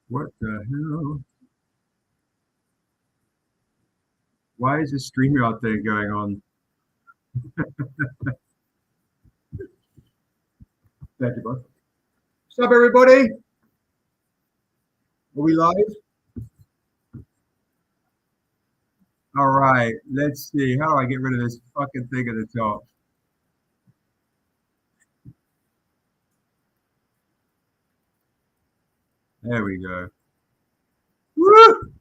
What the hell? Why is this StreamYard thing going on? Thank you, bud. What's up, everybody? Are we live? All right, let's see. How do I get rid of this fucking thing at the top? There we go. Woo!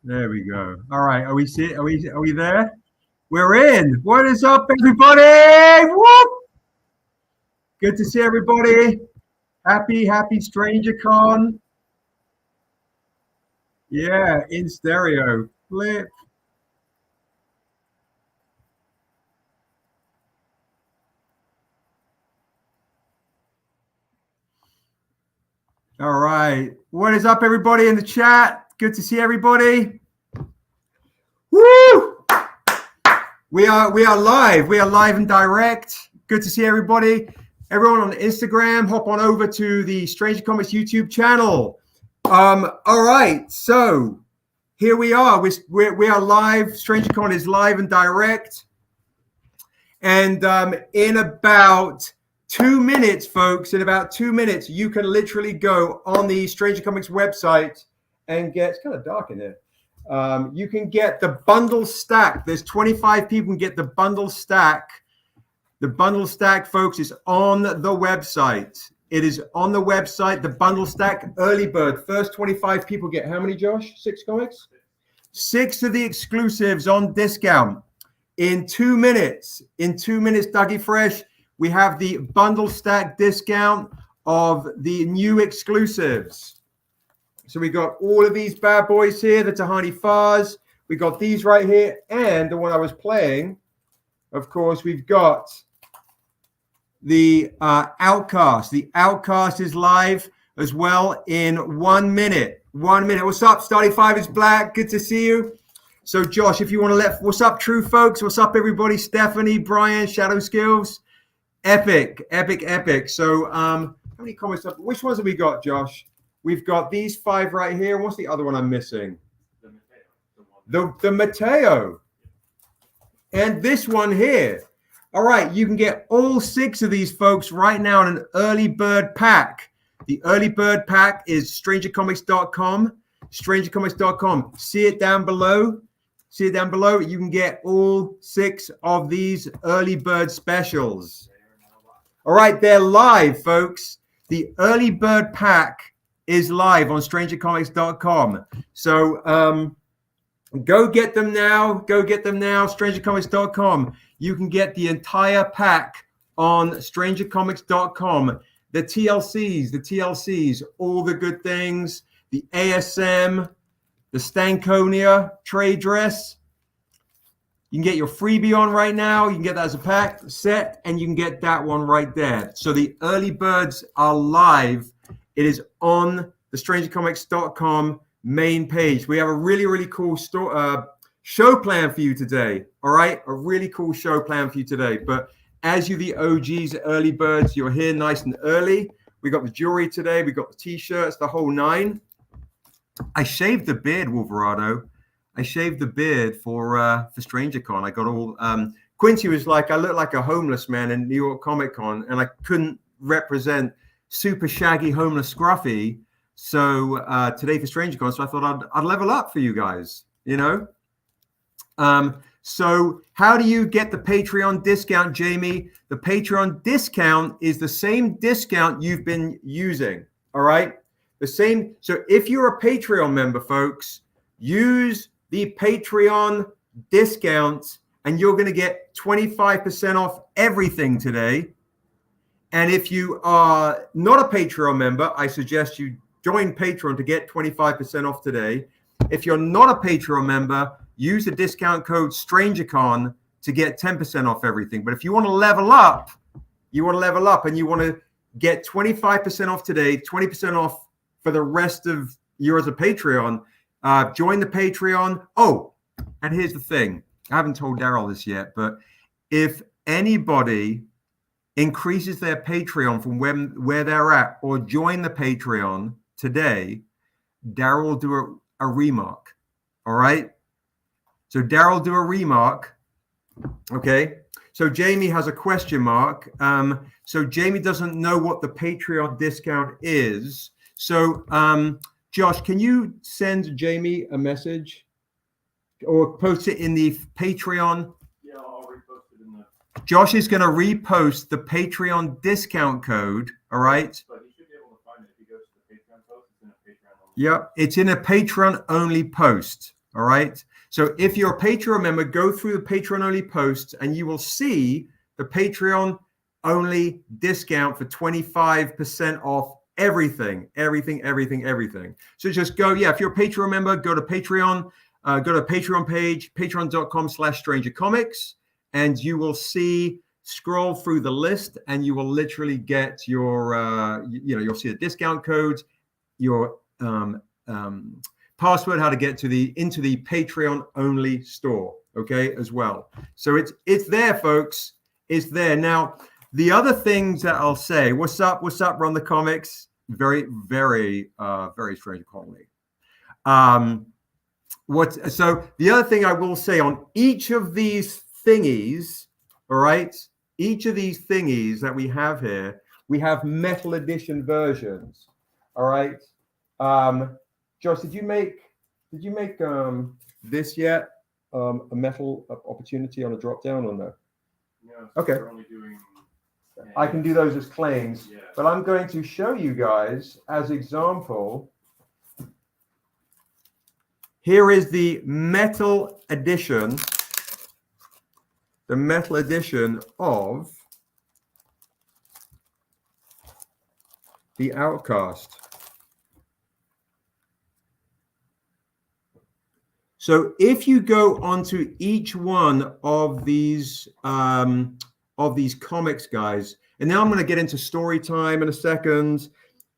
There we go. All right, are we there? We're in. What is up, everybody? Whoop! Good to see everybody. Happy StrangerCon. Yeah, in stereo. Flip. All right. What is up, everybody in the chat? Good to see everybody. Woo! We are live. We are live and direct. Good to see everybody. Everyone on Instagram, hop on over to the StrangerComics YouTube channel. All right. So here we are. We are live. StrangerCon is live and direct. And in about 2 minutes, folks, in about 2 minutes, you can literally go on the StrangerComics website and get, it's kind of dark in there. You can get the bundle stack. There's 25 people can get the bundle stack. The bundle stack, folks, is on the website. It is on the website. The bundle stack, early bird. First 25 people get how many, Josh? 6 comics? 6 of the exclusives on discount. In 2 minutes, Dougie Fresh, we have the bundle stack discount of the new exclusives. So we got all of these bad boys here, the Tehani Farrs. We got these right here. And the one I was playing, of course, we've got the Outcast. The Outcast is live as well in 1 minute. 1 minute. What's up? Starting 5 is Black. Good to see you. So, Josh, if you want to what's up, true folks? What's up, everybody? Stephanie, Brian, Shadow Skills. Epic. So, how many comments up? Which ones have we got, Josh? We've got these 5 right here. What's the other one I'm missing? The Matteo. And this one here. All right, you can get all 6 of these folks right now in an early bird pack. The early bird pack is StrangerComics.com. StrangerComics.com. See it down below. You can get all 6 of these early bird specials. All right, they're live, folks. The early bird pack is live on StrangerComics.com. So go get them now. StrangerComics.com. You can get the entire pack on StrangerComics.com. The TLCs, all the good things, the ASM, the Stankonia trade dress. You can get your freebie on right now. You can get that as a pack set, and you can get that one right there. So the early birds are live. It is on the StrangerComics.com main page. We have a really cool show plan for you today. All right, a really cool show plan for you today. But as you the OGs, early birds, you're here nice and early. We got the jewelry today. We got the T-shirts, the whole 9. I shaved the beard, Wolverado. I shaved the beard for StrangerCon. I got all Quincy was like, I look like a homeless man in New York Comic Con, and I couldn't represent super shaggy homeless scruffy. So today for StrangerCon, so I thought I'd level up for you guys, you know. So how do you get the Patreon discount, Jamie? The Patreon discount is the same discount you've been using. All right. The same. So if you're a Patreon member, folks, use the Patreon discount and you're going to get 25% off everything today. And if you are not a Patreon member, I suggest you join Patreon to get 25% off today. If you're not a Patreon member, use the discount code StrangerCon to get 10% off everything. But if you want to level up and you want to get 25% off today, 20% off for the rest of you as a Patreon. Join the Patreon. Oh, and here's the thing. I haven't told Daryl this yet, but if anybody increases their Patreon from where they're at or join the Patreon today, Daryl will do a remark. All right? So Daryl will do a remark. Okay? So Jamie has a question mark. So Jamie doesn't know what the Patreon discount is. So Josh, can you send Jamie a message or post it in the Patreon? Yeah, I'll repost it in the... Josh is going to repost the Patreon discount code. All right? But he should be able to find it if he goes to the Patreon post. It's in a Patreon only. Yep, it's in a Patreon only post. All right? So if you're a Patreon member, go through the Patreon only posts and you will see the Patreon only discount for 25% off everything. So just go, if you're a Patreon member, go to Patreon, go to the Patreon page, patreon.com/StrangerComics, and you will see, scroll through the list and you will literally get your, you'll see the discount codes, your password, how to get to into the Patreon only store, okay, as well. So it's there, folks. It's there. Now, the other things that I'll say, what's up, Run the Comics? Very Stranger Colony. So the other thing I will say on each of these thingies, all right, each of these thingies that we have here, we have metal edition versions, all right. Josh, did you make this yet? A metal opportunity on a drop down or no? No. Okay. We're only doing... I can do those as claims, Yeah. but I'm going to show you guys as example. Here is the metal edition. The metal edition of the Outcast. So if you go onto each one of these comics, guys, and now I'm going to get into story time in a second.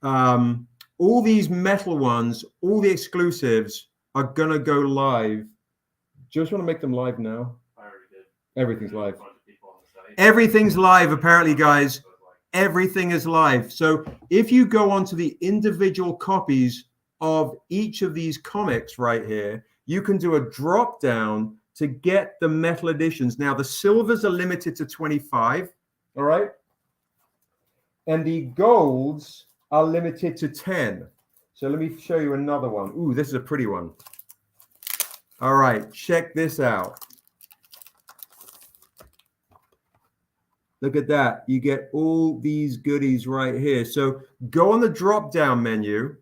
All these metal ones, all the exclusives are going to go live. Just want to make them live now. I already did. Everything's live. A bunch of people on the site. Everything's live, apparently, guys. Everything is live. So if you go onto the individual copies of each of these comics right here, you can do a drop down to get the metal editions. Now, the silvers are limited to 25, all right? And the golds are limited to 10. So let me show you another one. Ooh, this is a pretty one. All right, check this out. Look at that. You get all these goodies right here. So go on the drop-down menu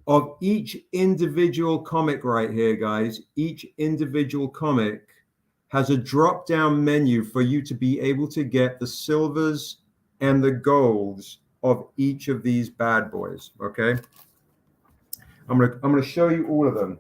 of each individual comic right here, guys. Each individual comic has a drop-down menu for you to be able to get the silvers and the golds of each of these bad boys, okay? I'm gonna show you all of them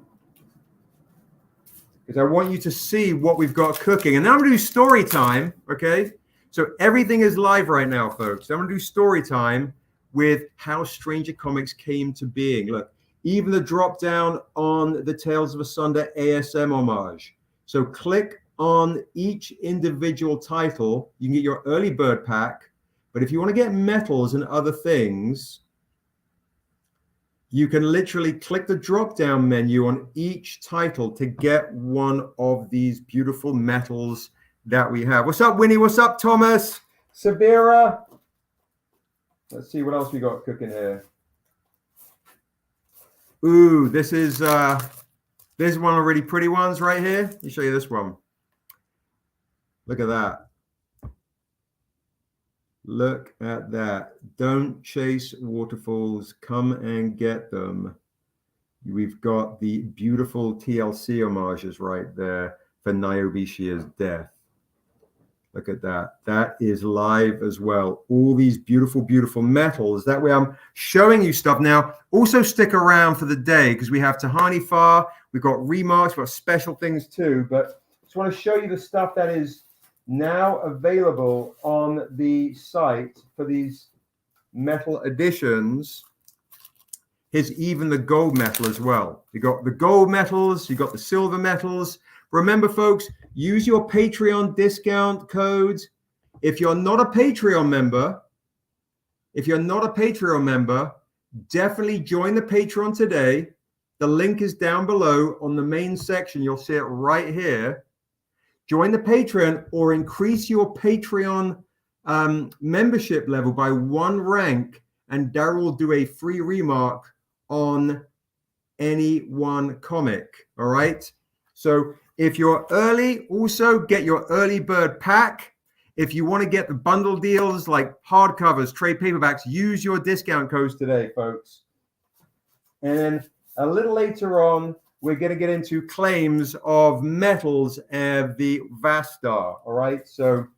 because I want you to see what we've got cooking. And now I'm gonna do story time, okay? So everything is live right now, folks. I'm gonna do story time with how Stranger Comics came to being. Look, even the drop down on the Tales of Asunda ASM homage. So click on each individual title. You can get your early bird pack. But if you want to get metals and other things, you can literally click the drop down menu on each title to get one of these beautiful metals that we have. What's up, Winnie? What's up, Thomas? Sabira? Let's see what else we got cooking here. Ooh, this is one of the really pretty ones right here. Let me show you this one. Look at that. Look at that. Don't chase waterfalls. Come and get them. We've got the beautiful TLC homages right there for Niobe Shia's death. Look at that. That is live as well. All these beautiful, beautiful metals. That way I'm showing you stuff. Now, also stick around for the day because we have Tehani Farr. We've got remarks. We've got special things too. But just want to show you the stuff that is now available on the site for these metal editions. Here's even the gold metal as well. You got the gold metals, you got the silver metals. Remember, folks, use your Patreon discount codes. If you're not a Patreon member, definitely join the Patreon today. The link is down below on the main section. You'll see it right here. Join the Patreon or increase your Patreon membership level by 1 rank, and Daryl will do a free remark on any one comic. All right. So if you're early, also get your early bird pack. If you want to get the bundle deals like hardcovers, trade paperbacks, use your discount codes today, folks. And then a little later on, we're going to get into claims of metals and the Vastar. All right. So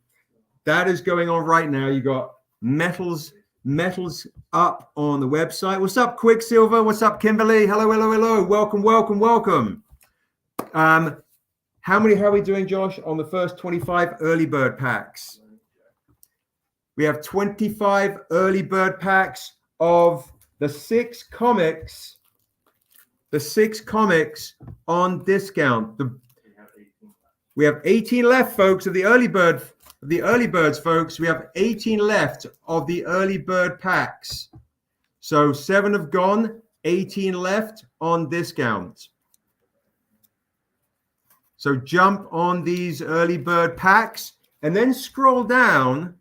that is going on right now. You got metals up on the website. What's up, Quicksilver? What's up, Kimberly? Hello, hello, hello. Welcome, welcome, welcome. How are we doing, Josh, on the first 25 early bird packs? We have 25 early bird packs of the 6 comics. The 6 comics on discount. We have 18 left, folks, of the early birds, folks. We have 18 left of the early bird packs. So 7 have gone, 18 left on discount. So jump on these early bird packs and then scroll down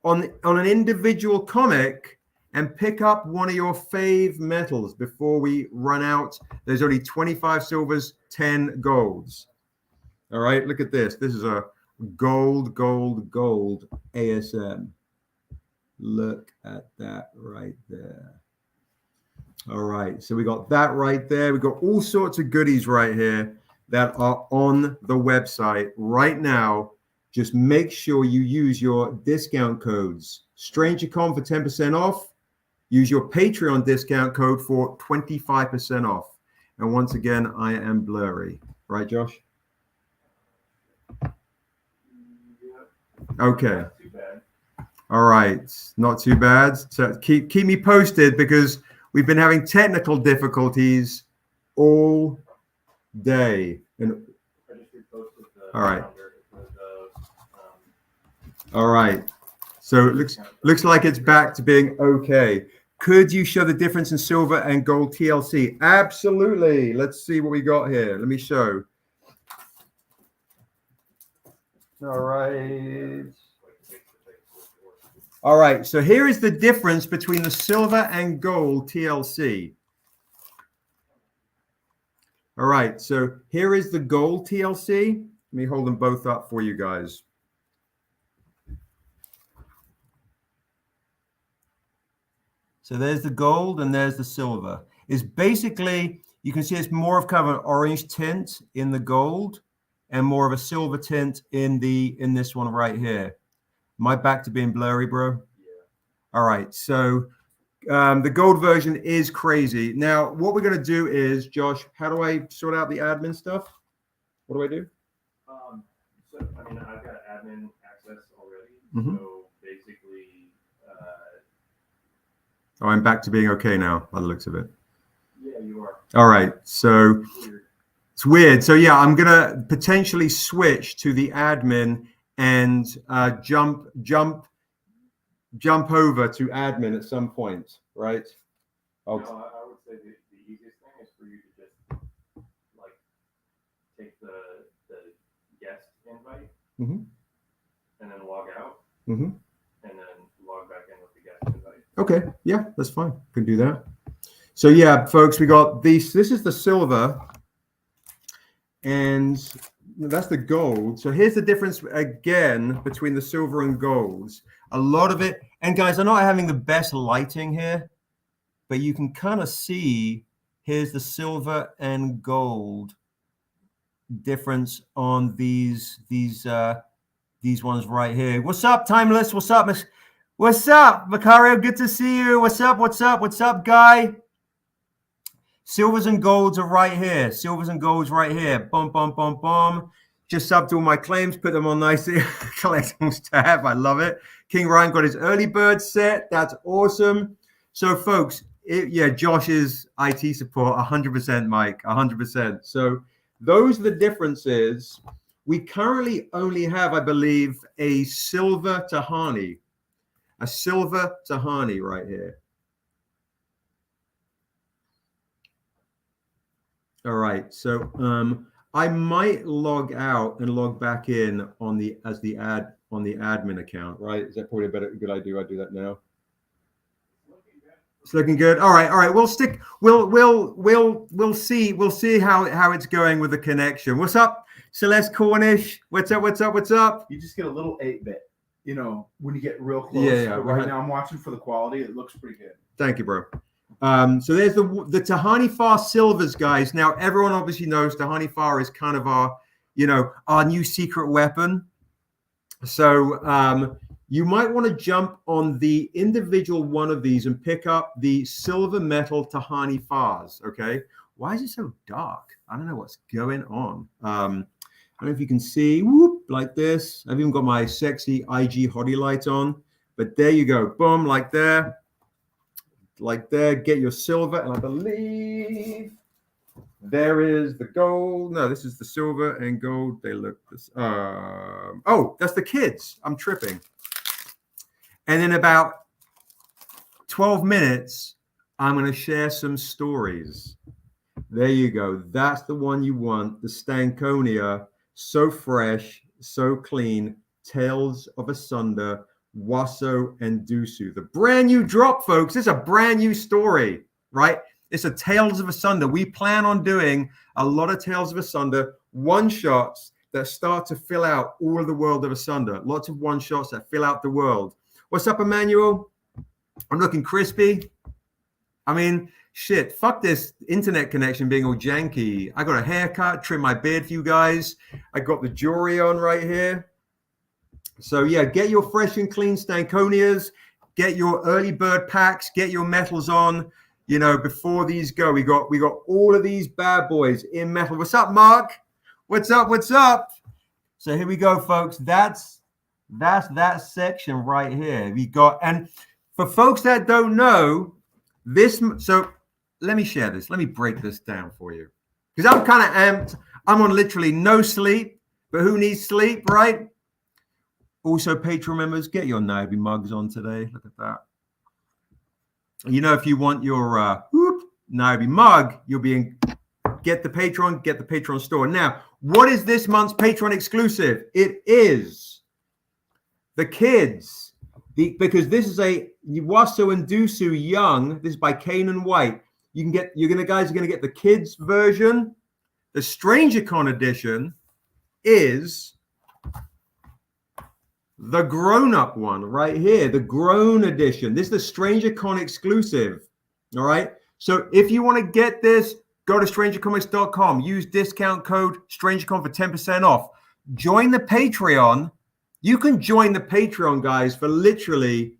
on an individual comic and pick up one of your fave metals before we run out. There's only 25 silvers, 10 golds. All right, look at this. This is a gold ASM. Look at that right there. All right, so we got that right there. We got all sorts of goodies right here that are on the website right now. Just make sure you use your discount codes. StrangerCon for 10% off. Use your Patreon discount code for 25% off. And once again, I am blurry. Right, Josh? Okay. All right. Not too bad. So keep me posted because we've been having technical difficulties all day. And all right. All right. So it looks like it's back to being okay. Could you show the difference in silver and gold TLC? Absolutely. Let's see what we got here. Let me show. All right. All right. So here is the difference between the silver and gold TLC. All right. So here is the gold TLC. Let me hold them both up for you guys. So there's the gold and there's the silver. It's basically, you can see it's more of kind of an orange tint in the gold and more of a silver tint in this one right here. Am I back to being blurry, bro? Yeah. All right. So the gold version is crazy. Now, what we're going to do is, Josh, how do I sort out the admin stuff? What do I do? So, I mean, I've got admin access already. Mm-hmm. So basically, oh, I'm back to being okay now, by the looks of it. Yeah, you are. All right. So it's weird. So yeah, I'm going to potentially switch to the admin and jump over to admin at some point, right? No, I would say the easiest thing is for you to just like take the guest invite mm-hmm. and then log out mm-hmm. and then log back in with the guest invite. Okay, yeah, that's fine. Can do that. So yeah, folks, we got these. This is the silver, and that's the gold. So here's the difference again between the silver and golds. A lot of it, and guys, I'm not having the best lighting here, but you can kind of see here's the silver and gold difference on these ones right here. What's up, Timeless? What's up, Miss? What's up, Macario? Good to see you. What's up? What's up? What's up, Guy? Silvers and golds are right here. Silvers and golds right here. Bum, bum, bum, bum. Just subbed all my claims, put them on nicely. Collectibles tab. I love it. King Ryan got his early bird set. That's awesome. So, folks, yeah, Josh's IT support, 100%, Mike, 100%. So those are the differences. We currently only have, I believe, a silver Tehani right here. All right, so I might log out and log back in on the admin account, right? Is that probably a good idea? I do that now. It's looking good. All right. We'll see how it's going with the connection. What's up, Celeste Cornish? What's up? You just get a little 8-bit, you know, when you get real close. Yeah. But right now I'm watching for the quality. It looks pretty good. Thank you, bro. So there's the Tehani Farr silvers, guys. Now everyone obviously knows Tehani Farr is kind of our new secret weapon. So you might want to jump on the individual one of these and pick up the silver metal Tehani Farrs. Okay, why is it so dark? I don't know what's going on. I don't know if you can see, whoop, like this. I've even got my sexy IG hottie light on, but there you go, boom, like there. Get your silver, and I believe there is the gold. No, this is the silver and gold. They look this. Oh, that's the kids. I'm tripping. And in about 12 minutes, I'm going to share some stories. There you go. That's the one you want. The Stankonia, so fresh, so clean. Tales of Asunda, WASO and Dusu. The brand new drop, folks. It's a brand new story, right? It's a Tales of Asunda. We plan on doing a lot of Tales of Asunda one-shots that start to fill out all of the world of Asunda. Lots of one-shots that fill out the world. What's up, Emmanuel? I'm looking crispy. I mean, shit, fuck this internet connection being all janky. I got a haircut, trim my beard for you guys. I got the jewelry on right here. So yeah, get your fresh and clean Stankonias, get your early bird packs, get your metals on, before these go. We got all of these bad boys in metal. What's up, Mark? What's up? So here we go, folks. That's that section right here. We got, and for folks that don't know this, so let me share this. Let me break this down for you, because I'm kind of amped. I'm on literally no sleep, but who needs sleep, right? Also, Patreon members, get your Niobe mugs on today. Look at that. If you want your Niobe mug, you'll be get the Patreon store. Now, what is this month's Patreon exclusive? It is the kids, because this is a WASO and Dusu Young. This is by Kanan White. Guys are gonna get the kids version. The StrangerCon edition is the grown-up one right here, the grown edition. This is the StrangerCon exclusive. All right. So if you want to get this, go to StrangerComics.com. Use discount code StrangerCon for 10% off. Join the Patreon. You can join the Patreon, guys, for literally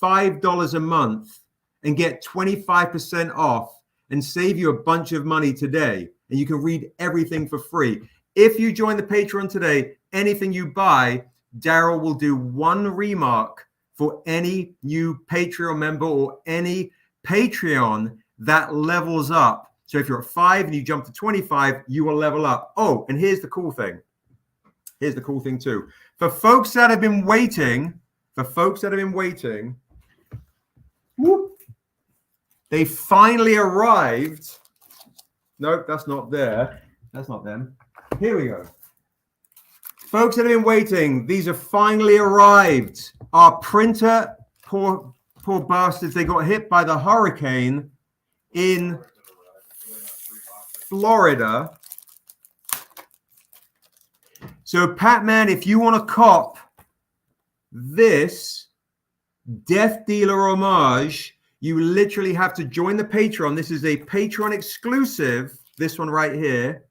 $5 a month and get 25% off and save you a bunch of money today. And you can read everything for free. If you join the Patreon today, anything you buy, Daryl will do one remark for any new Patreon member or any Patreon that levels up. So if you're at 5 and you jump to 25, you will level up. Oh, and here's the cool thing. Here's the cool thing too. For folks that have been waiting, whoop, they finally arrived. Nope, that's not there. That's not them. Here we go. Folks that have been waiting, these have finally arrived. Our printer, poor bastards, they got hit by the hurricane in Florida. So, Patman, if you want to cop this Death Dealer homage, you literally have to join the Patreon. This is a Patreon exclusive, this one right here,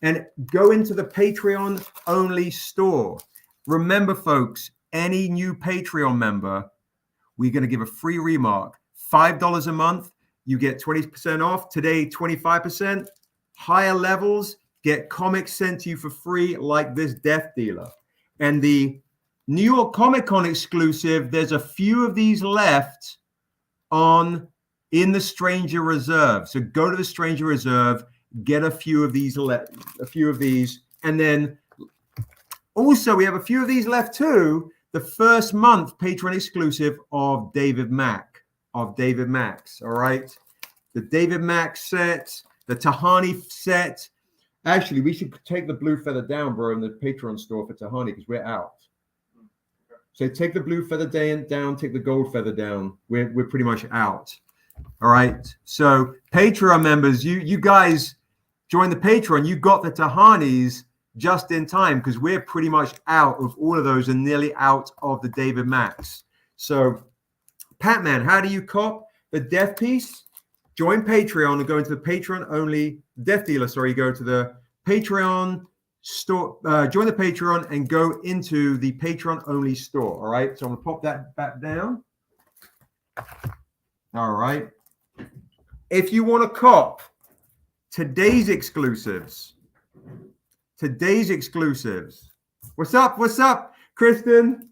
and go into the Patreon only store. Remember, folks, any new Patreon member, we're going to give a free remark. $5 a month, you get 20% off. Today, 25%. Higher levels, get comics sent to you for free, like this Death Dealer. And the New York Comic Con exclusive, there's a few of these left on in the Stranger Reserve. So go to the Stranger Reserve, get a few of these, and then also we have a few of these left too. The first month Patreon exclusive of David Mack, All right, the David Mack set, the Tehani set. Actually, we should take the blue feather down, bro, in the Patreon store for Tehani because we're out. So take the blue feather down, take the gold feather down. We're pretty much out. All right. So Patreon members, you guys join the Patreon. You got the Tehanis just in time because we're pretty much out of all of those and nearly out of the David Max. So Patman, how do you cop the death piece? Join Patreon and go into the Patreon only Death Dealer. Sorry, go to the Patreon store, join the Patreon and go into the Patreon only store. All right. So I'm gonna pop that back down. All right. If you want to cop today's exclusives, what's up, Kristen?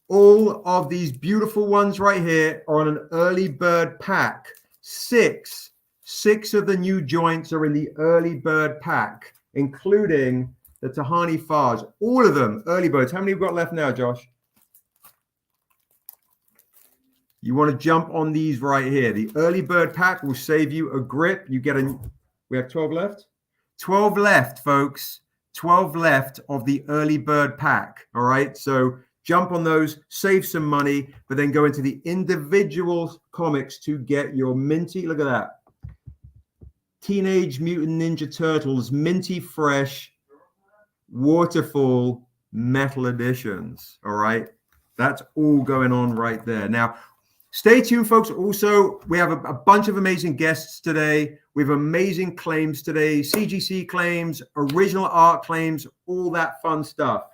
All of these beautiful ones right here are on an early bird pack. Six of the new joints are in the early bird pack, including the Tehani Farrs. All of them early birds. How many have we got left now, Josh? You want to jump on these right here. The early bird pack will save you a grip. You get we have 12 left? 12 left, folks. 12 left of the early bird pack. All right. So jump on those, save some money, but then go into the individual comics to get your minty. Look at that. Teenage Mutant Ninja Turtles, minty fresh, waterfall metal editions. All right. That's all going on right there. Now, stay tuned, folks. Also, we have a bunch of amazing guests today. We have amazing claims today, CGC claims, original art claims, all that fun stuff.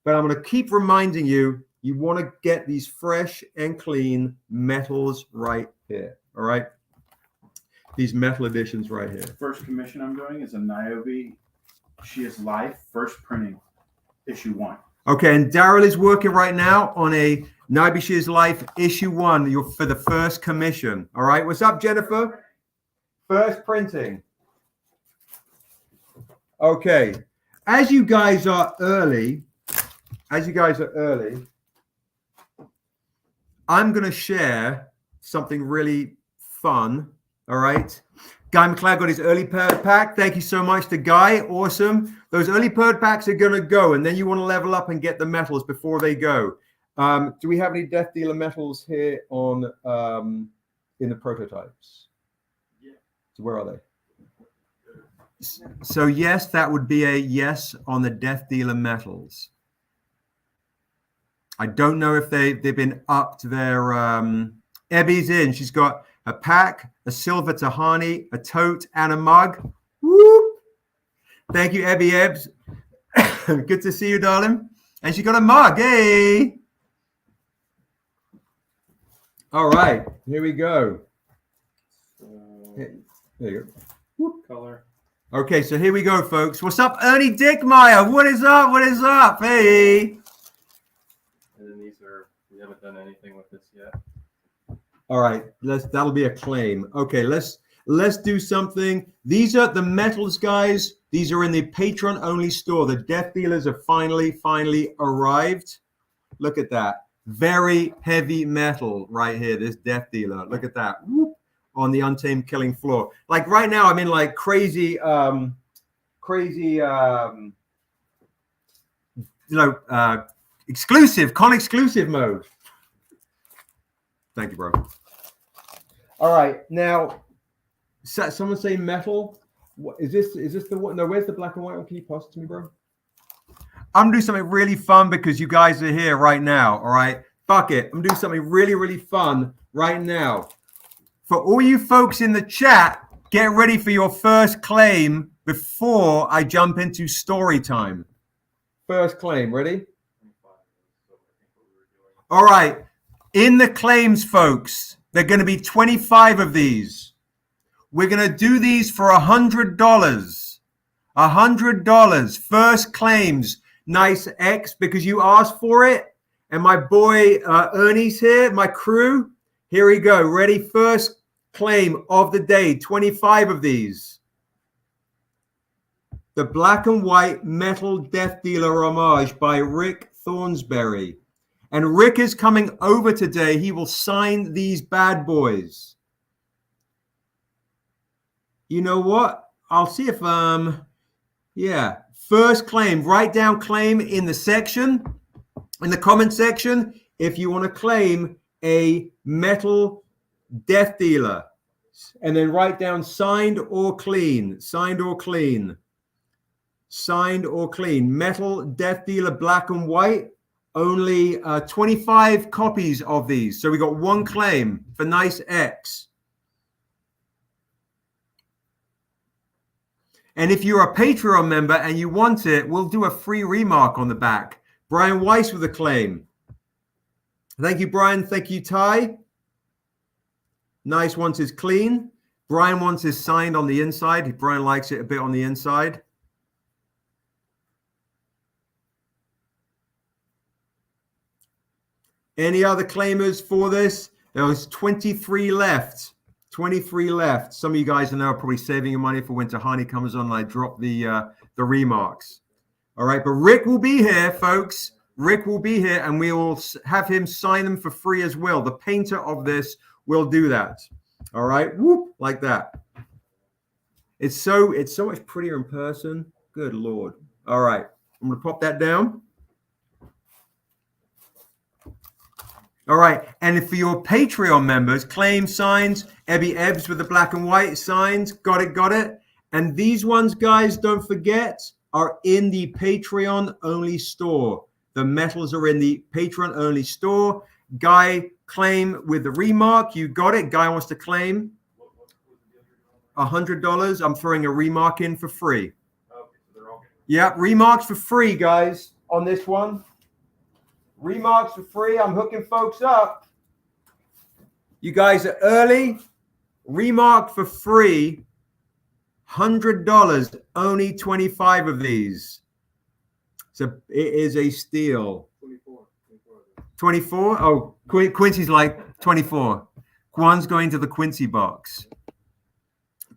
But I'm going to keep reminding you, you want to get these fresh and clean metals right here. All right. These metal editions right here. First commission I'm doing is a Niobe. She is life, first printing, issue 1. Okay, and Daryl is working right now on a Niobe She Is Life issue 1 for the first commission. All right, what's up, Jennifer? First printing. Okay, as you guys are early, I'm going to share something really fun. All right. Guy McLeod got his early bird pack. Thank you so much to Guy. Awesome. Those early bird packs are going to go, and then you want to level up and get the metals before they go. Do we have any Death Dealer metals here on in the prototypes? Yeah. So where are they? So yes, that would be a yes on the Death Dealer metals. I don't know if they've been up to their Ebby's in. She's got a pack, a silver Tehani, a tote, and a mug. Whoop. Thank you, Ebby Ebbs. Good to see you, darling. And she got a mug. Hey. All right, here we go. There you go. Whoop. Color. Okay, so here we go, folks. What's up, Ernie Dickmeyer? What is up? What is up? Hey. And then these are, we haven't done anything with this yet. All right, that'll be a claim. Okay, let's do something. These are the metals, guys. These are in the Patreon only store. The Death Dealers are finally arrived. Look at that. Very heavy metal right here, this Death Dealer. Look at that. Whoop, on the Untamed Killing floor. Like right now, I'm in like crazy exclusive, con exclusive mode. Thank you, bro. All right, now, someone say metal. What is this? Is this the one? No, where's the black and white one? Can you pass it to me, bro? I'm gonna do something really fun because you guys are here right now. All right, fuck it. I'm doing something really fun right now. For all you folks in the chat, get ready for your first claim before I jump into story time. First claim, ready? All right. In the claims, folks, there are going to be 25 of these. We're going to do these for $100. $100. First claims. Nice X, because you asked for it. And my boy Ernie's here, my crew. Here we go. Ready? First claim of the day, 25 of these. The Black and White Metal Death Dealer homage by Rick Thornsberry. And Rick is coming over today. He will sign these bad boys. You know what? I'll see if, yeah. First claim, write down claim in the section, in the comment section, if you want to claim a metal death dealer. And then write down signed or clean, signed or clean, signed or clean. Metal death dealer, black and white. Only 25 copies of these. So we got one claim for nice X. And if you're a Patreon member and you want it, we'll do a free remark on the back. Brian Weiss with a claim. Thank you, Brian. Thank you, Ty. Nice wants his clean. Brian wants his signed on the inside. Brian likes it a bit on the inside. Any other claimers for this? There was 23 left. 23 left. Some of you guys are now probably saving your money for when Tehani comes on and I drop the remarks. All right, but Rick will be here, folks. Rick will be here, and we will have him sign them for free as well. The painter of this will do that. All right, whoop, like that. It's so much prettier in person. Good Lord. All right, I'm gonna pop that down. All right, and for your Patreon members, claim signs, Ebby Ebbs with the black and white signs, got it, got it. And these ones, guys, don't forget, are in the Patreon-only store. The metals are in the Patreon-only store. Guy, claim with the remark. You got it. Guy wants to claim $100. I'm throwing a remark in for free. Yeah, remarks for free, guys, on this one. Remarks for free. I'm hooking folks up. You guys are early. Remark for free. $100. Only 25 of these. So it is a steal. 24? Oh, Quincy's like 24. Kwan's going to the Quincy box.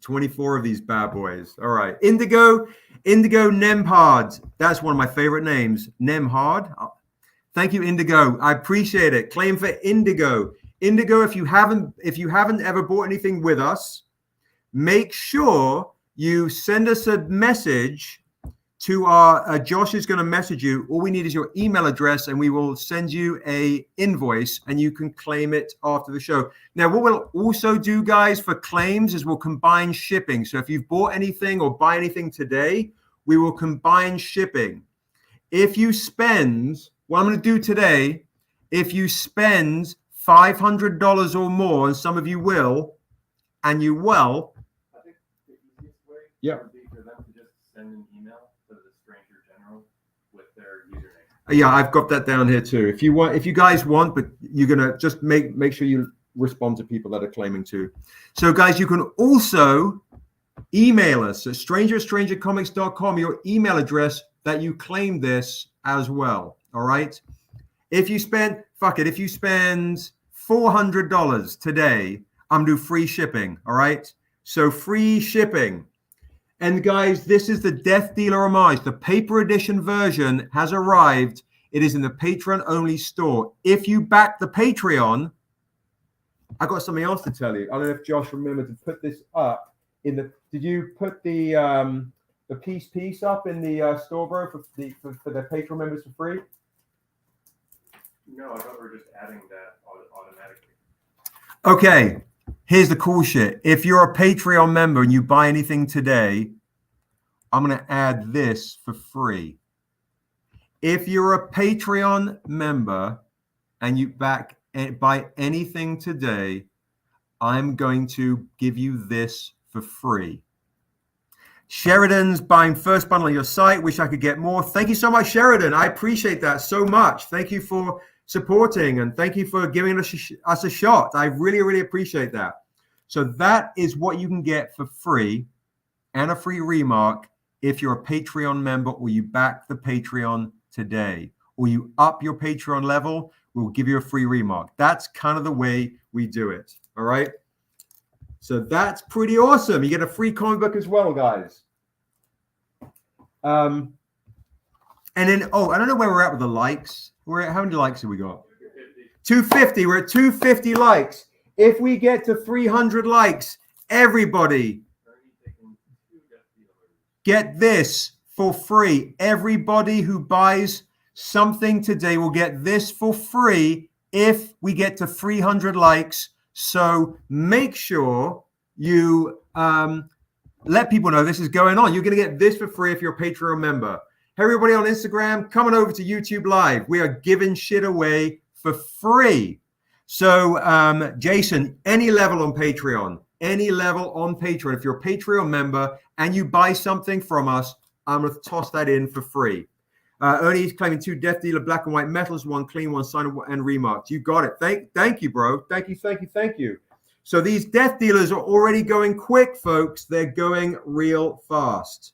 24 of these bad boys. All right. Indigo Nemhard. That's one of my favorite names. Nemhard. Thank you, Indigo. I appreciate it. Claim for Indigo. Indigo, if you haven't ever bought anything with us, make sure you send us a message to our Josh is going to message you. All we need is your email address, and we will send you a invoice, and you can claim it after the show. Now, what we'll also do, guys, for claims is we'll combine shipping. So if you've bought anything or buy anything today, we will combine shipping. If you spend, what I'm going to do today, if you spend $500 or more, and some of you will, and you will. I think the easiest way Yeah. would be for them to just send an email to the Stranger General with their username. Yeah, I've got that down here too. If you guys want, but you're gonna just make sure you respond to people that are claiming too. So guys, you can also email us at StrangerComics.com, your email address that you claim this as well. All right. If you spend $400 today, I'm doing free shipping. All right. So free shipping. And guys, this is the Death Dealer homage. The paper edition version has arrived. It is in the Patreon only store. If you back the Patreon, I got something else to tell you. I don't know if Josh remembered to put this up in the. Did you put the piece up in the store, bro, for the Patreon members for free? No, I thought we were just adding that automatically. Okay, here's the cool shit. If you're a Patreon member and you buy anything today, I'm going to add this for free. If you're a Patreon member and you buy anything today, I'm going to give you this for free. Sheridan's buying first bundle on your site. Wish I could get more. Thank you so much, Sheridan. I appreciate that so much. Thank you for supporting, and thank you for giving us a shot. I really, really appreciate that. So that is what you can get for free and a free remark if you're a Patreon member or you back the Patreon today or you up your Patreon level, we'll give you a free remark. That's kind of the way we do it. All right. So that's pretty awesome. You get a free comic book as well, guys. And then, I don't know where we're at with the likes. How many likes have we got? 250. We're at 250 likes. If we get to 300 likes, everybody get this for free. Everybody who buys something today will get this for free if we get to 300 likes. So make sure you let people know this is going on. You're going to get this for free if you're a Patreon member. Hey, everybody on Instagram, coming over to YouTube Live. We are giving shit away for free. So, Jason, any level on Patreon, if you're a Patreon member and you buy something from us, I'm going to toss that in for free. Ernie's claiming 2 Death Dealer black and white metals, 1 clean, 1 signed and remarked. You got it. Thank you, bro. Thank you. So these Death Dealers are already going quick, folks. They're going real fast.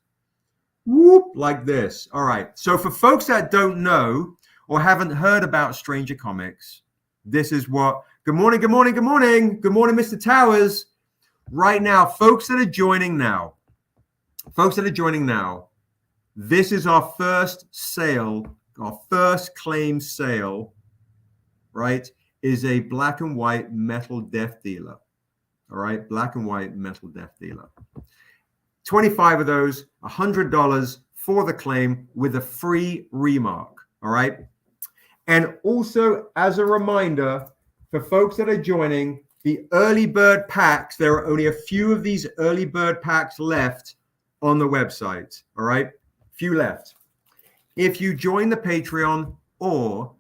Whoop, like this. All right. So for folks that don't know or haven't heard about Stranger Comics, this is what. Good morning, Mr. Towers. Right now, folks that are joining now, this is our first sale, our first claim sale, right? Is a black and white metal Death Dealer. All right, black and white metal Death Dealer. 25 of those, $100 for the claim with a free remark. All right. And also, as a reminder for folks that are joining, the early bird packs, there are only a few of these early bird packs left on the website. All right. Few left. If you join the Patreon or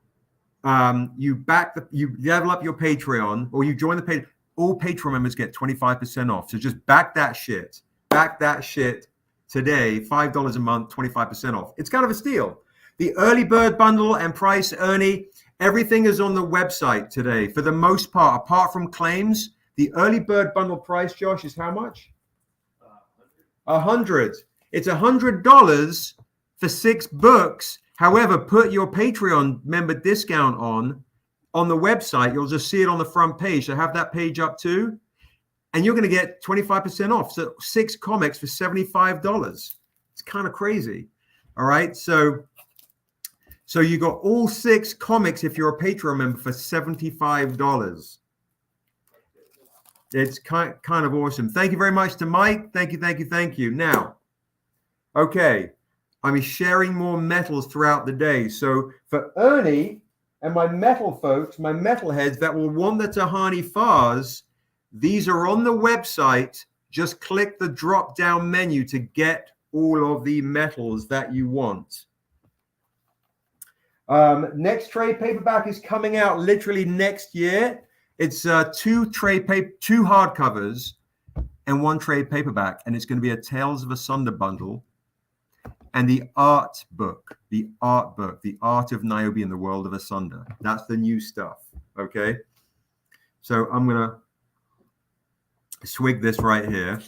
you level up your Patreon or you join the Patreon, all Patreon members get 25% off. So just back that shit. Back that shit today. $5 a month, 25% off. It's kind of a steal. The early bird bundle and price, Ernie, everything is on the website today. For the most part, apart from claims, the early bird bundle price, Josh, is how much? $100. It's $100 for 6 books. However, put your Patreon member discount on the website. You'll just see it on the front page. So have that page up too. And you're going to get 25% off. So 6 comics for $75. It's kind of crazy. All right. So you got all 6 comics if you're a Patreon member for $75. It's kind of awesome. Thank you very much to Mike. Thank you. Now, okay, I'm sharing more metals throughout the day. So for Ernie and my metal folks, my metal heads that will want the Tehani Farrs, these are on the website. Just click the drop down menu to get all of the metals that you want. Next trade paperback is coming out literally next year. It's 2 hardcovers and 1 trade paperback, and it's going to be a Tales of Asunda bundle and the art book, The Art of Niobe in the World of Asunda. That's the new stuff. Okay, so I'm gonna swig this right here.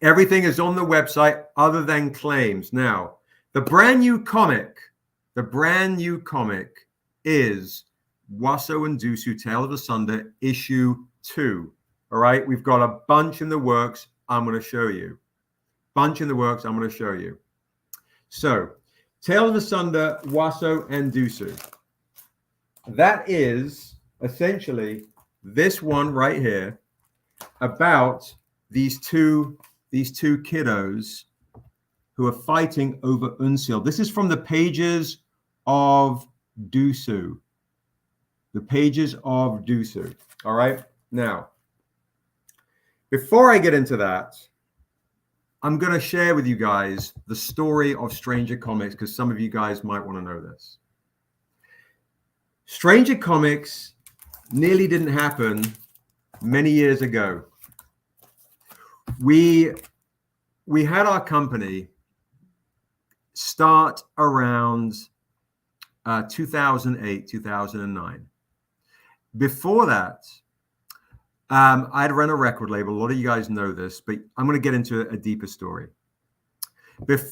Everything is on the website other than claims. Now, the brand new comic is WASO DUSU Tales of Asunda issue 2. All right, we've got a bunch in the works. I'm going to show you. So, Tales of Asunda, WASO and DUSU. That is essentially this one right here about these two kiddos who are fighting over Unsealed. This is from the pages of DUSU. All right. Now, before I get into that, I'm going to share with you guys the story of Stranger Comics because some of you guys might want to know this. Stranger Comics nearly didn't happen many years ago. We had our company start around 2008, 2009. Before that, I'd run a record label. A lot of you guys know this, but I'm going to get into a deeper story. After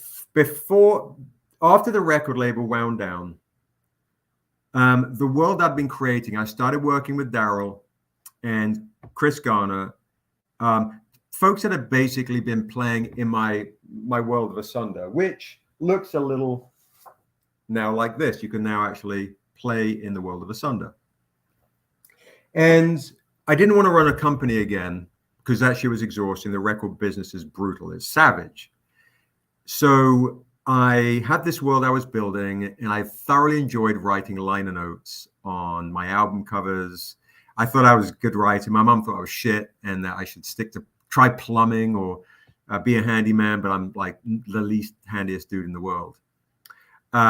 the record label wound down, the world I'd been creating, I started working with Daryl and Chris Garner Folks that have basically been playing in my world of Asunda, which looks a little now like this. You can now actually play in the world of Asunda. And I didn't want to run a company again because that shit was exhausting. The record business is brutal. It's savage. So I had this world I was building, and I thoroughly enjoyed writing liner notes on my album covers. I thought I was a good writer. My mom thought I was shit and that I should try plumbing or be a handyman, but I'm like the least handiest dude in the world. But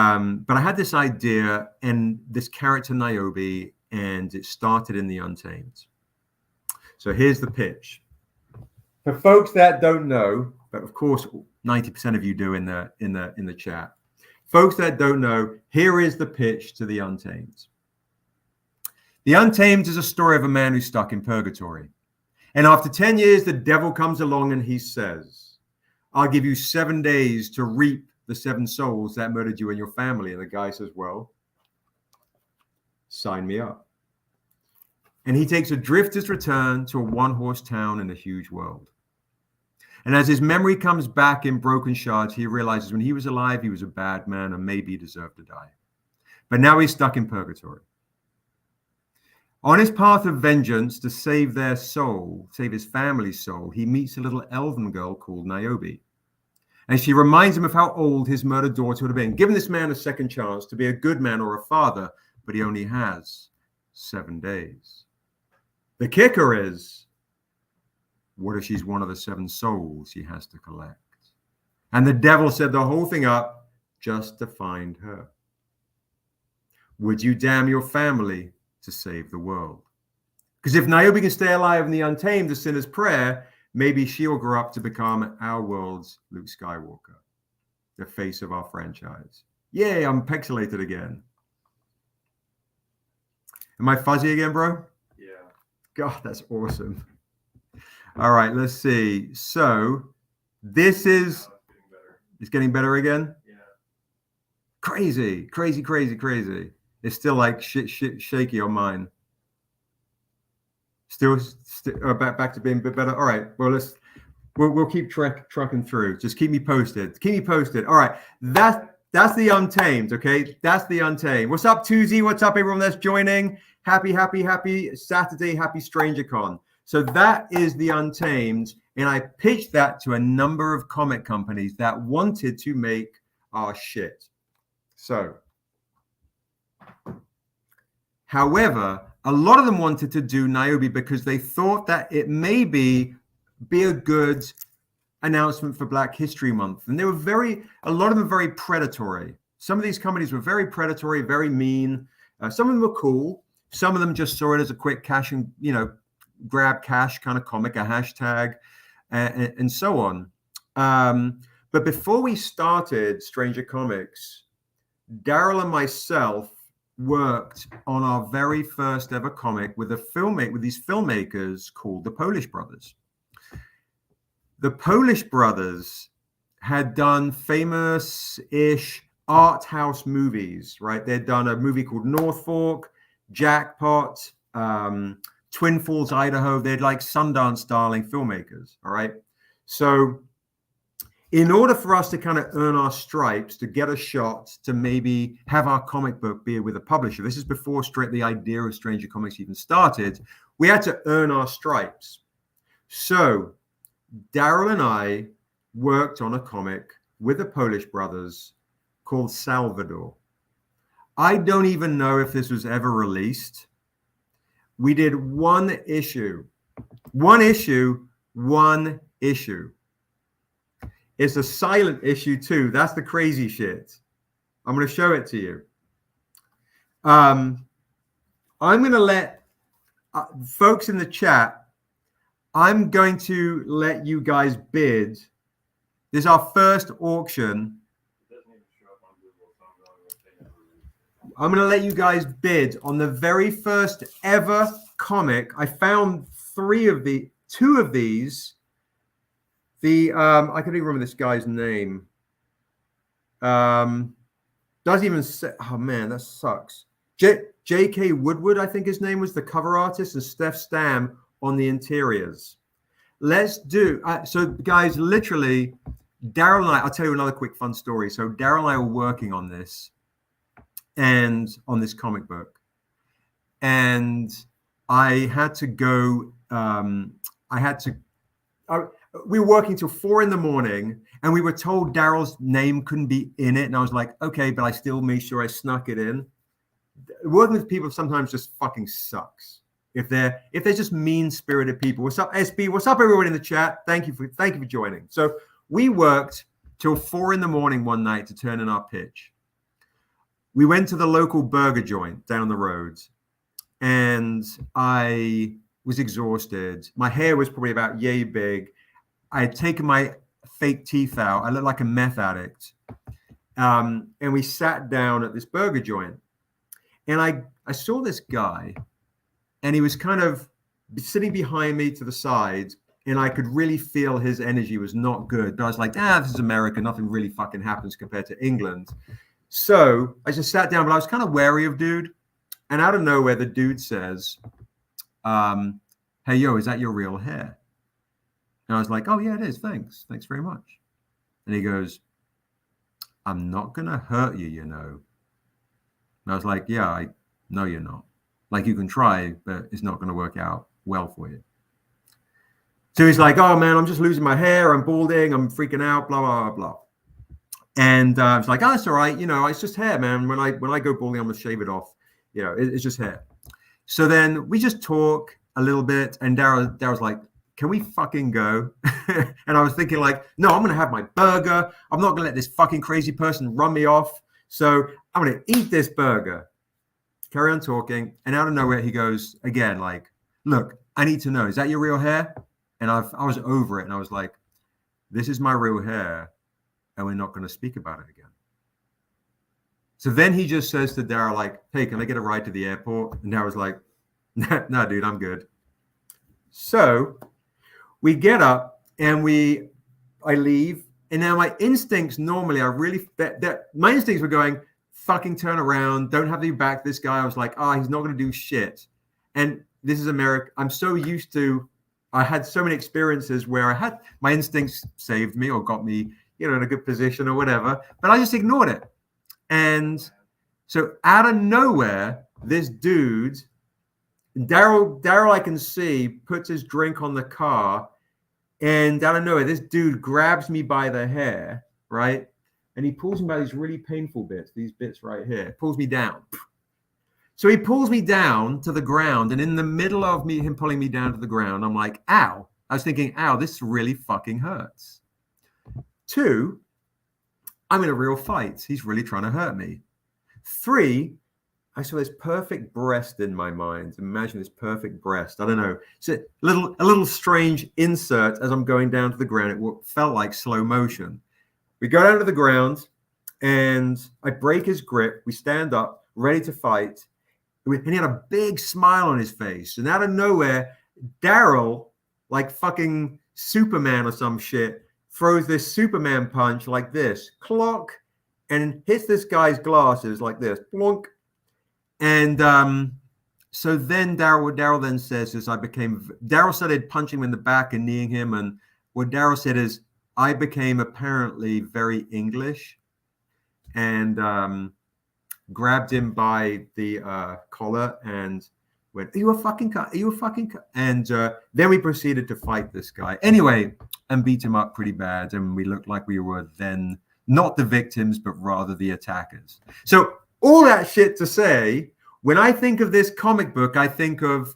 I had this idea and this character Niobe, and it started in the Untamed. So here's the pitch. For folks that don't know, but of course 90% of you do in the chat. Folks that don't know, here is the pitch to the Untamed. The Untamed is a story of a man who's stuck in purgatory. And after 10 years, the devil comes along and he says, I'll give you 7 days to reap the 7 souls that murdered you and your family. And the guy says, well, sign me up. And he takes a drifter's return to a one-horse town in a huge world. And as his memory comes back in broken shards, he realizes when he was alive, he was a bad man and maybe he deserved to die. But now he's stuck in purgatory. On his path of vengeance to save their soul, save his family's soul, he meets a little elven girl called Niobe. And she reminds him of how old his murdered daughter would have been. Giving this man a second chance to be a good man or a father, but he only has 7 days. The kicker is, what if she's one of the 7 souls he has to collect? And the devil set the whole thing up just to find her. Would you damn your family to save the world? Because if Niobe can stay alive in the Untamed, the sinner's prayer, maybe she'll grow up to become our world's Luke Skywalker, the face of our franchise. Yay, I'm pixelated again. Am I fuzzy again, bro? Yeah. God, that's awesome. All right, let's see. So this is, it's getting better again? Yeah. Crazy. It's still like shaky on mine. Still back to being a bit better. All right. Well, we'll keep trucking through. Just keep me posted. All right. That's the Untamed. Okay. That's the Untamed. What's up, Tuesday? What's up, everyone that's joining? Happy Saturday. Happy StrangerCon. So that is the Untamed, and I pitched that to a number of comic companies that wanted to make our shit. So, however, a lot of them wanted to do Niobe because they thought that it may be a good announcement for Black History Month. And they were a lot of them very predatory. Some of these companies were very predatory, very mean. Some of them were cool. Some of them just saw it as a quick cash and, grab cash kind of comic, a hashtag, and so on. But before we started Stranger Comics, Daryl and myself worked on our very first ever comic with these filmmakers called the Polish Brothers. The Polish Brothers had done famous-ish art house movies, right? They'd done a movie called North Fork, Jackpot, Twin Falls, Idaho. They'd like Sundance darling filmmakers, all right? So in order for us to kind of earn our stripes, to get a shot, to maybe have our comic book be with a publisher, this is before the idea of Stranger Comics even started, we had to earn our stripes. So Daryl and I worked on a comic with the Polish Brothers called Salvador. I don't even know if this was ever released. We did one issue. It's a silent issue too. That's the crazy shit. I'm going to show it to you. I'm going to let folks in the chat, I'm going to let you guys bid. This is our first auction. I'm going to let you guys bid on the very first ever comic. I found two of these. I can't even remember this guy's name. Doesn't even say, oh man, that sucks. J.K. Woodward, I think his name was, the cover artist, and Steph Stam on the interiors. let's do. So, guys, literally, Daryl and I'll tell you another quick fun story. So, Daryl and I were working on this and on this comic book. And I had to go, we were working till 4 a.m. and we were told Daryl's name couldn't be in it. And I was like, okay, but I still made sure I snuck it in. Working with people sometimes just fucking sucks. If they're just mean-spirited people. What's up, SB? What's up, everyone in the chat? Thank you for joining. So we worked till 4 a.m. one night to turn in our pitch. We went to the local burger joint down the road, and I was exhausted. My hair was probably about yay big. I had taken my fake teeth out. I looked like a meth addict. And we sat down at this burger joint, and I saw this guy. And he was kind of sitting behind me to the side, and I could really feel his energy was not good. But I was like, this is America. Nothing really fucking happens compared to England. So I just sat down, but I was kind of wary of dude. And out of nowhere, the dude says, hey, yo, is that your real hair? And I was like, oh, yeah, it is. Thanks. Thanks very much. And he goes, I'm not going to hurt you, you know. And I was like, yeah, I know you're not. Like, you can try, but it's not going to work out well for you. So he's like, oh, man, I'm just losing my hair. I'm balding. I'm freaking out, blah, blah, blah. And I was like, oh, it's all right. You know, it's just hair, man. When I go balding, I'm going to shave it off. You know, it's just hair. So then we just talk a little bit. And Daryl's like, can we fucking go? And I was thinking like, no, I'm going to have my burger. I'm not going to let this fucking crazy person run me off. So I'm going to eat this burger. Carry on talking, and out of nowhere he goes again, like, look, I need to know, is that your real hair? And I was over it, and I was like, this is my real hair, and we're not going to speak about it again. So then he just says to Daryl, like, hey, can I get a ride to the airport? And Daryl's like, no, dude, I'm good. So we get up, and I leave, and now my instincts normally are really, my instincts were going, fucking turn around, don't have to be back this guy. I was like, he's not going to do shit. And this is America. I'm so used to, I had so many experiences where I had my instincts saved me or got me, you know, in a good position or whatever, but I just ignored it. And so out of nowhere, this dude, Daryl, I can see, puts his drink on the car, and out of nowhere, this dude grabs me by the hair, right? And he pulls me by these really painful bits, these bits right here, pulls me down. So he pulls me down to the ground, and in the middle of him pulling me down to the ground, I'm like, ow. I was thinking, ow, this really fucking hurts. 2, I'm in a real fight. He's really trying to hurt me. 3, I saw this perfect breast in my mind. Imagine this perfect breast. I don't know. It's a little strange insert as I'm going down to the ground. It felt like slow motion. We go down to the ground, and I break his grip. We stand up, ready to fight. And he had a big smile on his face. And out of nowhere, Daryl, like fucking Superman or some shit, throws this Superman punch like this. Clock. And hits this guy's glasses like this. Plonk. And so then Daryl then says is Daryl started punching him in the back and kneeing him. And what Daryl said is, I became apparently very English and grabbed him by the collar and went, are you a fucking cut? Are you a fucking cut? And then we proceeded to fight this guy. Anyway, and beat him up pretty bad. And we looked like we were then not the victims, but rather the attackers. So all that shit to say, when I think of this comic book, I think of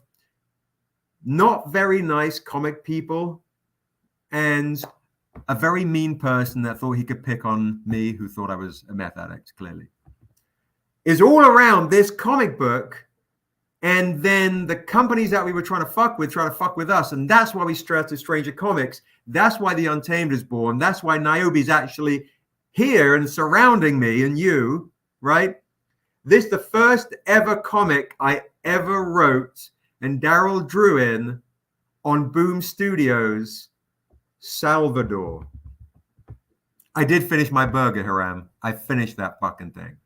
not very nice comic people and a very mean person that thought he could pick on me, who thought I was a meth addict, clearly, is all around this comic book. And then the companies that we were trying to fuck with us. And that's why we started Stranger Comics. That's why the Untamed is born. That's why Niobe is actually here and surrounding me and you, right? This is the first ever comic I ever wrote, and Daryl drew in on Boom Studios, Salvador. I did finish my burger, Hiram. I finished that fucking thing.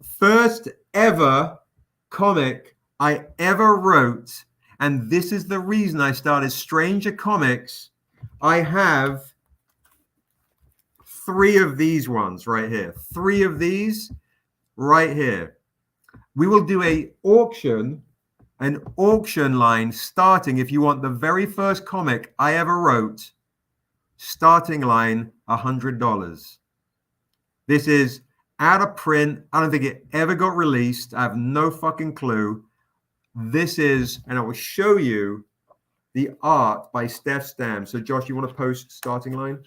First ever comic I ever wrote, and this is the reason I started Stranger Comics, I have 3 of these ones right here. 3 of these right here. We will do an auction line starting, if you want the very first comic I ever wrote, starting line $100. This is out of print. I don't think it ever got released. I have no fucking clue. This is, and I will show you the art by Steph Stam. So Josh, you want to post starting line?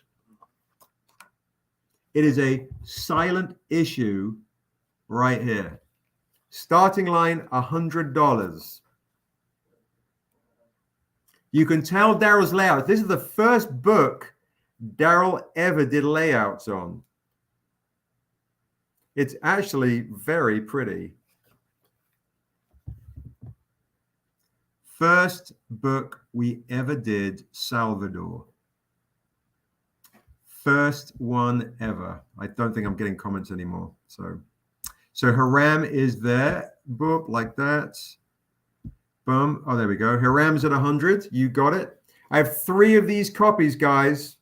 It is a silent issue right here. Starting line $100. You can tell Daryl's layout. This is the first book Daryl ever did layouts on. It's actually very pretty. First book we ever did, Salvador. First one ever. I don't think I'm getting comments anymore. So Haram is there, book like that. Boom. Oh, there we go. Haram's at 100. You got it. I have 3 of these copies, guys.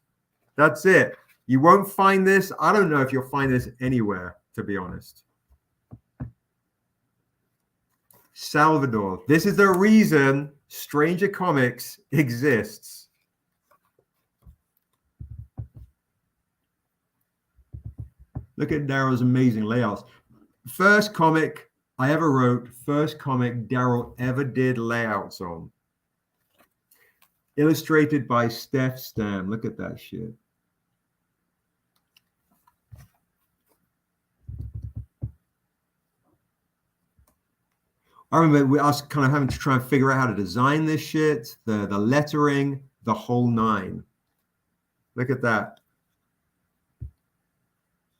That's it. You won't find this. I don't know if you'll find this anywhere, to be honest. Salvador. This is the reason Stranger Comics exists. Look at Daryl's amazing layouts. First comic I ever wrote, first comic Daryl ever did layouts on. Illustrated by Steph Stam. Look at that shit. I remember us kind of having to try and figure out how to design this shit, the lettering, the whole 9. Look at that.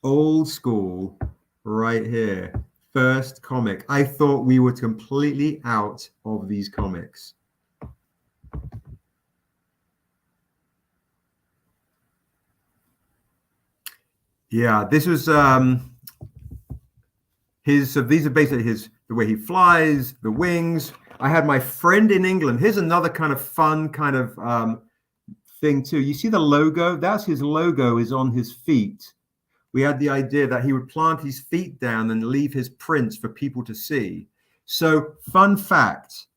Old school right here. First comic. I thought we were completely out of these comics. Yeah, this was his. So these are basically his, the way he flies, the wings. I had my friend in England. Here's another kind of fun kind of thing too. You see the logo? That's his logo is on his feet. We had the idea that he would plant his feet down and leave his prints for people to see. So fun fact,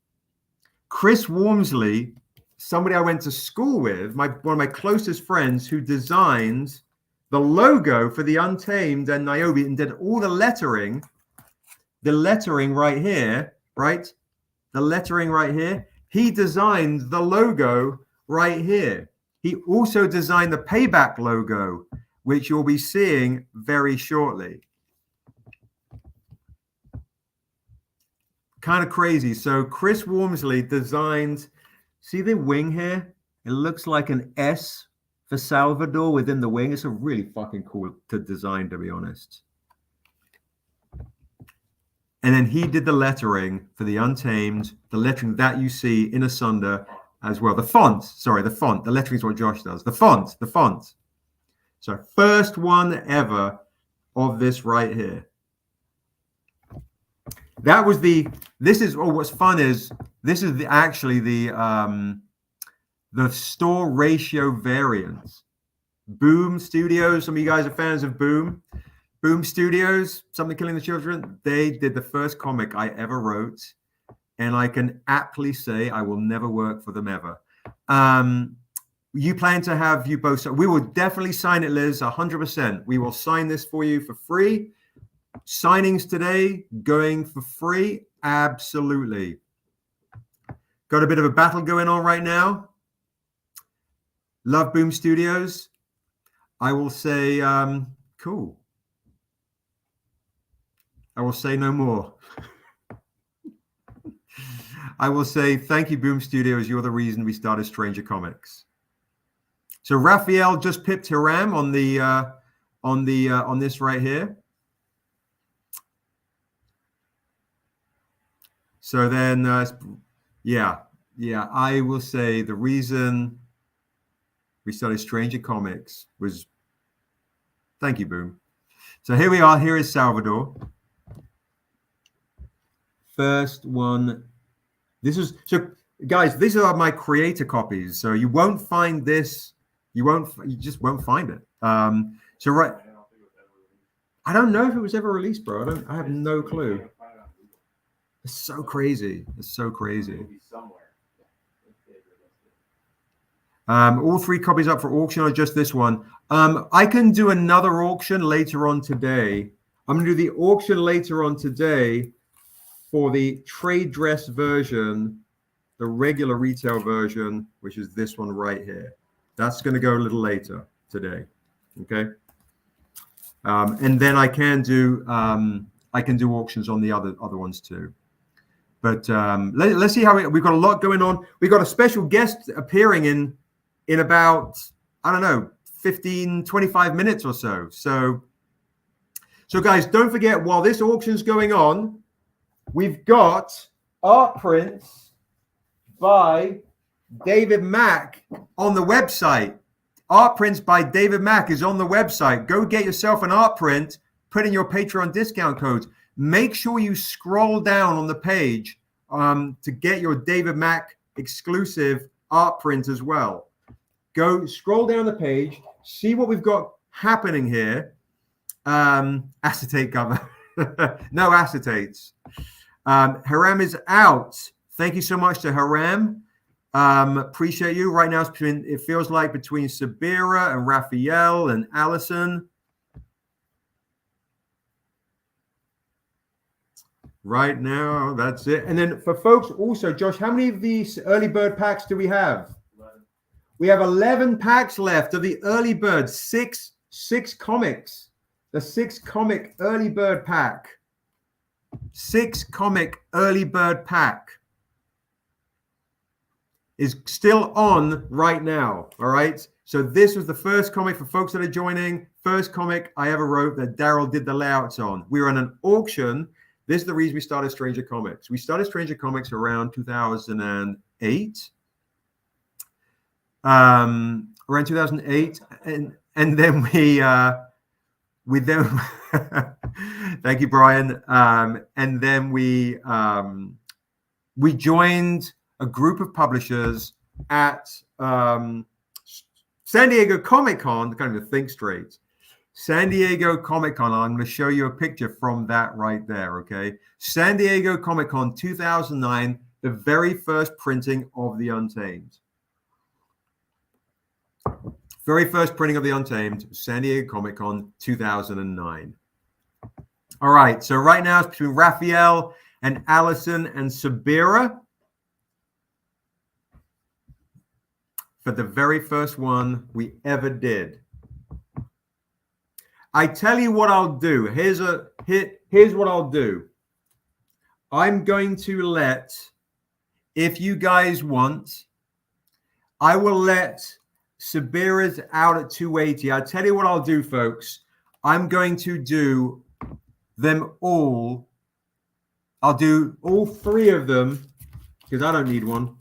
Chris Wormsley, somebody I went to school with, one of my closest friends who designed the logo for the Untamed and Niobe and did all the lettering right here, right? The lettering right here. He designed the logo right here. He also designed the Payback logo, which you'll be seeing very shortly. Kind of crazy. So Chris Wormsley designed, see the wing here? It looks like an S for Salvador within the wing. It's a really fucking cool to design, to be honest. And then he did the lettering for the Untamed, the lettering that you see in Asunda as well. The font, sorry, the font. The lettering is what Josh does. The font. So first one ever of this right here. That was this is, oh, what's fun is, this is actually the store ratio variants. Boom Studios, some of you guys are fans of Boom. Boom Studios, Something Killing the Children, they did the first comic I ever wrote. And I can aptly say I will never work for them ever. You plan to have you both, so we will definitely sign it, Liz, 100%. We will sign this for you for free. Signings today going for free. Absolutely. Got a bit of a battle going on right now. Love Boom Studios. I will say, cool. I will say no more. I will say thank you, Boom Studios. You're the reason we started Stranger Comics. So Raphael just pipped Hiram on this right here. So then, yeah, I will say the reason we started Stranger Comics was, thank you, Boom. So here we are. Here is Salvador. First one. This is, so guys, these are my creator copies. So you won't find this You just won't find it. So right, I don't know if it was ever released, bro. I have no clue. It's so crazy. It's so crazy. All 3 copies up for auction or just this one? I can do another auction later on today. I'm going to do the auction later on today for the trade dress version, the regular retail version, which is this one right here. That's going to go a little later today. Okay. And then I can do auctions on the other ones too. But let's see how we've got a lot going on. We've got a special guest appearing in about, I don't know, 15, 25 minutes or so. So guys, don't forget, while this auction's going on, we've got art prints by David Mack on the website. Art prints by David Mack is on the website. Go get yourself an art print, put in your Patreon discount codes. Make sure you scroll down on the page to get your David Mack exclusive art print as well. Go scroll down the page, see what we've got happening here. Acetate cover. No acetates. Haram is out. Thank you so much to Haram. Appreciate you. Right now, it feels like between Sabira and Raphael and Allison. Right now, that's it. And then for folks also, Josh, how many of these early bird packs do we have? 11. We have 11 packs left of the early bird, six comics. The 6 comic early bird pack. 6 comic early bird pack is still on right now. All right. So this was the first comic for folks that are joining. First comic I ever wrote that Daryl did the layouts on. We were on an auction. This is the reason we started Stranger Comics. We started Stranger Comics around 2008. Around 2008, and then we then thank you, Brian. And then we joined a group of publishers at San Diego Comic-Con. Can't even think straight. San Diego Comic-Con. I'm going to show you a picture from that right there. Okay, San Diego Comic-Con 2009, the very first printing of the Untamed. Very first printing of the Untamed, San Diego Comic-Con 2009. All right, so right now it's between Raphael and Allison and Sabira for the very first one we ever did. I tell you what I'll do. Here's what I'll do. I'm going to let, if you guys want, I will let Sabira's out at 280. I'll tell you what I'll do, folks. I'm going to do them all. I'll do all 3 of them, because I don't need one,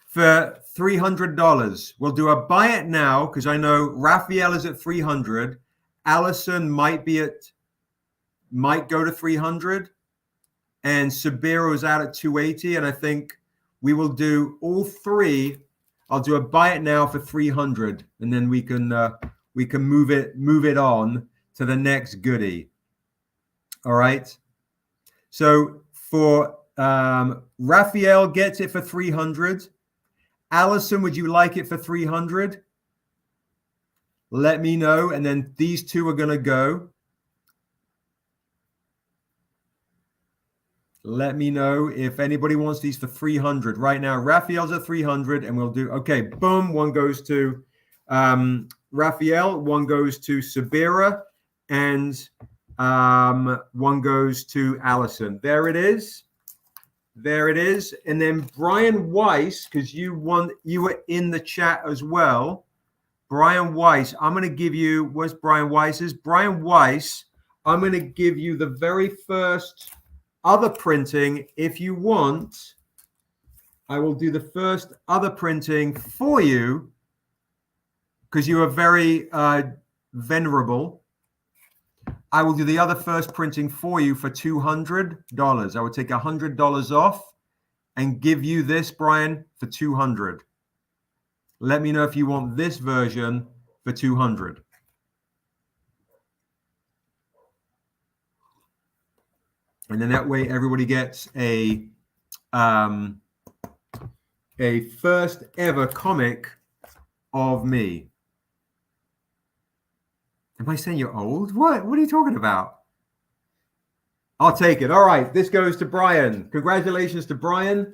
for $300. We'll do a buy it now, because I know Raphael is at 300. Allison might go to 300. And Sabira is out at 280. And I think we will do all 3. I'll do a buy it now for 300, and then we can move it on to the next goodie. All right. So for Raphael gets it for 300. Allison, would you like it for 300? Let me know, and then these 2 are gonna go. Let me know if anybody wants these for 300. Right now, Raphael's at 300, and we'll do, okay, boom, one goes to Raphael, one goes to Sabira, and one goes to Allison. There it is. There it is. And then Brian Weiss, because you were in the chat as well. Brian Weiss, I'm going to give you, where's Brian Weiss's? Brian Weiss, I'm going to give you the very first other printing. If you want, I will do the first other printing for you, because you are very venerable. I will do the other first printing for you for $200. I will take $100 off and give you this, Brian, for $200. Let me know if you want this version for 200. And then that way everybody gets a first ever comic of me. Am I saying you're old? What are you talking about? I'll take it. All right, this goes to Brian. Congratulations to Brian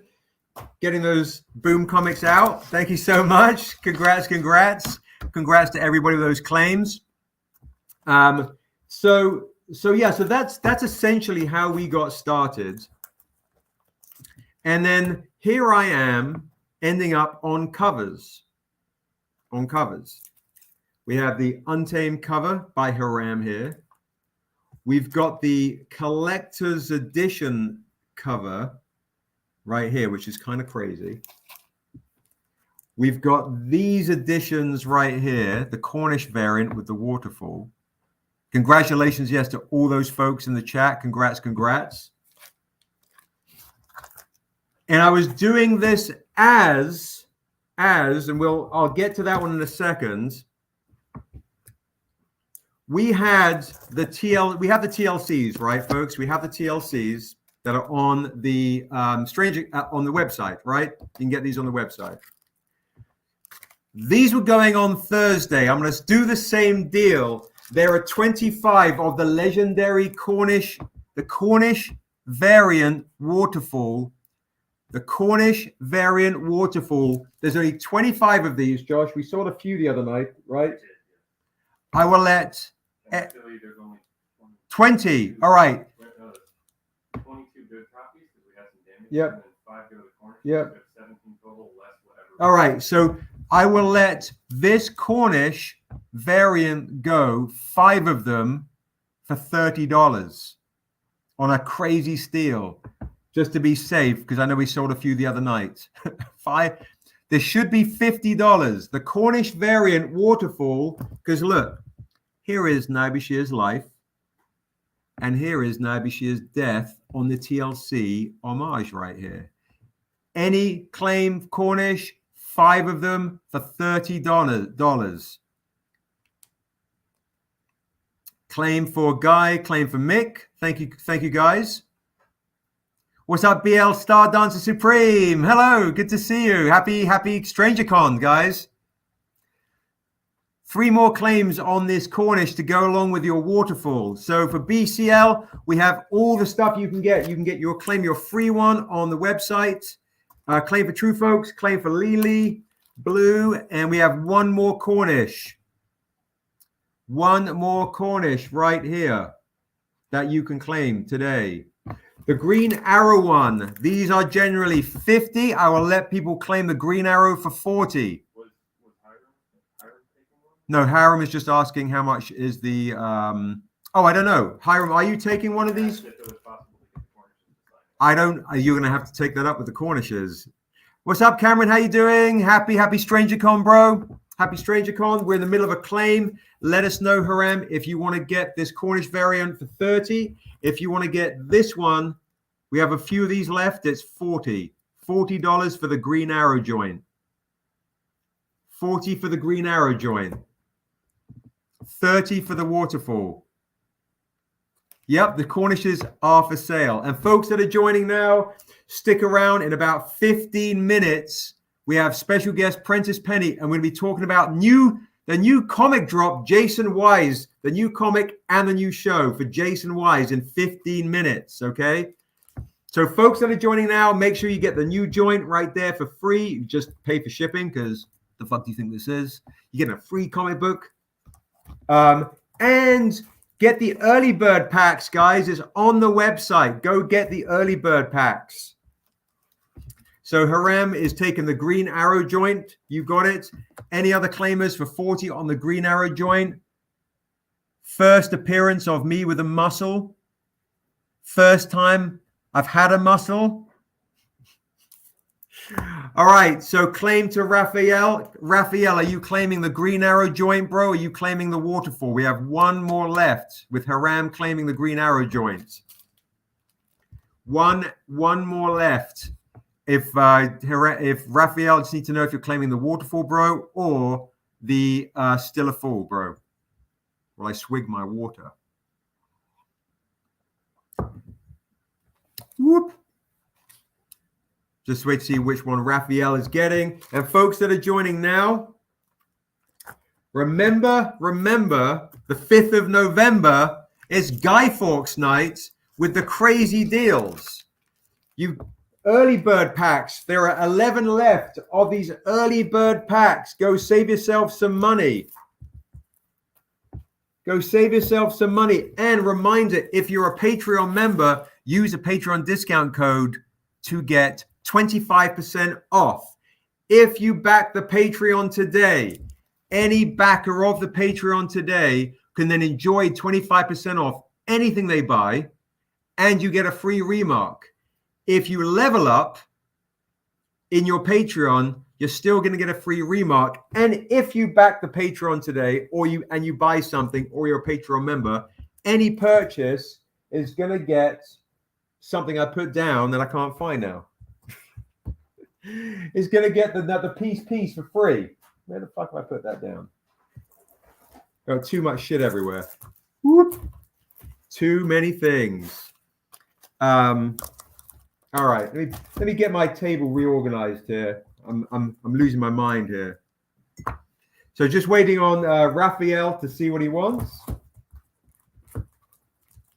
getting those Boom comics out. Thank you so much. Congrats to everybody with those claims. So that's essentially how we got started. And then here I am ending up on covers. We have the Untamed cover by Hiram here. We've got the collector's edition cover right here, which is kind of crazy. We've got these editions right here, the Cornish variant with the waterfall. Congratulations, yes, to all those folks in the chat. Congrats. And I was doing this as, and I'll get to that one in a second. We have the TLCs, right, folks? We have the TLCs that are on the on the website, right? You can get these on the website. These were going on Thursday. I'm going to do the same deal. There are 25 of the legendary Cornish variant waterfall. The Cornish variant waterfall. There's only 25 of these, Josh. We saw a few the other night, right? I will let 20. All right. 22 good copies because we have some damage. Yep. And then 5 go to the corner. Yep. 17 total, less whatever. All right. So I will let this Cornish variant go, 5 of them for $30 on a crazy steal, just to be safe, because I know we sold a few the other night. 5. There should be $50. The Cornish variant waterfall, because look, here is Niobe Shear's life, and here is Niobe Shear's death on the TLC homage right here. Any claim Cornish, 5 of them for $30. Claim for Guy, claim for Mick. Thank you guys. What's up, BL Star Dancer Supreme? Hello, good to see you. Happy StrangerCon, guys. 3 more claims on this Cornish to go along with your waterfall. So for BCL, we have all the stuff you can get. You can get your free one on the website. Claim for True Folks, claim for Lily, Blue, and we have 1 more Cornish. 1 more Cornish right here that you can claim today. The Green Arrow one. These are generally 50. I will let people claim the Green Arrow for 40. Was Hiram taking one? No, Hiram is just asking how much is the oh, I don't know. Hiram, are you taking one of these? If it was possible to get the Cornishes to sign. I don't. You're going to have to take that up with the Cornishes. What's up, Cameron? How you doing? Happy StrangerCon, bro. Happy StrangerCon. We're in the middle of a claim. Let us know, Hiram, if you want to get this Cornish variant for 30. If you want to get this one, we have a few of these left. It's 40. $40 for the Green Arrow joint. 40 for the Green Arrow joint. 30 for the waterfall. Yep, the Cornishes are for sale. And folks that are joining now, stick around. In about 15 minutes, we have special guest Prentice Penny, and we're going to be talking about the new comic drop, Jason Wise, the new comic and the new show for Jason Wise in 15 minutes, okay? So folks that are joining now, make sure you get the new joint right there for free. You just pay for shipping, because the fuck do you think this is? You get a free comic book. And get the early bird packs, guys. It's on the website. Go get the early bird packs. So Hiram is taking the Green Arrow joint. You got it. Any other claimers for 40 on the Green Arrow joint? First appearance of me with a muscle. First time I've had a muscle. All right, so claim to Raphael. Raphael, are you claiming the Green Arrow joint, bro? Or are you claiming the waterfall? We have 1 more left with Hiram claiming the Green Arrow joint. One more left. If Raphael, I just need to know if you're claiming the waterfall, bro, or the Still a Fool, bro. While I swig my water. Whoop. Just wait to see which one Raphael is getting. And folks that are joining now, remember, the 5th of November is Guy Fawkes night with the crazy deals. You early bird packs, there are 11 left of these early bird packs. Go save yourself some money. Go save yourself some money. And reminder, if you're a Patreon member, use a Patreon discount code to get 25% off. If you back the Patreon today, any backer of the Patreon today can then enjoy 25% off anything they buy, and you get a free Remark. If you level up in your Patreon, you're still going to get a free Remark. And if you back the Patreon today, or you buy something, or you're a Patreon member, any purchase is going to get something I put down that I can't find now. It's going to get the piece for free. Where the fuck have I put that down? Got too much shit everywhere. Whoop. Too many things. All right, let me get my table reorganized here. I'm losing my mind here. So just waiting on Raphael to see what he wants.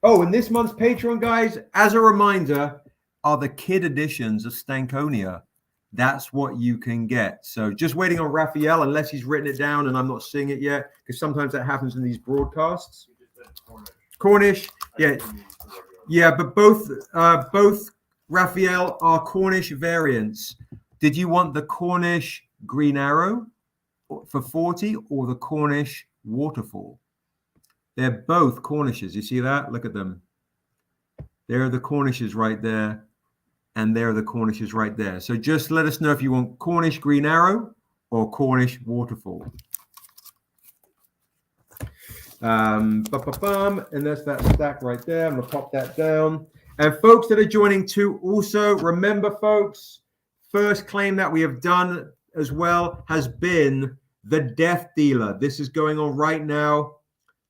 Oh, and this month's Patreon, guys, as a reminder, are the kid editions of Stankonia. That's what you can get. So just waiting on Raphael, unless he's written it down and I'm not seeing it yet, because sometimes that happens in these broadcasts. Cornish, yeah, yeah, but both Raphael are Cornish variants. Did you want the Cornish Green Arrow for 40 or the Cornish Waterfall? They're both Cornishes. You see that? Look at them. There are the Cornishes right there. And there are the Cornishes right there. So just let us know if you want Cornish Green Arrow or Cornish Waterfall. And that's that stack right there. I'm going to pop that down. And folks that are joining too, also remember, folks, first claim that we have done as well has been the Death Dealer. This is going on right now.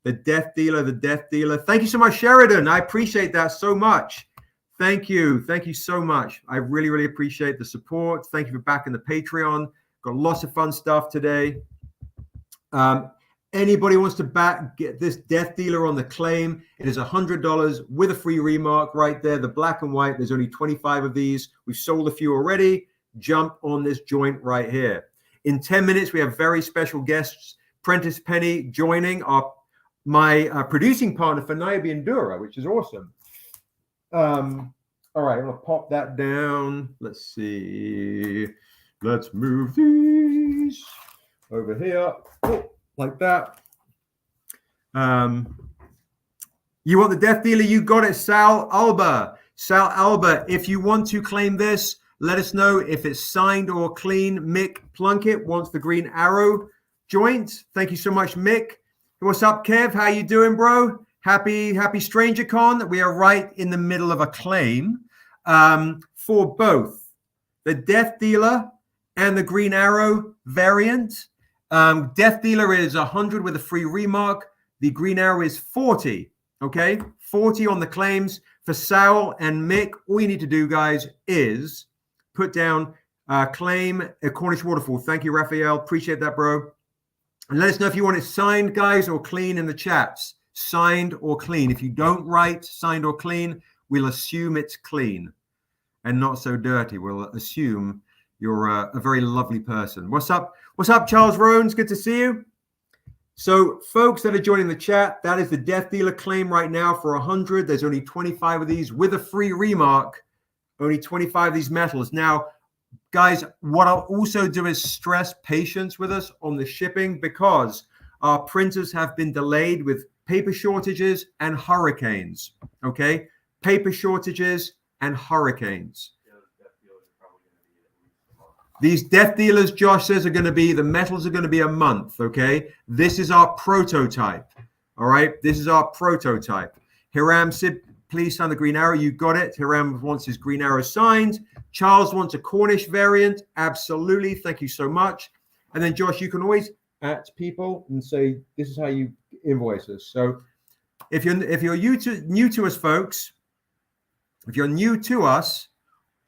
The Death Dealer, the Death Dealer. Thank you so much, Sheridan. I appreciate that so much. Thank you. Thank you so much. I really, really appreciate the support. Thank you for backing the Patreon. Got lots of fun stuff today. Anybody wants to get this Death Dealer on the claim, it is $100 with a free Remark right there. The black and white, there's only 25 of these. We've sold a few already. Jump on this joint right here. In 10 minutes, we have very special guests. Prentice Penny joining, my producing partner for Niobe and Dura, which is awesome. All right, I'm going to pop that down. Let's see. Let's move these over here. Oh, like that. You want the Death Dealer? You got it, Sal Alba. Sal Alba, if you want to claim this, let us know if it's signed or clean. Mick Plunkett wants the Green Arrow joint. Thank you so much, Mick. What's up, Kev? How you doing, bro? Happy StrangerCon. We are right in the middle of a claim for both the Death Dealer and the Green Arrow variant. Death Dealer is 100 with a free Remark. The Green Arrow is 40. Okay, 40 on the claims for Sal and Mick. All you need to do, guys, is put down claim a Cornish Waterfall. Thank you, Raphael. Appreciate that, bro. And let us know if you want it signed, guys, or clean in the chats. Signed or clean. If you don't write signed or clean, we'll assume it's clean and not so dirty. We'll assume you're a very lovely person. What's up? What's up, Charles Roans? Good to see you. So, folks that are joining the chat, that is the Death Dealer claim right now for 100. There's only 25 of these with a free Remark. Only 25 of these metals. Now, guys, what I'll also do is stress patience with us on the shipping because our printers have been delayed with paper shortages and hurricanes. Okay, paper shortages and hurricanes. These Death Dealers, Josh says, are going to be, the metals are going to be a month. Okay, this is our prototype. All right, this is our prototype. Hiram Sib, please sign the Green Arrow. You got it. Hiram wants his Green Arrow signed. Charles wants a Cornish variant. Absolutely. Thank you so much. And then, Josh, you can always at people and say, this is how you invoice us. So if you're new to us, folks, if you're new to us,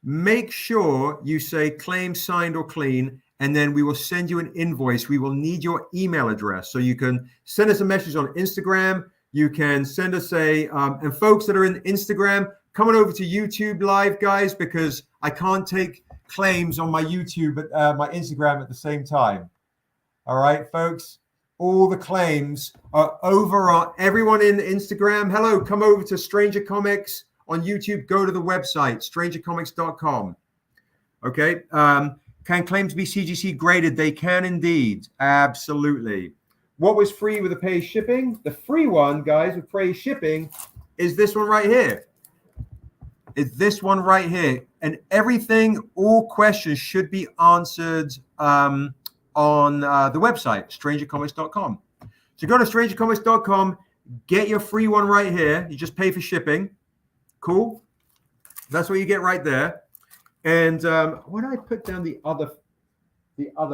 make sure you say claim signed or clean, and then we will send you an invoice. We will need your email address. So you can send us a message on Instagram. You can send us and folks that are in Instagram, come on over to YouTube Live, guys, because I can't take claims on my YouTube, my Instagram at the same time. All right, folks, all the claims are over on everyone in Instagram. Hello, come over to Stranger Comics on YouTube. Go to the website, strangercomics.com. Okay. Can claims be CGC graded? They can indeed. Absolutely. What was free with the pay shipping? The free one, guys, with pay shipping is this one right here. It's this one right here. And everything, all questions should be answered on the website, strangercomics.com. So go to strangercomics.com, get your free one right here. You just pay for shipping. Cool. That's what you get right there. And why did I put down the other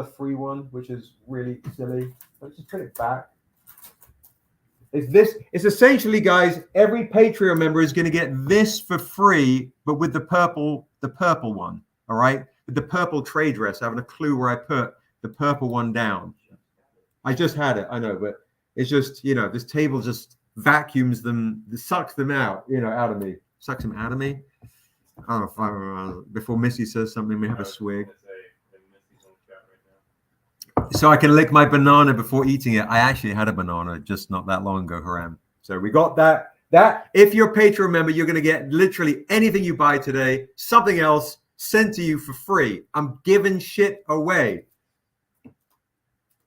free one, which is really silly? Let's just put it back. It's essentially, guys, every Patreon member is going to get this for free, but with the purple one. All right, with the purple trade dress. I haven't a clue where I put the purple one down. I just had it. I know, but it's just, this table just vacuums them, sucks them out, out of me. Sucks them out of me. I don't know if before Missy says something, we have a swig. So I can lick my banana before eating it. I actually had a banana just not that long ago, Haram. So we got that. If you're a Patreon member, you're going to get literally anything you buy today, something else sent to you for free. I'm giving shit away.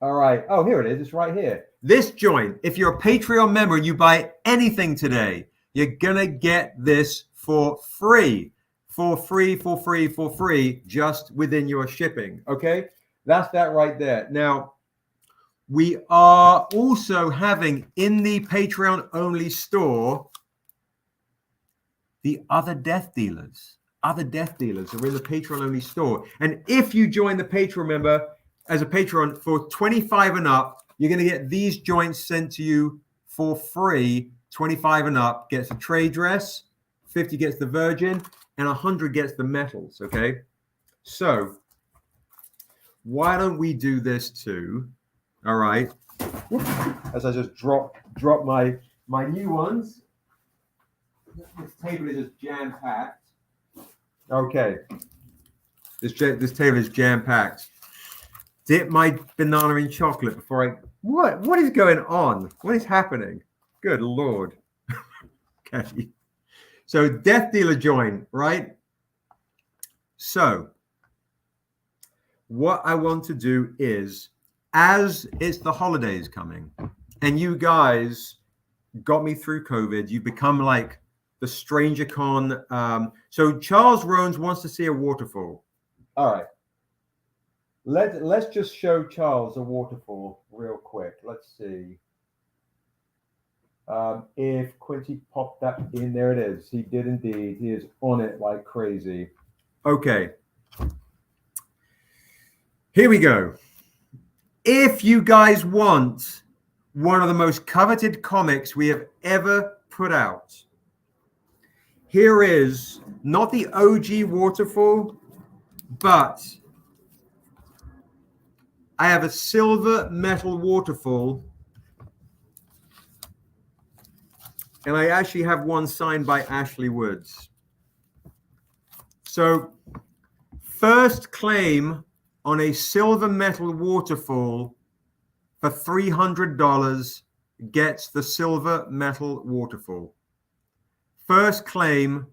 All right. Oh, here it is. It's right here. This joint, if you're a Patreon member and you buy anything today, you're going to get this for free. For free, just within your shipping. Okay? That's that right there. Now, we are also having in the Patreon only store the other death dealers. Other death dealers are in the Patreon only store. And if you join the Patreon member as a Patreon for 25 and up, you're going to get these joints sent to you for free. 25 and up gets a trade dress, 50 gets the virgin, and 100 gets the metals. Okay? So why don't we do this too? All right. As I just drop my new ones. This table is just jam packed. Okay. This table is jam packed. Dip my banana in chocolate before I. What is going on? What is happening? Good Lord. Okay. So Death Dealer join, right? So what I want to do is, as it's the holidays coming, and you guys got me through COVID, you've become like the Strangercon. So Charles Rones wants to see a waterfall. All right. Let's just show Charles a waterfall real quick. Let's see. If Quincy popped that in, there it is. He did indeed. He is on it like crazy. Okay. Here we go. If you guys want one of the most coveted comics we have ever put out, here is not the OG waterfall, but I have a silver metal waterfall. And I actually have one signed by Ashley Woods. So first claim on a silver metal waterfall for $300 gets the silver metal waterfall. First claim,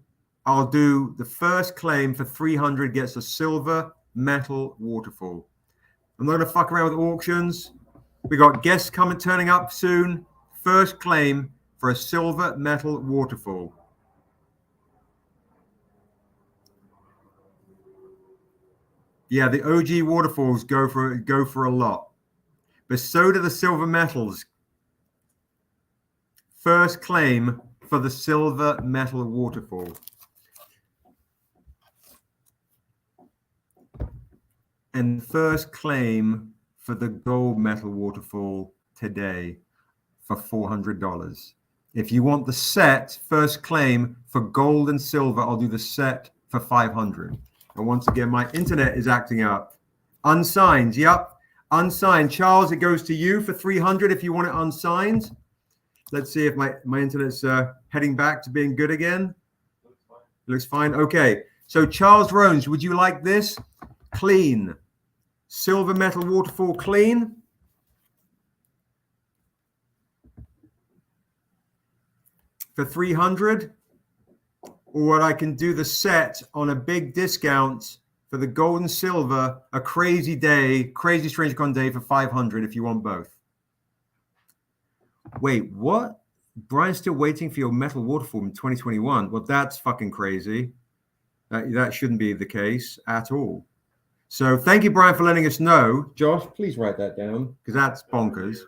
I'll do the first claim for $300 gets a silver metal waterfall. I'm not going to fuck around with auctions. We got guests turning up soon. First claim for a silver metal waterfall. Yeah, the OG waterfalls go for a lot, but so do the silver metals. First claim for the silver metal waterfall. And first claim for the gold metal waterfall today for $400. If you want the set, first claim for gold and silver, I'll do the set for $500. And once again, my internet is acting up. Unsigned, yep. Unsigned. Charles, it goes to you for $300 if you want it unsigned. Let's see if my internet's heading back to being good again. Looks fine. Okay. So Charles Rones, would you like this? Clean. Silver metal waterfall clean. For $300. Or I can do the set on a big discount for the gold and silver, a crazy day, crazy StrangerCon day for $500 if you want both. Wait, what? Brian's still waiting for your metal waterfall in 2021. Well, that's fucking crazy. That shouldn't be the case at all. So thank you, Brian, for letting us know. Josh, please write that down because that's bonkers.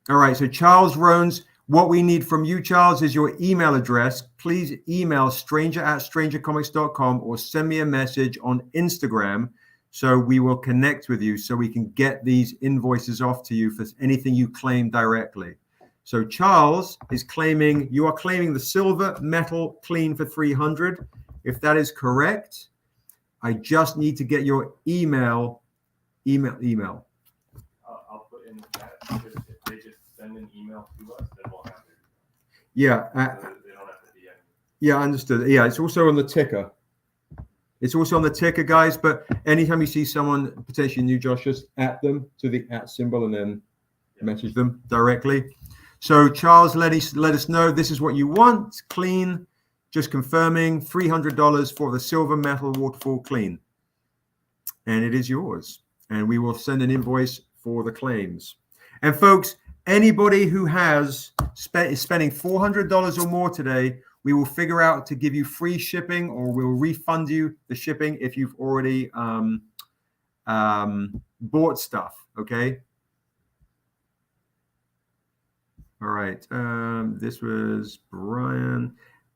All right, so Charles Rones, what we need from you, Charles, is your email address. Please email stranger@strangercomics.com or send me a message on Instagram so we will connect with you so we can get these invoices off to you for anything you claim directly. So Charles is claiming, you are claiming the silver metal clean for $300. If that is correct, I just need to get your email. I'll put in the chat. If they just send an email to us, then we'll have it. Yeah. So they don't have to DM. Yeah, understood. Yeah, it's also on the ticker. It's also on the ticker, guys. But anytime you see someone potentially new, Josh, just at them to the @ symbol and then message them directly. So Charles, let us know this is what you want. Clean. Just confirming $300 for the silver metal waterfall clean. And it is yours. And we will send an invoice for the claims. And folks, anybody who is spending $400 or more today, we will figure out to give you free shipping or we'll refund you the shipping if you've already bought stuff. Okay. All right. This was Brian.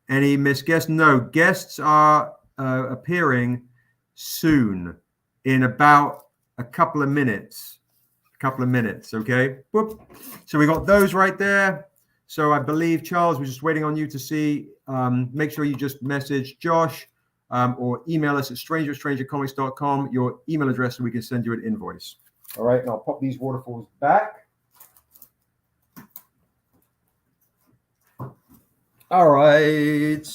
Any missed guests? No, guests are appearing soon in about a couple of minutes. Okay. Whoop. So we got those right there. So I believe, Charles, we're just waiting on you to see. Make sure you just message Josh or email us at stranger@strangercomics.com, your email address, so we can send you an invoice. All right. And I'll pop these waterfalls back. All right.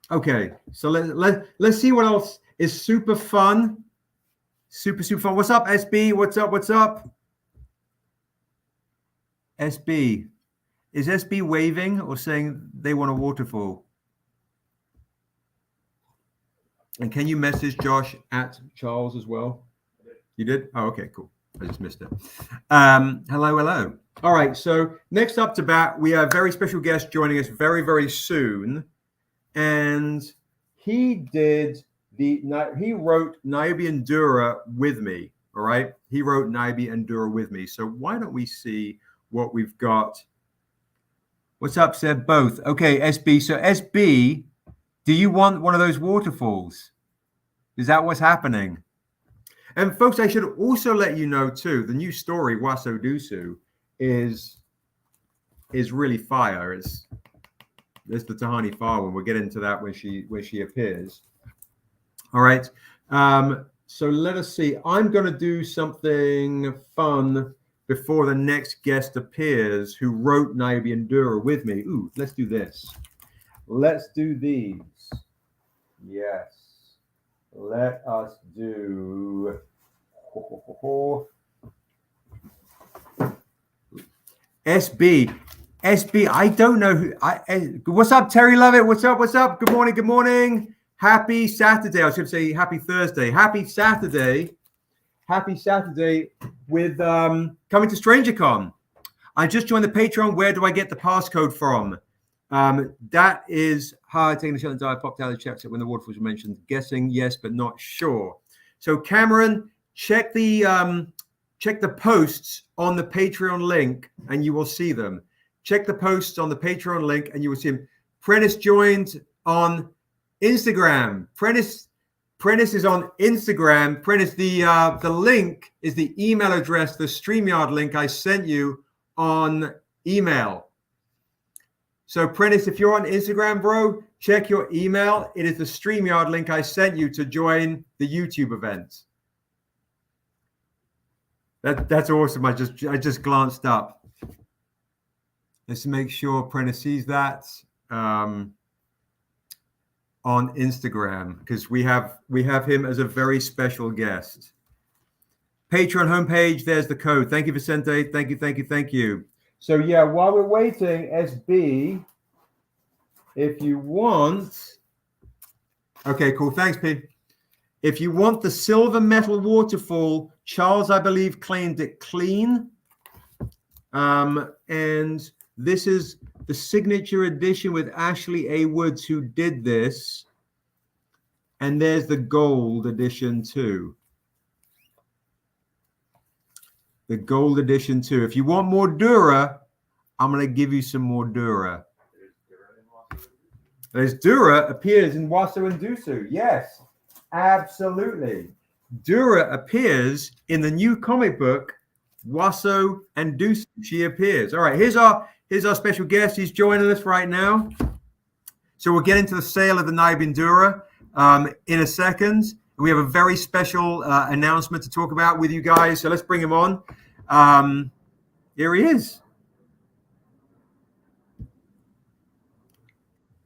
Okay. So let's see what else is super fun. Super fun. What's up, SB? What's up? SB. Is SB waving or saying they want a waterfall? And can you message Josh at Charles as well? You did? Oh, okay, cool. I just missed it. Hello. All right, so next up to bat, we have a very special guest joining us very, very soon. And he wrote Niobe and Dura with me, all right? He wrote Niobe and Dura with me. So why don't we see what we've got? What's up, Seb? Both. Okay, SB. So SB, do you want one of those waterfalls? Is that what's happening? And folks, I should also let you know too, the new story, WASO DUSU, is really fire. It's the Tehani Farr one. We'll get into that when she appears. All right. So let us see. I'm going to do something fun before the next guest appears who wrote Niobe and Dura with me. Ooh, let's do this. Let's do these. Yes. Let us do SB. I don't know who. What's up, Terry Lovett? What's up? Good morning. Happy Saturday. I should say happy Thursday. Happy Saturday with coming to StrangerCon. I just joined the Patreon. Where do I get the passcode from? That is hard. Taking a shot and die. Popped out of the chat when the waterfalls were mentioned. Guessing yes, but not sure. So Cameron, check the posts on the Patreon link, and you will see them. Check the posts on the Patreon link, and you will see them. Prentice joined on Instagram. Prentice, Prentice is on Instagram. Prentice, the link is the email address, the StreamYard link I sent you on email. So Prentice, if you're on Instagram, bro, check your email. It is the StreamYard link I sent you to join the YouTube event. That's awesome. I just glanced up. Let's make sure Prentice sees that on Instagram, because we have him as a very special guest. Patreon homepage, there's the code. Thank you, Vicente. Thank you. So yeah, while we're waiting, SB, if you want, okay, cool. Thanks, P. If you want the silver metal waterfall, Charles, I believe, claimed it clean. And this is the signature edition with Ashley A. Woods, who did this. And there's the gold edition too. The gold edition too. If you want more Dura, I'm going to give you some more Dura. There's Dura appears in WASO and Dusu. Yes, absolutely. Dura appears in the new comic book, WASO and Dusu. She appears. All right, here's our special guest. He's joining us right now. So we'll get into the sale of the Niobe Dura in a second. We have a very special announcement to talk about with you guys. So let's bring him on. Here he is.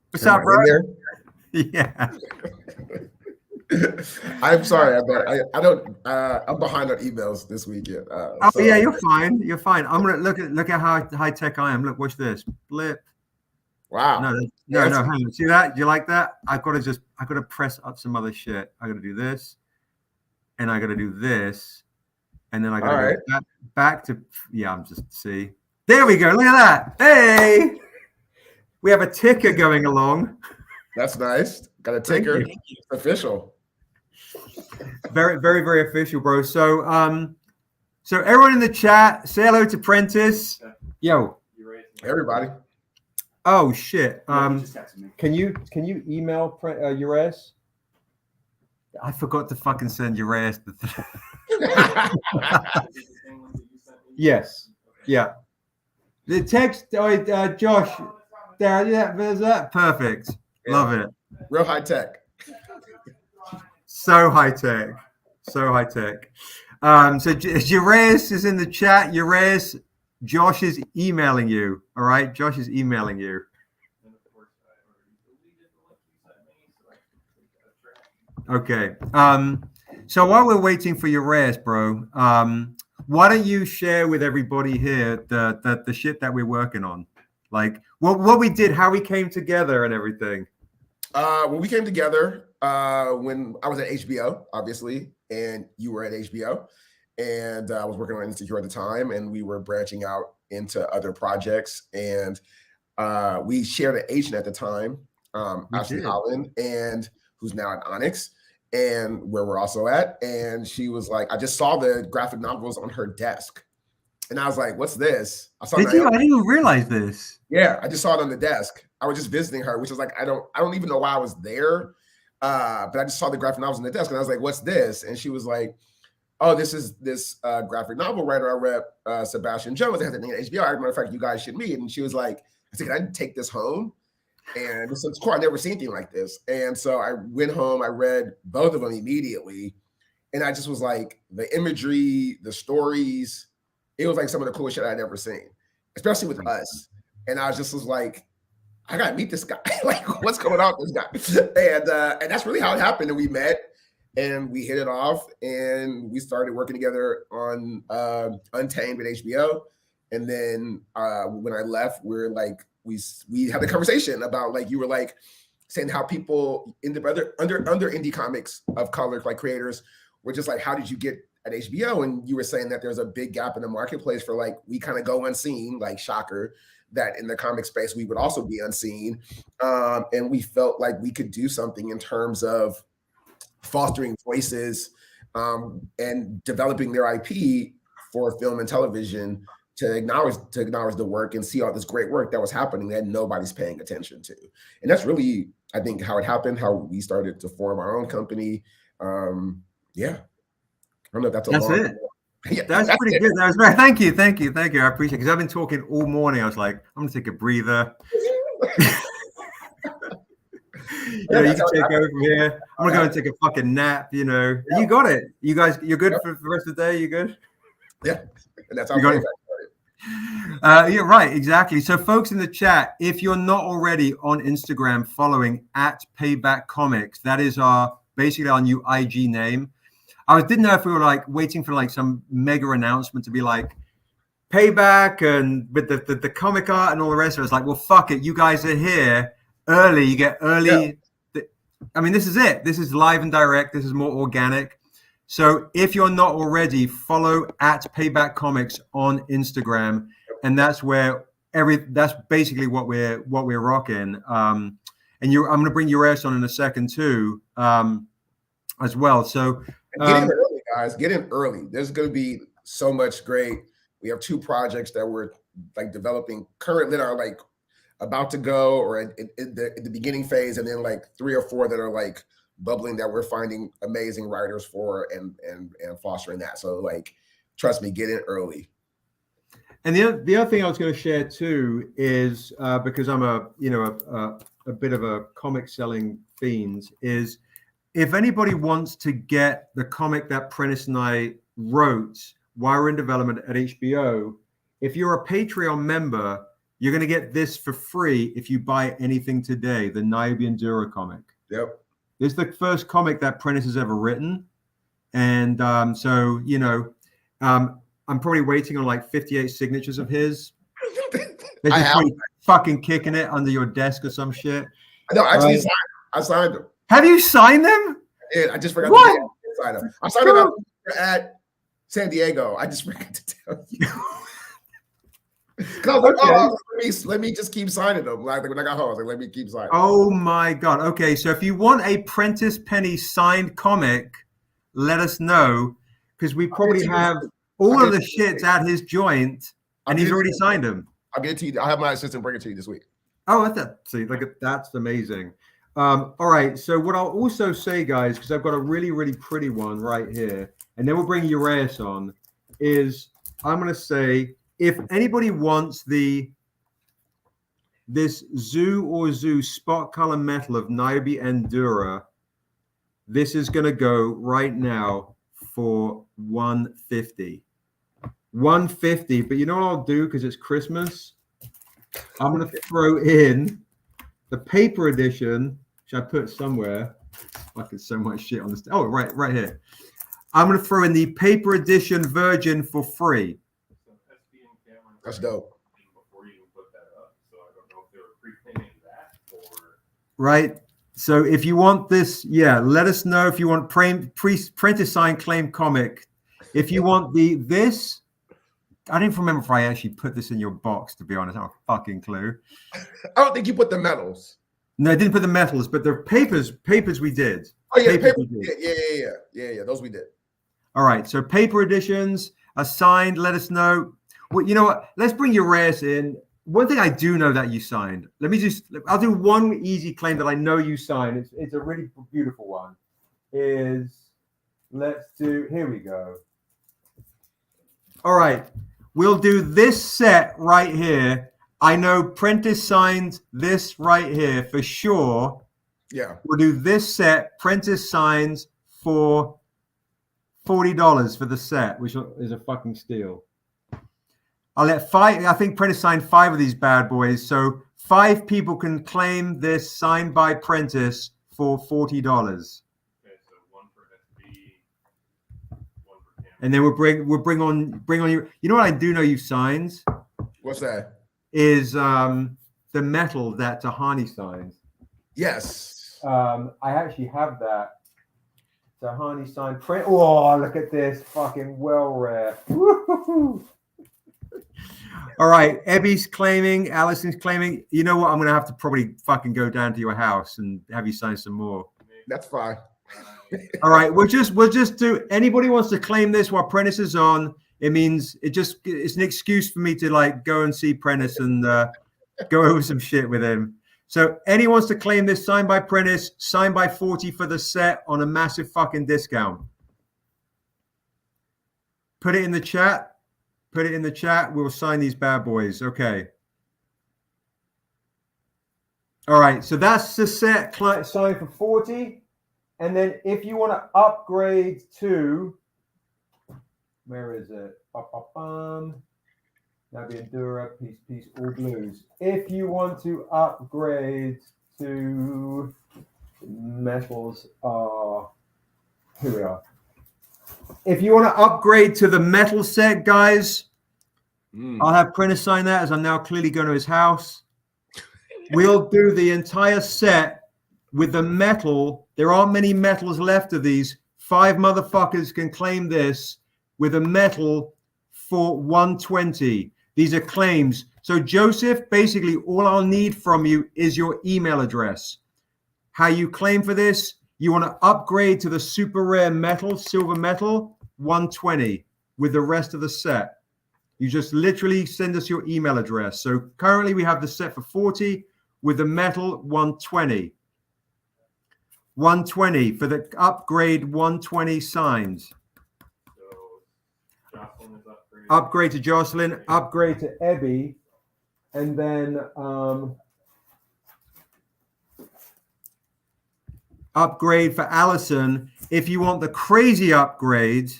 What's up, bro? Yeah. I'm sorry, I don't. I'm behind on emails this weekend. So. Yeah, you're fine. You're fine. I'm gonna look at how high tech I am. Look, watch this. Blip. Wow. No. Hang on. See that? Do you like that? I gotta press up some other shit. I gotta do this, and I gotta do this, and then I gotta go back to. Yeah, I'm just see. There we go. Look at that. Hey, we have a ticker going along. That's nice. Got a ticker. Official. Very, very, very official, bro. So, so everyone in the chat, say hello to Prentice. Yo. Everybody. Oh shit. Can you email Uraeus? I forgot to fucking send Uraeus Yes. Yeah. The text. Josh. There's that. Perfect. Yeah. Love it. Real high tech. So high tech. So Uraeus is in the chat. Uraeus, Josh is emailing you. All right. Josh is emailing you. Okay. So while we're waiting for Uraeus, bro, why don't you share with everybody here the shit that we're working on? Like what we did, how we came together and everything. Well, we came together when I was at HBO, obviously, and you were at HBO, and I was working on Insecure at the time, and we were branching out into other projects, and we shared an agent at the time, Ashley Holland, and who's now at Onyx, and where we're also at, and she was like, I just saw the graphic novels on her desk. And I was like, what's this? I didn't even realize this. Yeah, I just saw it on the desk. I was just visiting her, which was like, I don't even know why I was there. But I just saw the graphic novels on the desk and I was like, what's this? And she was like, oh, this is this graphic novel writer I read, Sebastian Jones. They had the name at HBO. As a matter of fact, you guys should meet. And she was like, I said, can I take this home? And this is cool. I've never seen anything like this. And so I went home, I read both of them immediately. And I just was like, the imagery, the stories, it was like some of the coolest shit I'd ever seen, especially with us. And I was like, I gotta meet this guy. Like, what's going on with this guy? And that's really how it happened. And we met and we hit it off and we started working together on Untamed at HBO. And then when I left, we're like, we had a conversation about, like, you were like saying how people under indie comics of color, like creators, were just like, how did you get at HBO? And you were saying that there's a big gap in the marketplace for, like, we kind of go unseen, like, shocker, that in the comic space we would also be unseen. And we felt like we could do something in terms of fostering voices and developing their IP for film and television to acknowledge the work and see all this great work that was happening that nobody's paying attention to. And that's really, I think, how it happened, how we started to form our own company. Yeah, I don't know if that's a That's long. it. Yeah, That's pretty it. good. That was great. Thank you. I appreciate it because I've been talking all morning. I was like, I'm gonna take a breather. You can take over from here. I'm gonna go and take a fucking nap. You got it. You guys, you're good for the rest of the day. You good? Yeah, and that's how You got it. Yeah, right, exactly. So, folks in the chat, if you're not already on Instagram following at Payback Comics, that is basically our new IG name. I didn't know if we were like waiting for like some mega announcement to be like Payback and with the comic art and all the rest of it. It's like, well, fuck it, you guys are here early. You get early. Yeah. I mean, this is it. This is live and direct. This is more organic. So if you're not already, follow at Payback Comics on Instagram, and that's where that's basically what we're rocking. And I'm going to bring Uraeus on in a second too, as well. So get in early, guys. Get in early. There's going to be so much great. We have 2 projects that we're like developing currently that are like about to go or in the beginning phase, and then like 3 or 4 that are like bubbling that we're finding amazing writers for and fostering that. So like, trust me, get in early. And the other thing I was going to share too is because I'm a bit of a comic selling fiend, is if anybody wants to get the comic that Prentice and I wrote while we're in development at HBO, if you're a Patreon member, you're going to get this for free if you buy anything today, the Niobe and Dura comic. Yep. This is the first comic that Prentice has ever written. And so, I'm probably waiting on like 58 signatures of his. They're just probably fucking kicking it under your desk or some shit. No, actually, I signed them. Have you signed them? Yeah, I just forgot to sign them. I signed them at San Diego. I just forgot to tell you. Let me just keep signing them. Like when I got home, I was like, let me keep signing. Oh my God. Okay, so if you want a Prentice Penny signed comic, let us know, because we probably have all of the shits at his joint, and he's already signed them. I'll get it to you. I'll have my assistant bring it to you this week. Oh, that's amazing. All right, so what I'll also say, guys, because I've got a really, really pretty one right here, and then we'll bring Uraeus on, is I'm going to say, if anybody wants this Zoo spot color metal of Niobe and Dura, this is going to go right now for $150. $150. But you know what I'll do, because it's Christmas? I'm going to throw in the paper edition, which I put somewhere. Fucking so much shit on this. Oh, right here. I'm going to throw in the paper edition Virgin for free. That's dope. Before you put that up, so I don't know if they were pre-planning that or. Right. So if you want this, let us know if you want Prentice signed claim comic. If you want this, I didn't remember if I actually put this in your box, to be honest. I have a fucking clue. I don't think you put the medals. No, I didn't put the metals, but the papers we did. Oh yeah, paper. Yeah. Those we did. All right. So paper editions are signed. Let us know. Well, you know what? Let's bring Uraeus in. One thing I do know that you signed. I'll do one easy claim that I know you signed. It's a really beautiful one. Here we go. All right. We'll do this set right here. I know Prentice signed this right here for sure. Yeah. We'll do this set. Prentice signs for $40 for the set, which is a fucking steal. I'll let 5. I think Prentice signed 5 of these bad boys. So 5 people can claim this signed by Prentice for $40. Okay, so 1 for SB, 1 for Cameron. And then we'll bring on you. You know what I do know you signed? What's that? Is the metal that Tehani signed. Yes. I actually have that. Tehani signed print. Oh, look at this. Fucking well rare. Woo-hoo-hoo. All right. Ebby's claiming. Allison's claiming. You know what? I'm going to have to probably fucking go down to your house and have you sign some more. That's fine. All right. We'll just do. Anybody wants to claim this while Prentice is on? It means it's an excuse for me to like go and see Prentice and go over some shit with him. So anyone wants to claim this, signed by Prentice, signed by 40 for the set on a massive fucking discount. Put it in the chat. Put it in the chat. We'll sign these bad boys. Okay. All right. So that's the set signed for 40. And then if you want to upgrade to, where is it? Naviadura, peace, all blues. If you want to upgrade to metals, here we are. If you want to upgrade to the metal set, guys, I'll have Prentice sign that, as I'm now clearly going to his house. We'll do the entire set with the metal. There aren't many metals left of these. 5 motherfuckers can claim this with a metal for 120. These are claims. So Joseph, basically all I'll need from you is your email address. How you claim for this, you want to upgrade to the super rare metal, silver metal, 120 with the rest of the set. You just literally send us your email address. So currently we have the set for 40 with the metal 120. 120 for the upgrade 120 signs. Upgrade to Jocelyn, upgrade to Ebby, and then upgrade for Allison. If you want the crazy upgrade,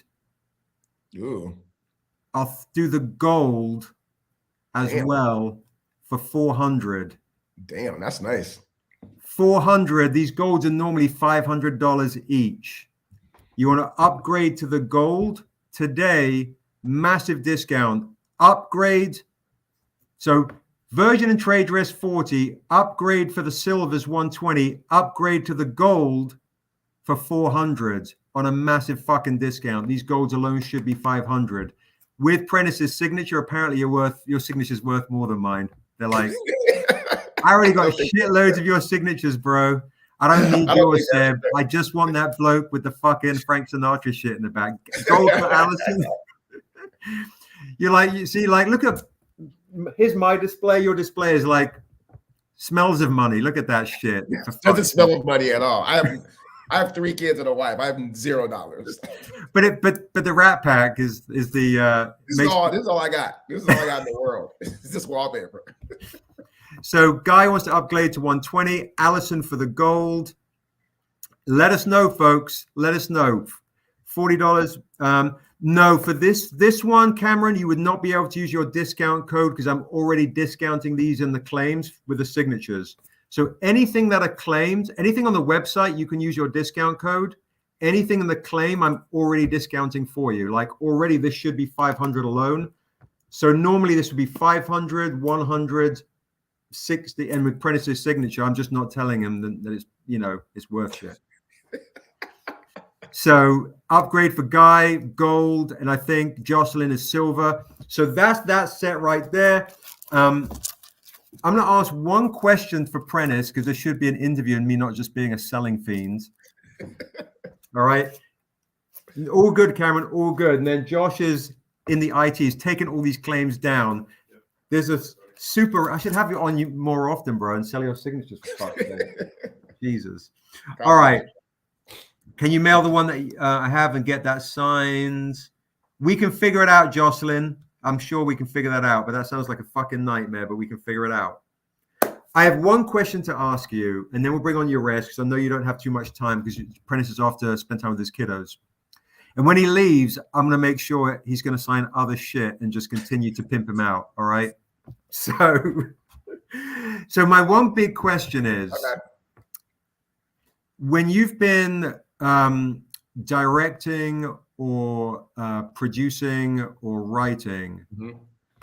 I'll do the gold as well for 400. Damn, that's nice. 400. These golds are normally $500 each. You want to upgrade to the gold today? Massive discount. Upgrade. So Virgin and trade dress 40. Upgrade for the silvers 120. Upgrade to the gold for 400 on a massive fucking discount. These golds alone should be 500. With Prentice's signature, apparently your signature's worth more than mine. They're like, I already got shitloads of your signatures, bro. I don't need yours, Seb. I just want that bloke with the fucking Frank Sinatra shit in the back. Gold for Allison. You're like, you see, like, look at, here's my display. Your display is like, smells of money. Look at that shit. Doesn't smell of money at all. I have 3 kids and a wife. I have $0. But the Rat Pack is the this is all I got. This is all I got in the world. It's just wallpaper. So Guy wants to upgrade to 120. Allison for the gold. Let us know, folks. Let us know. $40. No, for this one, Cameron, you would not be able to use your discount code because I'm already discounting these in the claims with the signatures. So anything that are claimed, anything on the website, you can use your discount code. Anything in the claim, I'm already discounting for you. Like already, this should be 500 alone. So normally this would be 500, 100, 60, and with Prentice's signature, I'm just not telling him that it's, you know, it's worth it. So upgrade for Guy, gold, and I think Jocelyn is silver. So that's that set right there. I'm going to ask one question for Prentice because there should be an interview and me not just being a selling fiend. All right. All good, Cameron. All good. And then Josh is in the IT. He's taking all these claims down. There's a super. I should have you on you more often, bro, and sell your signatures for fuck's sake. Jesus. All right. Can you mail the one that I have and get that signed? We can figure it out, Jocelyn. I'm sure we can figure that out, but that sounds like a fucking nightmare, but we can figure it out. I have one question to ask you, and then we'll bring on your rest because I know you don't have too much time because Prentice is off to spend time with his kiddos. And when he leaves, I'm going to make sure he's going to sign other shit and just continue to pimp him out. All right. So my one big question is, when you've been directing or producing or writing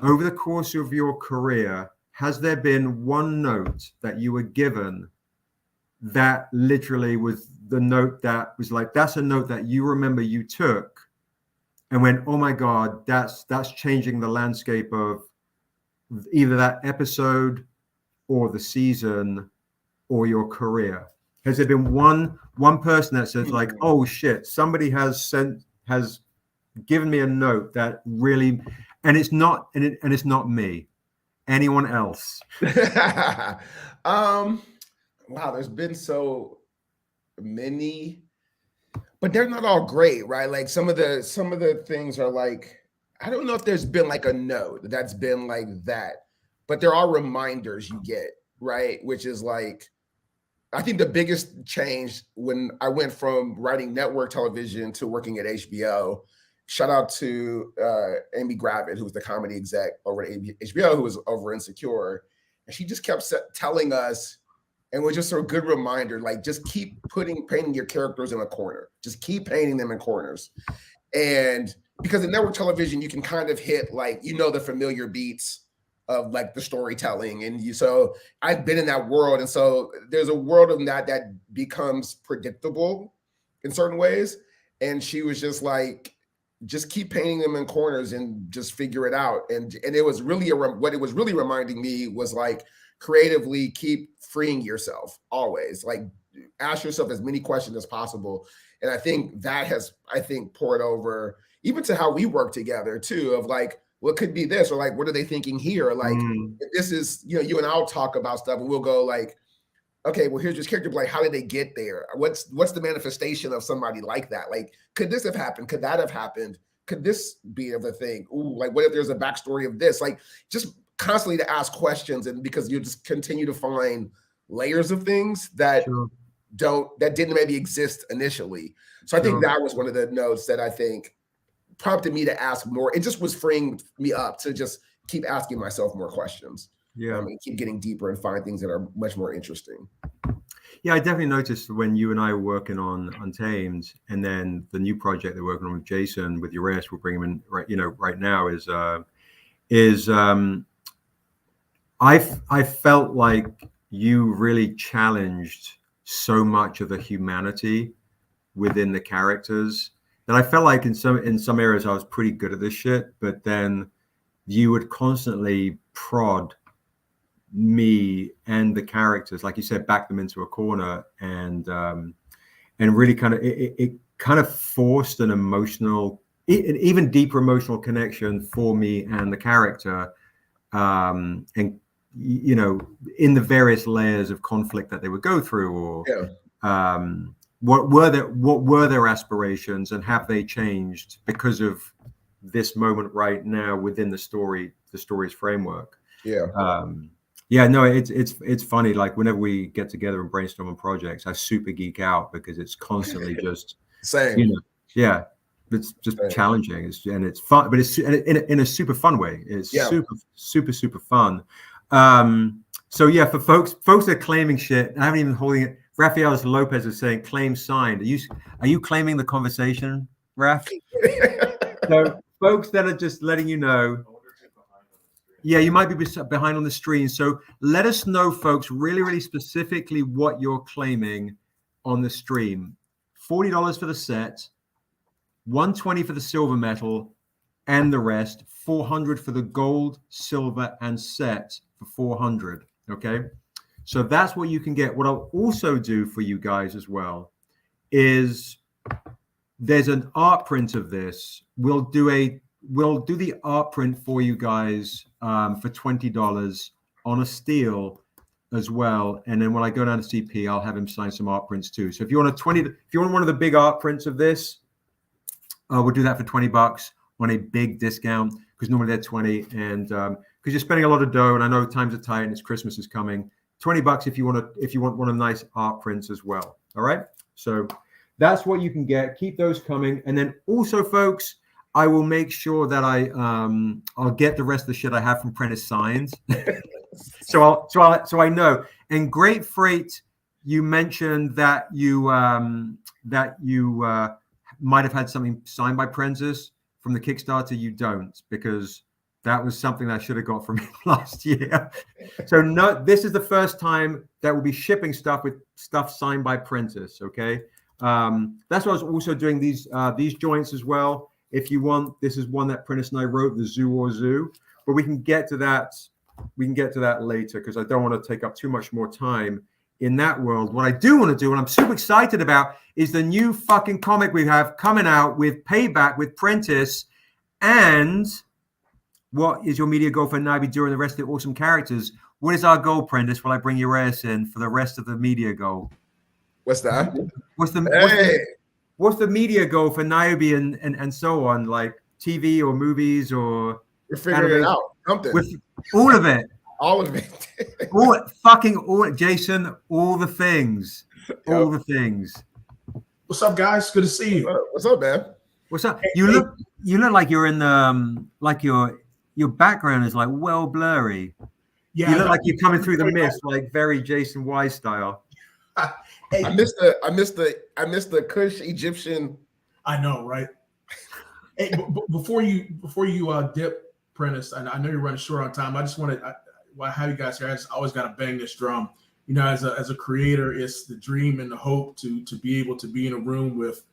over the course of your career, has there been one note that you were given that literally was the note that was like, that's a note that you remember you took and went, oh my God, that's changing the landscape of either that episode or the season or your career? Has there been one person that says like, oh shit, somebody has given me a note that really, and it's not me. Anyone else? Wow, there's been so many, but they're not all great, right? Like some of the things are like, I don't know if there's been like a node that's been like that, but there are reminders you get, right? Which is like, I think the biggest change when I went from writing network television to working at HBO. Shout out to Amy Gravitt, who was the comedy exec over at HBO, who was over Insecure. And she just kept telling us, and was just a good reminder, like just keep painting your characters in a corner. Just keep painting them in corners. And because in network television, you can kind of hit like, the familiar beats of like the storytelling. And so I've been in that world. And so there's a world of that becomes predictable in certain ways. And she was just like, just keep painting them in corners and just figure it out. And it was really what it was really reminding me was like, creatively keep freeing yourself always. Like ask yourself as many questions as possible. And I think that has, poured over even to how we work together too, of like, what could be this? Or like, what are they thinking here? Like, this is, you and I'll talk about stuff and we'll go like, okay, well, here's this character. Like, how did they get there? What's the manifestation of somebody like that? Like, could this have happened? Could that have happened? Could this be of a thing? Ooh, like, what if there's a backstory of this? Like, just constantly to ask questions, and because you just continue to find layers of things that didn't maybe exist initially. So I think that was one of the notes that I think prompted me to ask more. It just was freeing me up to just keep asking myself more questions. And keep getting deeper and find things that are much more interesting. Yeah, I definitely noticed when you and I were working on Untamed, and then the new project they're working on with Jason with Uraeus, we'll bring him in right now. I felt like you really challenged so much of the humanity within the characters that I felt like in some areas I was pretty good at this shit, but then you would constantly prod me and the characters, like you said, back them into a corner, and really kind of it kind of forced an even deeper emotional connection for me and the character, and in the various layers of conflict that they would go through, or what were their aspirations, and have they changed because of this moment right now within the story's framework. It's funny, like whenever we get together and brainstorm on projects, I super geek out because it's constantly just same. It's just challenging, and it's fun, but it's in a super fun way. It's super fun. So yeah, for folks that are claiming shit, I haven't even holding it. Rafael Lopez is saying claim signed. Are you claiming the conversation, Raf? So folks that are just letting you know. Yeah, you might be behind on the screen. So let us know, folks, really, really specifically what you're claiming on the stream. $40 for the set, $120 for the silver metal, and the rest. $400 for the gold, silver, and set for $400. Okay, so that's what you can get. What I'll also do for you guys as well is there's an art print of this. We'll do the art print for you guys for $20 on a steel as well. And then when I go down to CP, I'll have him sign some art prints too. So if you want one of the big art prints of this, we'll do that for $20 on a big discount, because normally they're 20. And because you're spending a lot of dough, and I know times are tight and it's Christmas is coming. $20 if you want one of the nice art prints as well. All right. So that's what you can get. Keep those coming. And then also, folks, I will make sure that I'll get the rest of the shit I have from Prentice signed. so I know. And Great Freight, you mentioned that you might have had something signed by Prentice from the Kickstarter. You don't, because that was something that I should have got from him last year. So no, this is the first time that we'll be shipping stuff with stuff signed by Prentice. Okay, that's why I was also doing these joints as well. If you want, this is one that Prentice and I wrote, the Zoo or Zoo, but we can get to that. We can get to that later, because I don't want to take up too much more time in that world. What I do want to do, and I'm super excited about, is the new fucking comic we have coming out with Payback with Prentice, and what is your media goal for Niobe during the rest of the awesome characters? What is our goal, Prentice? Will I bring Uraeus in for the rest of the media goal? What's that? What's the Hey, what's the media goal for Niobe and so on, like TV or movies or we're figuring it out. Something. with all of it? All of it. all Jason, all the things. All the things. What's up, guys? Good to see you. What's up, man? What's up? You look like you're in the like your background is like well blurry. Yeah, You look like you're coming through the mist, like very Jason Wise style. Hey, I missed the Kush Egyptian. I know, right? Hey, before you dip, Prentice, I know you're running short on time. I just wanted, while I have you guys here, I just always got to bang this drum. You know, as a creator, it's the dream and the hope to be able to be in a room with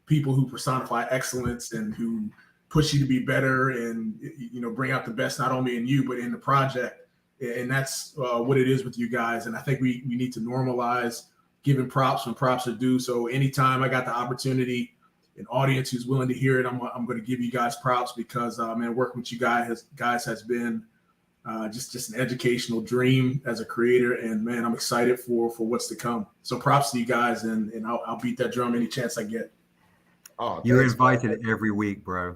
people who personify excellence and who push you to be better and, you know, bring out the best not only in you but in the project. And that's what it is with you guys. And I think we need to normalize giving props when props are due. So anytime I got the opportunity, an audience who's willing to hear it, I'm going to give you guys props because man, working with you guys has been just an educational dream as a creator, and man, I'm excited for what's to come. So props to you guys, and I'll beat that drum any chance I get. Oh, You're invited every week, bro.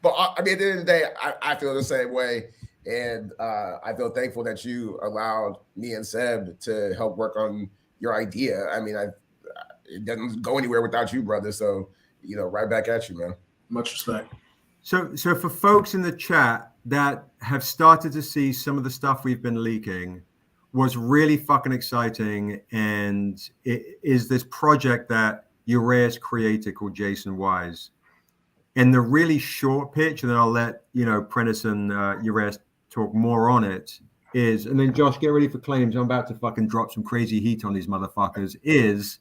But I mean, at the end of the day, I feel the same way, and I feel thankful that you allowed me and Seb to help work on your idea. I mean, it doesn't go anywhere without you, brother. So, you know, right back at you, man. Much respect. So for folks in the chat that have started to see some of the stuff we've been leaking, what's really fucking exciting and it is this project that Uraeus created called Jason Wise. And the really short pitch, and then I'll let, you know, Prentice and Uraeus talk more on it, is, and then Josh, get ready for claims. I'm about to fucking drop some crazy heat on these motherfuckers, is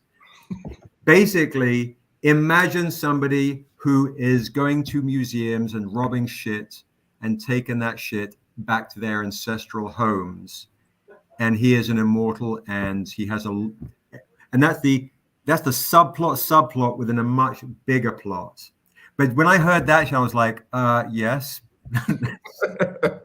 basically imagine somebody who is going to museums and robbing shit and taking that shit back to their ancestral homes. And he is an immortal and he has and that's the subplot within a much bigger plot. But when I heard that, I was like, yes.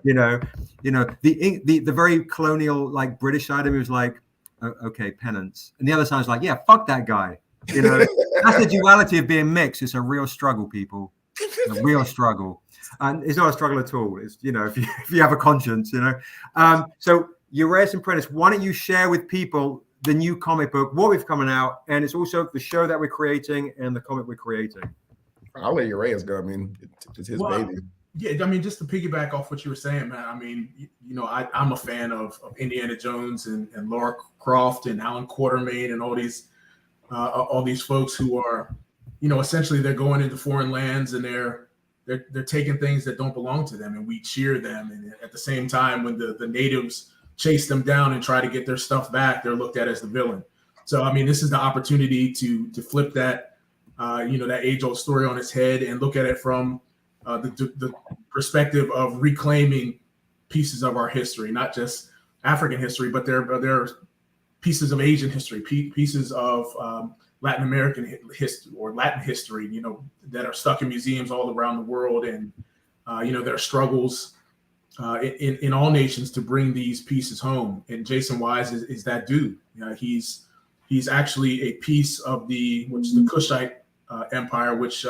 you know, the very colonial, like British side of me was like, oh, okay, penance. And the other side was like, yeah, fuck that guy. You know, that's the duality of being mixed. It's a real struggle, people. A real struggle. And it's not a struggle at all. It's, you know, if you have a conscience, you know. So Uraeus and Prentice, why don't you share with people the new comic book, what we've coming out, and it's also the show that we're creating and the comic we're creating. I'll let Uraeus go. I mean, it's his baby. Yeah, I mean, just to piggyback off what you were saying, man. I mean, you know, I'm a fan of Indiana Jones and Laura Croft and Alan Quatermain and all these folks who are, you know, essentially they're going into foreign lands and they're taking things that don't belong to them, and we cheer them. And at the same time, when the natives chase them down and try to get their stuff back, they're looked at as the villain. So, I mean, this is the opportunity to flip that, you know, that age-old story on its head and look at it from the perspective of reclaiming pieces of our history, not just African history, but they're pieces of Asian history, pieces of Latin American history or Latin history, you know, that are stuck in museums all around the world. And, you know, there are struggles in all nations to bring these pieces home. And Jason Wise is that dude. You know, he's actually a piece of the Kushite Empire, which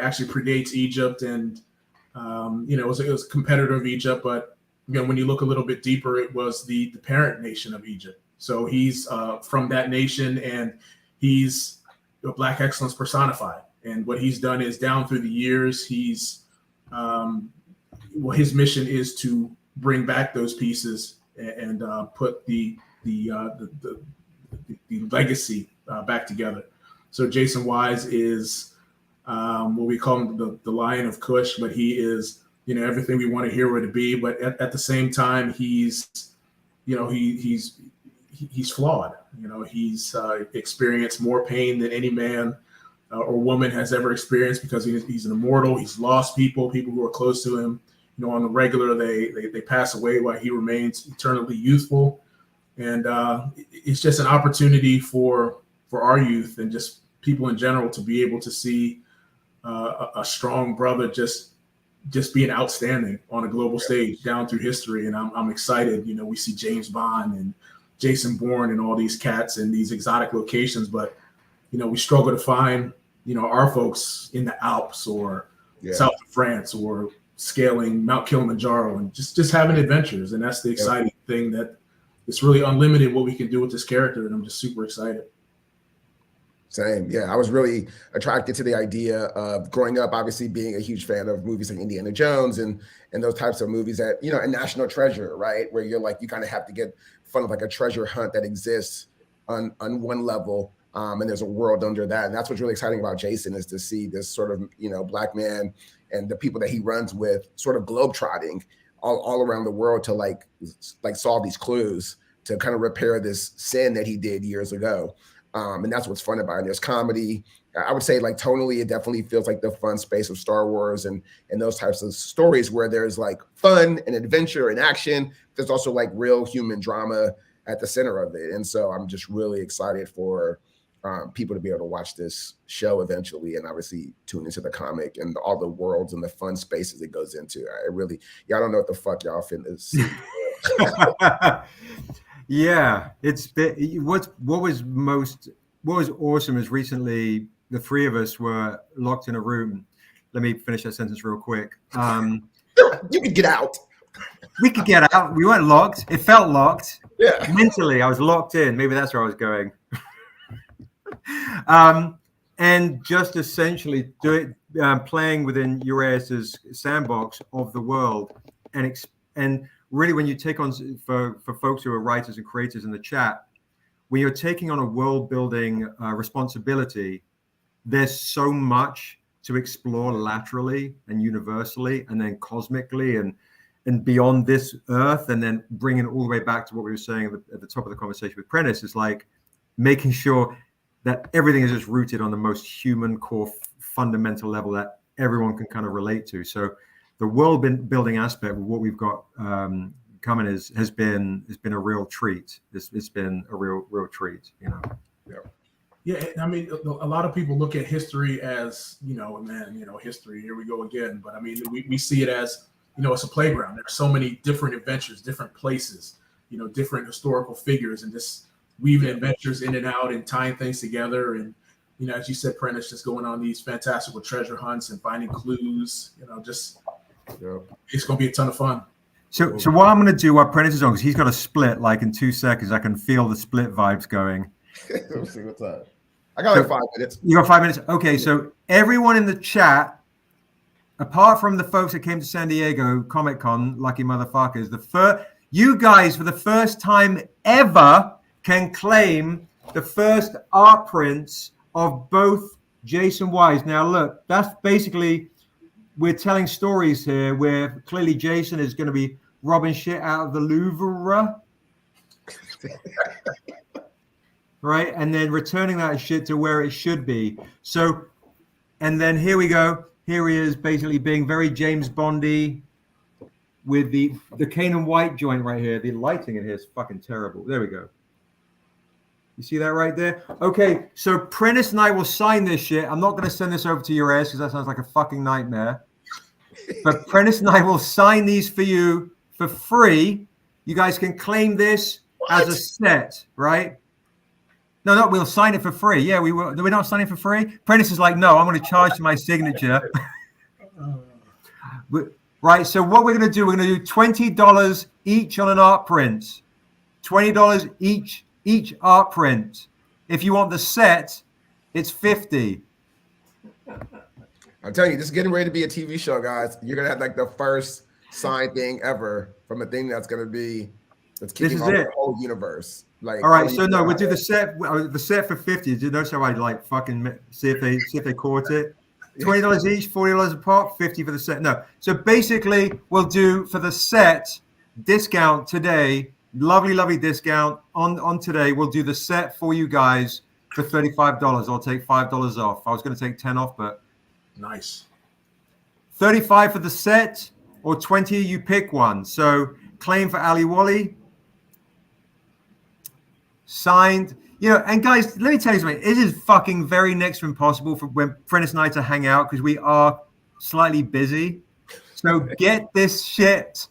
actually predates Egypt. And, you know, it was a competitor of Egypt. But, again, when you look a little bit deeper, it was the parent nation of Egypt. So he's from that nation, and he's a Black excellence personified. And what he's done is, down through the years, he's his mission is to bring back those pieces and put the legacy back together. So Jason Wise is what we call him the Lion of Kush, but he is, you know, everything we want a hero to be. But at the same time, he's, you know, he's flawed. You know, he's experienced more pain than any man or woman has ever experienced, because he's an immortal. He's lost people who are close to him. You know, on the regular, they pass away while he remains eternally youthful. And it's just an opportunity for our youth and just people in general to be able to see a strong brother, just being outstanding on a global stage down through history. And I'm excited. You know, we see James Bond and Jason Bourne and all these cats in these exotic locations, but you know, we struggle to find, you know, our folks in the Alps or south of France or scaling Mount Kilimanjaro and just having adventures. And that's the exciting thing, that it's really unlimited what we can do with this character. And I'm just super excited. Same. Yeah, I was really attracted to the idea of growing up, obviously being a huge fan of movies like Indiana Jones and those types of movies that, you know, a national treasure, right? Where you're like, you kind of have to get fun of like a treasure hunt that exists on one level. And there's a world under that. And that's what's really exciting about Jason, is to see this sort of, you know, Black man and the people that he runs with sort of globetrotting all around the world to like solve these clues to kind of repair this sin that he did years ago. And that's what's fun about it. There's comedy. I would say like tonally, it definitely feels like the fun space of Star Wars and those types of stories where there's like fun and adventure and action. There's also like real human drama at the center of it. And so I'm just really excited for people to be able to watch this show eventually and obviously tune into the comic and all the worlds and the fun spaces it goes into. Y'all don't know what the fuck y'all finna see. Yeah, what was awesome is recently the three of us were locked in a room. Let me finish that sentence real quick. You could get out. We could get out. We weren't locked. It felt locked. Yeah. Mentally, I was locked in. Maybe that's where I was going. And just essentially playing within Uraeus's sandbox of the world, and really, when you take on, for folks who are writers and creators in the chat, when you're taking on a world building responsibility, there's so much to explore laterally and universally, and then cosmically and beyond this earth, and then bringing it all the way back to what we were saying at the top of the conversation with Prentice, is like making sure that everything is just rooted on the most human core fundamental level that everyone can kind of relate to. So the world building aspect of what we've got coming has been a real treat. It's been a real treat, you know. Yeah, I mean, a lot of people look at history as, you know, man, you know, history, here we go again. But I mean, we see it as, you know, it's a playground. There's so many different adventures, different places, you know, different historical figures, and just weaving adventures in and out and tying things together. And, you know, as you said, Prentice, just going on these fantastical treasure hunts and finding clues, you know, just it's going to be a ton of fun. So what I'm going to do while Prentice is on, because he's got a split like in 2 seconds, I can feel the split vibes going. Let's see what's up. I got like 5 minutes. You got 5 minutes? Okay, so everyone in the chat, apart from the folks that came to San Diego Comic-Con, lucky motherfuckers, you guys for the first time ever can claim the first art prints of both Jason Wise. Now look, that's basically, we're telling stories here where clearly Jason is going to be robbing shit out of the Louvre. Right, and then returning that shit to where it should be. So, and then here we go. Here he is, basically being very James Bondy with the Canaan White joint right here. The lighting in here is fucking terrible. There we go. You see that right there? Okay, so Prentice and I will sign this shit. I'm not going to send this over to your ass because that sounds like a fucking nightmare. But Prentice and I will sign these for you for free. You guys can claim this as a set, right? No, we'll sign it for free. Yeah, we will. We're not signing for free. Prentice is like, no, I'm going to charge to my signature. Right. So what we're going to do, we're going to do $20 each on an art print. $20 each art print. If you want the set, it's $50. I'm telling you, this is getting ready to be a TV show, guys. You're going to have like the first signed thing ever from a thing that's going to be, that's kicking off the whole universe. Like, all right, so no, we'll do the set for $50. Did you notice how I like fucking see if they caught it? $20 each, $40 a pop, $50 for the set. No, so basically we'll do for the set discount today. Lovely discount on today. We'll do the set for you guys for $35. I'll take $5 off. I was going to take 10 off, but nice. 35 for the set or 20, you pick one. So claim for Ali Wally. Signed. You know, and guys, let me tell you something. It is fucking very next to impossible for when Prentice and I to hang out because we are slightly busy. So get this shit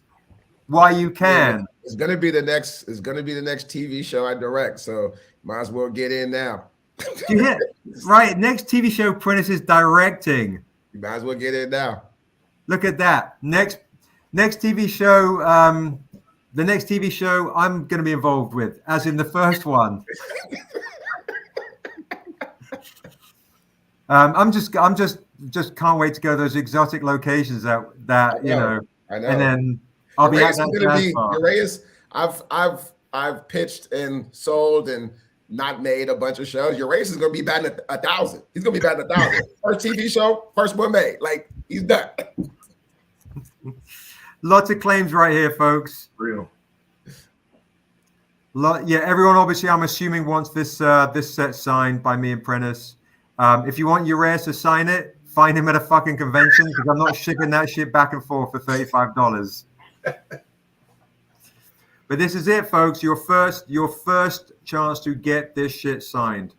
while you can. It's gonna be the next. It's gonna be the next TV show I direct. So might as well get in now. Yeah, right. Next TV show Prentice is directing. You might as well get in now. Look at that. Next TV show. The next TV show I'm going to be involved with, as in the first one. I'm just can't wait to go to those exotic locations that you know. I know. And then I'll be at that Uraeus. I've pitched and sold and not made a bunch of shows. Uraeus is going to be batting 1,000. He's going to be batting 1,000. First TV show, first one made. Like he's done. Lots of claims right here, folks. Real. Yeah, everyone obviously, I'm assuming, wants this set signed by me and Prentice. If you want Uraeus to sign it, find him at a fucking convention because I'm not shipping that shit back and forth for $35. But this is it, folks. Your first chance to get this shit signed,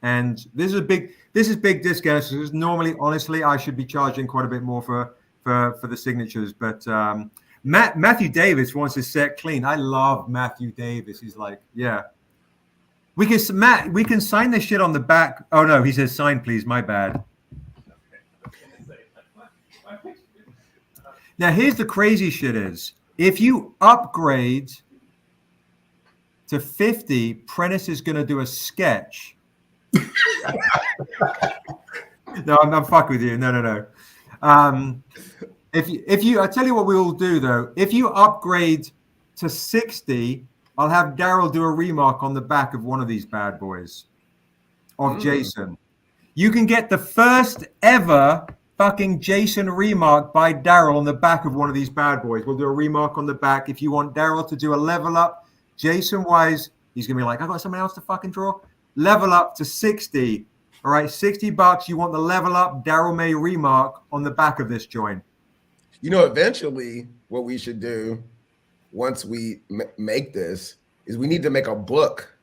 and this is big discounts. Because normally, honestly, I should be charging quite a bit more for the signatures, but Matthew Davis wants his set clean. I love Matthew Davis. He's like, yeah, we can sign this shit on the back. Oh no, he says sign please. My bad. Now here's the crazy shit is if you upgrade to 50, Prentice is going to do a sketch. No, I'm fucking with you. No. If you, I tell you what we will do though. If you upgrade to 60, I'll have Daryl do a remark on the back of one of these bad boys of Jason. You can get the first ever fucking Jason remark by Daryl on the back of one of these bad boys. We'll do a remark on the back. If you want Daryl to do a level up, Jason wise, he's gonna be like, I got someone else to fucking draw. Level up to 60. All right, $60. You want the level up Daryl May remark on the back of this joint. You know, eventually, what we should do once we make this is we need to make a book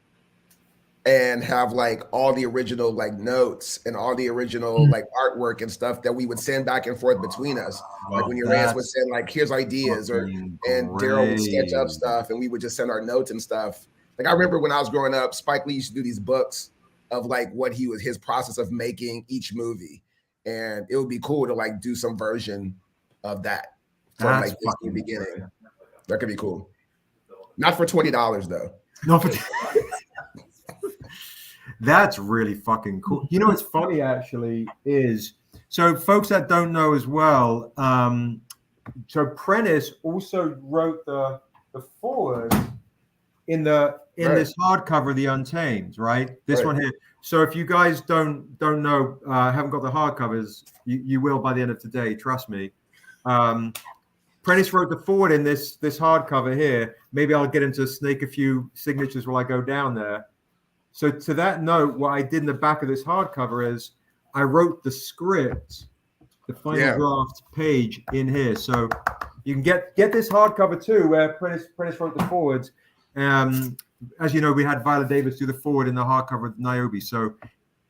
and have like all the original like notes and all the original like artwork and stuff that we would send back and forth between us. Like when Uraeus would send like, here's ideas, and Daryl would sketch up stuff, and we would just send our notes and stuff. Like I remember when I was growing up, Spike Lee used to do these books of like what his process of making each movie, and it would be cool to like do some version of that from like the beginning. That could be cool. Not for $20 though. No, for that's really fucking cool. You know what's funny actually is so folks that don't know as well. So Prentice also wrote the forward in this hardcover, The Untamed, right? This one here. So if you guys don't know, haven't got the hardcovers, you will by the end of today. Trust me. Prentice wrote the forward in this hardcover here. Maybe I'll get him to snake a few signatures while I go down there. So to that note, what I did in the back of this hardcover is I wrote the script, the final draft page in here. So you can get this hardcover too, where Prentice wrote the forwards. As you know, we had Viola Davis do the forward in the hardcover of Niobe. So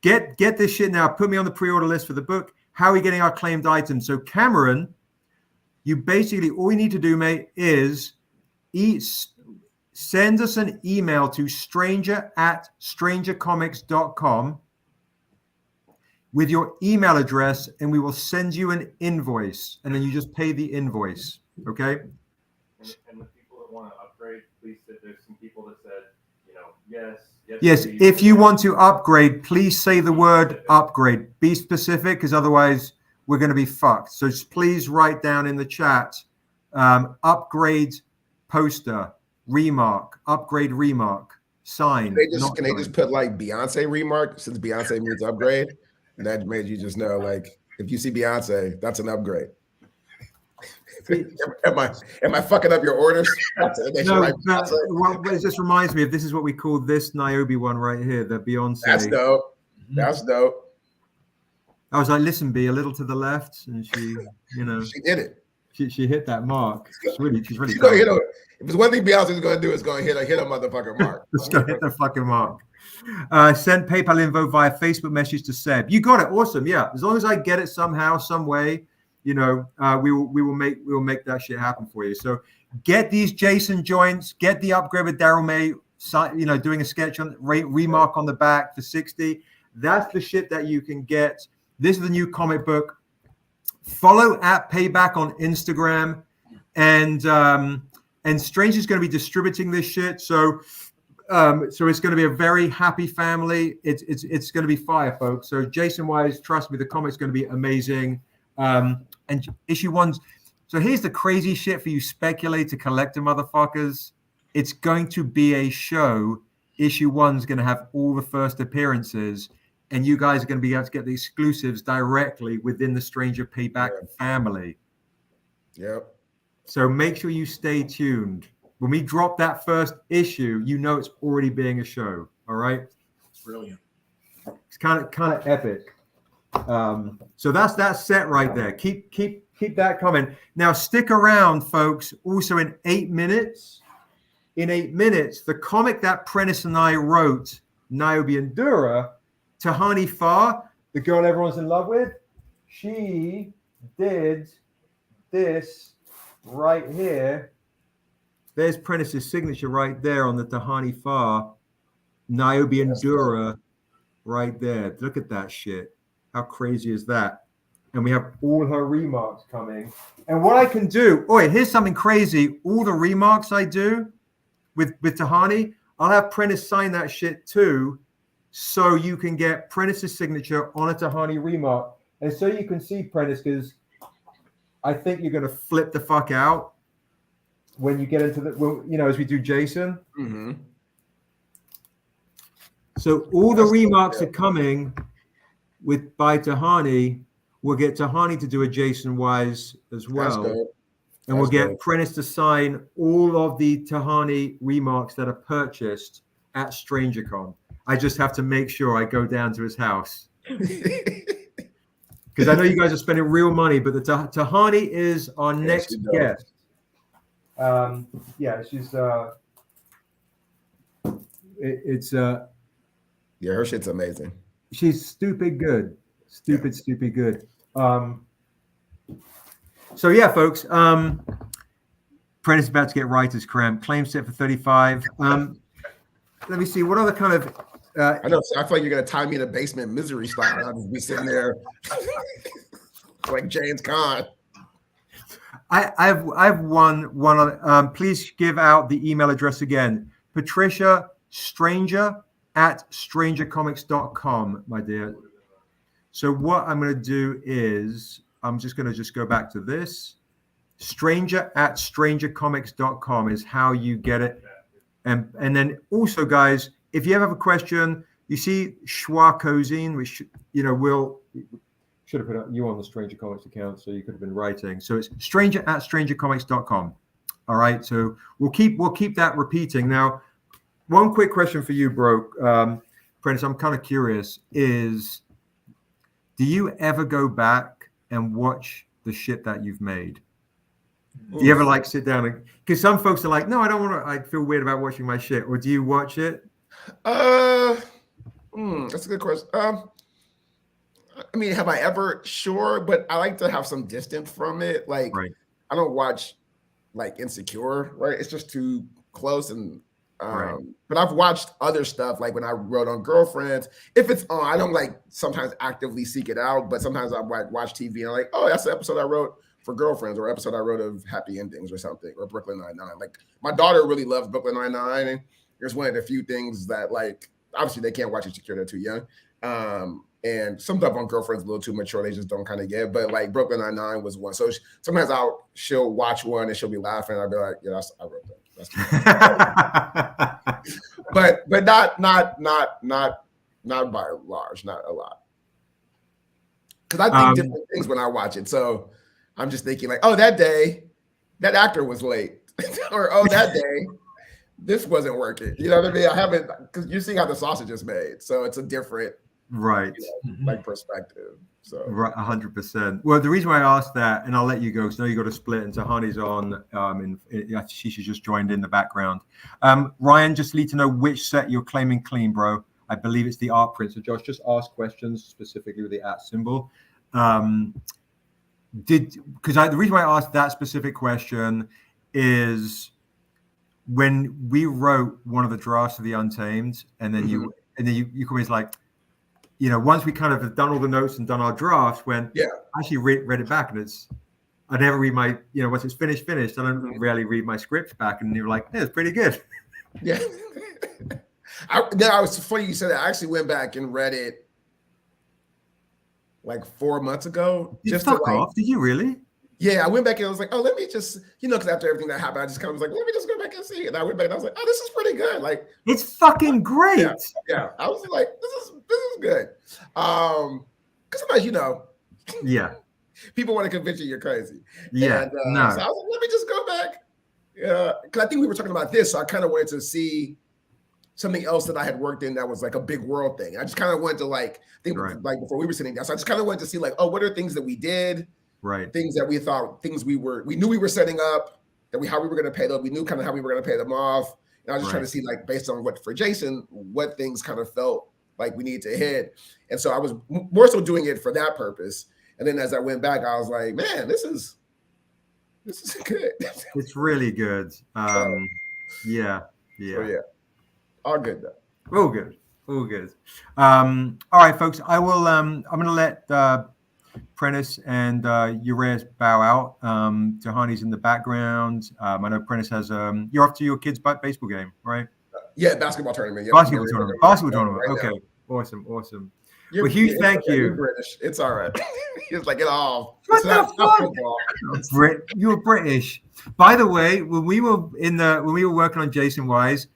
get this shit now. Put me on the pre-order list for the book. How are we getting our claimed items? So Cameron, you basically, all you need to do, mate, is send us an email to stranger@strangercomics.com with your email address, and we will send you an invoice, and then you just pay the invoice, okay? And the people that want to upgrade, please, there's some people that said, yes. Yes, please. if you want to upgrade, please say the word upgrade. Be specific, because otherwise we're going to be fucked. So just please write down in the chat, upgrade poster, remark, upgrade remark, sign. Can they just put like Beyonce remark, since Beyonce means upgrade? And that made you just know, like, if you see Beyonce, that's an upgrade. am I fucking up your orders? No, well, it just reminds me of this is what we call this Niobe one right here, the Beyonce. That's dope. That's dope. I was like, listen, B, a little to the left, and she, she did it. She hit that mark. She's really. If it's one thing Beyonce is going to do, it's going to hit a motherfucking mark. Let's go hit the fucking mark. Send PayPal info via Facebook message to Seb. You got it. Awesome. Yeah. As long as I get it somehow, some way, we will make that shit happen for you. So get these Jason joints. Get the upgrade with Daryl May. Doing a sketch on Remark on the back for 60. That's the shit that you can get. This is the new comic book. Follow at Payback on Instagram, and Stranger's going to be distributing this shit. So it's going to be a very happy family. It's going to be fire, folks. So Jason Wise, trust me, the comic's going to be amazing. And issue 1's. So here's the crazy shit for you speculator collector motherfuckers. It's going to be a show. Issue 1's going to have all the first appearances, and you guys are going to be able to get the exclusives directly within the Stranger Payback family. Yep. So make sure you stay tuned. When we drop that first issue, it's already being a show. All right. It's brilliant. It's kind of epic. So that's that set right there. Keep that coming. Now stick around, folks. Also in 8 minutes. The comic that Prentice and I wrote, Niobe and Dura, Tehani Farr, the girl everyone's in love with, she did this right here. There's Prentice's signature right there on the Tehani Farr, Niobe and Dura right there. Look at that shit. How crazy is that? And we have all her remarks coming. And what I can do, here's something crazy. All the remarks I do with Tehani, I'll have Prentice sign that shit too, so you can get Prentice's signature on a Tehani remark. And so you can see Prentice, because I think you're going to flip the fuck out when you get into as we do Jason. Mm-hmm. So all the remarks are coming by Tehani. We'll get Tehani to do a Jason Wise as well. And we'll get Prentice to sign all of the Tehani remarks that are purchased at StrangerCon. I just have to make sure I go down to his house. Because I know you guys are spending real money, but the Tehani is our next guest. She's her shit's amazing. She's stupid good. Stupid good. So yeah, folks. Prentice is about to get writer's cramp. Claim set for 35. Let me see. What other kind of? I know. So I feel like you're gonna tie me in a basement misery style, and I'll just be sitting there like James Caan. I have one other. Please give out the email address again. Patricia Stranger at StrangerComics.com, my dear. So what I'm going to do is I'm just going to go back to this. Stranger at StrangerComics.com is how you get it. And then also, guys, if you ever have a question, you see Schwa Kozine, which, we'll should have put you on the Stranger Comics account, so you could have been writing. So it's Stranger at StrangerComics.com. All right. So we'll keep that repeating. Now, one quick question for you, bro. Prentice, I'm kind of curious, is do you ever go back and watch the shit that you've made? Do you ever sit down and, because some folks are like, no, I don't want to, I feel weird about watching my shit. Or do you watch it? That's a good question. I mean, have I ever? Sure, but I like to have some distance from it. Right. I don't watch Insecure, right? It's just too close. And but I've watched other stuff, like when I wrote on Girlfriends. If it's on, I don't sometimes actively seek it out, but sometimes I watch TV and I'm like, oh, that's the episode I wrote for Girlfriends, or episode I wrote of Happy Endings or something, or Brooklyn Nine-Nine. My daughter really loves Brooklyn Nine-Nine, and it's one of the few things that obviously they can't watch Insecure, they're too young. And some stuff on Girlfriend's a little too mature, they just don't kind of get. But Brooklyn Nine-Nine was one. So sometimes she'll watch one and she'll be laughing. I'll be like, yeah, I wrote that. but not by large, not a lot. Because I think different things when I watch it. So I'm just thinking oh, that day that actor was late, or oh, that day this wasn't working. You know what I mean? I haven't, because you see how the sausage is made, so it's a different Right. like perspective. So Right, 100%. Well, the reason why I asked that, and I'll let you go because I know you got to split, and Tehani's on. She's just joined in the background. Ryan, just need to know which set you're claiming clean, bro. I believe it's the art print. So Josh, just ask questions specifically with the @ symbol. The reason why I asked that specific question is when we wrote one of the drafts of the Untamed, and then you come in like, once we kind of have done all the notes and done our drafts, when I actually read it back, and I never read my, once it's finished, I don't rarely read my scripts back, and you're like, yeah, it's pretty good. Yeah. Now it's funny you said that. I actually went back and read it like 4 months ago. Did you really? Yeah, I went back and I was like, oh, let me just, because after everything that happened, I just kind of was like, let me just go back and see. And I went back and I was like, oh, this is pretty good. Like, it's fucking great. Yeah. I was like, this is good. Because sometimes, yeah, people want to convince you you're crazy. Yeah, and, so I was like, let me just go back. Because I think we were talking about this, so I kind of wanted to see something else that I had worked in that was like a big world thing. I just kind of wanted to like before we were sitting down. So I just kind of wanted to see like, oh, what are things that we did? Right. Things that we thought, we knew we were setting up, how we were going to pay them. We knew kind of how we were going to pay them off. And I was just trying to see like, based on for Jason, what things kind of felt like we needed to hit. And so I was more so doing it for that purpose. And then as I went back, I was like, man, this is good. It's really good. Yeah. So, yeah. All good though. All good. All right, folks. I will. I'm going to let Prentice and Uraeus bow out. Tehani's in the background. I know Prentice has. You're off to your kid's baseball game, right? Yeah, basketball tournament. Yeah, basketball tournament. Right, okay, now. Awesome. Well, huge thank you. You're British. It's all right. It's like it all. What the fuck? You're British. By the way, when we were working on Jason Wise,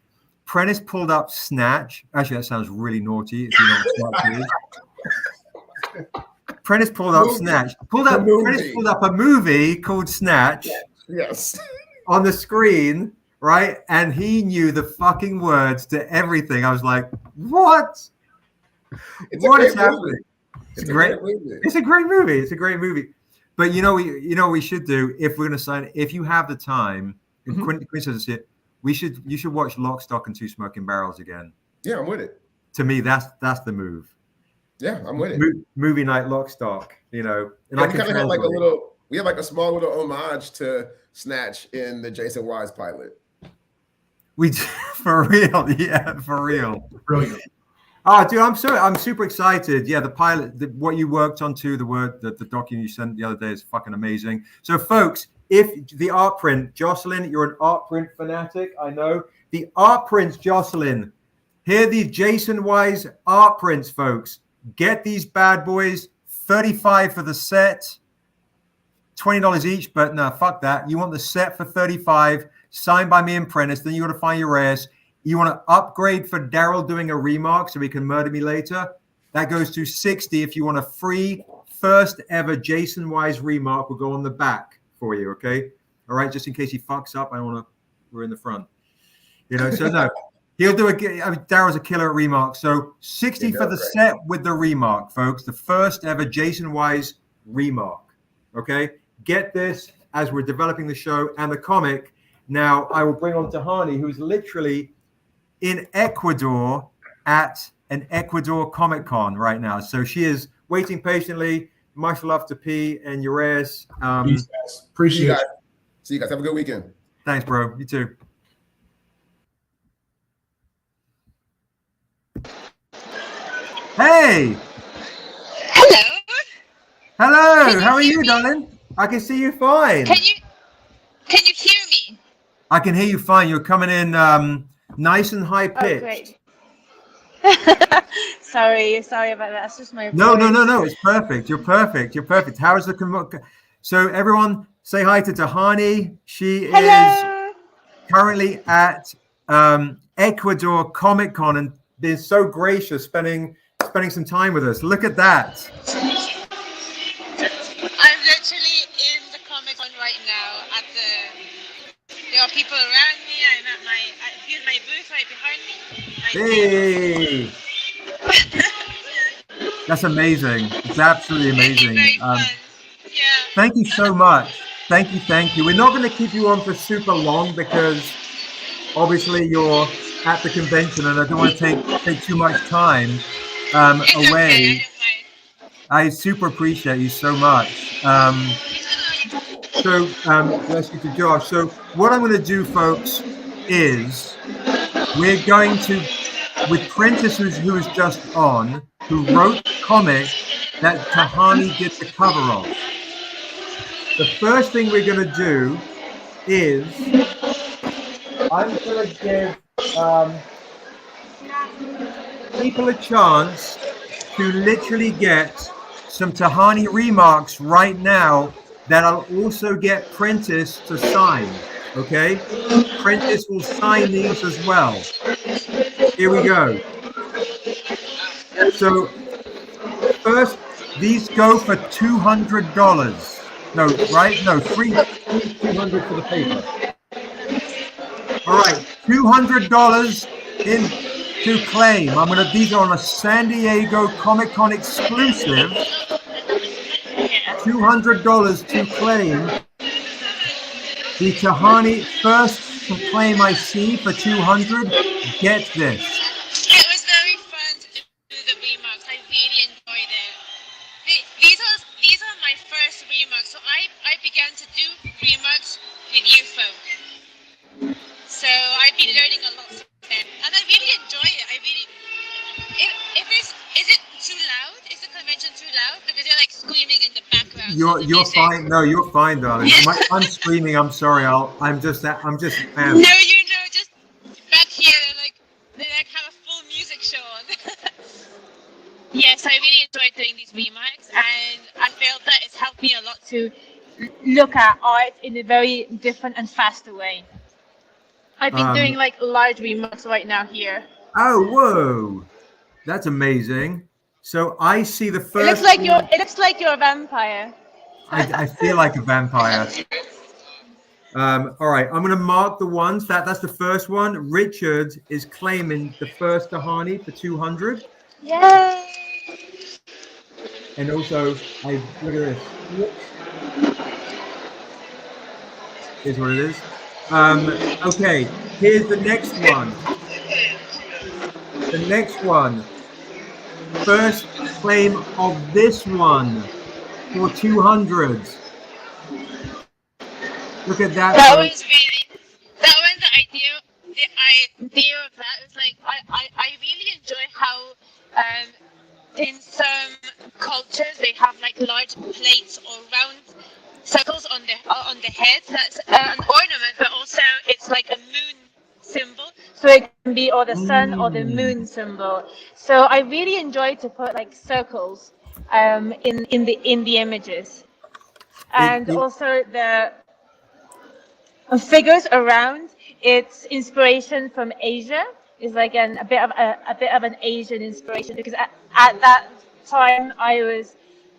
Prentice pulled up Snatch. Actually, that sounds really naughty. If you know what Snatch is. Prentice pulled up Snatch. Prentice pulled up a movie called Snatch. Yes. On the screen, right? And he knew the fucking words to everything. I was like, what? What is happening? It's a great movie. It's a great movie. But we should do, if we're gonna sign it, if you have the time, and Quinn says it, you should watch Lock, Stock, and Two Smoking Barrels again. Yeah, I'm with it. To me, that's the move. Yeah, I'm with it. Movie night, Lock, Stock. And I kind of have like we have like a small little homage to Snatch in the Jason Wise pilot. We for real, yeah, for real. Brilliant. Oh, dude, I'm super excited. Yeah, the pilot, what you worked on too, the document you sent the other day is fucking amazing. So, folks, if the art print, Jocelyn, you're an art print fanatic, I know. The art prints, Jocelyn. Here are the Jason Wise art prints, folks. Get these bad boys, $35 for the set, $20 each, but no, fuck that. You want the set for $35, signed by me and Prentice, then you got to find your Uraeus. You want to upgrade for Daryl doing a remark so he can murder me later? That goes to $60. If you want a free first ever Jason Wise remark, will go on the back for you, okay? All right, just in case he fucks up, we're in the front. So no, he'll do Daryl's a killer at remark. So 60 for the set with the remark, folks. The first ever Jason Wise remark, okay? Get this as we're developing the show and the comic. Now, I will bring on Tehani, who's literally in Ecuador at an Ecuador Comic Con right now. So she is waiting patiently. Much love to P and Uraeus. Peace, guys. Appreciate it. See you guys. Have a good weekend. Thanks, bro. You too. Hey. Hello. Hello. How are you, darling? I can see you fine. Can you hear me? I can hear you fine. You're coming in nice and high pitched. Oh, great. sorry about that. It's just my voice. No. It's perfect. You're perfect. How is the so everyone say hi to Tehani. She is currently at Ecuador Comic Con and been so gracious spending some time with us. Look at that. I'm literally in the Comic Con right now. There are people around me. I'm at here's my booth right behind me. Hey. That's amazing. It's absolutely amazing. Very fun. Yeah. Thank you so much. Thank you. We're not going to keep you on for super long because obviously you're at the convention and I don't want to take too much time It's away. okay, I don't mind. I super appreciate you so much. Bless you to Josh. So what I'm going to do, folks, is we're going to, with Prentice, who was just on, who wrote the comic that Tehani did the cover of. The first thing we're going to do is I'm going to give people a chance to literally get some Tehani remarks right now that I'll also get Prentice to sign. Okay? Prentice will sign these as well. Here we go. So first, these go for $200. No, right? No, $200 for the paper. All right, $200 to claim. These are on a San Diego Comic-Con exclusive. $200 to claim. The Tehani first claim I see for $200. Get this. It was very fun to do the remarks. I really enjoyed it. These are my first remarks. So I began to do remarks with you folk. So I've been learning a lot since then, and I really enjoy it. Is it too loud? Is the convention too loud? Because you're like screaming in the background. You're fine. No, you're fine, darling. I'm screaming. I'm sorry. I'm just. No, just back here, they have a full music show on. Yes, I really enjoyed doing these remarks, and I felt that it's helped me a lot to look at art in a very different and faster way. I've been doing like large remarks right now here. Oh, whoa. That's amazing. So I see the first. It looks like you're a vampire. I feel like a vampire. All right, I'm going to mark the ones. That's the first one. Richard is claiming the first Tehani for $200. Yay! And also, look at this. Here's what it is. Okay, here's the next one. The next one. First claim of this one for $200. Look at that. That was the idea of that. It's like I really enjoy how in some cultures they have like large plates or round circles on the head. That's an ornament, but also it's like a moon symbol. So it can be or the sun or the moon symbol. So I really enjoy to put like circles in the images, and also the figures around. It's inspiration from Asia. It's like a bit of an Asian inspiration, because at that time I was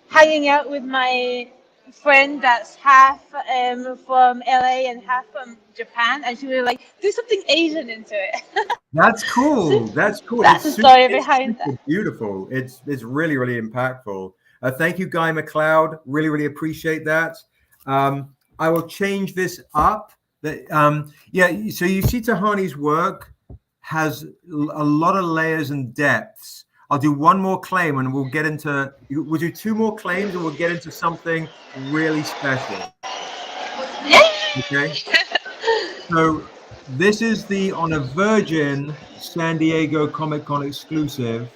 hanging out with my friend that's half from LA and half from Japan, and she was like, do something Asian into it. That's cool. That's cool. That's the story behind that. Beautiful. It's really, really impactful. Thank you, Guy McLeod. Really, really appreciate that. I will change this up. So you see Tehani's work has a lot of layers and depths. I'll do one more claim and we'll do two more claims and we'll get into something really special. Okay. So this is on a Virgin San Diego Comic Con exclusive.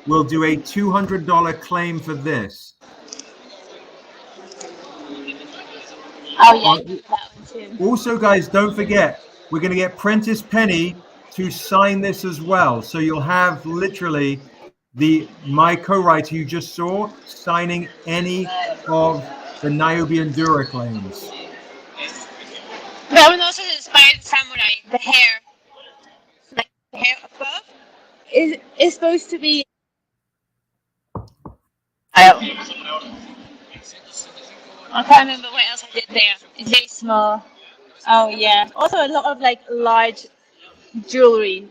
We'll do a $200 claim for this. Oh yeah, that one too. Also, guys, don't forget, we're going to get Prentice Penny to sign this as well. So you'll have literally my co-writer you just saw signing any of the Niobe and Dura claims. That one also inspired samurai. The hair, like the hair above, is supposed to be. I can't remember what else I did there. It's very small. Oh yeah. Also a lot of like large jewelry.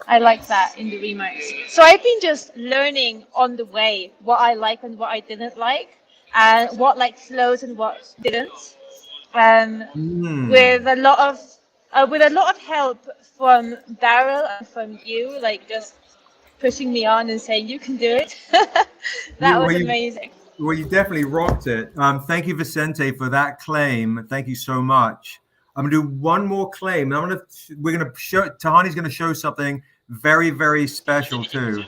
I like that in the remarks. So I've been just learning on the way what I like and what I didn't like, and what like flows and what didn't. With a lot of help from Daryl and from you, like just pushing me on and saying you can do it. That was amazing. Well, you definitely rocked it. Thank you, Vicente, for that claim. Thank you so much. I'm gonna do one more claim. We're gonna show Tehani's gonna show something very, very special too.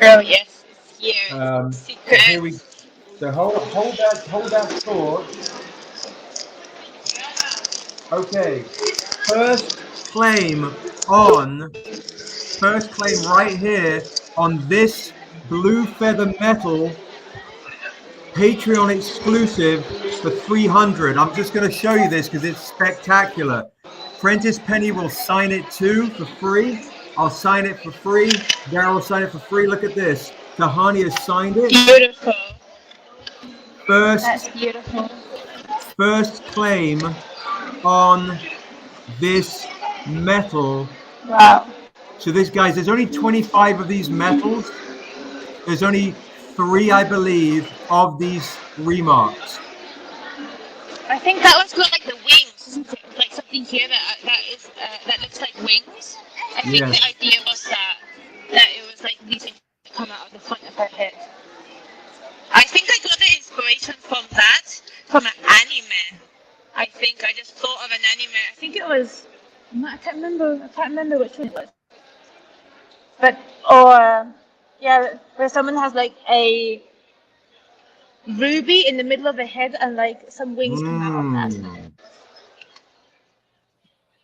Oh yes, it's here. Secret. Here we. So hold that thought. Okay, first claim right here on this blue feather metal Patreon exclusive for 300. I'm just going to show you this because it's spectacular. Prentice Penny will sign it too for free. I'll sign it for free. Daryl will sign it for free. Look at this. Tehani has signed it. Beautiful. That's beautiful. First claim on this metal. Wow. So this, guys, there's only 25 of these metals. There's only 3, I believe, of these remarks. I think that one's got like the wings, isn't it? Like something here that looks like wings. I think the idea was that it was like these things come out of the front of her head. I think I got the inspiration from an anime. I think I just thought of an anime. I think it was. I can't remember which one it was. But where someone has like a ruby in the middle of the head and like some wings come out of that.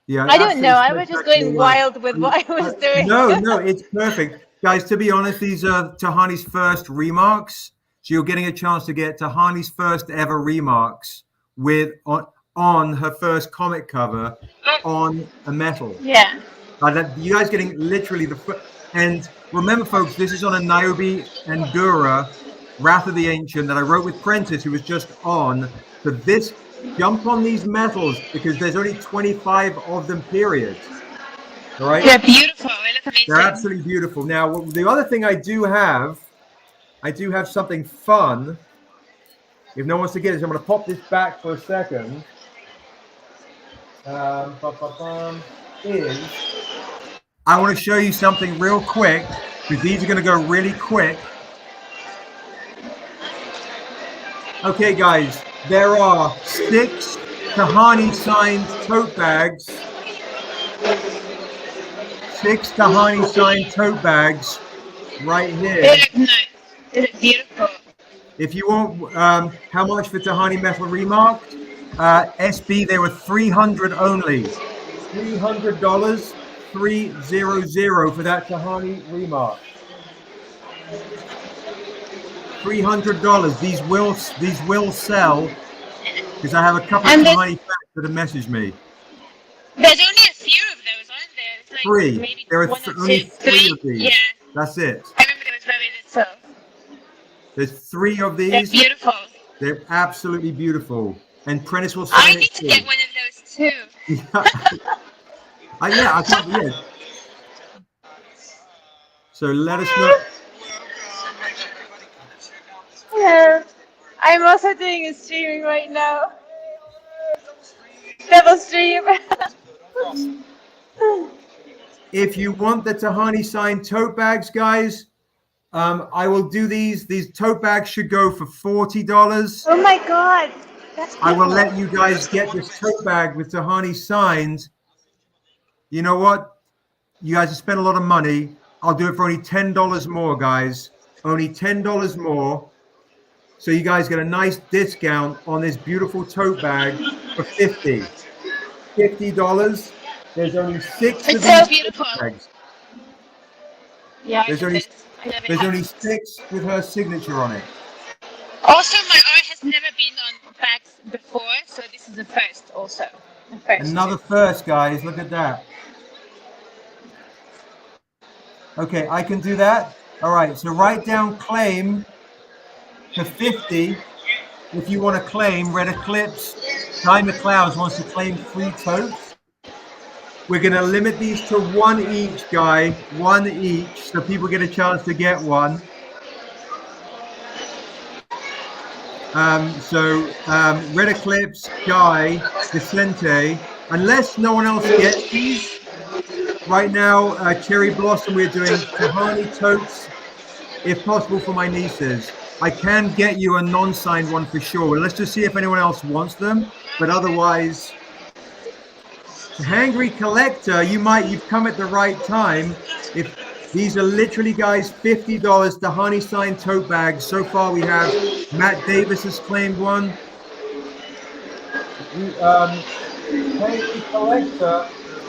Yeah, I don't know. I was just going wild with what I was doing. No, it's perfect, guys. To be honest, these are Tehani's first remarks, so you're getting a chance to get Tehani's first ever remarks with on her first comic cover on a metal. Yeah. You guys getting literally and remember, folks, this is on a Niobe Endura Wrath of the Ancient that I wrote with Prentice, who was just on. So this, jump on these metals because there's only 25 of them, period. All right? They're beautiful. They look amazing. They're absolutely beautiful. Now, the other thing I do have something fun. If no one wants to get it, so I'm going to pop this back for a second. I want to show you something real quick because these are going to go really quick. Okay, guys, there are 6 Tehani signed tote bags. 6 Tehani signed tote bags right here. They look beautiful. If you want, how much for Tehani Metal Remark? SB, they were 300 only. $300, 300 for that Tehani Remark. $300. These will sell because I have a couple of Tehani fans that have messaged me. There's only a few of those, aren't there? It's like 3. Maybe There are only 3 of these. Yeah. That's it. I remember there was very little. There's 3 of these. They're beautiful. They're absolutely beautiful. And Prentice will sign I it need to get one of those too. I can't be it. So let us know. Yeah. I'm also doing a streaming right now. Double stream. If you want the Tehani signed tote bags, guys, I will do these. These tote bags should go for $40. Oh my god. That's I will let you guys get this tote bag with Tehani signs. You know what? You guys have spent a lot of money. I'll do it for only $10 more, guys. Only $10 more. So you guys get a nice discount on this beautiful tote bag for $50. There's only 6 of so these beautiful. bags. Yeah, There's only 6 with her signature on it. Also, my art has never been on bags before, so this is the first also. The first. Another first, guys. Look at that. Okay, I can do that. All right, so write down claim to 50 if you want to claim. Red Eclipse, Guy McLeod wants to claim 3 totes. We're going to limit these to one each, guy. One each, so people get a chance to get one. Red Eclipse, Guy, Vicente. Unless no one else gets these, right now, Cherry Blossom, we're doing Tehani totes, if possible, for my nieces. I can get you a non-signed one for sure. Let's just see if anyone else wants them. But otherwise, Hangry Collector, you've come at the right time. If these are literally, guys, $50 Tehani signed tote bags. So far, we have Matt Davis has claimed one. Hangry Collector,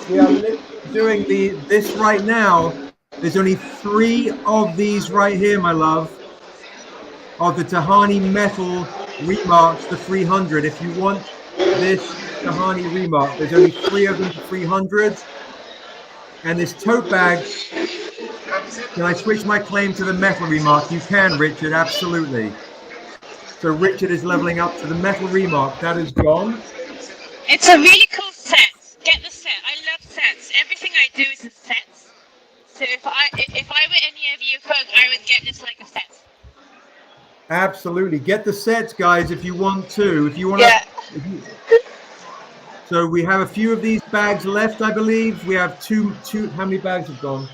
we are doing this right now. There's only 3 of these right here, my love, of the Tehani Metal Remarks, the 300. If you want this Tehani Remark, there's only 3 of them for 300. And this tote bag, can I switch my claim to the Metal Remark? You can, Richard, absolutely. So Richard is leveling up to the Metal Remark. That is gone. It's a really cool set. Get the set. I love sets. Everything I do is in sets. So if I were any of you folk, I would get just like a set. Absolutely. Get the sets, guys, if you want to. If you want Yeah. So we have a few of these bags left, I believe. We have two. How many bags have gone?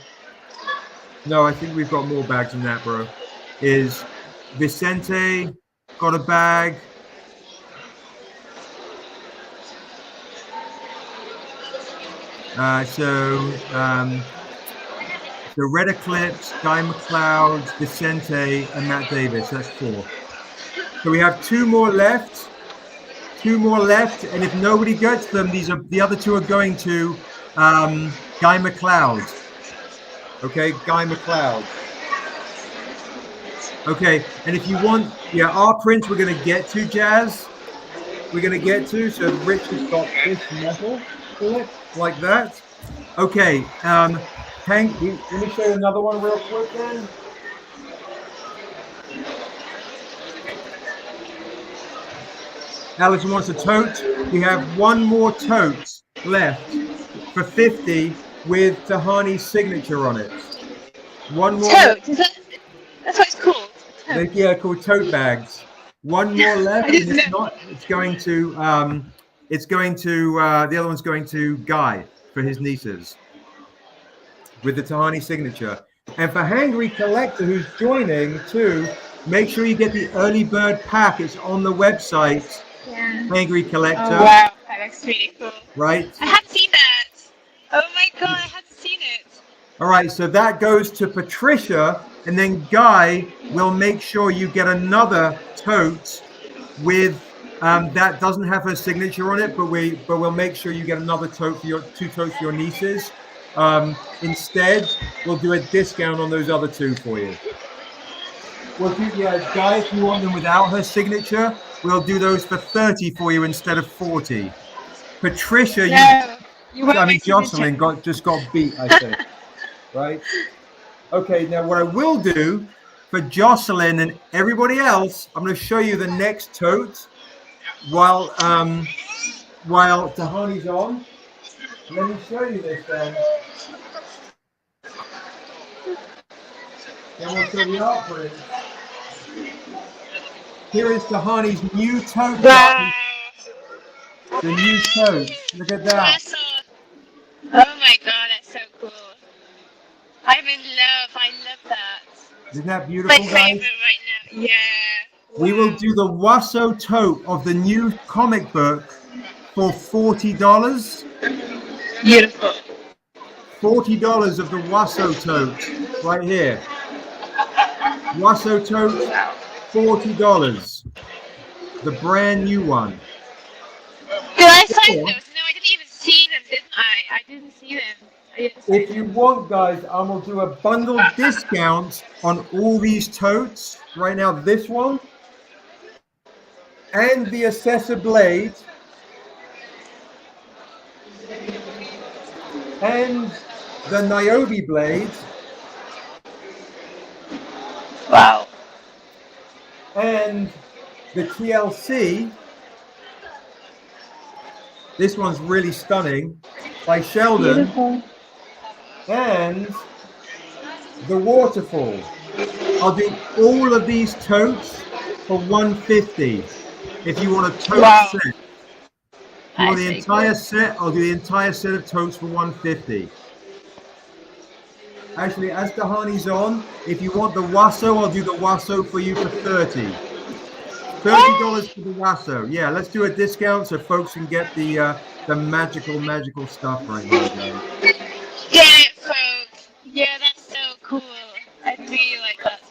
No, I think we've got more bags than that, bro. Is Vicente got a bag? So Red Eclipse, Guy McLeod, Vicente, and Matt Davis. That's 4. So we have 2 more left. 2 more left, and if nobody gets them, the other 2 are going to Guy McLeod. Okay, Guy McLeod. Okay, and if you want, our prints we're going to get to, Jazz. We're going to get to, so Rich has got this metal for it, like that. Okay, Hank, let me show you another one real quick then. Allison wants a tote. We have 1 more tote left for 50 with Tehani's signature on it. 1 more. Tote? That's what it's called. Tote. Yeah, called tote bags. 1 more left. And it's not. It's going to. The other one's going to Guy for his nieces with the Tehani signature. And for Hangry Collector, who's joining too, make sure you get the early bird pack. It's on the website. Yeah. Hangry Collector. Oh, wow, that looks really cool. Right? I haven't seen that. Oh my god, I haven't seen it. All right, so that goes to Patricia, and then Guy will make sure you get another tote with that doesn't have her signature on it, but we'll make sure you get another tote for your 2 totes for your nieces. Instead, we'll do a discount on those other 2 for you. Well, Guy, if you want them without her signature, we'll do those for 30 for you instead of 40. Patricia, Jocelyn just got beat, I think. Right? Okay, now what I will do for Jocelyn and everybody else, I'm going to show you the next tote while Tehani's on. Let me show you this then. Then we'll show the artwork. Here is Tehani's new tote. Wow. The new tote. Look at that. Oh my god, that's so cool. I'm in love. I love that. Isn't that beautiful, My guys? favorite right now. Yeah. We will do the WASO tote of the new comic book for $40. Beautiful. $40 of the WASO tote right here. WASO tote, $40. The brand new one. Did I sign those? No, I didn't even see them, didn't I? I didn't see them. If you want, guys, I'm going to do a bundle discount on all these totes. Right now, this one and the Assessor Blade and the Niobe Blade. Wow. And the TLC. This one's really stunning. by Sheldon, Beautiful. and the waterfall. I'll do all of these totes for $150. If you want a tote Wow. set, if you want the That's entire cool. set, I'll do the entire set of totes for $150. Actually, as Tehani's on, if you want the WASO, I'll do the WASO for you for $30. $30 for the WASO. Yeah, let's do a discount so folks can get the magical stuff right now, guys. Get it, folks. Yeah, that's so cool. I really like that.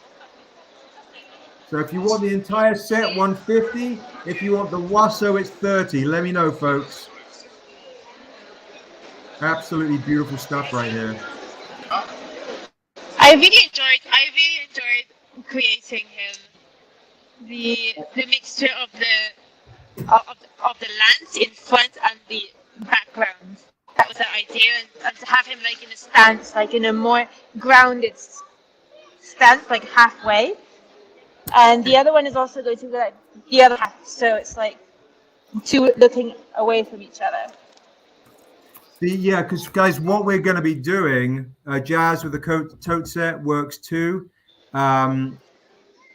So if you want the entire set, $150. If you want the WASO, it's $30. Let me know, folks. Absolutely beautiful stuff right here. I really enjoyed creating him. The mixture of the lands in front and the background. That was the idea, and to have him like in a stance, like in a more grounded stance, like halfway. And the other one is also going to be like the other half, so it's like two looking away from each other. Yeah, because guys, what we're going to be doing, Jazz with the tote set works too.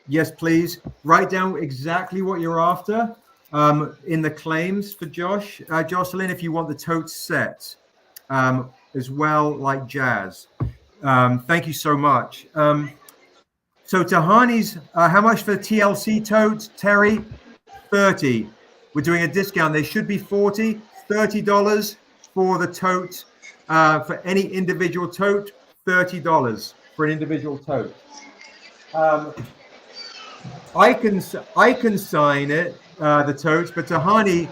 Yes, please write down exactly what you're after in the claims for Josh, Jocelyn, if you want the tote set as well, like Jazz. Thank you so much. So Tehani's, how much for the TLC totes, Terry? $30. We're doing a discount. They should be $40. $30 for the tote. For any individual tote, $30 for an individual tote. I can sign it, the totes, but Tehani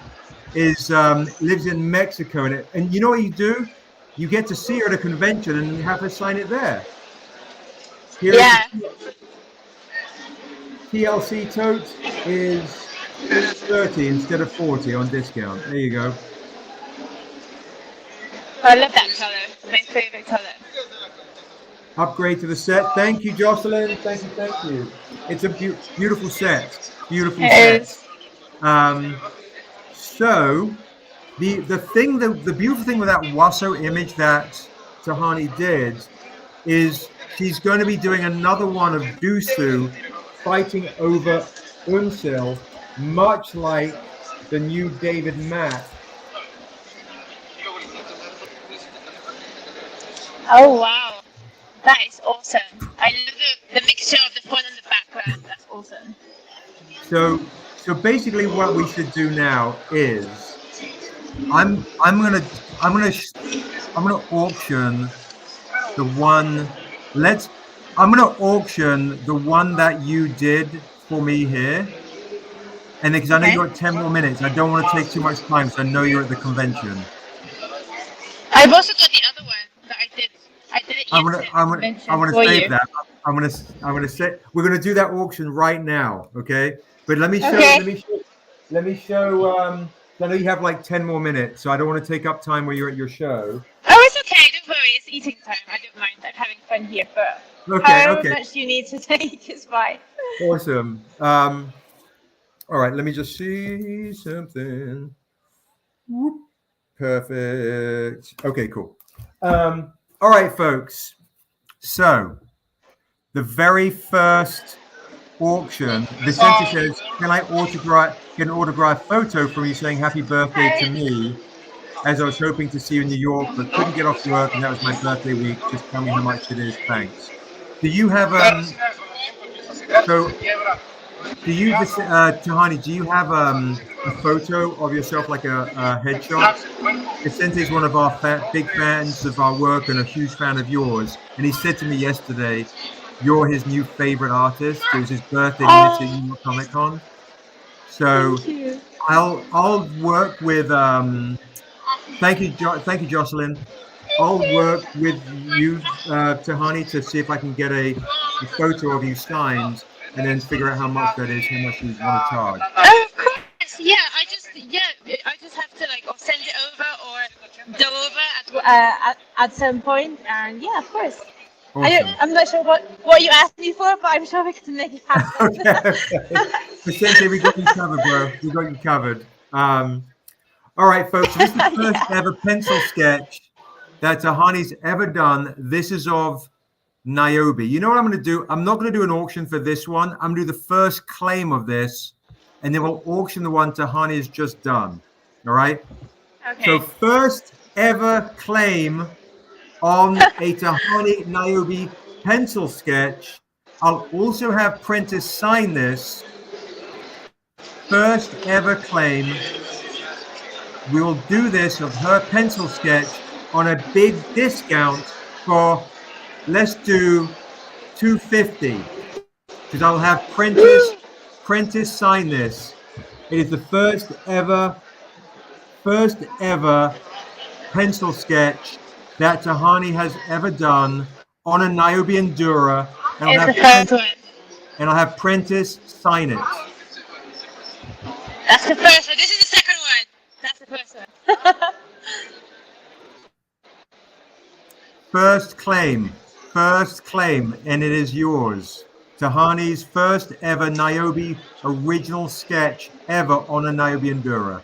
lives in Mexico, and you know what you do? You get to see her at a convention and you have her sign it there. Here Yeah. TLC tote is $30 instead of $40 on discount. There you go. I love that color. My favorite color. Upgrade to the set. Thank you, Jocelyn. Thank you. It's a beautiful set. Beautiful set. So the beautiful thing with that WASO image that Tehani did is she's going to be doing another one of Dusu fighting over Unsil, much like the new David Matt. Oh wow, that is awesome! I love the mixture of the front and the background. That's awesome. So basically, what we should do now is I'm gonna auction the one. I'm gonna auction the one that you did for me here, and because I know you got 10 more minutes, I don't want to take too much time, so I know you're at the convention. I've also got the other one that I did it yesterday. I'm gonna save that. I'm gonna say we're gonna do that auction right now, okay? But let me show. Let me show. I know you have like 10 more minutes, so I don't want to take up time where you're at your show. Oh, it's okay. Don't worry. It's eating time. I don't mind. I'm having fun here. But however much you need to take is fine. Awesome. All right. Let me just see something. Whoop. Perfect. Okay. Cool. All right, folks. So the very first auction, Vicente says, "Can I get an autographed photo from you saying happy birthday to me, as I was hoping to see you in New York, but couldn't get off work, and that was my birthday week. Just tell me how much it is. Thanks." Do you have Tehani, do you have a photo of yourself, like a headshot? Vicente is one of our big fans of our work and a huge fan of yours, and he said to me yesterday, you're his new favorite artist. It was his birthday at New York Comic Con. So I'll work with thank you Jocelyn. I'll work with you, Tehani, to see if I can get a photo of you signed, and then figure out how much that is, how much you want to charge. Oh, of course. Yeah, I just have to like or send it over or go over at some point, and yeah, of course. Awesome. I'm not sure what you asked me for, but I'm sure we can make it happen. Okay. Vicente, we got you covered, bro. We got you covered. All right, folks. This is the first ever pencil sketch that Tehani's ever done. This is of Niobe. You know what I'm going to do? I'm not going to do an auction for this one. I'm going to do the first claim of this, and then we'll auction the one Tehani has just done. All right? Okay. So first ever claim on a Tehani Niobe pencil sketch. I'll also have Prentice sign this. First ever claim. We will do this of her pencil sketch on a big discount for, let's do $250, because I'll have Prentice sign this. It is the first ever pencil sketch that Tehani has ever done on a Niobe Endura, and I'll have Prentice sign it. That's the first one. This is the second one. That's the first one. First claim, and it is yours. Tehani's first ever Niobe original sketch ever on a Niobe Endura.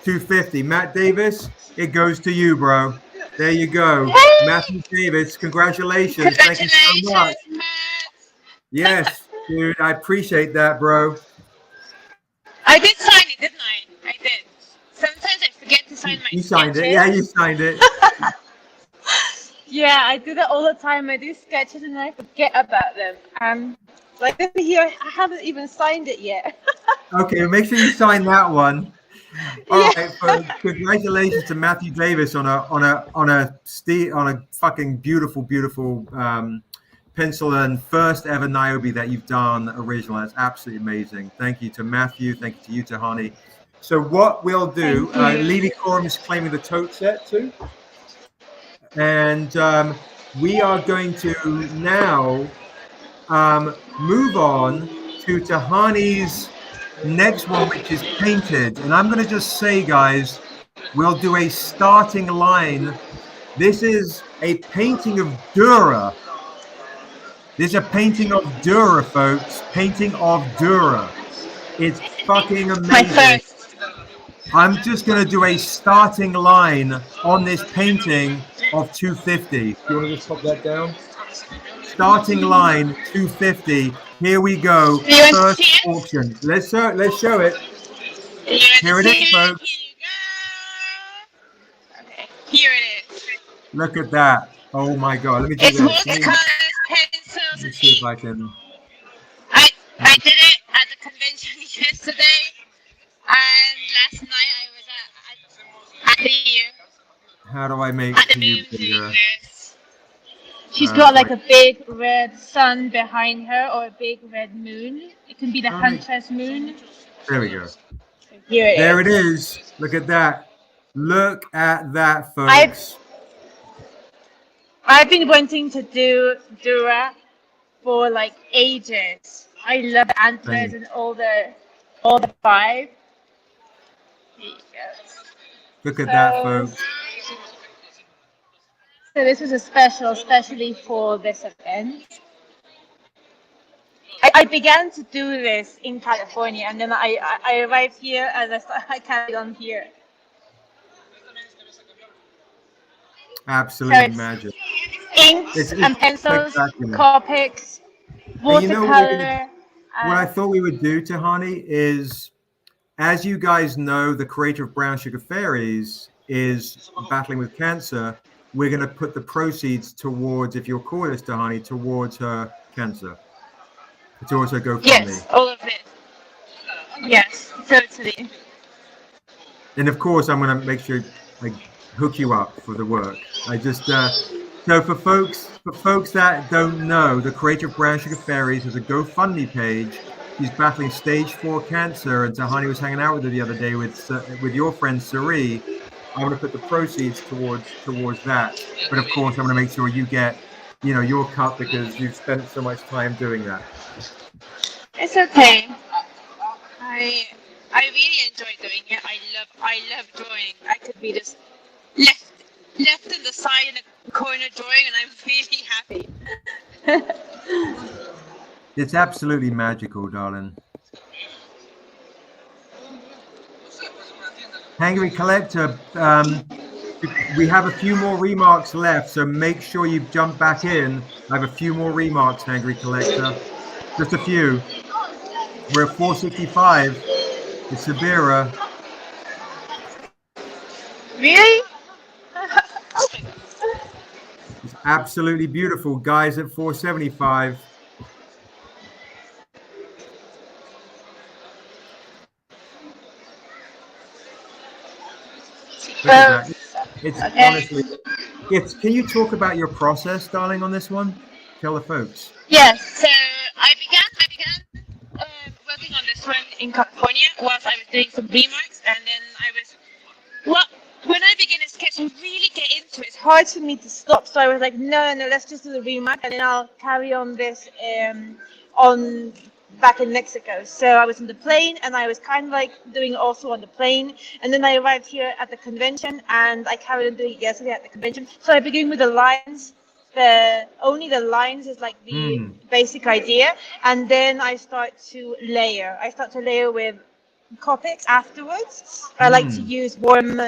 $250. Matt Davis, it goes to you, bro. There you go. Hey! Matthew Davis, congratulations. Thank you so much. Yes, dude, I appreciate that, bro. I did sign it, didn't I? I did. Sometimes I forget to sign my You signed sketches. it. Yeah, you signed it. Yeah, I do that all the time. I do sketches and I forget about them. Like this here, I haven't even signed it yet. Okay, make sure you sign that one. All right, so congratulations to Matthew Davis on a fucking beautiful pencil and first ever Niobe that you've done original. That's absolutely amazing. Thank you to Matthew. Thank you to you, Tehani. So what we'll do, Levy Corum is claiming the tote set too. And we are going to now move on to Tehani's next one, which is painted. And I'm going to just say, guys, we'll do a starting line. This is a painting of Dura. This is a painting of Dura, folks. Painting of Dura. It's fucking amazing. My first. I'm just going to do a starting line on this painting of $250. Do you want to just pop that down? Starting line $250. Here we go. First auction. Let's show it. Here it is, folks. Okay, here it is. Look at that. Oh my God. Let me do It's this. watercolors, pencils, Let me and see if ink. I can. I did it at the convention yesterday, and last night I was at the How do I make at the you room bigger? doing this. She's got like a big red sun behind her or a big red moon. It can be the Huntress moon. There we go. Here it There is. it is. Look at that. Look at that, folks. I've been wanting to do Dura for like ages. I love the antlers Same. and all the vibe. Here you go. Look at that, folks. So this was a special, especially for this event. I began to do this in California, and then I arrived here and I carried on here. Absolutely it's magic. Inks and pencils, spectacular. Copics, And you know what we're watercolor. What I thought we would do, Tehani, is, as you guys know, the creator of Brown Sugar Fairies is battling with cancer. We're going to put the proceeds towards, if you'll call this, Tehani, towards her cancer. Towards her GoFundMe. Yes, all of it. Yes, totally. And of course, I'm going to make sure I hook you up for the work. I just, so for folks that don't know, the creator of Brown Sugar Fairies has a GoFundMe page. She's battling stage 4 cancer, and Tehani was hanging out with her the other day with your friend Suri. I'm going to put the proceeds towards that. But of course, I'm going to make sure you get, your cut because you've spent so much time doing that. It's okay. I really enjoy doing it. I love drawing. I could be just left in the side in a corner drawing, and I'm really happy. It's absolutely magical, darling. Hungry Collector, we have a few more remarks left, so make sure you jump back in. I have a few more remarks, Hungry Collector. Just a few. We're at 465. It's Sabira. Really? It's absolutely beautiful. Guys at 475. Look at that. It's honestly, can you talk about your process, darling, on this one? Tell the folks. Yes. So I began working on this one in California whilst I was doing some remarks, and then when I begin a sketch and really get into it, it's hard for me to stop. So I was like, no, let's just do the remark, and then I'll carry on this on back in Mexico. So I was on the plane, and I was kind of like doing it also on the plane, and then I arrived here at the convention, and I carried on doing it yesterday at the convention. So I begin with the lines. Only the lines is like the basic idea, and then I start to layer. I start to layer with Copics afterwards. I like to use warm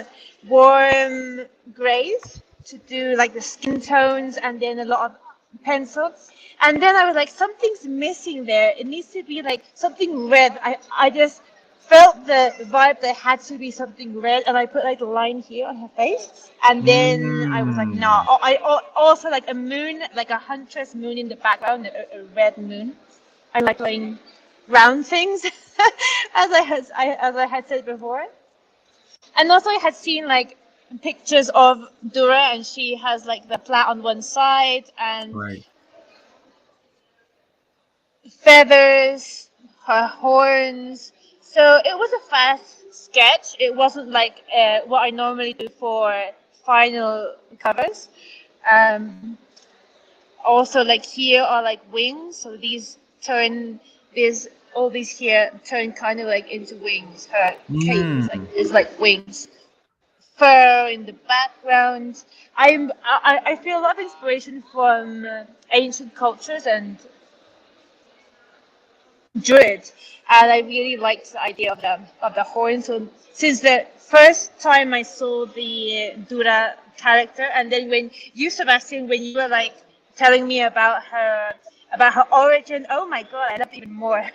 grays to do like the skin tones, and then a lot of pencils. And then I was like, something's missing there. It needs to be like something red. I just felt the vibe that had to be something red, and I put like a line here on her face. And then I was like, no. I also like a moon, like a huntress moon in the background, a red moon. I like playing round things, as I had said before. And also I had seen like pictures of Dura, and she has like the plait on one side and feathers, her horns. So it was a fast sketch. It wasn't like what I normally do for final covers. Also, like here are like wings. So all these here turn kind of like into wings. Her cape is like wings. Fur in the background. I feel a lot of inspiration from ancient cultures and Druid, and I really liked the idea of the horn. So since the first time I saw the Dura character, and then when you, Sebastian, when you were like telling me about her origin, oh my god, I loved it even more.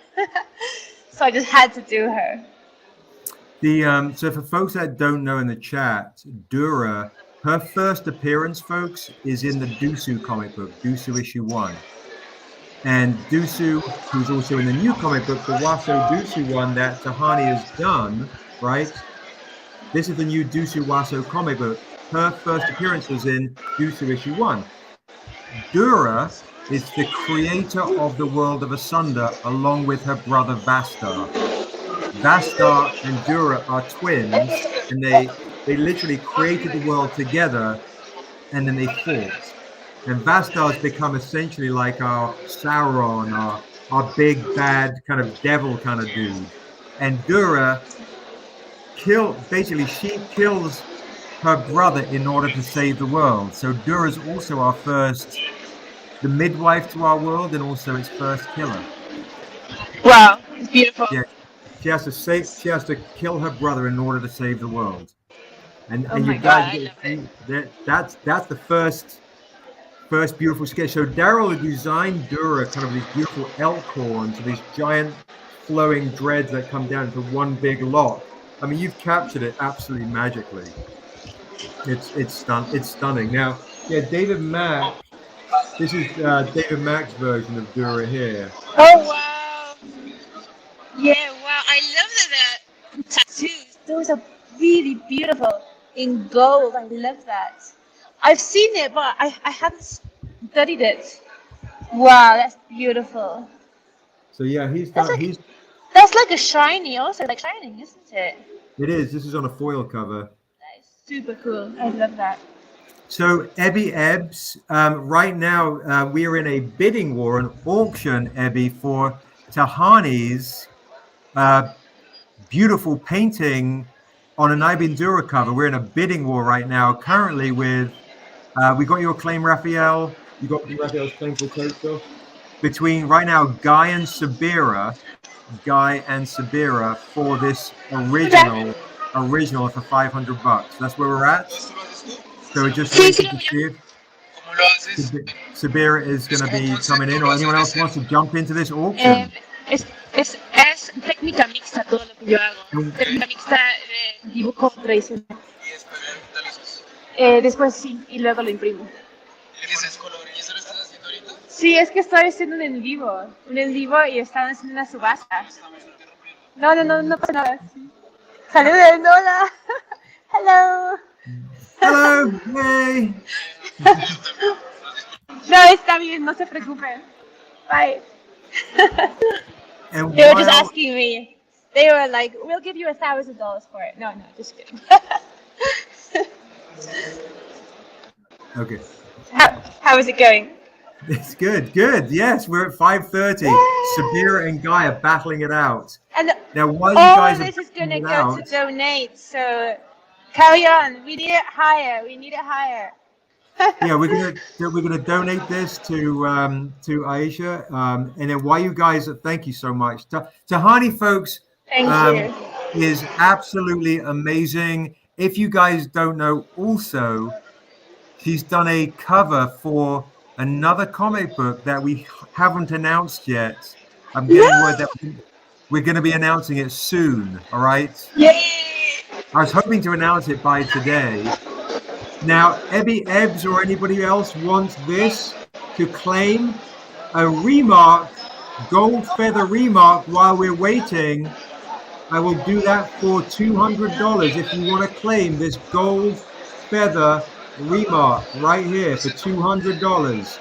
So I just had to do her. So for folks that don't know in the chat, Dura, her first appearance, folks, is in the Dusu comic book, Dusu issue 1. And Dusu, who's also in the new comic book, the WASO Dusu one that Tehani has done, right? This is the new Dusu WASO comic book. Her first appearance was in Dusu issue 1. Dura is the creator of the world of Asunda, along with her brother Vastar. Vastar and Dura are twins, and they literally created the world together, and then they fought. And Vastar's become essentially like our Sauron, our big bad kind of devil kind of dude. And Dura she kills her brother in order to save the world. So Dura's also the midwife to our world, and also its first killer. Wow, it's beautiful. Yeah, she has to kill her brother in order to save the world. And you guys, that's the first beautiful sketch. So Daryl designed Dura kind of these beautiful elk horns, these giant flowing dreads that come down into one big lock. I mean, you've captured it absolutely magically. It's stunning. Now, yeah, David Mack. This is David Mack's version of Dura here. Oh wow! Yeah, wow! I love the tattoos. Those are really beautiful in gold. I love that. I've seen it, but I haven't studied it. Wow, that's beautiful. So yeah, that's like a shiny, also like shining, isn't it? It is. This is on a foil cover. That is super cool. I love that. So Ebby Ebbs, right now we are in a bidding war, an auction, Ebby, for Tehani's beautiful painting on an Ibn Dura cover. We're in a bidding war right now, currently with. We got your claim, Raphael. You got Raphael's claim for Tokyo. Between right now, Guy and Sabira for this original original for $500. That's where we're at. So we're just Sí, sí waiting lo to vi. see if Sabira is going to be coming in, or anyone else wants to jump into this auction. Es técnica mixta todo lo que yo hago. Técnica mixta de dibujo tradicional. Después sí, y luego lo imprimo. ¿Y eso lo estás haciendo ahorita? Sí, es que estoy haciendo un en vivo y están haciendo una subasta. No pasa nada. Saluden, hola. Hello. Hello, hey. No, está bien, no se preocupen. Bye. And They were just while- asking me. They were like, "We'll give you $1,000 for it." No, just kidding. Okay. How is it going? It's good. Yes, we're at 5:30. Sabira and Guy are battling it out. And Now, while you all guys are this is gonna battling it go out, to donate. So carry on. We need it higher. yeah, we're gonna donate this to Aisha. And then while you guys, thank you so much. Tehani, folks, Thank you. is absolutely amazing. If you guys don't know, also, she's done a cover for another comic book that we haven't announced yet. I'm getting word that we're going to be announcing it soon. All right. Yay! I was hoping to announce it by today. Now, Ebby Ebbs or anybody else wants this to claim a Remark, gold feather Remark while we're waiting, I will do that for $200 if you want to claim this gold feather Remark right here for $200.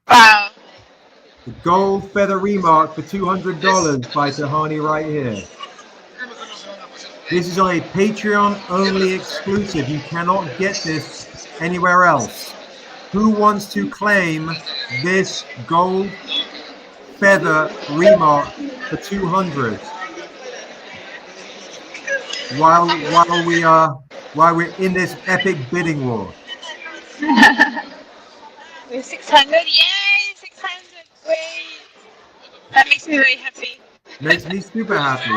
Wow. The gold feather Remark for $200 by Tehani right here. This is on a Patreon only exclusive. You cannot get this anywhere else. Who wants to claim this gold feather Remark for $200? While we're in this epic bidding war. We're 600. Yay! 600. Great. That makes me very happy. Makes me super happy.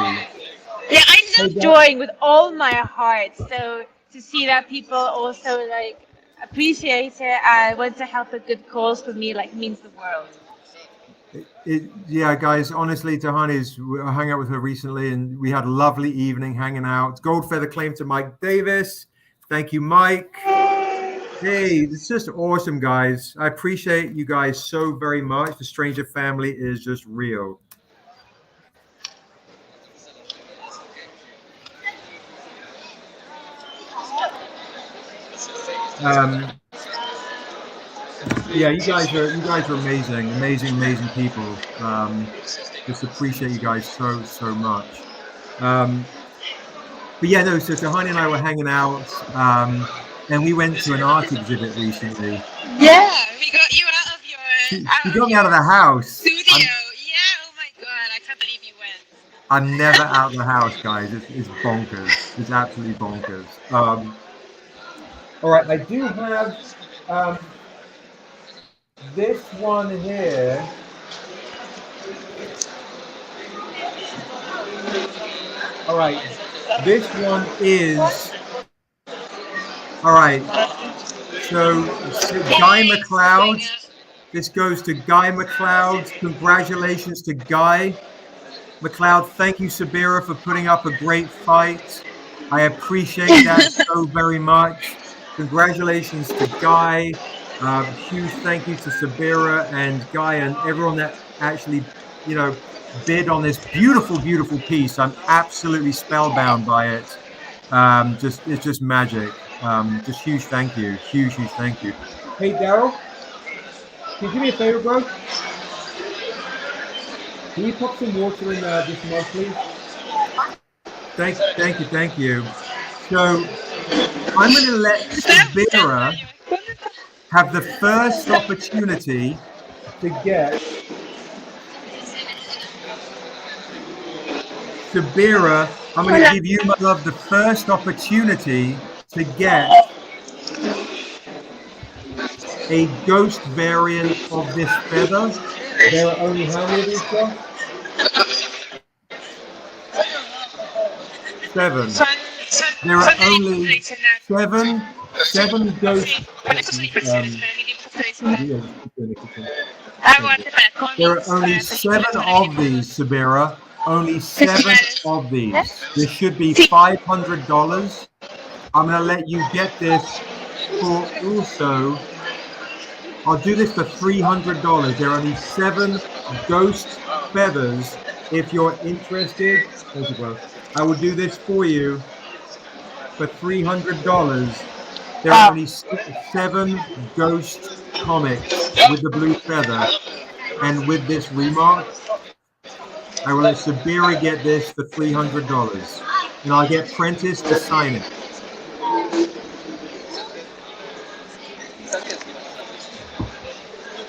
Yeah, I love drawing with all my heart. So to see that people also like appreciate it and want to help a good cause for me means the world. Yeah, guys, honestly, I hung out with her recently and we had a lovely evening hanging out. Gold feather claim to Mike Davis. Thank you, Mike. Hey, it's just awesome, guys. I appreciate you guys so very much. The Stranger family is just real. Yeah, you guys are amazing people. Just appreciate you guys so much. But yeah, no. So Tehani and I were hanging out, and we went to an art exhibit recently. Yeah, we got you out of your. You got me out of the house. Studio. Yeah. Oh my god, I can't believe you went. I'm never out of the house, guys. It's bonkers. It's absolutely bonkers. All right, I do have this one here. All right, this one is. All right, so Guy McLeod. This goes to Guy McLeod. Congratulations to Guy McLeod. Thank you, Sabira, for putting up a great fight. I appreciate that so very much. Congratulations to Guy. Huge thank you to Sabira and Guy and everyone that actually, bid on this beautiful piece. I'm absolutely spellbound by it. It's just magic. Just huge thank you. Huge thank you. Hey, Daryl, can you do me a favor, bro? Can you pop some water in this mug, please? Thank you. So I'm going to let Sabira have the first opportunity to get. Sabira, I'm going to give you, my love, the first opportunity to get a ghost variant of this feather. There are only how many of these, 7. Son, There are son de only tradicional. 7 ghost. Sí, bueno, esto es tradiciones, pero mi libro es tradicional. There Aguante para cómics, are only para 7 películas, of these, Sabira. Only 7 festivales. of these. This should be Sí. $500. I'm going to let you get this for also. I'll do this for $300. There are only 7 ghost feathers. If you're interested, thank you, bro. I will do this for you for $300. There are only 7 ghost comics with the blue feather, and with this remark, I will let Sabira get this for $300, and I'll get Prentice to sign it.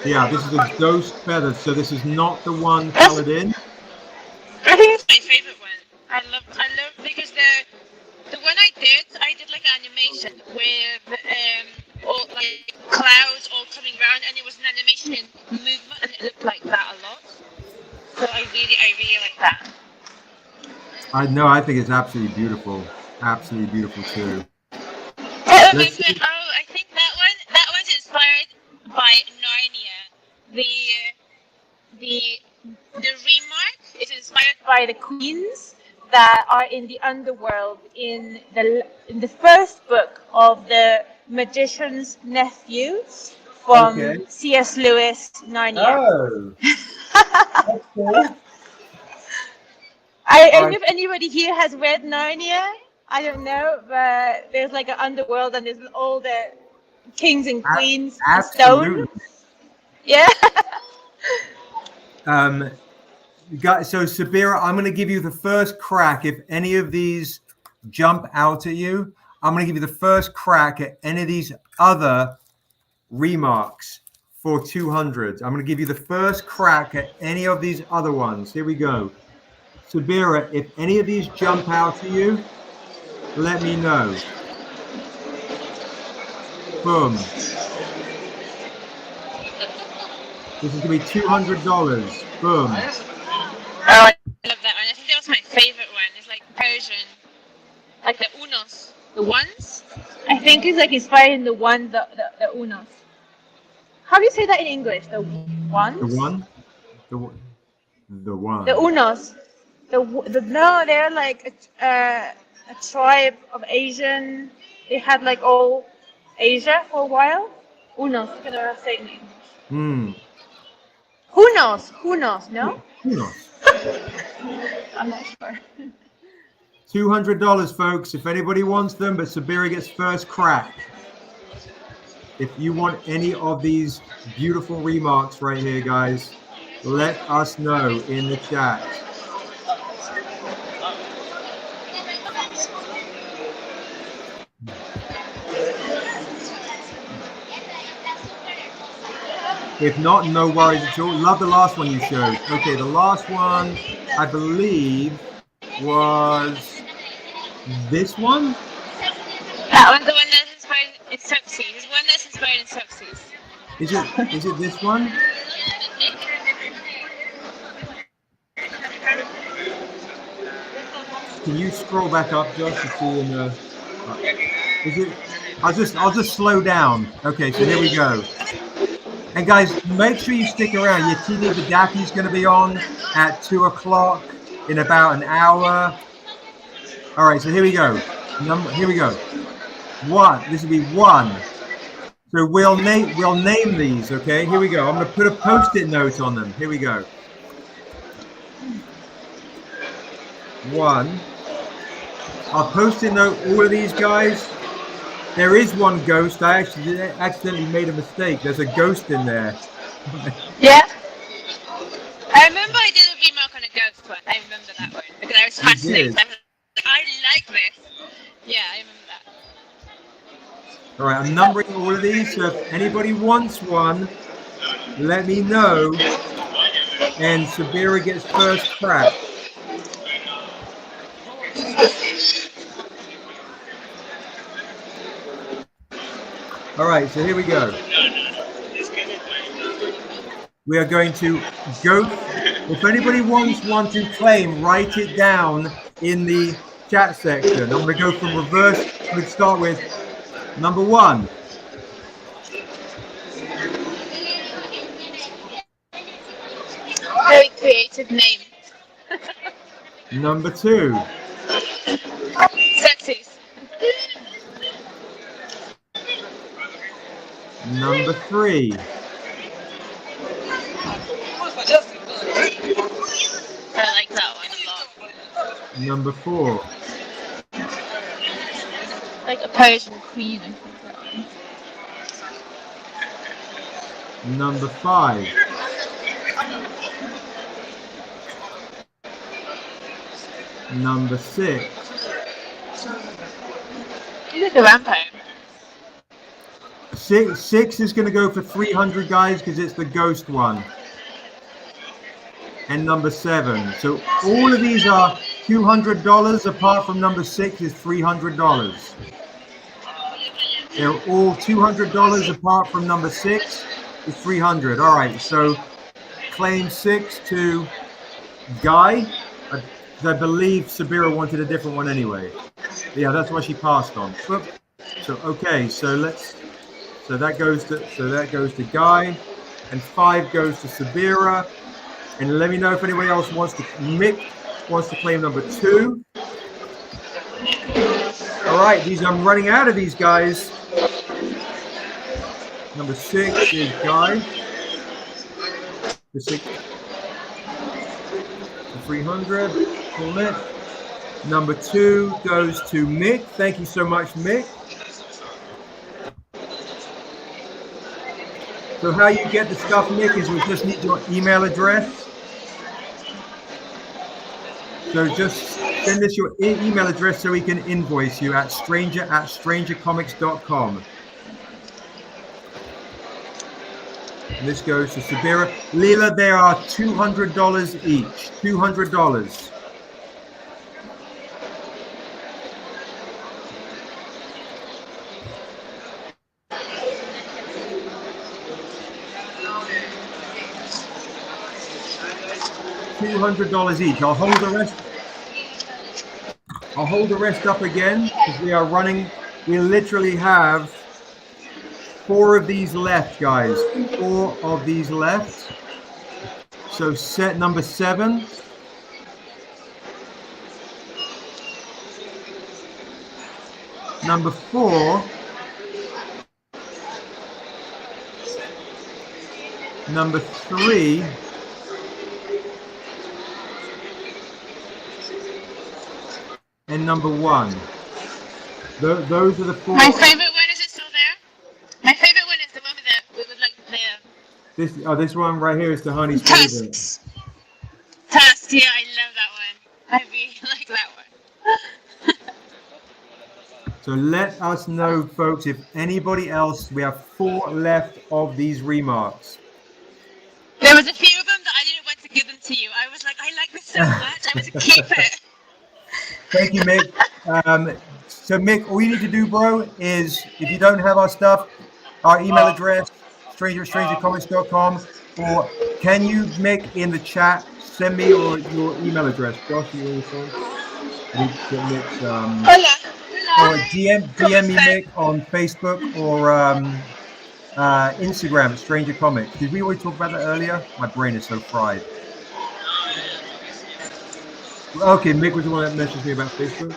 Yeah, this is a ghost feather, so this is not the one colored in. I think it's my favorite one. I love because the one I did like an animation with all like clouds all coming around, and it was an animation in movement, and it looked like that a lot. So I really like that. I know, I think it's absolutely beautiful too. I Let's see. think that one's inspired by Narnia. The Remark is inspired by the queens that are in the underworld in the first book of the Magician's Nephew from Okay. C.S. Lewis, Narnia. Oh, that's cool. I don't know if anybody here has read Narnia. I don't know, but there's like an underworld and there's all the kings and queens in stone. Absolutely. Yeah. So Sabira, I'm going to give you the first crack. If any of these jump out at you, I'm going to give you the first crack at any of these other remarks for $200. I'm going to give you the first crack at any of these other ones. Here we go. Sabira, if any of these jump out to you, let me know. Boom. This is going to be $200. Boom. Oh, I love that one. I think that was my favorite one. It's like Persian, like the unos, the ones. I think it's like inspired in the one, the unos. How do you say that in English? The ones? The one? The one. The unos. No, they're like a tribe of Asian. They had like all Asia for a while. Unos. What can I say in English? Who knows? No? Who knows? I'm not sure. $200, folks, if anybody wants them, but Sabira gets first crack. If you want any of these beautiful remarks right here, guys, let us know in the chat. If not, no worries at all. Love the last one you showed. Okay, the last one, I believe, was this one? That one's the one that's inspired in Soapsies. There's one that's inspired in Soapsies. Is it this one? Can you scroll back up, Josh, to see in the? Is it? I'll just slow down. Okay, so here we go. And guys, make sure you stick around. Yetide Badaki is going to be on at 2 o'clock in about an hour. All right, so here we go. Here we go. One. This will be 1. So we'll name these. Okay, here we go. I'm going to put a post-it note on them. Here we go. 1. I'll post-it note all of these guys. There is one ghost. I actually accidentally made a mistake. There's a ghost in there. Yeah. I remember I did a remark on a ghost one. I remember that one because I was fascinated. I like this. Yeah, I remember that. All right, I'm numbering all of these. So if anybody wants one, let me know. And Sabira gets first crack. All right, so here we go. We are going to go. If anybody wants one to claim, write it down in the chat section. I'm going to go from reverse. Let's start with number 1. Very creative name. Number 2. Sexies. Number 3. I like that one a lot. Number 4. Like a Persian queen. Number 5. Number 6. You like a vampire. 6 is going to go for 300, guys, because it's the ghost one. And number 7. So all of these are $200, apart from number 6 is $300. They're all $200, apart from number 6 is $300. All right, so claim 6 to Guy. I believe Sabira wanted a different one anyway. Yeah, that's why she passed on. So okay, so that goes to Guy, and 5 goes to Sabira. And let me know if anybody else wants to. Mick wants to claim number 2. All right, I'm running out of these guys. Number 6 is Guy. The 6. The 300. Mick. Number 2 goes to Mick. Thank you so much, Mick. So how you get the stuff, Mick, is we just need your email address. So just send us your email address so we can invoice you at stranger@strangercomics.com. And this goes to Sabira. Leela, there are $200 each. $200. $200 each. I'll hold the rest up again because we are running. We literally have 4 of these left, guys. 4 of these left. So set number 7. Number 4. Number 3. And number 1. Those are the 4. My favorite one, is it still there? My favorite one is the one that we would like this one right here is Tehani's favorite. Tusk, yeah, I love that one. I really like that one. So let us know, folks, if anybody else. We have 4 left of these remarks. There was a few of them that I didn't want to give them to you. I was like, I like this so much, I want to keep it. Thank you, Mick. So, Mick, all you need to do, bro, is if you don't have our stuff, our email address, strangercomics.com, or can you, Mick, in the chat, send me your email address? Josh, you also? Or DM me, Mick, on Facebook or Instagram at Stranger Comics. Did we already talk about that earlier? My brain is so fried. Okay, Mick was the one that messaged me about Facebook.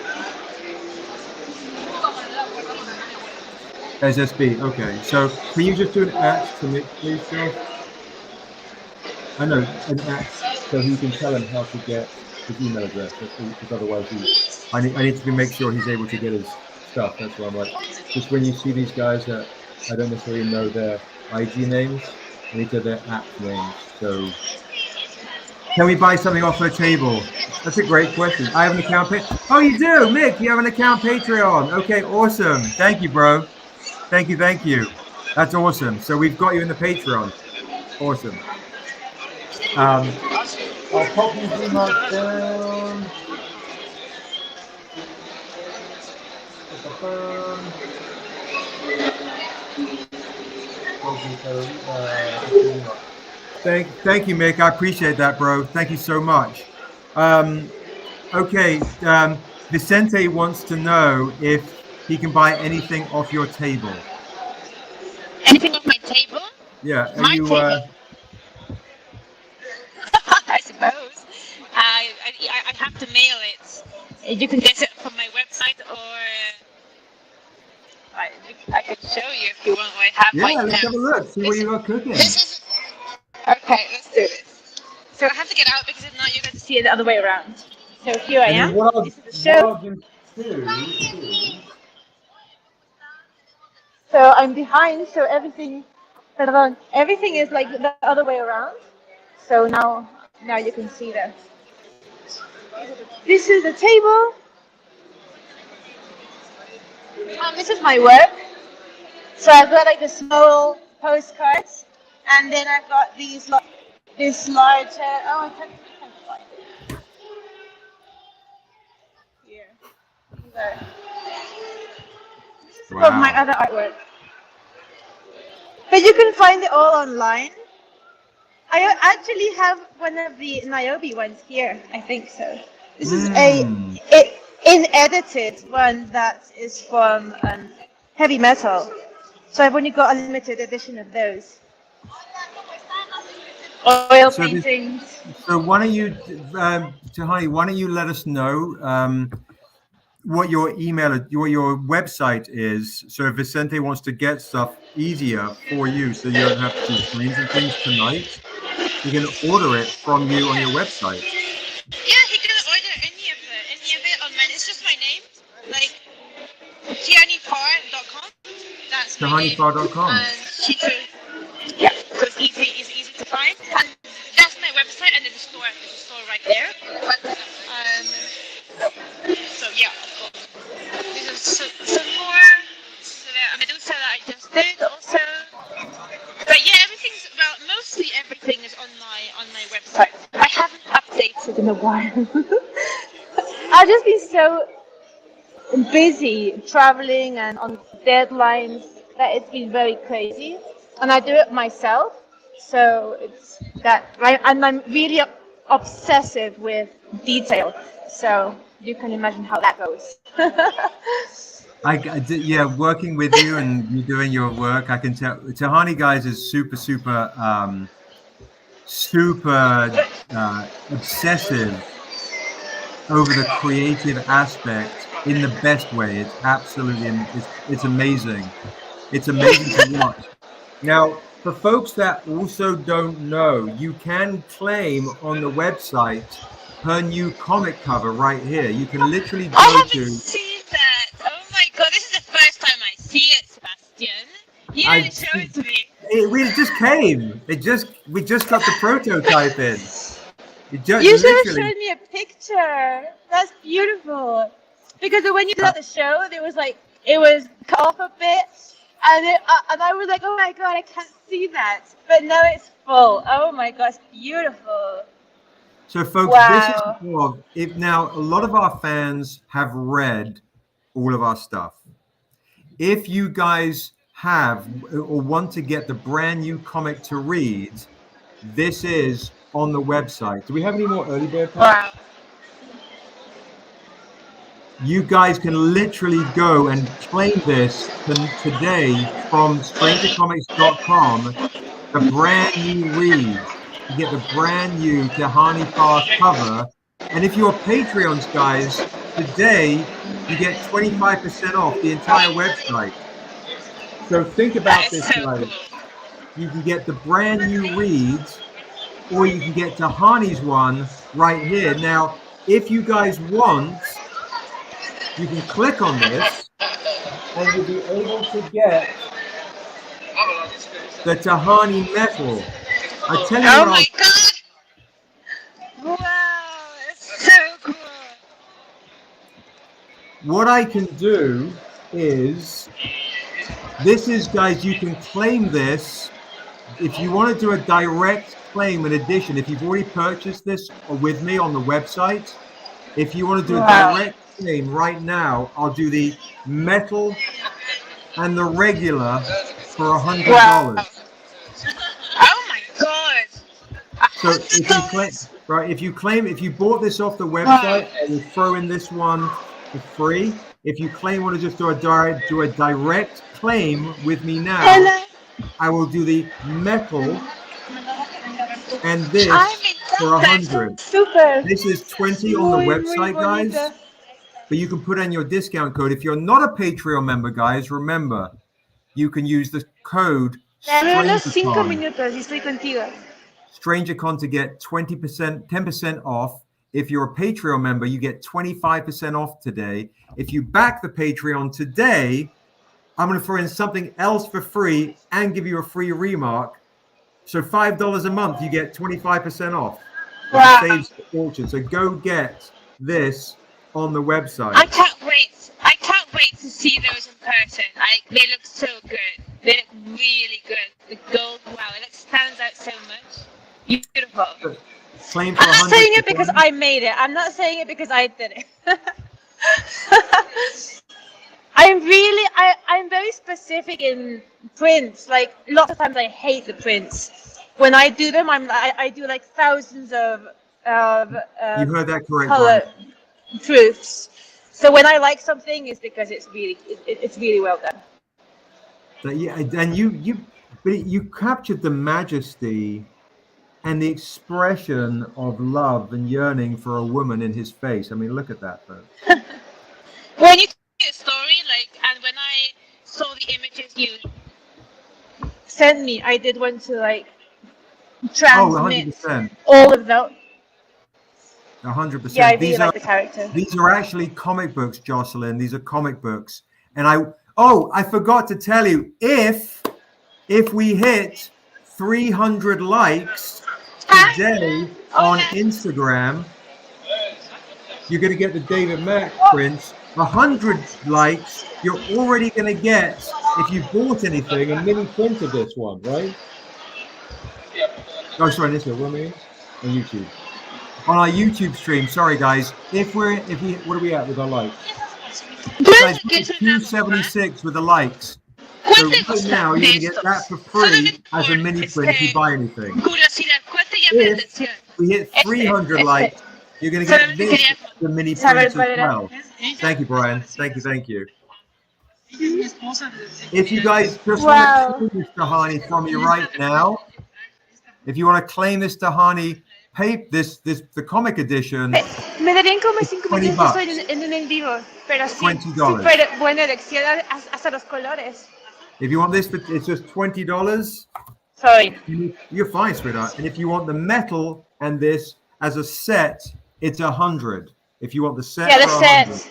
SSB, okay. So can you just do an @ to Mick, please, Josh? I know, an @ so he can tell him how to get his email address, because otherwise I need to make sure he's able to get his stuff. That's why I'm like, just when you see these guys that I don't necessarily know their IG names, I need to have their @ names. So can we buy something off her table? That's a great question. I have an account. Oh, you do, Mick. You have an account Patreon. Okay, awesome. Thank you, bro. Thank you. That's awesome. So we've got you in the Patreon. Awesome. I'll pop these remarks down. Thank you, Mick. I appreciate that, bro. Thank you so much. Okay. Vicente wants to know if he can buy anything off your table. Anything off my table? Yeah, are My you? table. I suppose. I have to mail it. You can get it from my website, or I can show you if you want what I have Yeah, right let's now. have a look. See what you got cooking. This is okay. Let's do this. So I have to get out because if not, you're going to see it the other way around. So here I am. This is the show. So I'm behind. So everything is like the other way around. So now you can see that. This is the table. This is my work. So I've got like the small postcards, and then I've got this large. I can't find it. Here. This is of my other artwork. But you can find it all online. I actually have one of the Niobe ones here. I think so. This is an edited one that is from heavy metal. So I've only got a limited edition of those. Oil paintings. So why don't you, Tehani, why don't you let us know what your your website is, so if Vicente wants to get stuff easier for you, so you don't have to do streams and things tonight, you can order it from you on your website. Yeah, he can order any of it on mine. It's just my name, like TehaniFarr.com. That's my name. TehaniFarr.com. Yeah, so it's easy to find. And that's my website, and there's a store right there. So yeah, this is some more. So a Medusa that I just did also. But yeah, mostly everything is on my website. I haven't updated in a while. I've just been so busy traveling and on deadlines that it's been very crazy. And I do it myself, so it's that right. And I'm really obsessive with detail, so you can imagine how that goes. Yeah, working with you and you doing your work, I can tell Tehani, guys, is super obsessive over the creative aspect in the best way. It's absolutely, it's amazing. It's amazing to watch. Now, for folks that also don't know, you can claim on the website her new comic cover right here. You can literally go to. I haven't seen that. Oh my god, this is the first time I see it, Sebastian. You didn't show it to me. We just came. We just got the prototype in. You should have shown me a picture. That's beautiful. Because when you did the show, it was cut off a bit, and I was like, oh my god, I can't see that. But now it's full. Oh my god, it's beautiful. So, folks, wow. Now a lot of our fans have read all of our stuff. If you guys have or want to get the brand new comic to read, this is on the website. Do we have any more early bird packs? Wow. You guys can literally go and claim this today from StrangerComics.com, the brand new read. You get the brand new Tehani Farr cover. And if you're Patreons, guys, today you get 25% off the entire website. So think about this, guys. You can get the brand new reads, or you can get Tehani's one right here. Now, if you guys want, you can click on this and you'll be able to get the Tehani metal. I tell you oh my god! Wow, it's so cool. What I can do is, guys, you can claim this. If you want to do a direct claim in addition, if you've already purchased this with me on the website, if you want to do a direct claim right now, I'll do the metal and the regular for $100. Wow. Oh my god! So if you claim, if you bought this off the website and you throw in this one, for free. If you want to just do a direct claim with me now, Hello. I will do the metal and this I'm in for 100. Super. This is 20 on the Muy, muy website, guys. bonita. But you can put in your discount code. If you're not a Patreon member, guys, remember, you can use the code Dame 5 StrangerCon, minutos y estoy contigo. StrangerCon to get 10% off. If you're a Patreon member, you get 25% off today. If you back the Patreon today, I'm going to throw in something else for free and give you a free Remark. So $5 a month, you get 25% off. Wow. It saves a fortune. So go get this on the website. I can't wait. I can't wait to see those in person. They look so good. They look really good. The gold, wow, it stands out so much. Beautiful. Claim for I'm not 100 saying it because I made it. I'm not saying it because I did it. I'm very specific in prints. Like lots of times I hate the prints. When I do them, I do like thousands of You heard that correct, color Brian. proofs. So when I like something, it's because it's really well done. So, yeah, and you captured the majesty and the expression of love and yearning for a woman in his face. I mean, look at that, though. When you tell a story, and when I saw the images you Send me. I did want to transmit 100%. all of that. 100%. Yeah, I really like the character. These are actually comic books, Jocelyn. These are comic books. And I forgot to tell you, if we hit 300 likes today on Instagram, you're going to get the David Mack prints. 100 likes, you're already going to get, if you bought anything, a mini print of this one, right? Oh, sorry, this one, what do you mean? On YouTube. On our YouTube stream, sorry guys. What are we at with our likes? Guys, 276 with the likes. So right now you're gonna get that for free as a mini print if you buy anything. If we hit 300 likes, you're gonna get this the mini print as well. Thank you, Brian. Thank you. If you guys just want to claim this Tehani from me right now, if you want to claim this Tehani, the comic edition. Me darían como 5 $20. minutos en un en vivo, pero sí, $20. súper buena elección hasta los colores. If you want this, it's just $20. Sorry. You're fine, sweetheart. And if you want the metal and this as a set, it's 100. If you want the set, Get the set.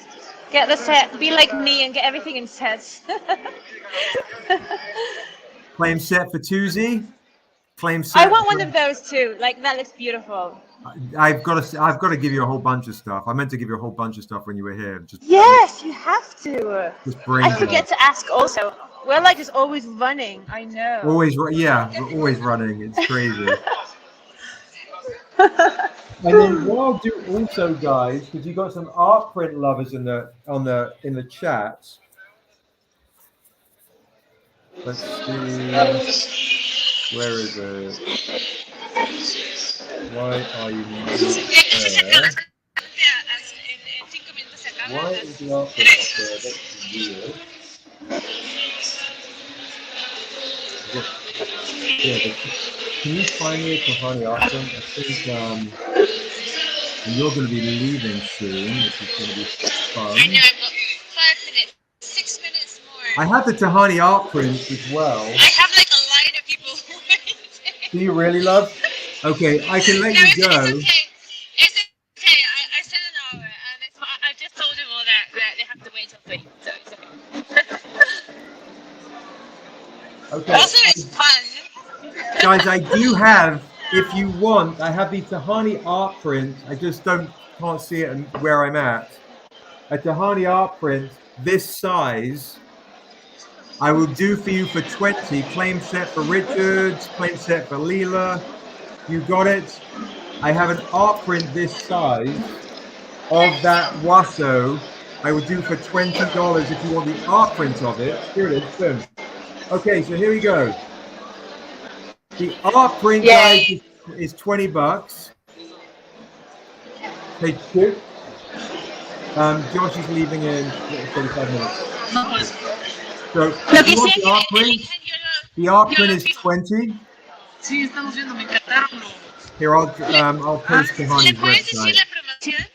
Get the set. Be like me and get everything in sets. Claim set for Tuesday. Claim set. I want one of those too. Like that looks beautiful. I've got to give you a whole bunch of stuff. I meant to give you a whole bunch of stuff when you were here. Yes, you have to. Just bring I forget to ask also. We're just always running. I know. Yeah, we're always running. It's crazy. And then what I'll do also, guys, because you got some art print lovers in the chat. Let's see. Where is it? Why are you not there? Why is the art print up there? That's weird. Yeah, can you find me a Tehani art print? I think and you're going to be leaving soon, which is going to be fun. I know, I've got 5 minutes, 6 minutes more. I have the Tehani art prints as well. I have a line of people waiting. Do you really, love? Okay, I can let you go. It's okay. I said an hour, and I just told them all that they have to wait till 3, so it's okay. Okay. Also, it's fun. Guys, I do have, if you want, I have the Tehani art print. I just can't see it where I'm at. A Tehani art print this size, I will do for you for 20. Claim set for Richards, claim set for Leela. You got it. I have an art print this size of that WASO. I will do for $20 if you want the art print of it. Here it is. Boom. Okay, so here we go. The art print, guys, is $20. Page 2. Josh is leaving in 35 minutes. So, Lo if que you want sí the art es que print, eligen, the art yo print lo is fijo. 20. Sí, estamos viendo, me encantaron los. Here, I'll post ¿Le Tehani's puedes decir website. la promoción?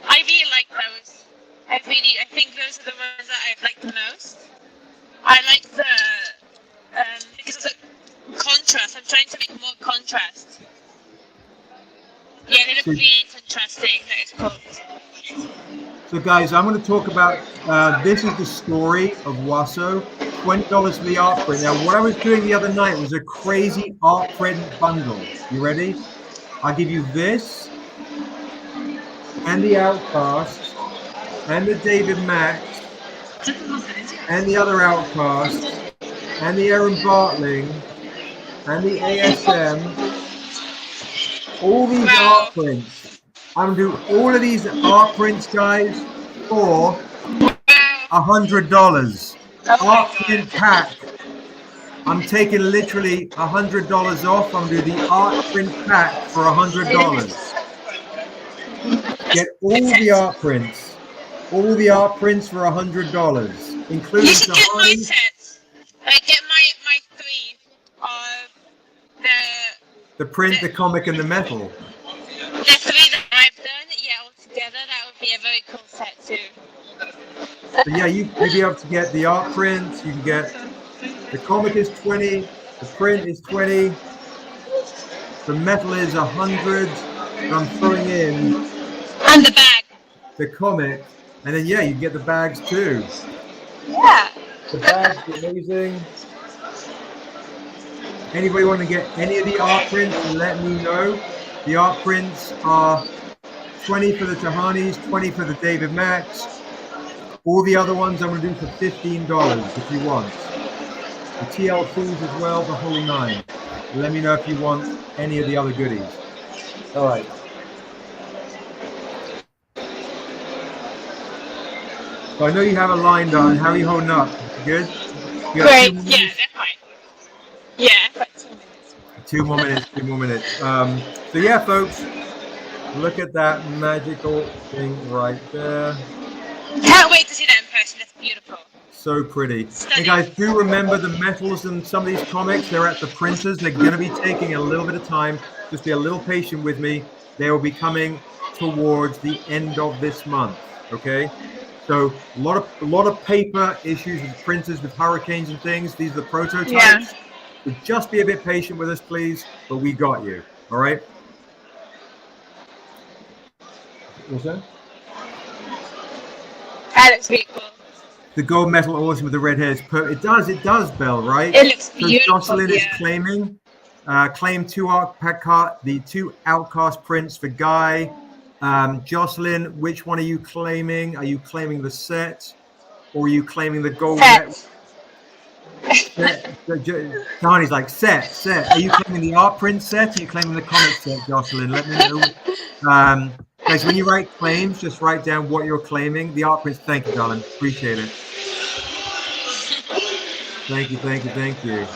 I really like those. I think those are the ones that I like the most. I like the because of the contrast. I'm trying to make more contrast. Yeah, they look really contrasting. That is cool. So, guys, I'm going to talk about this is the story of WASO. $20 for the art print. Now, what I was doing the other night was a crazy art print bundle. You ready? I'll give you this and the Outcast and the David Max and the other Outcast and the Aaron Bartling and the ASM. All these art prints. I'm going to do all of these art prints, guys, for $100. Art print pack. I'm taking literally $100 off. I'm doing the art print pack for $100. Get all the art prints. All the art prints for $100, including You should get my Tehani. sets. Get my three of The print, the comic, and the metal. the three that I've done. Yeah, all together, that would be a very cool set too. But yeah, you'll be able to get the art prints. You can get the comic is 20, the print is 20, the metal is 100. And I'm throwing in And the bag. the comic, and then yeah, you get the bags too. Yeah. The bags are amazing. Anybody want to get any of the art prints? Let me know. The art prints are 20 for the Tehanis, 20 for the David Max. All the other ones I'm going to do for $15 if you want. The TLCs as well, the whole nine. Let me know if you want any of the other goodies. All right. So I know you have a line done. How are you holding up? Good? You got Great. 2 more Yeah, minutes? they're fine. Yeah, but 2 minutes. 2 more minutes, 2 more minutes. So yeah, folks, look at that magical thing right there. Can't wait to see that in person. That's beautiful. So pretty. Stunning. Hey guys, do remember the metals and some of these comics, they're at the printers. They're going to be taking a little bit of time. Just be a little patient with me. They will be coming towards the end of this month. Okay. So a lot of paper issues with printers with hurricanes and things. These are the prototypes. Yeah. So just be a bit patient with us, please. But we got you. All right. What's that? That looks really cool. The gold metal awesome with the red hairs. It does, Belle, right? It looks So beautiful. Jocelyn is Yeah. claiming, claim 2 the 2 Outcast prints for Guy. Jocelyn, which one are you claiming? Are you claiming the set, or are you claiming the gold? Set. Tehani's like set. Are you claiming the art print set? Or are you claiming the comic set, Jocelyn? Let me know. Guys, when you write claims, just write down what you're claiming. The art prints. Thank you, darling. Appreciate it. Thank you.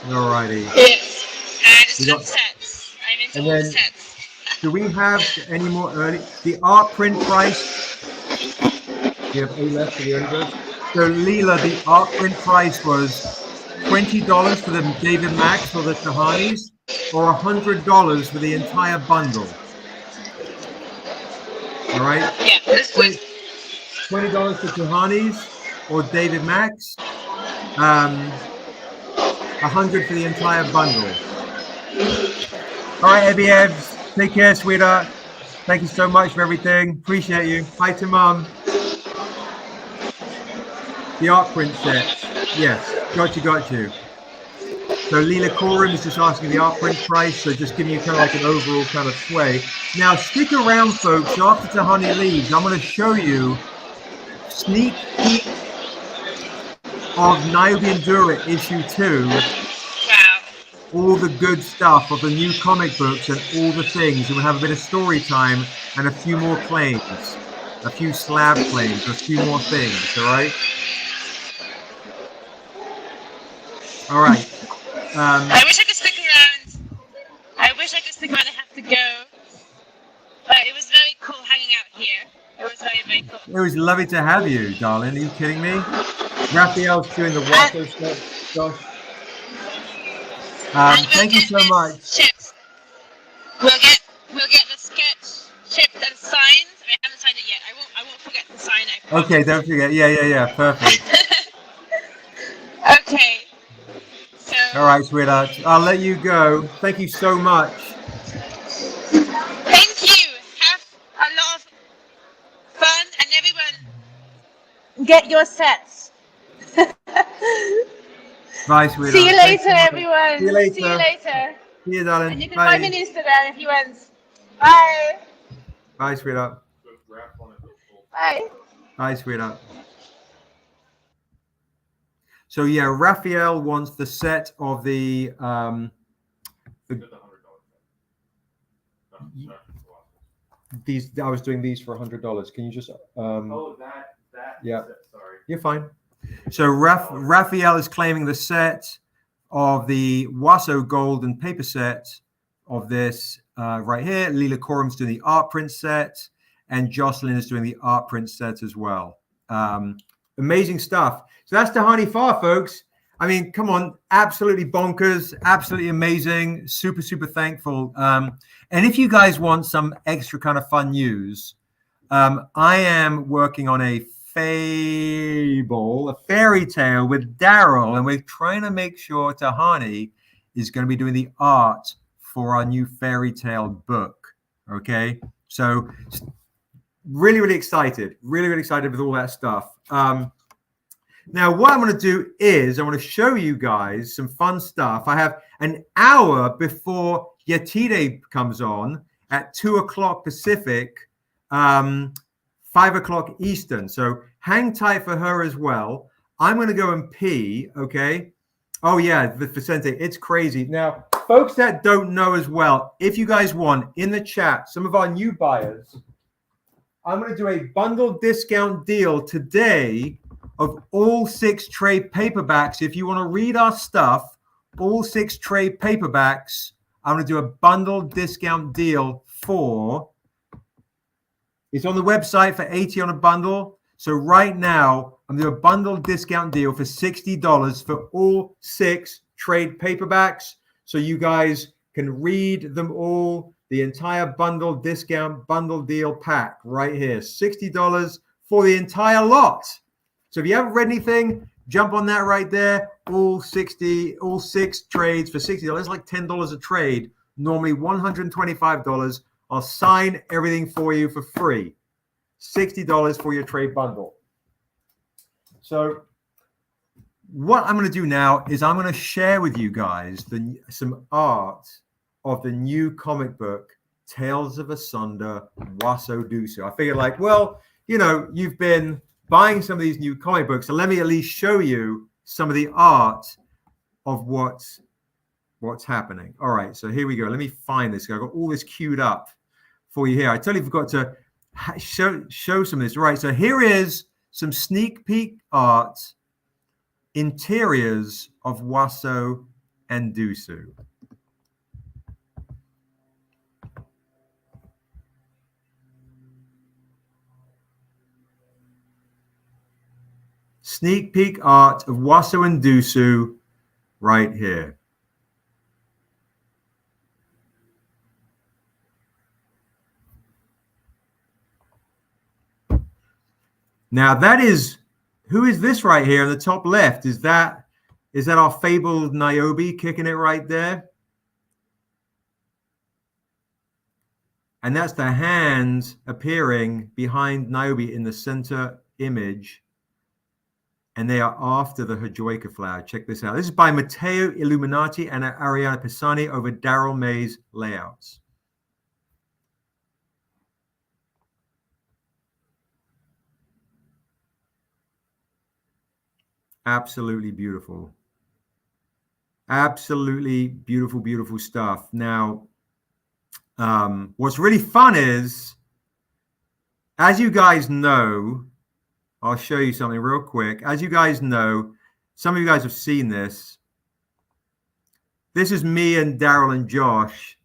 Alrighty. Yes. I just We love got- sets. I'm into And all the then- sets. Do we have any more early? The art print price. We have 8 left for the early birds. So Leela, the art print price was $20 for the David Max or the Tehanis, or $100 for the entire bundle. All right. Yeah, this was $20 for Tehanis or David Max. 100 for the entire bundle. All right, Ebby Ebbs. Take care, sweetheart. Thank you so much for everything. Appreciate you. Hi to Mum. The art print sets. Yes, got you. So Leela Coram is just asking the art print price, so just giving you kind of like an overall kind of sway. Now stick around, folks. After Tehani leaves, I'm going to show you sneak peek of Niobe and Dura issue 2. wow. All the good stuff of the new comic books and all the things. And we'll have a bit of story time and a few more claims, a few slab claims, a few more things. All right. All right. I wish I could stick around. I wish I could stick around. I have to go. But it was very cool hanging out here. It was very, very cool. It was lovely to have you, darling. Are you kidding me? Raphael's doing the WASO stuff, Josh. And we'll Thank you get so this much. shipped. We'll get the sketch shipped and signed. I haven't signed it yet. I won't forget to sign it. I promise. Okay, don't forget. Yeah. Perfect. Okay. So. All right, sweetheart. I'll let you go. Thank you so much. Thank you. Have a lot of fun, and everyone get your sets. Bye, sweetheart. See you Thanks later, so much. everyone. See you later. See you later. See you, darling. And you can Bye. find me on Instagram if you want. Bye. Bye, sweetheart. Bye. Bye, sweetheart. So yeah, Raphael wants the set of the these. I was doing these for $100. Can you just Oh, that. Yeah. Sorry. You're fine. So Raphael is claiming the set of the WASO gold and paper set of this right here. Leela Corum's doing the art print set, and Jocelyn is doing the art print set as well. Amazing stuff. So that's Tehani Farr, folks. I mean, come on, absolutely bonkers, absolutely amazing, super, super thankful. And if you guys want some extra kind of fun news, I am working on a fable, a fairy tale with Daryl, and we're trying to make sure Tehani is going to be doing the art for our new fairy tale book. Okay, so really, really excited with all that stuff. Now, what I'm going to do is I want to show you guys some fun stuff. I have an hour before Yetide comes on at 2 o'clock Pacific, 5 o'clock Eastern. So hang tight for her as well. I'm going to go and pee, okay? Oh, yeah, the Vicente, it's crazy. Now, folks that don't know as well, if you guys want, in the chat, some of our new buyers, I'm going to do a bundle discount deal today of all 6 trade paperbacks. If you want to read our stuff, all 6 trade paperbacks, I'm going to do a bundle discount deal for, it's on the website for $80 on a bundle. So right now, I'm doing a bundle discount deal for $60 for all 6 trade paperbacks. So you guys can read them all, the entire bundle discount, bundle deal pack right here. $60 for the entire lot. So if you haven't read anything, jump on that right there. All 6 trades for $60. It's like $10 a trade. Normally $125. I'll sign everything for you for free. $60 for your trade bundle. So what I'm going to do now is I'm going to share with you guys some art of the new comic book, Tales of Asunda, WASO DUSU. I figured like, well, you know, you've been buying some of these new comic books, so let me at least show you some of the art of what's happening. All right, so here we go. Let me find this. I've got all this queued up for you here. I totally forgot to show some of this. Right, so here is some sneak peek art, interiors of WASO and DUSU. Sneak peek art of WASO and DUSU right here. Now that is, who is this right here in the top left? Is that our fabled Niobe kicking it right there? And that's the hand appearing behind Niobe in the center image. And they are after the Hajoika flower. Check this out. This is by Matteo Illuminati and Arianna Pisani over Daryl May's layouts. Absolutely beautiful. Absolutely beautiful, beautiful stuff. Now, what's really fun is, as you guys know, I'll show you something real quick. As you guys know, some of you guys have seen this. This is me and Daryl and Josh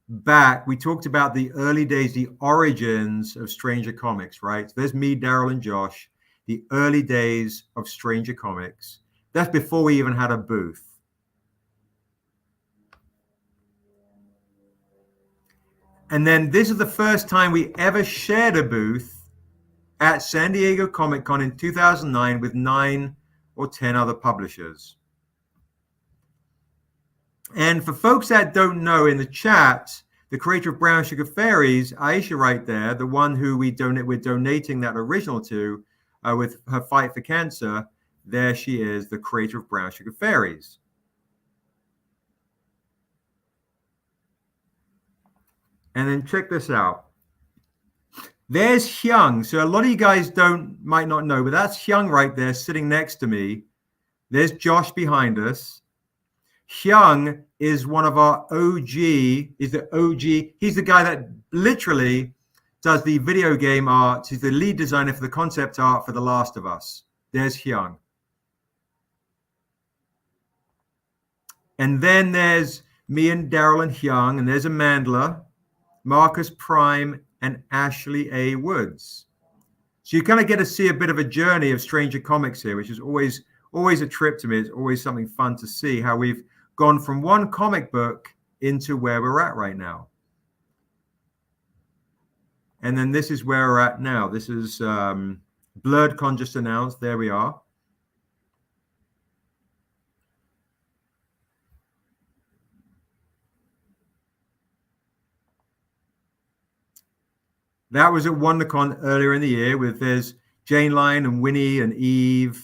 back. We talked about the early days, the origins of Stranger Comics, right? So there's me, Daryl, and Josh, the early days of Stranger Comics. That's before we even had a booth. And then this is the first time we ever shared a booth at San Diego Comic-Con in 2009 with 9 or 10 other publishers. And for folks that don't know, in the chat, the creator of Brown Sugar Fairies, Aisha right there, the one who we're donating that original to with her fight for cancer, there she is, the creator of Brown Sugar Fairies. And then check this out. There's Hyung. So a lot of you guys might not know, but that's Hyung right there sitting next to me. There's Josh behind us. Hyung is one of our OG, is the OG. He's the guy that literally does the video game art. He's the lead designer for the concept art for The Last of Us. There's Hyung. And then there's me and Daryl and Hyung, and there's Amandla, Marcus Prime, and Ashley A. Woods. So you kind of get to see a bit of a journey of Stranger Comics here, which is always a trip to me. It's always something fun to see how we've gone from one comic book into where we're at right now. And then this is where we're at now. This is BlurredCon just announced. There we are. That was at WonderCon earlier in the year with there's Jane Lyon and Winnie and Eve.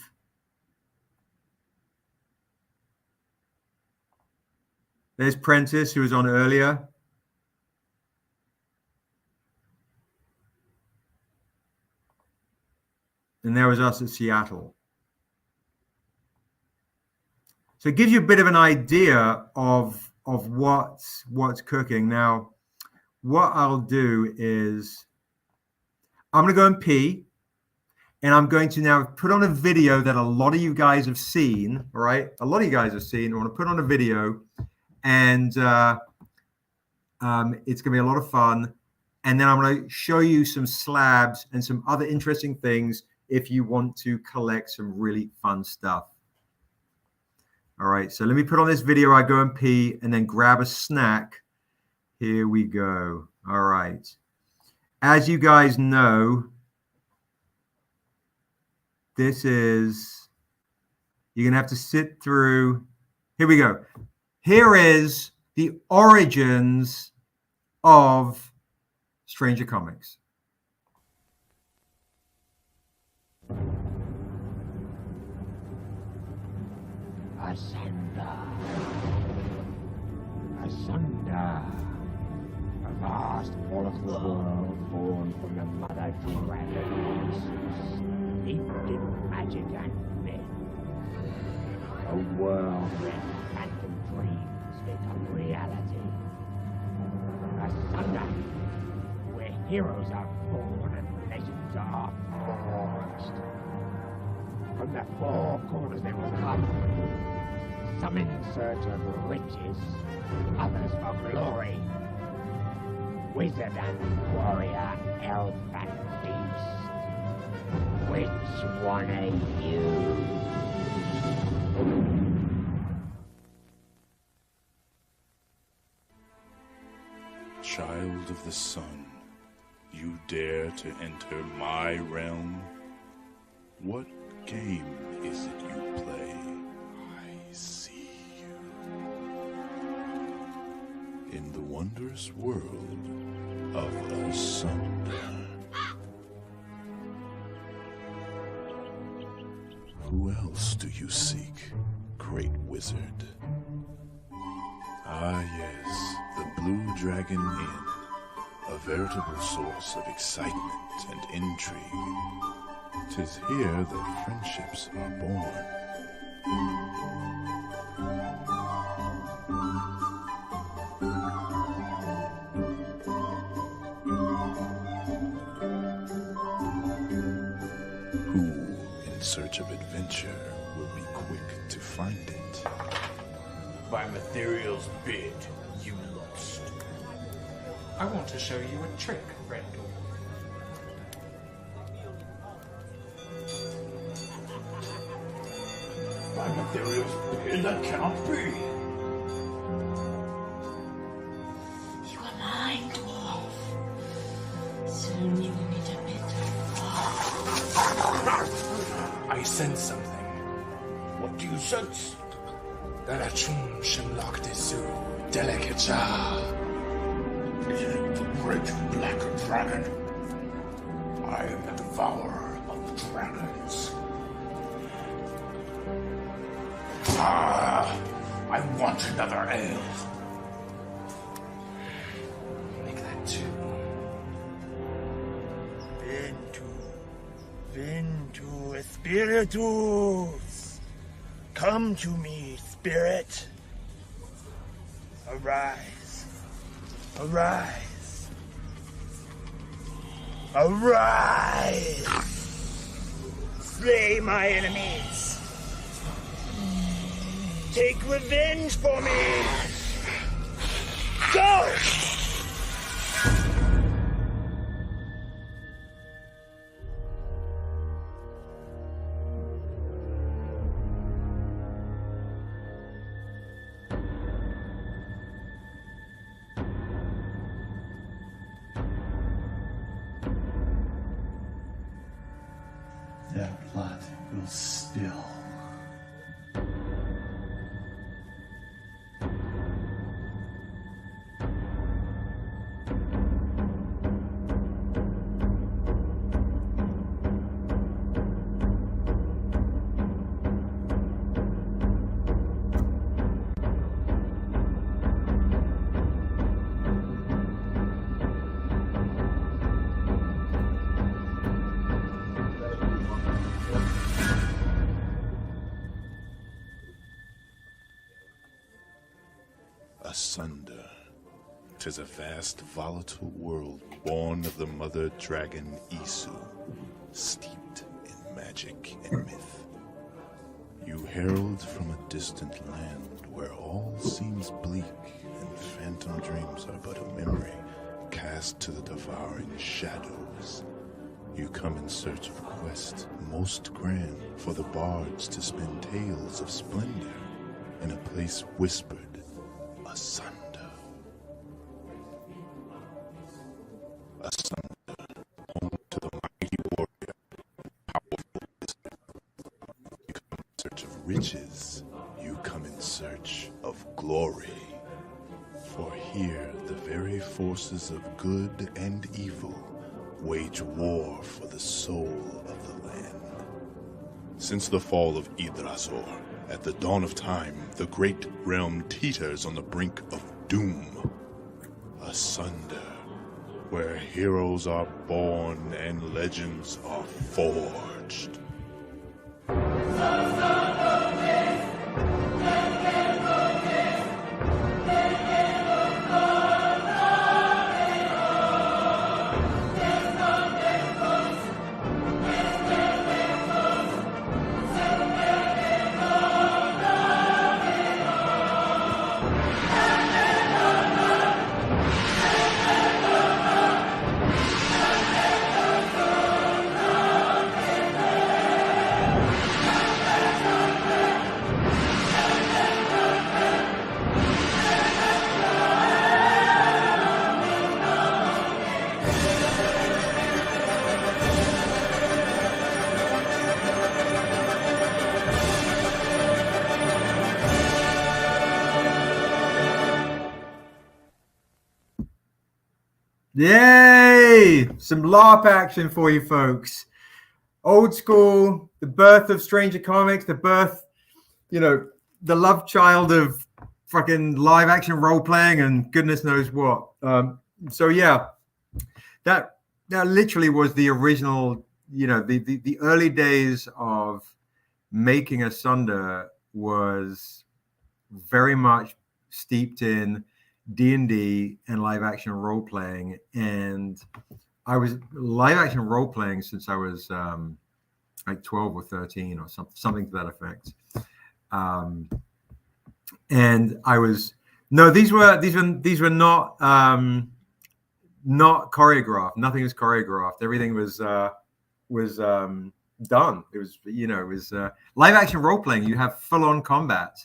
There's Prentice, who was on earlier. And there was us at Seattle. So it gives you a bit of an idea of what's cooking. Now, what I'll do is I'm going to go and pee. And I'm going to now put on a video that a lot of you guys have seen, all right? A lot of you guys have seen. I want to put on a video. And it's going to be a lot of fun. And then I'm going to show you some slabs and some other interesting things if you want to collect some really fun stuff. All right, so let me put on this video. I go and pee and then grab a snack. Here we go. All right. As you guys know, this is, you're going to have to sit through. Here we go. Here is the origins of Stranger Comics. Asunda. Asunda. A vast wall of the world born from the mother dragons, steeped in magic and myth. A world where phantom dreams become reality. Asunda, where heroes are born and legends are forged. From the four corners they will come, some in search of riches, others for glory. Wizard and warrior, elf and beast. Which one are you? Child of the sun, you dare to enter my realm? What game is it you play? I see you. In the wondrous world of Asunda. Who else do you seek, great wizard? Ah yes, the Blue Dragon Inn, a veritable source of excitement and intrigue. 'Tis here that friendships are born. Who, in search of adventure, will be quick to find it? by Material's bid, you lost. I want to show you a trick, friend. By Material's bid, that cannot be. You are mine, dwarf. Soon you will meet a bitter I sense something. What do you sense? That Achum Shimlock Desu Delegaja. Is it the great black dragon? I am the devourer of dragons. Ah, I want another ale. Make that too. Ventu Spiritus. Come to me, spirit. Arise. Arise. Arise. Slay my enemies. Take revenge for me. Go! That plot will still. Asunder. 'Tis a vast, volatile world born of the mother dragon Isu, steeped in magic and myth. You herald from a distant land where all seems bleak and phantom dreams are but a memory cast to the devouring shadows. You come in search of a quest most grand for the bards to spin tales of splendor in a place whispered asunder. Asunder, home to the mighty warrior and powerful wizard. You come in search of riches. You come in search of glory. For here, the very forces of good and evil wage war for the soul of the land. Since the fall of Yggdrasil, at the dawn of time, the great realm teeters on the brink of doom. Asunder, where heroes are born and legends are forged. Yay! Some LARP action for you folks. Old school, the birth of Stranger Comics, the birth, the love child of fucking live action role playing and goodness knows what. So yeah, that literally was the original, the early days of making Asunder was very much steeped in D&D and live action role playing, and I was live action role playing since I was like 12 or 13 or something to that effect. and I was these were not choreographed. Nothing was choreographed. Everything was done. It was live action role playing. You have full on combat.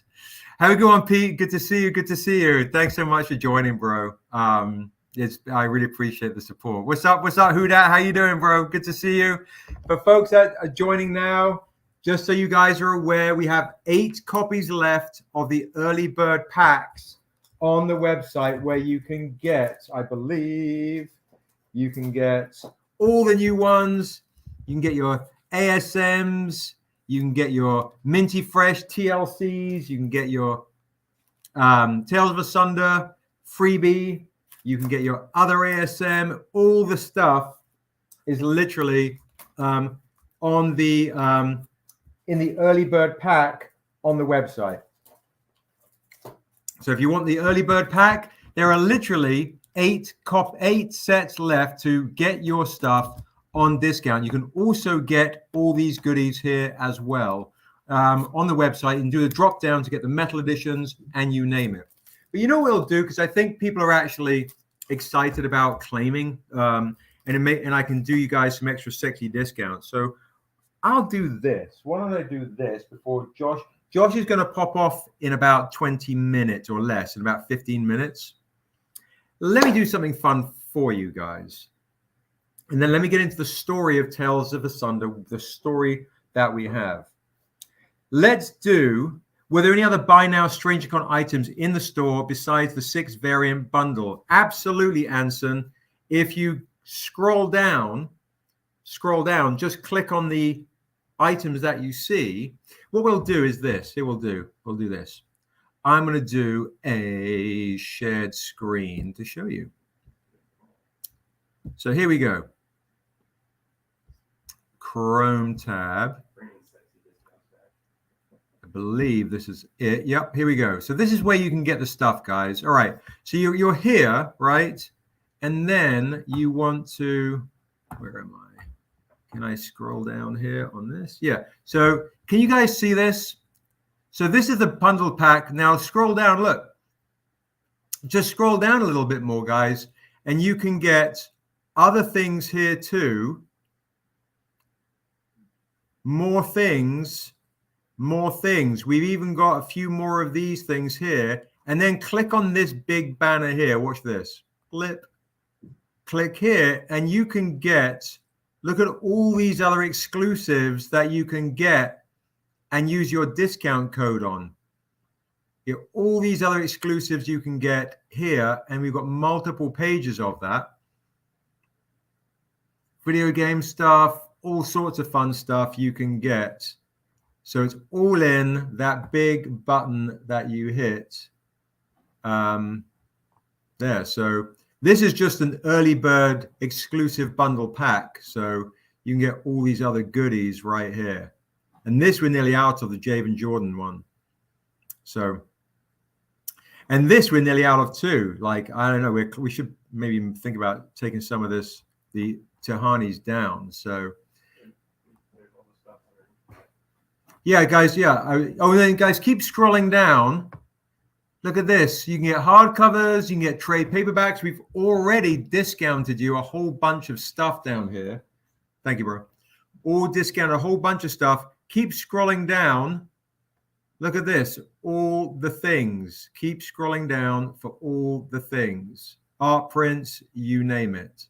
How you going, Pete? Good to see you. Good to see you. Thanks so much for joining, bro. I really appreciate the support. What's up? What's up, Who Dat? How you doing, bro? Good to see you. For folks that are joining now, just so you guys are aware, we have 8 copies left of the early bird packs on the website where you can get, I believe, you can get all the new ones. You can get your ASMs. You can get your minty fresh TLCs. You can get your Tales of Asunda freebie. You can get your other ASM. All the stuff is literally on the in the early bird pack on the website. So if you want the early bird pack, there are literally 8 sets left to get your stuff on discount. You can also get all these goodies here as well on the website and do the drop down to get the metal editions and you name it. But you know what we'll do, because I think people are actually excited about claiming and I can do you guys some extra sexy discounts. So I'll do this. Why don't I do this before Josh is going to pop off in about 20 minutes or less, in about 15 minutes. Let me do something fun for you guys. And then let me get into the story of Tales of Asunda, the story that we have. Let's do, were there any other buy now StrangerCon items in the store besides the 6 variant bundle? Absolutely, Anson. If you scroll down, just click on the items that you see. What we'll do is this. We'll do this. I'm going to do a shared screen to show you. So here we go. Chrome tab. I believe this is it. Yep, here we go. So this is where you can get the stuff, guys. All right. So you're here, right? And then you want to, where am I? Can I scroll down here on this? Yeah. So can you guys see this? So this is the bundle pack. Now scroll down. Look. Just scroll down a little bit more, guys. And you can get other things here too. More things. We've even got a few more of these things here. And then click on this big banner here. Watch this. Click here and you can get, look at all these other exclusives that you can get and use your discount code on. All these other exclusives you can get here, and we've got multiple pages of that. Video game stuff, all sorts of fun stuff you can get. So it's all in that big button that you hit there. So this is just an early bird exclusive bundle pack. So you can get all these other goodies right here. And this we're nearly out of, the Javen Jordan one. So, and this we're nearly out of too. Like, I don't know, we should maybe think about taking some of this, the Tehani's down. So, yeah, guys, yeah. Then guys, keep scrolling down. Look at this. You can get hardcovers, you can get trade paperbacks. We've already discounted you a whole bunch of stuff down here. Thank you, bro. All discounted, a whole bunch of stuff. Keep scrolling down. Look at this. All the things. Keep scrolling down for all the things. Art prints, you name it.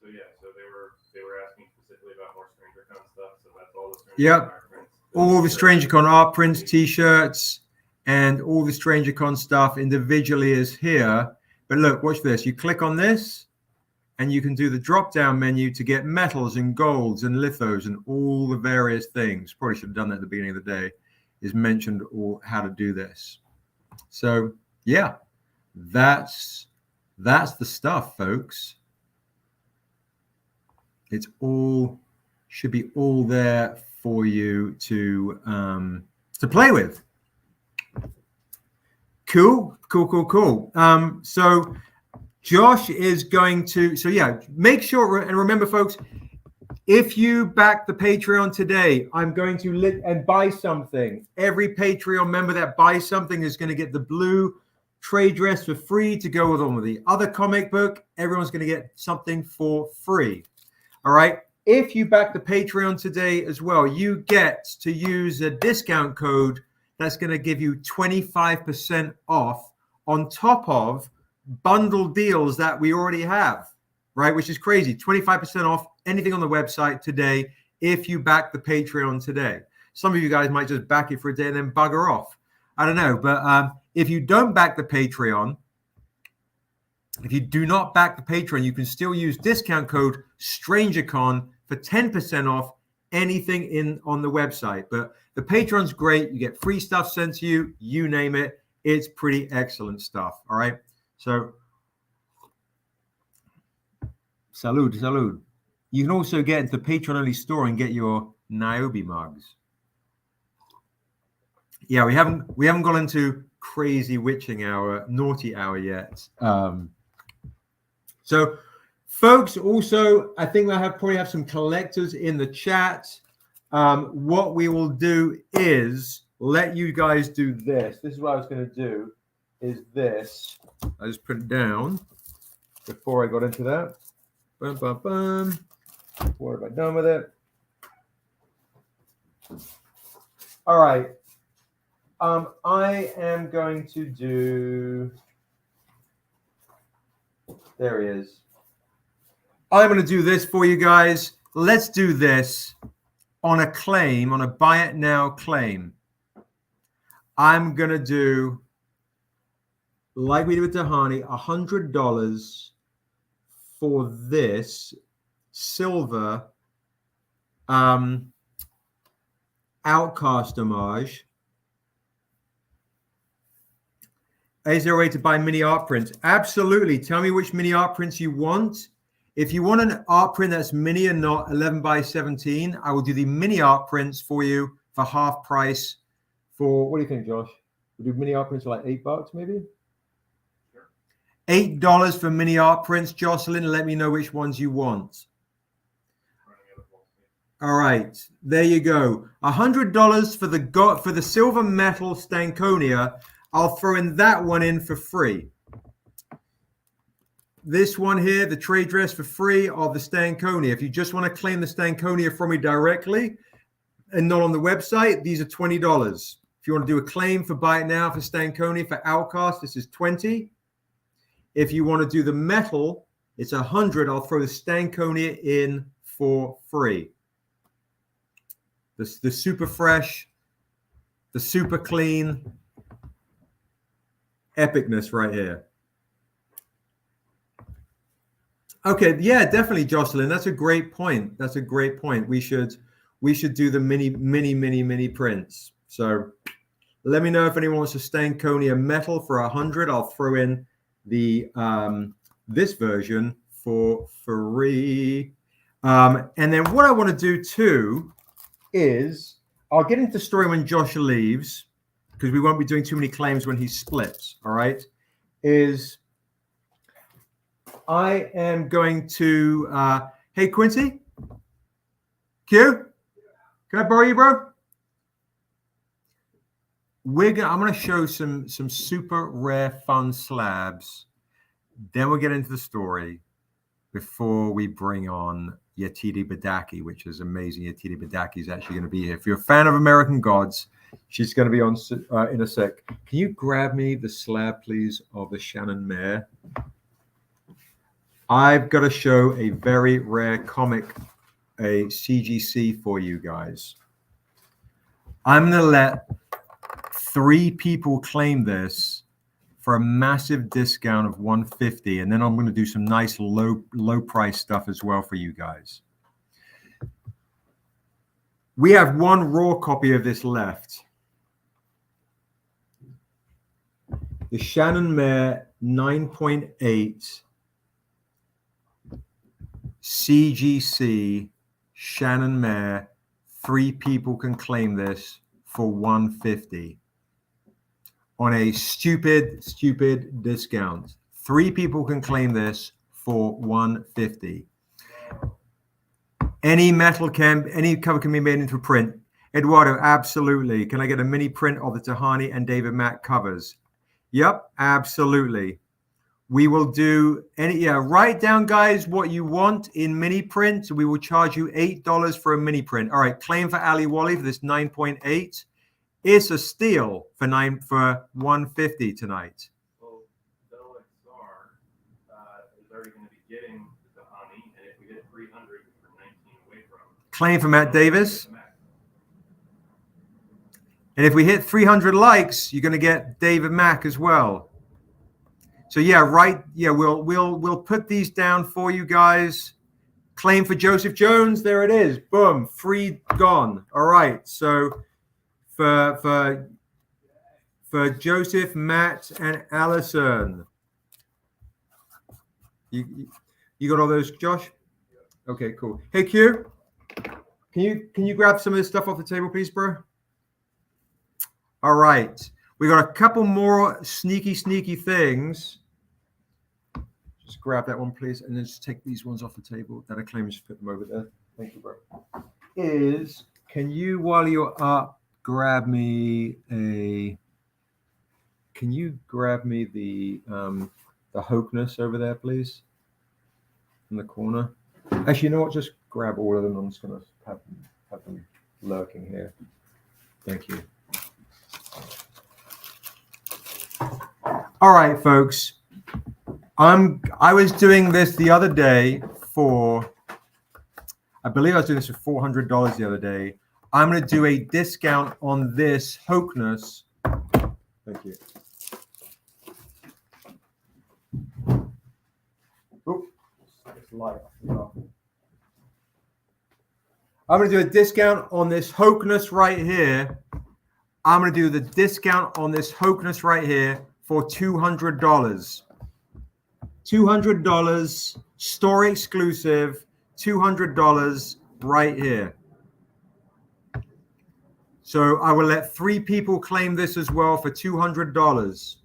So yeah, so they were asking specifically about more StrangerCon stuff. So that's all the StrangerCon Yep. art prints. All the StrangerCon art prints, t-shirts, and all the StrangerCon stuff individually is here. But look, watch this. You click on this, and you can do the drop-down menu to get metals and golds and lithos and all the various things. Probably should have done that at the beginning of the day, is mentioned all how to do this. So, yeah, that's the stuff, folks. It's all, should be all there for you to play with. Cool. So Josh is going to, so yeah, make sure, and remember folks, If you back the Patreon today, I'm going to and buy something. Every Patreon member that buys something is going to get the blue trade dress for free to go along with the other comic book. Everyone's going to get something for free. All right. If you back the Patreon today as well, you get to use a discount code that's going to give you 25% off on top of bundle deals that we already have, right? Which is crazy. 25% off anything on the website today if you back the Patreon today. Some of you guys might just back it for a day and then bugger off. I don't know. But if you don't back the Patreon, if you do not back the Patreon, you can still use discount code STRANGERCON for 10% off anything on the website. But the Patreon's great. You get free stuff sent to you. You name it. It's pretty excellent stuff. All right. So, salud, salud. You can also get into the Patreon-only store and get your Niobe mugs. Yeah, we haven't gone into crazy witching hour, naughty hour yet. So, folks, also, I think I probably have some collectors in the chat. What we will do is let you guys do this. This is what I was going to do, is this. I just put it down before I got into that. Bum, bum, bum. What have I done with it? All right. I am going to do... There he is. I'm going to do this for you guys. Let's do this on a claim, on a buy it now claim. I'm going to do, like we did with Tehani, $100 for this silver Outcast homage. Is there a way to buy mini art prints? Absolutely. Tell me which mini art prints you want. If you want an art print that's mini and not 11 by 17, I will do the mini art prints for you for half price. For what do you think, Josh? We'll do mini art prints for like $8 maybe? Sure. $8 for mini art prints. Jocelyn, let me know which ones you want. All right, there you go. $100 for the silver metal Stankonia. I'll throw in that one in for free. This one here, the trade dress for free of the Stankonia. If you just want to claim the Stankonia from me directly and not on the website, these are $20. If you want to do a claim for buy it now for Stankonia for Outcast, this is $20. If you want to do the metal, it's $100. I'll throw the Stankonia in for free. The super fresh, the super clean epicness right here. Okay, yeah, definitely, Jocelyn. That's a great point. That's a great point. We should do the mini prints. So let me know if anyone wants a Stankonia metal for $100. I'll throw in the this version for free. And then what I want to do too is I'll get into the story when Josh leaves, because we won't be doing too many claims when he splits. All right, is I am going to hey Quincy, Q, can I borrow you, bro? I'm gonna show some super rare fun slabs. Then we'll get into the story before we bring on Yetide Badaki, which is amazing. Yetide Badaki is actually going to be here. If you're a fan of American Gods, she's going to be on in a sec. Can you grab me the slab, please, of the Shannon Mare? I've got to show a very rare comic, a CGC for you guys. I'm going to let 3 people claim this for a massive discount of $150, and then I'm going to do some nice low price stuff as well for you guys. We have one raw copy of this left. The Shannon Mare 9.8 CGC Shannon Mare. 3 people can claim this for $150. On a stupid discount. 3 people can claim this for $150. Any cover can be made into a print. Eduardo, absolutely. Can I get a mini print of the Tehani and David Mack covers? Yep, absolutely. We will do write down, guys, what you want in mini print. We will charge you $8 for a mini print. All right, claim for Ali Wally for this 9.8. It's a steal for $150 tonight. Well, Delexar is already going to be getting the Tehani, and if we get 300 from 19 away from Claim for Matt Davis. And if we hit 300 likes, you're going to get David Mack as well. So we'll put these down for you guys. Claim for Joseph Jones. There it is. Boom. Free gone. All right. So for Joseph, Matt, and Allison. You got all those, Josh? Okay, cool. Hey Q, can you grab some of this stuff off the table, please, bro? All right. We got a couple more sneaky things. Just grab that one, please, and then just take these ones off the table that I claim, just put them over there. Thank you, bro. Can you, while you're up, grab me the Hokeness over there, please, in the corner. Actually, you know what? Just grab all of them. I'm just gonna have them lurking here. Thank you. All right, folks. I was doing this the other day I believe I was doing this for $400 the other day. I'm going to do a discount on this Hokeness. Thank you. Oops, it's light. I'm going to do a discount on this Hokeness right here. I'm going to do the discount on this Hokeness right here for $200. $200, store exclusive, $200 right here. So I will let 3 people claim this as well for $200.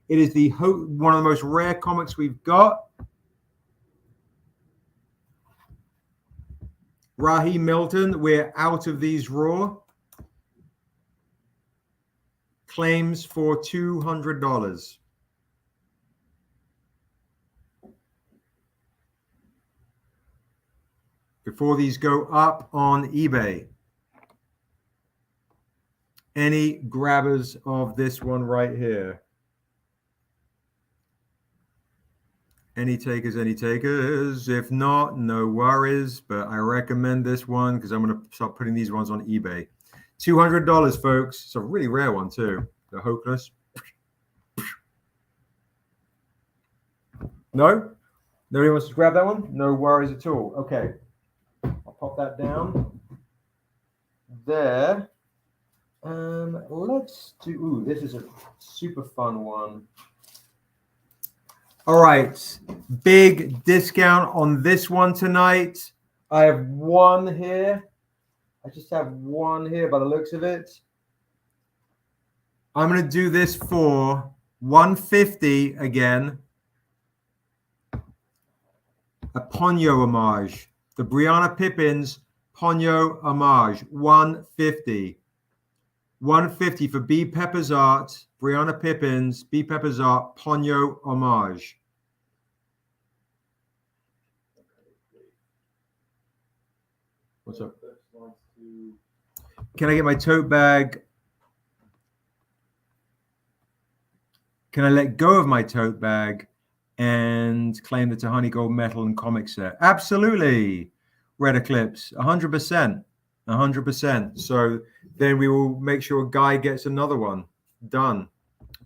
It is one of the most rare comics we've got. Raheem Milton, we're out of these raw. Claims for $200. Before these go up on eBay. Any grabbers of this one right here? Any takers, any takers? If not, no worries, but I recommend this one because I'm going to start putting these ones on eBay. $200, folks. It's a really rare one, too. The Hopeless. No? Nobody wants to grab that one? No worries at all. Okay. I'll pop that down. There. Let's do... Ooh, this is a super fun one. All right. Big discount on this one tonight. I have one here. I just have one here by the looks of it. I'm going to do this for $150 again. A Ponyo homage. The Brianna Pippins Ponyo homage. $150. $150 for B. Pepper's Art. Brianna Pippins, B. Pepper's Art, Ponyo homage. What's up? Can I get my tote bag? Can I let go of my tote bag and claim the Tehani Gold Medal and comic set? Absolutely. Red Eclipse, 100%. 100%. So then we will make sure Guy gets another one. Done.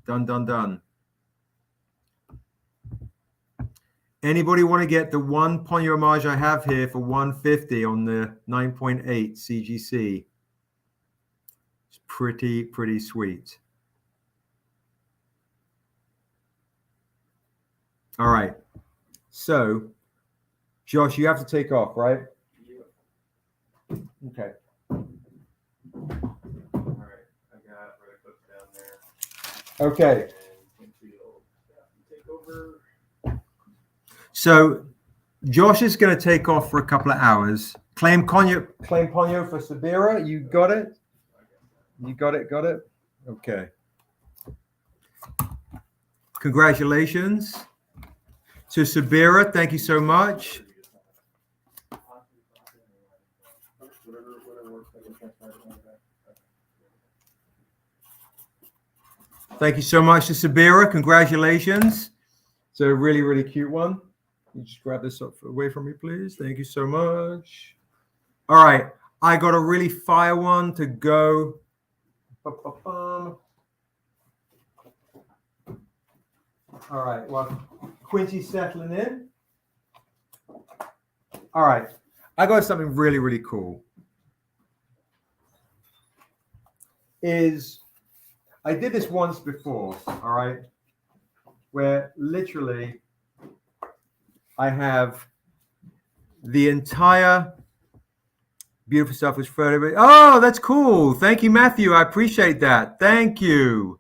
Done. Anybody want to get the one Ponyo homage I have here for $150 on the 9.8 CGC? It's pretty sweet. All right. So, Josh, you have to take off, right? Yeah. Okay. All right. I got Red Eclipse down there. Okay. And take over. So Josh is going to take off for a couple of hours. Claim Ponyo for Sabira. You got it? You got it, got it? Okay. Congratulations to Sabira. Thank you so much. Thank you so much to Sabira. Congratulations. It's a really, really cute one. You just grab this up away from me, please. Thank you so much. All right. I got a really fire one to go. All right. Well, Quincy's settling in. All right. I got something really, really cool. I did this once before, all right, where literally I have the entire beautiful stuff was further. Oh, that's cool. Thank you, Matthew. I appreciate that. Thank you.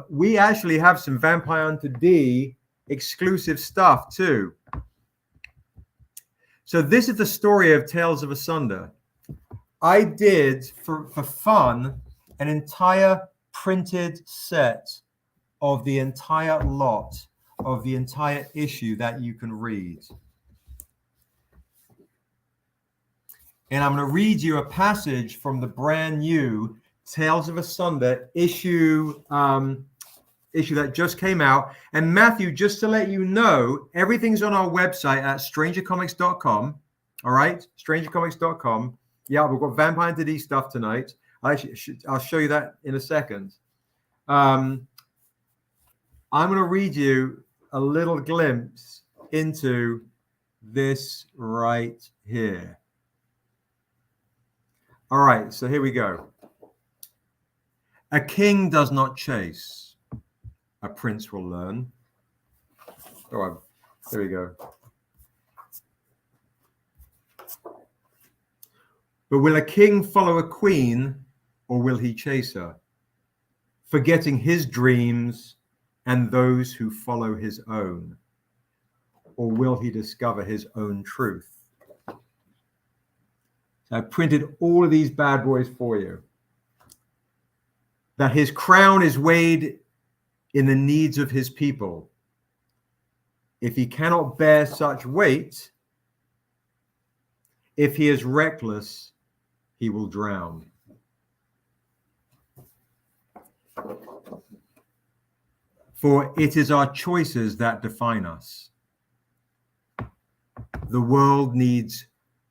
We actually have some Vampire Hunter D exclusive stuff too. So this is the story of Tales of Asunda. I did for fun an entire printed set of the entire lot of the entire issue that you can read. And I'm going to read you a passage from the brand new Tales of Asunda issue that just came out. And Matthew, just to let you know, everything's on our website at StrangerComics.com. All right, StrangerComics.com. Yeah, we've got Vampire Hunter D stuff tonight. I'll show you that in a second. I'm going to read you a little glimpse into this right here. All right, so here we go. A king does not chase. A prince will learn. Oh, there we go. But will a king follow a queen, or will he chase her, forgetting his dreams and those who follow his own? Or will he discover his own truth? So I printed all of these bad boys for you. That his crown is weighed in the needs of his people. If he cannot bear such weight, if he is reckless, he will drown. For it is our choices that define us. The world needs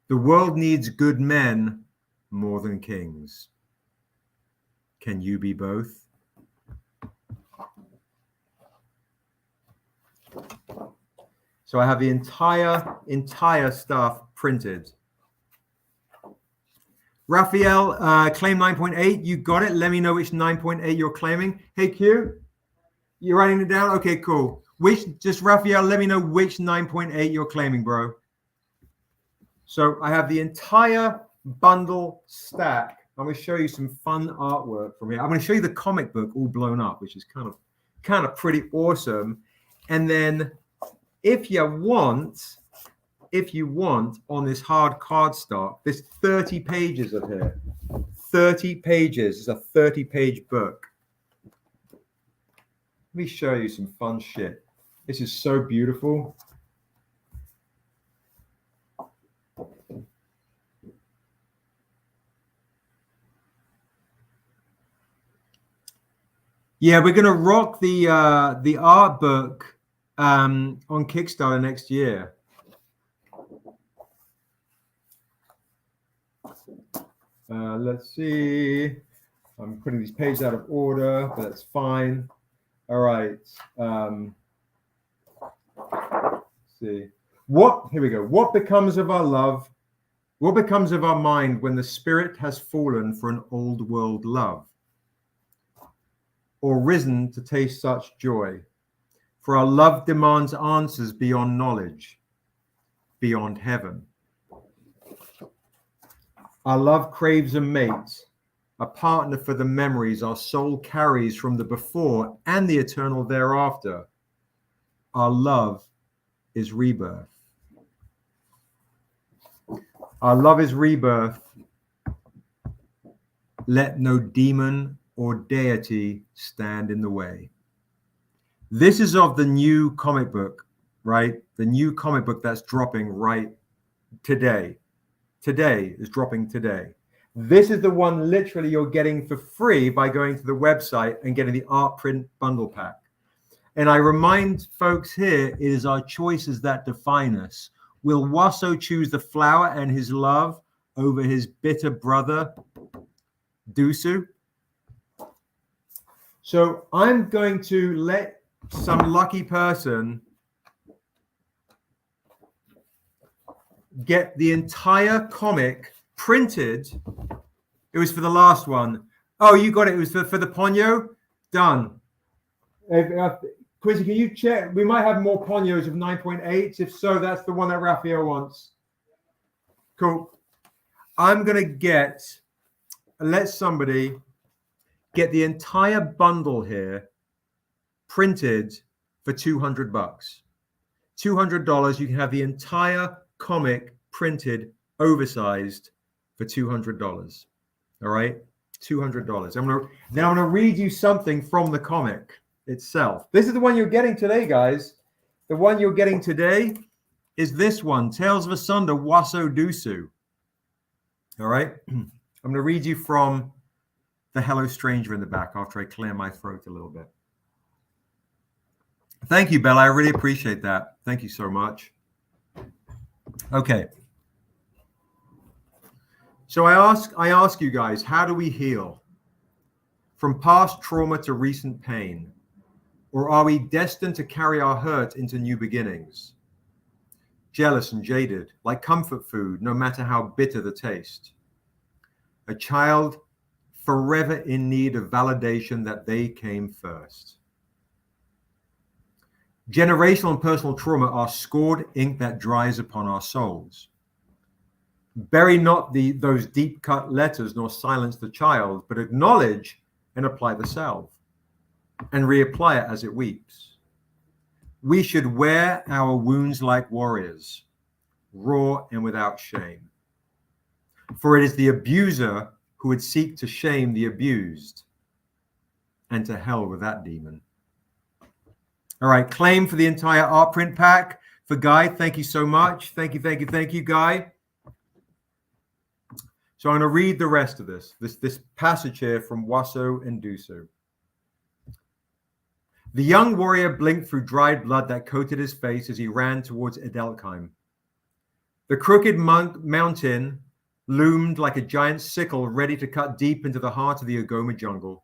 good men more than kings. Can you be both? So I have the entire stuff printed. Raphael, claim 9.8. You got it. Let me know which 9.8 you're claiming. Hey, Q, you're writing it down? Okay, cool. Raphael, let me know which 9.8 you're claiming, bro. So I have the entire bundle stack. I'm going to show you some fun artwork from here. I'm going to show you the comic book all blown up, which is kind of pretty awesome. And then if you want on this hard cardstock, there's 30 pages of here. 30 pages. It's a 30-page book. Let me show you some fun shit. This is so beautiful. Yeah, we're gonna rock the art book on Kickstarter next year. Let's see. I'm putting these pages out of order, but that's fine. All right. Let's see. Here we go. What becomes of our love? What becomes of our mind when the spirit has fallen for an old world love? Or risen to taste such joy? For our love demands answers beyond knowledge, beyond heaven. Our love craves a mate, a partner for the memories our soul carries from the before and the eternal thereafter. Our love is rebirth. Our love is rebirth. Let no demon or deity stand in the way. This is of the new comic book, right? The new comic book that's dropping right today. Today is dropping today. This is the one literally you're getting for free by going to the website and getting the art print bundle pack. And I remind folks here, it is our choices that define us. Will WASO choose the flower and his love over his bitter brother, Dusu? So I'm going to let some lucky person get the entire comic printed. It was for the last one. Oh, you got it. It was for the Ponyo. Done. Quincy, can you check? We might have more Ponyos of 9.8. If so, that's the one that Raphael wants. Cool. I'm going to let somebody get the entire bundle here printed for $200. $200, you can have the entire comic printed, oversized for $200. All right, $200. I'm gonna read you something from the comic itself. This is the one you're getting today, guys. The one you're getting today is this one, Tales of Asunda, WASO DUSU. All right, I'm gonna read you from the Hello Stranger in the back after I clear my throat a little bit. Thank you, Bella. I really appreciate that. Thank you so much. Okay. So I ask you guys, how do we heal? From past trauma to recent pain? Or are we destined to carry our hurt into new beginnings? Jealous and jaded, like comfort food, no matter how bitter the taste. A child forever in need of validation that they came first. Generational and personal trauma are scored ink that dries upon our souls. Bury not those deep-cut letters, nor silence the child, but acknowledge and apply the salve, and reapply it as it weeps. We should wear our wounds like warriors, raw and without shame. For it is the abuser who would seek to shame the abused, and to hell with that demon. All right, claim for the entire art print pack for Guy. Thank you so much. Thank you, Guy. So I'm going to read the rest of this passage here from WASO and DUSU. The young warrior blinked through dried blood that coated his face as he ran towards Edelkheim. The crooked mountain loomed like a giant sickle ready to cut deep into the heart of the Ogoma jungle.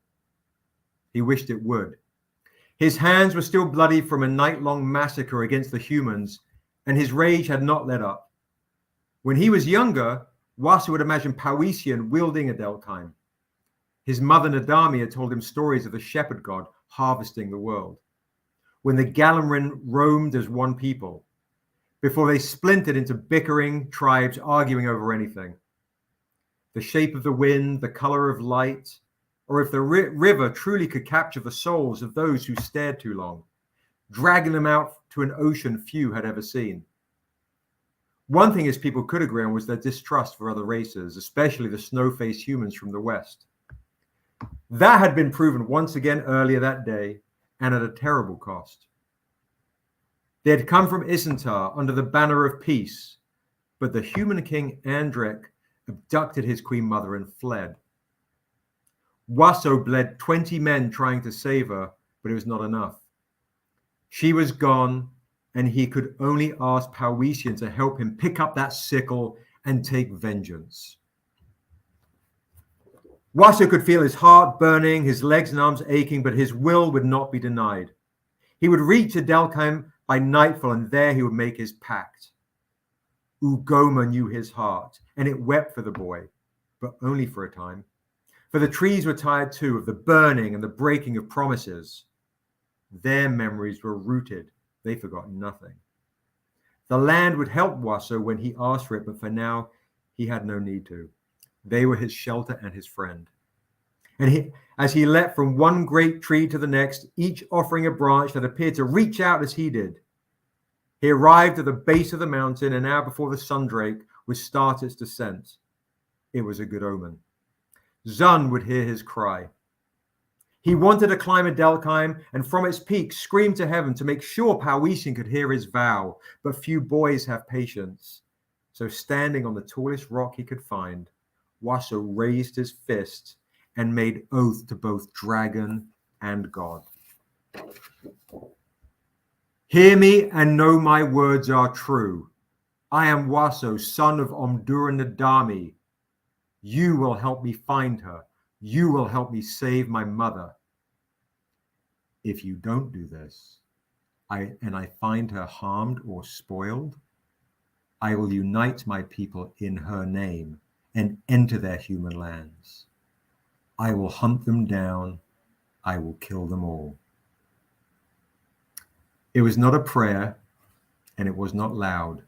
He wished it would. His hands were still bloody from a night-long massacre against the humans, and his rage had not let up. When he was younger, WASO would imagine Powesian wielding Edelkheim. His mother Nadami had told him stories of the shepherd god harvesting the world, when the Galamrin roamed as one people, before they splintered into bickering tribes arguing over anything. The shape of the wind, the color of light, or if the river truly could capture the souls of those who stared too long, dragging them out to an ocean few had ever seen. One thing his people could agree on was their distrust for other races, especially the snow-faced humans from the West. That had been proven once again earlier that day, and at a terrible cost. They had come from Isentar under the banner of peace, but the human king Andrek abducted his queen mother and fled. WASO bled 20 men trying to save her, but it was not enough. She was gone, and he could only ask Powesian to help him pick up that sickle and take vengeance. WASO could feel his heart burning, his legs and arms aching, but his will would not be denied. He would reach Edelkheim by nightfall, and there he would make his pact. Ugoma knew his heart, and it wept for the boy, but only for a time. For the trees were tired too of the burning and the breaking of promises. Their memories were rooted. They forgot nothing. The land would help WASO when he asked for it, but for now, he had no need to. They were his shelter and his friend. And as he leapt from one great tree to the next, each offering a branch that appeared to reach out as he did, he arrived at the base of the mountain, and now before the sundrake would start its descent. It was a good omen. Zun would hear his cry. He wanted to climb Adelkheim and from its peak scream to heaven to make sure Powesian could hear his vow, but few boys have patience. So standing on the tallest rock he could find, WASO raised his fist and made oath to both dragon and God. Hear me and know my words are true. I am WASO, son of Omdura Nadami. You will help me find her. You will help me save my mother. If you don't do this, and I find her harmed or spoiled, I will unite my people in her name and enter their human lands. I will hunt them down. I will kill them all. It was not a prayer, and it was not loud,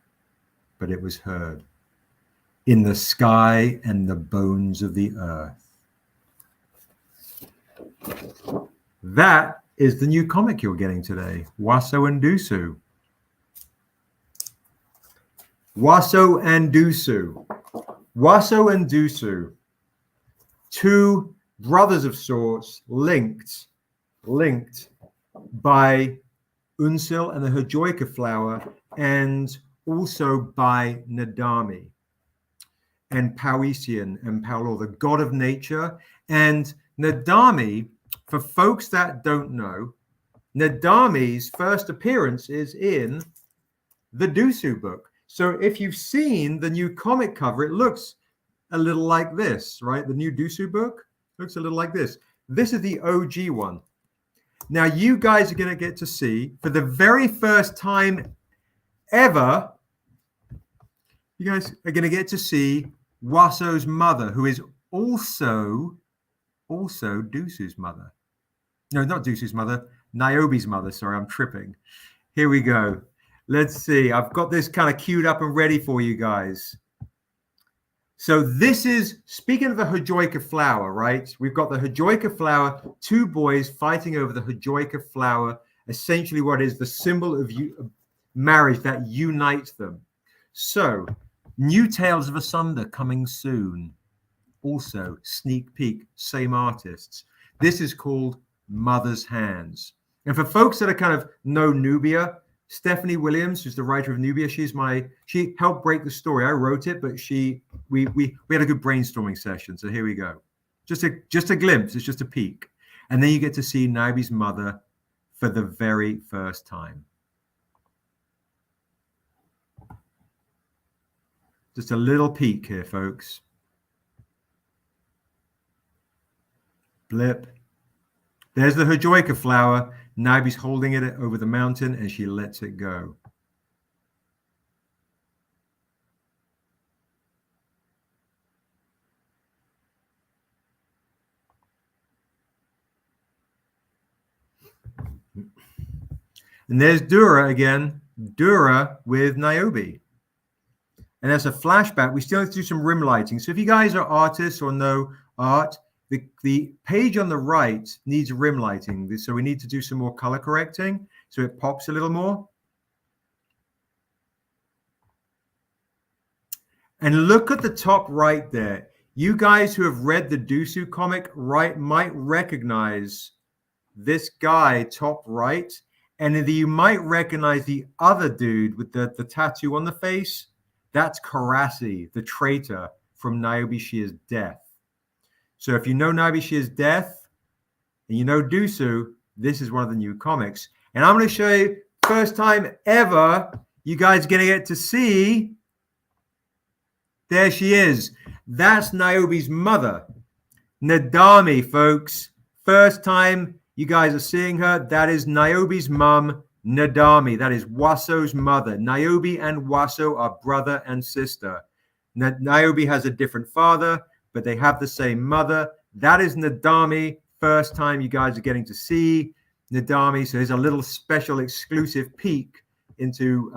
but it was heard in the sky and the bones of the earth. That is the new comic you're getting today, WASO and Dusu. WASO and Dusu. WASO and Dusu, two brothers of sorts, linked by Unsil and the Hajoika flower, and also by Nadami and Powesian and Paolo, the god of nature. And Nadami, for folks that don't know, Nadami's first appearance is in the Dusu book. So if you've seen the new comic cover, it looks a little like this, right? The new Dusu book looks a little like this. This is the OG one. Now you guys are going to get to see, for the very first time ever, you guys are going to get to see WASO's mother, who is also Dusu's mother. No, not Dusu's mother, Niobe's mother. Sorry, I'm tripping. Here we go. Let's see. I've got this kind of queued up and ready for you guys. So this is, speaking of the Hajoika flower, right? We've got the Hajoika flower, two boys fighting over the Hajoika flower, essentially what is the symbol of marriage that unites them. So, new Tales of Asunda coming soon. Also, sneak peek, same artists. This is called Mother's Hands. And for folks that are kind of know Nubia, Stephanie Williams, who's the writer of Nubia, she helped break the story. I wrote it, but we had a good brainstorming session. So here we go. Just a glimpse. It's just a peek. And then you get to see Niobe's mother for the very first time. Just a little peek here, folks. Blip. There's the Hajoika flower. Niobe's holding it over the mountain, and she lets it go. And there's Dura again. Dura with Niobe. And as a flashback, we still have to do some rim lighting. So if you guys are artists or know art, the page on the right needs rim lighting. So we need to do some more color correcting so it pops a little more. And look at the top right there. You guys who have read the Dusu comic might recognize this guy top right. And you might recognize the other dude with the tattoo on the face. That's Karasi, the traitor from Niobe Shear's Death. So if you know Niobe Shear's Death and you know Dusu, this is one of the new comics. And I'm going to show you, first time ever, you guys are going to get to see, there she is. That's Niobe's mother, Nadami, folks. First time you guys are seeing her, that is Niobe's mom, Nadami. That is WASO's mother. Niobe and WASO are brother and sister. Niobe has a different father, but they have the same mother. That is Nadami. First time you guys are getting to see Nadami. So there's a little special exclusive peek into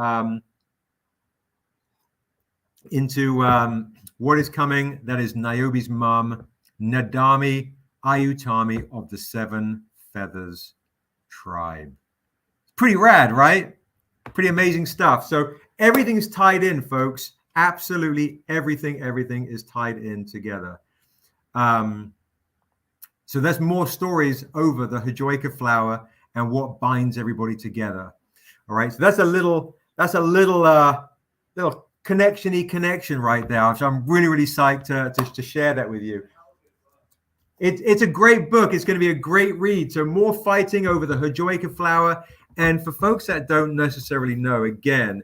what is coming. That is Niobe's mom, Nadami Ayutami of the Seven Feathers tribe. Pretty rad, right? Pretty amazing stuff. So everything's tied in, folks. Absolutely everything is tied in together. So there's more stories over the Hajoika flower and what binds everybody together. All right, so that's a little little connection right there. So I'm really psyched to share that with you. It's a great book. It's going to be a great read. So more fighting over the Hajoika flower. And for folks that don't necessarily know, again,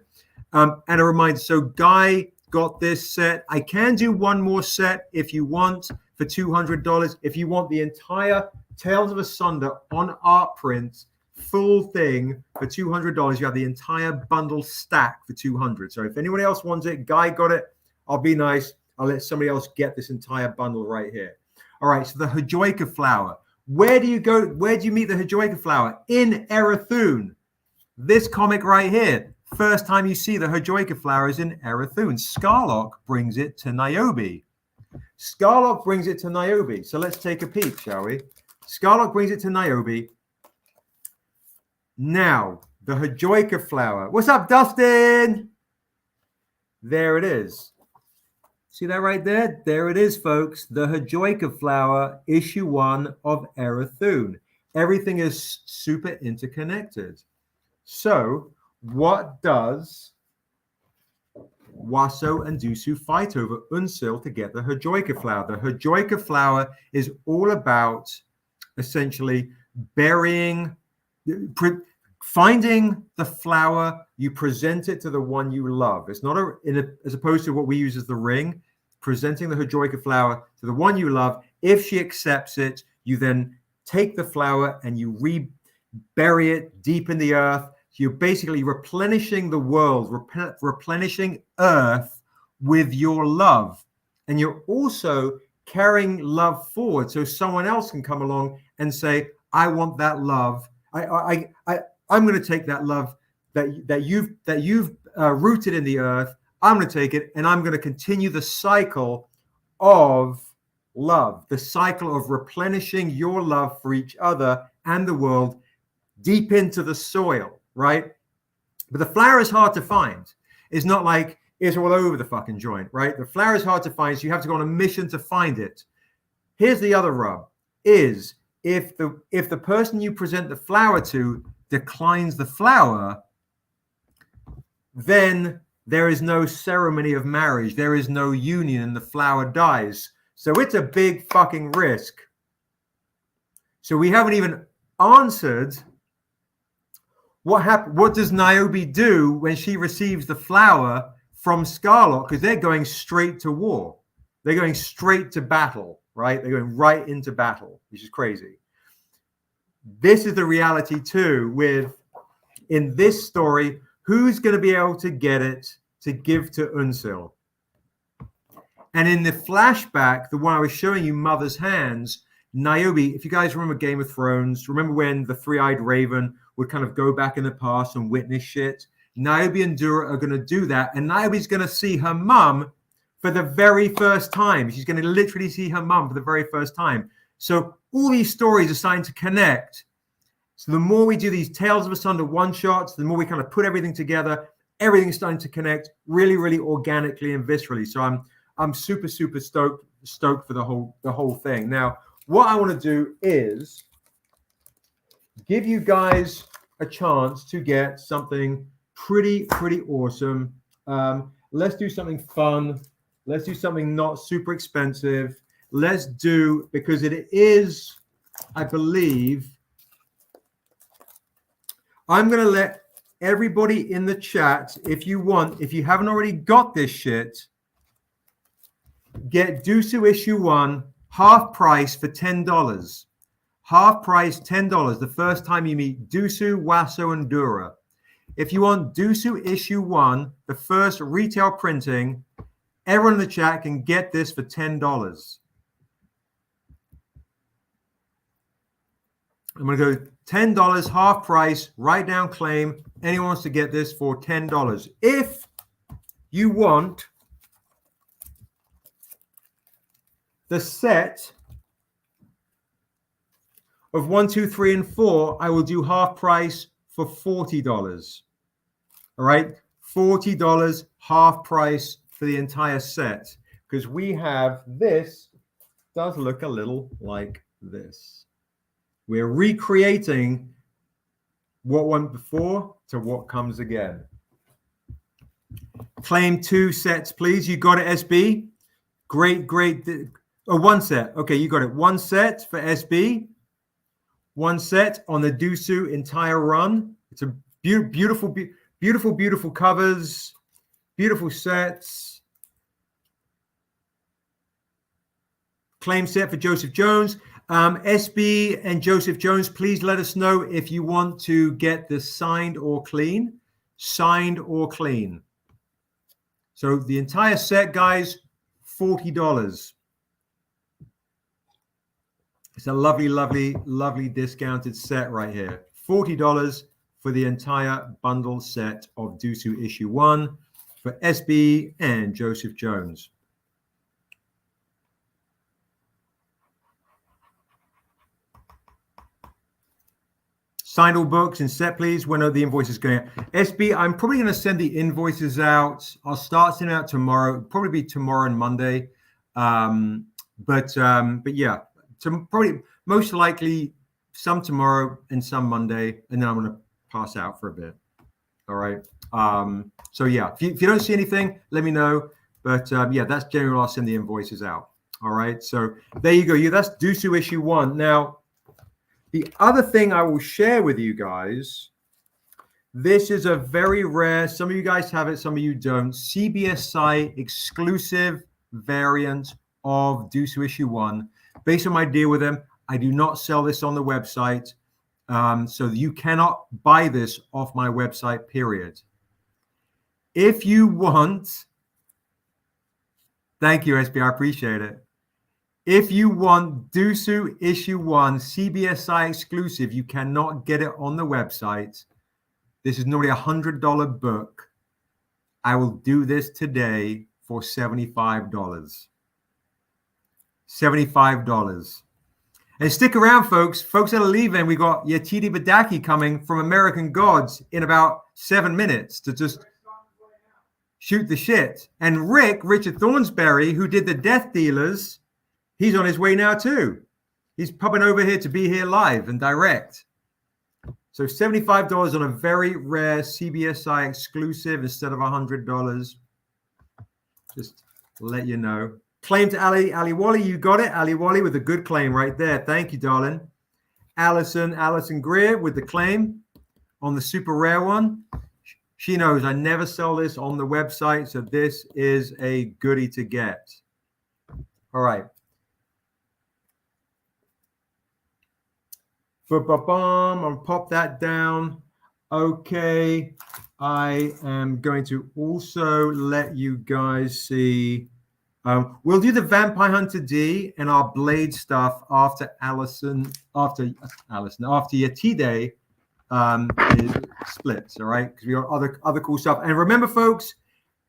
and a reminder, so Guy got this set. I can do one more set if you want for $200. If you want the entire Tales of Asunda on art print, full thing for $200, you have the entire bundle stack for $200. So if anyone else wants it, Guy got it. I'll be nice. I'll let somebody else get this entire bundle right here. All right, so the Hajoika flower. Where do you go? Where do you meet the Hajoika flower? In Erathune. This comic right here. First time you see the Hajoika flower is in Erathune. Scarlock brings it to Niobe. Scarlock brings it to Niobe. So let's take a peek, shall we? Scarlock brings it to Niobe. Now, the Hajoika flower. What's up, Dustin? There it is. See that right there? There it is, folks. The Hajoika flower, issue 1 of Erathune. Everything is super interconnected. So, what does WASO and Dusu fight over Unsil to get the Hajoika flower? The Hajoika flower is all about essentially burying, finding the flower, you present it to the one you love. It's not as opposed to what we use as the ring, presenting the Hajoika flower to the one you love. If she accepts it, you then take the flower and you bury it deep in the earth. You're basically replenishing the world, replenishing Earth with your love. And you're also carrying love forward so someone else can come along and say, I want that love. I'm going to take that love that you've rooted in the earth. I'm going to take it and I'm going to continue the cycle of love, the cycle of replenishing your love for each other and the world deep into the soil. Right? But the flower is hard to find. It's not like it's all over the fucking joint, right? The flower is hard to find, so you have to go on a mission to find it. Here's the other rub, is if the person you present the flower to declines the flower, then there is no ceremony of marriage. There is no union and the flower dies. So it's a big fucking risk. So we haven't even answered what happened. What does Niobe do when she receives the flower from Scarlock? Because they're going straight to war. They're going straight to battle, right? They're going right into battle, which is crazy. This is the reality too with, in this story, who's going to be able to get it to give to Unsil? And in the flashback, the one I was showing you, Mother's Hands, Niobe, if you guys remember Game of Thrones, remember when the three-eyed raven would kind of go back in the past and witness shit? Niobe and Dura are going to do that. And Niobe's going to see her mum for the very first time. She's going to literally see her mum for the very first time. So all these stories are starting to connect. So the more we do these Tales of Asunda one-shots, the more we kind of put everything together, everything's starting to connect really, really organically and viscerally. So I'm super stoked for the whole thing. Now, what I want to do is give you guys a chance to get something pretty awesome. Let's do something fun. Let's do something not super expensive. Let's do, because it is, I believe, I'm going to let everybody in the chat, if you want, if you haven't already got this shit, get Dusu issue 1, half price for $10. Half price, $10, the first time you meet Dusu, WASO, and Dura. If you want Dusu issue 1, the first retail printing, everyone in the chat can get this for $10. I'm going to go $10, half price, write down claim. Anyone wants to get this for $10. If you want the set of 1, 2, 3, and 4, I will do half price for $40. All right, $40, half price for the entire set, because we have this does look a little like this. We're recreating what went before to what comes again. Claim 2 sets, please. You got it, SB. Great, great. Oh, 1 set. Okay, you got it. 1 set for SB. 1 set on the Dusu entire run. It's a beautiful, beautiful, beautiful covers, beautiful sets. Claim set for Joseph Jones. SB and Joseph Jones, please let us know if you want to get this signed or clean. Signed or clean. So the entire set, guys, $40. It's a lovely, lovely, lovely discounted set right here. $40 for the entire bundle set of Dusu issue 1 for SB and Joseph Jones. Signed all books and set, please. When are the invoices going out? SB, I'm probably going to send the invoices out. I'll start sending out tomorrow. It'll probably be tomorrow and Monday. But yeah, probably most likely some tomorrow and some Monday, and then I'm going to pass out for a bit. All right. So yeah, if you don't see anything, let me know. But yeah, that's generally I'll send the invoices out. All right. So there you go. Yeah, that's Dusu issue 1. Now, the other thing I will share with you guys, this is a very rare, some of you guys have it, some of you don't, CBSI exclusive variant of Dusu issue 1. Based on my deal with them, I do not sell this on the website. So you cannot buy this off my website, period. If you want, thank you, SB, I appreciate it. If you want Dusu issue 1 CBSI exclusive, you cannot get it on the website. This is normally a $100 book. I will do this today for $75. $75. And stick around, folks. Folks that are leaving, we got Yetide Badaki coming from American Gods in about 7 minutes to just shoot the shit. And Richard Thornsberry, who did the Death Dealers, he's on his way now too. He's popping over here to be here live and direct. So $75 on a very rare CBSI exclusive instead of $100. Just let you know. Claim to Ali Wally. You got it. Ali Wally with a good claim right there. Thank you, darling. Allison Greer with the claim on the super rare one. She knows I never sell this on the website, so this is a goodie to get. All right. I'm gonna pop that down. Okay, I am going to also let you guys see. We'll do the Vampire Hunter D and our Blade stuff after Yetide is splits. All right, because we got other cool stuff. And remember, folks,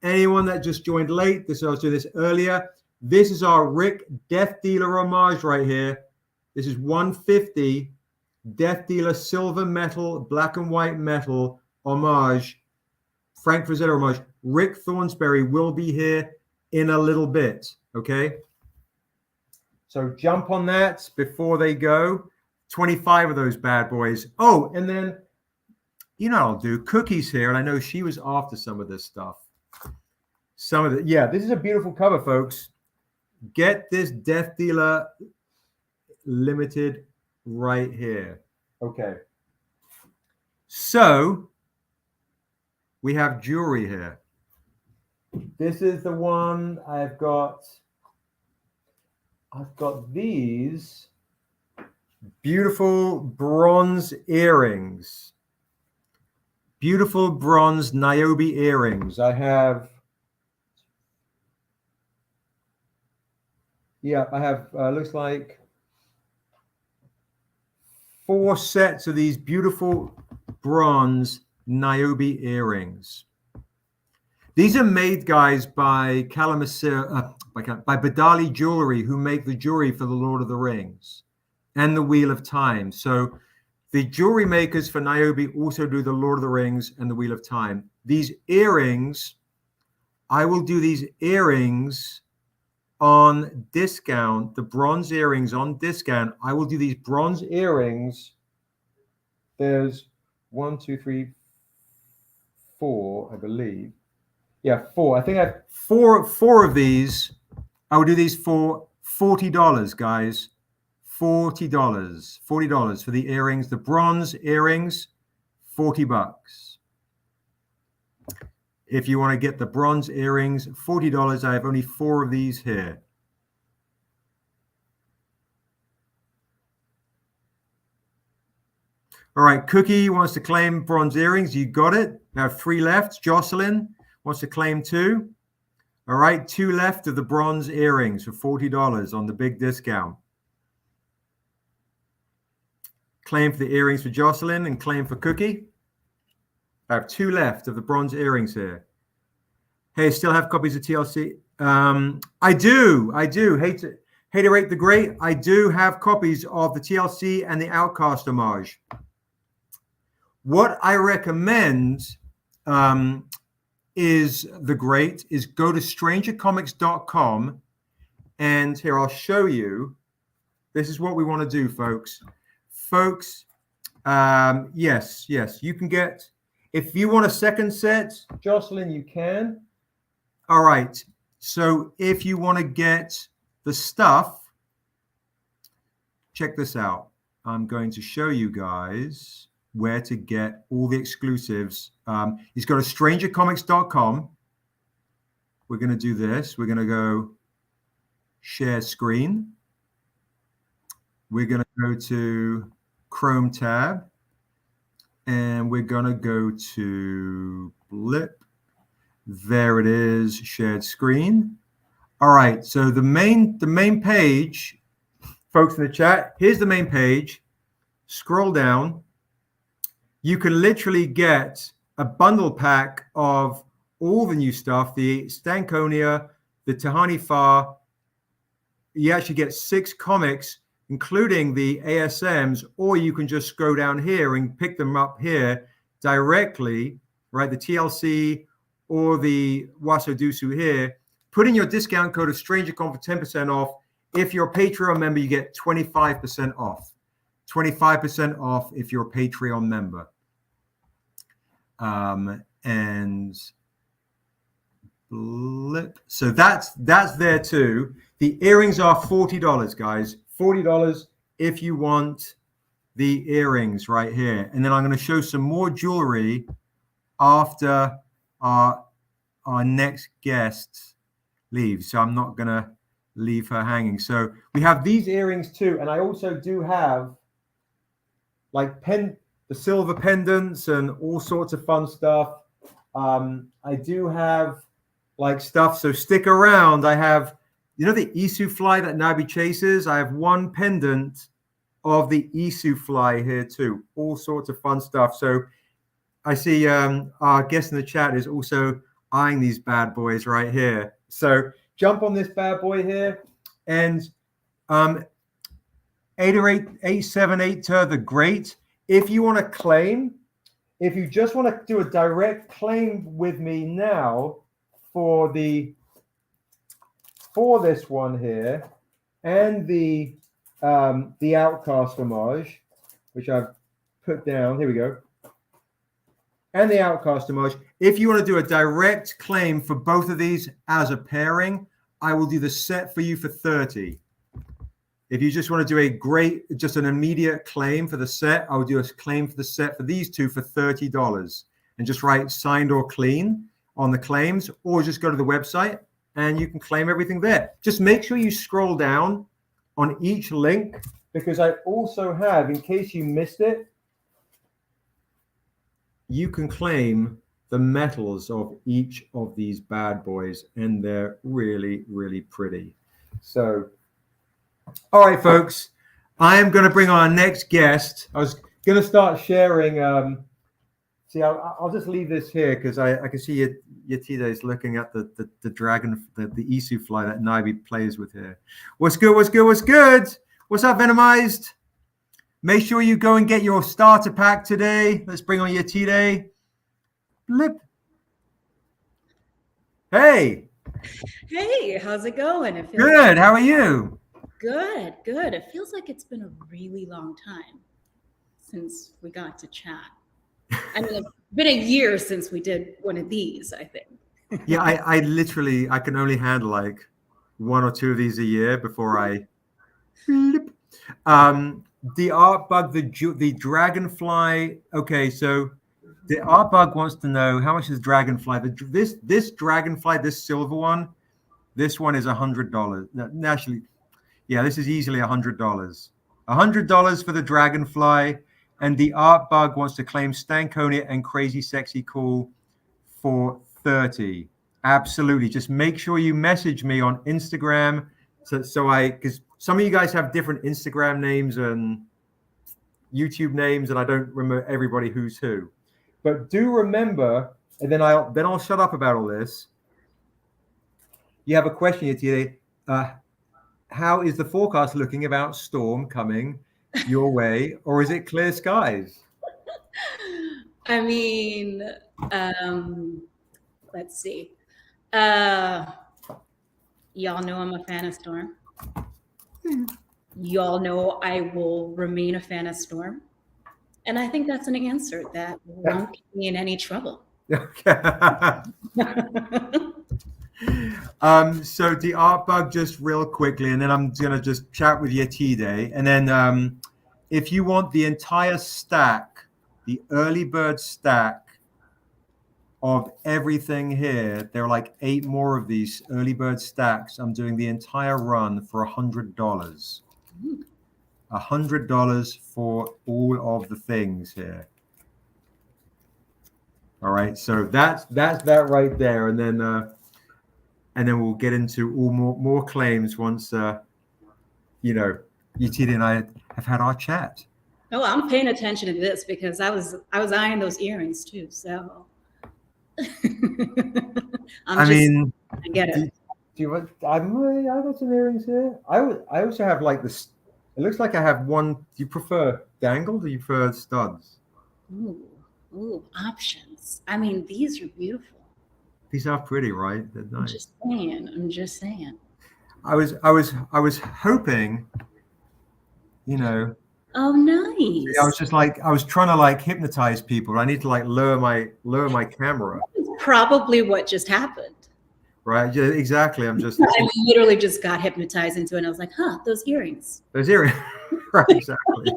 anyone that just joined late, I was doing this earlier. This is our Rick Death Dealer homage right here. This is 150. Death Dealer silver metal, black and white metal homage, Frank Frazetta homage. Rick Thornsberry will be here in a little bit, okay? So jump on that before they go. 25 of those bad boys. Oh, and then, you know what I'll do? Cookie's here, and I know she was after some of this stuff. Yeah, this is a beautiful cover, folks. Get this Death Dealer limited right here. Okay. So we have jewelry here. This is the one I've got these beautiful bronze earrings. Beautiful bronze Niobe earrings. I have looks like 4 sets of these beautiful bronze Niobe earrings. These are made, guys, by by Badaki Jewelry, who make the jewelry for the Lord of the Rings and the Wheel of Time. So the jewelry makers for Niobe also do the Lord of the Rings and the Wheel of Time. These earrings I will do these earrings on discount, the bronze earrings on discount. I will do these bronze earrings. There's 1, 2, 3, 4, I believe. Yeah, 4. I think I have four of these. I will do these for $40, guys. $40 for the earrings, the bronze earrings, $40. If you want to get the bronze earrings, $40. I have only 4 of these here. All right, Cookie wants to claim bronze earrings. You got it. Now 3 left. Jocelyn wants to claim 2. All right, 2 left of the bronze earrings for $40 on the big discount. Claim for the earrings for Jocelyn and claim for Cookie. I have 2 left of the bronze earrings here. Hey, still have copies of TLC? I do. Hate to rate the great. I do have copies of the TLC and the Outcast homage. What I recommend is the great is go to StrangerComics.com, and here I'll show you. This is what we want to do, folks. Yes, you can get, if you want a second set, Jocelyn, you can. All right, so if you want to get the stuff, check this out. I'm going to show you guys where to get all the exclusives. He's go to StrangerComics.com. We're going to do this. We're going to go share screen. We're going to go to Chrome tab, and we're going to go to Blip. There it is, shared screen. All right, so the main page, folks in the chat, here's the main page. Scroll down. You can literally get a bundle pack of all the new stuff, the Stankonia, the Tehani Farr. You actually get 6 comics, including the ASMs, or you can just go down here and pick them up here directly, right? The TLC or the WASO DUSU here. Put in your discount code of StrangerCon for 10% off. If you're a Patreon member, you get 25% off. 25% off if you're a Patreon member. And Blip. So that's there too. The earrings are $40, guys. $40 if you want the earrings right here. And then I'm going to show some more jewelry after our next guest leaves. So I'm not going to leave her hanging. So we have these earrings too. And I also do have like the silver pendants and all sorts of fun stuff. I do have like stuff. So stick around. I have, you know, the Isu fly that Niobe chases? I have 1 pendant of the Isu fly here too. All sorts of fun stuff. So I see our guest in the chat is also eyeing these bad boys right here. So jump on this bad boy here. And 878 the great. If you want to claim, if you just want to do a direct claim with me now for this one here and the Outcast homage, which I've put down. Here we go. And the Outcast homage. If you want to do a direct claim for both of these as a pairing, I will do the set for you for $30. If you just want to do just an immediate claim for the set, I will do a claim for the set for these two for $30 and just write signed or clean on the claims, or just go to the website and you can claim everything there. Just make sure you scroll down on each link, because I also have, in case you missed it, you can claim the metals of each of these bad boys, and they're really, really pretty. So, all right, folks, I am going to bring our next guest. I was going to start sharing. See, I'll just leave this here because I can see Yetide is looking at the dragon, the Isu fly that Niobe plays with here. What's good? What's good? What's good? What's up, Venomized? Make sure you go and get your starter pack today. Let's bring on Yetide. Blip. Hey. Hey, how's it going? It feels Good. How are you? Good, good. It feels like it's been a really long time since we got to chat. I mean, it's been a year since we did one of these, I think. Yeah, I literally, I can only handle like 1 or 2 of these a year before I flip. The art bug, the dragonfly. Okay, so the art bug wants to know how much is dragonfly. This dragonfly, this silver one, this one is $100. No, actually, yeah, this is easily $100. $100 for the dragonfly, and the art bug wants to claim Stankonia and Crazy Sexy Cool for 30. Absolutely. Just make sure you message me on Instagram, because some of you guys have different Instagram names and YouTube names, and I don't remember everybody who's who. But do remember, and then I'll shut up about all this. You have a question here today. How is the forecast looking about storm coming your way, or is it clear skies? I mean, let's see. Y'all know I'm a fan of Storm. Y'all know I will remain a fan of Storm. And I think that's an answer that won't get me in any trouble. So the art bug, just real quickly, and then I'm gonna just chat with Yetide, and then if you want the entire stack, the early bird stack of everything here, there are like 8 more of these early bird stacks. I'm doing the entire run for $100. $100 for all of the things here. All right, so that's that right there, and then we'll get into all more claims once Yetide and I have had our chat. Oh, I'm paying attention to this because I was eyeing those earrings too. So I get it. I got some earrings here. I also have like this. It looks like I have one. Do you prefer dangled or do you prefer studs? Ooh, options. I mean, these are beautiful. These are pretty, right? They're nice. I'm just saying. I was hoping, Oh, nice. I was trying to like hypnotize people. I need to like lower my camera. That's probably what just happened. Right? Yeah, exactly. I literally just got hypnotized into it. And I was like, those earrings. Those earrings. Right, exactly.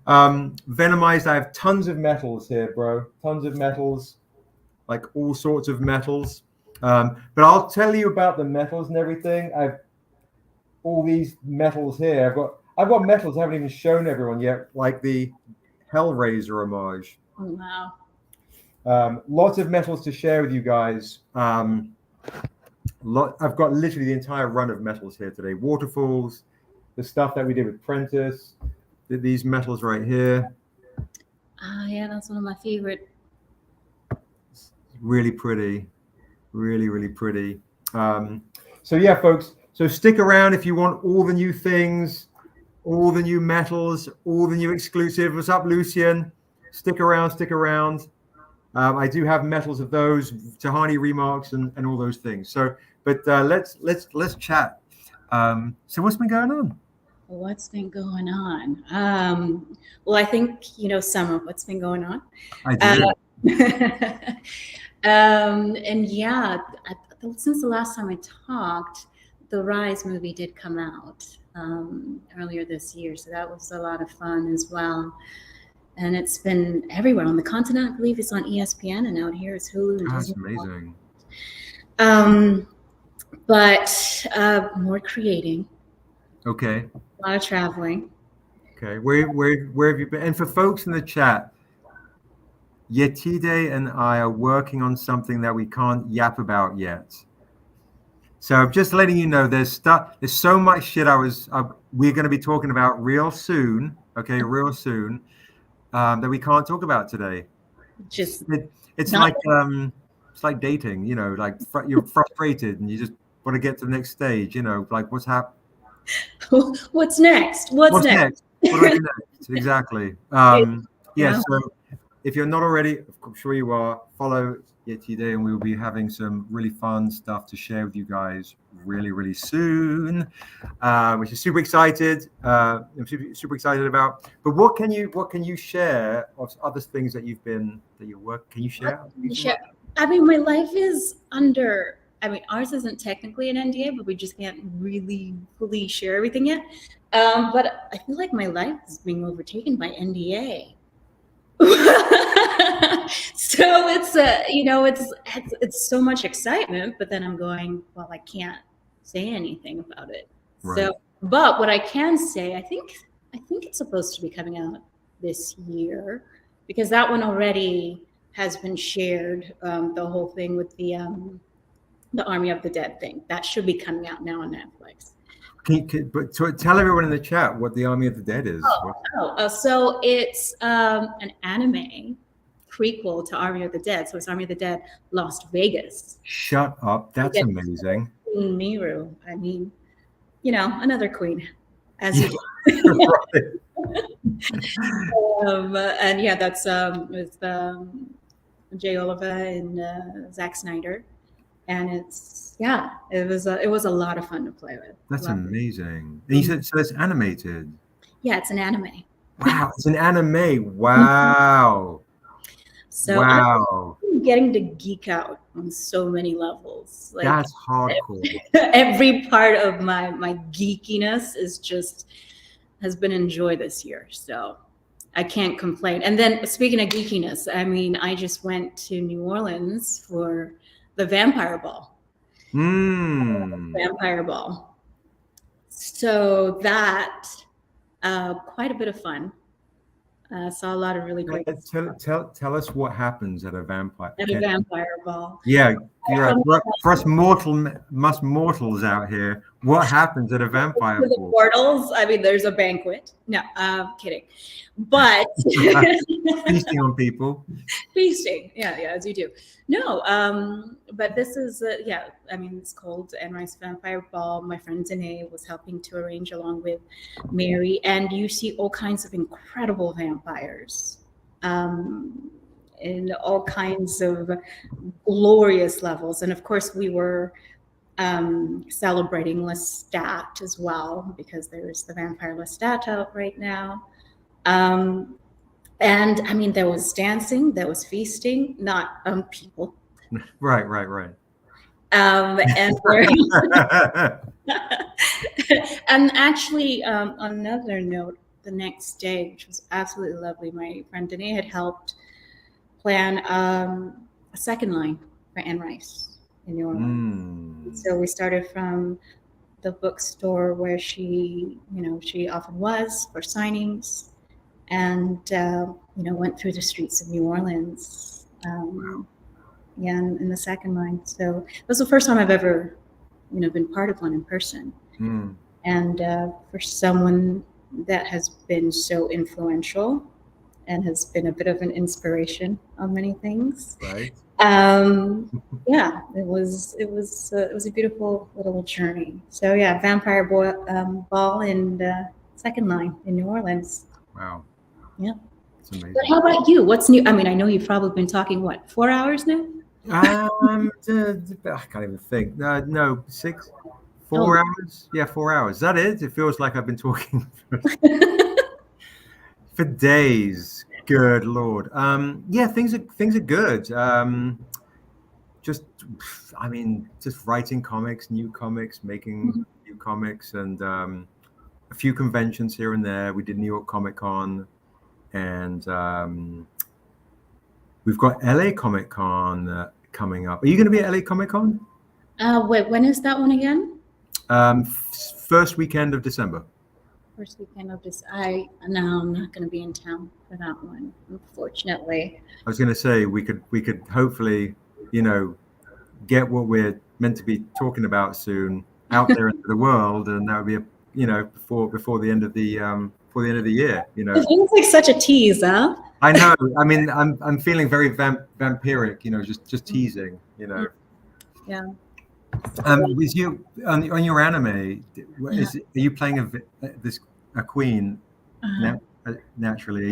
Venomized, I have tons of metals here, bro. Tons of metals, like all sorts of metals. But I'll tell you about the metals and everything. I've all these metals here. I've got metals I haven't even shown everyone yet, like the Hellraiser homage. Oh, wow. Lots of metals to share with you guys. I've got literally the entire run of metals here today. Waterfalls, the stuff that we did with Prentice, these metals right here. Yeah, that's one of my favorite. It's really pretty. Really, really pretty. So yeah, folks. So stick around if you want all the new things, all the new metals, all the new exclusive. What's up, Lucian? Stick around. I do have metals of those, Tehani remarks and all those things. So, but let's chat. So what's been going on? What's been going on? Well, I think some of what's been going on. I do. And yeah, since the last time I talked, the Rise movie did come out earlier this year, so that was a lot of fun as well. And it's been everywhere on the continent. I believe it's on ESPN, and out here it's Hulu. And that's amazing. But more creating. Okay. A lot of traveling. Okay. Where have you been? And for folks in the chat, Yetide and I are working on something that we can't yap about yet. So I'm just letting you know there's so much shit we're going to be talking about real soon. Okay, real soon. That we can't talk about today. It's like dating, like you're frustrated and you just want to get to the next stage, like what's happening? What's next? What's next? What do I do next? Exactly. Yeah. So if you're not already, I'm sure you are, follow Yetide, and we will be having some really fun stuff to share with you guys really soon, which is super excited. I'm super excited about. But what can you share of other things that you work? Can you share? I mean, my life is under. I mean, ours isn't technically an NDA, but we just can't really fully share everything yet. But I feel like my life is being overtaken by NDA. So it's it's so much excitement, but then I'm going, well, I can't say anything about it. Right. So, but what I can say, I think it's supposed to be coming out this year, because that one already has been shared. The whole thing with the Army of the Dead thing, that should be coming out now on Netflix. But tell everyone in the chat what the Army of the Dead is. So it's an anime prequel to Army of the Dead. So it's Army of the Dead Las Vegas. Shut up! That's amazing. Queen Miru. I mean, another queen, as you do. And yeah, that's with Jay Oliver and Zack Snyder. And it was a lot of fun to play with. That's amazing. And you said so it's animated. Yeah, it's an anime. Wow, it's an anime. Wow. So wow. I'm getting to geek out on so many levels. Like, that's hardcore. Every part of my geekiness has been enjoyed this year. So I can't complain. And then speaking of geekiness, I mean, I just went to New Orleans for the Vampire Ball. Vampire Ball. So that quite a bit of fun. Saw a lot of really great. Tell us what happens at a vampire ball. Yeah, you're right. For us mortals out here, what happens at a vampire ball? The portals. I mean, there's a banquet. No, I'm kidding. But feasting on people. Feasting, yeah, as you do. No, but this is I mean, it's called Enrice Vampire Ball. My friend Danae was helping to arrange along with Mary, and you see all kinds of incredible vampires, in all kinds of glorious levels. And of course, we were celebrating Lestat as well, because there's the Vampire Lestat out right now. And I mean, there was dancing, there was feasting, not people. Right. And and actually, on another note, the next day, which was absolutely lovely, my friend Danae had helped plan a second line for Anne Rice in New Orleans. So we started from the bookstore where she often was for signings, and went through the streets of New Orleans. In the second line. So it was the first time I've ever, been part of one in person. And for someone that has been so influential and has been a bit of an inspiration on many things. Right. It was a beautiful little journey. So yeah, Vampire Ball and second line in New Orleans. Wow. Yeah. It's amazing. But how about you? What's new? I mean, I know you've probably been talking 4 hours now? I can't even think. No, 4 hours. Yeah, 4 hours. Is that it? It feels like I've been talking for days. Good Lord. Things are good. Just writing comics, new comics, making new comics, and a few conventions here and there. We did New York Comic Con, and we've got LA Comic Con coming up. Are you going to be at LA Comic Con? Wait, when is that one again? First weekend of December. First weekend of December. No, I'm not going to be in town for that one, unfortunately. I was going to say we could hopefully, get what we're meant to be talking about soon out there into the world, and that would be before the end of the year. It feels like such a tease, huh? I know. I mean, I'm feeling very vampiric. Just teasing. Yeah. With you on your anime, are you playing a queen? Naturally,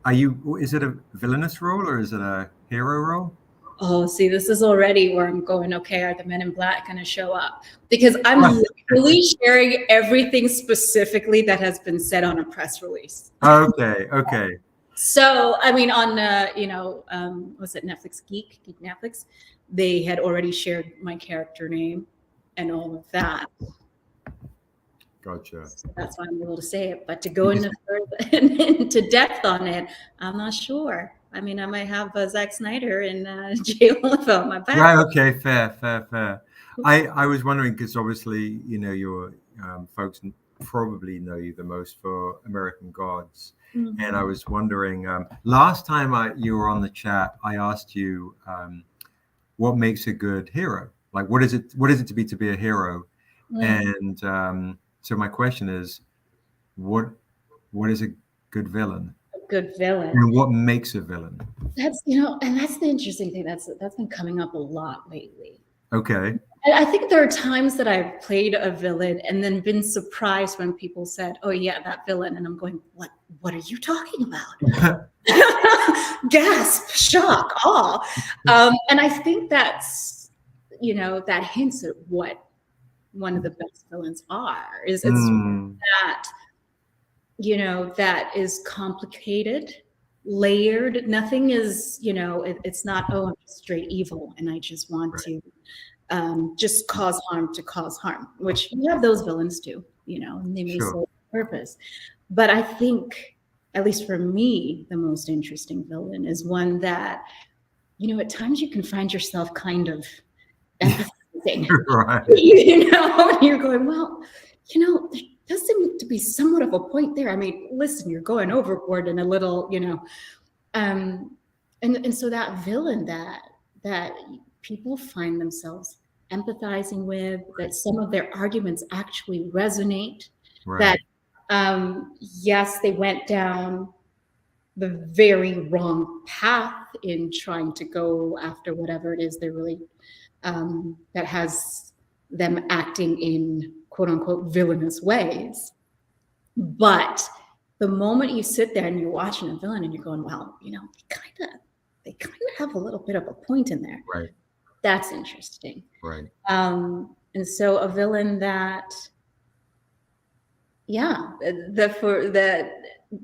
are you? Is it a villainous role or is it a hero role? oh, see, this is already where I'm going, okay, are the Men in Black going to show up? Because I'm really sharing everything specifically that has been said on a press release. Okay. So, I mean, on, was it Netflix Geek Netflix? They had already shared my character name and all of that. Gotcha. So that's why I'm able to say it. But to go into depth on it, I'm not sure. I mean, I might have Zack Snyder and Jay Oliver on my back. Right. Okay. Fair. I was wondering because obviously, your folks probably know you the most for American Gods, and I was wondering. Last time you were on the chat, I asked you what makes a good hero. Like, what is it to be a hero? And so my question is, what is a good villain? Good villain. And what makes a villain? That's and that's the interesting thing that's been coming up a lot lately. Okay. And I think there are times that I've played a villain and then been surprised when people said, "Oh yeah, that villain," and I'm going, "What are you talking about?" Gasp, shock, awe, and I think that's that hints at what one of the best villains are. It's that. That is complicated, layered. Nothing is, it's not, oh, I'm just straight evil and I just want to just cause harm to cause harm, which you have those villains too, and they may serve a purpose. But I think, at least for me, the most interesting villain is one that, at times you can find yourself kind of empathizing. Right. You're going, well, there does seem to be somewhat of a point there. I mean, listen, you're going overboard in a little, and so that villain that people find themselves empathizing with, that some of their arguments actually resonate, that yes, they went down the very wrong path in trying to go after whatever it is they're really that has them acting in quote unquote villainous ways. But the moment you sit there and you're watching a villain and you're going, well, they kind of have a little bit of a point in there. Right. That's interesting. Right. And so a villain that, that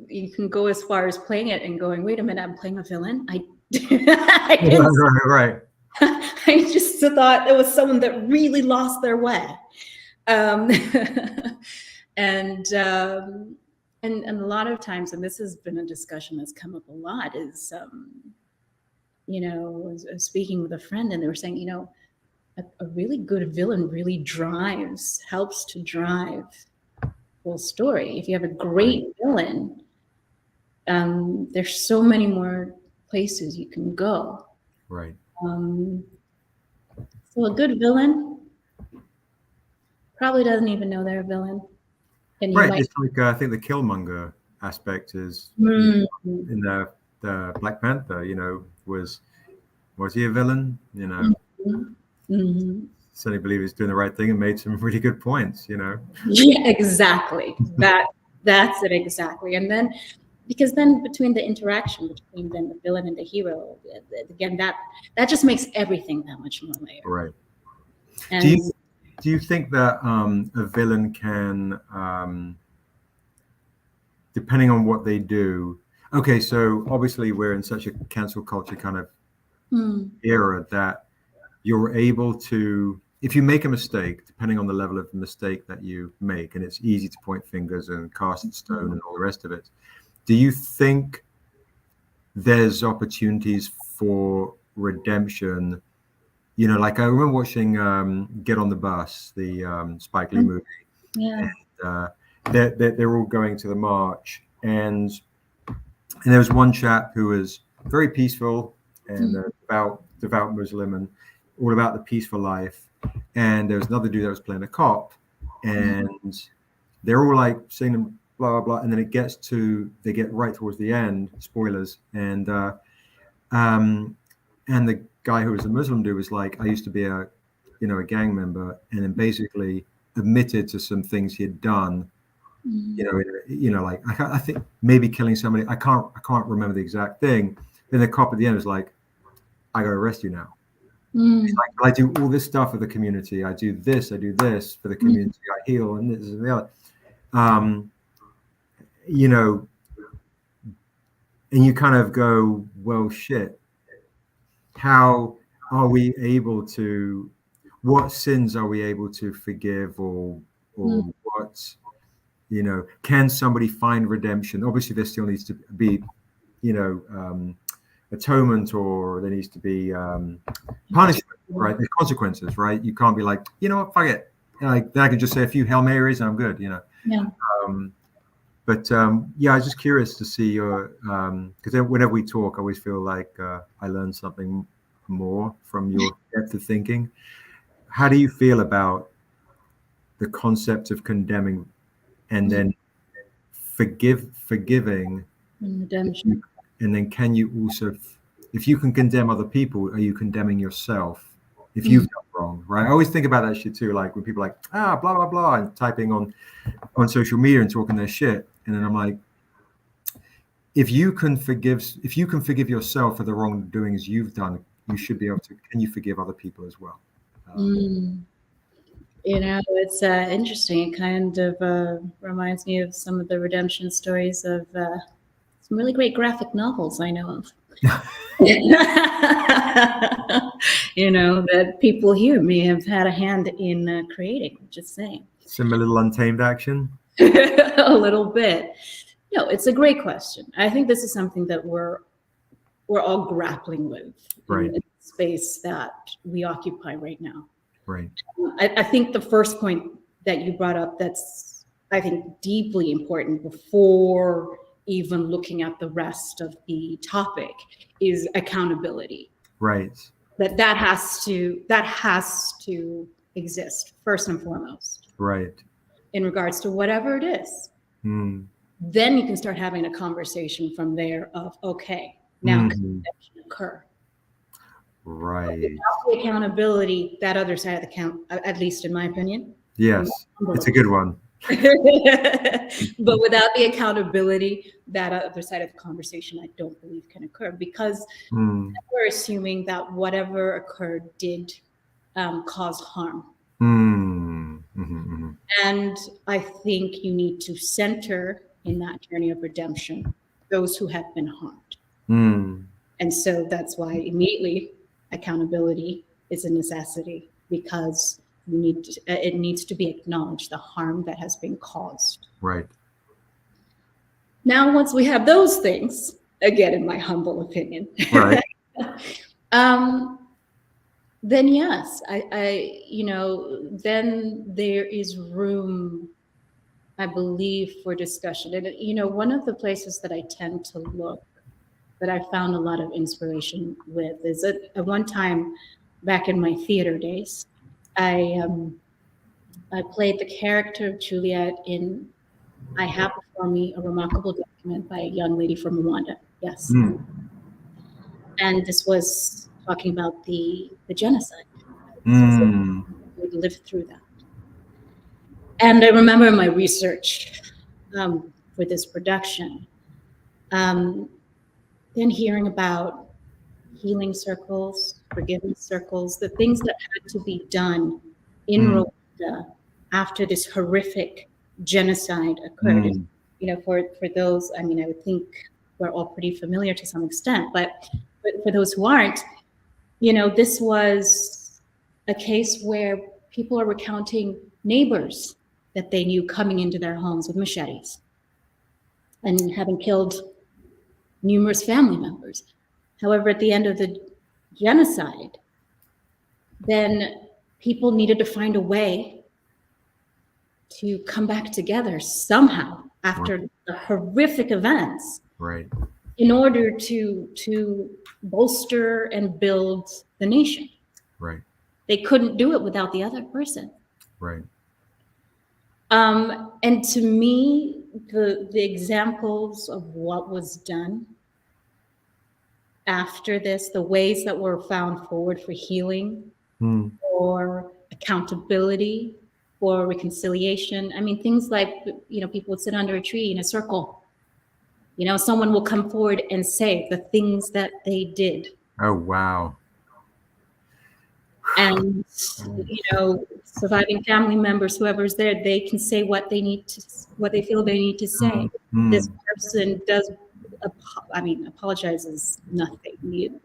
you can go as far as playing it and going, wait a minute, I'm playing a villain. I Right. I just thought it was someone that really lost their way. And a lot of times, and this has been a discussion that's come up a lot, is I was speaking with a friend and they were saying, a really good villain really helps to drive the whole story. If you have a great villain, there's so many more places you can go. Right. So a good villain probably doesn't even know they're a villain. And Right. It's like I think the Killmonger aspect is in the Black Panther. Was he a villain? Certainly believe he's doing the right thing and made some really good points. Yeah, exactly. That's it exactly. And then because then between the interaction between then the villain and the hero, again, that just makes everything that much more layered. Right. And do you think that a villain can, depending on what they do? Okay, so obviously we're in such a cancel culture kind of era that you're able to, if you make a mistake, depending on the level of mistake that you make, and it's easy to point fingers and cast stone and all the rest of it. Do you think there's opportunities for redemption? Like I remember watching Get on the Bus, the Spike Lee movie. Yeah. And, they're all going to the march, and there was one chap who was very peaceful and devout Muslim and all about the peaceful life. And there was another dude that was playing a cop, and they're all like saying blah blah blah, and then they get right towards the end, spoilers, and the guy who was a Muslim dude was like, I used to be a gang member, and then basically admitted to some things he had done, like I think maybe killing somebody. I can't remember the exact thing. Then the cop at the end was like, I got to arrest you now. Mm. It's like, I do all this stuff for the community. I do this for the community. I heal and this and the other. You know, and you kind of go, well, shit. How are we able to? What sins are we able to forgive, or what? You know, can somebody find redemption? Obviously, there still needs to be, you know, atonement, or there needs to be punishment, right? There's consequences, right? You can't be like, you know what, fuck it. Like, then I can just say a few Hail Marys and I'm good, you know. Yeah. Yeah, I was just curious to see your, because whenever we talk, I always feel like I learn something more from your depth of thinking. How do you feel about the concept of condemning and then forgiving? Redemption. And then can you also, if you can condemn other people, are you condemning yourself if you've done wrong, right? I always think about that shit too, like when people are like, blah, blah, blah, and typing on social media and talking their shit. And then I'm like, if you can forgive yourself for the wrongdoings you've done, you should be able to, can you forgive other people as well? You know, it's interesting. It kind of reminds me of some of the redemption stories of some really great graphic novels I know of. You know, that people here may have had a hand in creating, just saying. Some little Untamed action? A little bit. No, it's a great question. I think this is something that we're all grappling with in the space that we occupy right now. Right. I think the first point that you brought up that's, I think, deeply important before even looking at the rest of the topic is accountability. Right. That has to exist first and foremost. Right. In regards to whatever it is. Then you can start having a conversation from there of, okay, now can that occur? Right. Without the accountability, that other side of the count, at least in my opinion. Yes, it's a good one. But without the accountability, that other side of the conversation, I don't believe can occur, because we're assuming that whatever occurred did cause harm. And I think you need to center in that journey of redemption those who have been harmed. And so that's why immediately accountability is a necessity, because it needs to be acknowledged, the harm that has been caused. Right. Now, once we have those things, again, in my humble opinion, right. Then yes, I you know, then there is room, I believe, for discussion. And you know, one of the places that I tend to look, that I found a lot of inspiration with, is at one time back in my theater days, I played the character of Juliet in I Have Before Me a Remarkable Document by a young lady from Rwanda. Yes. And this was talking about the genocide. So we lived through that. And I remember my research for this production, then hearing about healing circles, forgiveness circles, the things that had to be done in Rwanda after this horrific genocide occurred. You know, for those, I mean, I would think we're all pretty familiar to some extent, but for those who aren't, you know, this was a case where people are recounting neighbors that they knew coming into their homes with machetes and having killed numerous family members. However, at the end of the genocide, then people needed to find a way to come back together somehow after the horrific events. Right. In order to bolster and build the nation. Right. They couldn't do it without the other person. Right. And to me, the examples of what was done after this, the ways that were found forward for healing, for accountability, for reconciliation. I mean, things like, you know, people would sit under a tree in a circle. You know, someone will come forward and say the things that they did. Oh, wow. And surviving family members, whoever's there, they can say what they need to, what they feel they need to say. This person does, apologizes nothing,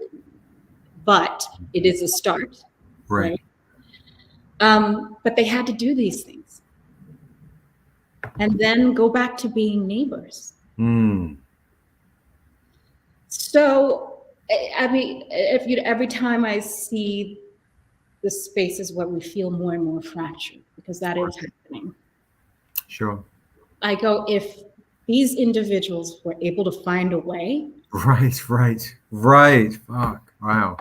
but it is a start, right? But they had to do these things, and then go back to being neighbors. So, every time I see the spaces where we feel more and more fractured, because that is happening. Sure. I go, if these individuals were able to find a way. Right. Fuck. Wow.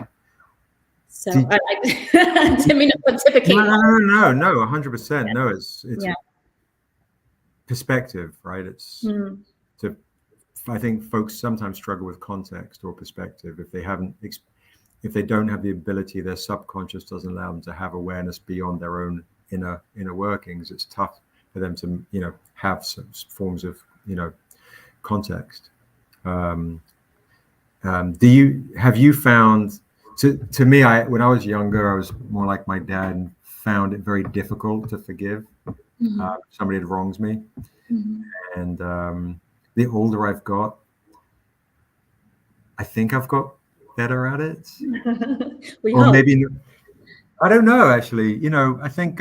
So I didn't mean to pontificate. No, 100%. No, it's perspective, right? It's I think folks sometimes struggle with context or perspective if they don't have the ability, their subconscious doesn't allow them to have awareness beyond their own inner workings. It's tough for them to have some forms of context. Have you found? To me, when I was younger, I was more like my dad and found it very difficult to forgive somebody that wrongs me. And the older I've got, I think I've got better at it. Or maybe I don't know. Actually, I think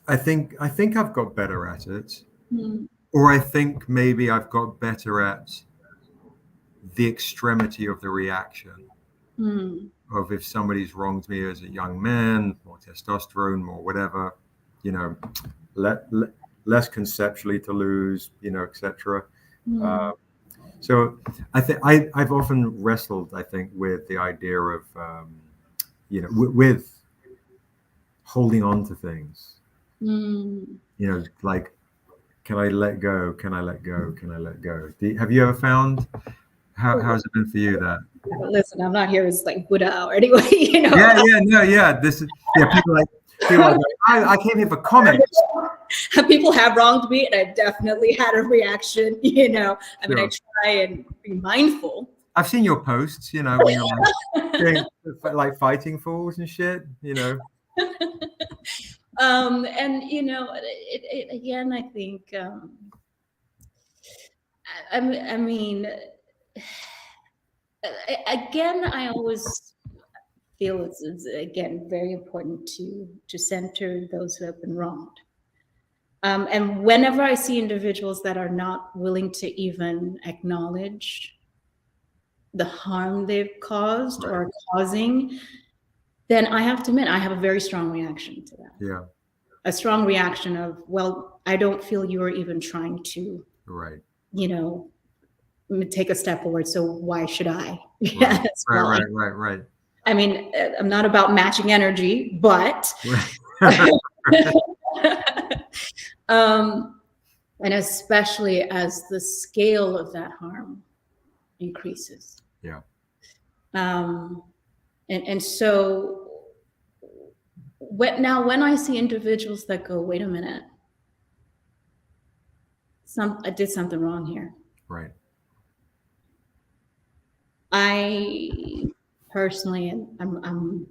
I've got better at it, or I think maybe I've got better at the extremity of the reaction of if somebody's wronged me as a young man, more testosterone, more whatever, less conceptually to lose, etc. So I think I've often wrestled, I think, with the idea of, with holding on to things, like, can I let go? Can I let go? Can I let go? Have you ever found, how's it been for you that? Listen, I'm not here as like Buddha or anyway, This is, people like, I came here for comments. People have wronged me, and I've definitely had a reaction. I try and be mindful. I've seen your posts, when you're like fighting fools and shit, And again, I think, again, I always feel it's again very important to center those who have been wronged. And whenever I see individuals that are not willing to even acknowledge the harm they've caused or are causing, then I have to admit I have a very strong reaction to that. Yeah. A strong reaction of, well, I don't feel you're even trying to, take a step forward. So why should I? Right. I mean, I'm not about matching energy, but and especially as the scale of that harm increases. Yeah. And so when I see individuals that go, wait a minute, I did something wrong here. Right. I personally, I'm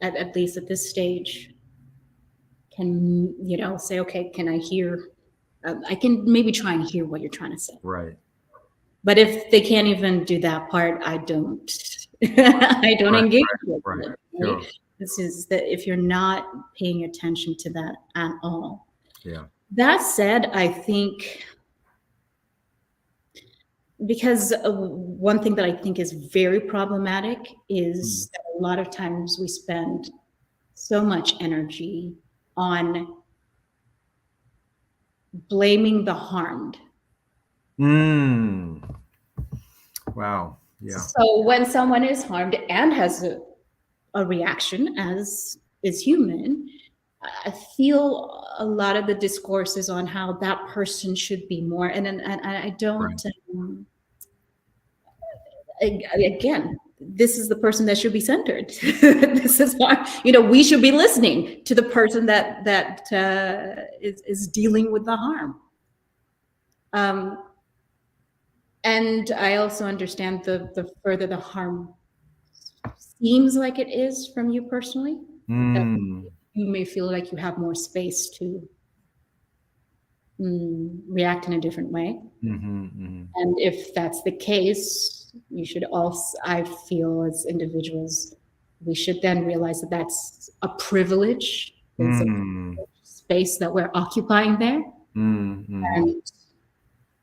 at least at this stage, can, say, okay, can I hear, I can maybe try and hear what you're trying to say. Right. But if they can't even do that part, I don't engage with it. Sure. This is that if you're not paying attention to that at all. Yeah. That said, I think, because one thing that I think is very problematic is that a lot of times we spend so much energy on blaming the harmed. Wow. Yeah. So when someone is harmed and has a reaction, as is human, I feel a lot of the discourses on how that person should be more, and I don't. Again, this is the person that should be centered. This is why we should be listening to the person that is dealing with the harm. And I also understand the further the harm seems like it is from you personally, that you may feel like you have more space to react in a different way. And if that's the case, you should also, I feel as individuals, we should then realize that that's a privilege. It's a space that we're occupying there.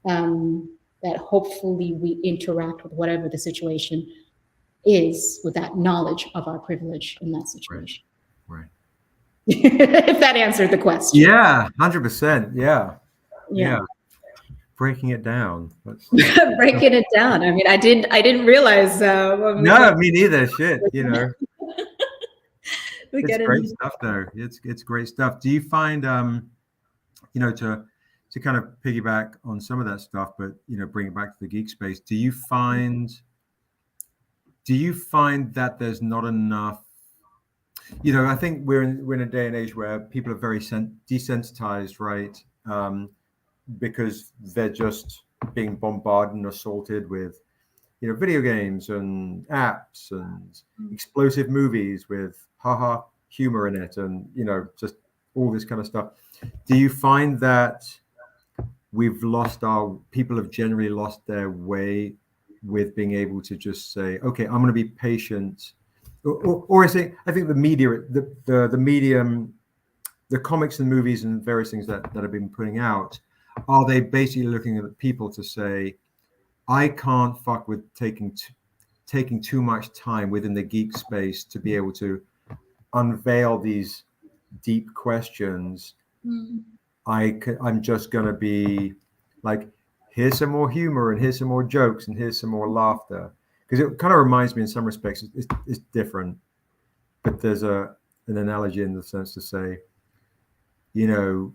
And that hopefully we interact with whatever the situation is with that knowledge of our privilege in that situation. Right. If that answered the question. Yeah, 100%. Yeah. Breaking it down. Breaking it down. I mean, I didn't realize. No, me neither. Shit, you know. It's great into stuff, though. It's great stuff. Do you find, you know, to kind of piggyback on some of that stuff, but you know, bring it back to the geek space? Do you find that there's not enough? You know, I think we're in a day and age where people are very desensitized, right? Because they're just being bombarded and assaulted with, you know, video games and apps and explosive movies with haha humor in it, and you know, just all this kind of stuff. Do you find that people have generally lost their way with being able to just say, okay, I'm going to be patient, or I think the media, the medium, the comics and movies and various things that have been putting out, are they basically looking at people to say, I can't fuck with taking too much time within the geek space to be able to unveil these deep questions. I'm just going to be like, here's some more humor and here's some more jokes and here's some more laughter. Because it kind of reminds me in some respects, it's different, but there's an analogy in the sense to say, you know,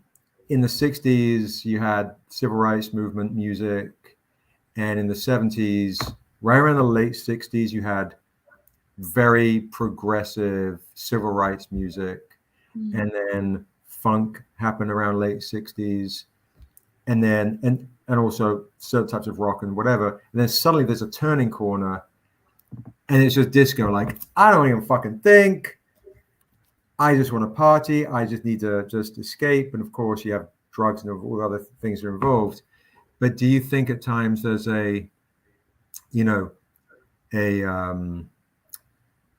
in the 60s, you had civil rights movement music. And in the 70s, right around the late 60s, you had very progressive civil rights music. And then funk happened around late 60s. And then, and also certain types of rock and whatever. And then suddenly there's a turning corner and it's just disco. Like, I don't even fucking think. I just want to party. I just need to just escape. And of course, you have drugs and all the other things are involved. But do you think at times there's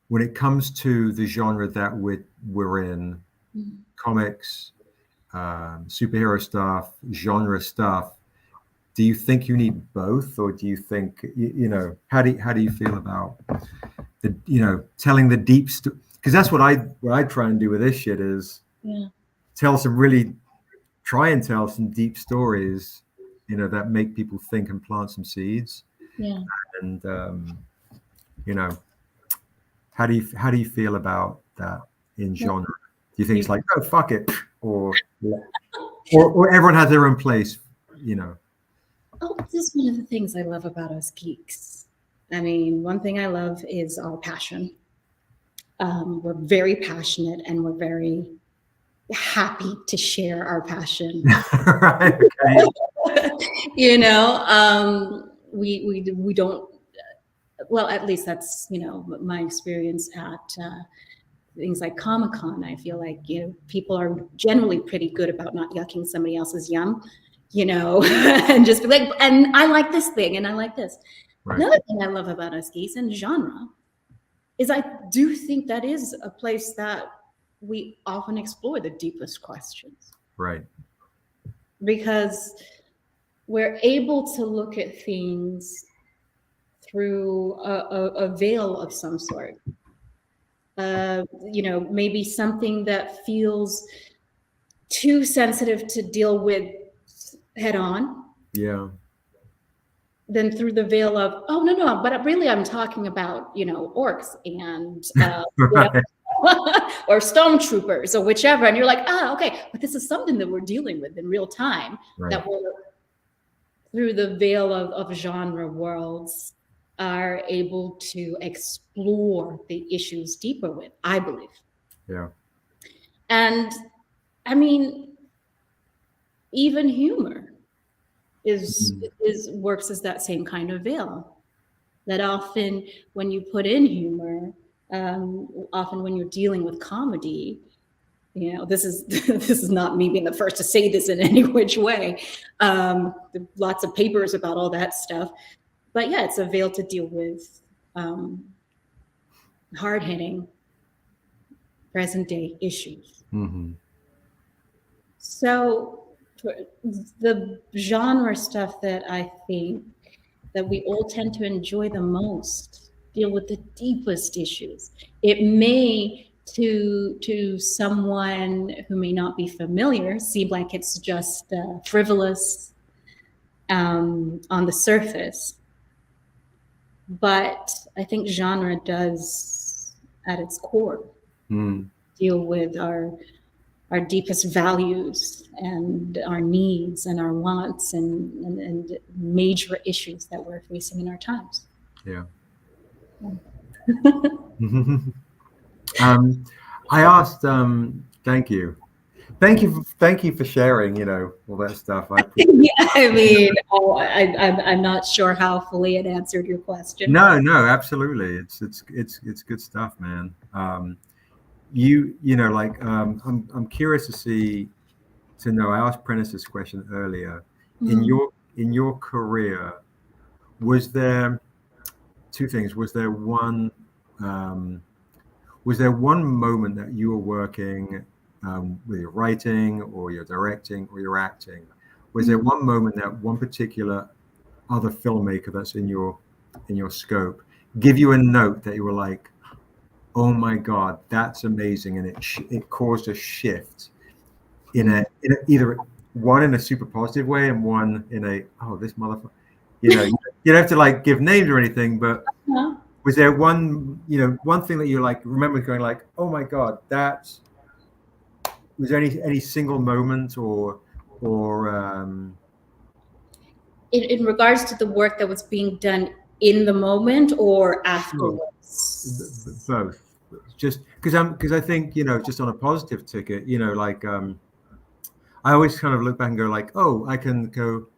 when it comes to the genre that we're in, comics, superhero stuff, genre stuff, do you think you need both, or do you think, you know, how do you feel about the, you know, telling the deep story? Because that's what I try and do with this shit is try and tell some deep stories, you know, that make people think and plant some seeds. And you know, how do you feel about that in genre? Do you think it's like, oh, fuck it, or everyone has their own place, you know? Oh, this is one of the things I love about us geeks. I mean, one thing I love is our passion. We're very passionate and we're very happy to share our passion. Right. Okay. You know, we don't, well, at least that's, you know, my experience at things like Comic-Con. I feel like, you know, people are generally pretty good about not yucking somebody else's yum, you know, and just be like, and I like this thing and I like this. Right. Another thing I love about us geeks and genre is I do think that is a place that we often explore the deepest questions. Right. Because we're able to look at things through a veil of some sort. You know, maybe something that feels too sensitive to deal with head on. Yeah. Then through the veil of, oh, no, but really I'm talking about, you know, orcs and right. or stormtroopers or whichever. And you're like, okay, but this is something that we're dealing with in real time, right. That we're through the veil of genre worlds are able to explore the issues deeper with, I believe. Yeah. And I mean, even humor. works as that same kind of veil. That often when you put in humor, often when you're dealing with comedy, you know, this is not me being the first to say this in any which way. Lots of papers about all that stuff, but yeah, it's a veil to deal with hard-hitting present-day issues. Mm-hmm. So the genre stuff that I think that we all tend to enjoy the most deal with the deepest issues. It may, to someone who may not be familiar, seem like it's just frivolous on the surface. But I think genre does, at its core, deal with our deepest values and our needs and our wants and major issues that we're facing in our times. Yeah. I asked, thank you for sharing, you know, all that stuff. Yeah, I mean, I'm not sure how fully it answered your question. No, absolutely. It's good stuff, man. You know, like, I'm curious to know, I asked Prentice this question earlier. In your career, was there two things? Was there one moment that you were working with your writing or your directing or your acting? Was there one moment that one particular other filmmaker that's in your scope give you a note that you were like, oh my God, that's amazing, and it caused a shift in either one in a super positive way and one in a, oh, this motherfucker, you know, you don't have to like give names or anything, but was there one thing that you like remember going like, oh my God, was there any single moment or in regards to the work that was being done in the moment or afterwards? Both. Just because I think, you know, just on a positive ticket, you know, like I always kind of look back and go like, oh, I can go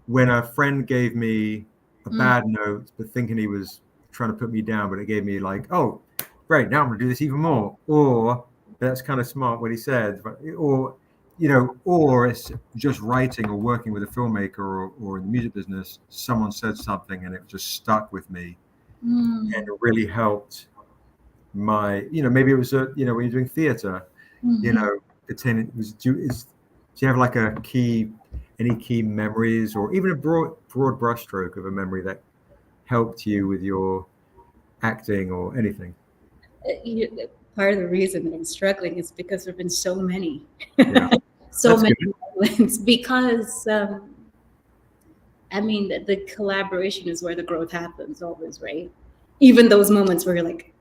when a friend gave me a bad note, but thinking he was trying to put me down, but it gave me like, oh, great, now I'm gonna do this even more. Or that's kind of smart what he said, or you know, or it's just writing or working with a filmmaker or in the music business, someone said something and it just stuck with me and it really helped my, you know, maybe it was when you're doing theater, you know, do you have like any key memories or even a broad brushstroke of a memory that helped you with your acting or anything? Part of the reason that I'm struggling is because there have been so many, yeah. so many moments. Because I mean, the collaboration is where the growth happens, always, right? Even those moments where you're like,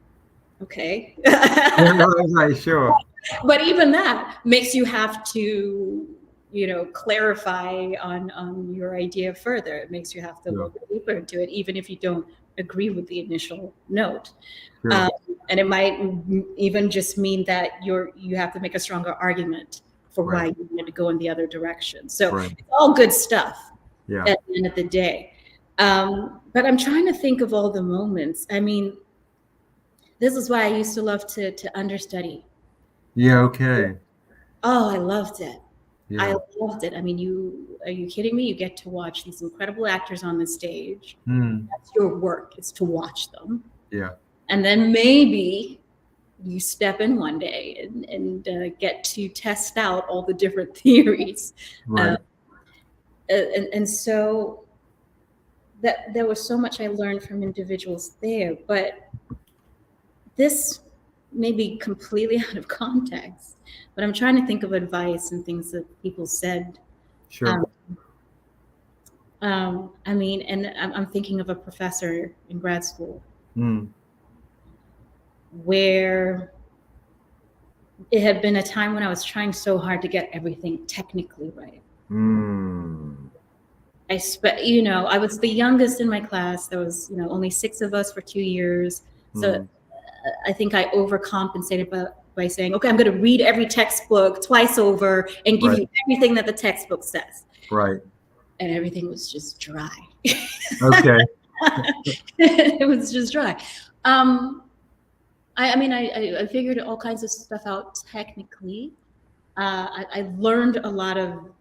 okay, right, sure. But even that makes you have to, you know, clarify on your idea further. It makes you have to look deeper into it, even if you don't agree with the initial note. Sure. And it might even just mean that you have to make a stronger argument for why you wanted to go in the other direction. So it's all good stuff at the end of the day. But I'm trying to think of all the moments. I mean, this is why I used to love to understudy. Yeah, okay. Oh, I loved it. Yeah. I loved it. I mean, are you kidding me? You get to watch these incredible actors on the stage. That's your work, is to watch them. Yeah. And then maybe you step in one day and get to test out all the different theories. Right. And so that there was so much I learned from individuals there, but this may be completely out of context, but I'm trying to think of advice and things that people said. Sure. I mean, and I'm thinking of a professor in grad school where it had been a time when I was trying so hard to get everything technically right. I was the youngest in my class. There was, only 6 of us for 2 years. So I think I overcompensated by saying, okay, I'm going to read every textbook twice over and give you everything that the textbook says. Right. and everything was just dry. Okay. It was just dry. I mean, I figured all kinds of stuff out technically. I learned a lot of,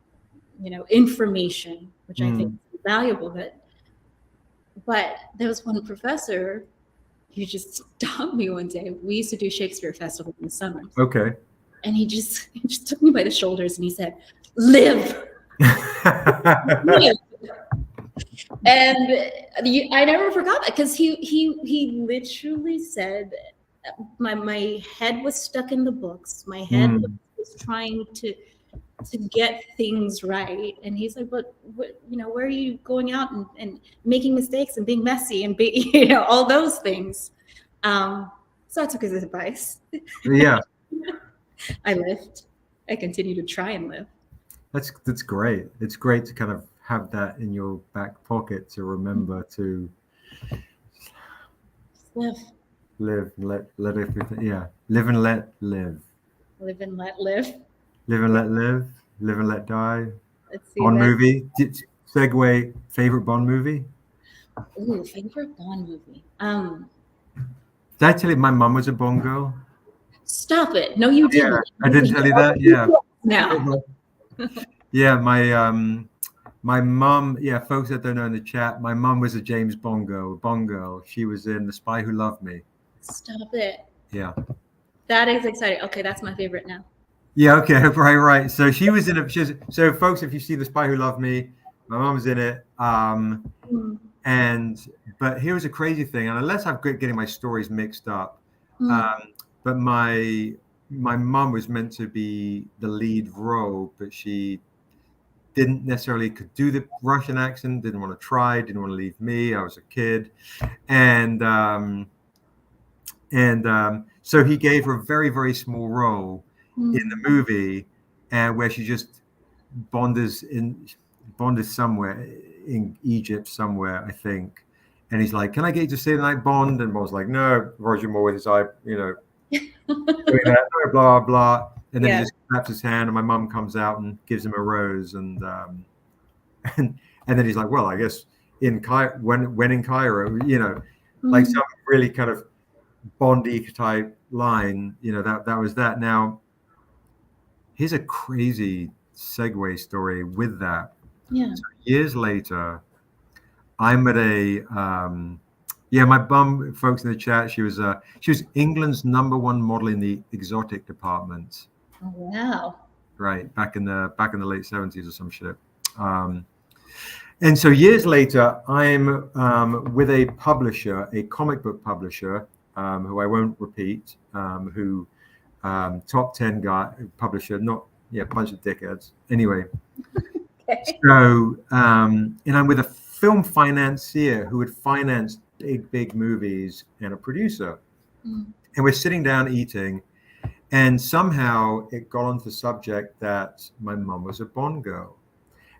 information, which I think is valuable. But there was one professor who just stopped me one day. We used to do Shakespeare Festival in the summers. Okay. And he just took me by the shoulders and he said, "Live." Live. And I never forgot that, because he literally said, my head was stuck in the books. My head was trying to get things right. And he's like, but where are you going out and making mistakes and being messy and all those things. So I took his advice. Yeah. I lived. I continue to try and live. That's great. It's great to kind of have that in your back pocket to remember to live and let everything. Yeah. Live and let live. Live and let live. Live and let live. Live and let die. Let's see. Bond movie. Segue. Favorite Bond movie? Ooh, favorite Bond movie. Did I tell you my mum was a Bond girl? Stop it. No, you didn't. Yeah, I didn't tell you that. Yeah. No. Yeah, my mum, folks that don't know in the chat, my mum was a James Bond girl. She was in The Spy Who Loved Me. Stop it. Yeah. That is exciting. Okay, that's my favorite now. Yeah, okay, right. So she was in so folks, if you see The Spy Who Loved Me, my mum's in it. But here's a crazy thing, and unless I'm getting my stories mixed up, but my mum was meant to be the lead role, but she didn't necessarily could do the Russian accent, didn't want to try, didn't want to leave me. I was a kid. And so he gave her a very, very small role in the movie, and where she just bonded somewhere in Egypt somewhere, I think. And he's like, "Can I get you to stay the night, Bond?" And Bond's like, "No." Roger Moore with his eye, doing that, blah, blah. And then he just claps his hand, and my mum comes out and gives him a rose, and then he's like, "Well, I guess in Cairo, when in Cairo, like some really kind of Bondy type line, that was that." Now, here's a crazy segue story with that. Yeah. So years later, I'm at my bum, folks in the chat, she was England's #1 model in the exotic department. Oh, wow. Right, back in the late 70s or some shit. And so years later, I'm with a publisher, a comic book publisher, who I won't repeat, who top 10 guy publisher, bunch of dickheads. Anyway, okay. So and I'm with a film financier who had financed big movies and a producer, and we're sitting down eating. And somehow it got onto the subject that my mum was a Bond girl.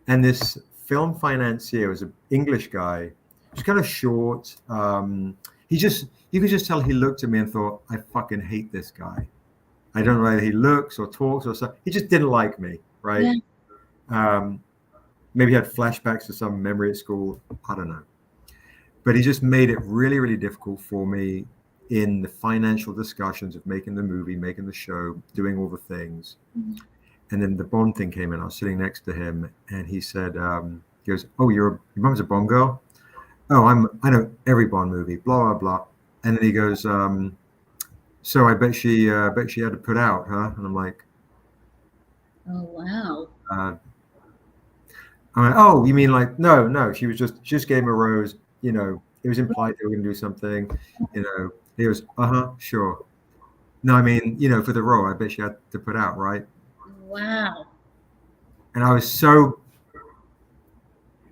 And this film financier was an English guy. He was kind of short. You could just tell he looked at me and thought, "I fucking hate this guy. I don't know whether he looks or talks or something." He just didn't like me, right? Yeah. Maybe he had flashbacks to some memory at school. I don't know. But he just made it really, really difficult for me in the financial discussions of making the movie, making the show, doing all the things. And then the Bond thing came in. I was sitting next to him, and he said, he goes, "Oh, your mum's a Bond girl? Oh, I know every Bond movie, blah, blah, blah." And then he goes, "So I bet she had to put out, huh?" And I'm like, "Oh, wow." I'm like, "Oh, you mean like, no, she just gave him a rose, it was implied they were going to do something, He goes, sure. No, I mean, for the role, I bet she had to put out, right?" Wow. And I was so,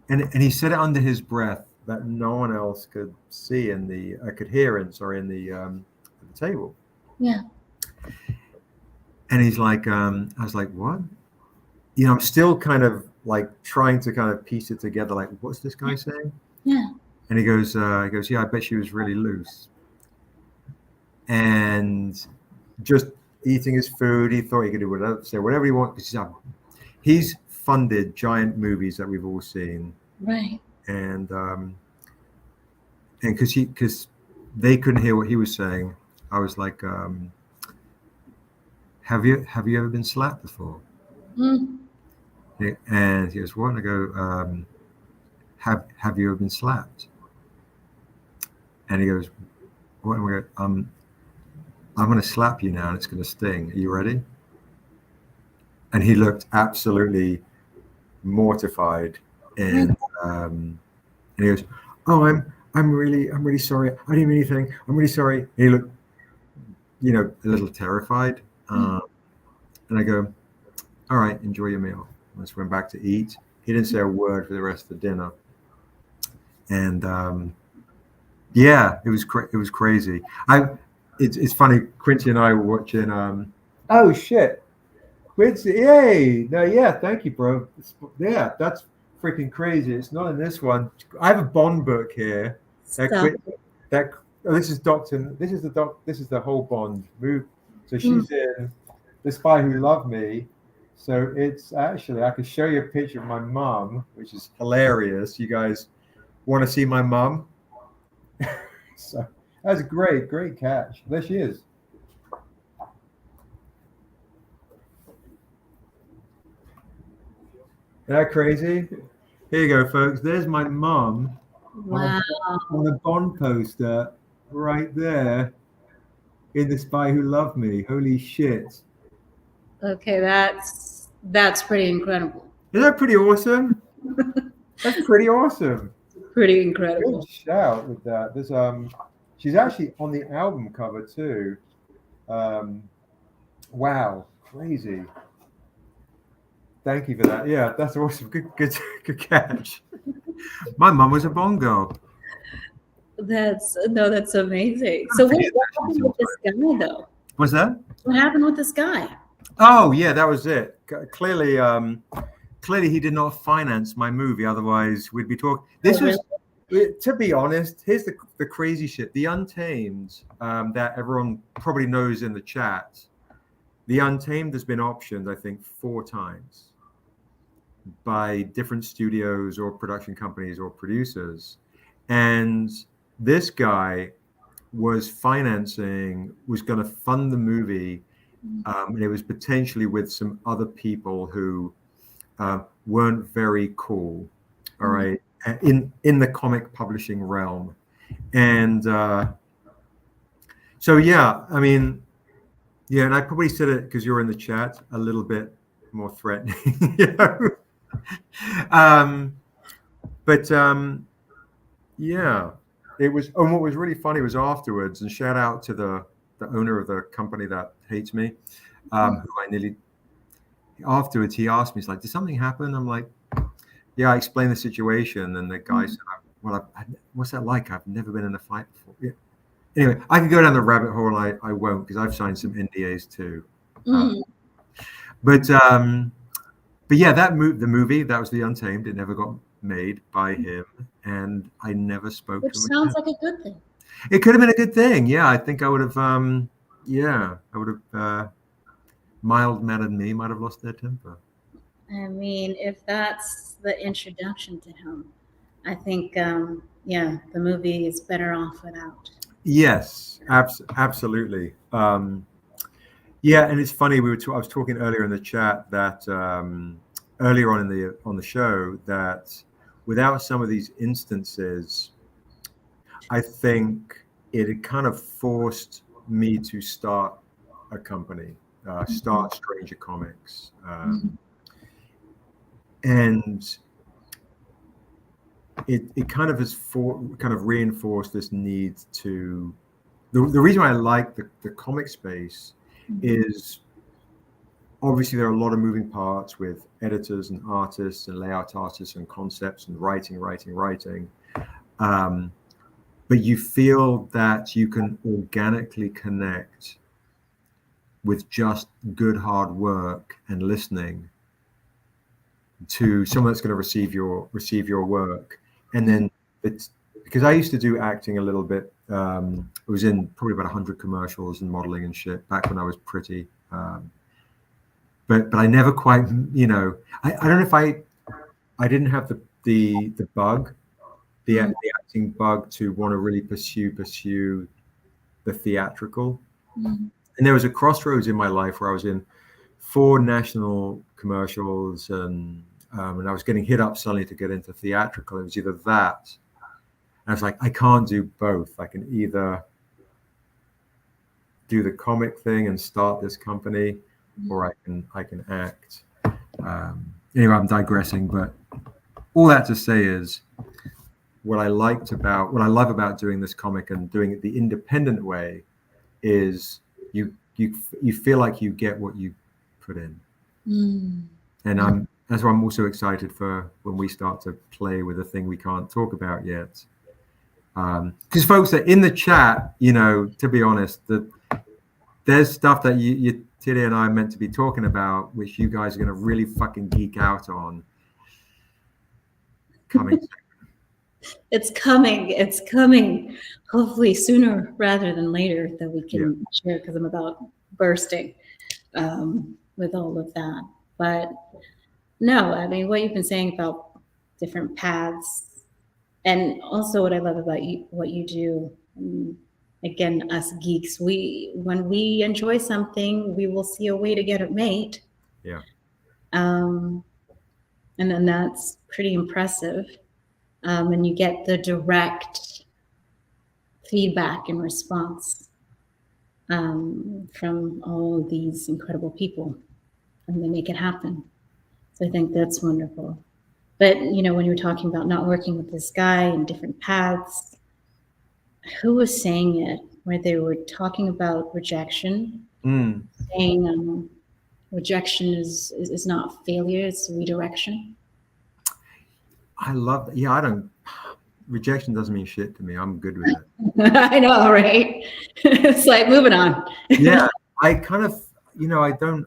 and he said it under his breath that no one else could see at the table. Yeah. And he's like, I was like, "What?" I'm still kind of like trying to kind of piece it together. Like, what's this guy saying? Yeah. And he goes, "Yeah, I bet she was really loose." And just eating his food, he thought he could do whatever, say whatever he wanted. He's funded giant movies that we've all seen. Right. And because they couldn't hear what he was saying, I was like, have you ever been slapped before? Mm. And he goes, what? And I go, have you ever been slapped? And he goes, what? And we go, I'm going to slap you now, and it's going to sting. Are you ready? And he looked absolutely mortified, and he goes, "Oh, I'm really sorry. I didn't mean anything. I'm really sorry." And he looked, a little terrified. And I go, "All right, enjoy your meal." I just went back to eat. He didn't say a word for the rest of the dinner. And yeah, it was crazy. It's funny. Quincy and I were watching. Oh shit, Quincy! Yay! No, yeah, thank you, bro. Yeah, that's freaking crazy. It's not in this one. I have a Bond book here. This is Doctor. This is the whole Bond movie. So she's in The Spy Who Loved Me. So it's actually, I could show you a picture of my mum, which is hilarious. You guys want to see my mum? So that's a great catch. There she is. Isn't that crazy? Here you go, folks. There's my mum. Wow. On a Bond poster right there in The Spy Who Loved Me. Holy shit. Okay, that's pretty incredible. Isn't that pretty awesome? That's pretty awesome. Pretty incredible. Good shout with that. There's she's actually on the album cover too. Wow, crazy. Thank you for that. Yeah, that's awesome. Good catch. My mum was a Bond girl. That's amazing. So what happened with this guy though? What's that? What happened with this guy? Oh yeah, that was it. Clearly he did not finance my movie. Otherwise, we'd be talking. This was, to be honest, here's the crazy shit. The Untamed that everyone probably knows in the chat. The Untamed has been optioned, I think, 4 times by different studios or production companies or producers. And this guy was going to fund the movie. And it was potentially with some other people who weren't very cool, all right, in the comic publishing realm. And so, yeah, I mean, yeah, and I probably said it because you're in the chat a little bit more threatening, yeah, it was. And what was really funny was afterwards, and shout out to the owner of the company that hates me, who I nearly. Afterwards, he asked me, he's like, "Did something happen?" I'm like, "Yeah." I explained the situation, and the guy said, "Well, what's that like? I've never been in a fight before." Yeah. Anyway, I could go down the rabbit hole, and I won't because I've signed some NDAs too. But yeah, the movie that was The Untamed. It never got made by him, and I never spoke Which to him. sounds like a good thing. It could have been a good thing. Yeah, I think I would have. I would have. Mild-mannered me might have lost their temper. I mean, if that's the introduction to him, I think, the movie is better off without. Yes, absolutely. Yeah, and it's funny. I was talking earlier in the chat that earlier on on the show that without some of these instances, I think it had kind of forced me to start a company. Start StrangerComics, and it kind of has reinforced this need to. The reason why I like the comic space is obviously there are a lot of moving parts with editors and artists and layout artists and concepts and writing. But you feel that you can organically connect with just good hard work and listening to someone that's going to receive your work. And then it's because I used to do acting a little bit. I was in probably about 100 commercials and modeling and shit back when I was pretty. But but I never quite, you know, I don't know if I didn't have the bug, the acting bug to want to really pursue the theatrical. And there was a crossroads in my life where I was in 4 national commercials, and I was getting hit up suddenly to get into theatrical. It was either that, and I was like, I can't do both. I can either do the comic thing and start this company, or I can act. Anyway, I'm digressing, but all that to say is what I love about doing this comic and doing it the independent way is you feel like you get what you put in. And that's why I'm also excited for when we start to play with a thing we can't talk about yet. Because folks that in the chat, you know, to be honest, there's stuff that Yetide and I are meant to be talking about, which you guys are going to really fucking geek out on. Coming soon. It's coming. Hopefully sooner rather than later that we can share, because I'm about bursting with all of that. But no, I mean, what you've been saying about different paths, and also what I love about what you do. Again, us geeks, when we enjoy something, we will see a way to get it made. Yeah. And then that's pretty impressive. And you get the direct feedback and response from all of these incredible people, and they make it happen. So I think that's wonderful. But, you know, when you're talking about not working with this guy and different paths, who was saying it, where they were talking about rejection, saying rejection is not failure, it's redirection. I love that. Yeah, rejection doesn't mean shit to me. I'm good with it. I know, right? It's like moving on. Yeah, I kind of, you know, I don't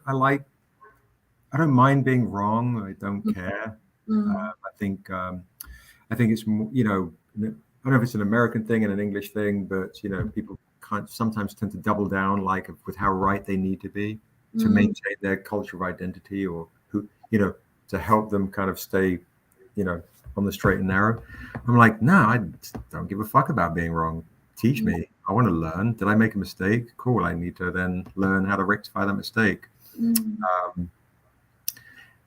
mind being wrong. I don't care. I think it's more, you know, I don't know if it's an American thing and an English thing, but, you know, people sometimes tend to double down, like, with how right they need to be to maintain their culture of identity, or who, you know, to help them kind of stay, you know, on the straight and narrow. I'm like, no, I don't give a fuck about being wrong. Teach me. I want to learn. Did I make a mistake? Cool. I need to then learn how to rectify that mistake.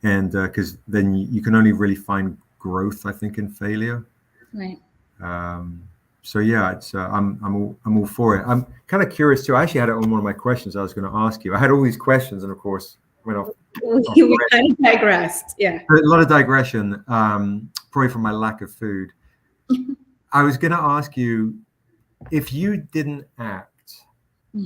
And because then you can only really find growth, I think, in failure. Right. So yeah, it's I'm all for it. I'm kind of curious too. I actually had it on one of my questions I was going to ask you. I had all these questions, and of course went off. We kind of digressed. Yeah. A lot of digression, probably from my lack of food. I was going to ask you, if you didn't act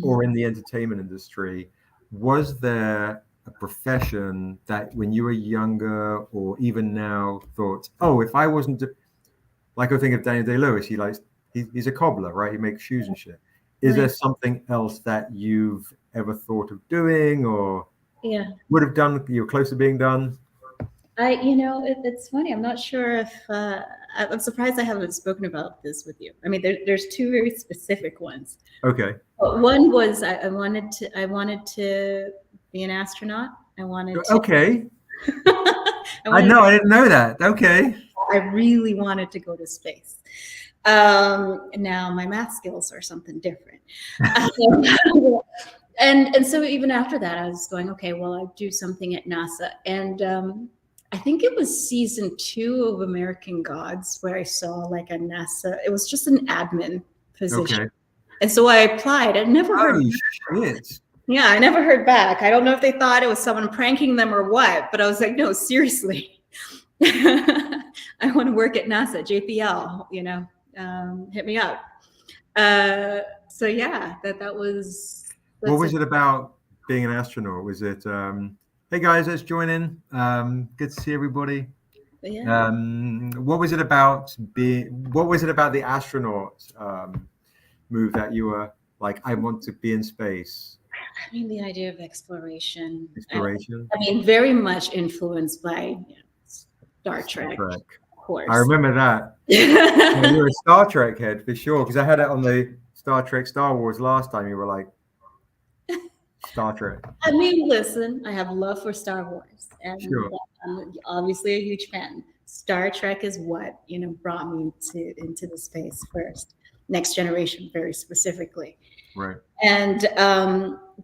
or in the entertainment industry, was there a profession that when you were younger or even now thought, oh, if I wasn't, like I think of Daniel Day-Lewis, he's a cobbler, right? He makes shoes and shit. Is there something else that you've ever thought of doing or would have done, you're close to being done? You know, it's funny. I'm not sure if I'm surprised I haven't spoken about this with you. I mean, there's 2 very specific ones. Okay. But one was I wanted to be an astronaut. I wanted to. Okay. I didn't know that. Okay. I really wanted to go to space. Now my math skills are something different. And so even after that, I was going, okay, well, I'll do something at NASA. And I think it was season 2 of American Gods where I saw like a NASA, it was just an admin position. Okay. And so I applied. I never heard back. Yeah, I never heard back. I don't know if they thought it was someone pranking them or what, but I was like, no, seriously. I want to work at NASA, JPL, you know, hit me up. So yeah, that was. What was it about being an astronaut? Was it, hey guys, let's join in. Good to see everybody. Yeah. What was it about the astronaut move that you were like, I want to be in space? I mean, the idea of exploration. Exploration. I mean, very much influenced by Star Trek. Of course. I remember that. Yeah, you're a Star Trek head for sure, because I had it on the Star Trek Star Wars last time. You were like, Star Trek. I mean, listen, I have love for Star Wars, and Sure. I'm obviously a huge fan. Star Trek is what brought me into the space first. Next Generation, very specifically. Right. And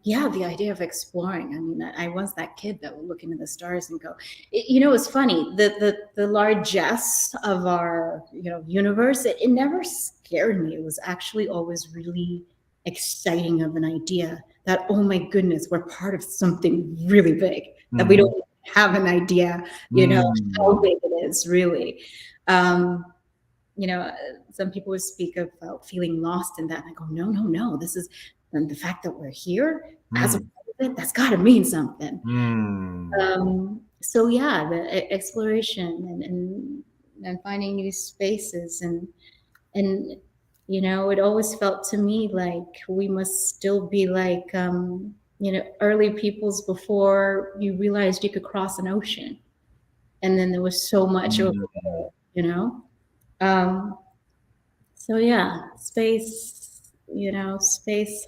yeah, the idea of exploring. I mean, I was that kid that would look into the stars and go. It's funny. The largesse of our universe. It never scared me. It was actually always really exciting of an idea that, oh my goodness, we're part of something really big that we don't have an idea, how big it is really. Some people would speak about feeling lost in that. And I go, no, this is, and the fact that we're here as a part of it, that's got to mean something. So yeah, the exploration and finding new spaces and it always felt to me like we must still be like early peoples before you realized you could cross an ocean, and then there was so much over there, so yeah, space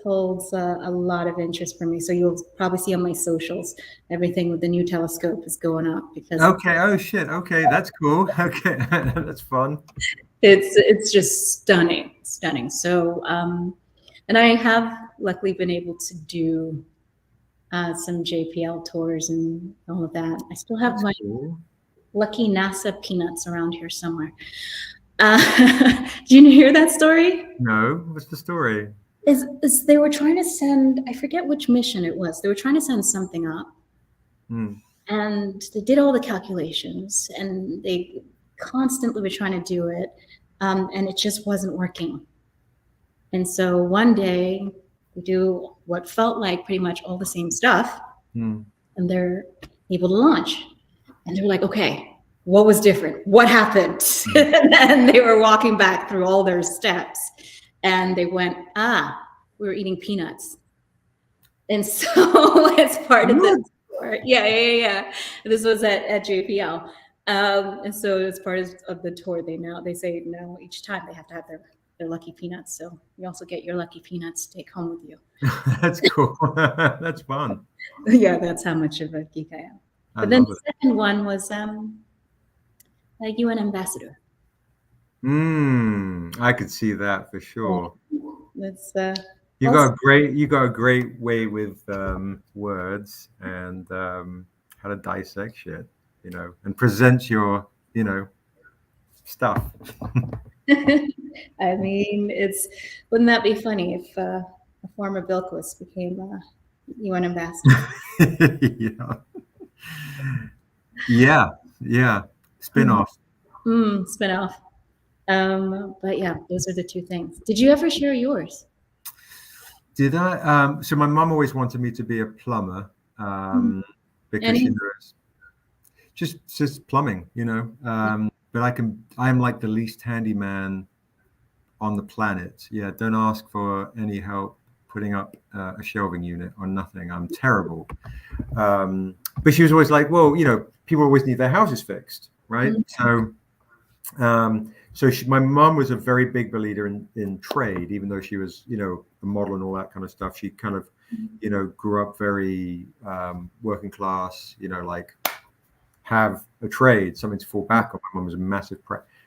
holds a lot of interest for me. So you'll probably see on my socials, everything with the new telescope is going up because. Okay. Oh shit. Okay, that's cool. Okay, that's fun. It's just stunning. So, and I have luckily been able to do some JPL tours and all of that. I still have my lucky NASA peanuts around here somewhere. Do you hear that story? No, what's the story? Is they were trying to send, I forget which mission it was. They were trying to send something up, and they did all the calculations, and they constantly were trying to do it, and it just wasn't working. And so one day we do what felt like pretty much all the same stuff, and they're able to launch. And they're like, okay, what was different? What happened? And they were walking back through all their steps, and they went, we were eating peanuts. And so as part of the tour, yeah. This was at JPL. And so as part of the tour, they say now each time they have to have their lucky peanuts. So you also get your lucky peanuts to take home with you. That's cool. That's fun. Yeah, that's how much of a geek I am. But then the second one was like UN ambassador. I could see that for sure. That's you got a great way with words and how to dissect shit, and present your stuff. I mean, wouldn't that be funny if a former Bilquist became a UN ambassador? Yeah. Spin-off. Spin-off. But yeah, those are the two things. Did you ever share yours? Did I? So my mom always wanted me to be a plumber because she knows just plumbing, but I'm like the least handyman on the planet. Yeah, don't ask for any help putting up a shelving unit or nothing. I'm terrible. But she was always like, well, people always need their houses fixed, right? So my mom was a very big believer in trade, even though she was, a model and all that kind of stuff. She kind of, grew up very working class, like have a trade, something to fall back on. My mom was a massive,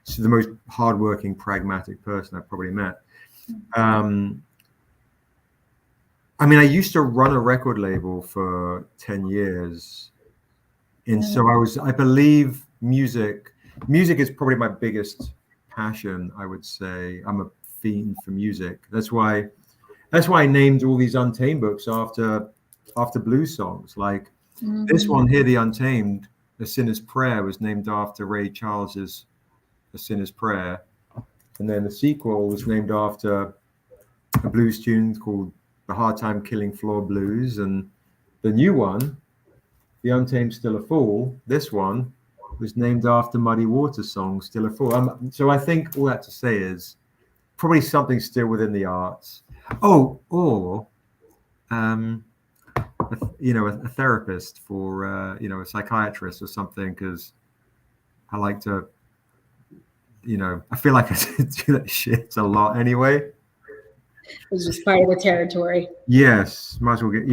she's the most hardworking, pragmatic person I've probably met. I mean, I used to run a record label for 10 years. And so I believe music is probably my biggest passion, I would say. I'm a fiend for music. That's why I named all these Untamed books after blues songs. Like this one here, The Untamed, A Sinner's Prayer, was named after Ray Charles's A Sinner's Prayer. And then the sequel was named after a blues tune called The Hard Time Killing Floor Blues. And the new one, The Untamed Still a Fool, this one was named after Muddy Waters' song, Still a Fool. So I think all that to say is probably something still within the arts. Oh, or, a therapist for, a psychiatrist or something, because I like to, I feel like I do that shit a lot anyway. was just part of the territory. Yes, might as well get,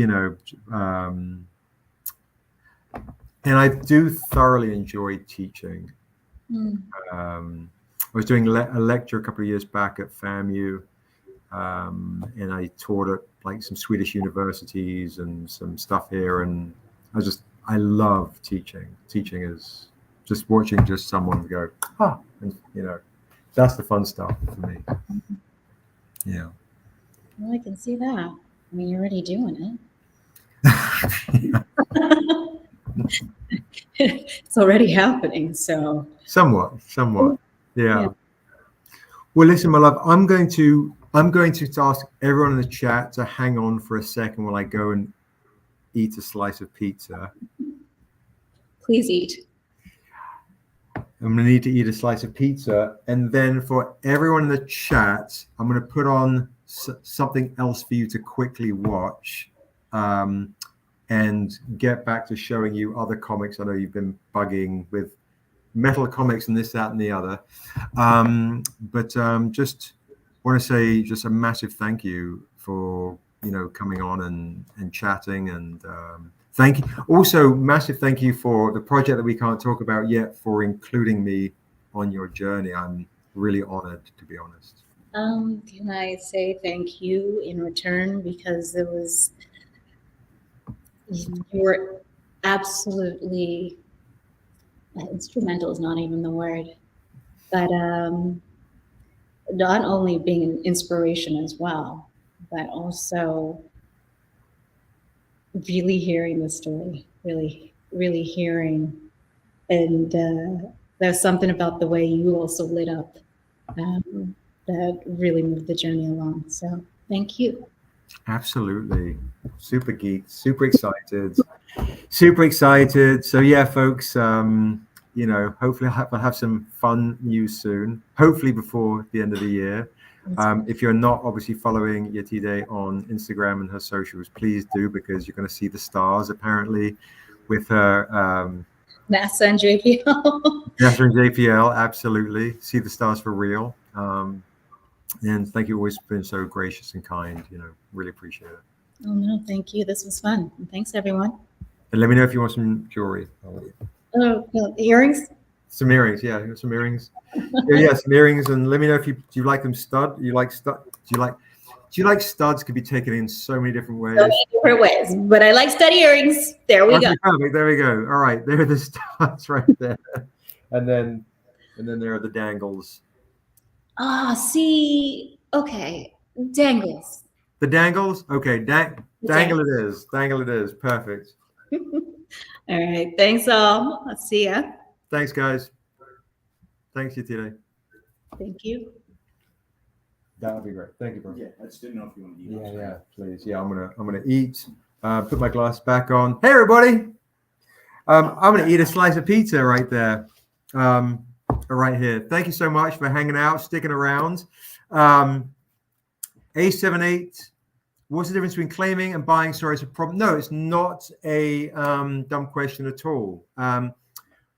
and I do thoroughly enjoy teaching. I was doing a lecture a couple of years back at FAMU, and I taught at like some Swedish universities and some stuff here, and I love teaching. Teaching is just watching just someone go, and, that's the fun stuff for me. Yeah. Well, I can see that. I mean, you're already doing it. It's already happening, so. Somewhat. Yeah. Well, listen, my love, I'm going to ask everyone in the chat to hang on for a second while I go and eat a slice of pizza. Please eat. I'm going to need to eat a slice of pizza. And then for everyone in the chat, I'm going to put on something else for you to quickly watch and get back to showing you other comics. I know you've been bugging with metal comics and this, that, and the other. But just want to say just a massive thank you for, coming on and chatting. And thank you. Also, massive thank you for the project that we can't talk about yet, for including me on your journey. I'm really honored, to be honest. Can I say thank you in return? Because you were absolutely instrumental is not even the word, but not only being an inspiration as well, but also really hearing the story, really hearing, and there's something about the way you also lit up that really moved the journey along. So thank you. Absolutely. Super geek, super excited. So yeah, folks, hopefully we'll have some fun news soon, hopefully before the end of the year. If you're not obviously following Yetide on Instagram and her socials, please do, because you're going to see the stars apparently with her NASA and JPL. NASA and JPL, absolutely. See the stars for real. And thank you, always been so gracious and kind, really appreciate it. Oh no, thank you. This was fun. And thanks everyone. And let me know if you want some jewelry. Oh, earrings? Some earrings, yeah, some earrings. Yeah, some earrings, and let me know if do you like them stud? Do you like studs? Could be taken in so many different ways. So many different ways, but I like stud earrings. There we go. Perfect. There we go. All right, there are the studs right there, and then there are the dangles. See, okay, dangles. The dangles, okay, dangle it is. Dangle it is. Perfect. All right, thanks all. I'll see ya. Thanks, guys. Thanks, Yetide. Thank you. That would be great. Thank you, bro. Yeah, I just didn't know if you want to eat. Yeah, please. Yeah, I'm gonna eat. Put my glass back on. Hey, everybody. I'm gonna eat a slice of pizza right there. Right here. Thank you so much for hanging out, sticking around. A78. What's the difference between claiming and buying? Sorry, it's a problem. No, it's not a dumb question at all.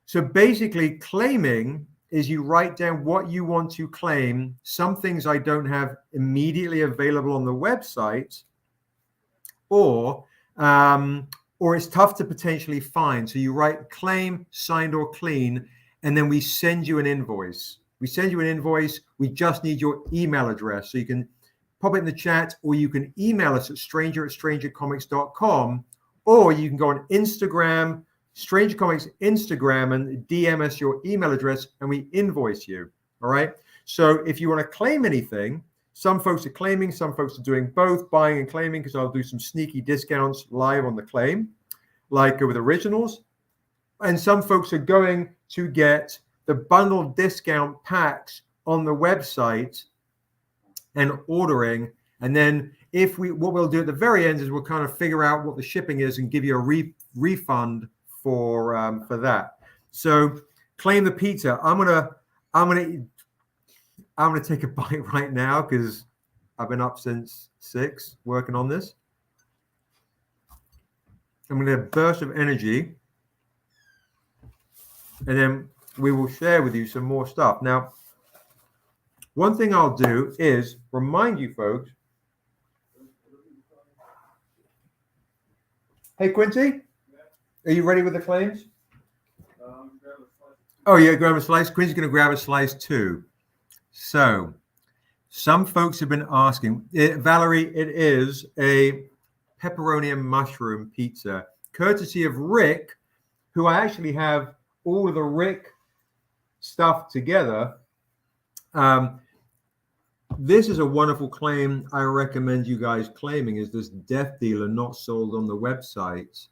So basically, claiming is you write down what you want to claim. Some things I don't have immediately available on the website, or it's tough to potentially find. So you write claim, signed or clean, and then we send you an invoice. We just need your email address. So you can pop it in the chat, or you can email us at stranger@strangercomics.com, or you can go on Instagram, Stranger Comics Instagram, and DM us your email address, and we invoice you. All right. So if you want to claim anything, some folks are claiming, some folks are doing both, buying and claiming, because I'll do some sneaky discounts live on the claim, like with originals. And some folks are going to get the bundled discount packs on the website and ordering. And then what we'll do at the very end is we'll kind of figure out what the shipping is and give you a refund for that. So claim the pizza. I'm gonna take a bite right now because I've been up since 6 working on this. I'm gonna get a burst of energy, and then we will share with you some more stuff. Now, one thing I'll do is remind you folks Hey, Quincy, are you ready with the claims? Oh, yeah, grab a slice. Quincy's going to grab a slice too. So, some folks have been asking, Valerie, it is a pepperoni and mushroom pizza, courtesy of Rick, who I actually have all of the Rick stuff together. This is a wonderful claim. I recommend you guys claiming is this Death Dealer not sold on the website,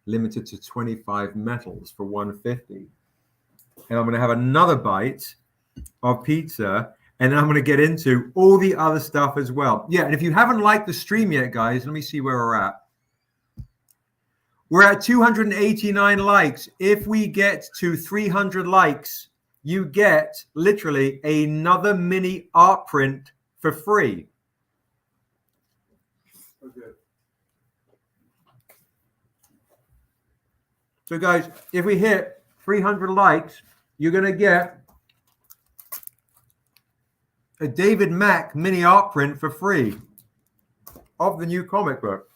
limited to 25 metals for 150. And I'm going to have another bite of pizza, and then I'm going to get into all the other stuff as well. Yeah, and if you haven't liked the stream yet, guys, let me see where we're at. We're at 289 likes. If we get to 300 likes, you get literally another mini art print for free. Okay. So, guys, if we hit 300 likes, you're going to get a David Mack mini art print for free of the new comic book.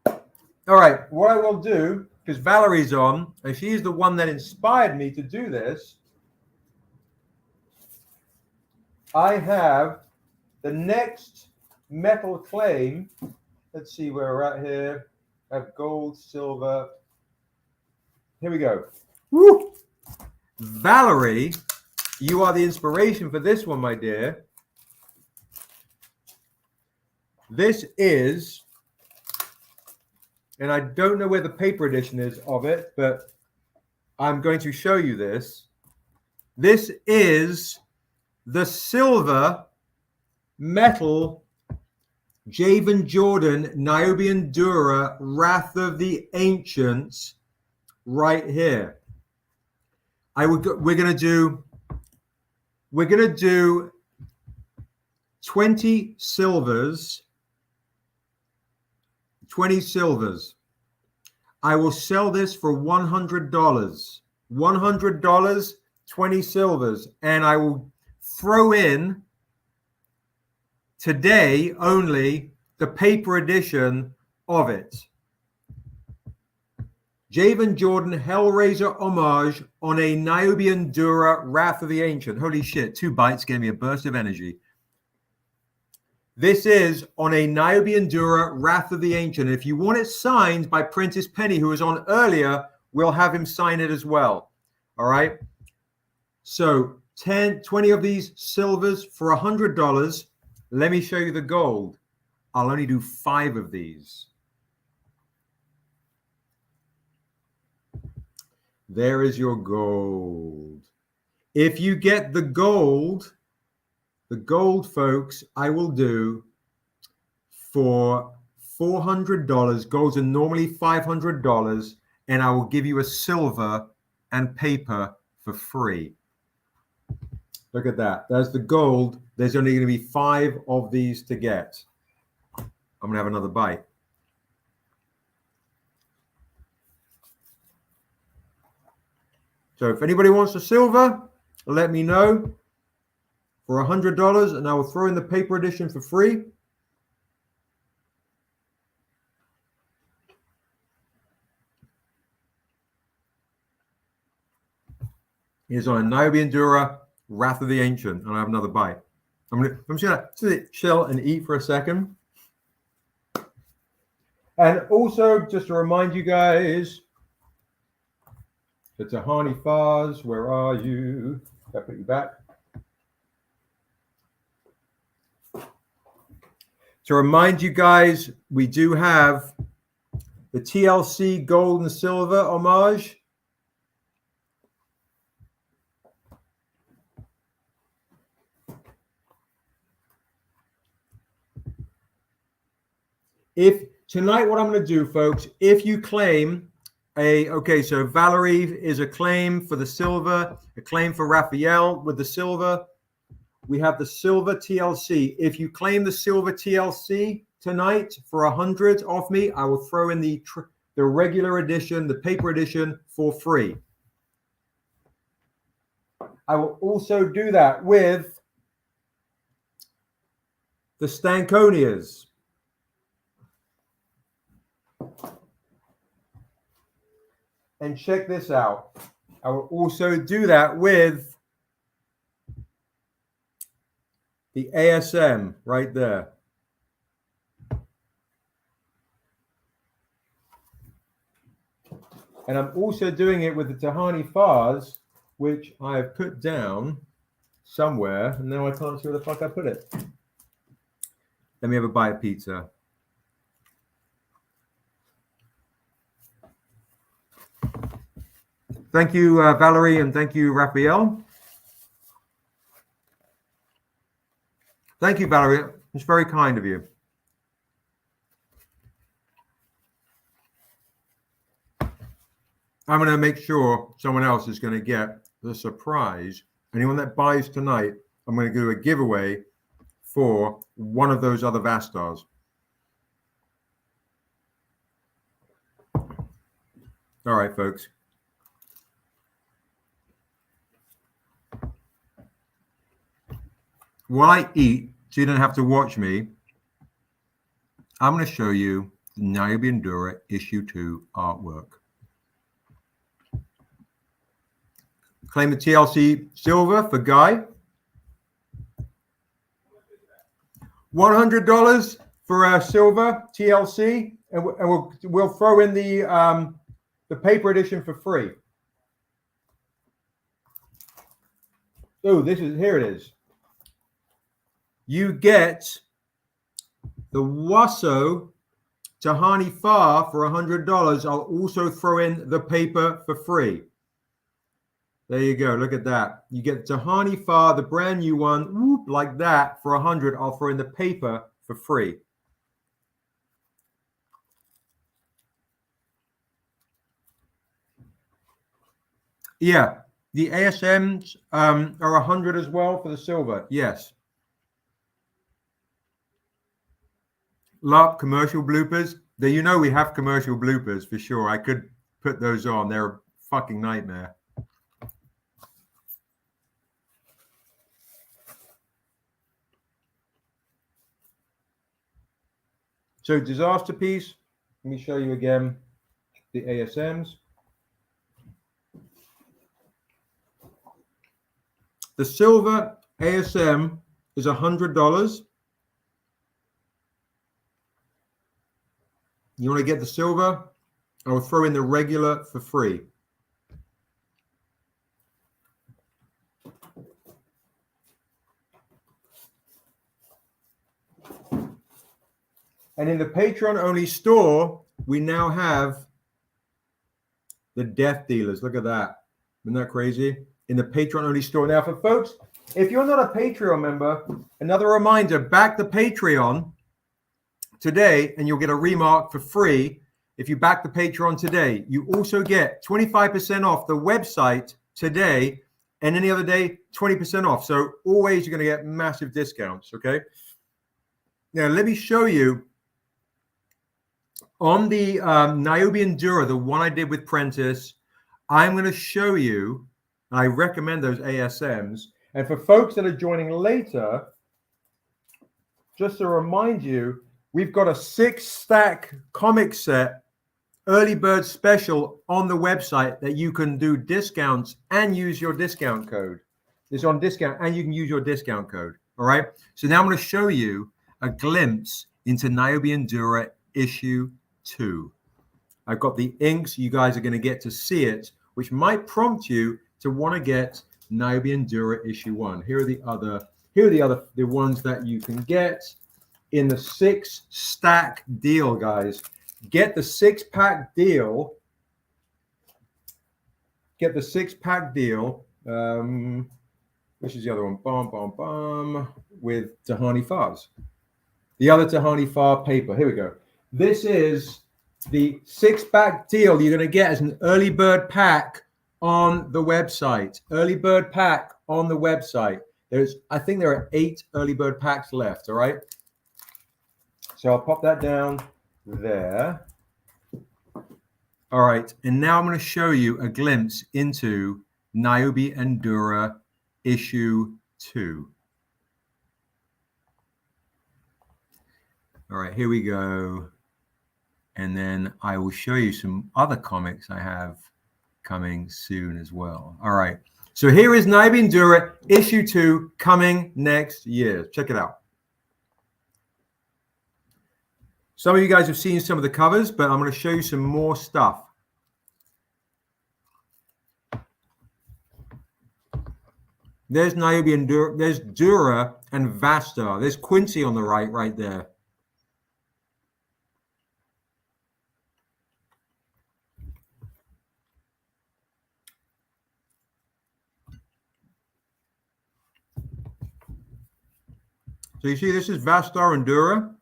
All right, what I will do, because Valerie's on, and she's the one that inspired me to do this, I have the next metal claim. Let's see where we're at here. I have gold, silver. Here we go. Woo! Valerie, you are the inspiration for this one, my dear. This is, and I don't know where the paper edition is of it, but I'm going to show you this. This is the silver metal Javen Jordan Niobe and Dura Wrath of the Ancients right here. We're gonna do 20 silvers. 20 silvers. I will sell this for $100. $100, 20 silvers, and I will throw in today only the paper edition of it. Javen Jordan Hellraiser homage on a Niobe and Dura Wrath of the Ancient. Holy shit, 2 bites gave me a burst of energy. This is on a Niobe and Dura Wrath of the Ancient. If you want it signed by Prentice Penny, who was on earlier, we'll have him sign it as well. All right. So 20 of these silvers for $100. Let me show you the gold. I'll only do 5 of these. There is your gold. If you get the gold, folks, I will do for $400. Golds are normally $500, and I will give you a silver and paper for free. Look at that. There's the gold. There's only going to be 5 of these to get. I'm going to have another bite. So if anybody wants a silver, let me know for $100, and I will throw in the paper edition for free. Here's on a Niobe and Dura Wrath of the Ancient, and I have another bite. I'm just gonna sit, chill, and eat for a second. And also, just to remind you guys, the Tehani Farrs, where are you? I'll put you back. To remind you guys, we do have the TLC gold and silver homage. If tonight, what I'm going to do, folks, if you claim okay, so Valerie is a claim for the silver, a claim for Raphael with the silver. We have the silver TLC. If you claim the silver TLC tonight for 100 off me, I will throw in the regular edition, the paper edition for free. I will also do that with the Stanconias. And check this out. I will also do that with the ASM right there. And I'm also doing it with the Tehani Farrs, which I have put down somewhere, and now I can't see where the fuck I put it. Let me have a bite of pizza. Thank you, Valerie, and thank you, Raphael. Thank you, Valerie. It's very kind of you. I'm going to make sure someone else is going to get the surprise. Anyone that buys tonight, I'm going to do a giveaway for one of those other Vastars. All right, folks. While I eat, so you don't have to watch me, I'm going to show you the Niobe and Dura issue 2 artwork. Claim the TLC silver for Guy. $100 for silver TLC, and we'll throw in the paper edition for free. Oh, here it is. You get the WASO Tehani Farr for $100. I'll also throw in the paper for free. There you go. Look at that. You get Tehani Farr, the brand new one, whoop, like that for $100. I'll throw in the paper for free. Yeah, the ASMs are $100 as well for the silver. Yes. Love commercial bloopers. There, you know, we have commercial bloopers for sure. I could put those on. They're a fucking nightmare. So disaster piece. Let me show you again the ASMs. The silver ASM is $100. You want to get the silver? I will throw in the regular for free. And in the Patreon only store, we now have the Death Dealers. Look at that. Isn't that crazy? In the Patreon only store. Now, for folks, if you're not a Patreon member, another reminder, back the Patreon today, and you'll get a Remark for free. If you back the Patreon today, you also get 25% off the website today, and any other day, 20% off. So always you're going to get massive discounts, okay? Now, let me show you on the Niobe and Dura, the one I did with Prentice. I'm going to show you, and I recommend those ASMs. And for folks that are joining later, just to remind you, we've got a 6-stack comic set early bird special on the website that you can do discounts and use your discount code. It's on discount and you can use your discount code. All right. So now I'm going to show you a glimpse into Niobe and Dura issue 2. I've got the inks. You guys are going to get to see it, which might prompt you to want to get Niobe and Dura issue 1. Here are the ones that you can get in the 6-stack deal, guys. Get the 6-pack deal. Get the 6-pack deal. Which is the other one? With Tehani Farr's. The other Tehani Farr paper. Here we go. This is the 6-pack deal you're going to get as an early bird pack on the website. Early bird pack on the website. I think there are 8 early bird packs left. All right. So I'll pop that down there. All right. And now I'm going to show you a glimpse into Niobe and Dura issue 2. All right, here we go. And then I will show you some other comics I have coming soon as well. All right. So here is Niobe and Dura issue 2 coming next year. Check it out. Some of you guys have seen some of the covers, but I'm going to show you some more stuff. There's Niobe and Dura. There's Dura and Vastar. There's Quincy on the right there. So you see, this is Vastar and Dura.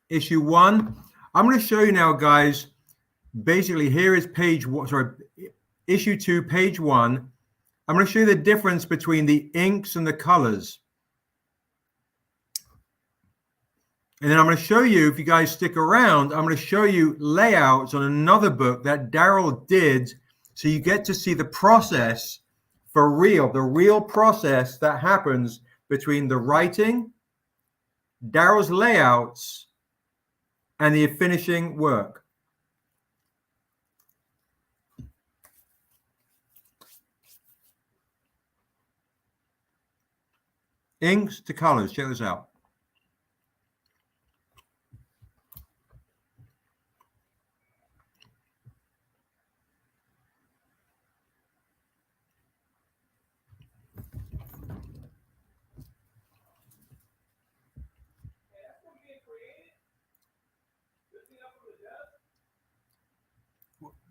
Issue 1. I'm going to show you now, guys. Basically, here is page 1. Sorry, issue 2, page 1. I'm going to show you the difference between the inks and the colors. And then I'm going to show you, if you guys stick around, I'm going to show you layouts on another book that Daryl did, so you get to see the process for real, the real process that happens between the writing, Daryl's layouts, and the finishing work. Inks to colors. Check this out.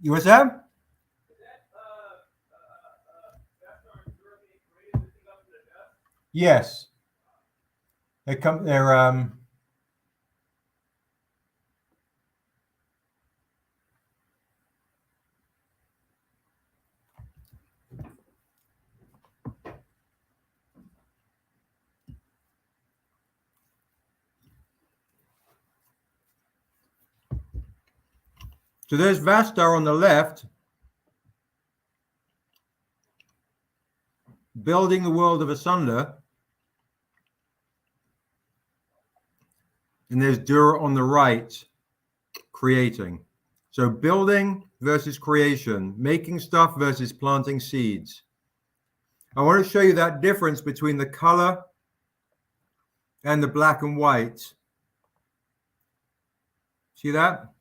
You what's that? Yes. They're so there's Vastar on the left, building the world of Asunda. And there's Dura on the right, creating. So building versus creation, making stuff versus planting seeds. I want to show you that difference between the color and the black and white. See that?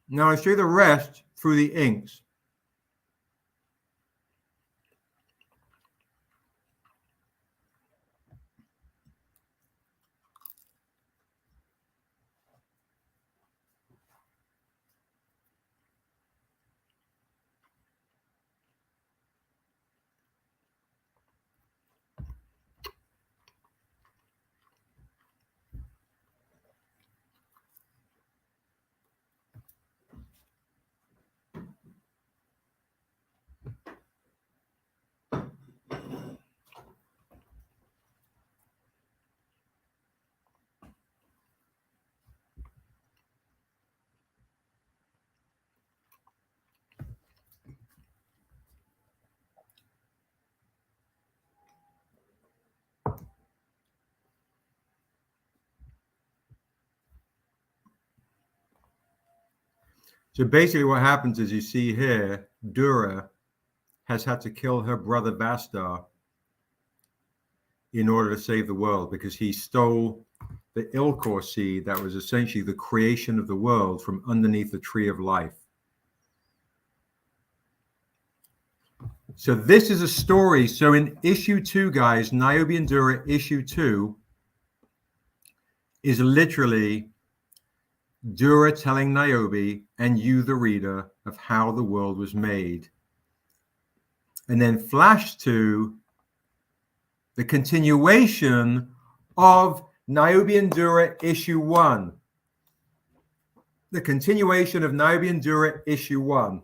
Now I'll show you the rest through the inks. So basically what happens is you see here, Dura has had to kill her brother Vastar in order to save the world, because he stole the Ilkor seed that was essentially the creation of the world from underneath the tree of life. So this is a story. So in issue 2, guys, Niobe and Dura issue 2 is literally Dura telling Niobe and you, the reader, of how the world was made. And then flash to the continuation of Niobe and Dura issue 1. the continuation of Niobe and Dura issue 1.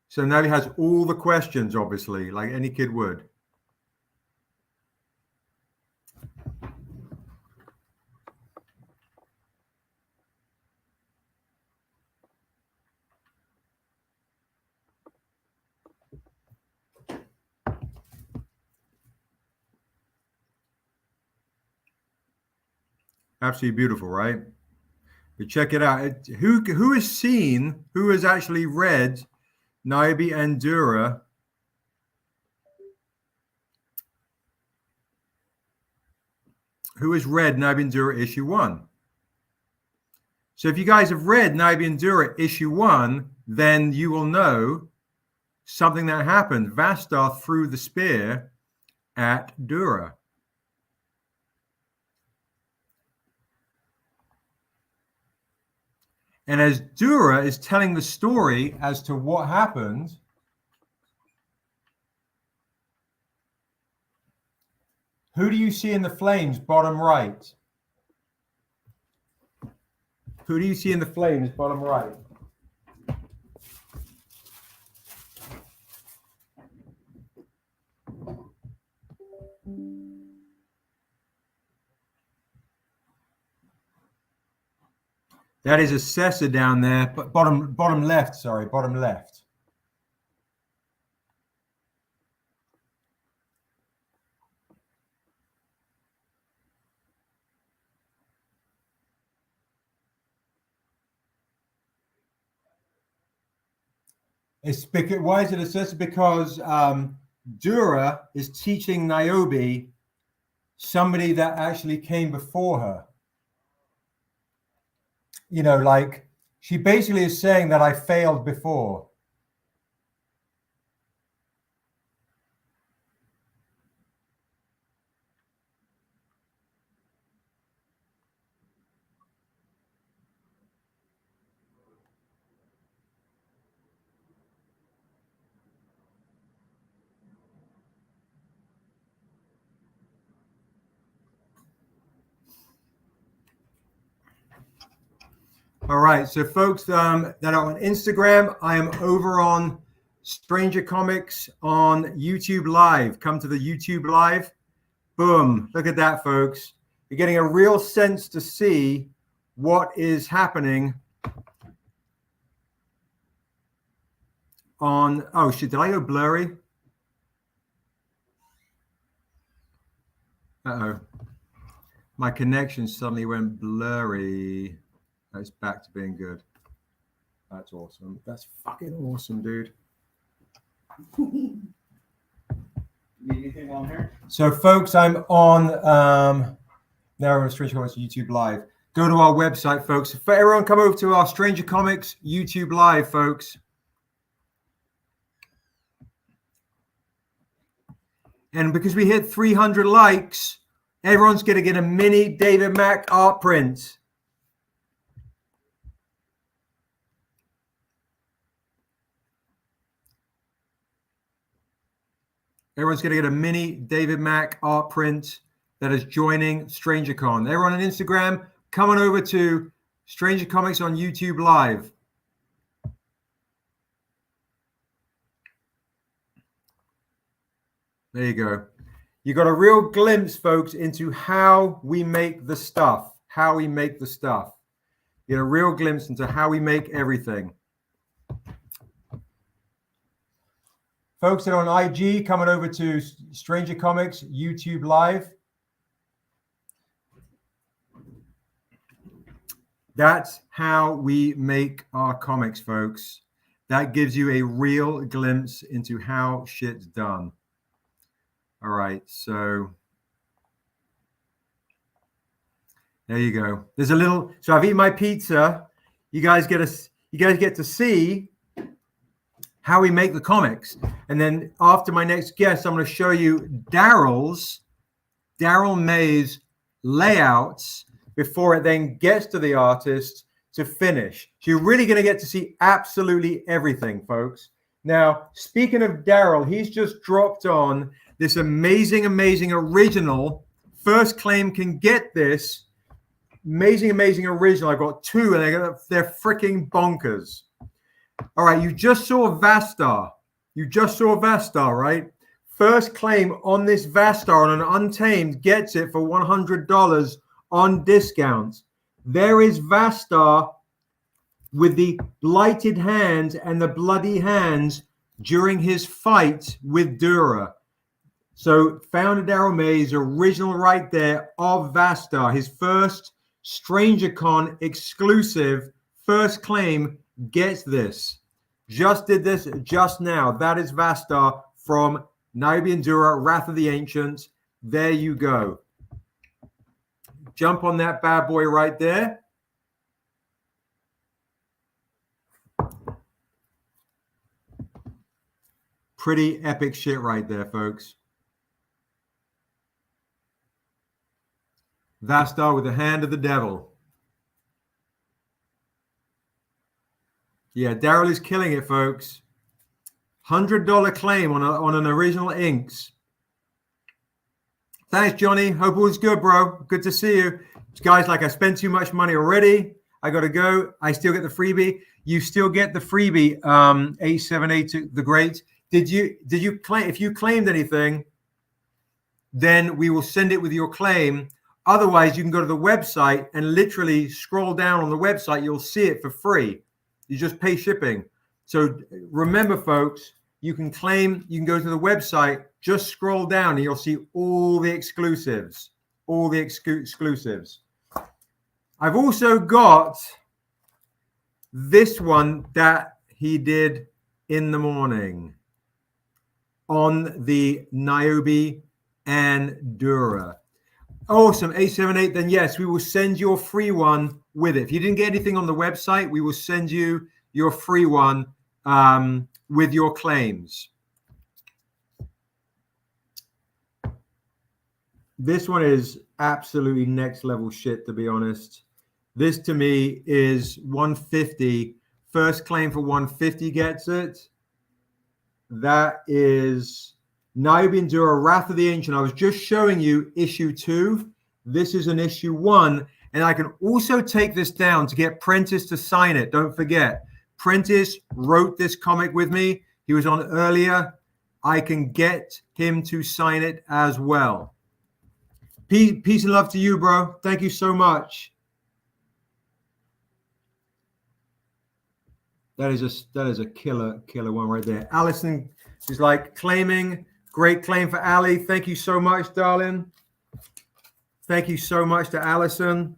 So Niobe has all the questions, obviously, like any kid would. Absolutely beautiful, right? But check it out. Who has seen, who has actually read Niobe and Dura? Who has read Niobe and Dura issue 1? So if you guys have read Niobe and Dura issue 1, then you will know something that happened. Vastar threw the spear at Dura. And as Dura is telling the story as to what happened, who do you see in the flames, bottom right? Who do you see in the flames, bottom right? That is Assessor down there, but bottom left, sorry, bottom left. It's because, why is it Assessor? Because Dura is teaching Niobe somebody that actually came before her. You know, like she basically is saying that I failed before. All right, so folks that are on Instagram, I am over on Stranger Comics on YouTube Live. Come to the YouTube Live. Boom, look at that, folks. You're getting a real sense to see what is happening on, oh shit, did I go blurry? Uh-oh. My connection suddenly went blurry. It's back to being good. That's awesome. That's fucking awesome, dude. Need anything on here? So, folks, I'm on now on Stranger Comics YouTube Live. Go to our website, folks. For everyone, come over to our Stranger Comics YouTube Live, folks. And because we hit 300 likes, everyone's going to get a mini David Mack art print. Everyone's going to get a mini David Mack art print that is joining StrangerCon. Everyone on Instagram, come on over to Stranger Comics on YouTube Live. There you go. You got a real glimpse, folks, into how we make the stuff. How we make the stuff. You get a real glimpse into how we make everything. Folks that are on IG, coming over to Stranger Comics YouTube Live. That's how we make our comics, folks. That gives you a real glimpse into how shit's done. All right, so there you go. There's a little. So I've eaten my pizza. You guys get to see how we make the comics. And then after my next guest, I'm going to show you Daryl May's layouts before it then gets to the artist to finish. So you're really going to get to see absolutely everything, folks. Now, speaking of Daryl, he's just dropped on this amazing, amazing original. First claim can get this amazing, amazing original. I got two, and they're freaking bonkers. All right, you just saw Vastar. You just saw Vastar, right? First claim on this Vastar on an Untamed gets it for $100 on discount. There is Vastar with the blighted hands and the bloody hands during his fight with Dura. So Founder Daryl May's original right there of Vastar, his first StrangerCon exclusive first claim gets this. Just did this just now. That is Vastar from Niobe and Dura, Wrath of the Ancients. There you go. Jump on that bad boy right there. Pretty epic shit right there, folks. Vastar with the hand of the devil. Yeah, Daryl is killing it, folks. $100 claim on an original inks. Thanks, Johnny. Hope all's good, bro. Good to see you. Guys, like I spent too much money already. I got to go. I still get the freebie. You still get the freebie, 878 the Great. Did you claim? If you claimed anything, then we will send it with your claim. Otherwise, you can go to the website and literally scroll down on the website. You'll see it for free. You just pay shipping. So remember, folks, you can claim. You can go to the website. Just scroll down and you'll see all the exclusives. All the exclusives. I've also got this one that he did in the morning on the Niobe and Dura. Awesome. 878. Then yes, we will send you a free one with it. If you didn't get anything on the website, we will send you your free one with your claims. This one is absolutely next level shit, to be honest. This to me is 150. First claim for 150 gets it. That is Niobe and Dura, Wrath of the Ancient. I was just showing you issue 2. This is an issue 1. And I can also take this down to get Prentice to sign it. Don't forget, Prentice wrote this comic with me. He was on earlier. I can get him to sign it as well. Peace and love to you, bro. Thank you so much. That is a killer one right there. Allison is like claiming. Great claim for Ali. Thank you so much, darling. Thank you so much to Allison.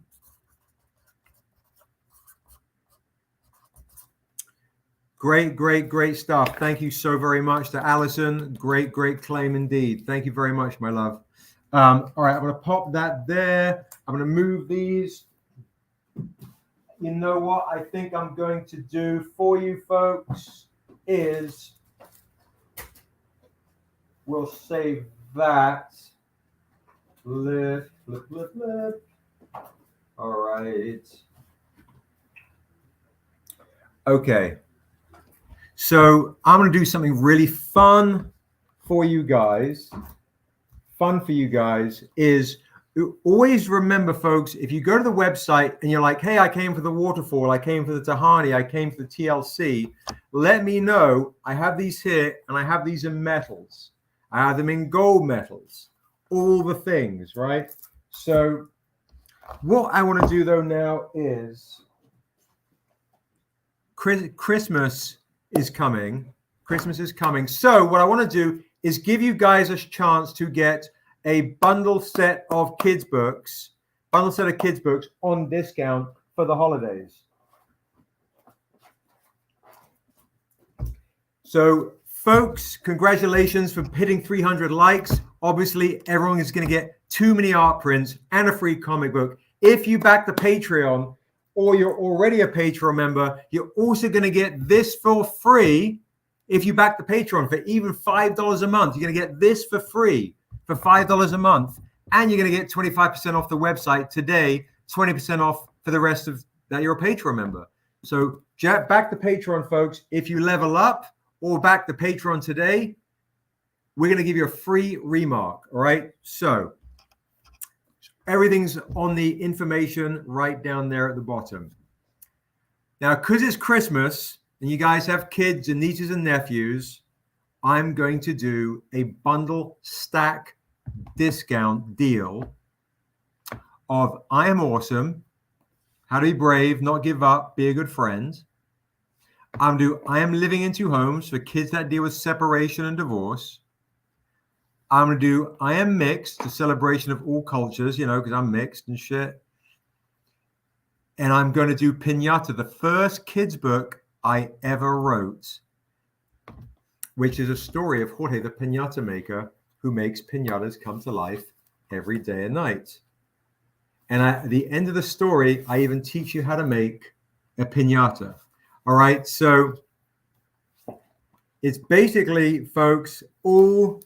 Great stuff. Thank you so very much to Allison. Great claim indeed. Thank you very much, my love. All right, I'm going to pop that there. I'm going to move these. You know what I think I'm going to do for you folks is we'll save that. Flip. All right. Okay. So I'm going to do something really fun for you guys. Fun for you guys is always remember, folks, if you go to the website and you're like, hey, I came for the waterfall, I came for the Tehani, I came for the TLC, let me know. I have these here and I have these in metals. I have them in gold metals, all the things, right? So what I want to do though now is Christmas is coming. Christmas is coming. So what I want to do is give you guys a chance to get a bundle set of kids books on discount for the holidays. So folks, congratulations for hitting 300 likes. Obviously, everyone is going to get 2 mini art prints and a free comic book. If you back the Patreon or you're already a Patreon member, you're also going to get this for free. If you back the Patreon for even $5 a month, you're going to get this for free for $5 a month. And you're going to get 25% off the website today, 20% off for the rest of that you're a Patreon member. So back the Patreon, folks. If you level up or back the Patreon today, we're going to give you a free Remark. All right. So everything's on the information right down there at the bottom. Now, because it's Christmas and you guys have kids and nieces and nephews, I'm going to do a bundle stack discount deal of I Am Awesome, How to Be Brave, Not Give Up, Be a Good Friend. I'm going to do I Am Living in Two Homes for kids that deal with separation and divorce. I'm going to do I Am Mixed, a celebration of all cultures, you know, because I'm mixed and shit. And I'm going to do Pinata, the first kids book I ever wrote, which is a story of Jorge, the pinata maker, who makes pinatas come to life every day and night. And at the end of the story, I even teach you how to make a pinata. All right. So it's basically, folks, all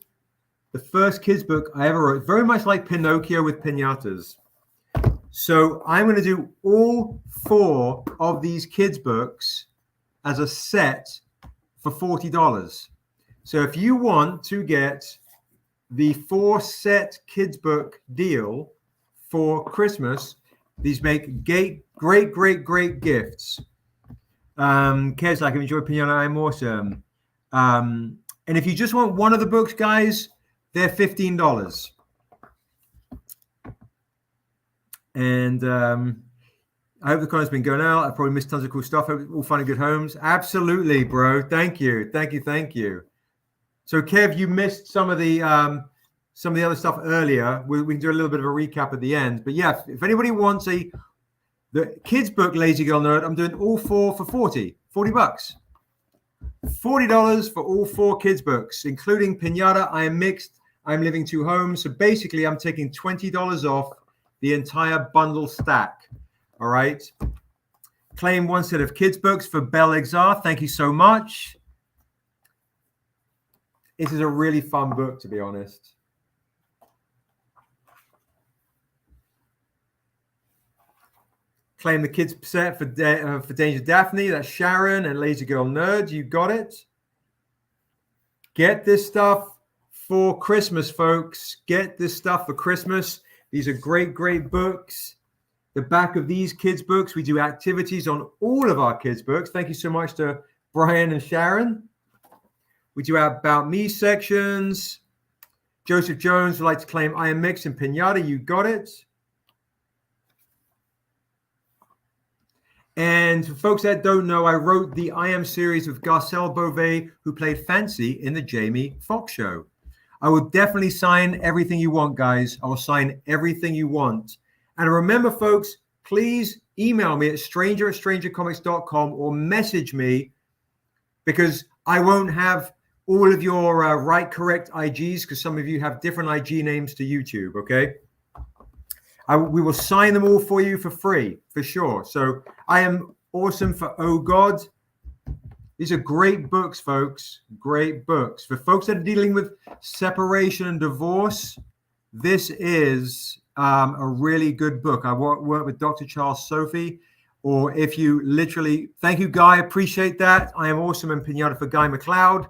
the first kids book I ever wrote, very much like Pinocchio with pinatas. So I'm going to do all 4 of these kids books as a set for $40. So if you want to get the 4-set kids book deal for Christmas, these make great gifts. Cares like enjoy pinata, I'm awesome. And if you just want one of the books, guys, they're $15. And I hope the content's been going out. I probably missed tons of cool stuff. Hope all finding good homes. Absolutely, bro. Thank you. So, Kev, you missed some of the other stuff earlier. We can do a little bit of a recap at the end. But yeah, if anybody wants the kids book, Lazy Girl Nerd, I'm doing all 4 for $40 bucks. $40 for all 4 kids books, including Pinata, I Am Mixed, I'm Living Two Homes. So basically, I'm taking $20 off the entire bundle stack. All right. Claim 1 set of kids books for Bell Exar. Thank you so much. This is a really fun book, to be honest. Claim the kids set for Danger Daphne. That's Sharon and Lazy Girl Nerd. You got it. Get this stuff for Christmas, folks. Get this stuff for Christmas. These are great books. The back of these kids' books, we do activities on all of our kids' books. Thank you so much to Brian and Sharon. We do our About Me sections. Joseph Jones would like to claim I Am Mixed and Pinata. You got it. And for folks that don't know, I wrote the I Am series with Garcelle Beauvais, who played Fancy in the Jamie Foxx show. I will definitely sign everything you want, guys. I will sign everything you want. And remember, folks, please email me at stranger@strangercomics.com or message me, because I won't have all of your correct IGs, because some of you have different IG names to YouTube, okay? We will sign them all for you for free, for sure. So I Am Awesome for Oh God. These are great books, folks. Great books. For folks that are dealing with separation and divorce, this is a really good book. I work with Dr. Charles Sophie. Or if you literally, thank you, Guy. Appreciate that. I Am Awesome and Pinata for Guy McLeod.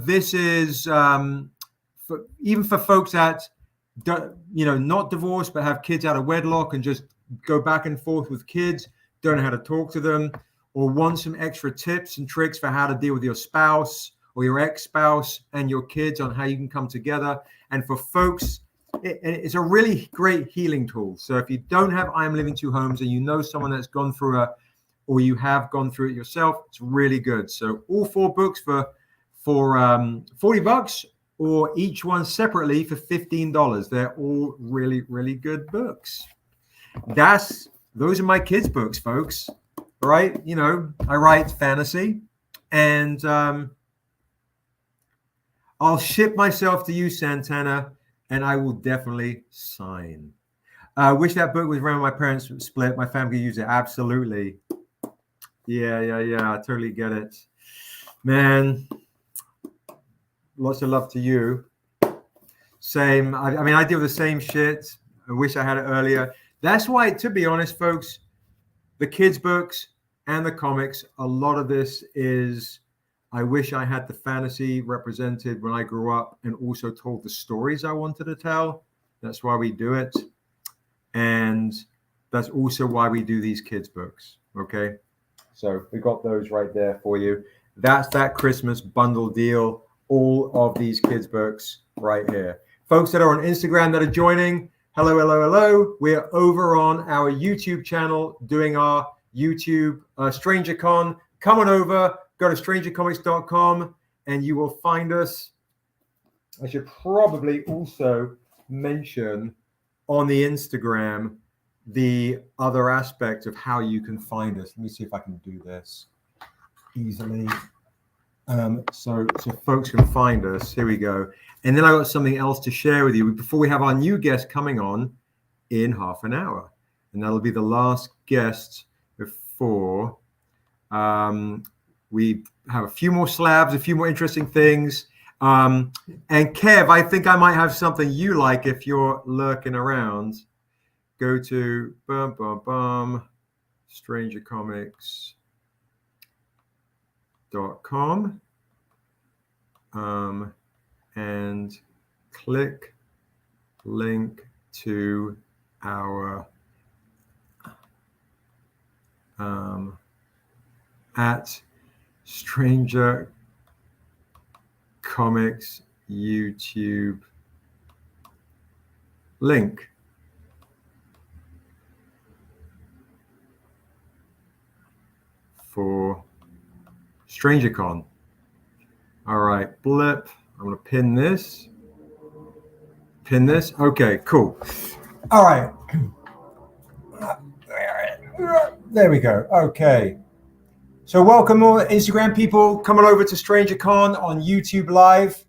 This is even for folks that, not divorced but have kids out of wedlock and just go back and forth with kids, don't know how to talk to them, or want some extra tips and tricks for how to deal with your spouse or your ex-spouse and your kids on how you can come together. And for folks, it's a really great healing tool. So if you don't have I Am Living Two Homes and you know someone that's gone through or you have gone through it yourself, it's really good. So all 4 books for $40, or each one separately for $15. They're all really good books. Those are my kids' books, folks. All right, I write fantasy, and I'll ship myself to you, Santana, and I will definitely sign. Wish that book was around when my parents split. My family used it. Absolutely. Yeah. I totally get it. Man, lots of love to you. Same. I deal with the same shit. I wish I had it earlier. That's why, to be honest, folks, the kids' books and the comics, a lot of this is I wish I had the fantasy represented when I grew up and also told the stories I wanted to tell. That's why we do it. And that's also why we do these kids' books. Okay. So we got those right there for you. That's that Christmas bundle deal. All of these kids' books right here. Folks that are on Instagram that are joining, hello, hello, hello. We're over on our YouTube channel doing our YouTube StrangerCon. Come on over, go to StrangerComics.com, and you will find us. I should probably also mention on the Instagram the other aspect of how you can find us. Let me see if I can do this easily. So folks can find us. Here we go. And then I got something else to share with you before we have our new guest coming on in half an hour. And that'll be the last guest before we have a few more slabs, a few more interesting things. And Kev, I think I might have something you like if you're lurking around. Go to StrangerComics.com and click link to our at Stranger Comics YouTube link. For StrangerCon. All right, blip. I'm going to pin this. Pin this. Okay, cool. All right. There we go. Okay. So welcome all the Instagram people coming over to StrangerCon on YouTube Live.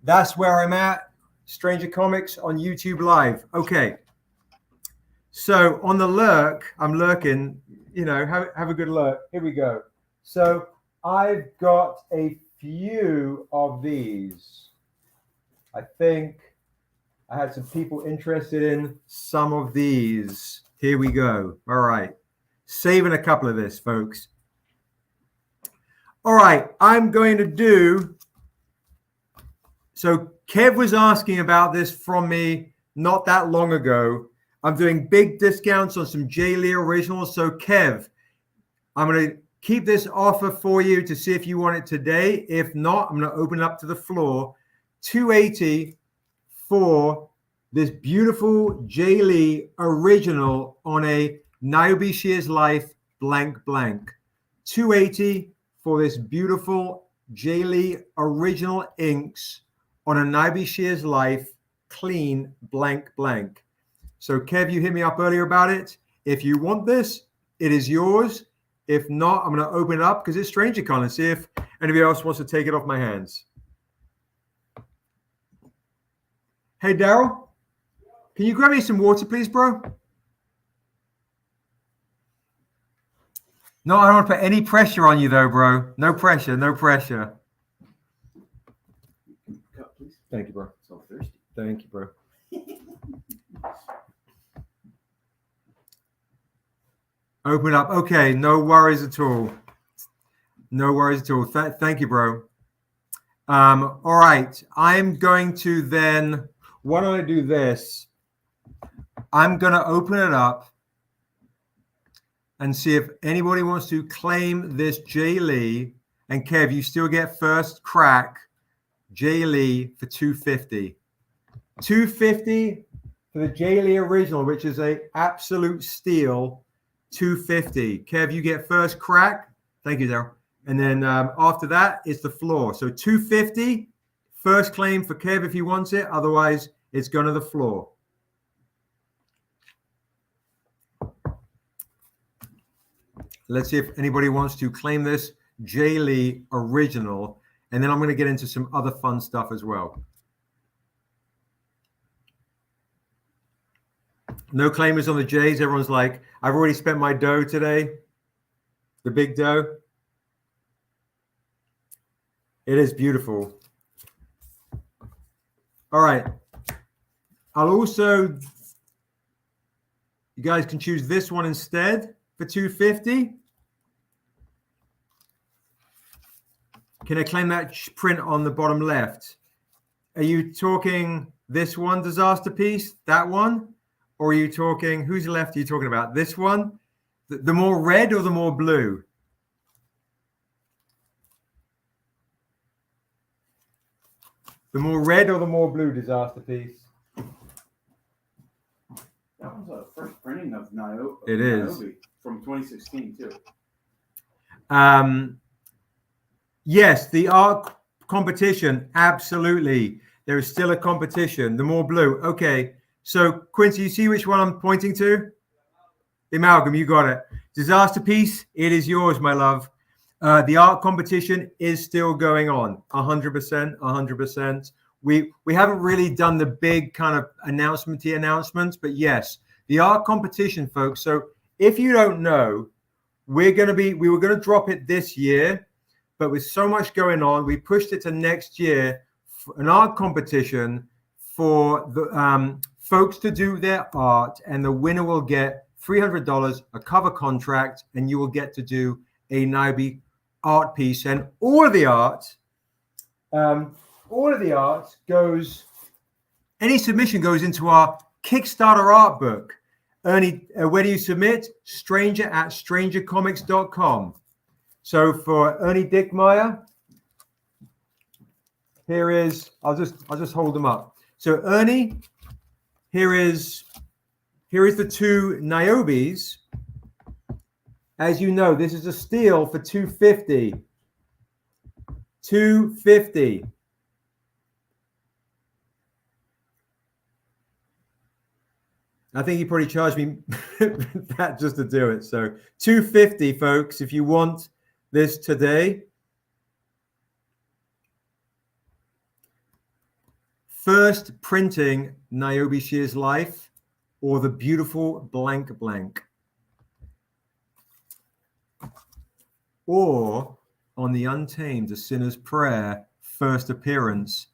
That's where I'm at. Stranger Comics on YouTube Live. Okay. So on the lurk, I'm lurking. You know, have a good look. Here we go. So I've got a few of these. I think I had some people interested in some of these. Here we go. All right. Saving a couple of this, folks. All right. I'm going to do. So Kev was asking about this from me not that long ago. I'm doing big discounts on some J. Lee originals. So Kev, I'm going to keep this offer for you to see if you want it today. If not, I'm going to open it up to the floor. $280 for this beautiful J. Lee original on a Niobe Shears Life blank blank. $280 for this beautiful J. Lee original inks on a Niobe Shears Life clean blank blank. So Kev, you hit me up earlier about it. If you want this, it is yours. If not, I'm going to open it up because it's StrangerCon and see if anybody else wants to take it off my hands. Hey, Daryl, can you grab me some water, please, bro? No, I don't want to put any pressure on you, though, bro. No pressure, no pressure. Cup, please. Thank you, bro. So thirsty. Thank you, bro. Open up. Okay, no worries at all. No worries at all. Thank you, bro. All right. I'm going to then, why don't I do this? I'm going to open it up and see if anybody wants to claim this J. Lee. And Kev, you still get first crack. J. Lee for $250. $250 for the J. Lee original, which is a absolute steal. $250. Kev, you get first crack. Thank you, Daryl. And then after that, it's the floor. So $250, first claim for Kev if he wants it. Otherwise, it's going to the floor. Let's see if anybody wants to claim this J. Lee original. And then I'm going to get into some other fun stuff as well. No claimers on the J's. Everyone's like, I've already spent my dough today. The big dough. It is beautiful. All right. I'll also, you guys can choose this one instead for $250. Can I claim that print on the bottom left? Are you talking this one, disaster piece, that one? Or are you talking, whose left are you talking about? This one? The more red or the more blue? The more red or the more blue disaster piece? That was the first printing of Niobe. It is. From 2016 too. Yes, the art competition, absolutely. There is still a competition. The more blue. Okay, so Quincy, you see which one I'm pointing to? The amalgam, you got it. Disaster piece, it is yours, my love. The art competition is still going on, 100%, 100%. We haven't really done the big kind of announcements, but yes, the art competition, folks. So if you don't know, we were going to drop it this year, but with so much going on, we pushed it to next year, an art competition for the folks to do their art, and the winner will get $300, a cover contract, and you will get to do a Niobe art piece. And all of the art goes, any submission goes into our Kickstarter art book. Ernie, where do you submit? Strangercomics.com. So for Ernie Dickmeyer, here is, I'll just hold them up. So Ernie, here is the two Niobes. As you know, this is a steal for $250. $250. I think he probably charged me that just to do it. So $250, folks, if you want this today. First printing Niobe Shear's life, or the beautiful blank blank. Or on the Untamed, A Sinner's Prayer, first appearance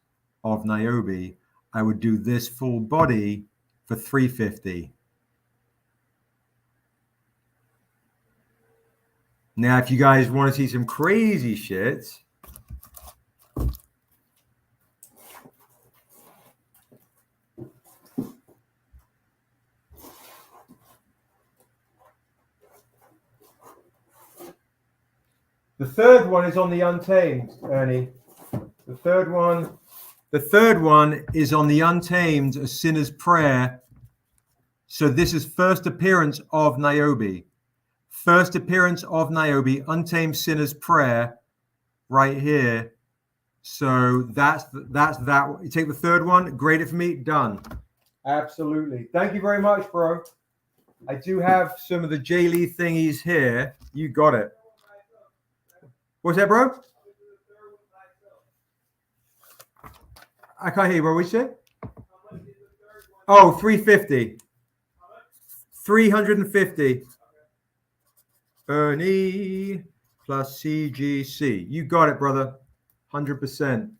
of Niobe, I would do this full body for $350. Now, if you guys want to see some crazy shit, the third one is on the Untamed, Ernie. The third one is on the Untamed, A Sinner's Prayer. So this is first appearance of Niobe. First appearance of Niobe, Untamed Sinner's Prayer, right here. So that's that. You take the third one, grade it for me, done. Absolutely. Thank you very much, bro. I do have some of the J. Lee thingies here. You got it. What's that, bro? I can't hear you, bro. What you say? Oh, $350. $350. Ernie plus CGC. You got it, brother. 100%.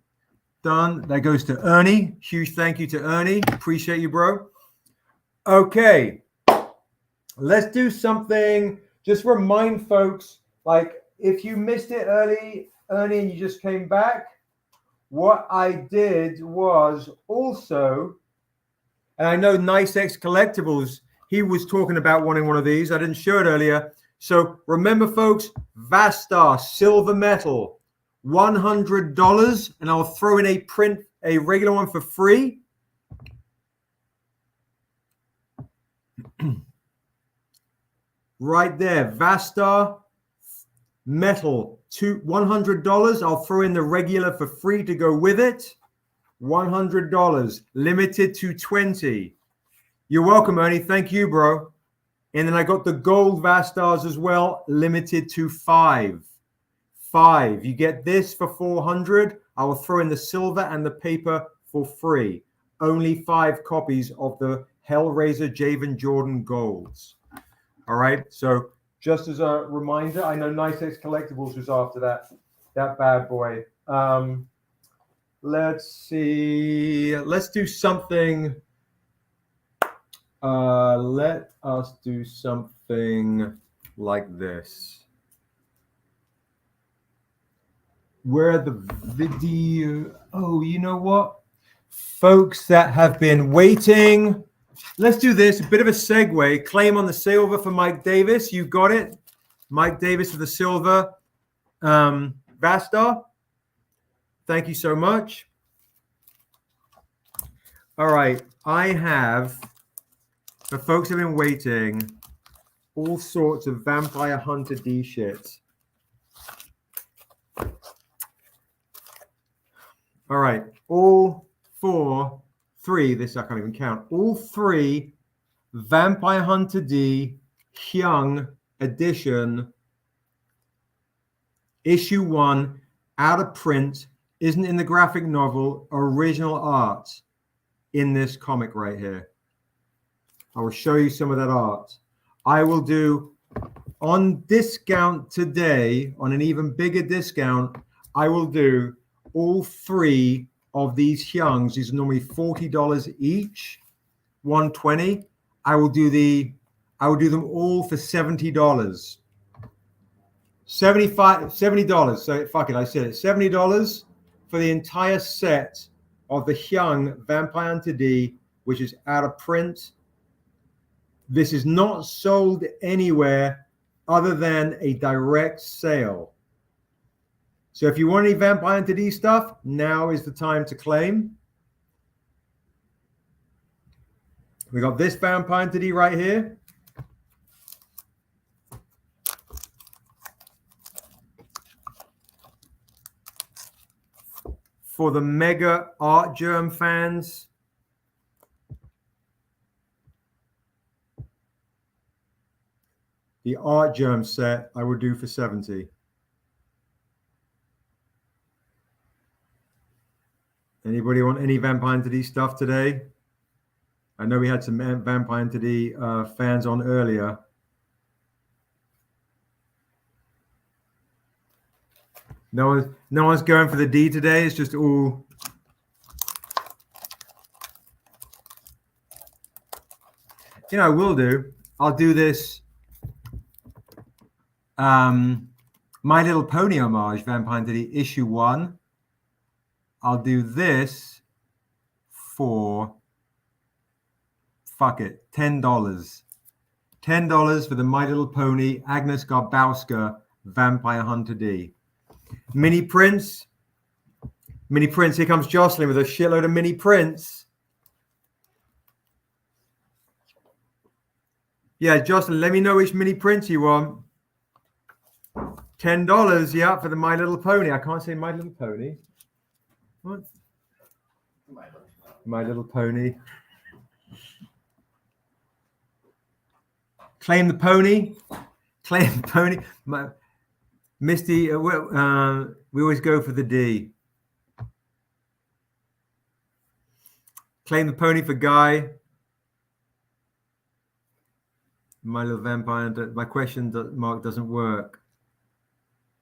Done. That goes to Ernie. Huge thank you to Ernie. Appreciate you, bro. Okay. Let's do something. Just remind folks, like, if you missed it early, Ernie, and you just came back, what I did was also, and I know Nice X Collectibles, he was talking about wanting one of these. I didn't show it earlier. So remember, folks, Vastar silver metal, $100, and I'll throw in a regular one for free. Right there, Vastar metal, $100. I'll throw in the regular for free to go with it. $100, limited to 20. You're welcome, Ernie. Thank you, bro. And then I got the gold Vastars as well, limited to 5. 5. You get this for 400. I will throw in the silver and the paper for free. Only 5 copies of the Hellraiser Javen Jordan golds. All right. So just as a reminder, I know Nice X Collectibles was after that bad boy. Let's see. Let's do something. Let us do something like this. Where the video? Oh, you know what? Folks that have been waiting. Let's do this. A bit of a segue. Claim on the silver for Mike Davis. You got it. Mike Davis for the silver. Vastar. Thank you so much. All right. I have, for folks who have been waiting, all sorts of Vampire Hunter D shit. All right. All three, this I can't even count. All three Vampire Hunter D Hyung edition, issue 1, out of print, isn't in the graphic novel, original art in this comic right here. I will show you some of that art. I will do on discount today, on an even bigger discount, I will do all three of these Hyungs. These are normally $40 each, $120. I will do them all for $70. $70. So fuck it, I said it. $70 for the entire set of the Hyung Vampire Hunter D, which is out of print. This is not sold anywhere other than a direct sale. So if you want any Vampire Hunter D stuff, now is the time to claim. We got this Vampire Hunter D right here. For the mega Art Germ fans, the Art Germ set I will do for $70. Anybody want any Vampire Hunter D stuff today? I know we had some Vampire Hunter D fans on earlier. No one's going for the D today. It's just all. You know, I will do. I'll do this. My Little Pony homage, Vampire Hunter D issue 1. I'll do this for, fuck it, $10. $10 for the My Little Pony Agnes Garbowska Vampire Hunter D. Mini prints. Here comes Jocelyn with a shitload of mini prints. Yeah, Jocelyn, let me know which mini prints you want. $10, yeah, for the My Little Pony. I can't say My Little Pony. What? My Little Pony. Claim the pony. Claim the pony. Misty, we always go for the D. Claim the pony for Guy. My Little Vampire. My question mark doesn't work.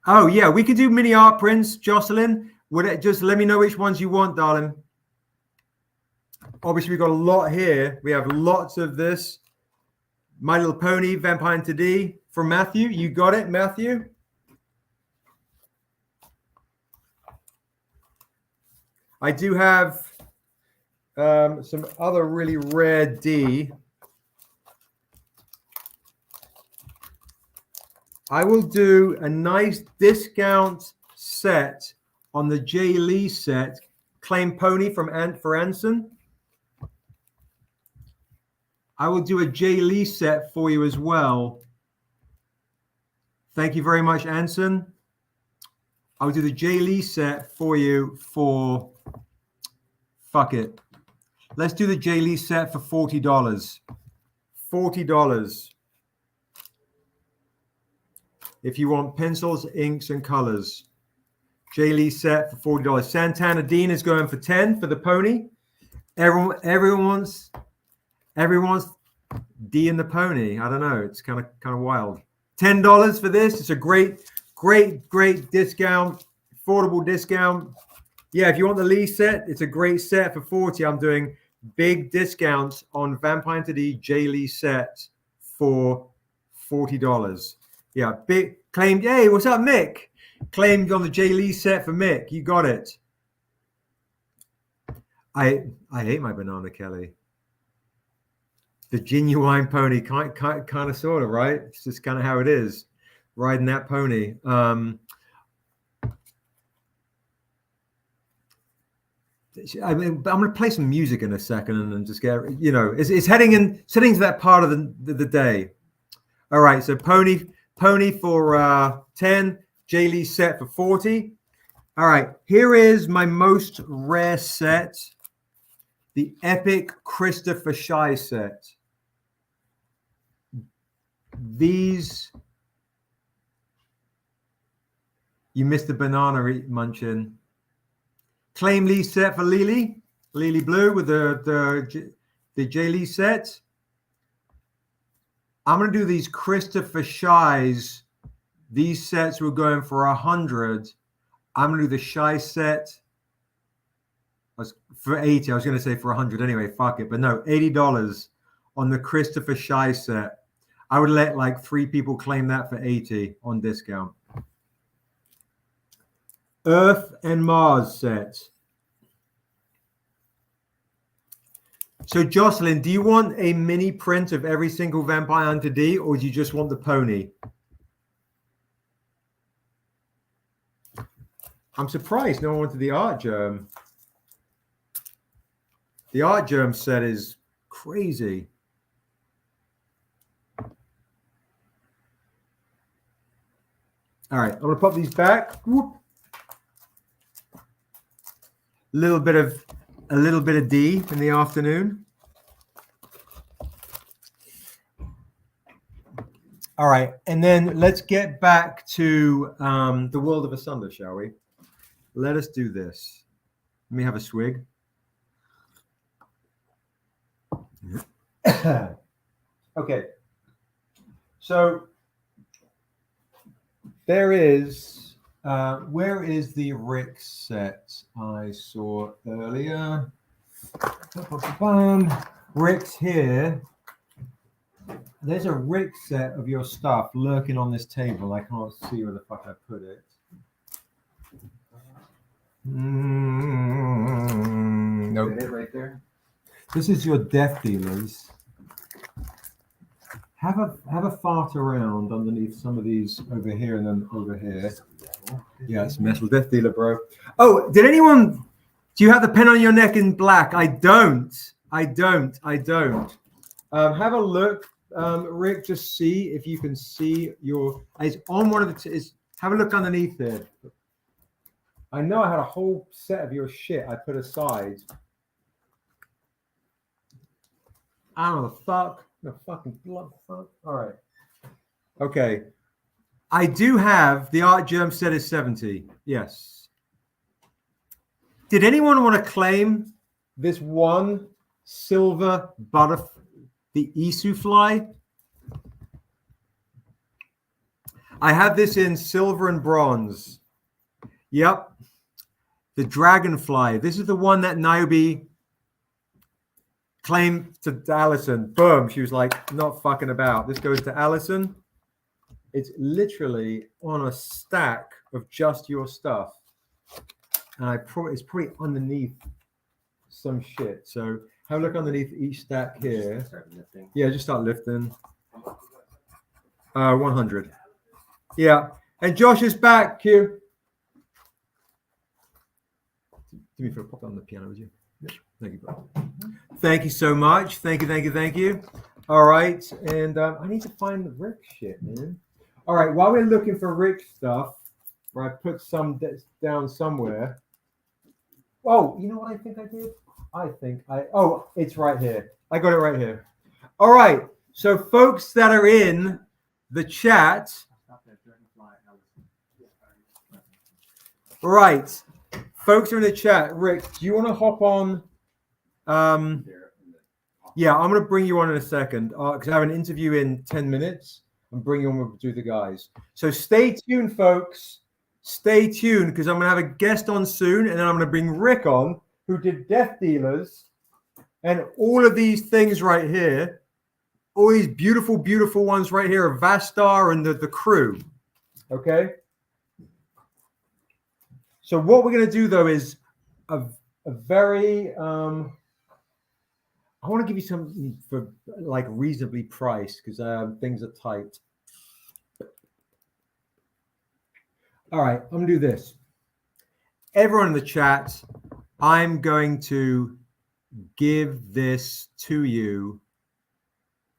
Oh, yeah, we could do mini art prints, Jocelyn. Just let me know which ones you want, darling. Obviously, we've got a lot here. We have lots of this. My Little Pony, Vampire Hunter D from Matthew. You got it, Matthew? I do have some other really rare D. I will do a nice discount set on the Jay Lee set. Claim Pony for Anson. I will do a Jay Lee set for you as well. Thank you very much, Anson. I'll do the Jay Lee set for you for, fuck it. Let's do the Jay Lee set for $40. $40. If you want pencils, inks, and colors. Jay Lee set for $40. Santana Dean is going for $10 for the pony. Everyone's D in the pony. I don't know. It's kind of wild. $10 for this. It's a great discount, affordable discount. Yeah, if you want the Lee set, it's a great set for $40. I'm doing big discounts on Vampire Hunter D Jay Lee set for $40. Yeah, big claimed. Hey, what's up, Mick? Claimed on the Jay Lee set for Mick. You got it. I hate my banana, Kelly. The genuine pony, kind of, sort of, right? It's just kind of how it is, riding that pony. I mean, I'm going to play some music in a second and then just get, it's heading to that part of the day. All right, so pony for 10, Jay Lee set for 40. All right, here is my most rare set, the epic Christopher Shy set. These, you missed the banana munching. Claim Lee set for Lily Blue with the Jay Lee set. I'm going to do these Christopher Shies. These sets were going for 100. I'm going to do the Shy set for 80. I was going to say for 100 anyway. Fuck it. But no, $80 on the Christopher Shy set. I would let like 3 people claim that for 80 on discount. Earth and Mars set. So Jocelyn, do you want a mini print of every single Vampire Hunter D, or do you just want the pony? I'm surprised no one wanted the Art Germ. The Art Germ set is crazy. All right, I'm gonna pop these back. Whoop. A little bit of D in the afternoon. All right, and then let's get back to the world of Asunda, shall we? Let us do this. Let me have a swig. Okay, so there is, where is the Rick set I saw earlier? Rick's here. There's a Rick set of your stuff lurking on this table. I can't see where the fuck I put it. Nope. Is it right there? This is your Death Dealers. Have a fart around underneath some of these over here and then over here. Yeah, it's metal Death Dealer, bro. Oh, do you have the pen on your neck in black? I don't. Have a look, Rick, just see if you can see it's on one of the, have a look underneath there. I know I had a whole set of your shit I put aside. I don't know the fuck. The fucking blood fuck. All right. Okay. I do have the Art Germ set is 70. Yes. Did anyone want to claim this one silver butterfly, the Isu fly? I have this in silver and bronze. Yep. The dragonfly. This is the one that Niobe claimed to Allison. Boom. She was like, not fucking about. This goes to Allison. It's literally on a stack of just your stuff. And it's probably underneath some shit. So have a look underneath each stack here. Yeah, just start lifting. 100. Yeah. And Josh is back, Q. Do me a favor, pop on the piano, would you? Yes. Thank you, bro. Thank you so much. Thank you. All right. And I need to find the Rick shit, man. All right. While we're looking for Rick stuff, where I put some down somewhere. Oh, you know what I think I did? Oh, it's right here. I got it right here. All right. So folks that are in the chat. Right. Folks are in the chat. Rick, do you want to hop on? Yeah, I'm going to bring you on in a second because I have an interview in 10 minutes. I'm bringing you on with the guys. So stay tuned, folks. Stay tuned because I'm going to have a guest on soon. And then I'm going to bring Rick on, who did Death Dealers and all of these things right here. All these beautiful, beautiful ones right here of Vastar and the crew. Okay? So what we're going to do though is a very I want to give you something for like reasonably priced because things are tight. All right, I'm gonna do this. Everyone in the chat, I'm going to give this to you.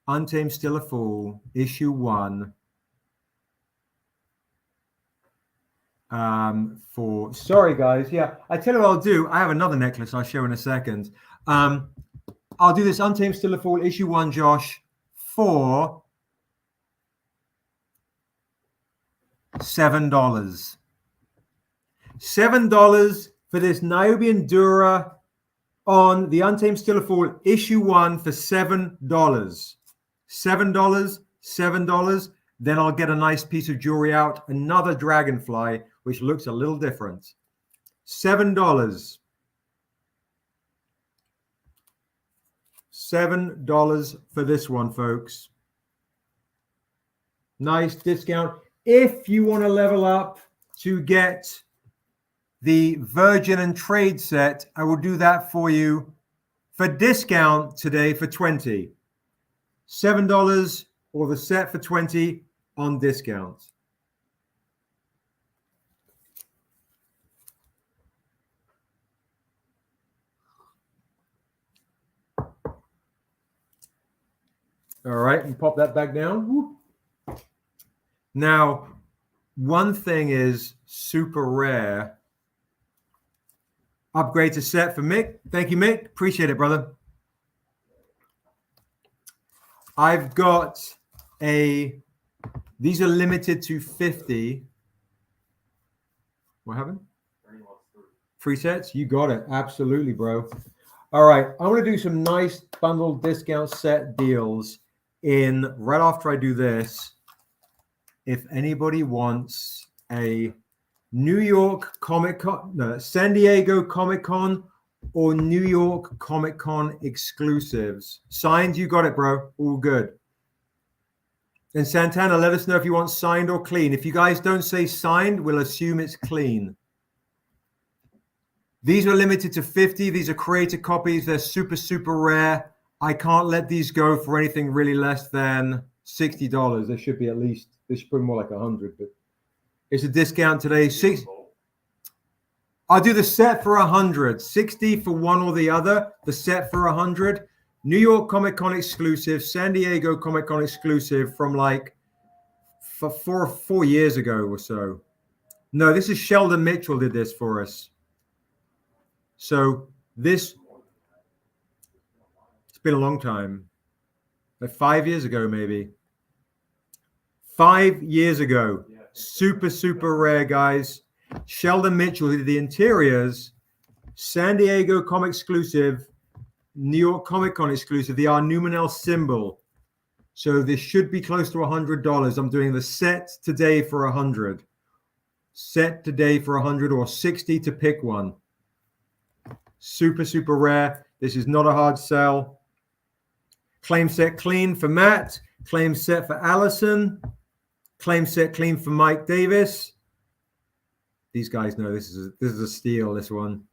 Untamed Still a Fool, issue 1. Sorry guys, yeah. I tell you what I'll do. I have another necklace I'll show in a second. I'll do this Untamed Still a Fool, issue 1, Josh, for $7. $7 for this Niobe and Dura on the Untamed Still a Fool, issue 1 for $7. $7, $7. Then I'll get a nice piece of jewelry out, another dragonfly, which looks a little different. $7. $7 for this one, folks. Nice discount. If you want to level up to get the Virgin and Trade set, I will do that for you for discount today for $20. $7 or the set for $20 on discount. All right, and pop that back down. Whoop. Now, one thing is super rare. Upgrade to set for Mick. Thank you, Mick. Appreciate it, brother. I've got these are limited to 50. What happened? Free sets? You got it. Absolutely, bro. All right, I'm going to do some nice bundle discount set deals right after I do this. If anybody wants a New York Comic Con, no, San Diego Comic Con or New York Comic Con exclusives. Signed, you got it, bro. All good. And Santana, let us know if you want signed or clean. If you guys don't say signed, we'll assume it's clean. These are limited to 50. These are creator copies. They're super, super rare. I can't let these go for anything really less than $60. There should be at least, this should be more like 100, but it's a discount today. I'll do the set for 100, 60 for one or the other, the set for 100. New York Comic Con exclusive, San Diego Comic Con exclusive from like 4 years ago or so. No, this is Sheldon Mitchell did this for us. So this, it's been a long time. Like 5 years ago, maybe. 5 years ago. Super, super rare, guys. Sheldon Mitchell did the interiors. San Diego Comic exclusive. New York Comic Con exclusive. The Numenel symbol. So this should be close to $100. I'm doing the set today for 100. Set today for 100 or 60 to pick one. Super, super rare. This is not a hard sell. Claim set clean for Matt. Claim set for Allison. Claim set clean for Mike Davis. These guys know this is a steal, this one.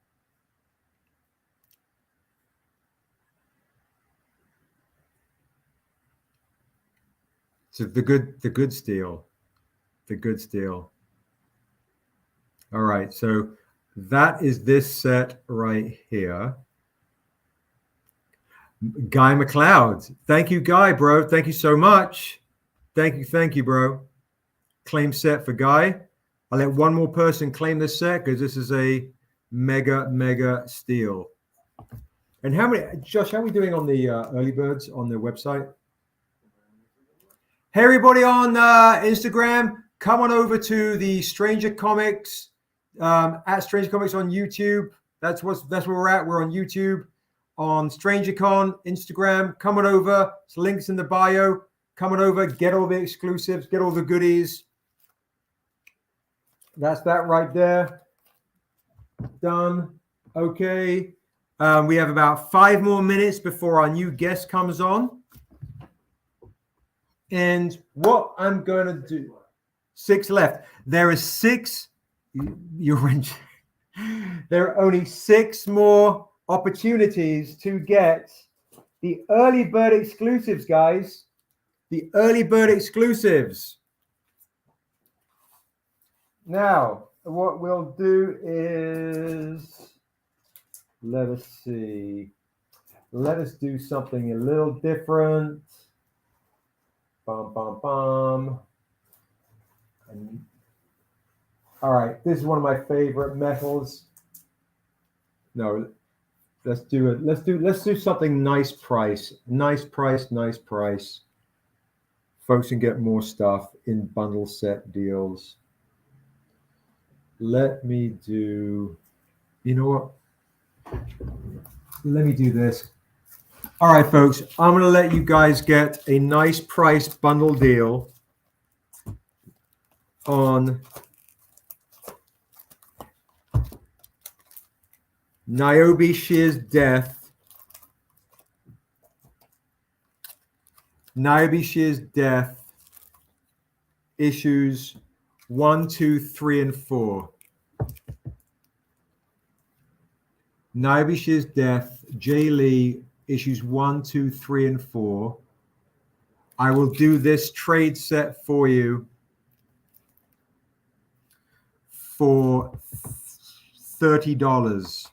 So the good steal. The good steal. All right, so that is this set right here. Guy McLeod. Thank you, Guy, bro. Thank you so much. Thank you, bro. Claim set for Guy. I'll let one more person claim this set because this is a mega steal. And how many, Josh, how are we doing on the early birds on the website? Hey, everybody on Instagram, come on over to the Stranger Comics, at Stranger Comics on YouTube. That's where we're at. We're on YouTube, on StrangerCon, Instagram. Come on over. It's links in the bio. Come on over, get all the exclusives, get all the goodies. That's that right there. Done. Okay. We have about 5 more minutes before our new guest comes on. And what I'm going to do, 6 left. There is 6. You're There are only 6 more opportunities to get the early bird exclusives, guys. The early bird exclusives. Now, what we'll do is, let us see. Let us do something a little different. Bum, bum, bum. All right, this is one of my favorite metals. No, let's do it. Let's do something nice price. Nice price, nice price. Folks can get more stuff in bundle set deals. Let me do, you know what? Let me do this. All right, folks, I'm going to let you guys get a nice price bundle deal on Niobe Shear's Death. Niobe Shear's Death, issues 1, 2, 3, and 4. Niobe Shear's Death, J. Lee, issues 1, 2, 3, and 4. I will do this trade set for you for $30.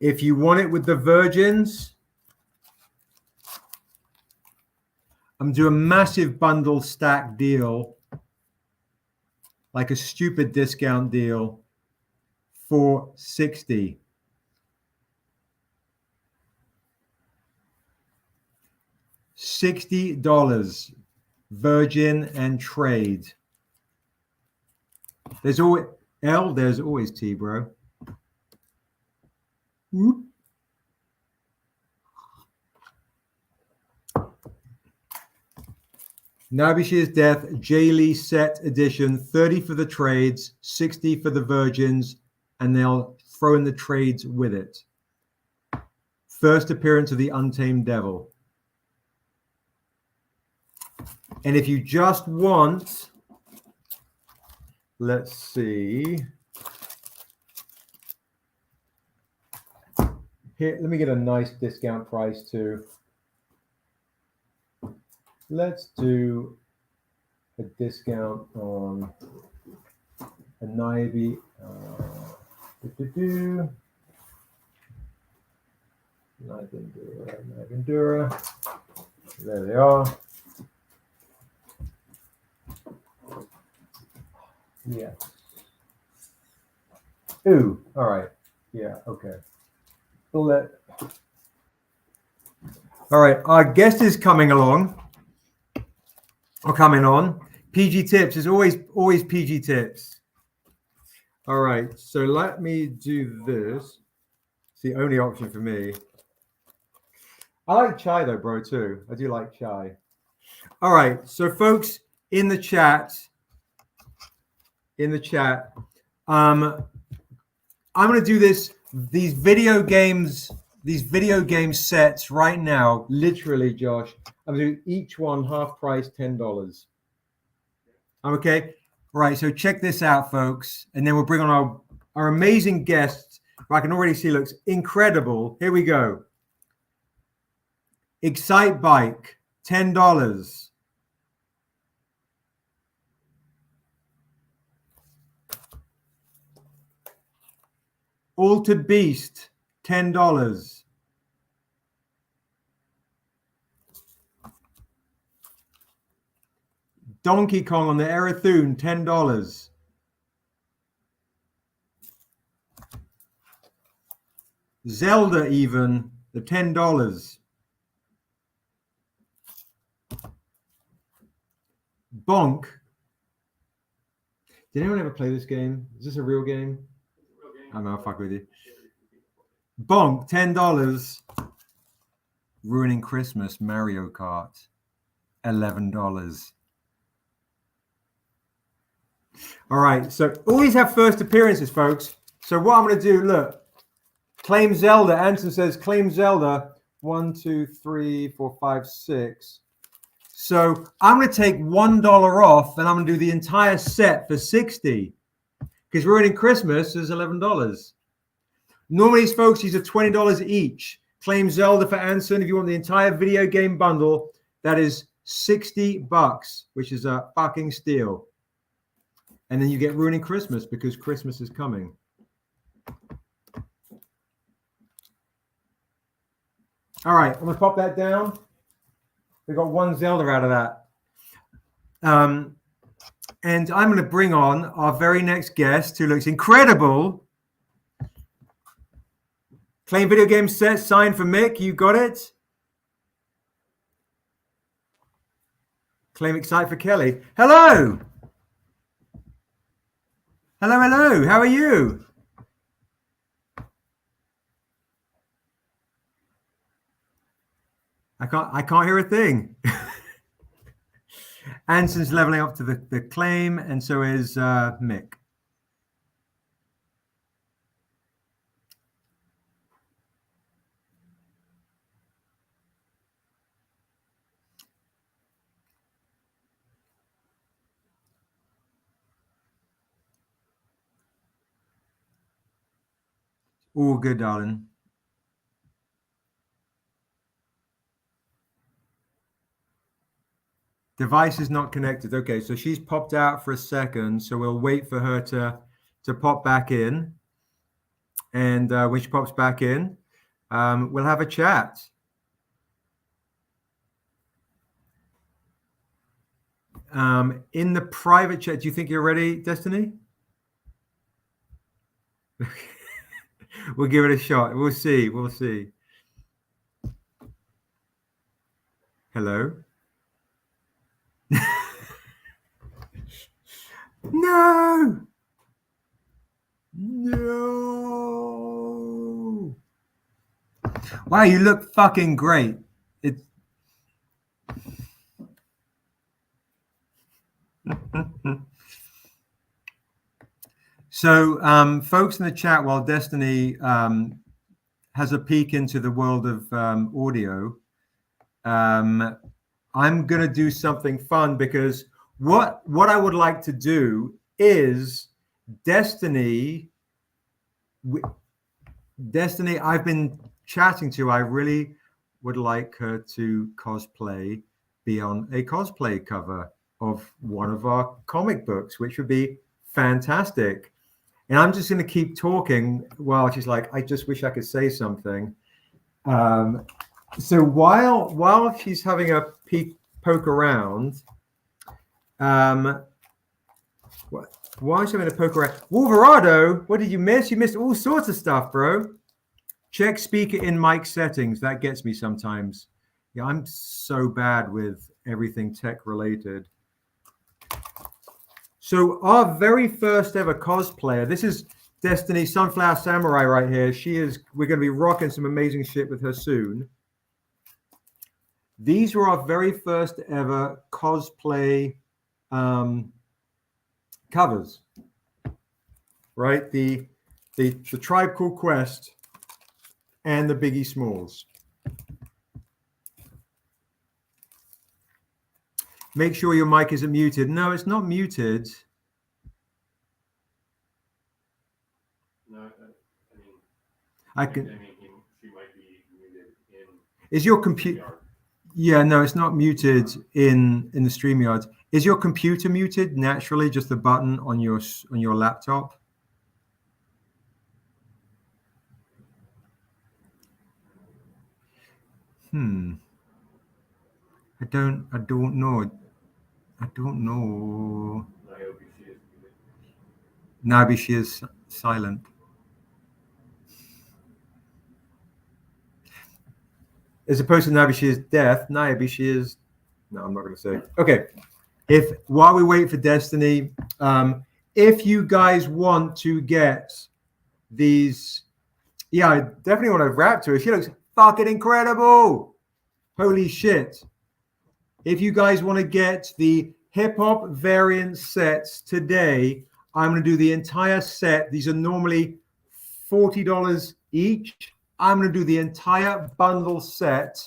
If you want it with the Virgins, I'm doing a massive bundle stack deal, like a stupid discount deal, for $60. $60 Virgin and trade. There's always L, there's always T, bro. Whoop. Niobe Shear's Death, J. Lee set edition, 30 for the trades, 60 for the Virgins, and they'll throw in the trades with it. First appearance of the Untamed Devil. And if you just want, let's see. Here, let me get a nice discount price too. Let's do a discount on a Niobe. Nibendura. There they are. Yeah. Ooh, all right. Yeah, okay. All right, our guest is coming along. Or coming on. PG tips is always PG tips. All right, so let me do this. It's the only option for me. I like chai though, bro, too. I do like chai. All right, so folks in the chat, I'm going to do these video game sets right now, literally, Josh. I'm going to do each one half price, $10. Okay? Right, so check this out, folks. And then we'll bring on our amazing guest, who I can already see looks incredible. Here we go. Excite Bike, $10. Altered Beast, $10. Donkey Kong on the Erathune, $10. Zelda even, the $10. Bonk. Did anyone ever play this game? Is this a real game? I'm gonna fuck with you. Bonk, $10. Ruining Christmas, Mario Kart, $11. All right, so always have first appearances, folks. So what I'm going to do, look, claim Zelda. Anson says claim Zelda. 1, 2, 3, 4, 5, 6. So I'm going to take $1 off, and I'm going to do the entire set for $60. because ruining Christmas is $11. Normally, these folks, these are $20 each. Claim Zelda for Anson. If you want the entire video game bundle, that is $60, which is a fucking steal. And then you get ruining Christmas because Christmas is coming. All right, I'm gonna pop that down. We got one Zelda out of that. And I'm gonna bring on our very next guest who looks incredible. Claim video game set signed for Mick. You got it. Claim Excite for Kelly. Hello. Hello, hello. How are you? I can't hear a thing. Anson's leveling up to the claim, and so is Mick. All good, darling. Device is not connected. Okay, so she's popped out for a second, so we'll wait for her to pop back in. And when she pops back in, we'll have a chat. In the private chat, do you think you're ready, Destiny? We'll give it a shot. We'll see. We'll see. Hello? No! No! Wow, you look fucking great. It's so, folks in the chat, while Destiny has a peek into the world of audio, I'm going to do something fun because what I would like to do is Destiny, I've been chatting to, I really would like her to be on a cosplay cover of one of our comic books, which would be fantastic. And I'm just going to keep talking while she's like, I just wish I could say something. So while she's having a poke around, while she's having a poke around, Wolverado, what did you miss? You missed all sorts of stuff, bro. Check speaker in mic settings. That gets me sometimes. Yeah, I'm so bad with everything tech related. So our very first ever cosplayer, this is Destiny Sunflower Samurai right here. We're going to be rocking some amazing shit with her soon. These were our very first ever cosplay covers, right? The Tribe Called Quest and the Biggie Smalls. Make sure your mic isn't muted. No, it's not muted. No, I can. She might be muted in. Is your computer? Yeah, no, it's not muted in the StreamYard. Is your computer muted naturally? Just the button on your laptop. I don't know. I don't know. Nabi, she is silent. As opposed to Nabi, she is deaf. Nabi, she is. No, I'm not going to say. Okay. While we wait for Destiny, if you guys want to get these, yeah, I definitely want to rap to her. She looks fucking incredible. Holy shit. If you guys want to get the hip hop variant sets today, I'm going to do the entire set. These are normally $40 each. I'm going to do the entire bundle set,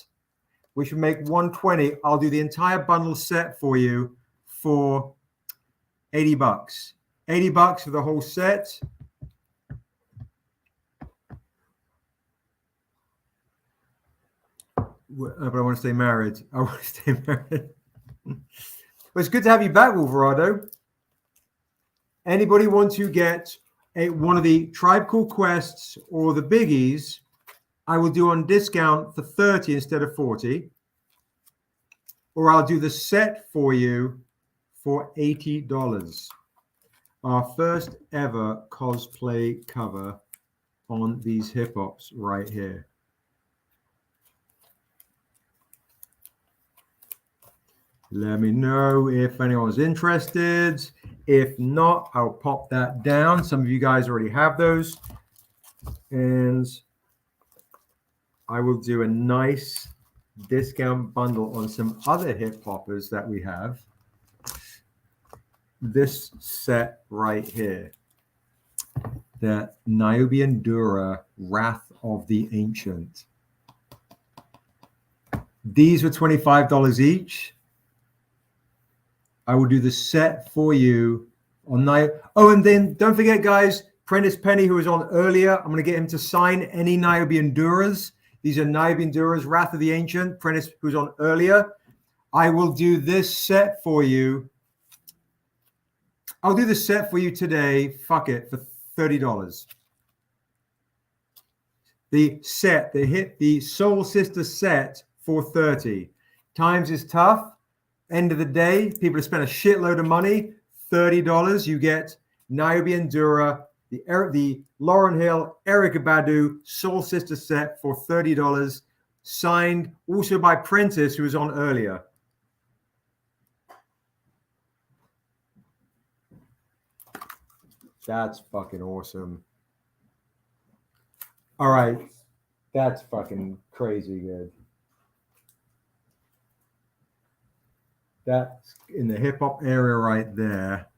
which would make $120. I'll do the entire bundle set for you for $80. $80 for the whole set. But I want to stay married. I want to stay married. Well, it's good to have you back, Wolverado. Anybody want to get one of the Tribe Called Quests or the biggies? I will do on discount for 30 instead of 40. Or I'll do the set for you for $80. Our first ever cosplay cover on these hip hops right here. Let me know if anyone's interested. If not, I'll pop that down. Some of you guys already have those. And I will do a nice discount bundle on some other hip hoppers that we have. This set right here. The Niobe and Dura Wrath of the Ancient. These were $25 each. I will do the set for you on Niobe. Oh, and then don't forget, guys, Prentice Penny, who was on earlier, I'm going to get him to sign any Niobe Enduras. These are Niobe Enduras, Wrath of the Ancient. Prentice, who's on earlier. I will do this set for you. I'll do the set for you today. Fuck it, for $30. The set, the Soul Sister set for $30. Times is tough. End of the day, people have spent a shitload of money. $30, you get Niobe Endura, the Lauryn Hill, Erykah Badu Soul Sister set for $30, signed also by Prentice, who was on earlier. That's fucking awesome. All right, that's fucking crazy good. That's in the hip hop area right there.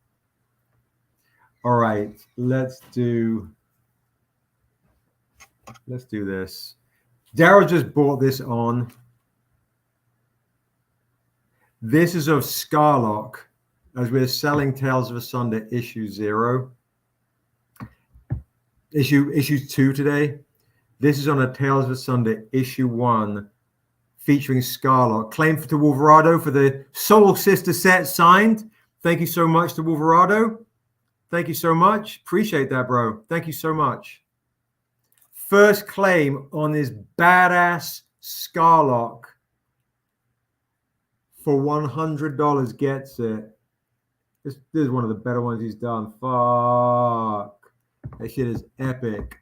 All right, let's do this. Daryl just bought this on. This is of Scarlock, as we're selling Tales of Asunda issue 0. Issue 2 today. This is on a Tales of Asunda issue 1. Featuring Scarlock. Claim to Wolverado for the Soul Sister set signed. Thank you so much to Wolverado. Thank you so much. Appreciate that, bro. Thank you so much. First claim on this badass Scarlock for $100 gets it. This is one of the better ones he's done. Fuck. That shit is epic.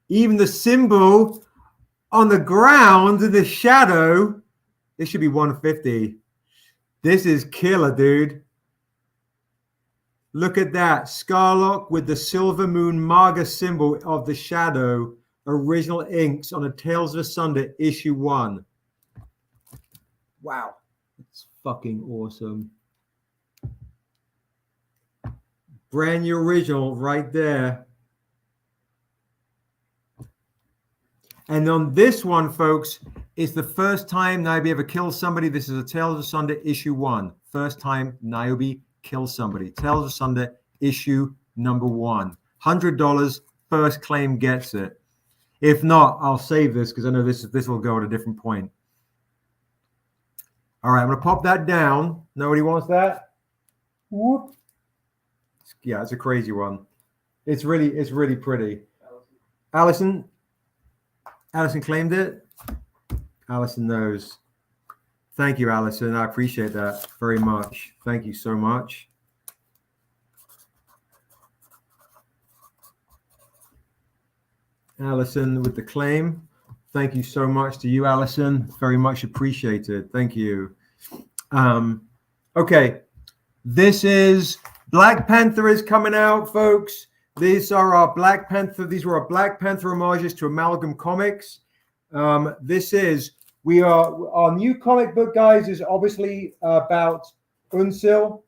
Even the symbol on the ground in the shadow, this should be $150. This is killer, dude. Look at that. Scarlock with the Silver Moon Maga symbol of the shadow. Original inks on a Tales of Asunda issue 1. Wow. It's fucking awesome. Brand new original right there. And on this one, folks, it's the first time Niobe ever kills somebody. This is a Tales of Asunda issue 1. First time Niobe kills somebody. Tales of Asunda issue number 1. $100. First claim gets it. If not, I'll save this because I know this will go at a different point. All right, I'm gonna pop that down. Nobody wants that? Whoop. Yeah, it's a crazy one. It's really pretty. Allison claimed it. Allison knows. Thank you, Allison. I appreciate that very much. Thank you so much. Allison with the claim. Thank you so much to you, Allison. Very much appreciated. Thank you. Okay. This is Black Panther is coming out, folks. These are our Black Panther. These were our Black Panther homages to Amalgam Comics. Our new comic book, guys, is obviously about Unsil.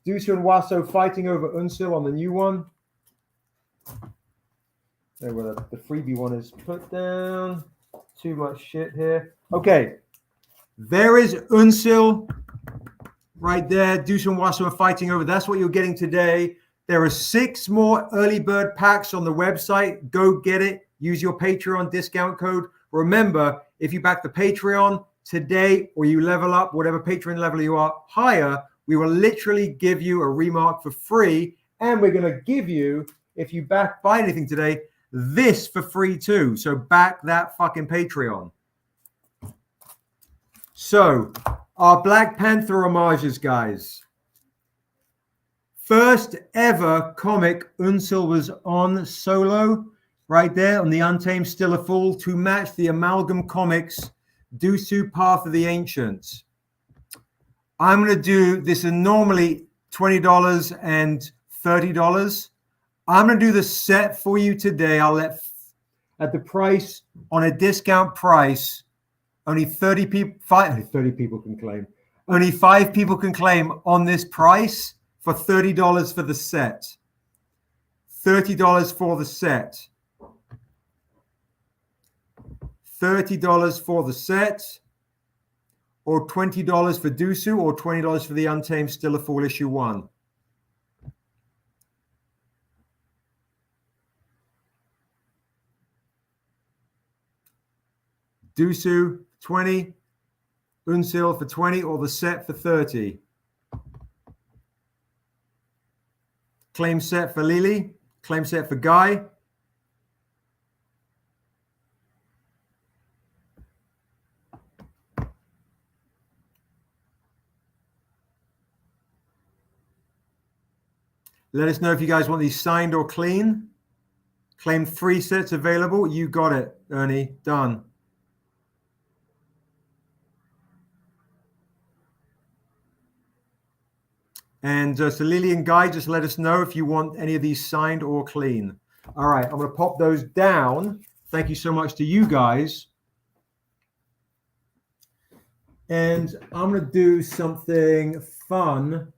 Dusu and Waso fighting over Unsil on the new one. There, where the freebie one is put down. Too much shit here. Okay. There is Unsil right there. Dusu and Waso are fighting over. That's what you're getting today. There are 6 more early bird packs on the website. Go get it. Use your Patreon discount code. Remember, if you back the Patreon today or you level up, whatever Patreon level you are higher, we will literally give you a Remark for free. And we're going to give you, if you buy anything today, this for free too. So back that fucking Patreon. So our Black Panther homages, guys. First ever comic Unsil was on solo, right there on the Untamed Still a Fool, to match the Amalgam Comics Dusu Path of the Ancients. I'm going to do this is normally $20 and $30. I'm going to do the set for you today. I'll let at the price on a discount price. Only 30 people can claim. Only 5 people can claim on this price for $30 for the set. $30 for the set. $30 for the set. Or $20 for Dusu, or $20 for the Untamed Still a Fool issue 1. Dusu 20, Unsil for 20, or the set for 30. Claim set for Lily, claim set for Guy. Let us know if you guys want these signed or clean. Claim 3 sets available. You got it, Ernie. Done. And so Lily and Guy, just let us know if you want any of these signed or clean. All right, I'm going to pop those down. Thank you so much to you guys. And I'm going to do something fun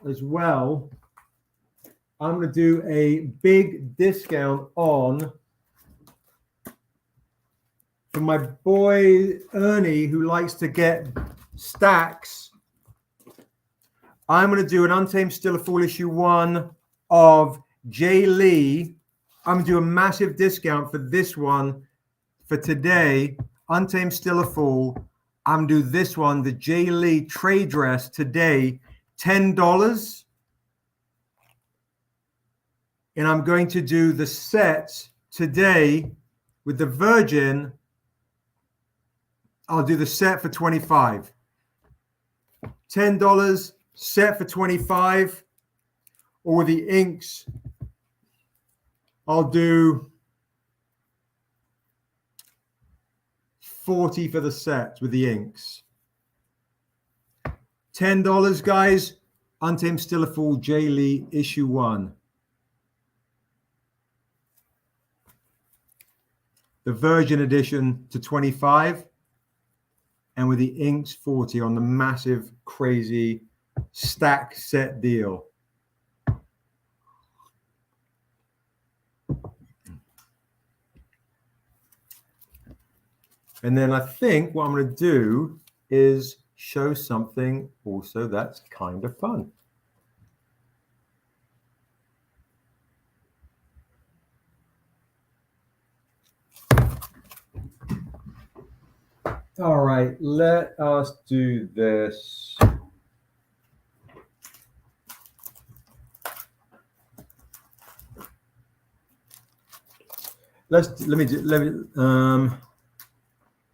as well. I'm going to do a big discount on for my boy Ernie, who likes to get stacks. I'm going to do an Untamed Still a Fool issue 1 of Jay Lee. I'm going to do a massive discount for this one for today. Untamed Still a Fool. I'm going to do this one, the Jay Lee trade dress today, $10. And I'm going to do the set today with the Virgin. I'll do the set for $25. $10. Set for $25, or with the inks, I'll do $40 for the set with the inks. $10, guys. Untamed Still a Fool, Jay Lee, issue 1. The Virgin edition to $25, and with the inks, $40 on the massive, crazy stack set deal. And then I think what I'm going to do is show something also that's kind of fun. All right, let us do this. Let me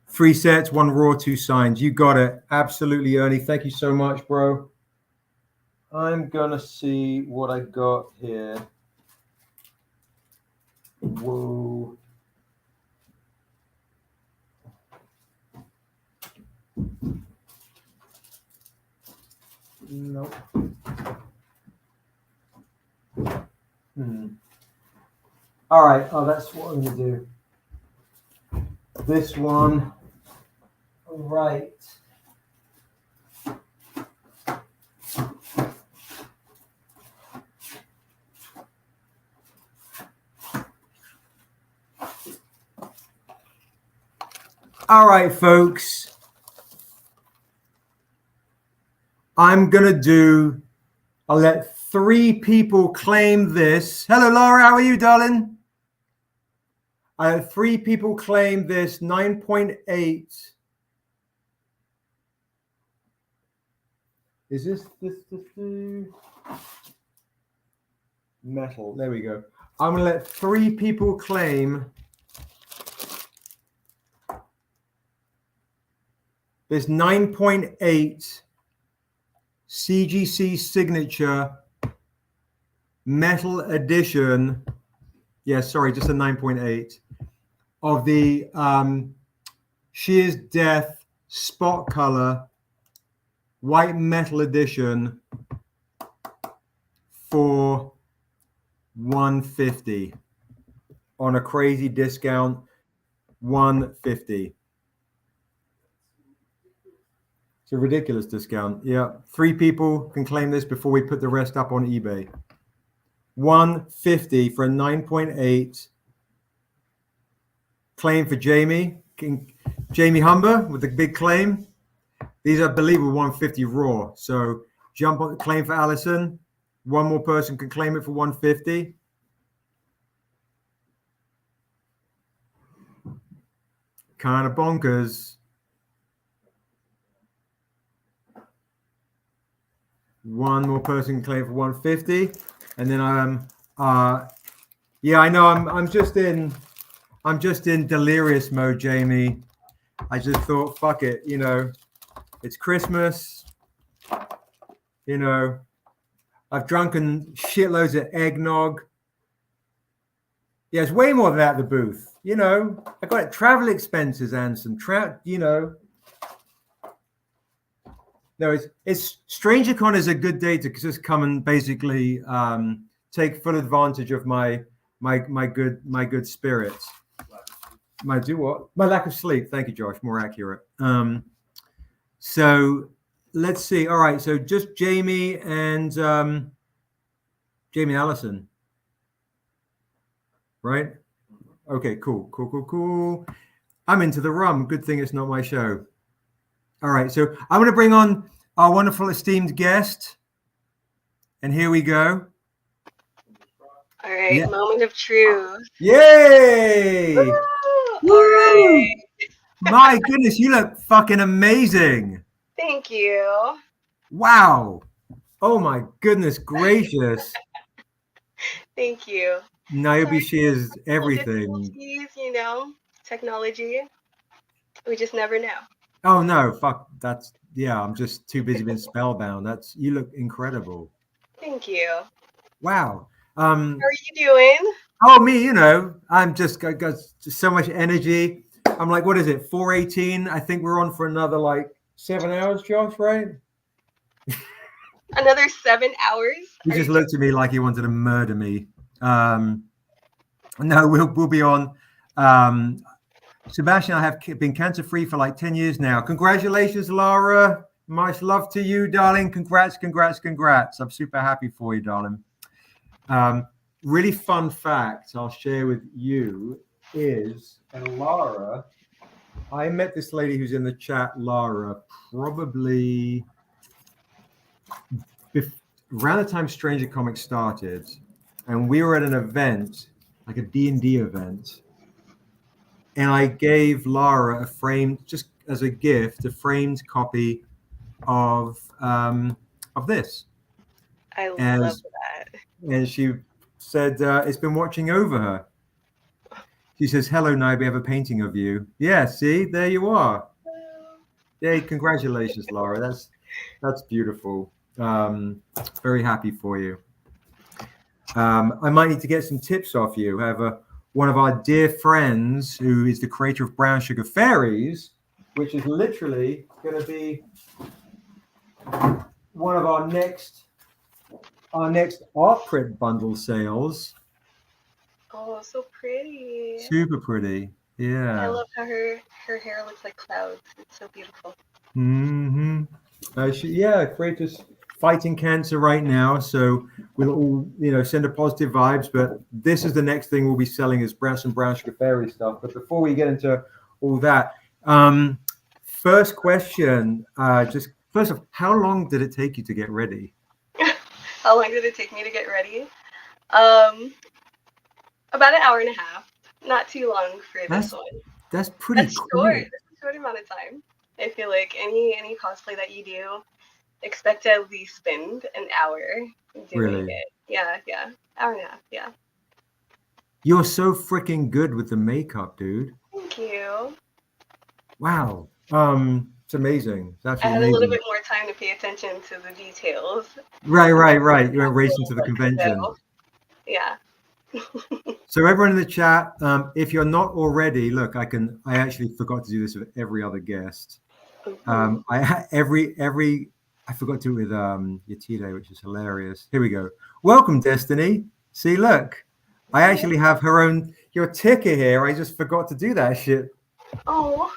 3 sets, 1 raw, 2 signs. You got it. Absolutely, Ernie. Thank you so much, bro. I'm gonna see what I got here. Whoa. Nope. All right. Oh, that's what I'm going to do. This one. All right. All right, folks. I'm going to do, I'll let 3 people claim this. Hello, Laura. How are you, darling? I have 3 people claim this 9.8. Is this metal? There we go. I'm going to let 3 people claim this 9.8 CGC signature metal edition. Yeah, sorry, just a 9.8 of the Shear's Death spot color white metal edition for $150 on a crazy discount. $150. It's a ridiculous discount. Yeah, 3 people can claim this before we put the rest up on eBay. $150 for a 9.8. Claim for Jamie. Jamie Humber with the big claim. These are, I believe, were $150 raw. So jump on the claim for Allison. One more person can claim it for $150. Kind of bonkers. One more person can claim for $150, and then yeah, I know I'm just in delirious mode, Jamie. I just thought, fuck it, you know, it's Christmas, you know, I've drunken shitloads of eggnog. Yeah, it's way more than that at the booth, you know. I got travel expenses and some you know. No, it's StrangerCon is a good day to just come and basically take full advantage of my good spirits. My lack of sleep. Thank you, Josh. More accurate. So let's see. All right. So just Jamie and Allison. Right? Okay, cool. I'm into the rum. Good thing it's not my show. All right, so I'm going to bring on our wonderful esteemed guest. And here we go. All right, Moment of truth. Yay! Woo! All right. My goodness, you look fucking amazing. Thank you. Wow. Oh my goodness gracious. Thank you. Niobe, she is everything. You know, technology. We just never know. Oh no, fuck. That's I'm just too busy being spellbound. You look incredible. Thank you. Wow. How are you doing? Oh, me, you know, I'm just got just so much energy. I'm like, what is it? 4:18. I think we're on for another like 7 hours, Josh, right? Another 7 hours? He just looked at me like he wanted to murder me. No, we'll be on. Sebastian, I have been cancer-free for like 10 years now. Congratulations, Laura. Much love to you, darling. Congrats. I'm super happy for you, darling. Really fun fact I'll share with you is, and Laura, I met this lady who's in the chat, Laura, probably around the time StrangerComics started, and we were at an event, like a D&D event, and I gave Laura a framed, just as a gift, a framed copy of this. I love that. And she said it's been watching over her. She says, "Hello, Niobe, I have a painting of you." Yeah, see, there you are. Yay, congratulations, Laura. That's beautiful. Very happy for you. I might need to get some tips off you. I have one of our dear friends who is the creator of Brown Sugar Fairies, which is literally going to be one of our next art print bundle sales. Oh, so pretty. Super pretty. Yeah. I love how her hair looks like clouds. It's so beautiful. Mm-hmm. Creator's fighting cancer right now, so we'll all, send her positive vibes. But this is the next thing we'll be selling is some Brown Sugar Fairy stuff. But before we get into all that, first question, just first off, how long did it take you to get ready? How long did it take me to get ready? About an hour and a half. Not too long for this one. That's pretty That's quick. short. That's a short amount of time. I feel like any cosplay that you do, expect to at least spend an hour doing Really? it. Yeah. Hour and a half, yeah. You're so freaking good with the makeup, dude. Thank you. Wow. It's amazing. It's I absolutely had a little amazing. bit more time to pay attention to the details. Right. You went racing to the convention. So, yeah. So everyone in the chat, if you're not already, look, I actually forgot to do this with every other guest. I forgot to do it with Yetide, which is hilarious. Here we go. Welcome, Destiny. See, look, I actually have your ticker here. I just forgot to do that shit. Oh.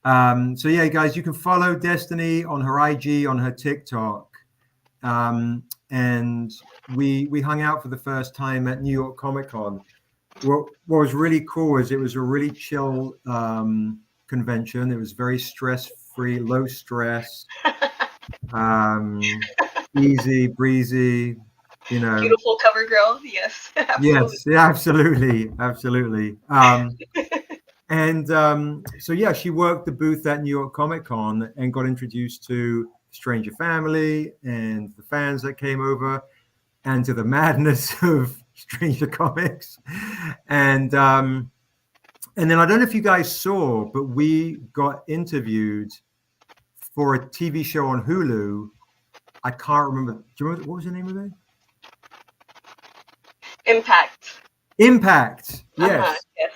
So yeah, guys, you can follow Destiny on her IG, on her TikTok. And we hung out for the first time at New York Comic Con. What was really cool was it was a really chill convention. It was very stress-free, low stress, easy breezy, you know. Beautiful cover girl, yes. Yes, yeah, absolutely. So yeah, she worked the booth at New York Comic Con and got introduced to Stranger Family and the fans that came over, and to the madness of Stranger Comics. And then I don't know if you guys saw, but we got interviewed for a TV show on Hulu. I can't remember. Do you remember what was the name of it? Impact. Yes. Yes.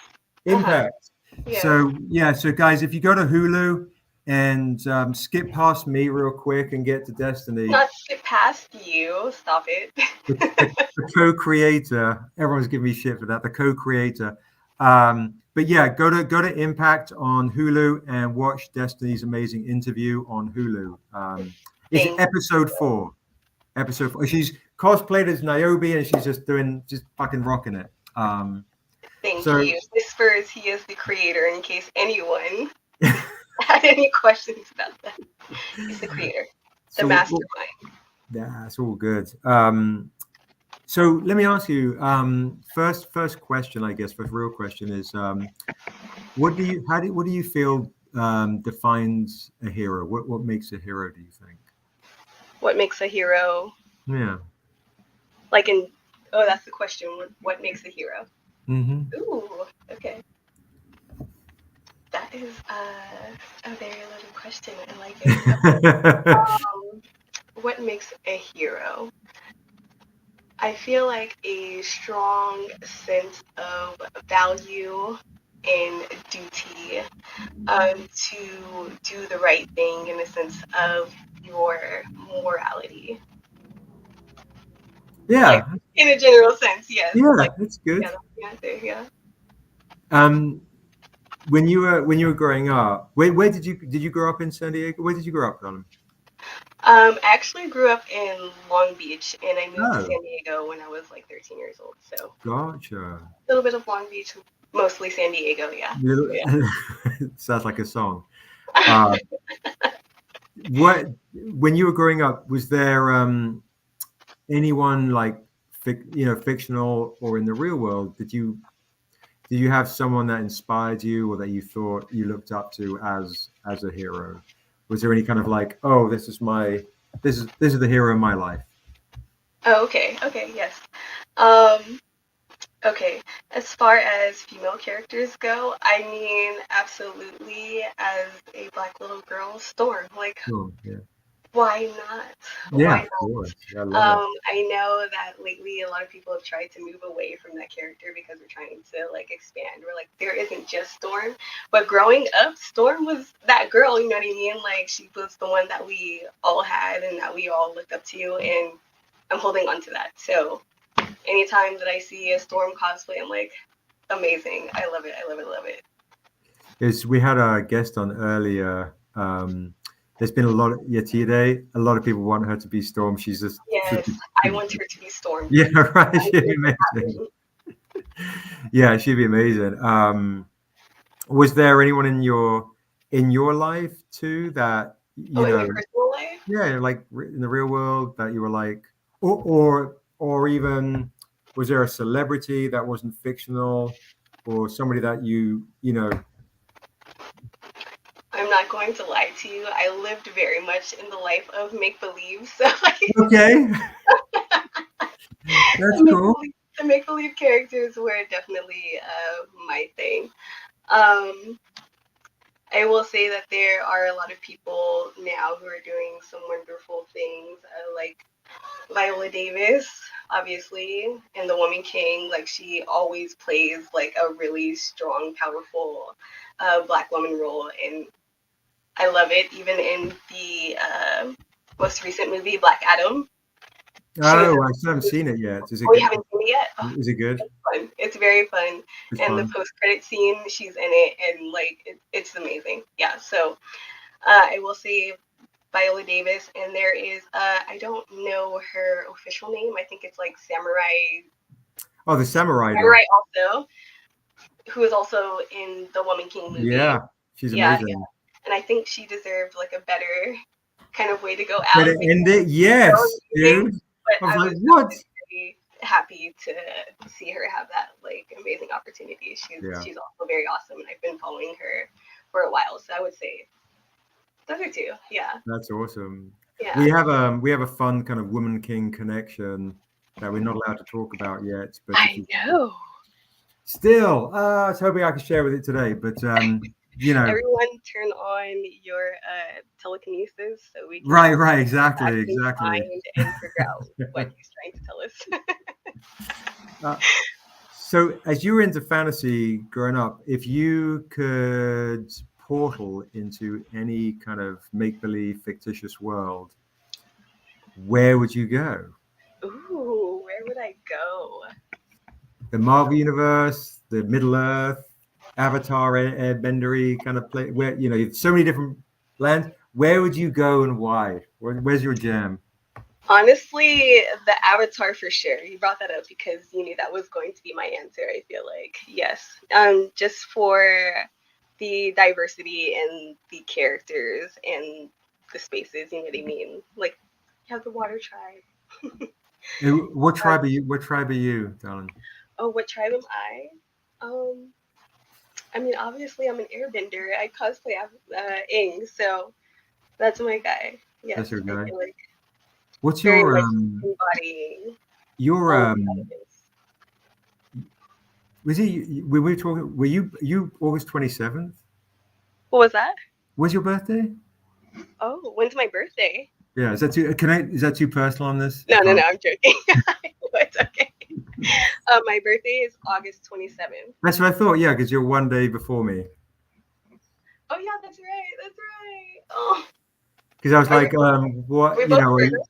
Impact. Yeah. So guys, if you go to Hulu and skip past me real quick and get to Destiny. Not skip past you. Stop it. The co-creator. Everyone's giving me shit for that. The co-creator. But yeah, go to Impact on Hulu and watch Destiny's amazing interview on Hulu. It's episode 4. Episode 4. She's cosplayed as Niobe and she's just fucking rocking it. Thank you. Whispers, he is the creator, in case anyone had any questions about that. He's the creator, the mastermind. Yeah, it's all good. So let me ask you, first question, I guess, first real question is, what do you feel defines a hero? What makes a hero, do you think? What makes a hero? Yeah. That's the question. What makes a hero? Mm-hmm. Ooh, okay. That is a very loaded question. I like it. What makes a hero? I feel like a strong sense of value and duty to do the right thing in a sense of your morality. Yeah. In a general sense, yes. Yeah, that's good. Yeah. When you were growing up, where did you grow up in San Diego? Where did you grow up, Donald? I actually grew up in Long Beach, and I moved to San Diego when I was like 13 years old. So Gotcha. A little bit of Long Beach, mostly San Diego, yeah. Sounds like a song. When you were growing up, was there anyone like fictional or in the real world? Did you have someone that inspired you or that you thought you looked up to as a hero? Was there any kind of like, oh, this is the hero in my life? Oh, okay, yes. Okay, as far as female characters go, I mean, absolutely, as a black little girl, Storm. Like, why not? Yeah, why of course. I love it. I know that lately a lot of people have tried to move away from that character because we're trying to like expand. We're like, there isn't just Storm, but growing up, Storm was that girl. You know what I mean? Like, she was the one that we all had and that we all looked up to, and I'm holding on to that. So anytime that I see a Storm cosplay, I'm like, amazing. I love it. We had a guest on earlier. There's been a lot of Yetide. A lot of people want her to be Storm. She's just I want her to be Storm. Yeah, right. She'd be amazing. Yeah, she'd be amazing. Was there anyone in your life too that in my personal life? Yeah, like in the real world that you were like, or even was there a celebrity that wasn't fictional, or somebody that you know? I'm not going to lie to you. I lived very much in the life of make believe. So Okay, that's cool. The make believe characters were definitely my thing. I will say that there are a lot of people now who are doing some wonderful things, like Viola Davis, obviously, and the Woman King. Like, she always plays like a really strong, powerful Black woman role, and I love it. Even in the most recent movie, Black Adam. Oh, I still haven't seen it yet. Is it Oh, you good? haven't seen it yet? Oh, Is it good? it's fun. It's very fun. It's And fun. the post-credit scene, she's in it, and like it's amazing. Yeah. So I will say Viola Davis, and there is I don't know her official name. I think it's like Samurai. Oh, the samurai. Samurai also, who is also in the Woman King movie. Yeah, she's amazing. Yeah. And I think she deserved like a better kind of way to go Did out. it end it? Yes, dude. But I was like, was what? very happy to see her have that like amazing opportunity. She's also very awesome, and I've been following her for a while. So I would say those are two. Yeah. That's awesome. Yeah. We have a fun kind of Woman King connection that we're not allowed to talk about yet. But I know. Still, I was hoping I could share with it today, but you know. Everyone turn on your telekinesis so we can Right, exactly. find and figure out what he's trying to tell us. So as you were into fantasy growing up, if you could portal into any kind of make-believe fictitious world, where would you go? Ooh, where would I go? The Marvel Universe, the Middle Earth, Avatar, Airbendery kind of place, where you know so many different lands. Where would you go and why? Where's your jam? Honestly, the Avatar for sure. You brought that up because you knew that was going to be my answer. I feel like yes, just for the diversity and the characters and the spaces. You know what I mean? Like you have the Water Tribe. What tribe are you? What tribe are you, darling? Oh, what tribe am I? I mean, obviously, I'm an airbender. I cosplay Aang, so that's my guy. Yes, That's your guy. Like, what's very your much embodying your was he? We were talking. Were you August 27th? What was that? When's your birthday? Oh, when's my birthday? Yeah, is that too? Is that too personal on this? No, I'm joking. It's okay. My birthday is August 27th. That's what I thought. Yeah, because you're one day before me. Oh yeah, that's right. Oh. Because I was like, what? We're You both know, Virgos?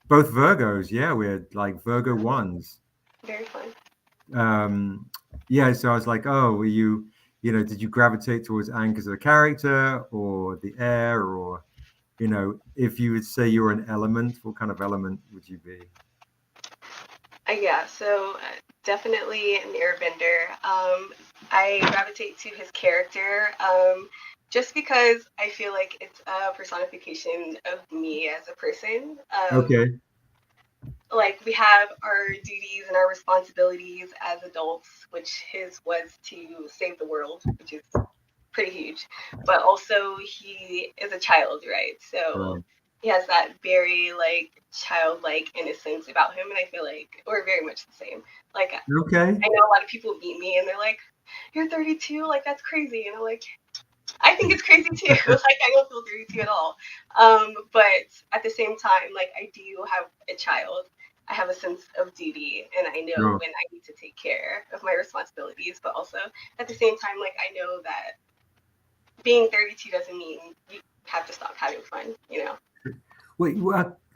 both Virgos. Yeah, we're like Virgo ones. Very fun. Yeah, so I was like, oh, were you? You know, did you gravitate towards Aang because of the character or the air, or you know, if you would say you're an element, what kind of element would you be? Yeah, so definitely an airbender. I gravitate to his character just because I feel like it's a personification of me as a person. Okay. Like we have our duties and our responsibilities as adults, which his was to save the world, which is pretty huge. But also he is a child, right? So he has that very like childlike innocence about him, and I feel like we're very much the same. Like okay. I know a lot of people meet me and they're like, "You're 32, like that's crazy," and I'm like, I think it's crazy too. Like I don't feel 32 at all. But at the same time, like I do have a child. I have a sense of duty, and I know when I need to take care of my responsibilities. But also at the same time, like I know that being 32 doesn't mean you have to stop having fun. You know. Wait,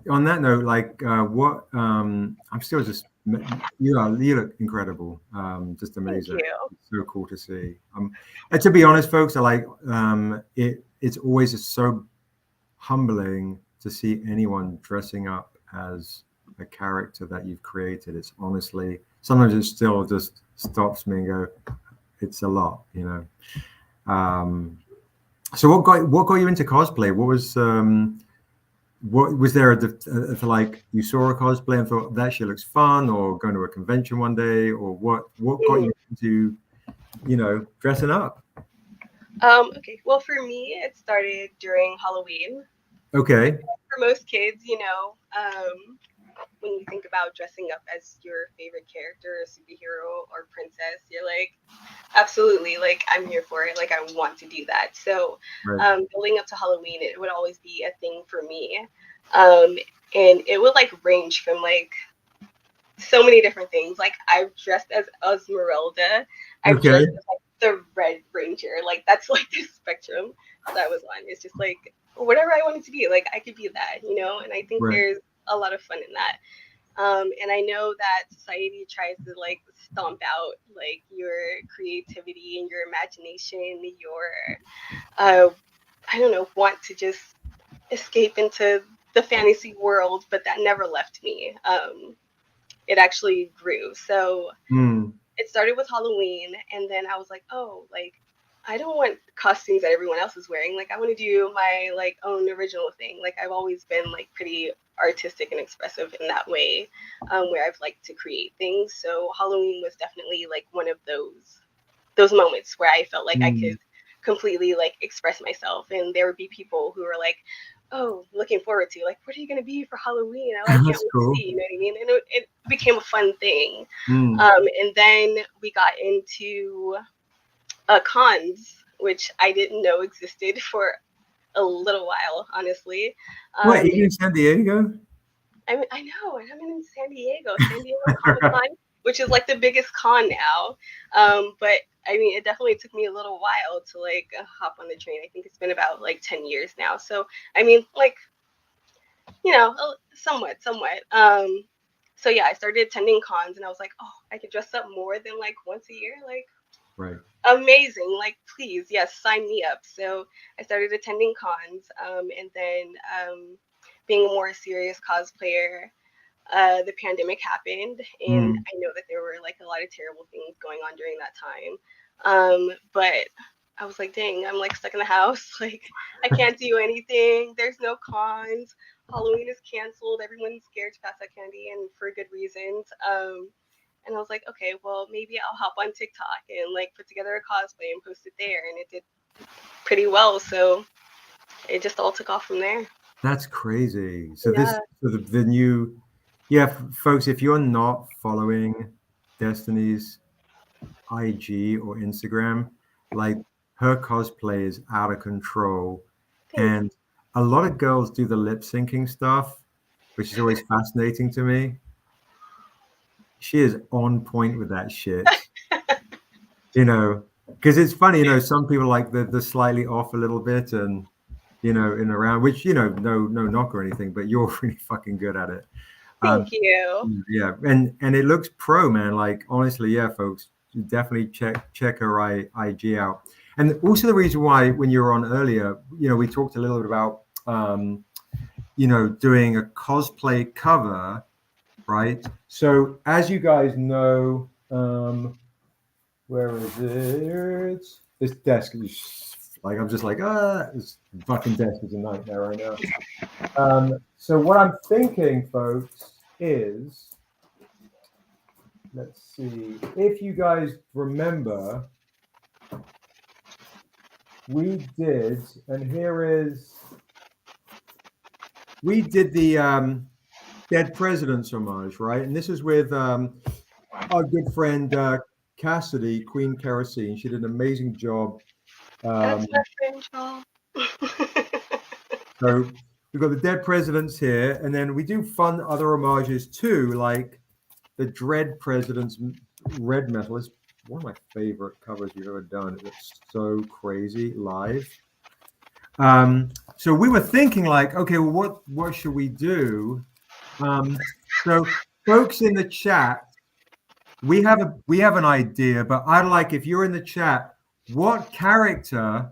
on that note, like, what? I'm still just you look incredible, just amazing. Thank you. It's so cool to see. And to be honest, folks, I like it. It's always just so humbling to see anyone dressing up as a character that you've created. It's honestly sometimes it still just stops me and go, it's a lot, you know. So what got you into cosplay? What was what was there like you saw a cosplay and thought that shit looks fun, or going to a convention one day, or what got you into, you know, dressing up? Okay, well, for me, it started during Halloween. Okay. For most kids, you know, when you think about dressing up as your favorite character, superhero, or princess, you're like, absolutely, like, I'm here for it. Like, I want to do that. So, building up to Halloween, it would always be a thing for me. And it would, like, range from, like, so many different things. Like, I've dressed as Esmeralda. I've dressed as, like, the Red Ranger. Like, that's, like, the spectrum that I was on. It's just, like, whatever I wanted to be, like, I could be that, you know? And I think there's a lot of fun in that. And I know that society tries to, like, stomp out, like, your creativity and your imagination, your, I don't know, want to just escape into the fantasy world, but that never left me. It actually grew. So it started with Halloween, and then I was like, oh, like, I don't want costumes that everyone else is wearing. Like, I want to do my, like, own original thing. Like, I've always been, like, pretty artistic and expressive in that way, where I've liked to create things. So Halloween was definitely, like, one of those moments where I felt like I could completely, like, express myself. And there would be people who were like, oh, looking forward to, like, what are you going to be for Halloween? I can't wait to see, you know what I mean? And it became a fun thing. And then we got into cons, which I didn't know existed for a little while, honestly. What, are you in San Diego? I know, and I'm in San Diego Comic-Con, which is, like, the biggest con now. But I mean, it definitely took me a little while to, like, hop on the train. I think it's been about, like, 10 years now. So, I mean, like, you know, somewhat. So yeah, I started attending cons, and I was like, oh, I could dress up more than, like, once a year, like, amazing, like, please, yes, sign me up. So I started attending cons, and then being a more serious cosplayer, the pandemic happened, and I know that there were, like, a lot of terrible things going on during that time. But I was like, dang, I'm, like, stuck in the house. Like, I can't do anything. There's no cons. Halloween is canceled. Everyone's scared to pass out candy, and for good reasons. And I was like, okay, well, maybe I'll hop on TikTok and, like, put together a cosplay and post it there. And it did pretty well. So it just all took off from there. That's crazy. So the new, folks, if you're not following Destiny's IG or Instagram, like, her cosplay is out of control. And a lot of girls do the lip syncing stuff, which is always fascinating to me. She is on point with that shit. You know, because it's funny, you know, some people like the slightly off a little bit, and, you know, in around, which, you know, no knock or anything, but you're really fucking good at it. Thank you. Yeah, and it looks pro, man. Like, honestly, yeah, folks, definitely check her IG out. And also the reason why, when you were on earlier, you know, we talked a little bit about, you know, doing a cosplay cover, right? So as you guys know, where is it? This desk is, like, I'm just like, this fucking desk is a nightmare right now. So what I'm thinking, folks, is, let's see, if you guys remember, we did, and here is, we did the Dead Presidents homage, right? And this is with our good friend Cassidy, Queen Kerosene. She did an amazing job. That's my friend, Joel. So we've got the Dead Presidents here, and then we do fun other homages too, like the Dread Presidents Red Metal. It's one of my favorite covers we've ever done. It looks so crazy live. So we were thinking, like, okay, well, what should we do? So folks in the chat, we have an idea, but I'd like, if you're in the chat, what character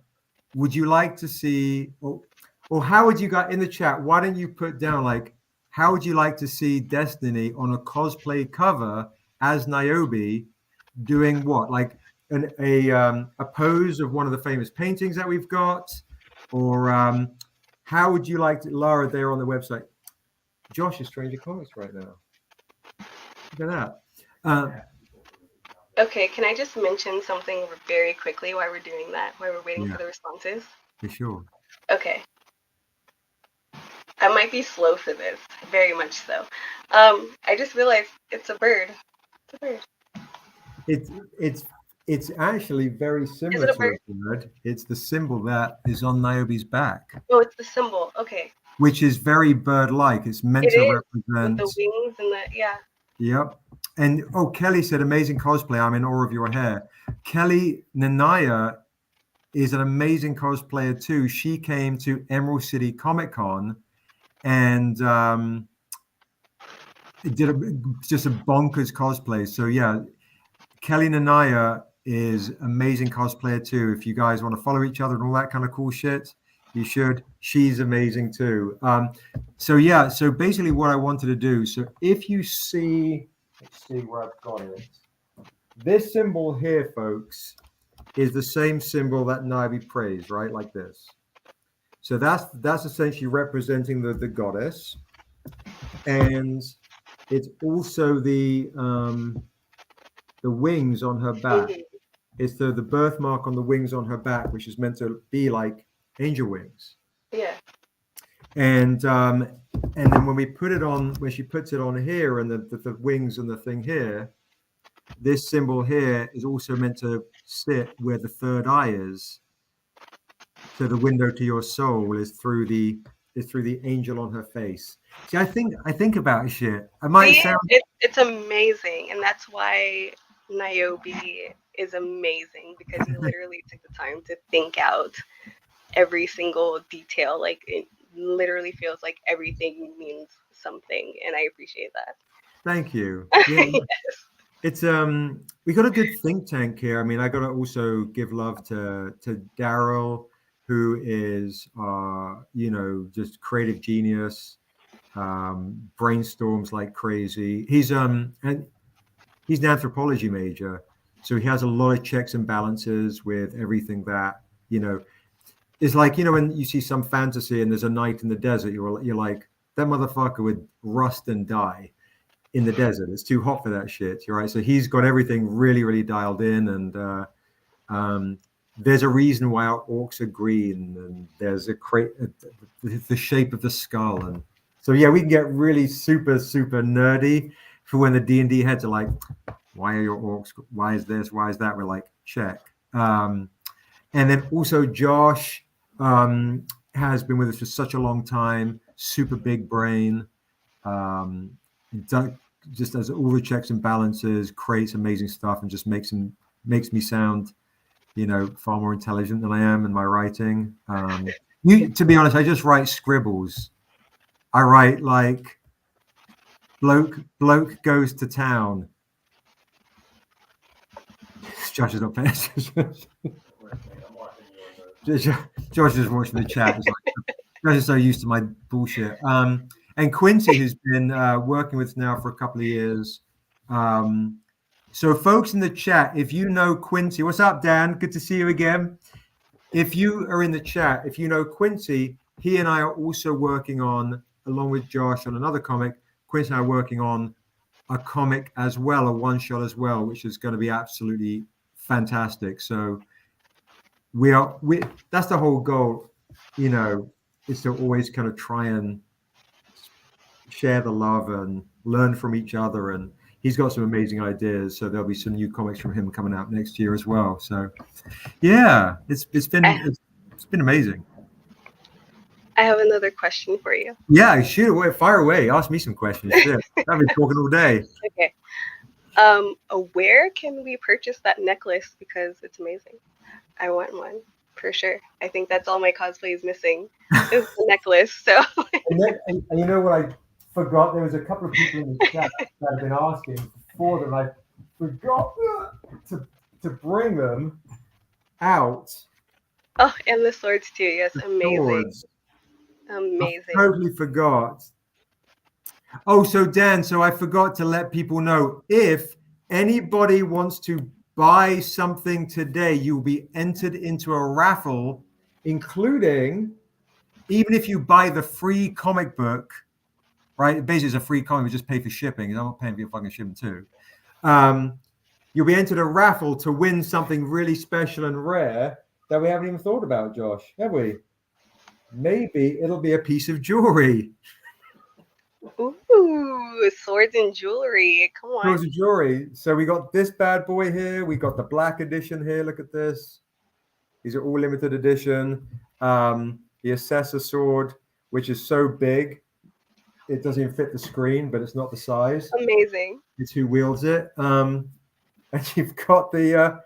would you like to see, or how would you guys in the chat? Why don't you put down, like, how would you like to see Destiny on a cosplay cover as Niobe, doing what, like a pose of one of the famous paintings that we've got, or How would you like to, Lara, they're on the website. Josh is Stranger Comics right now. Look at that. Okay, can I just mention something very quickly while we're doing that, while we're waiting for the responses? For sure. Okay. I might be slow for this, very much so. I just realized it's a bird. It's a bird. It's actually very similar it a to bird? a bird. It's the symbol that is on Niobe's back, Oh, it's the symbol. Okay. which is very bird-like. It's meant It to is, with represent. the wings and the, yeah. Yep. And Kelly said, amazing cosplay. I'm in awe of your hair. Kelly Nanaya is an amazing cosplayer too. She came to Emerald City Comic Con and did just a bonkers cosplay. So yeah, Kelly Nanaya is amazing cosplayer too. If you guys want to follow each other and all that kind of cool shit, you should. She's amazing too. So yeah, so basically what I wanted to do, so if you see, let's see where I've got it. This symbol here, folks, is the same symbol that Niobe prays, right? Like this. So that's essentially representing the goddess. And it's also the wings on her back. It's the birthmark on the wings on her back, which is meant to be like angel wings. Yeah. And then when we put it on, when she puts it on here, and the wings and the thing here, this symbol here is also meant to sit where the third eye is. So the window to your soul is through the angel on her face. See, I think about shit. I might sound. It's amazing, and that's why Niobe is amazing, because he literally took the time to think out every single detail. Like, it literally feels like everything means something, and I appreciate that. Thank you. Yeah. Yes. It's we got a good think tank here. I mean, I got to also give love to Daryl, who is just creative genius, brainstorms like crazy. He's an anthropology major, so he has a lot of checks and balances with everything that it's like, when you see some fantasy and there's a night in the desert, you're like, that motherfucker would rust and die in the desert. It's too hot for that shit. You're right. So he's got everything really, really dialed in, and there's a reason why our orcs are green, and there's the shape of the skull, and so yeah, we can get really super, super nerdy for when the D&D heads are like, why are your orcs? Why is this? Why is that? We're like, check. And then also Josh has been with us for such a long time. Super big brain. Just does all the checks and balances, creates amazing stuff, and just makes me sound, far more intelligent than I am in my writing. To be honest, I just write scribbles. I write like bloke goes to town. Josh is not paying attention. Josh is watching the chat. Josh is so used to my bullshit. And Quincy, who's been working with us now for a couple of years. So folks in the chat, if you know Quincy, what's up, Dan? Good to see you again. If you are in the chat, if you know Quincy, he and I are also working on, along with Josh, on another comic. Quincy and I are working on a comic as well, a one-shot as well, which is going to be absolutely fantastic. So that's the whole goal, is to always kind of try and share the love and learn from each other. And he's got some amazing ideas, so there'll be some new comics from him coming out next year as well. So yeah, it's been amazing. I have another question for you. Yeah, shoot, fire away. Ask me some questions. Shit, I've been talking all day. Okay. Where can we purchase that necklace? Because it's amazing. I want one for sure. I think that's all my cosplay is missing is the necklace. So. and you know what I forgot? There was a couple of people in the chat that have been asking for them. I forgot to bring them out. Oh, and the swords too. Yes, amazing. Swords. Amazing. I totally forgot. Oh, so Dan, so I forgot to let people know, if anybody wants to buy something today, you'll be entered into a raffle, including even if you buy the free comic book, right? Basically, it's a free comic. You just pay for shipping. I'm not paying for your fucking shipping too. You'll be entered a raffle to win something really special and rare that we haven't even thought about, Josh, have we? Maybe it'll be a piece of jewelry. Ooh, swords and jewelry. Come on. Swords and jewelry. So we got this bad boy here. We got the black edition here. Look at this. These are all limited edition. The Assessor sword, which is so big, it doesn't even fit the screen, but it's not the size. Amazing. It's who wields it. And you've got the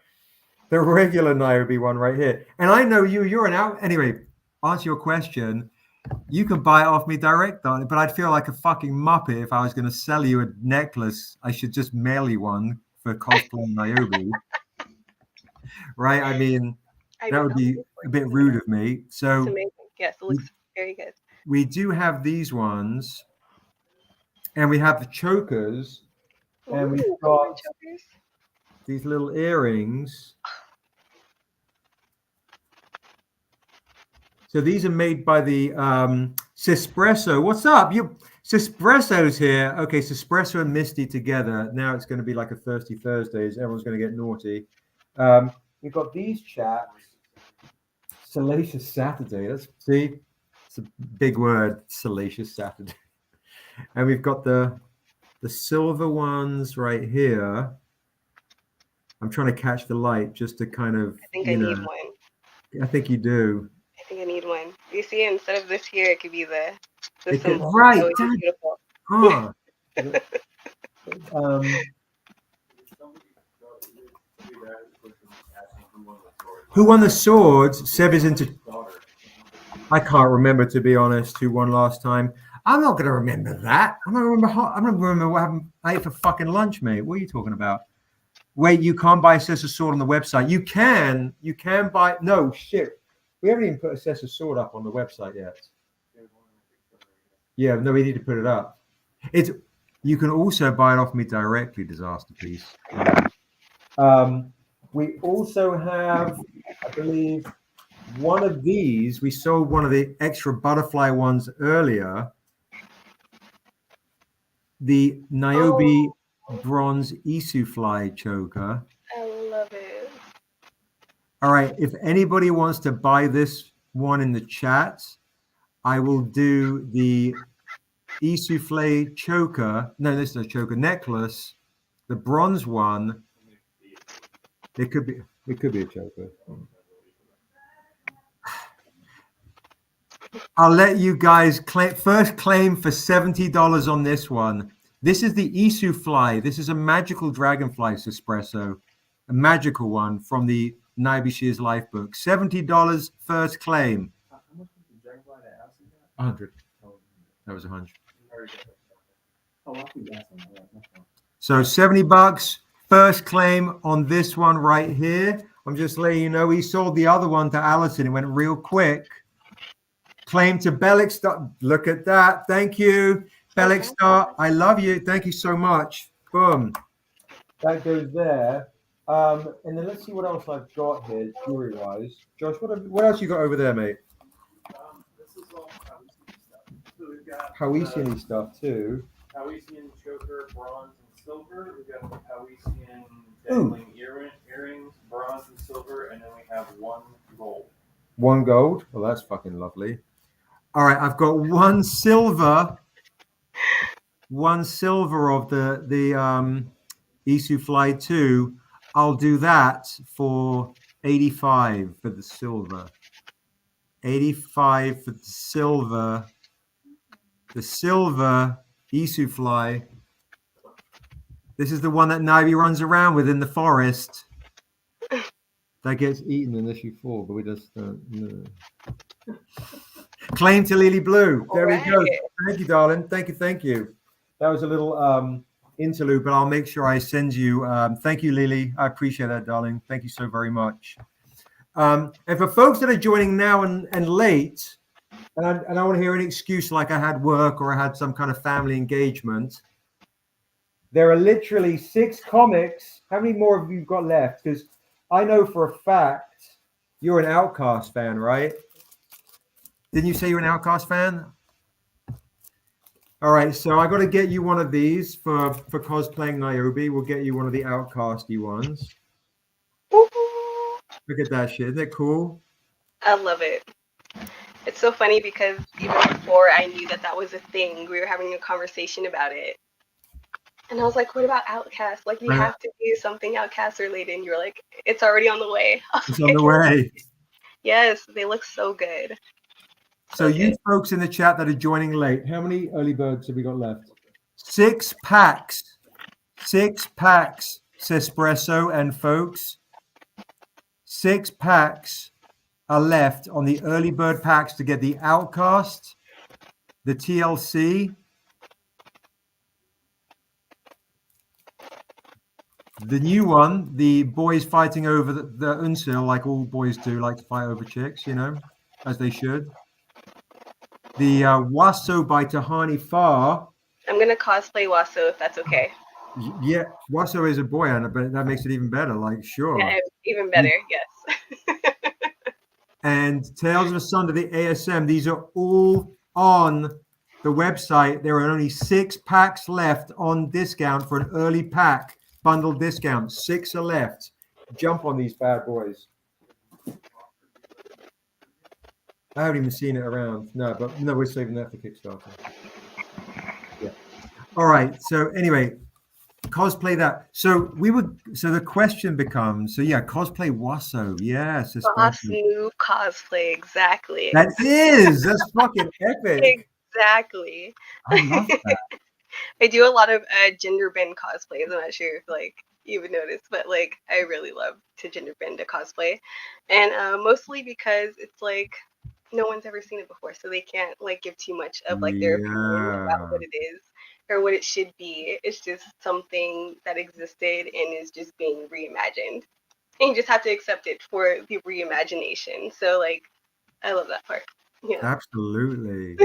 regular Niobe one right here. And I know you're an out. Anyway, answer your question. You can buy it off me direct on it, but I'd feel like a fucking muppet if I was going to sell you a necklace. I should just mail you one for cosplay Niobe. Right? I mean, that would be a bit rude of me. So it's amazing. Yes, it looks very good. We do have these ones, and we have the chokers, and we've got these little earrings. So these are made by the Sispresso. What's up? Sispresso's here. Okay, Sispresso and Misty together. Now it's going to be like a Thirsty Thursdays. Everyone's going to get naughty. We've got these chaps. Salacious Saturday. See, it's a big word. Salacious Saturday. And we've got the silver ones right here. I'm trying to catch the light just to kind of. I think I need one. I think you do. I think I need one. You see, instead of this here, it could be the symbol. Right. That would be beautiful. Who won the swords? Seb is into. I can't remember, to be honest, who won last time. I'm not going to remember that. I'm not going to remember what happened. I ate for fucking lunch, mate. What are you talking about? Wait, you can't buy Assessor's Sword on the website. You can buy. No, shit. We haven't even put Assessor's Sword up on the website yet. Yeah, no, we need to put it up. You can also buy it off me directly, Disaster Piece. We also have, I believe, one of these. We sold one of the extra butterfly ones earlier. The Niobe bronze Isu fly choker. I love it. All right, if anybody wants to buy this one in the chat, I will do the Isuflay choker. No, this is a choker necklace. The bronze one. It could be a choker. I'll let you guys claim for $70 on this one. This is the Isu fly. This is a magical dragonfly espresso, a magical one from the Niobe Shears Life book. $70 first claim. How much was the dragonfly that Allison got? 100. That was 100. Oh, I'll keep asking. So $70 first claim on this one right here. I'm just letting you know he sold the other one to Allison. It went real quick. Claim to Bellic Star. Look at that. Thank you, Bellic Star. I love you. Thank you so much. Boom. That goes there. And then let's see what else I've got here, jewelry-wise. Josh, what else you got over there, mate? This is all Hawaiian stuff. So we've got Hawaiian stuff too. Hawaiian choker, bronze and silver. We've got the Hawaiian dangling earrings, bronze and silver, and then we have one gold. One gold. Well, that's fucking lovely. All right, I've got one silver of the Isu Fly 2. I'll do that for 85 for the silver. 85 for the silver. The silver Isu Fly. This is the one that Niobe runs around with in the forest. That gets eaten unless you fall, but we just don't know. Claim to Lily Blue. There we go. Thank you, darling. Thank you. That was a little interlude, but I'll make sure I send you. Thank you, Lily. I appreciate that, darling. Thank you so very much. And for folks that are joining now and late, and I want to hear an excuse like I had work or I had some kind of family engagement, there are literally 6 comics. How many more have you got left? Because I know for a fact you're an Outcast fan, right? Didn't you say you're an Outcast fan? All right, so I got to get you one of these for cosplaying Niobe. We'll get you one of the Outcasty ones. Look at that shit. Isn't it cool? I love it. It's so funny because even before I knew that that was a thing, we were having a conversation about it. And I was like, what about Outcast? Like, we have to do something Outcast related. And you were like, it's already on the way. It's on the way. Yes, they look so good. So you folks in the chat that are joining late, how many early birds have we got left? 6 packs. 6 packs, Sespresso and folks. 6 packs are left on the early bird packs to get the Outcast, the TLC, the new one, the boys fighting over the Unsil, like all boys do, like to fight over chicks, you know, as they should. The WASO by Tehani Farr. I'm going to cosplay WASO if that's okay. Yeah, WASO is a boy, Anna, but that makes it even better, like, sure. Yeah, even better, yes. And Tales of Asunda, the ASM, these are all on the website. There are only 6 packs left on discount for an early pack bundle discount. 6 are left. Jump on these bad boys. I haven't even seen it around. No, but no, we're saving that for Kickstarter. Yeah. All right. So anyway, cosplay that. So the question becomes, cosplay WASO. Yes. WASO cosplay, exactly. That's fucking epic. Exactly. I love that. I do a lot of gender bend cosplays. I'm not sure if you would notice, but I really love to gender bend a cosplay, and mostly because it's no one's ever seen it before, so they can't give too much of their opinion about what it is or what it should be. It's just something that existed and is just being reimagined, and you just have to accept it for the reimagination. So I love that part. Yeah, absolutely.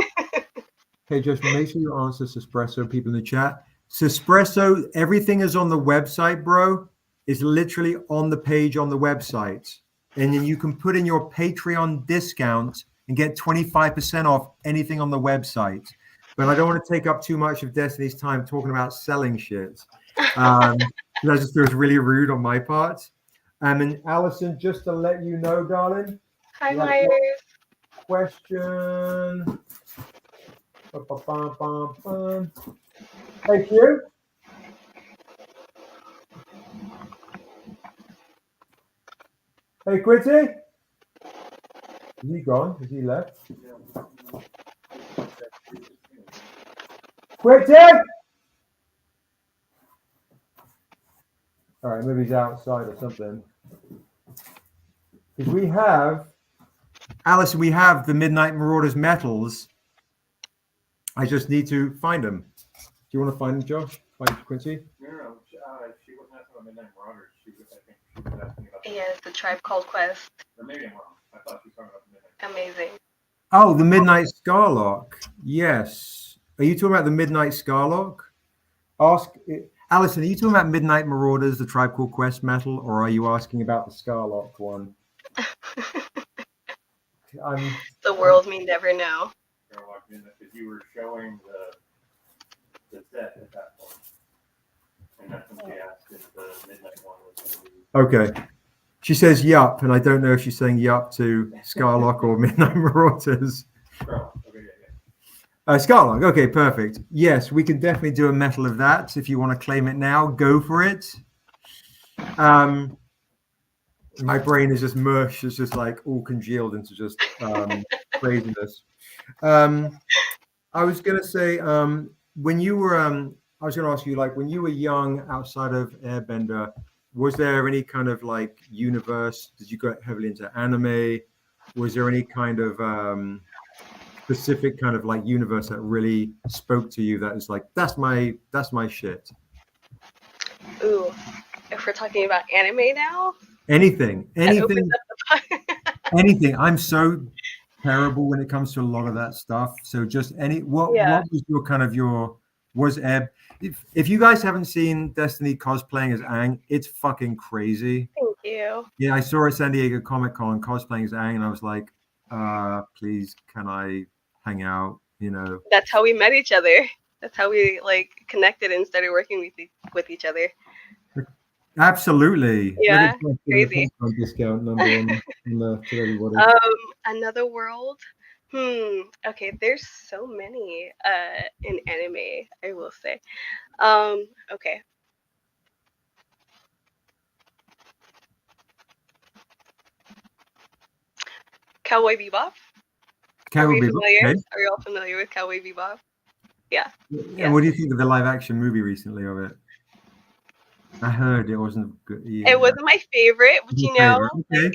Hey, Josh, make sure you answer Sespresso, people in the chat. Sespresso, everything is on the website, bro. It's literally on the page on the website. And then you can put in your Patreon discount and get 25% off anything on the website. But I don't want to take up too much of Destiny's time talking about selling shit. That just feels really rude on my part. And Allison, just to let you know, darling. Hi, Myers. Question. Thank you. Hey, Quincy. Is he gone? Is he left? Quincy! All right, maybe he's outside or something. Because we have, Alison, we have the Midnight Marauders medals. I just need to find them. Do you want to find them, Josh? Find Quincy? No. She wasn't asking about Midnight Marauders. I think she was asking about. Yes, the Tribe Called Quest. Or maybe I'm wrong. I thought she was talking about the Midnight. Amazing. Oh, the Midnight Scarlock. Yes. Are you talking about the Midnight Scarlock? Alison, are you talking about Midnight Marauders, the Tribe Called Quest metal, or are you asking about the Scarlock one? The world may never know. Because you were showing the set at that point. And that's when she asked if the Midnight one was going to be. Okay. She says yup, and I don't know if she's saying yup to Scarlock or Midnight Marauders. Scarlock, okay, perfect. Yes, we can definitely do a metal of that. If you want to claim it now, go for it. My brain is just mush. It's just all congealed into just craziness. I was going to say, when you were, I was going to ask you, when you were young outside of Airbender, was there any kind of universe? Did you go heavily into anime? Was there any kind of specific kind of universe that really spoke to you that is that's my shit? Ooh, if we're talking about anime now? Anything. Anything. I'm so terrible when it comes to a lot of that stuff. So just what was your kind of was Ebb? If you guys haven't seen Destiny cosplaying as Aang, it's fucking crazy. Thank you. Yeah, I saw her at San Diego Comic-Con cosplaying as Aang, and I was like, please, can I hang out? You know, That's how we met each other. That's how we like connected and started working with each other. absolutely. Yeah, Look at crazy. the discount number to everybody. Another world. Okay, there's so many in anime, I will say. Okay. Cowboy Bebop. Cowboy Bebop. Familiar? Okay. Are you all familiar with Cowboy Bebop? Yeah. And what do you think of the live action movie recently of it? I heard it wasn't good. Yeah. It wasn't my favorite, but you know, okay.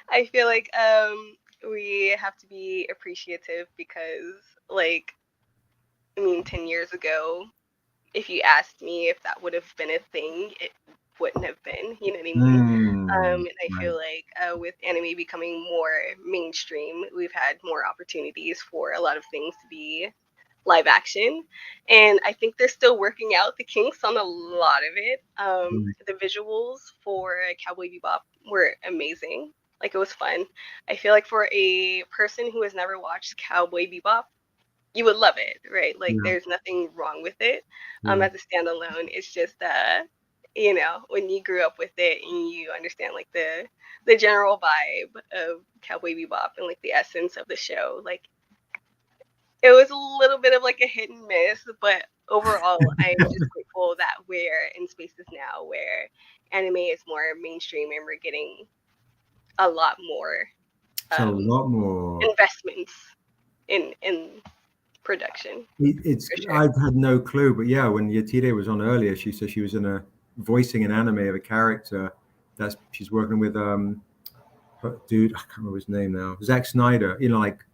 I feel like we have to be appreciative because, like, I mean, 10 years ago, if you asked me if that would have been a thing, it wouldn't have been. You know what I mean? And I feel like with anime becoming more mainstream, we've had more opportunities for a lot of things to be live action, and I think they're still working out the kinks on a lot of it. The visuals for Cowboy Bebop were amazing. Like, it was fun. I feel like for a person who has never watched Cowboy Bebop, you would love it, right? Like, there's nothing wrong with it as a standalone. It's just you know, when you grew up with it and you understand like the general vibe of Cowboy Bebop and like the essence of the show, like, it was a little bit of like a hit and miss, but overall, I'm just grateful that we're in spaces now where anime is more mainstream and we're getting a lot more, investments in production. I had no clue, but yeah, when Yetide was on earlier, she said she was voicing an anime of a character that she's working with. Dude, I can't remember his name now. Zack Snyder. You know, like,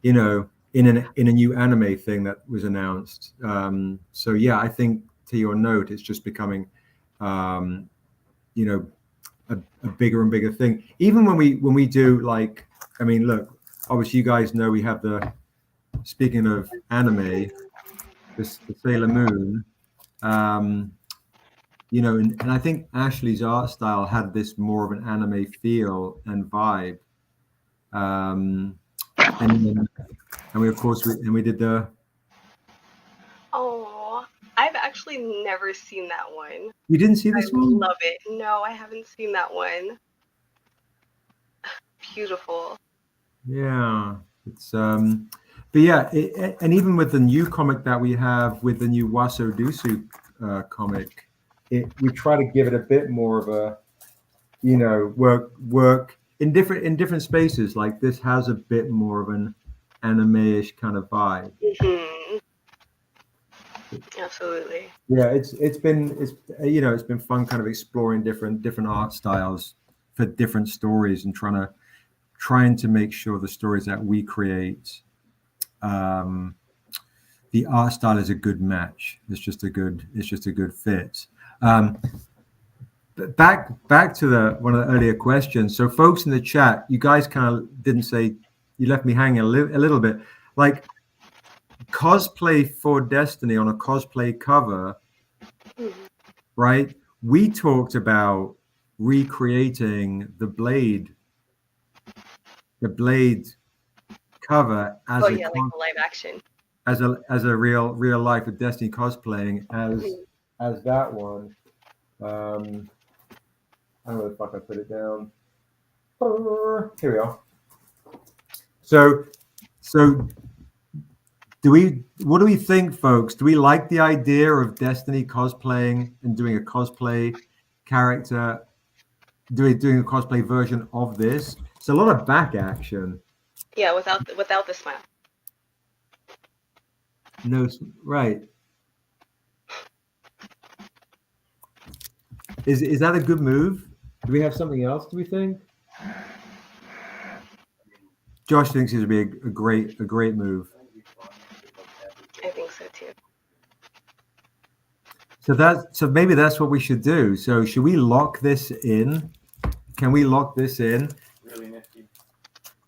you know, in a new anime thing that was announced. So yeah, I think to your note, it's just becoming, you know, a bigger and bigger thing. Even when we do, like, I mean, look, obviously you guys know we have speaking of anime, the Sailor Moon, you know, and I think Ashley's art style had this more of an anime feel and vibe. And we, of course, we did the. Oh, I've actually never seen that one. You didn't see this one? I love it. No, I haven't seen that one. Beautiful. Yeah, it's but yeah, and even with the new comic that we have with the new WASO DUSU comic, we try to give it a bit more of a, you know, work in different spaces. Like, this has a bit more of an anime-ish kind of vibe. Absolutely. Yeah, it's you know, it's been fun kind of exploring different art styles for different stories and trying to make sure the stories that we create, the art style is a good match. It's just a good fit. Back to one of the earlier questions. So folks in the chat, you guys kind of didn't say, you left me hanging a little bit. Like, cosplay for Destiny on a cosplay cover, right? We talked about recreating the Blade cover as like the live action, as a real life with Destiny cosplaying as that one. I don't know where the fuck I put it down. Here we are. So what do we think, folks? Do we like the idea of Destiny cosplaying and doing a cosplay character, doing a cosplay version of this? It's a lot of back action. Yeah, without the smile. No, right. Is that a good move? Do we have something else, do we think? Josh thinks it would be a great move. I think so too. So maybe that's what we should do. So should we lock this in? Can we lock this in? Really nifty.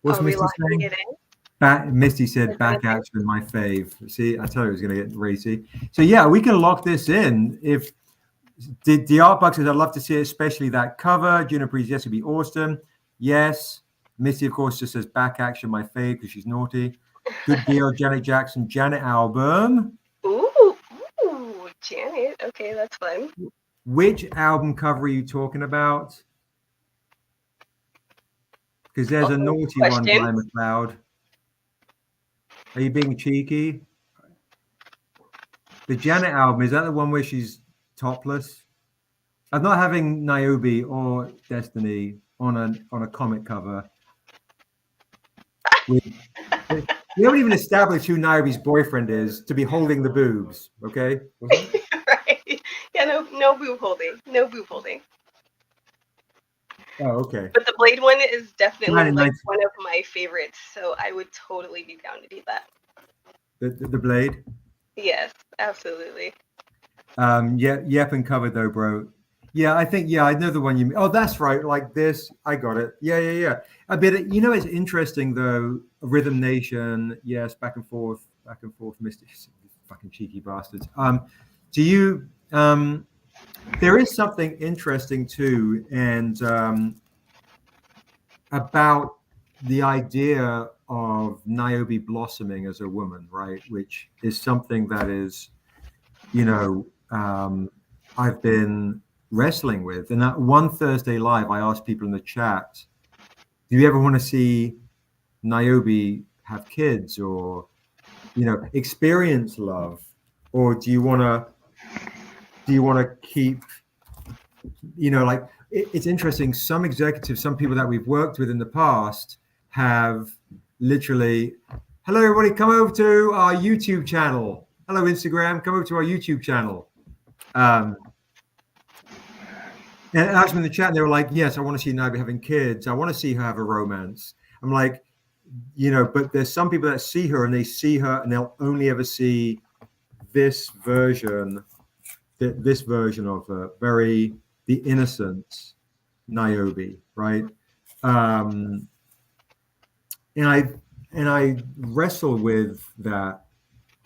What's Misty saying? Misty said back action, my fave. See, I told you it was going to get racy. So yeah, we can lock this in. If the art box says, I'd love to see it, especially that cover. Juniper's, yes, it'd be awesome. Yes. Missy, of course, just says back action, my fave, because she's naughty. Good deal, Janet Jackson, Janet album. Ooh, Janet. Okay, that's fun. Which album cover are you talking about? Because there's a naughty one by McLeod. Are you being cheeky? The Janet album, is that the one where she's topless? I'm not having Niobe or Destiny on a comic cover. We haven't even established who Niobe's boyfriend is to be holding the boobs, okay? Right. Yeah, no boob holding. No boob holding. Oh, okay. But the Blade one is definitely like 1990. one of my favorites, so I would totally be down to do that. The Blade? Yes, absolutely. Yep, and covered though, bro. Yeah, I think, I know the one you mean. Oh, that's right. Like this. I got it. Yeah. A bit, it's interesting though. Rhythm Nation. Yes. Back and forth, Misty. Fucking cheeky bastards. Do you, there is something interesting too. And, about the idea of Niobe blossoming as a woman, right? Which is something that is, I've been wrestling with. And that one Thursday live, I asked people in the chat, do you ever want to see Niobe have kids or, experience love? Or do you want to keep, it's interesting. Some executives, some people that we've worked with in the past have literally, hello, everybody, come over to our YouTube channel. Hello, Instagram, come over to our YouTube channel. And I asked them in the chat, and they were like, yes, I want to see Niobe having kids. I want to see her have a romance. I'm like, but there's some people that see her and they see her and they'll only ever see this version of her, the innocent Niobe, right? And I wrestle with that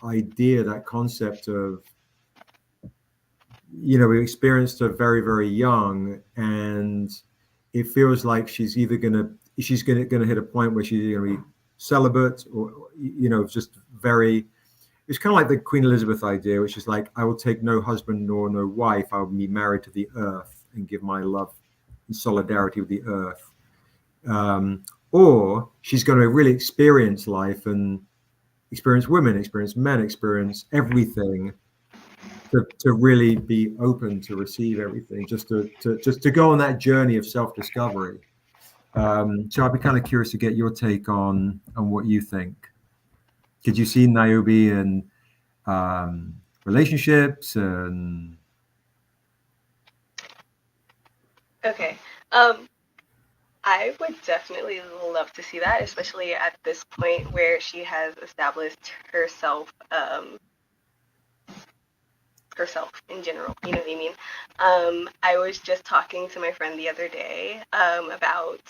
idea, that concept of, we experienced her very, very young, and it feels like she's either gonna hit a point where she's gonna be celibate, or just very. It's kind of like the Queen Elizabeth idea, which is like, I will take no husband nor no wife. I will be married to the earth and give my love and solidarity with the earth. Or she's going to really experience life and experience women, experience men, experience everything. To really be open to receive everything, just to go on that journey of self-discovery. So I'd be kind of curious to get your take on what you think. Did you see Niobe in relationships and? Okay. I would definitely love to see that, especially at this point where she has established herself in general, you know what I mean? I was just talking to my friend the other day about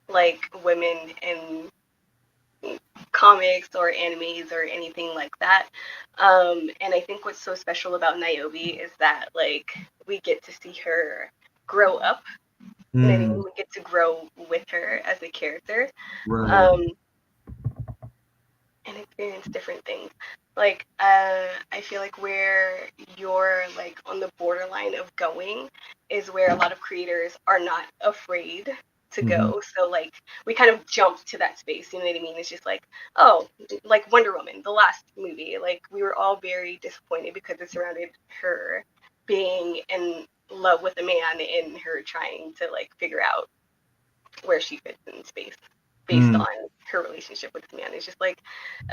like women in comics or animes or anything like that, and I think what's so special about Niobe is that like we get to see her grow up, you know what I mean? We get to grow with her as a character, right. And experience different things. Like, I feel like where you're like on the borderline of going is where a lot of creators are not afraid to go. So like we kind of jumped to that space, you know what I mean? It's just like, oh, like Wonder Woman, the last movie, like we were all very disappointed because it surrounded her being in love with a man and her trying to like figure out where she fits in space based on her relationship with this man. It's just like,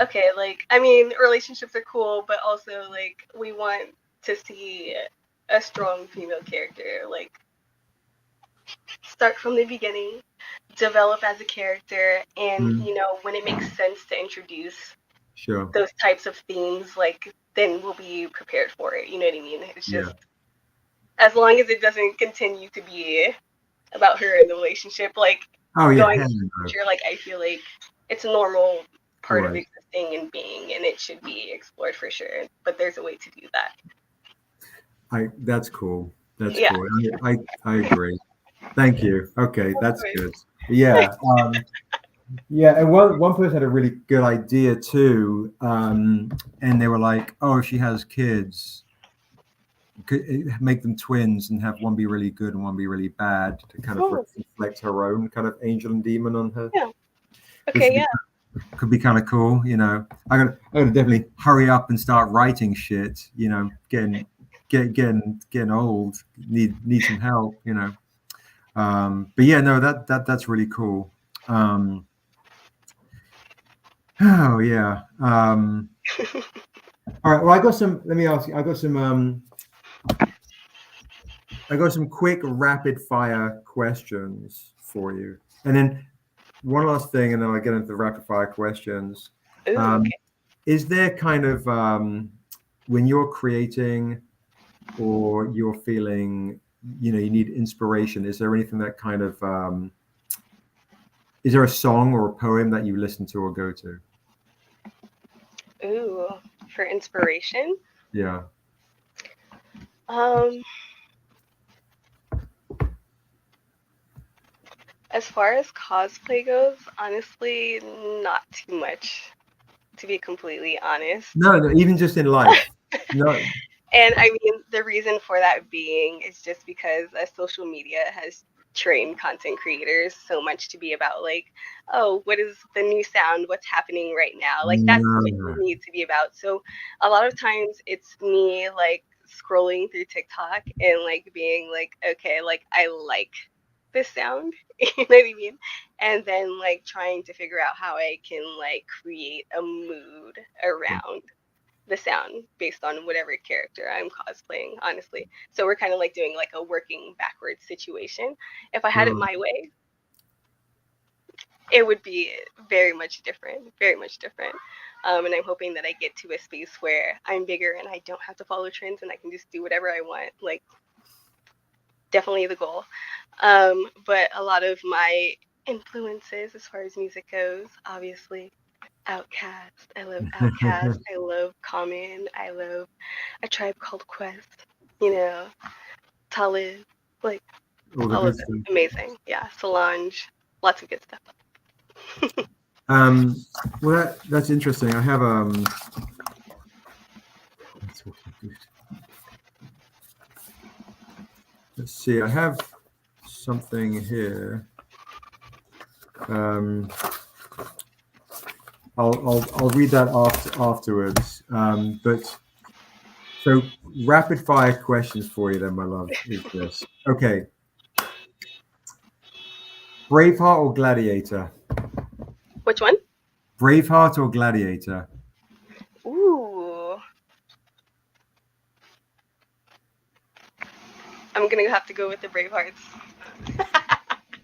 okay, like, I mean, relationships are cool, but also like we want to see a strong female character, like start from the beginning, develop as a character, and you know, when it makes sense to introduce those types of themes, like then we'll be prepared for it, you know what I mean? It's just as long as it doesn't continue to be about her in the relationship, like going into the future, like I feel like it's a normal part of existing and being, and it should be explored for sure, but there's a way to do that. That's cool. That's cool. I agree. Thank you. Okay, that's good. Yeah. Yeah, and one person had a really good idea too, and they were like, "Oh, if she has kids, make them twins and have one be really good and one be really bad to kind of reflect her own kind of angel and demon on her." Yeah. Okay. Yeah. Could be kind of cool, you know. I'm gonna definitely hurry up and start writing shit. You know, getting old, need some help, you know. But yeah, no, that's really cool. Oh yeah. All right. Well, I got some. Let me ask you. I got some quick rapid fire questions for you, and then one last thing, and then I'll get into the rapid fire questions. Ooh, okay. Is there kind of when you're creating or you're feeling, you know, you need inspiration? Is there anything that kind of is there a song or a poem that you listen to or go to? Ooh, for inspiration. Yeah. As far as cosplay goes, honestly, not too much, to be completely honest. No, even just in life. No. And I mean, the reason for that being is just because social media has trained content creators so much to be about like, oh, what is the new sound? What's happening right now? Like that's what you need to be about. So a lot of times it's me like scrolling through TikTok and like being like, okay, like I like this sound, you know what I mean? And then like trying to figure out how I can like create a mood around the sound based on whatever character I'm cosplaying, honestly. So we're kind of like doing like a working backwards situation. If I had it my way, it would be very much different, very much different. And I'm hoping that I get to a space where I'm bigger and I don't have to follow trends and I can just do whatever I want. Like, definitely the goal. But a lot of my influences as far as music goes, obviously, Outcast. I love Outcast. I love Common. I love A Tribe Called Quest. You know, Talib. Like, all of them. Amazing. Yeah, Solange. Lots of good stuff. Well, that's interesting. I have let's see. I have something here. I'll read that afterwards. But so rapid fire questions for you then, my love, is this. Okay. Braveheart or Gladiator? Which one? Braveheart or Gladiator? Ooh. I'm going to have to go with the Bravehearts.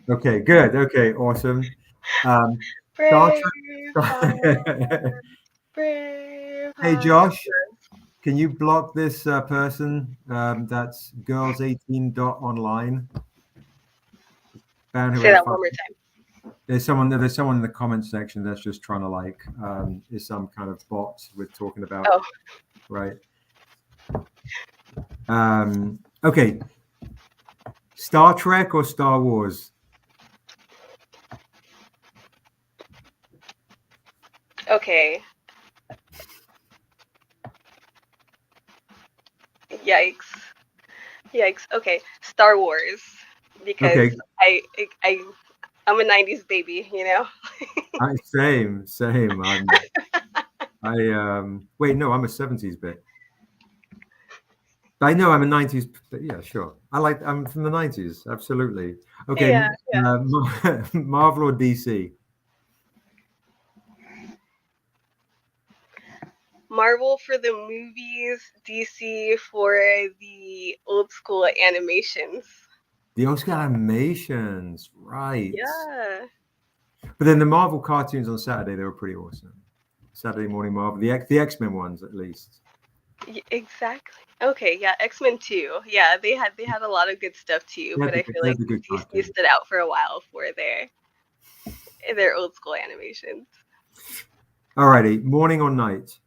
Okay, good. Okay, awesome. Braveheart. Hey, Josh, can you block this person? That's girls18.online. Say that one more time. There's someone in the comments section that's just trying to like is some kind of bot we're talking about. Oh. Right. Okay. Star Trek or Star Wars? Okay. Yikes. Okay. Star Wars. Because I'm a 90s baby, you know? Same. Wait, no, I'm a 70s bit. I know I'm a 90s, but yeah, sure. I'm from the 90s, absolutely. Okay, yeah. Marvel or DC? Marvel for the movies, DC for the old school animations. The old school animations, right. Yeah. But then the Marvel cartoons on Saturday, they were pretty awesome. Saturday morning Marvel, the X-Men ones at least. Exactly. Okay, yeah, X-Men too. Yeah, they had a lot of good stuff too, but I feel like DC stood out for a while for their old school animations. Alrighty, morning or night?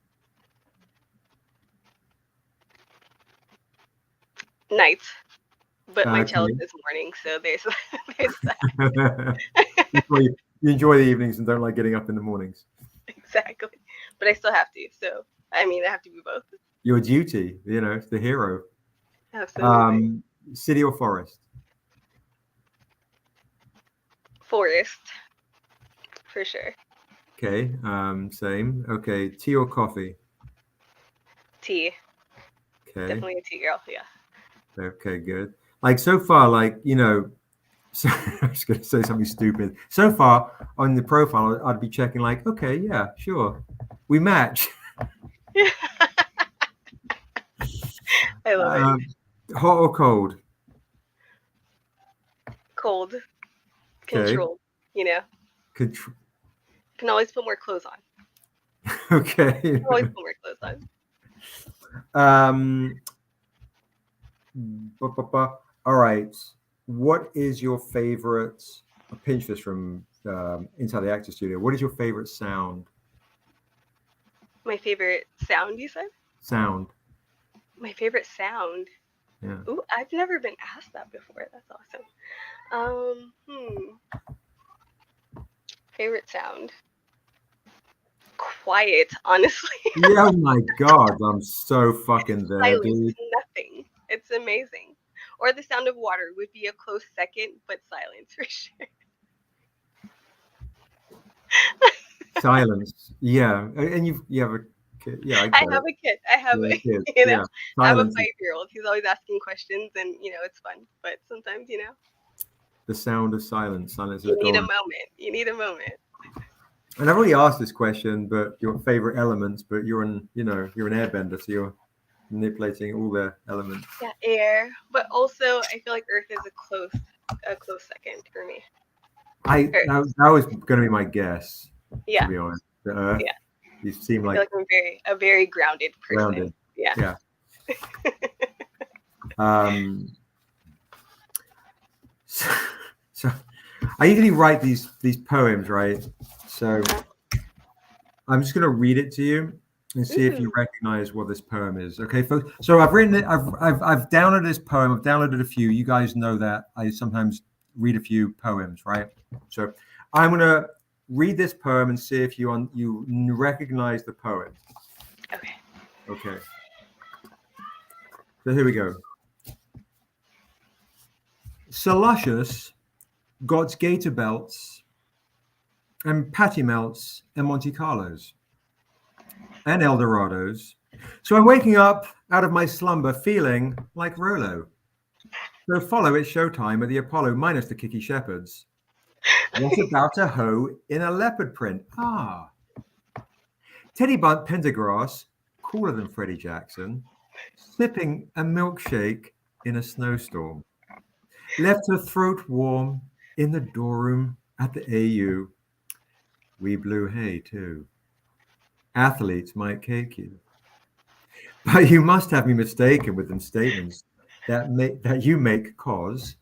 Night. But my Okay. child is morning, so there's there's that. That's why you enjoy the evenings and don't like getting up in the mornings. Exactly. But I still have to. So I mean, I have to do both. Your duty, you know, the hero. Absolutely. City or forest? Forest, for sure. Okay, same. Okay, tea or coffee? Tea. Okay. Definitely a tea girl. Yeah. Okay, good. Like so far, like, you know, so, I was going to say something stupid. So far on the profile, I'd be checking like, okay, yeah, sure. We match. I love it. Hot or cold? Cold. Okay. Controlled, you know. Can always put more clothes on. Okay. Always put more clothes on. All right. What is your favorite? I'll pinch this from inside the actor studio. What is your favorite sound? My favorite sound, you said? Sound. My favorite sound. Yeah. Ooh, I've never been asked that before. That's awesome. Favorite sound. Quiet, honestly. Yeah, oh my God, I'm so fucking there, Silence, dude. nothing. It's amazing. Or the sound of water would be a close second, but silence for sure. Silence. Yeah, and you have a kid. Yeah, I have a kid. I have a kid. you know. Yeah. I have a Silence. 5-year-old. He's always asking questions, and you know it's fun. But sometimes, you know, The sound of silence. Silence is you need a golden. moment. You need a moment. And I've already asked this question, but your favorite elements, but you're an airbender, so you're manipulating all the elements. Yeah, air, but also I feel like Earth is a close second for me. That was going to be my guess. Yeah. To be honest, Earth. Yeah. You seem I like feel like I'm a very grounded person. grounded. Yeah. So I usually write these poems, right? So I'm just going to read it to you and see if you recognize what this poem is. Okay, folks. So I've written it. I've downloaded this poem. I've downloaded a few. You guys know that I sometimes read a few poems, right? So I'm going to read this poem and see if you recognize the poem. Okay. Okay. So here we go. Sir Luscious got gator belts and patty melts and Monte Carlos and Eldorados. So I'm waking up out of my slumber feeling like Rolo. So follow It's Showtime at the Apollo minus the Kiki Shepherds. What about a hoe in a leopard print? Teddy Bunt Pendergrass, cooler than Freddie Jackson, sipping a milkshake in a snowstorm. Left her throat warm in the doorroom at the AU. We blew hay too. Athletes might cake you. But you must have me mistaken with them statements that you make, cause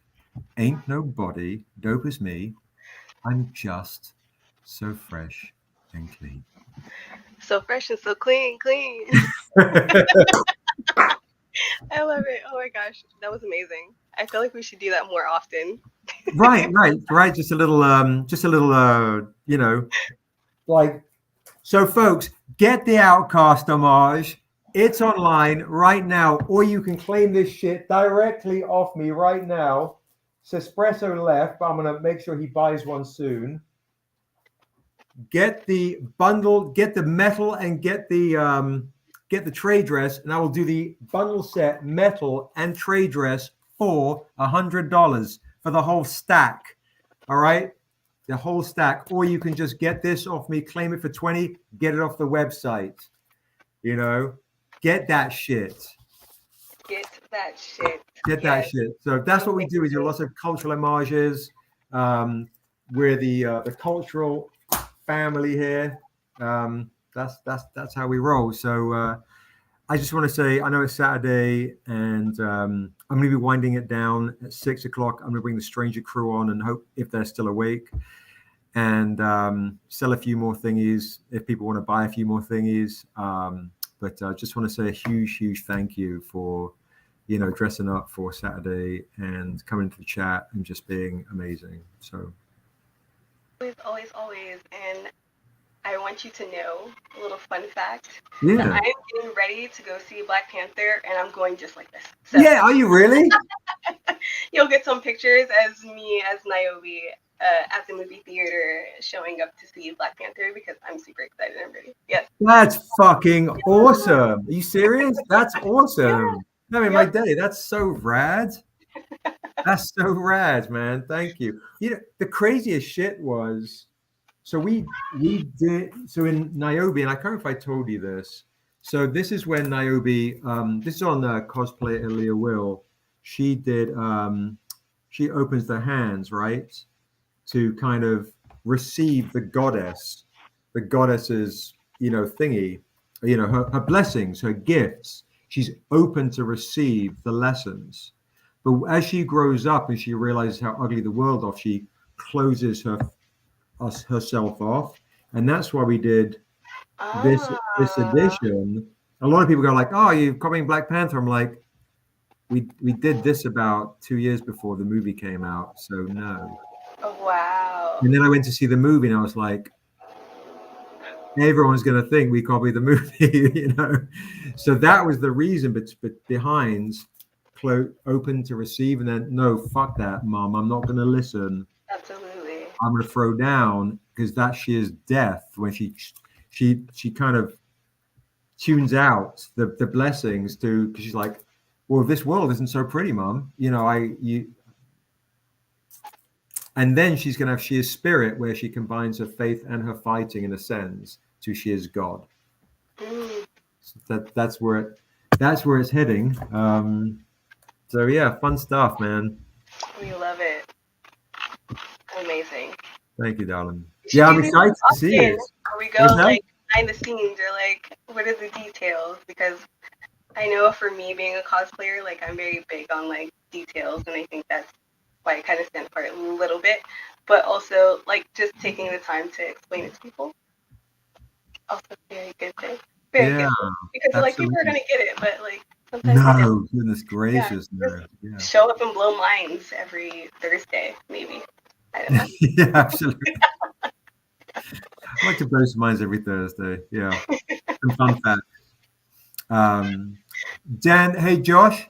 ain't nobody dope as me. I'm just so fresh and clean. So fresh and so clean. I love it. Oh my gosh, that was amazing. I feel like we should do that more often. Right. Just a little, you know, like, so folks, get the Outcast homage. It's online right now, or you can claim this shit directly off me right now. Sespresso left, but I'm gonna make sure he buys one soon. Get the bundle, get the metal, and get the trade dress, and I will do the bundle set metal and trade dress for $100 for the whole stack. All right, the whole stack. Or you can just get this off me, claim it for 20, get it off the website. You know, get that shit. Get that shit. Get that shit. So that's what we do. We do lots of cultural homages. We're the cultural family here. That's how we roll. So I just want to say, I know it's Saturday, and I'm going to be winding it down at 6 o'clock. I'm going to bring the Stranger crew on and hope if they're still awake, and sell a few more thingies if people want to buy a few more thingies. But I just want to say a huge thank you for dressing up for Saturday and coming to the chat and just being amazing. So Always. And I want you to know a little fun fact. Yeah. I'm getting ready to go see Black Panther, and I'm going just like this. So yeah, are you really? you'll get some pictures as me as Niobe at the movie theater showing up to see Black Panther because I'm super excited and ready. Yes. That's fucking awesome. Are you serious? That's awesome. That made my day. That's so rad. That's so rad, man. Thank you. The craziest shit was, so we did, so in Niobe, and I can't remember if I told you this. So this is when Niobe, this is on Cosplay Aaliyah Will. She did, she opens the hands, right? To kind of receive the goddess's, thingy, her blessings, her gifts. She's open to receive the lessons. But as she grows up and she realizes how ugly the world is, she closes herself off. And that's why we did this edition. A lot of people go like, oh, you're copying Black Panther. I'm like, we did this about 2 years before the movie came out. So no. Oh, wow. And then I went to see the movie and I was like, everyone's going to think we copied the movie, So that was the reason, but behind open to receive, and then no, fuck that, Mom. I'm not going to listen. Absolutely. I'm going to throw down, because that she is death when she kind of tunes out the blessings because she's like, well, this world isn't so pretty, Mom. And then she's going to have, she is spirit, where she combines her faith and her fighting and ascends to she is God. So that's where it's heading. So yeah, fun stuff, man. We love it. Amazing. Thank you, darling. Yeah, I'm excited to see it. We go like behind the scenes, or like, what are the details? Because I know for me, being a cosplayer, like, I'm very big on like details, and I think that's why I kind of stand apart a little bit. But also, like, just taking the time to explain it to people, also a very good thing. Very good. Because like, people are gonna get it, but like, sometimes no, goodness gracious, no. Yeah. Show up and blow minds every Thursday, maybe. I don't know. Yeah, absolutely. I like to blow some minds every Thursday. Yeah, some fun facts. Dan, hey Josh,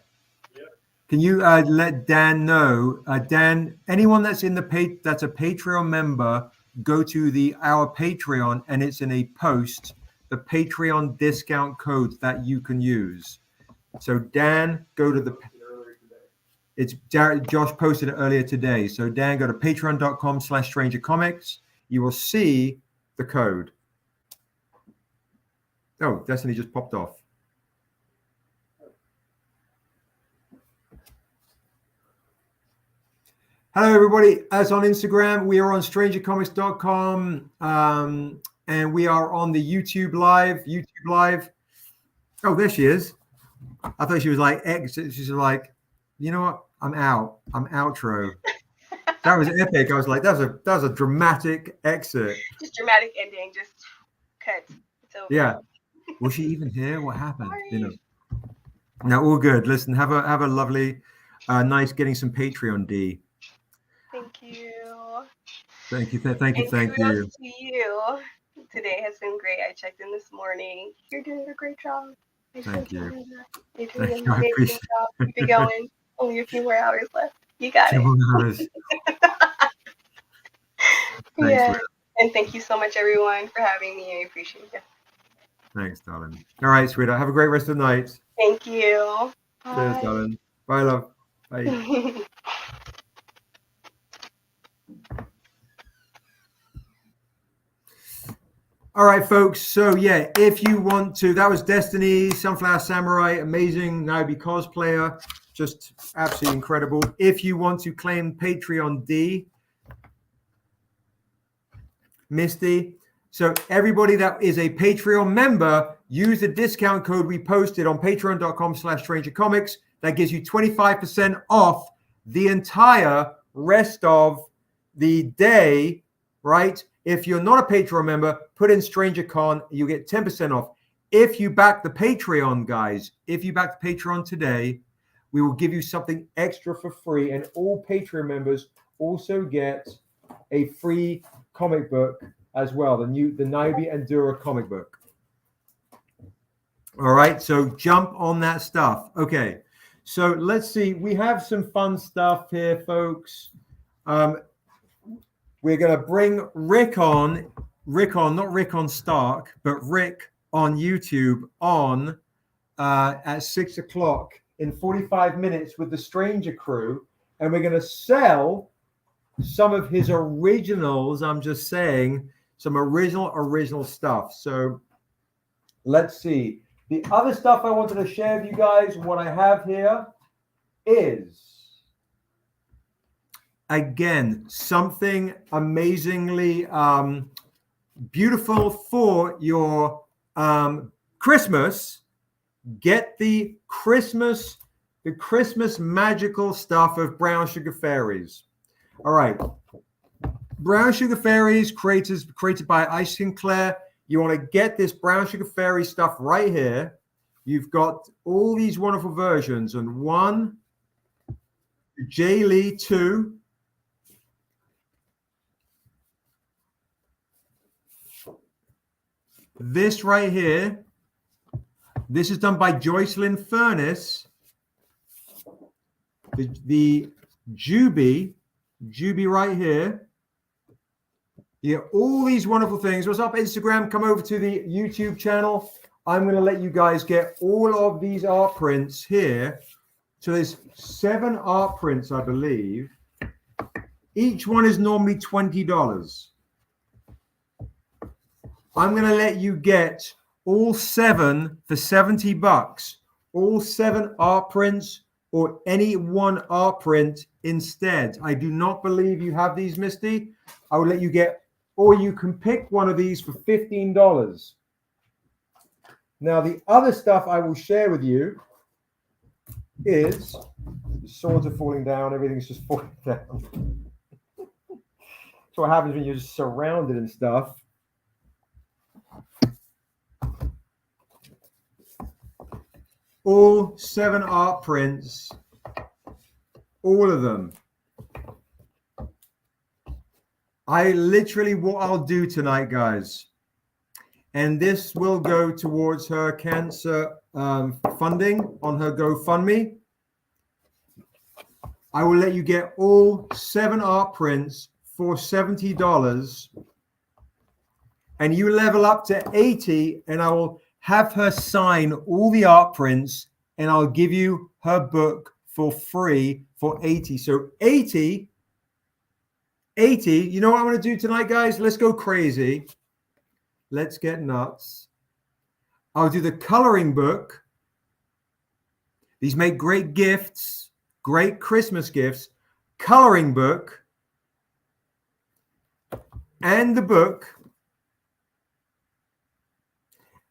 can you let Dan know? Dan, anyone that's in that's a Patreon member, go to our Patreon, and it's in a post, the Patreon discount code that you can use. So Dan, go to it's Josh posted it earlier today. So Dan, go to patreon.com/StrangerComics. You will see the code. Oh, Destiny just popped off. Hello, everybody. As on Instagram, we are on StrangerComics.com, and we are on the YouTube Live. Oh, there she is. I thought she was like exit. She's like, you know what? I'm out. I'm outro. That was epic. I was like, that was a dramatic exit. Just dramatic ending. Just cut. Yeah. Was she even here? What happened? No, all good. Listen, have a lovely, nice getting some Patreon D. Thank you. Thank you. To you. Today has been great. I checked in this morning. You're doing a great job. Thank you. You're doing an amazing job. Keep it going. Only a few more hours left. You got it. Yeah. And thank you so much, everyone, for having me. I appreciate it. Thanks, darling. All right, sweetheart. Have a great rest of the night. Thank you. Bye. Cheers, darling. Bye, love. Bye. All right, folks. So yeah, if you want to, that was Destiny, Sunflower Samurai, amazing Niobe cosplayer, just absolutely incredible. If you want to claim Patreon D, Misty. So everybody that is a Patreon member, use the discount code we posted on patreon.com/StrangerComics. That gives you 25% off the entire rest of the day, right? If you're not a Patreon member, put in StrangerCon, you get 10% off. If you back the Patreon, guys, if you back the Patreon today, we will give you something extra for free. And all Patreon members also get a free comic book as well, the Niobe and Dura comic book. All right, so jump on that stuff. Okay, so let's see. We have some fun stuff here, folks. We're going to bring Rick on, not Rick on Stark, but Rick on YouTube on at 6 o'clock in 45 minutes with the Stranger crew. And we're going to sell some of his originals. I'm just saying, some original stuff. So let's see. The other stuff I wanted to share with you guys, what I have here is, again, something amazingly beautiful for your Christmas. Get the Christmas magical stuff of Brown Sugar Fairies. All right. Brown Sugar Fairies created by Ice Sinclair. You want to get this Brown Sugar Fairy stuff right here. You've got all these wonderful versions, and one, Jay Lee, two, this right here. This is done by Joycelyn Furness. The Juby right here. Yeah, all these wonderful things. What's up, Instagram? Come over to the YouTube channel. I'm going to let you guys get all of these art prints here. So there's 7 art prints, I believe. Each one is normally $20. I'm going to let you get all 7 for $70. All 7 art prints or any one art print instead. I do not believe you have these, Misty. I will let you get, or you can pick one of these for $15. Now, the other stuff I will share with you is, the swords are falling down, everything's just falling down. That's what happens when you're just surrounded and stuff. All 7 art prints, all of them. I literally, what I'll do tonight, guys, and this will go towards her cancer funding on her GoFundMe. I will let you get all 7 art prints for $70, and you level up to 80, and I will have her sign all the art prints, and I'll give you her book for free for 80. So 80, you know what I'm going to do tonight, guys? Let's go crazy. Let's get nuts. I'll do the coloring book. These make great gifts, great Christmas gifts. Coloring book and the book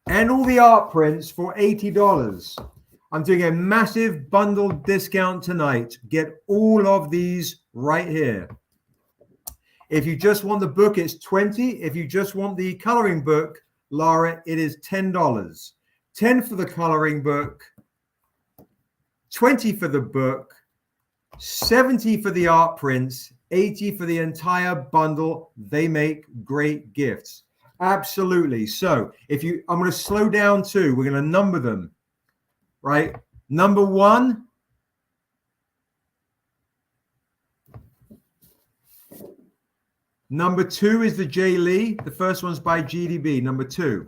and all the art prints for $80. I'm doing a massive bundle discount tonight. Get all of these right here. If you just want the book, it's $20. If you just want the coloring book, Laura, it is $10. $10 for the coloring book, $20 for the book, $70 for the art prints, $80 for the entire bundle. They make great gifts. Absolutely. So I'm going to slow down too. We're going to number them, right? Number 1. Number 2 is the Jay Lee. The first one's by GDB. Number 2.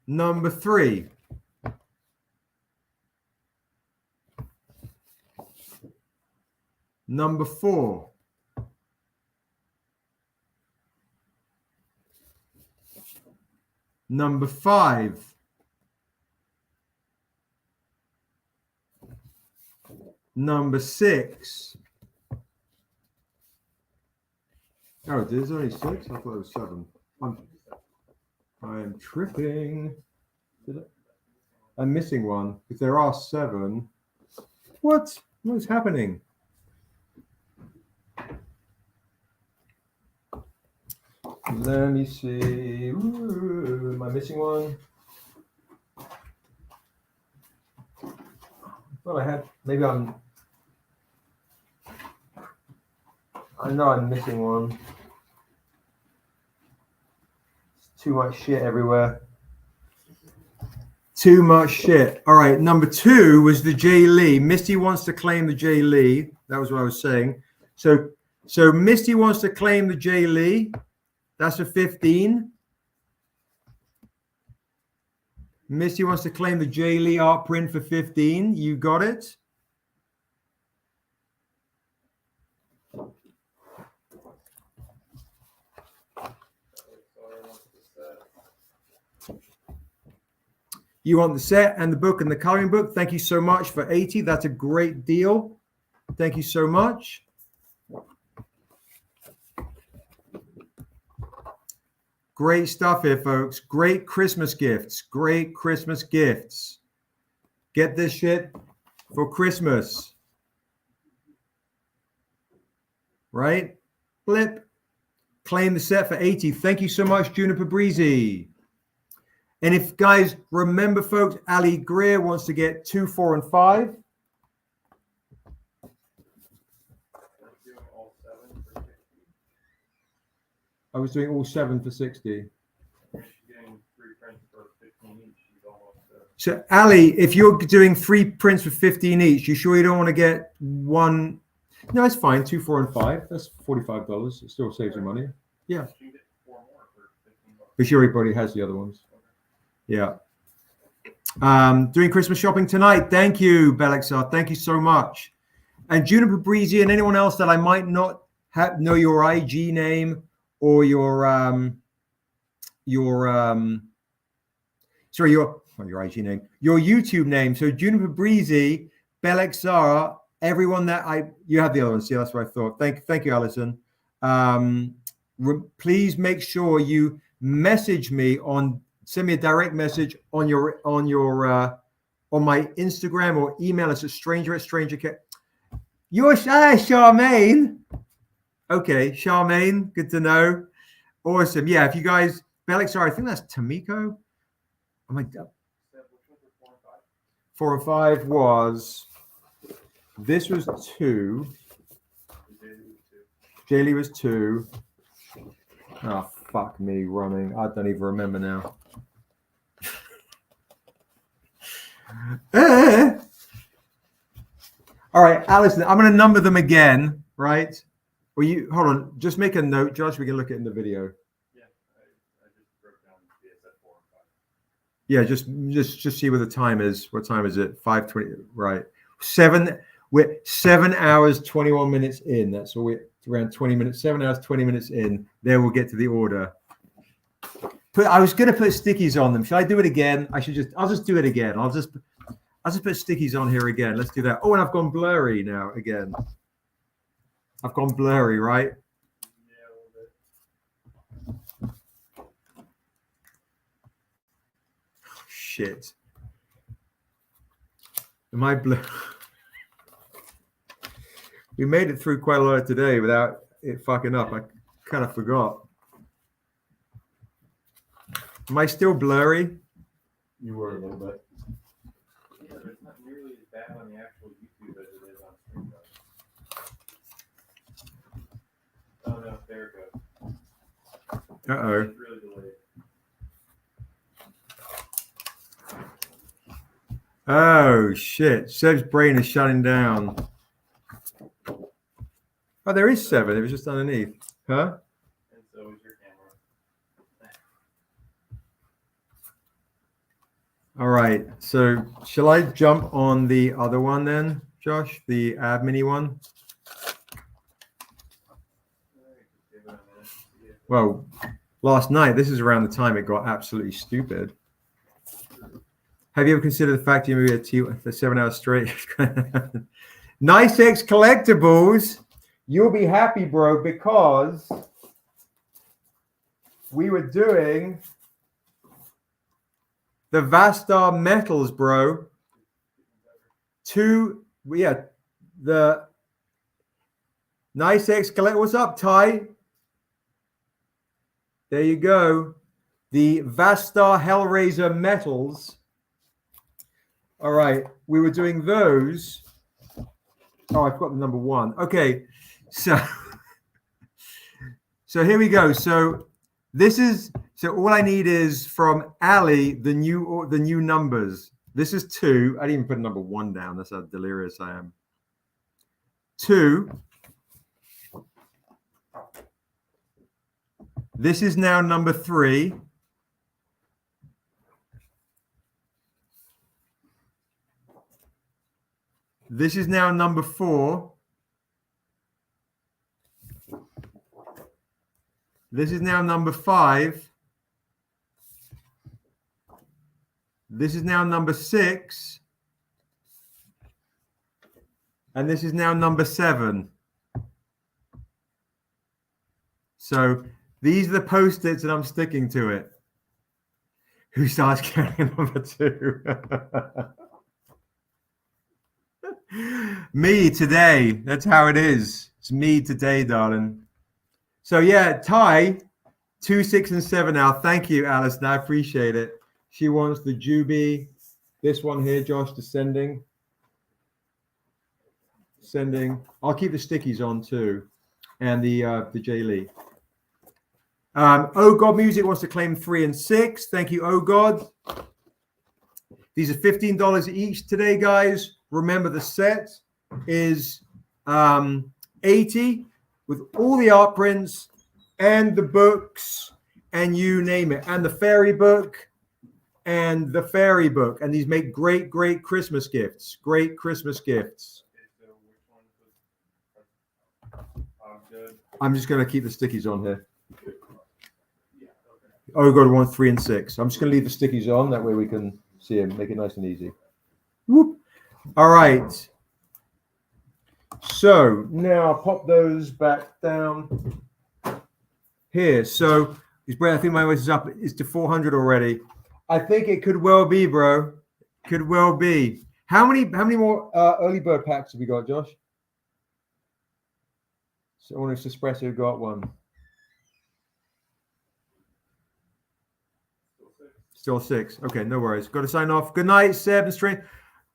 Number 3. Number 4. Number 5. Number 6. Oh, there's only 6? I thought it was 7. I am tripping. I'm missing one. If there are 7, what is happening? Let me see. Ooh, am I missing one? Well, I had. Maybe I know I'm missing one. It's too much shit everywhere. Too much shit. All right, number 2 was the Jay Lee. Misty wants to claim the Jay Lee. That was what I was saying. So Misty wants to claim the Jay Lee. That's a 15. Misty wants to claim the Jay Lee art print for 15. You got it. You want the set and the book and the coloring book. Thank you so much for 80. That's a great deal. Thank you so much. Great stuff here, folks. Great Christmas gifts. Great Christmas gifts. Get this shit for Christmas. Right? Blip. Claim the set for 80. Thank you so much, Juniper Breezy. And if guys remember, folks, Ali Greer wants to get 2, 4, and 5. I was doing all 7 for 60. So Ali, if you're doing 3 prints for 15 each, you sure you don't want to get one? No, it's fine. 2, 4, and 5. That's $45. It still saves you money. Yeah. But sure, everybody has the other ones. Yeah. Doing Christmas shopping tonight. Thank you, Belexar. Thank you so much. And Juniper Breezy and anyone else that I might not know your IG name or your IG name, your YouTube name. So Juniper Breezy, Belexar, everyone that you have the other ones. Yeah, that's what I thought. Thank you, Alison. Please make sure you message me send me a direct message on my Instagram or email us at stranger@stranger. You're Charmaine. Okay, Charmaine, good to know. Awesome. Yeah, if you guys, Belexar, I think that's Tamiko. Oh my God. 4 and 5 was, this was 2. Jaylee was 2. Oh, fuck me running. I don't even remember now. All right, Alison, I'm going to number them again, right? Well, hold on. Just make a note, Josh. We can look at it in the video. Yeah, I just broke down the BSF 4 and 5. Yeah, just see what the time is. What time is it? 5:20. Right. 7. We're 7 hours 21 minutes in. That's all. We're around 20 minutes. 7 hours 20 minutes in. There we'll get to the order. I was going to put stickies on them. Should I do it again? I'll just do it again. I'll just put stickies on here again. Let's do that. Oh, and I've gone blurry now again. I've gone blurry, right? Yeah, a little bit. Oh, shit. Am I blurry? We made it through quite a lot today without it fucking up. I kind of forgot. Am I still blurry? You were a little bit. Yeah, it's not nearly as bad on the actual YouTube as it is on StreamYard. Oh no, there it goes. Uh-oh. It's really delayed. Oh, shit. Seb's brain is shutting down. Oh, there is 7. It was just underneath. Huh? And so is your camera. All right. So shall I jump on the other one then, Josh? The Ab Mini one? Well, last night, this is around the time it got absolutely stupid. Have you ever considered the fact you moved for 7 hours straight? Nice X Collectibles. You'll be happy, bro, because we were doing the Vastar metals, bro. The Nice X Collectibles. What's up, Ty? There you go. The Vastar Hellraiser metals. All right, we were doing those. Oh, I've got the number 1. Okay, so here we go. So all I need is from Ali the new numbers. This is 2. I didn't even put number 1 down. That's how delirious I am. 2. This is now number 3. This is now number 4. This is now number 5. This is now number 6. And this is now number 7. So these are the Post-its and I'm sticking to it. Who starts carrying number 2? Me today. That's how it is. It's me today, darling. So yeah, Ty, 2, 6, and 7 now. Thank you, Alison. I appreciate it. She wants the Juby. This one here, Josh, descending. Sending. I'll keep the stickies on too. And the J Lee. Oh God Music wants to claim 3 and 6. Thank you, Oh God. These are $15 each today, guys. Remember, the set is $80 with all the art prints and the books and you name it, and the fairy book and the fairy book. And these make great, great Christmas gifts. Great Christmas gifts. I'm just going to keep the stickies on here. Oh, God, 1, 3, and 6. I'm just going to leave the stickies on. That way we can see them. Make it nice and easy. Whoop. All right. So now I'll pop those back down here. So I think my voice is up. It's to 400 already. I think it could well be, bro. Could well be. How many more early bird packs have we got, Josh? So Onyx Espresso got one. Still 6. Okay, no worries. Got to sign off. Good night, Seb and Strain.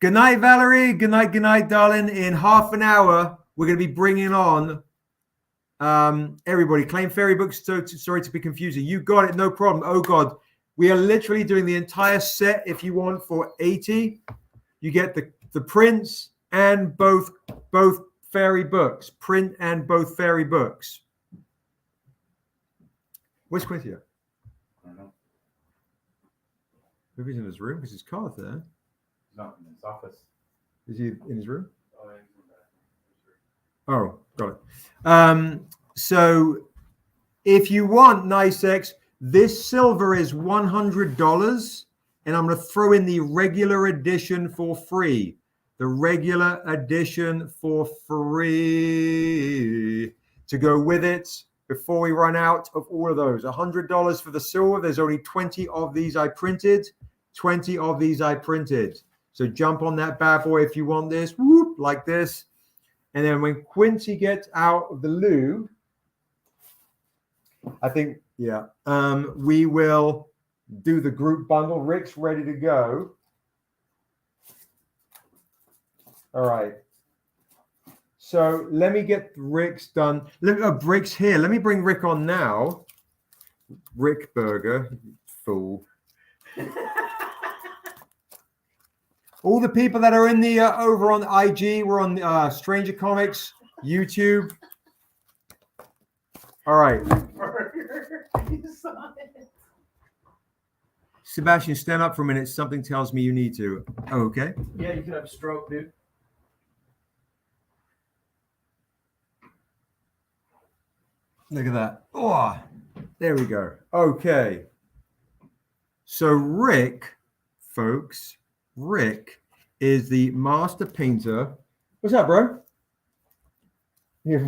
Good night, Valerie. Good night, darling. In half an hour, we're going to be bringing on everybody. Claim fairy books. Sorry to be confusing. You got it. No problem. Oh, God. We are literally doing the entire set. If you want for 80, you get the prints and both fairy books. Print and both fairy books. Where's Quincy? I don't know. Maybe he's in his room because his car's there. He's not in his office. Is he in his room? Oh, got it. So if you want Nice X, this silver is $100, and I'm going to throw in the regular edition for free. The regular edition for free to go with it before we run out of all of those. $100 for the silver. There's only 20 of these I printed. 20 of these I printed. So jump on that bad boy if you want this. Whoop, like this. And then when Quincy gets out of the loo, I think, yeah, we will do the group bundle. Rick's ready to go. All right. So let me get Rick's done. Rick's here. Let me bring Rick on now. Rick Burger, fool. All the people that are in the over on IG, we're on Stranger Comics, YouTube. All right. Sebastian, stand up for a minute. Something tells me you need to. Oh, okay. Yeah, you could have a stroke, dude. Look at that. Oh, there we go. Okay. So Rick, folks, Rick is the master painter. What's up, bro? You're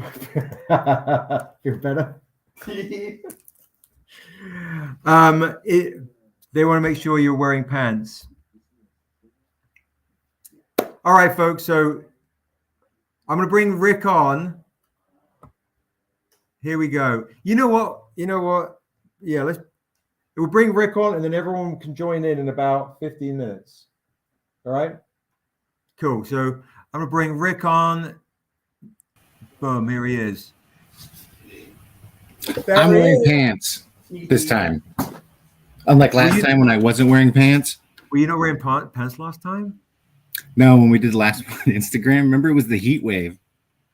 better. They want to make sure you're wearing pants. All right, folks. So I'm going to bring Rick on. Here we go. You know what? yeah, we'll bring Rick on, and then everyone can join in about 15 minutes. All right. Cool. So I'm gonna bring Rick on. Boom. Here he is. I'm wearing pants this time. Unlike last time when I wasn't wearing pants. Were you not wearing pants last time? No, when we did the last one on Instagram, remember it was the heat wave.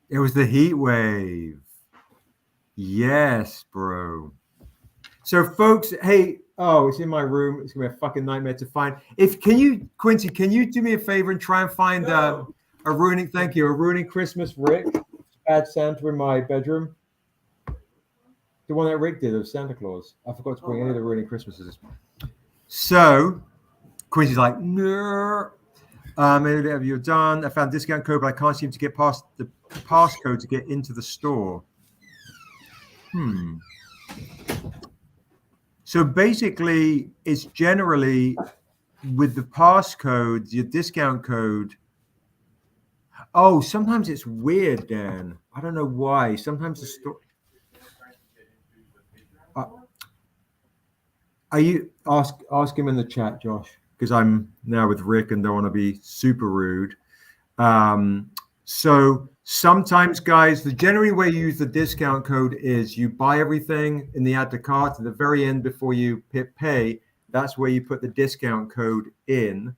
It was the heat wave. Yes, bro. So, folks, hey, it's in my room. It's gonna be a fucking nightmare to find. Quincy, can you do me a favor and try and find a ruining Christmas Rick Bad Santa in my bedroom? The one that Rick did of Santa Claus. I forgot to bring any of the ruining Christmases. So, Quincy's like, no. Maybe have you done? I found discount code, but I can't seem to get past the passcode to get into the store. So basically, it's generally with the passcode, your discount code. Oh, sometimes it's weird, Dan. I don't know why. Sometimes the store. Are you ask him in the chat, Josh? Because I'm now with Rick and don't want to be super rude. So sometimes, guys, the generally way you use the discount code is you buy everything in the add to cart at the very end before you hit pay. That's where you put the discount code in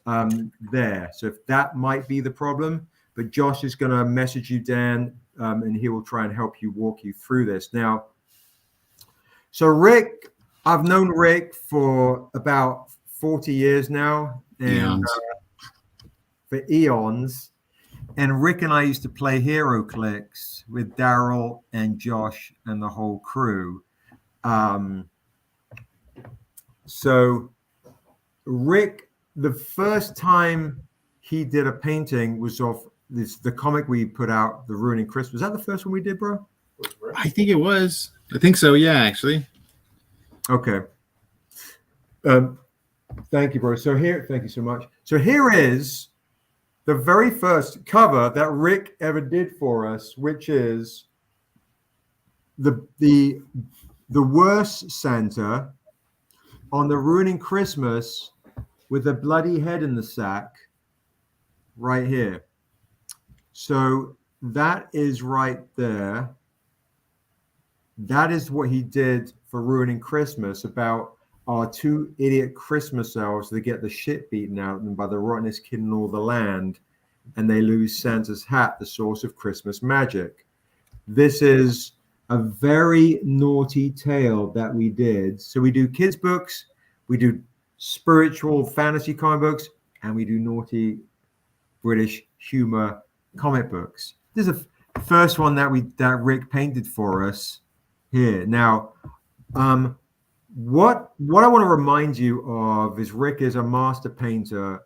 there. So if that might be the problem, but Josh is going to message you, Dan, and he will try and help you walk you through this. Now, so Rick, I've known Rick for about 40 years now, and for eons. And Rick and I used to play Hero Clicks with Daryl and Josh and the whole crew. So Rick, the first time he did a painting was of the comic we put out, The Ruining Christmas. Was that the first one we did, bro? I think it was. I think so, yeah, actually. Okay. Thank you, bro. So thank you so much. So here is the very first cover that Rick ever did for us, which is the worst Santa on the Ruining Christmas with a bloody head in the sack right here. So that is right there. That is what he did for Ruining Christmas about our two idiot Christmas elves that get the shit beaten out of them by the rottenest kid in all the land, and they lose Santa's hat, the source of Christmas magic. This is a very naughty tale that we did. So we do kids' books, we do spiritual fantasy comic books, and we do naughty British humor comic books. This is the first one that Rick painted for us here. Now, what I want to remind you of is Rick is a master painter,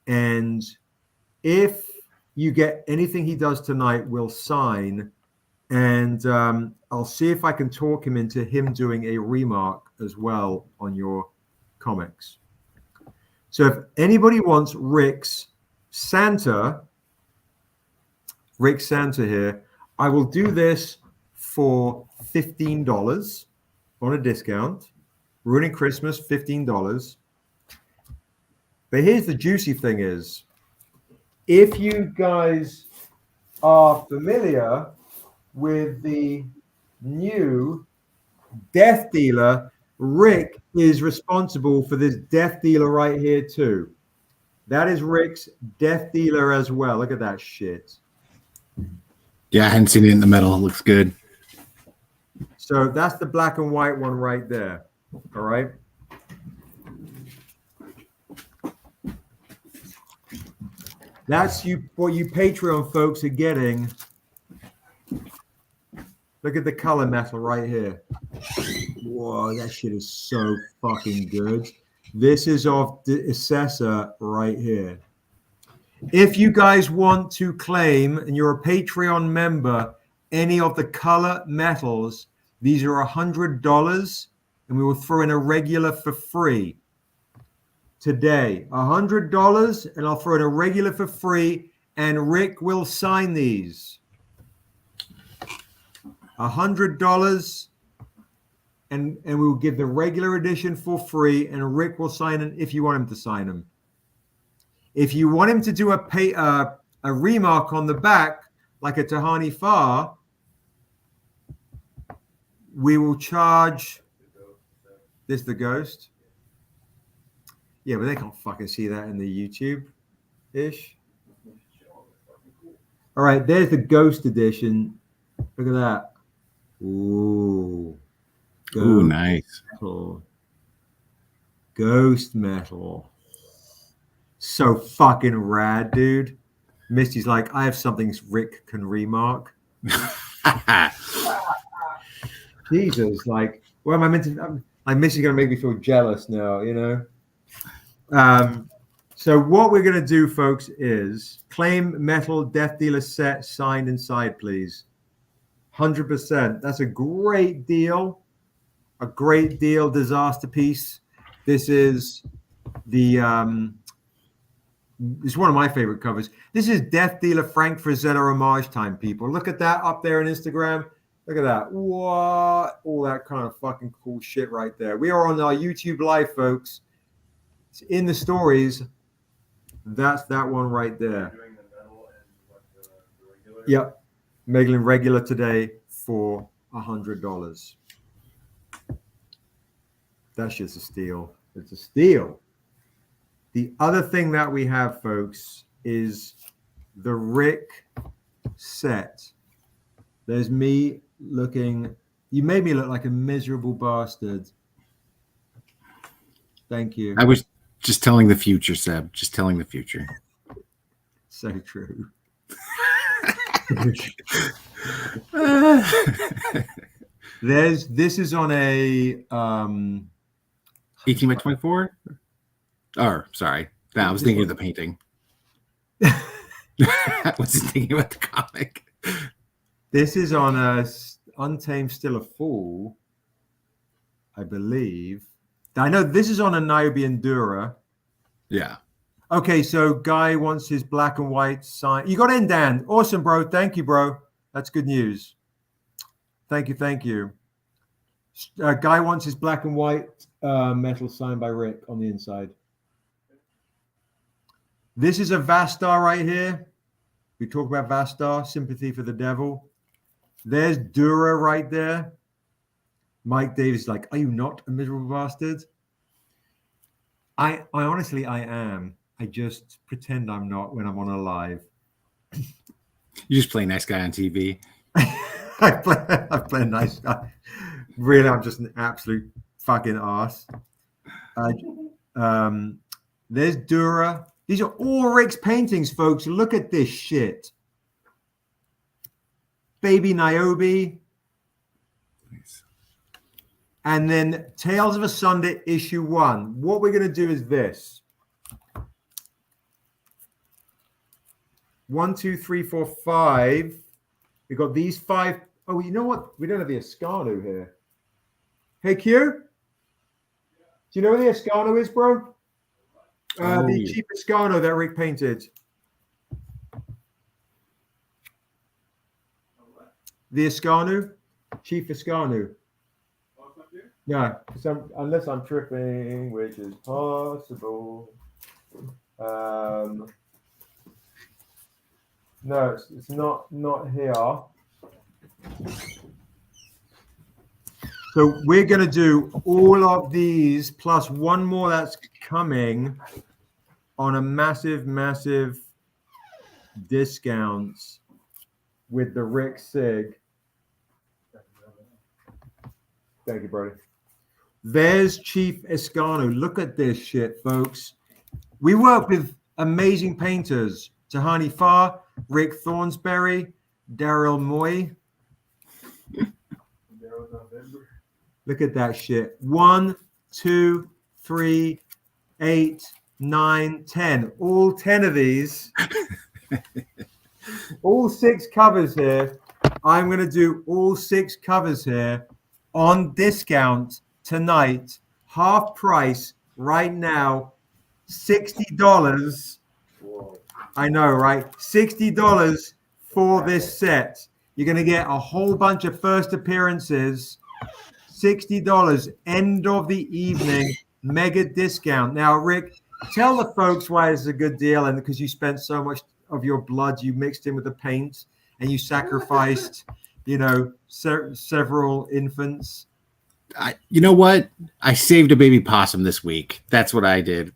and if you get anything he does tonight, we'll sign, and I'll see if I can talk him into him doing a remark as well on your comics. So if anybody wants Rick's Santa here, I will do this for $15 on a discount. Ruining Christmas, $15. But here's the juicy thing is, if you guys are familiar with the new Death Dealer, Rick is responsible for this Death Dealer right here too. That is Rick's Death Dealer as well. Look at that shit. Yeah, I hadn't seen it in the metal. It looks good. So that's the black and white one right there. All right. That's what you Patreon folks are getting. Look at the color metal right here. Whoa, that shit is so fucking good. This is of the Assessor right here. If you guys want to claim, and you're a Patreon member, any of the color metals, these are $100, and we will throw in a regular for free today. $100, and I'll throw in a regular for free, and Rick will sign these. $100, and we will give the regular edition for free, and Rick will sign it if you want him to sign them. If you want him to do a remark on the back, like a Tehani Farr, we will charge this the ghost. Yeah, but they can't fucking see that in the YouTube-ish. All right, there's the ghost edition. Look at that. Ooh. Ooh, nice. Metal. Ghost metal. So fucking rad, dude. Misty's like, I have something Rick can remark. Jesus, like, what am I meant to? Like, Misty's gonna make me feel jealous now, you know. So what we're gonna do, folks, is claim metal Death Dealer set signed inside, please. 100%. That's a great deal. A great deal. Disaster piece. This is the it's one of my favorite covers. This is Death Dealer Frank Frazetta homage time, people. Look at that up there on Instagram. Look at that. What? All that kind of fucking cool shit right there. We are on our YouTube live, folks. It's in the stories. That's that one right there. Yep. Megalyn regular today for $100. That shit's a steal. It's a steal. The other thing that we have, folks, is the Rick set. There's me looking. You made me look like a miserable bastard. Thank you. I was just telling the future, Seb. Just telling the future. So true. This is on a 18 by 24. Oh, sorry. No, I was thinking of the painting. I wasn't thinking about the comic. This is on a Untamed Still a Fool, I believe. I know this is on a Niobe Endura. Yeah. Okay, so Guy wants his black and white sign. You got in, Dan. Awesome, bro. Thank you, bro. That's good news. Thank you, thank you. Guy wants his black and white metal signed by Rick on the inside. This is a Vastar right here. We talk about Vastar, Sympathy for the Devil. There's Dura right there. Mike Davis is like, are you not a miserable bastard? I honestly, I am. I just pretend I'm not when I'm on a live. You just play nice guy on TV. I play a nice guy. Really, I'm just an absolute fucking ass. There's Dura. These are all Rick's paintings, folks. Look at this shit. Baby Niobe. Nice. And then Tales of Asunda issue 1. What we're going to do is this. 1, 2, 3, 4, 5. We've got these 5. Oh, you know what? We don't have the Escano here. Hey, Q? Do you know where the Escano is, bro? The cheap Escano that Rick painted. The Escano? Chief Escano. No, unless I'm tripping, which is possible. No, it's not here. So we're going to do all of these plus one more that's coming on a massive discounts with the Rick Sig. Thank you, Brody. There's Chief Escano. Look at this shit, folks. We work with amazing painters. Tehani Farr, Rick Thornsberry, Daryl Moy. Look at that shit. 1, 2, 3, 8, 9, 10. All 10 of these. All 6 covers here. I'm going to do all 6 covers here on discount tonight. Half price right now. $60. I know, right? $60 for this set. You're going to get a whole bunch of first appearances. $60. End of the evening, mega discount. Now, Rick, tell the folks why it's a good deal, and because you spent so much of your blood, you mixed in with the paint, and you sacrificed, several infants. You know what? I saved a baby possum this week. That's what I did.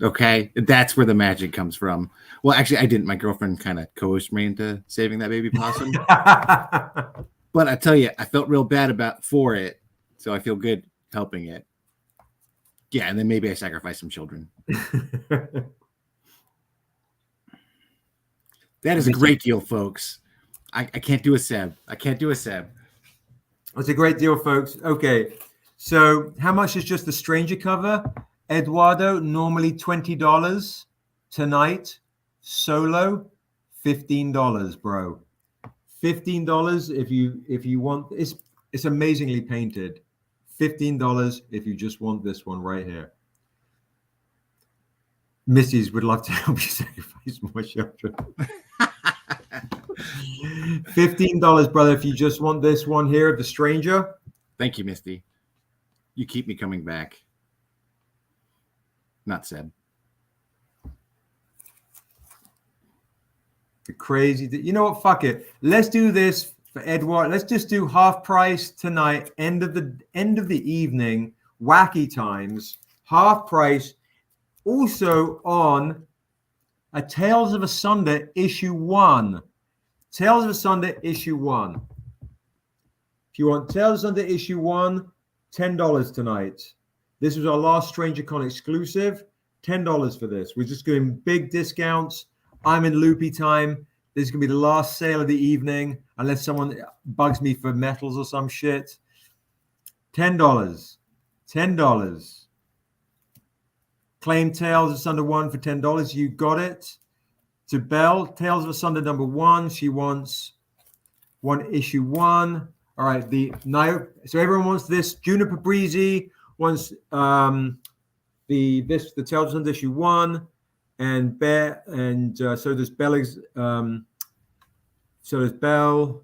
Okay, that's where the magic comes from. Well, actually, I didn't. My girlfriend kind of coerced me into saving that baby possum. But I tell you, I felt real bad for it, so I feel good helping it. Yeah, and then maybe I sacrifice some children. That is a great deal, folks. I can't do a Seb. It's a great deal, folks. Okay, so how much is just the Stranger cover? Eduardo, normally $20. Tonight, solo, $15, bro. $15 if you want. It's amazingly painted. $15 if you just want this one right here. Missy's would love to help you sacrifice more children. $15, brother, if you just want this one here, the Stranger. Thank you, Misty. You keep me coming back. Not said. The crazy. You know what? Fuck it. Let's do this for Edward. Let's just do half price tonight. End of the evening. Wacky times. Half price. Also on a Tales of Asunda issue 1. Tales of Asunda issue 1. If you want Tales of Asunda issue 1, $10 tonight. This was our last StrangerCon exclusive. $10 for this. We're just doing big discounts. I'm in loopy time. This is going to be the last sale of the evening, unless someone bugs me for metals or some shit. $10. $10. Claim Tales of Asunda 1 for $10. You got it. To Belle, Tales of Asunda number 1. She wants one issue 1. All right. So everyone wants this. Juniper Breezy wants the Tales of Asunda issue 1. And Bear, and so does Bella's. So does Belle.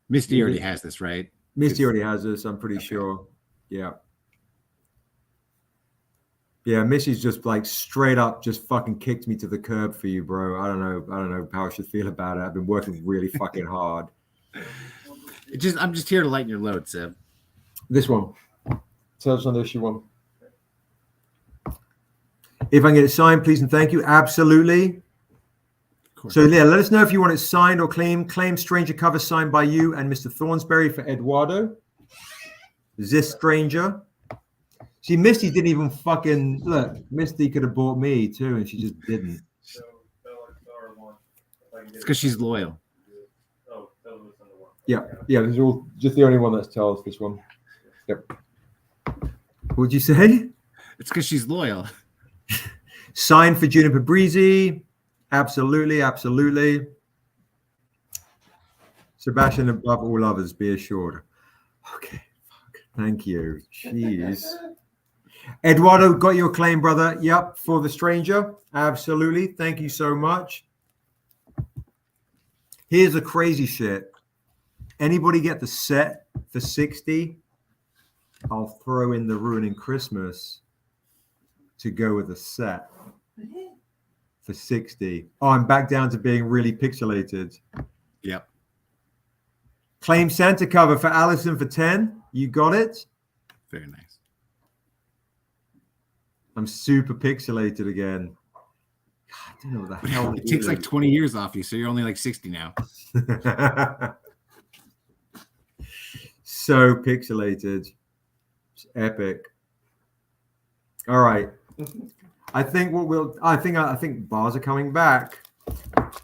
Misty already has this, right? Misty already has this. I'm pretty sure. Yeah. Yeah, Missy's just like straight up just fucking kicked me to the curb for you, bro. I don't know how I should feel about it. I've been working really fucking hard. I'm just here to lighten your load, Seb. This one. Tales on issue 1. If I can get it signed, please and thank you. Absolutely. So yeah, let us know if you want it signed or claim Stranger cover signed by you and Mr. Thornsberry for Eduardo. This Stranger. See, Misty didn't even fucking look. Misty could have bought me too, and she just didn't. It's because she's loyal. Yeah. This is all just the only one that's Tales. This one. Yep. What'd you say? It's because she's loyal. Sign for Juniper Breezy. Absolutely. Sebastian above all others, be assured. Okay. Fuck. Thank you. Jeez. Eduardo, got your claim, brother. Yep. For the Stranger. Absolutely. Thank you so much. Here's the crazy shit. Anybody get the set for $60? I'll throw in the Ruining Christmas to go with the set for $60. Oh, I'm back down to being really pixelated. Yep. Claim Santa cover for Allison for 10. You got it. Very nice. I'm super pixelated again. God, I don't know what the hell. It takes like 20 years off you, so you're only like 60 now. So pixelated. It's epic. All right. I think bars are coming back.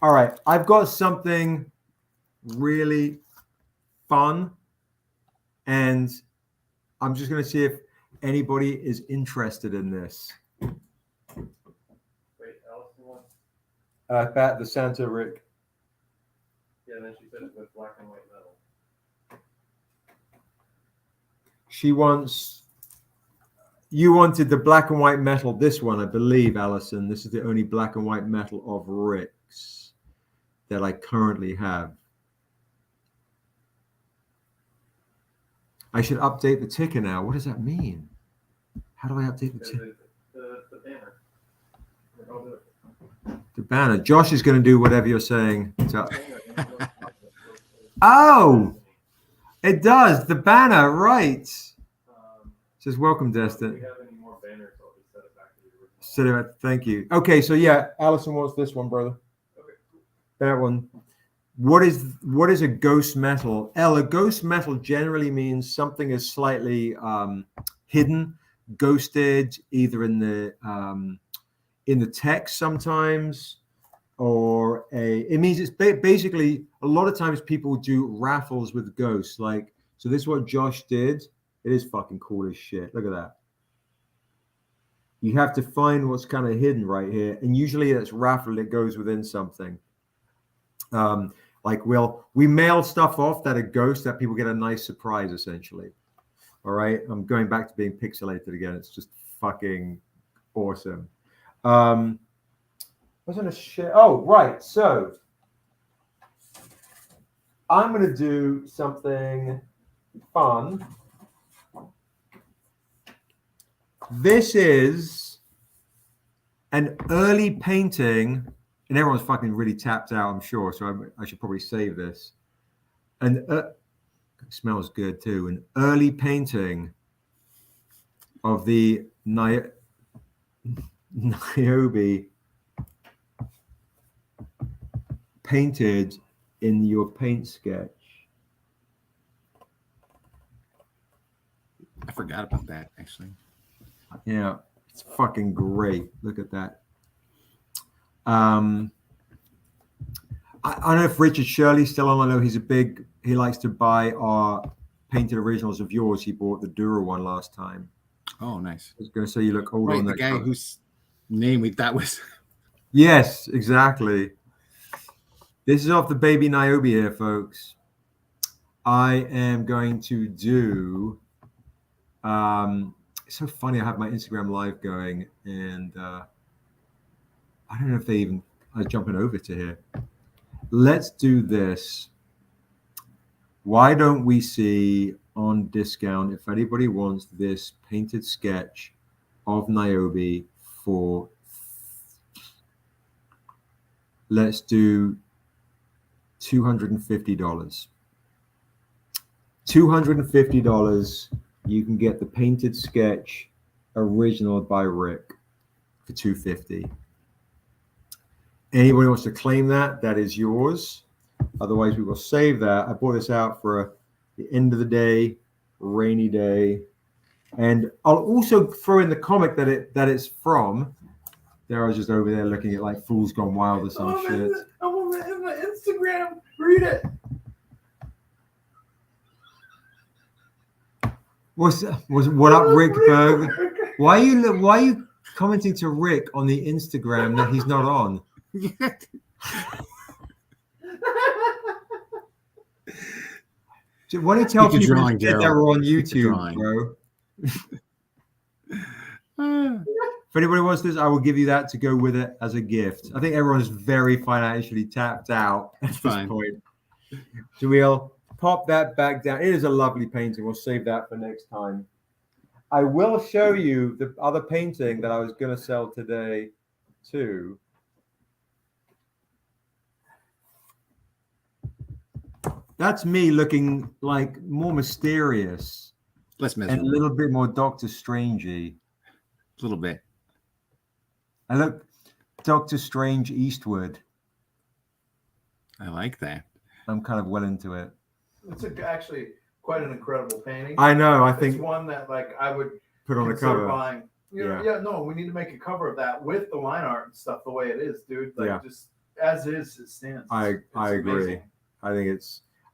All right. I've got something really fun, and I'm just going to see if anybody is interested in this. Wait, Allison wants. About the Santa, Rick. Yeah, then she said it was black and white metal. She wants. You wanted the black and white metal. This one, I believe, Allison. This is the only black and white metal of Rick's that I currently have. I should update the ticker now. What does that mean? How do I update the ticker? The banner. The banner. Josh is going to do whatever you're saying. Oh, it does. The banner, right. Says welcome, Destin. If we have any more banners, I'll just set it back to the original. Set it back. Thank you. Okay, so yeah, Allison wants this one, brother. Okay, cool. That one. What is a ghost metal? A ghost metal generally means something is slightly hidden, ghosted, either in the text sometimes, or it means it's basically a lot of times people do raffles with ghosts. Like, so this is what Josh did. It is fucking cool as shit. Look at that. You have to find what's kind of hidden right here, and usually that's raffle that goes within something. Like we mail stuff off that are ghosts that people get a nice surprise, essentially. All right, I'm going back to being pixelated again. It's just fucking awesome. I was gonna share. Oh, right. So I'm gonna do something fun. This is an early painting. And everyone's fucking really tapped out, I'm sure. So I should probably save this. And it smells good too. An early painting of the Niobe painted in your paint sketch. I forgot about that, actually. Yeah, it's fucking great. Look at that. I don't know if Richard Shirley's still on. I know he likes to buy our painted originals of yours. He bought the Dura one last time. Oh, nice. I was going to say you look older. Right, the guy whose name we thought was. Yes, exactly. This is off the baby Niobe here, folks. I am going to do. It's so funny. I have my Instagram live going, and I don't know if they even are jumping over to here. Let's do this. Why don't we see on discount if anybody wants this painted sketch of Niobe for, let's do $250. $250. You can get the painted sketch original by Rick for $250. Anybody wants to claim that, that is yours. Otherwise, we will save that. I bought this out for the end of the day, rainy day. And I'll also throw in the comic that it's from. There I was just over there looking at like Fools Gone Wild or some shit. I'm on my Instagram. Read it. What up, Rick Berg? Why are you commenting to Rick on the Instagram that he's not on? Why don't you tell people that they're on YouTube, bro? If anybody wants this, I will give you that to go with it as a gift. I think everyone's very financially tapped out at this point. So we'll pop that back down. It is a lovely painting. We'll save that for next time. I will show you the other painting that I was going to sell today too. That's me looking like more mysterious. Less and a little bit more Doctor Strangey. A little bit. I look Doctor Strange Eastwood. I like that. I'm kind of well into it. It's actually quite an incredible painting. I know. I think it's one that I would put on the cover. Buying. No, we need to make a cover of that with the line art and stuff the way it is, dude. Just as is, it stands. I agree. Amazing.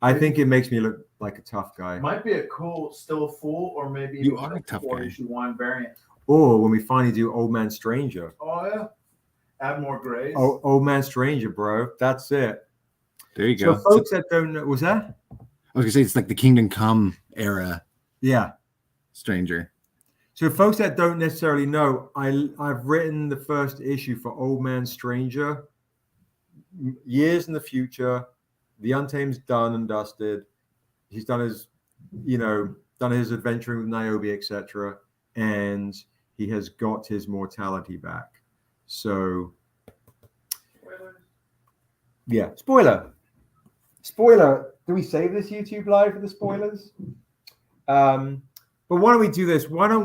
I think it makes me look like a tough guy. Might be a cool still full, or maybe you are a tough guy. Issue 1 variant. Or when we finally do Old Man Stranger. Oh yeah, add more grays. Oh, Old Man Stranger, bro. That's it. There you go. So folks that don't know, was that? I was gonna say it's like the Kingdom Come era. Yeah. Stranger. So folks that don't necessarily know, I've written the first issue for Old Man Stranger. Years in the future, the Untamed's done and dusted. He's done his, done his adventuring with Niobe, etc., and he has got his mortality back. So, yeah, spoiler. Do we save this YouTube live for the spoilers? But why don't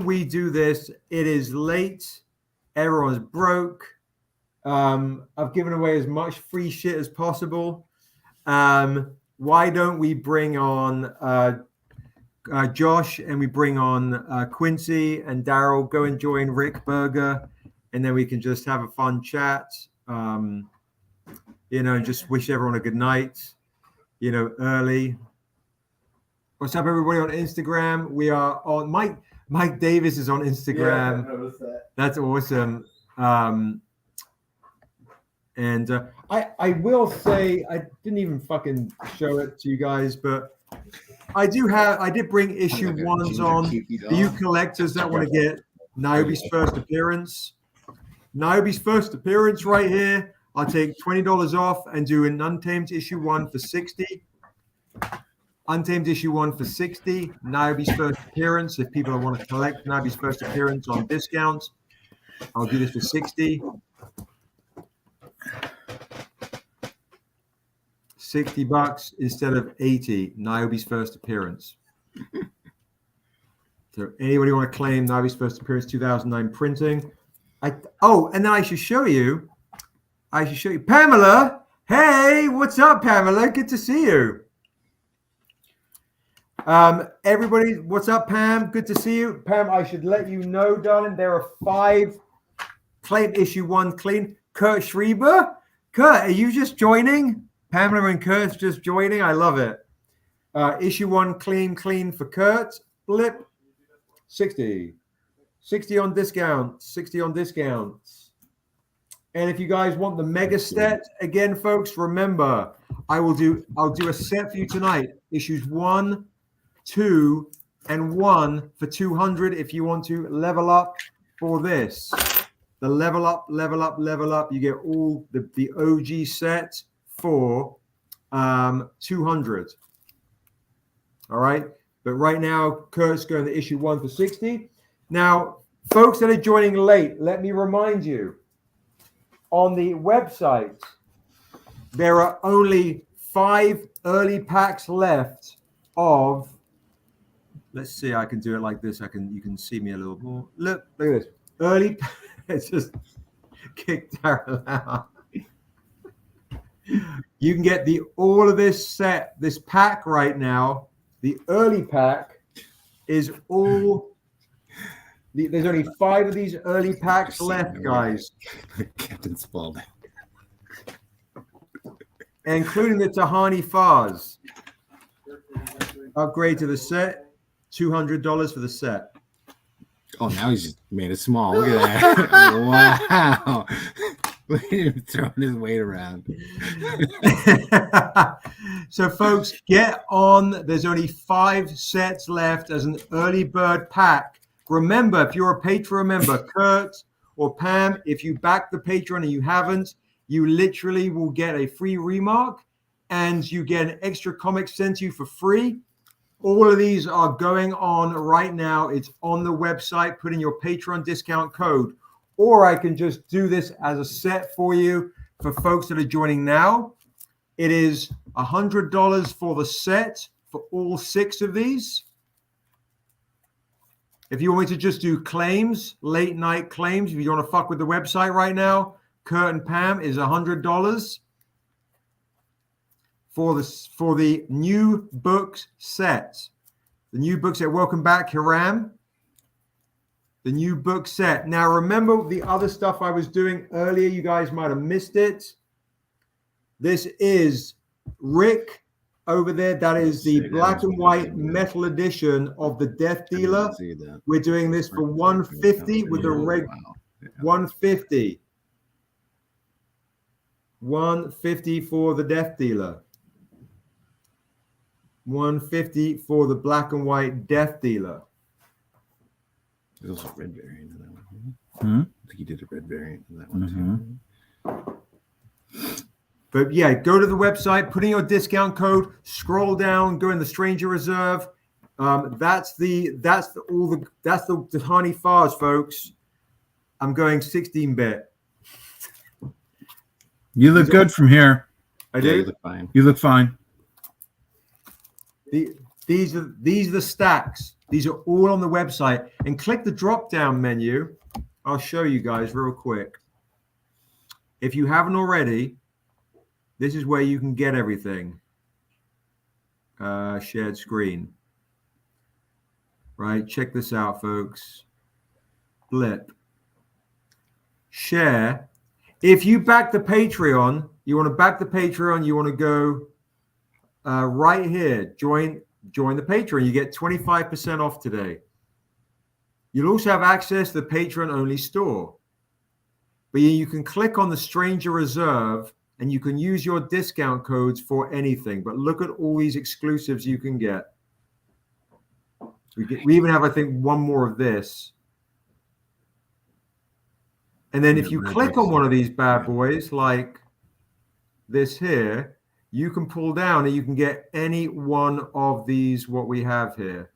we do this? It is late. Everyone's broke. I've given away as much free shit as possible. Why don't we bring on Josh and we bring on Quincy and Daryl? Go and join Rick Berger, and then we can just have a fun chat. Just wish everyone a good night. Early. What's up, everybody on Instagram? We are on Mike Davis is on Instagram. Yeah, I noticed that. That's awesome. And I will say, I didn't even fucking show it to you guys, but I did bring issue ones on for you collectors that want to get Niobe's first appearance. Niobe's first appearance right here. I'll take $20 off and do an Untamed issue 1 for $60. Untamed issue 1 for $60. Niobe's first appearance. If people want to collect Niobe's first appearance on discounts, I'll do this for $60. $60 instead of $80. Niobe's first appearance. So anybody want to claim Niobe's first appearance 2009 printing? And then I should show you Pamela. Hey, what's up, Pamela? Good to see you. Everybody, what's up, Pam? Good to see you. Pam, I should let you know, darling, there are 5 claim issue 1 clean. Kurt Schreiber. Kurt, are you just joining? Pamela and Kurt's just joining. I love it. Issue 1 clean for Kurt. Blip. 60. 60 on discount. 60 on discounts. And if you guys want the mega set, again, folks, remember, I'll do a set for you tonight. Issues 1, 2, and 1 for 200 if you want to level up for this. The level up. You get all the OG set for 200. All right. But right now, Kurt's going to issue 1 for 60. Now, folks that are joining late, let me remind you, on the website, there are only 5 early packs left of. Let's see. I can do it like this. You can see me a little more. Look at this. Early. It's just kicked Daryl out. You can get all of this set, this pack right now. The early pack is all. There's only 5 of these early packs left, guys. Captain Spaulding. Including the Tehani Farrs. Upgrade to the set, $200 for the set. Oh, now he's just made it small. Look at that. Wow. Look at him throwing his weight around. So, folks, get on. There's only 5 sets left as an early bird pack. Remember, if you're a Patreon member, Kurt or Pam, if you back the Patreon and you haven't, you literally will get a free Remark and you get an extra comic sent to you for free. All of these are going on right now. It's on the website. Put in your Patreon discount code. Or I can just do this as a set for you for folks that are joining now. It is $100 for the set for all 6 of these. If you want me to just do claims, late night claims, if you want to fuck with the website right now, Kurt and Pam is $100 for the new books set. The new book set. Welcome back, Hiram. The new book set. Now, remember the other stuff I was doing earlier. You guys might have missed it. This is Rick over there. That is the black and white metal edition of the Death Dealer. We're doing this for $150 with the red. $150. $150 for the Death Dealer. $150 for the black and white Death Dealer. There's also a red variant in that one. I think he did a red variant in that one too. But yeah, go to the website, put in your discount code, scroll down, go in the Stranger Reserve, That's the Tehani Farrs, folks. I'm going 16-bit. You look good from here. I do. You look fine. You look fine. These are the stacks. These are all on the website. And click the drop-down menu. I'll show you guys real quick. If you haven't already, this is where you can get everything. Shared screen. Right, check this out, folks. Blip. Share. If you back the Patreon, you want to back the Patreon, you want to go right here. Join the Patreon. You get 25% off today. You'll also have access to the Patreon-only store. But you can click on the Stranger Reserve, and you can use your discount codes for anything. But look at all these exclusives you can get. We even have, I think, one more of this. And then if you click on one of these bad boys, like this here, you can pull down and you can get any one of these, what we have here.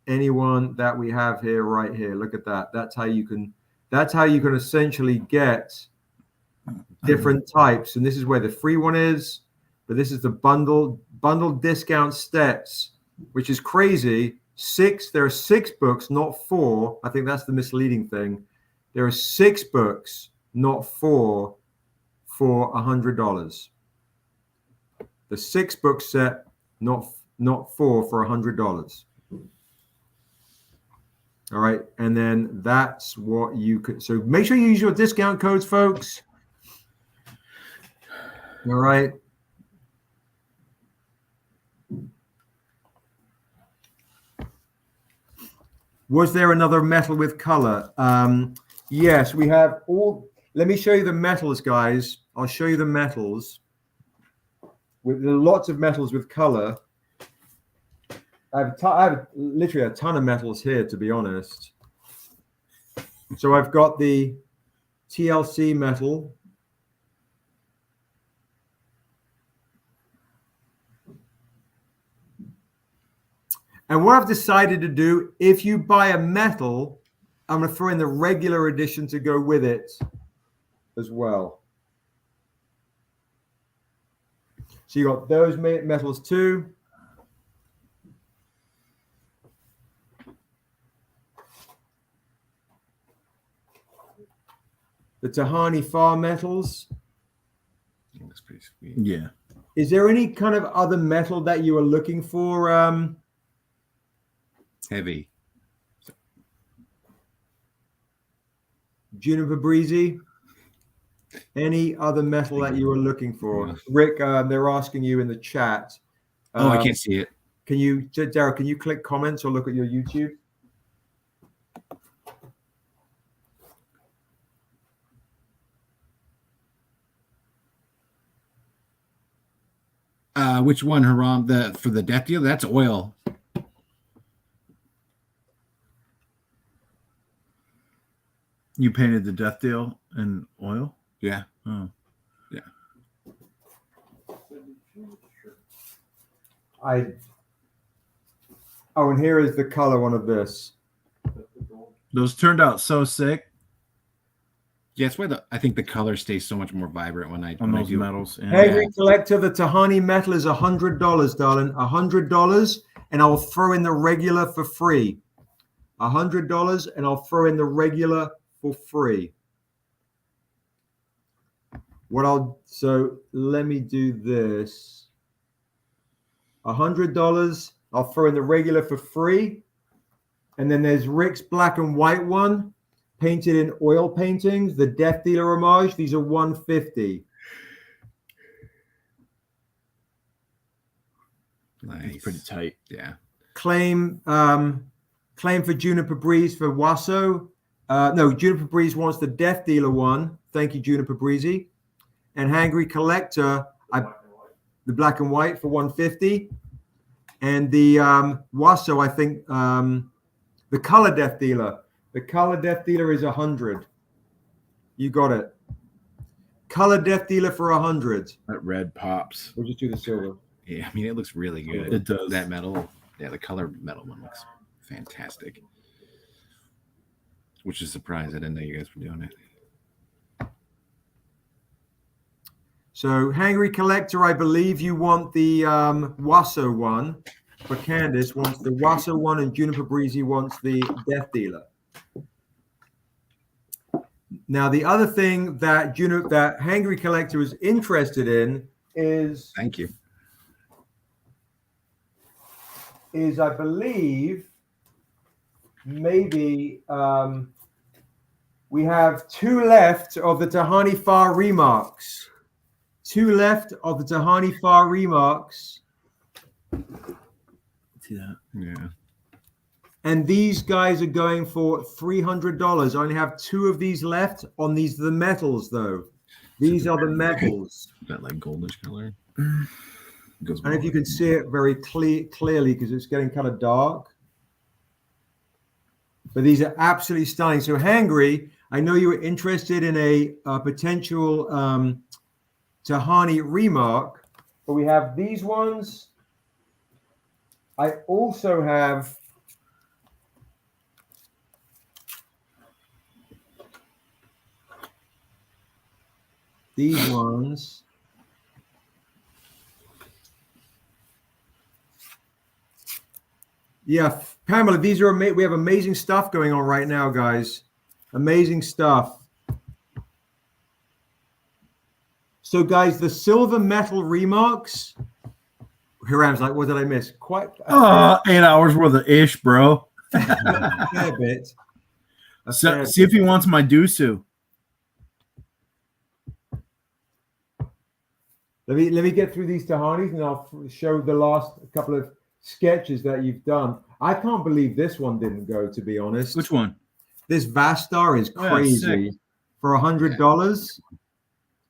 Anyone that we have here, right here. Look at that. That's how you can essentially get different types. And this is where the free one is. But this is the bundle discount steps, which is crazy. There are 6 books, not 4. I think that's the misleading thing. There are 6 books, not 4, for $100. The 6-book set, not 4, for $100. All right, and then that's what you could. So make sure you use your discount codes, folks. All right. Was there another metal with color? Yes, we have all. Let me show you the metals, guys. I'll show you the metals. There are lots of metals with color. I have literally a ton of metals here, to be honest. So I've got the TLC metal. And what I've decided to do, if you buy a metal, I'm going to throw in the regular edition to go with it as well. So you got those metals too. The Tehani Farr metals. That's pretty sweet. Yeah. Is there any kind of other metal that you are looking for? Heavy. Juniper Breezy. Any other metal that you are looking for? Rick, they're asking you in the chat. I can't see it. Can you, Derek, can you click comments or look at your YouTube? Which one, Haram? For the death deal? That's oil. You painted the death deal in oil? Yeah. Oh. Yeah. And here is the color one of this. Those turned out so sick. Yeah, that's why I think the color stays so much more vibrant when I do metals. Yeah. Hey, collector, the Tehani metal is $100, darling. $100, and I'll throw in the regular for free. $100, and I'll throw in the regular for free. So let me do this. $100, I'll throw in the regular for free. And then there's Rick's black and white one, painted in oil paintings, the Death Dealer homage. These are $150. Nice. It's pretty tight. Yeah. Claim for Juniper Breeze for WASO. No, Juniper Breeze wants the Death Dealer one. Thank you, Juniper Breezy. And Hangry Collector, the black and white for $150. And the WASO, I think, the color Death Dealer. The color Death Dealer is $100. You got it. Color Death Dealer for $100. That red pops. We'll just do the silver. Yeah, I mean, it looks really good. It does. That metal. Yeah, the color metal one looks fantastic. Which is a surprise. I didn't know you guys were doing it. So, Hangry Collector, I believe you want the WASO one, but Candice wants the WASO one, and Juniper Breezy wants the Death Dealer. Now, the other thing that Hangry Collector is interested in is... Thank you. Is, I believe, maybe we have 2 left of the Tehani Farr Remarks. 2 left of the Tehani Farr Remarks. See that? Yeah. And these guys are going for $300. I only have 2 of these left. On these, the metals, though. These are the metals. That like goldish color. And if you can see it very clearly, because it's getting kind of dark. But these are absolutely stunning. So, Hangry, I know you were interested in a potential Tehani Remark, but we have these ones. I also have these ones. Yeah, Pamela, these are we have amazing stuff going on right now, guys. Amazing stuff. So, guys, the silver metal Remarks. Hiram's like, what did I miss? Quite 8 hours worth of ish, bro. a fair bit. So, see if he wants my Dusu. Let me get through these Tehanis, and I'll show the last couple of sketches that you've done. I can't believe this one didn't go, to be honest. Which one? This Vastar is crazy. For $100,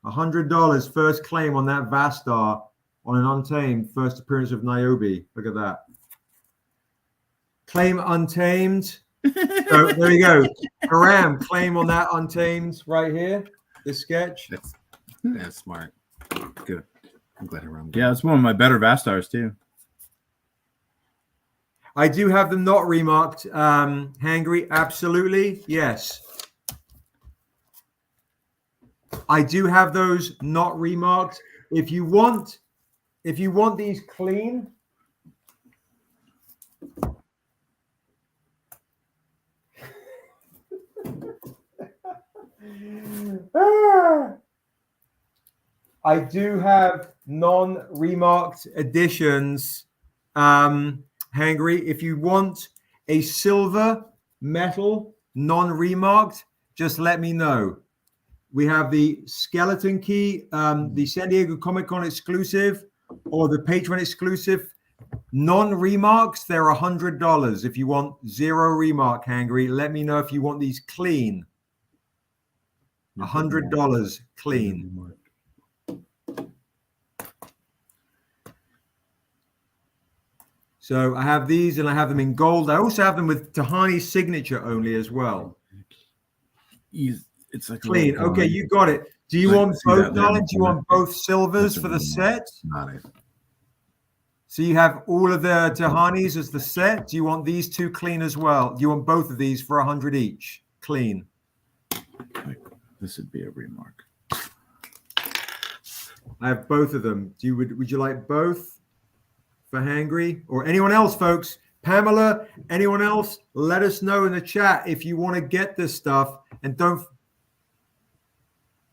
$100 first claim on that Vastar on an Untamed first appearance of Niobe. Look at that. Claim Untamed. So there you go. Haram, claim on that Untamed right here. This sketch. That's smart. Good. I'm glad Haram. Yeah, it's one of my better Vastars too. I do have them not remarked, Hangry. Absolutely, yes. I do have those not remarked. If you want these clean, I do have non-remarked editions. Hangry, if you want a silver metal non-remarked, just let me know. We have the Skeleton Key, the San Diego Comic-Con exclusive, or the Patreon exclusive. Non-remarks, they're $100. If you want 0 remark, Hangry, let me know if you want these clean. $100 clean. So I have these, and I have them in gold. I also have them with Tehani signature only as well. It's like clean. Okay, you got it. Do you want both, darling? Do you want both silvers for the set? Not it. So you have all of the Tehanis as the set. Do you want these 2 clean as well? Do you want both of these for $100 each? Clean. This would be a remark. I have both of them. Would you like both? For Hangry or anyone else, folks? Pamela, anyone else? Let us know in the chat if you want to get this stuff, and don't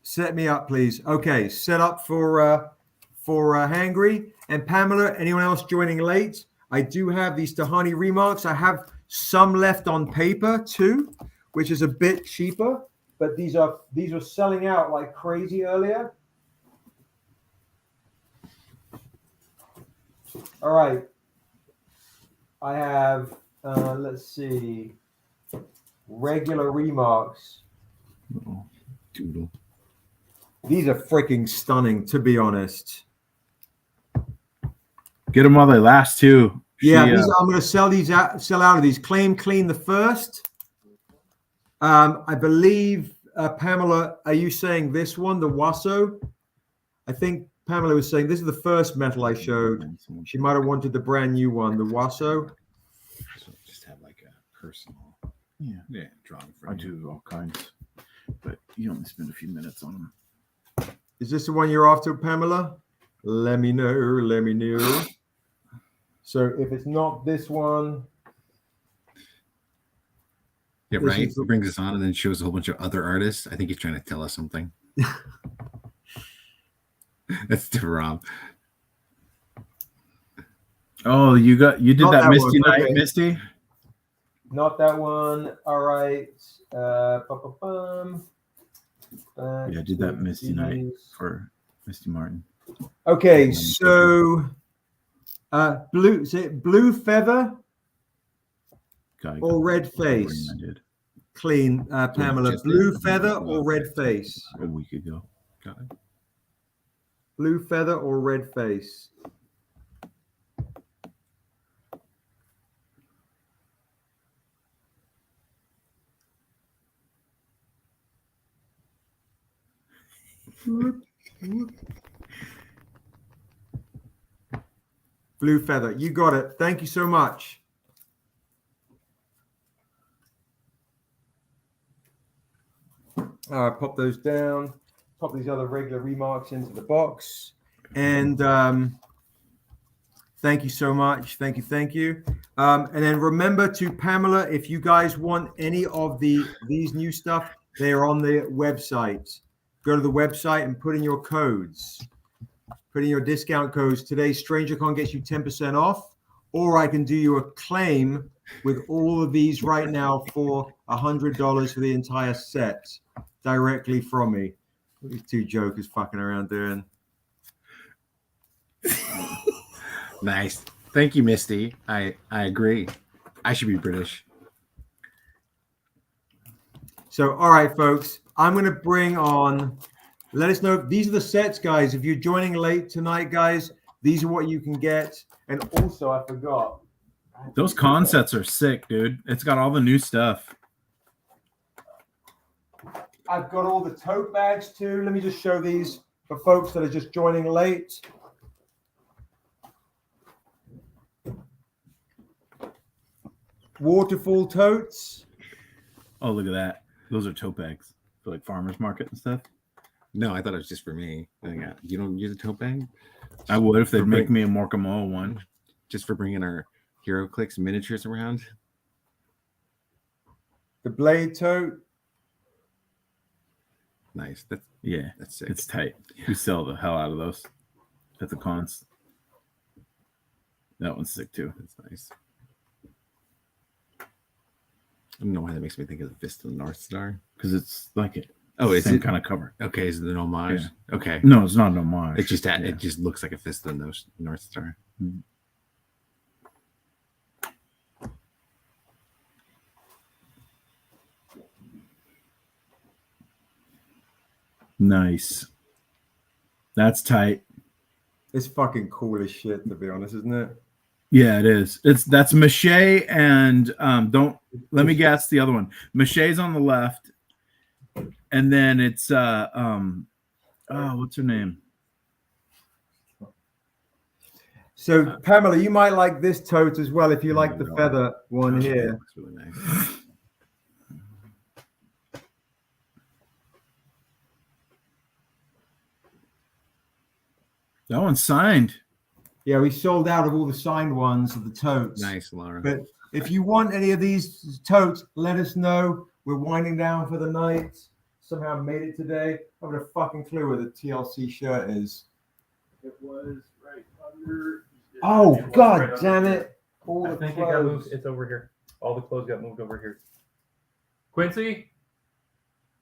set me up, please. Okay, set up for Hangry and Pamela. Anyone else joining late? I do have these Tehani remarks. I have some left on paper too, which is a bit cheaper, but these are selling out like crazy earlier. All right. I have, let's see, regular remarks. Oh, doodle. These are freaking stunning, to be honest. Get them while they last, too. Yeah, I'm going to sell out of these. Claim clean the first. I believe, Pamela, are you saying this one, the WASO? I think Pamela was saying this is the first metal I showed. She might have wanted the brand new one, the WASO. So just have like a personal drawing for I do all kinds, but you only spend a few minutes on them. Is this the one you're after, Pamela? Let me know. Let me know. So if it's not this one. Yeah, right. He brings us on and then shows a whole bunch of other artists. I think he's trying to tell us something. That's the Rob. Oh, you did Not that Misty one. Night, Okay. Misty? Not that one. All right. Yeah, I did that Misty Night for Misty Martin. Okay, so blue, is it blue feather or red face? I did. Clean, Pamela. Blue feather or red face? A week ago. Got it. Blue feather or red face? Blue feather. You got it. Thank you so much. Pop those down. Pop these other regular remarks into the box. And thank you so much. Thank you. Thank you. And then remember to Pamela, if you guys want any of these new stuff, they are on the website. Go to the website and put in your codes. Put in your discount codes. Today, StrangerCon gets you 10% off. Or I can do you a claim with all of these right now for $100 for the entire set directly from me. What are these two jokers fucking around doing? Nice. Thank you, Misty. I agree. I should be British. So, all right, folks, I'm going to bring on, let us know. These are the sets, guys. If you're joining late tonight, guys, these are what you can get. And also, I forgot. Those con sets are sick, dude. It's got all the new stuff. I've got all the tote bags too. Let me just show these for folks that are just joining late. Waterfall totes. Oh, look at that. Those are tote bags for like farmers market and stuff. No, I thought it was just for me. You don't use a tote bag? I would if they'd make me a Morcamo one. Just for bringing our Hero Clicks miniatures around. The blade tote. Nice. That's sick. It's tight. Yeah. We sell the hell out of those at the cons. That one's sick too. That's nice. I don't know why that makes me think of the Fist of the North Star. Because it's like it. Oh, it's same kind of cover. Okay, is it an homage? Yeah. Okay. No, it's not an homage. It just looks like a Fist of the North Star. Mm-hmm. Nice. That's tight. It's fucking cool as shit, to be honest, isn't it? Yeah, it is. That's Mache and don't let me guess the other one. Mache's on the left, and then it's what's her name? So Pamela, you might like this tote as well if you like the feather one here. Looks really nice. That one's signed. Yeah, we sold out of all the signed ones of the totes. Nice, Laura. But if you want any of these totes, let us know. We're winding down for the night. Somehow made it today. I have a fucking clue where the TLC shirt is. It was right under. Oh, it was God right damn under it. All I the think it got clothes. moved. It's over here. All the clothes got moved over here. Quincy?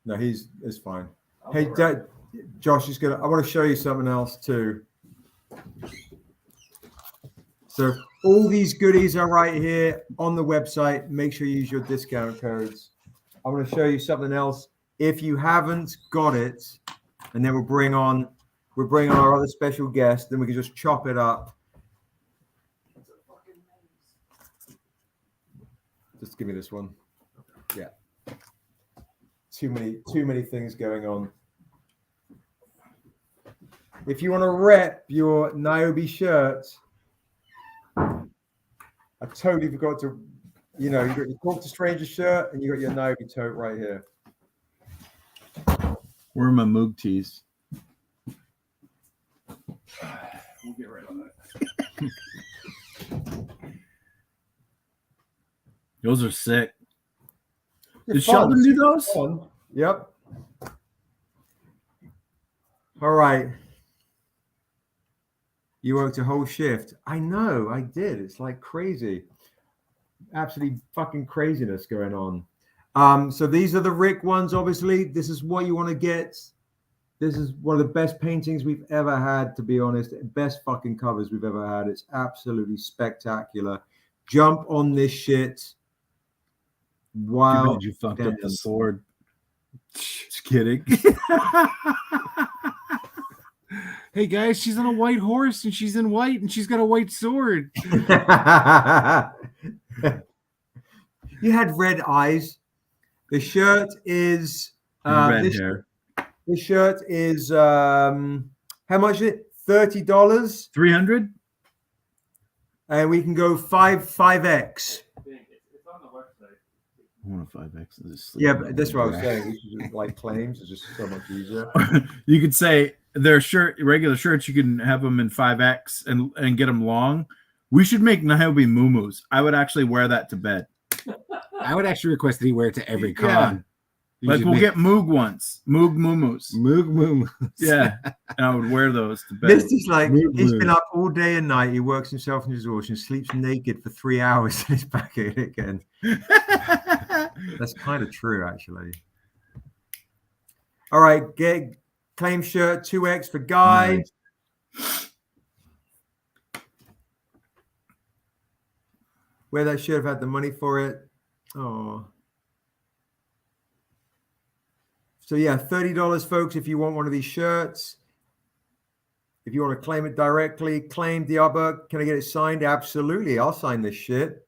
No, it's fine. Hey, Josh is gonna. I want to show you something else too. So all these goodies are right here on the website. Make sure you use your discount codes. I want to show you something else. If you haven't got it, and then we'll bring on our other special guest. Then we can just chop it up. Just give me this one. Yeah. Too many things going on. if you want to rep your Niobe shirt, I totally forgot to, you got your Talk to Stranger shirt and you got your Niobe tote right here. Where are my Moog tees? We'll get right on that. Those are sick. They're Did fun. Sheldon do those? Fun. Yep. All right. You worked a whole shift. I know, I did. It's like crazy. Absolutely fucking craziness going on. So these are the Rick ones, obviously. This is what you want to get. This is one of the best paintings we've ever had, to be honest. Best fucking covers we've ever had. It's absolutely spectacular. Jump on this shit. Wow. You fucked up the sword. Just kidding. Hey guys, she's on a white horse and she's in white and she's got a white sword. You had red eyes. The shirt is red hair. The shirt is how much is it? $30. $300. And we can go 5X. It's on the website. I want a 5X. Yeah, but that's what I was saying. We should just, like, claims is just so much easier. You could say their regular shirts. You can have them in 5X and get them long. We should make Niobe muumuus. I would actually wear that to bed. I would actually request that he wear it to every con. Yeah. Like we'll get Moog ones. Moog muumuus. Moog muumuus. Yeah. And I would wear those to bed. Misty's like, he's been up all day and night. He works himself into exhaustion, sleeps naked for 3 hours, and he's back at it again. That's kind of true, actually. All right, get claim shirt 2X for Guy. Nice. Where that should have had the money for it. Oh. So yeah, $30, folks, if you want one of these shirts. If you want to claim it directly, claim the other. Can I get it signed? Absolutely. I'll sign this shit.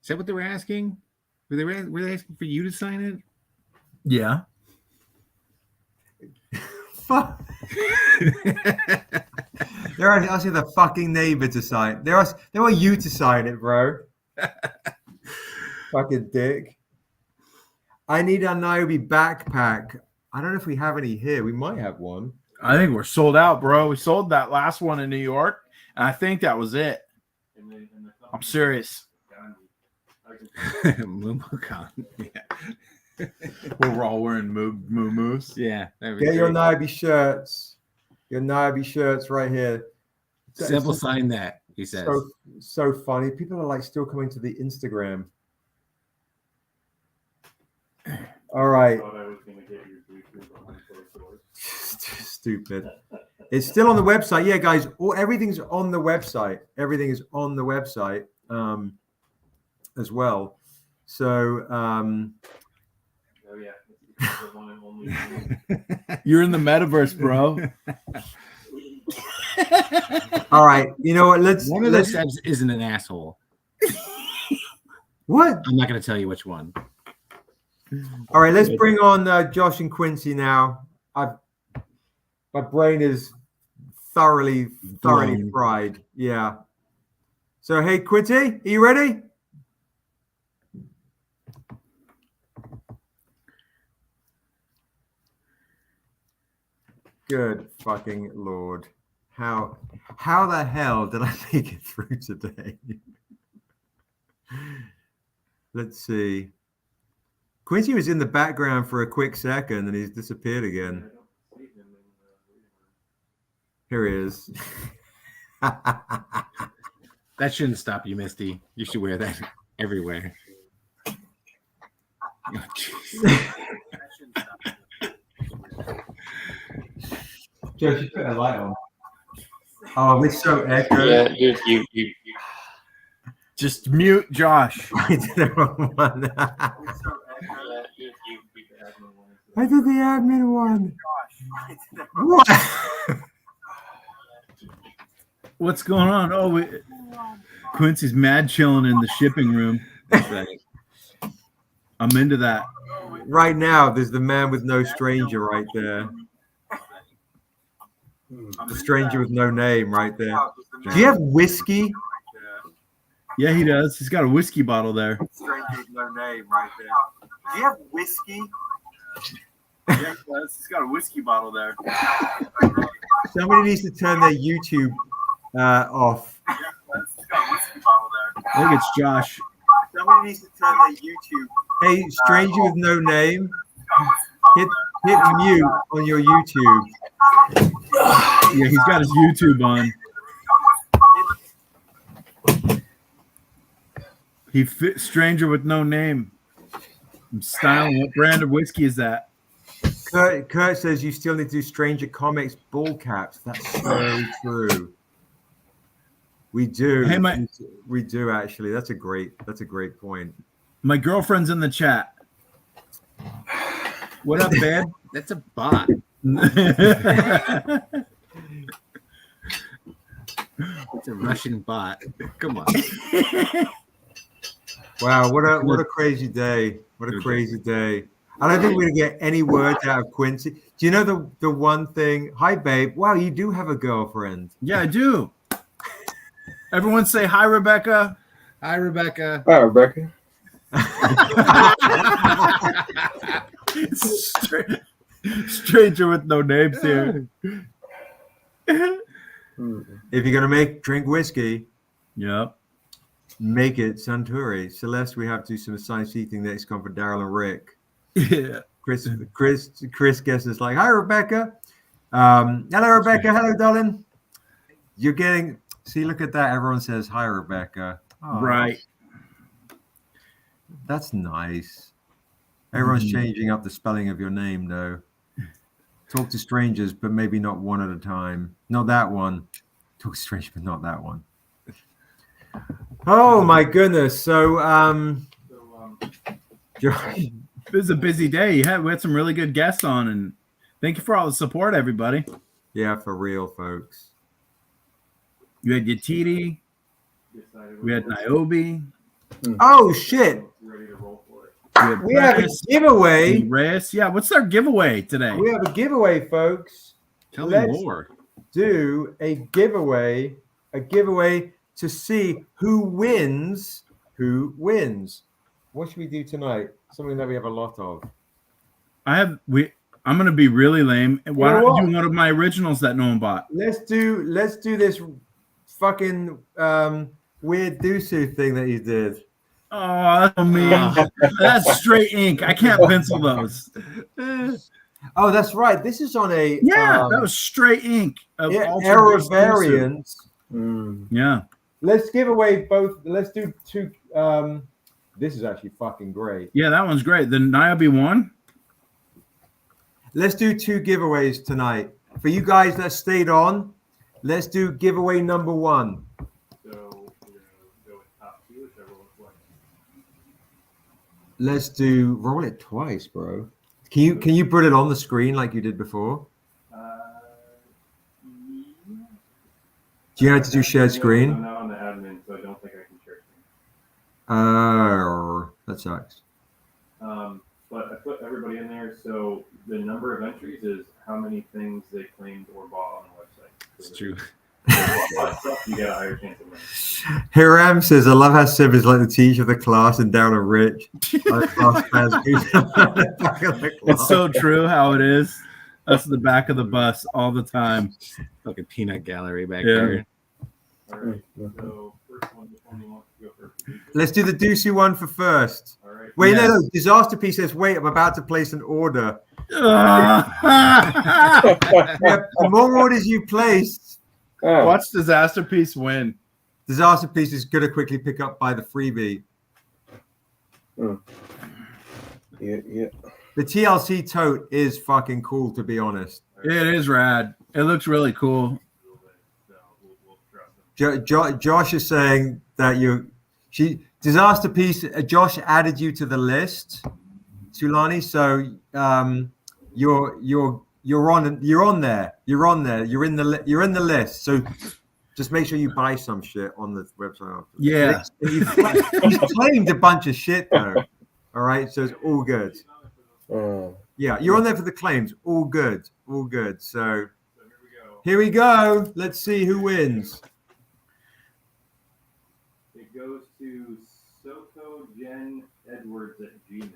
Is that what they were asking? Were they asking for you to sign it? Yeah. Fuck. They're asking the fucking neighbor to sign. They want you to sign it, bro. Fucking dick. I need a Niobe backpack. I don't know if we have any here. We might have one. I think we're sold out, bro. We sold that last one in New York, and I think that was it. I'm serious. Moomocon. Yeah. We're all wearing muumuus. Yeah. Get your Niobe shirts. Your Niobe shirts right here. Simple sign that, he says. So funny. People are like still coming to the Instagram. All right. Stupid. It's still on the website. Yeah, guys. Everything's on the website. Everything is on the website as well. So. Oh yeah. You're in the metaverse, bro. All right. You know what? One of those steps isn't an asshole. What? I'm not going to tell you which one. All right, let's bring on Josh and Quincy now. My brain is thoroughly fried. Yeah. So, hey, Quincy, are you ready? Good fucking Lord. How the hell did I make it through today? Let's see. Quincy was in the background for a quick second and he's disappeared again. Here he is. That shouldn't stop you, Misty. You should wear that everywhere. Oh, Josh, you put a light on. Oh, we're so echo. Yeah, you. Just mute Josh. I did the wrong one. I did the admin one. What? What's going on? Oh, Quincy's mad chilling in the shipping room. I'm into that. Right now, there's the man with no stranger right there. The stranger with no name right there. Do you have whiskey? Yeah, he does. He's got a whiskey bottle there. Stranger with no name right there. Do you have whiskey? Yeah, he does. He's got a whiskey bottle there. Somebody needs to turn their YouTube off. Yeah, he's got a whiskey bottle there. I think it's Josh. Somebody needs to turn their YouTube. Hey, stranger with no name, hit mute on your YouTube. Yeah, he's got his YouTube on. Stranger with no name. I'm styling. What brand of whiskey is that? Kurt says you still need to do Stranger Comics ball caps. That's so true. We do. Hey, we do actually. That's a great point. My girlfriend's in the chat. What up, babe? That's a bot. It's a Russian bot. Come on. Wow, what a crazy day. What a crazy day. I don't think we're gonna get any words out of Quincy. Do you know the one thing? Hi, babe. Wow, you do have a girlfriend. Yeah, I do. Everyone say hi, Rebecca. Hi, Rebecca. Hi, Rebecca. Stranger with no names here. If you're gonna drink whiskey, yep, make it Suntory. Celeste, we have to do some science thing next con for Daryl and Rick. Yeah. Chris guesses like, hi, Rebecca. Hello, Rebecca. Hello, darling. You're getting. See, look at that. Everyone says hi, Rebecca. Oh, right. That's nice. Everyone's changing up the spelling of your name, though. Talk to strangers, but maybe not one at a time. Not that one. Talk to strangers, but not that one. Oh my goodness. So, it was a busy day. We had some really good guests on, and thank you for all the support, everybody. Yeah, for real, folks. You had Yetide. We had Niobe. Oh shit! We have a giveaway. Uraeus. Yeah, what's our giveaway today? We have a giveaway, folks. Tell me more. Do a giveaway to see who wins. Who wins? What should we do tonight? Something that we have a lot of. I'm gonna be really lame. Why don't you do one of my originals that no one bought? Let's do this fucking weird Dusu thing that you did. Oh, that's mean. That's straight ink. I can't pencil those. Oh, that's right. This is on a that was straight ink. Error variant. Yeah. Let's give away both. Let's do two. This is actually fucking great. Yeah, that one's great. The Niobe one. Let's do two giveaways tonight. For you guys that stayed on, let's do giveaway number one. Let's roll it twice, bro. Can you put it on the screen like you did before? Do you have to do shared screen? I'm not on the admin, so I don't think I can share screen. That sucks. But I put everybody in there, so the number of entries is how many things they claimed or bought on the website. It's true. You get a higher chance of winning. Hiram says, I love how Sib is like the teacher of the class and Darren and Rich. It's so true how it is. That's the back of the bus all the time. Fucking peanut gallery back there. All right. So first one, which one do you want to go first? Let's do the Dusu one for first. All right. Wait, no. Disaster Piece says, wait, I'm about to place an order. The more orders you place, watch Disaster Piece win. Disaster Piece is going to quickly pick up by the freebie. Yeah. The TLC tote is fucking cool, to be honest. It is rad. It looks really cool. Josh is saying that Disaster Piece. Josh added you to the list, Tulani. So you're on there. You're in the list. So just make sure you buy some shit on the website. Yeah. He's claimed a bunch of shit though. All right, so it's all good. Yeah, you're on there for the claims. All good. So here we go. Here we go. Let's see who wins. It goes to Soko Jen Edwards at Gmail.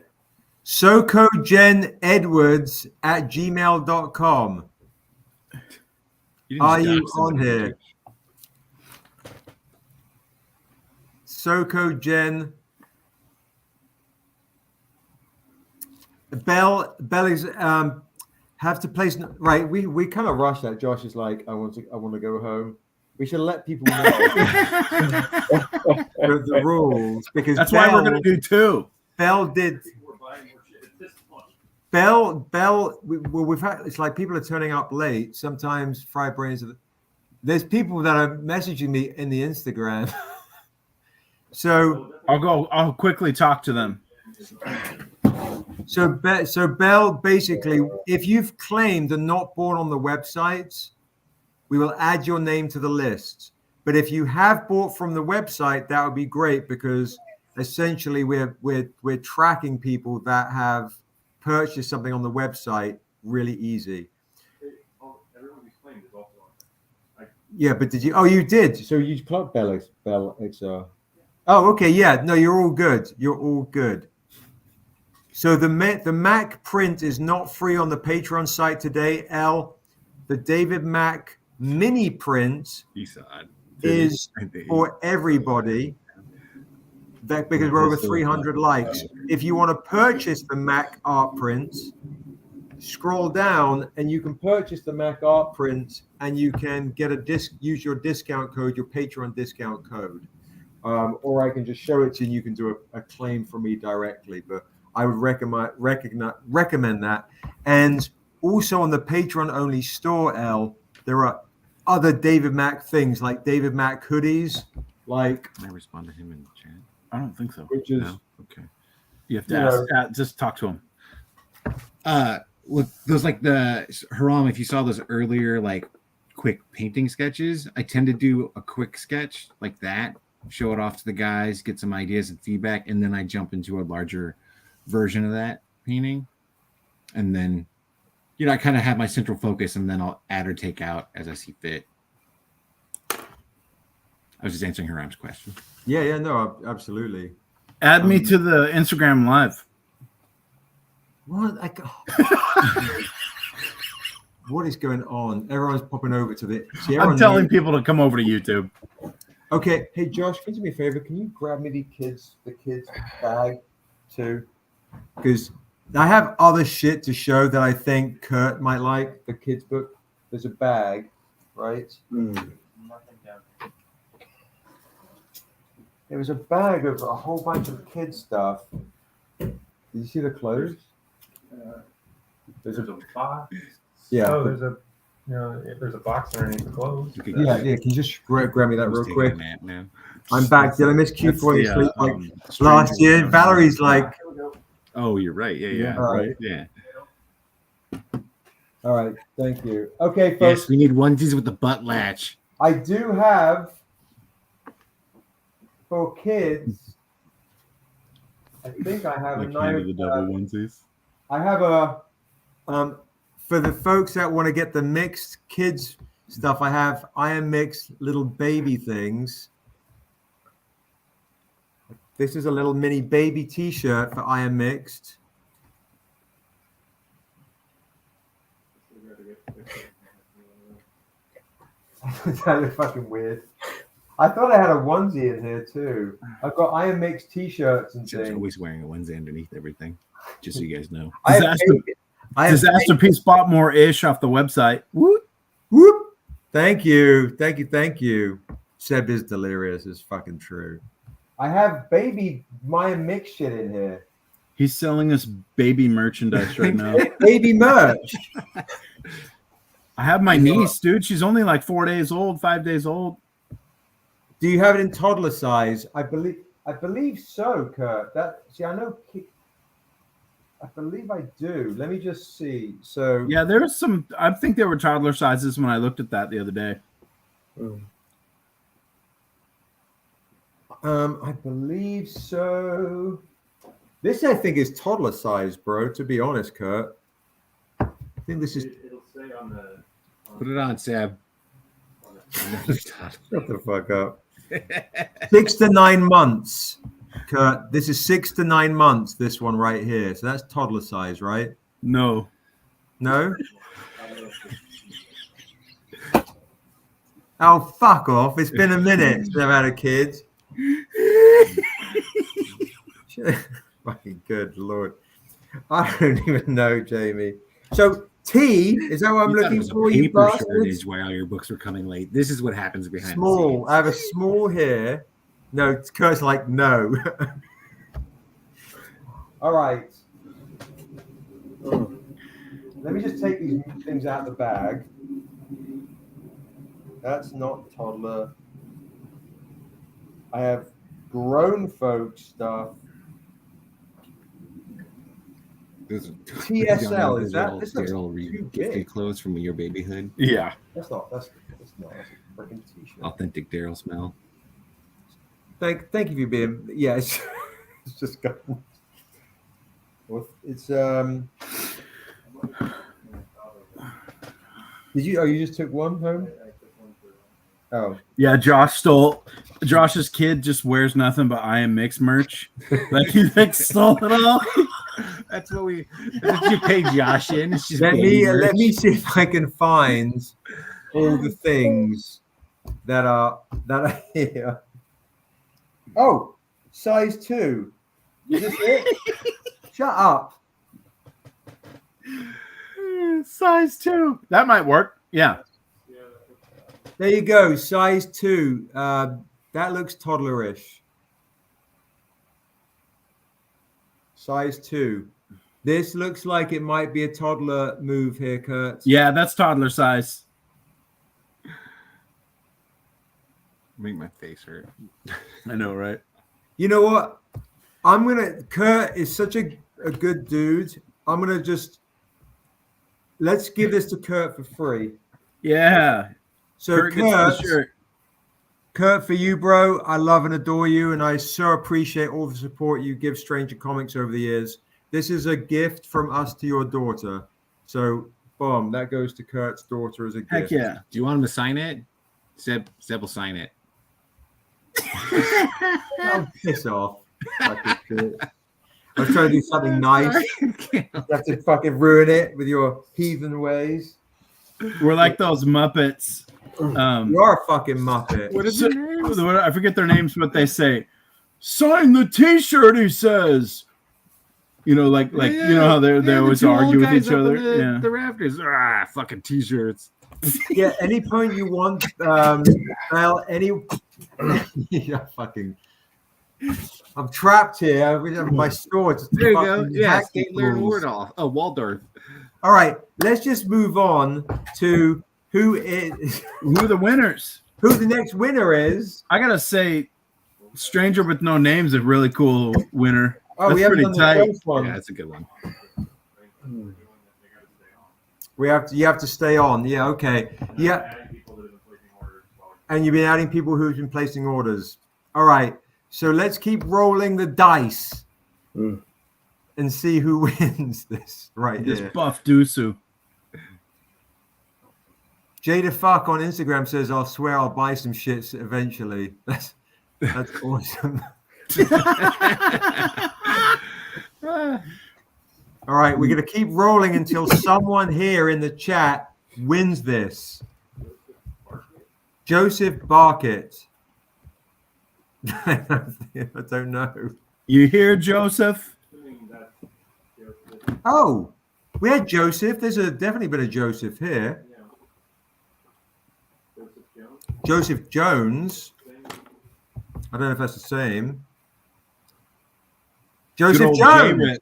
SokoJenEdwards@gmail.com. Are you on here? Soko Jen. Bell is have to place right. We kind of rushed that. Josh is like, I want to go home. We should let people know the rules because that's why we're going to do two. Bell did. We've had, it's like people are turning up late. Sometimes fried brains. There's people that are messaging me in the Instagram. So I'll quickly talk to them. So Bell, basically, if you've claimed and not bought on the websites, we will add your name to the list. But if you have bought from the website, that would be great because essentially we're tracking people that have purchased something on the website really easy. Everyone who's claimed is also on. Yeah, but did you? Oh, you did. So you plugged Bell XR. Oh, okay. Yeah. No, you're all good. You're all good. So the Mac print is not free on the Patreon site today. The David Mack mini print is for everybody. That because we're over 300 likes. If you want to purchase the Mac art print, scroll down and you can purchase the Mac art print and you can get use your discount code, your Patreon discount code. Or I can just show it to you and you can do a claim for me directly. But I would recommend that. And also on the Patreon only store, there are other David Mack things like David Mack hoodies. Like, can I respond to him in the chat? I don't think so. Which is no? Okay. You have to just talk to him. With those like the Haram, if you saw those earlier like quick painting sketches, I tend to do a quick sketch like that, show it off to the guys, get some ideas and feedback, and then I jump into a larger version of that painting. And then, I kind of have my central focus and then I'll add or take out as I see fit. I was just answering Haram's question. Yeah, no, absolutely. Add me to the Instagram live. What? What is going on? Everyone's popping over to the. I'm telling people to come over to YouTube. Okay, hey Josh, can you do me a favor? Can you grab me the kids' bag too? Because I have other shit to show that I think Kurt might like. The kids' book. There's a bag, right? Nothing down here. There was a bag of a whole bunch of kids' stuff. Did you see the clothes? There's a box. Yeah. Oh, there's a box underneath the clothes. Yeah. Can you just grab me that real quick? I'm back. Did I miss Q falling asleep like last year? Valerie's like. Oh, you're right. Yeah. Right. Yeah. All right. Thank you. Okay, folks. Yes, we need onesies with the butt latch. I do have for kids. I think I have a knife. The double onesies. I have a for the folks that want to get the mixed kids stuff. I have Iron Mix little baby things. This is a little mini baby T-shirt for Iron Mixed. That is fucking weird. I thought I had a onesie in here too. I've got Iron Mix T-shirts and things. Always wearing a onesie underneath everything, just so you guys know. Disaster Piece bought more ish off the website. Whoop, whoop. Thank you. Seb is delirious. It's fucking true. I have baby Maya Mix shit in here. He's selling us baby merchandise right now. Baby merch. I have my niece, dude. She's only like 5 days old. Do you have it in toddler size? I believe so, Kurt. I believe I do. Let me just see. So yeah, there's some. I think there were toddler sizes when I looked at that the other day. I believe so. This I think is toddler size, bro. To be honest, Kurt. I think this is. It'll say on the Put it on, Seb. Shut the fuck up. 6 to 9 months. Kurt, this is 6 to 9 months, this one right here. So that's toddler size, right? No. No? Oh, fuck off. It's been a minute since I've had a kid. Fucking good Lord. I don't even know, Jamie. So T, is that what I'm looking for? You Paper bastards? shortage while your books were coming late. This is what happens behind Small. the scenes. I have a small here. No, Kurt's like, no. All right. Let me just take these things out of the bag. That's not toddler. I have grown folk stuff. TSL, is that? This looks too big. Clothes from your babyhood. Yeah. That's not. That's a freaking t-shirt. Authentic Daryl smell. Thank you for being. Yeah, it's just gone. Well, it's Did you? Oh, you just took one home. Oh. Yeah, Josh's kid just wears nothing but I Am Mix merch. Like he stole it all. That's what you pay Josh in. Let me see if I can find all the things that are here. Oh, size 2. Is this it? Shut up. Size 2. That might work. Yeah. There you go. Size 2. That looks toddlerish. Size 2. This looks like it might be a toddler move here, Kurt. Yeah, that's toddler size. Make my face hurt. I know, right? You know what? Kurt is such a good dude. I'm going to let's give this to Kurt for free. Yeah. So Kurt, for you, bro, I love and adore you, and I so appreciate all the support you give Stranger Comics over the years. This is a gift from us to your daughter. So, boom, that goes to Kurt's daughter as a gift. Heck yeah. Do you want him to sign it? Seb will sign it. Oh, piss off. I was trying to do something nice. You have to fucking ruin it with your heathen ways. We're like those Muppets. You are a fucking Muppet. What is it? I forget their names, but they say, "Sign the T-shirt." He says, "You know, like you know how they always argue with each other." The rafters. Fucking T-shirts. Yeah, any point you want. Well, yeah, fucking. I'm trapped here. I have my store. There you go. Yeah, learn Wardolph. Oh, Waldorf. All right, let's just move on to who the winners. Who the next winner is. I gotta say, Stranger with No Names is a really cool winner. Oh, that's we haven't pretty done the tight. first one. Yeah, that's a good one. You have to stay on. Yeah, okay. Yeah. And you've been adding people who've been placing orders. All right. So let's keep rolling the dice and see who wins this right This here. buff Dusu. Jada Fuck on Instagram says, "I'll swear I'll buy some shits eventually." That's awesome. All right, we're gonna keep rolling until someone here in the chat wins this. Joseph Barkett. I don't know. You hear, Joseph? Oh, we had Joseph. There's definitely been a Joseph here. Joseph Jones. I don't know if that's the same. Joseph Jones. David.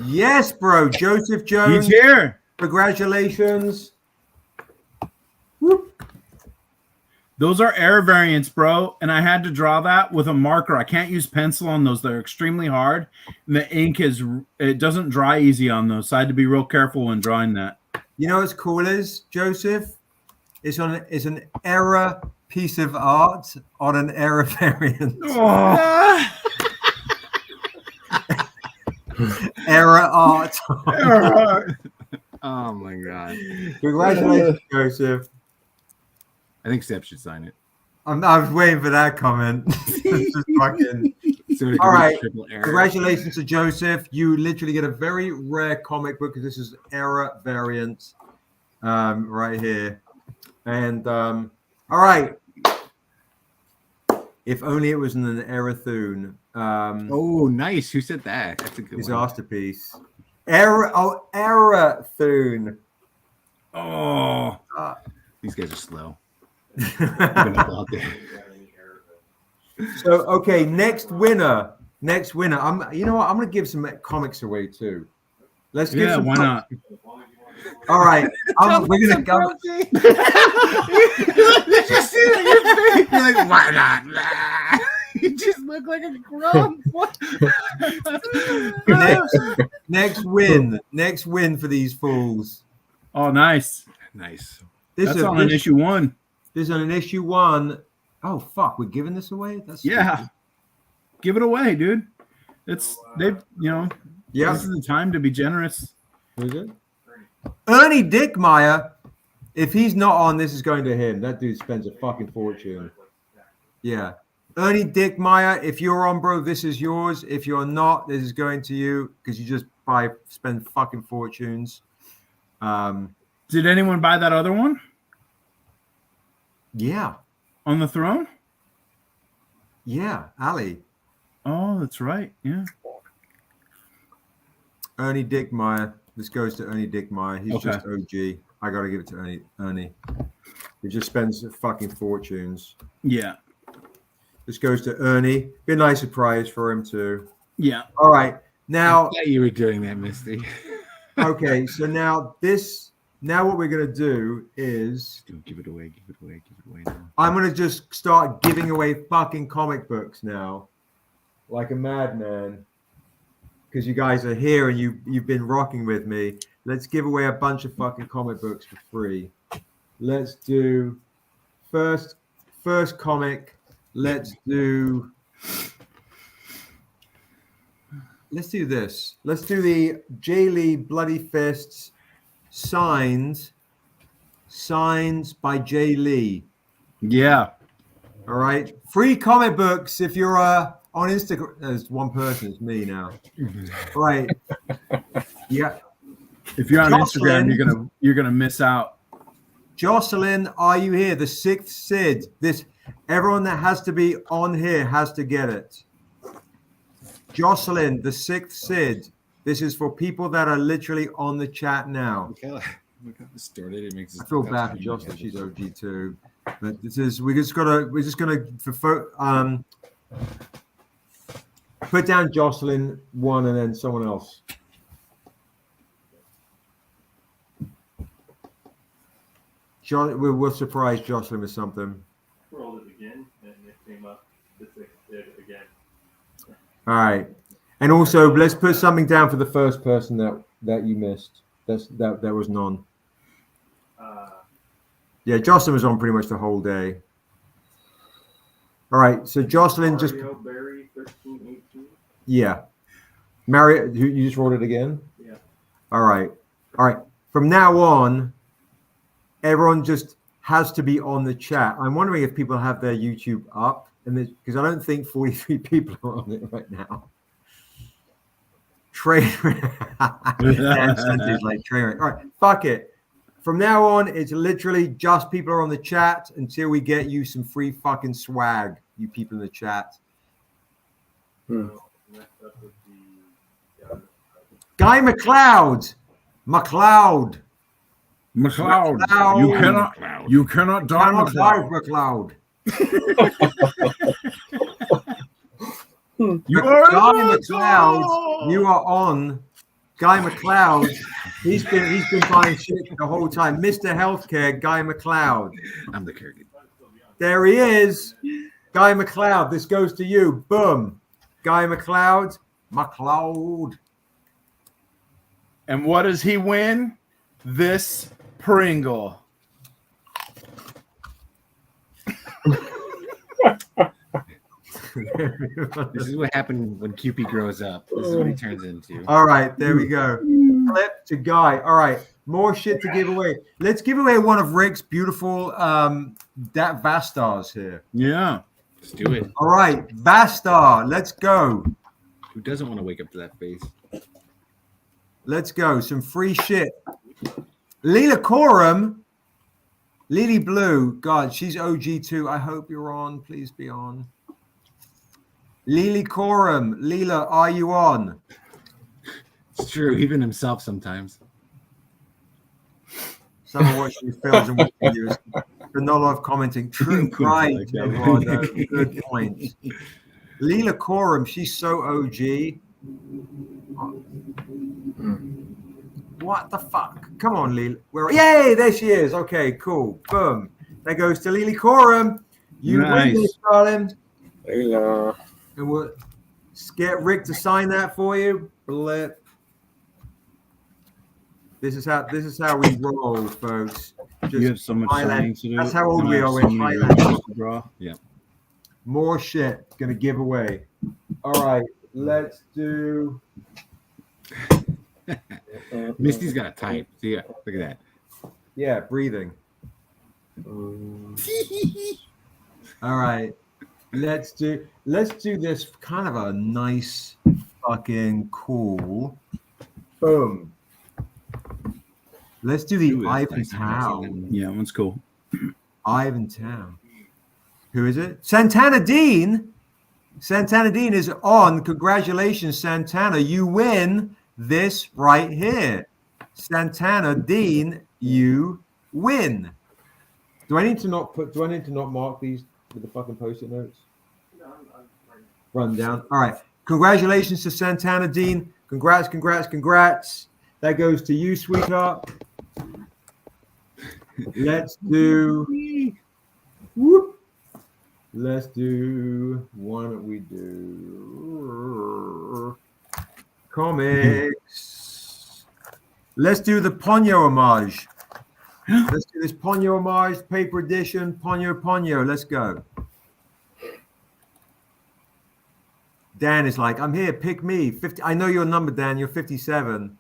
Yes, bro. Joseph Jones. He's here. Congratulations. Those are air variants, bro. And I had to draw that with a marker. I can't use pencil on those. They're extremely hard. And the ink it doesn't dry easy on those. So I had to be real careful when drawing that. You know what's cool is, Joseph? It's an error piece of art on an error variant. Oh. Error art. Error art. Oh my god! Congratulations, Joseph. I think Seb should sign it. I was waiting for that comment. This is fucking... All right. Congratulations to Joseph. You literally get a very rare comic book because this is era variant right here. And all right. If only it was in an Erathune. Oh, nice. Who said that? That's a good one. Masterpiece. Erathune. Oh. These guys are slow. So okay, next winner. You know what? I'm gonna give some comics away too. Let's give some. Why not? All right, we're gonna go. Did you see that? Your face? You're like, why not? You just look like a grump. Next win for these fools. Oh, nice. That's on an issue 1. This is on an issue 1. Oh fuck, we're giving this away? That's stupid. Give it away, dude. This is the time to be generous. Who's it? Ernie Dickmeyer. If he's not on, this is going to him. That dude spends a fucking fortune. Yeah. Ernie Dickmeyer, if you're on, bro, this is yours. If you're not, this is going to you because you just spend fucking fortunes. Did anyone buy that other one? Yeah. On the throne? Yeah, Ali. Oh, that's right. Yeah. Ernie Dickmeyer. This goes to Ernie Dickmeyer. He's just OG. I got to give it to Ernie. He just spends fucking fortunes. Yeah. This goes to Ernie. Be a nice surprise for him too. Yeah. All right. Now you were doing that, Misty. Okay, so now what we're gonna do is give it away now. I'm gonna just start giving away fucking comic books now, like a madman. Because you guys are here and you've been rocking with me. Let's give away a bunch of fucking comic books for free. Let's do first comic. Let's do this. Let's do the J. Lee Bloody Fists signed by J. Lee. Yeah. All right. Free comic books if you're on Instagram. There's one person. It's me now. Right. Yeah. If you're on Instagram, you're gonna miss out. Jocelyn, are you here? The 6th Sid. Everyone that has to be on here has to get it. Jocelyn, the 6th Sid. This is for people that are literally on the chat now. Look how distorted it makes. I feel bad for Jocelyn. She's OG too. But we're just gonna put down Jocelyn 1 and then someone else. We'll surprise Jocelyn with something. Rolled it again, and it came up. The 6th did it again. All right, and also let's put something down for the first person that you missed. That was none. Yeah, Jocelyn was on pretty much the whole day. All right, so Jocelyn just. Berry 1318. Yeah, Marriott. You just rolled it again. Yeah. All right. From now on, everyone just has to be on the chat. I'm wondering if people have their YouTube up, and because I don't think 43 people are on it right now. Train like train. All right, fuck it. From now on, it's literally just people are on the chat until we get you some free fucking swag, you people in the chat. Guy McLeod. You cannot die McLeod. You are Guy McLeod. You are on. Guy McLeod. He's been buying shit the whole time. Mr. Healthcare, Guy McLeod. I'm the caregiver. There he is. Guy McLeod. This goes to you. Boom. Guy McLeod. And what does he win? This Pringle. This is what happened when Cupid grows up. This is what he turns into. All right, there we go. Flip to Guy. All right, More shit to give away. Let's give away one of Rick's beautiful that Vastars here. Yeah. Let's do it. All right, Vastar, let's go. Who doesn't want to wake up to that face? Let's go. Some free shit. Leela Corum, Lily Blue. God, she's OG too. I hope you're on. Please be on. Lily Corum, Leela, are you on? It's true. Even himself sometimes. Some are watching your films and watching videos, but not a lot of commenting. True, right, Eduardo. Good point. Leela Corum, she's so OG. What the fuck? Come on, Leela. Yay, there she is. Okay, cool. Boom. That goes to Lily Corum. You win this, darling. Leela. And we'll get Rick to sign that for you. Blip. This is how we roll, folks. Just you have so much signing to do. That's how old we are. So Highland. Yeah. More shit gonna give away. All right, let's do. Misty's got a type. See, look at that. Yeah, breathing. All right, let's do this kind of a nice, fucking cool. Boom. Let's do the Ivan Town. Yeah, that one's cool. Ivan Town. Who is it? Santana Dean. Santana Dean is on. Congratulations, Santana. You win this right here. Santana Dean, you win. Do I need to not mark these with the fucking post-it notes? Run down. All right. Congratulations to Santana Dean. Congrats. That goes to you, sweetheart. Let's do. Whoop. Let's do. Why don't we do comics? Let's do the Ponyo homage. Let's do this Ponyo homage, paper edition, Ponyo. Let's go. Dan is like, I'm here. Pick me. 50. I know your number, Dan. You're 57.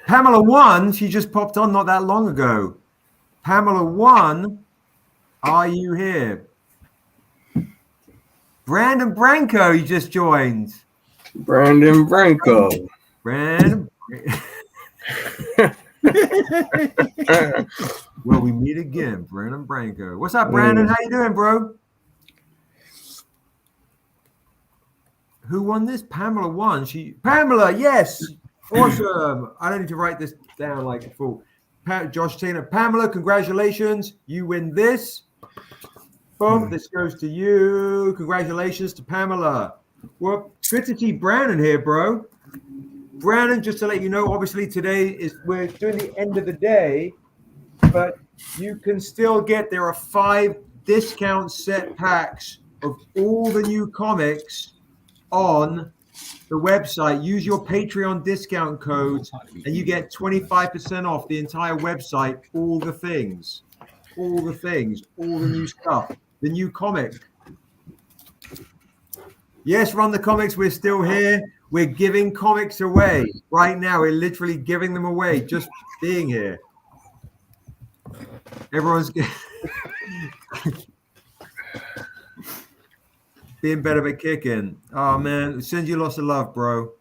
Pamela 1, she just popped on not that long ago. Pamela 1, are you here? Brandon Branco, you just joined. Brandon Branco. Brandon. Will we meet again, Brandon Branco? What's up, Brandon? How you doing, bro? Who won this? Pamela 1. Pamela, yes. Awesome. I don't need to write this down like a fool. Josh Taylor. Pamela, congratulations. You win this. Boom. This goes to you. Congratulations to Pamela. Well, good to see Brandon here, bro. Brandon, just to let you know, obviously today we're doing the end of the day, but you can still there are 5 discount set packs of all the new comics on the website. Use your Patreon discount codes and you get 25% off the entire website. All the things, all the new stuff, the new comic. Yes, Run the Comics, we're still here. We're giving comics away right now. We're literally giving them away just being here. Everyone's being better at kicking. Oh man, send you lots of love, bro.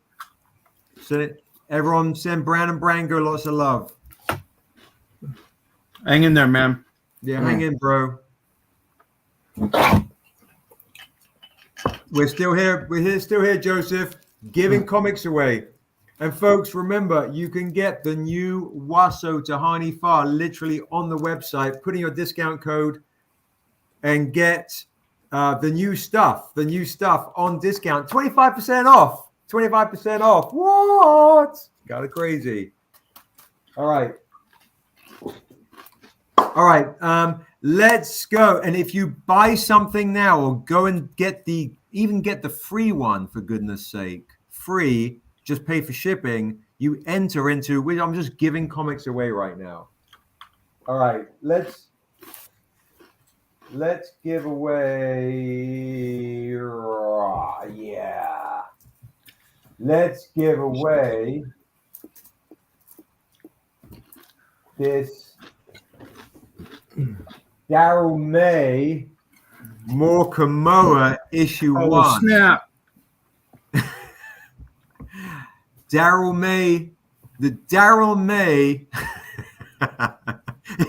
Everyone send Brandon Branco lots of love. Hang in there, man. Yeah, hang in, bro. We're still here. Still here, Joseph, giving comics away. And folks, remember, you can get the new WASO Tehani Farr literally on the website. Put in your discount code and get the new stuff on discount. 25% off. 25% off. What? Got it crazy. All right. Let's go. And if you buy something now, or go and get the free one, for goodness sake, free, just pay for shipping, you enter into, I'm just giving comics away right now. All right, let's give away, Yeah. Let's give away this Daryl May Morkamoa issue 1. Snap. Daryl May, the Daryl May.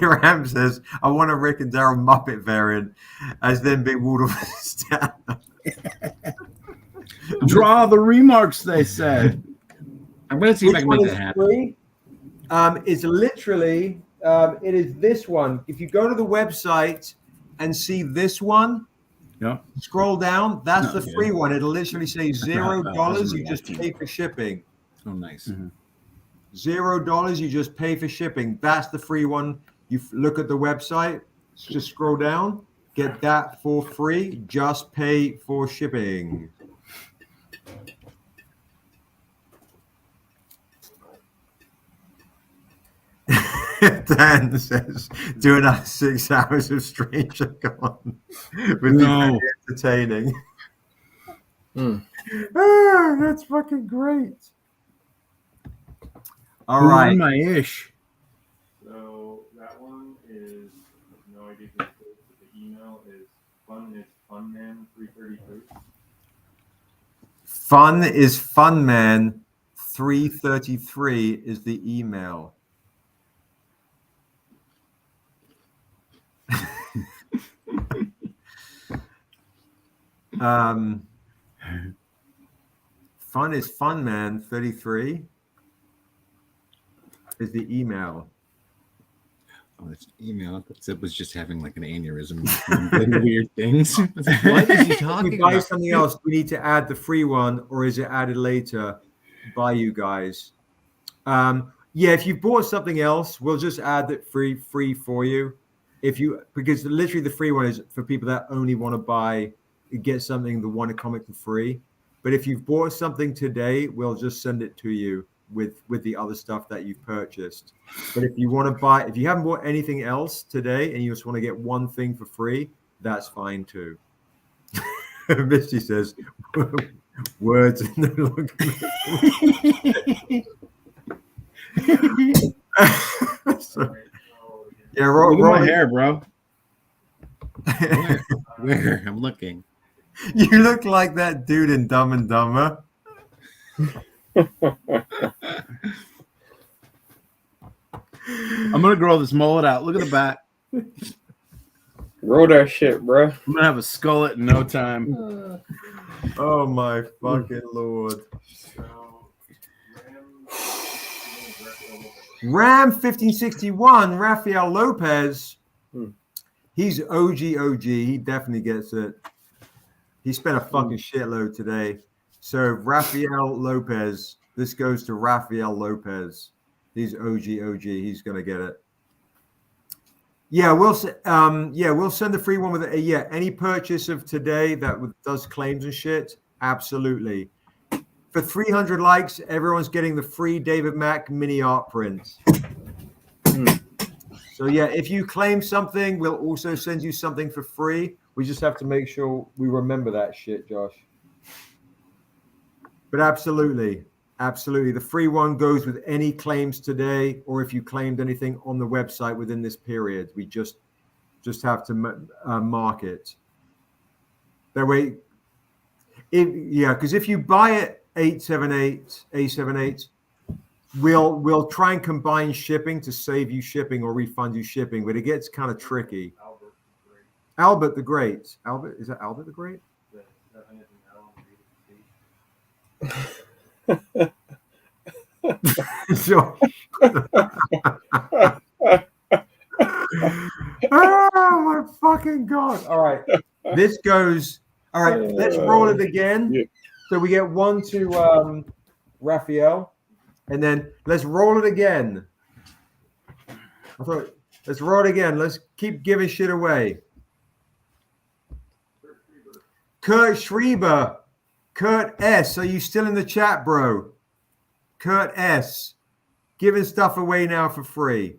Ram says, I want a Rick and Daryl Muppet variant as then Big Waldorf. Draw the remarks, they said. I'm going to see if I can make that happen. It's literally, it is this one. If you go to the website and see this one, scroll down, that's the free one. It'll literally say $0. You just pay for shipping. Oh, nice. $0, you just pay for shipping. That's the free one. You look at the website, just scroll down, get that for free, just pay for shipping. Dan says, do another 6 hours of StrangerCon would be very entertaining. Oh, that's fucking great. All right. My ish. So that one is no idea who it is, but the email is funman333. Fun is funman333 is the email. Fun is funman33 is the email. Oh, it's email. It was just having like an aneurysm and weird things. What is he talking If you buy about? something else, we need to add the free one, or is it added later by you guys? Yeah, if you bought something else, we'll just add that free for you. Because literally the free one is for people that only want to get something, the one comic for free. But if you've bought something today, we'll just send it to you with the other stuff that you've purchased. But if you want to if you haven't bought anything else today and you just want to get one thing for free, that's fine too. Misty says, words are no longer. Yeah, look at my hair, bro. Where? I'm looking. You look like that dude in Dumb and Dumber. I'm gonna grow this mullet out. Look at the back. Grow that shit, bro. I'm gonna have a skullet in no time. Oh my fucking lord. Ram 1561, Rafael Lopez. He's OG. He definitely gets it. He spent a fucking shitload today. So Rafael Lopez, this goes to Rafael Lopez. He's OG. He's gonna get it. Yeah, we'll send the free one with any purchase of today that does claims and shit. Absolutely. For 300 likes, everyone's getting the free David Mack mini art prints. So yeah, if you claim something, we'll also send you something for free. We just have to make sure we remember that shit, Josh. But absolutely. The free one goes with any claims today, or if you claimed anything on the website within this period. We just have to mark it. That way, because if you buy it 878, we'll try and combine shipping to save you shipping or refund you shipping, but it gets kind of tricky. Albert the Great. Albert, is that Albert the Great? Sure. Oh my fucking god. All right. This goes. All right, let's roll it again. Yeah. So we get one to Raphael, and then let's roll it again. Let's roll it again. Let's keep giving shit away. Kurt Schreiber. Kurt S. Are you still in the chat, bro? Kurt S. Giving stuff away now for free.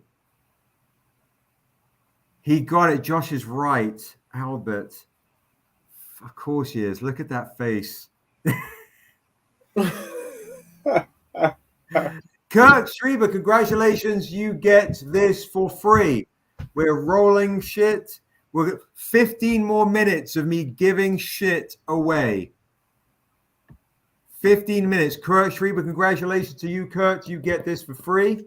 He got it. Josh is right. Albert. Of course he is. Look at that face. Kurt Schreiber, congratulations. You get this for free. We're rolling shit. We're 15 more minutes of me giving shit away. 15 minutes. Kurt Schreiber, congratulations to you, Kurt. You get this for free.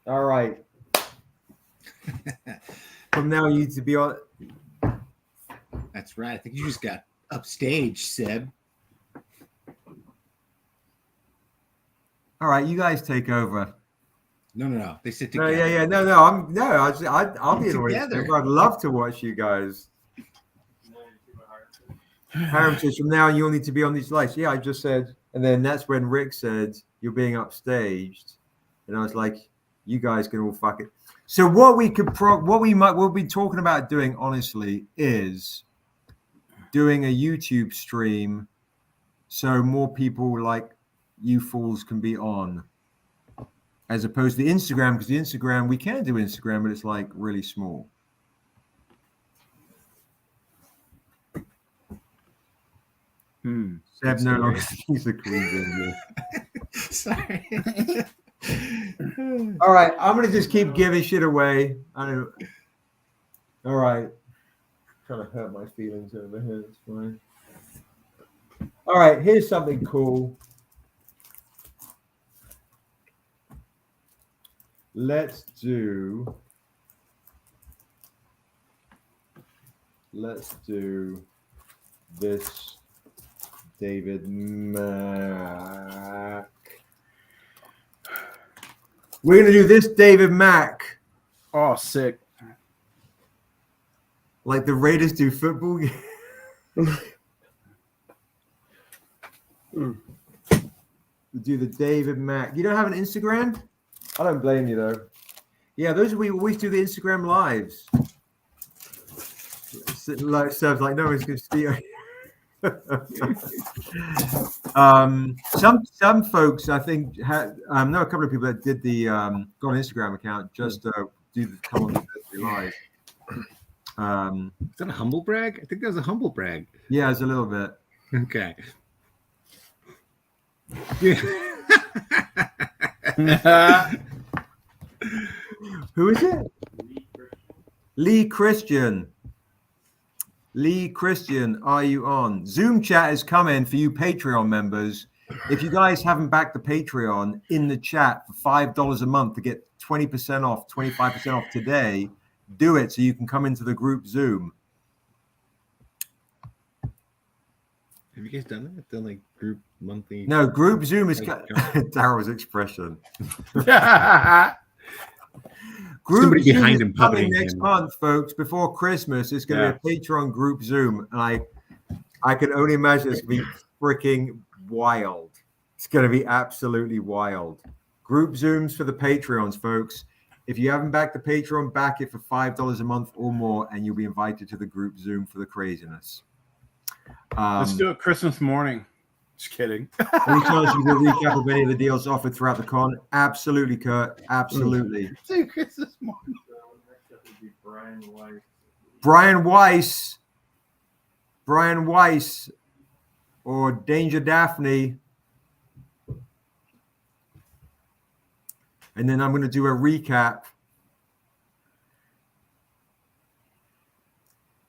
All right. From now, you need to be on. That's right. I think you just got upstage, Seb. All right, you guys take over. No. They sit No, together. yeah. No. I'll be together. I'd love to watch you guys. Harem says from now on you'll need to be on these lights. Yeah, I just said, and then that's when Rick said you're being upstaged, and I was like, you guys can all fuck it. So what we could we'll be talking about doing honestly is doing a YouTube stream so more people like you fools can be on, as opposed to the Instagram, because the Instagram we can do Instagram, but it's like really small. Seb no longer sees the queen. Sorry. All right, I'm gonna just keep giving shit away. All right, kind of hurt my feelings over here. It's fine. All right, here's something cool. Let's do this David Mack. We're going to do this David Mack. Oh, sick. Like the Raiders do football. We do the David Mack. You don't have an Instagram? I don't blame you, though. Yeah, we always do the Instagram lives. Like Seb's like, no one's going to see you. Some folks, I think, I know a couple of people that did the got an Instagram account just to do the come on the live. Is that a humble brag? I think that was a humble brag. Yeah, it's a little bit. Okay. Who is it? Lee Christian. Lee Christian, are you on? Zoom chat is coming for you Patreon members. If you guys haven't backed the Patreon, in the chat for $5 a month to get 20% off, 25% off today, do it so you can come into the group Zoom. Have you guys done that? Done like group monthly? No, group Zoom is Daryl's expression. Group Zoom behind him coming next month, folks. Before Christmas, it's going to be a Patreon group Zoom, and I can only imagine it's going to be freaking wild. It's going to be absolutely wild. Group Zooms for the Patreons, folks. If you haven't backed the Patreon, back it for $5 a month or more, and you'll be invited to the group Zoom for the craziness. Let's do it Christmas morning. Just kidding. Any chance you will recap of any of the deals offered throughout the con? Absolutely, Kurt. Absolutely. Christmas morning. Brian Weiss, or Danger Daphne. And then I'm going to do a recap.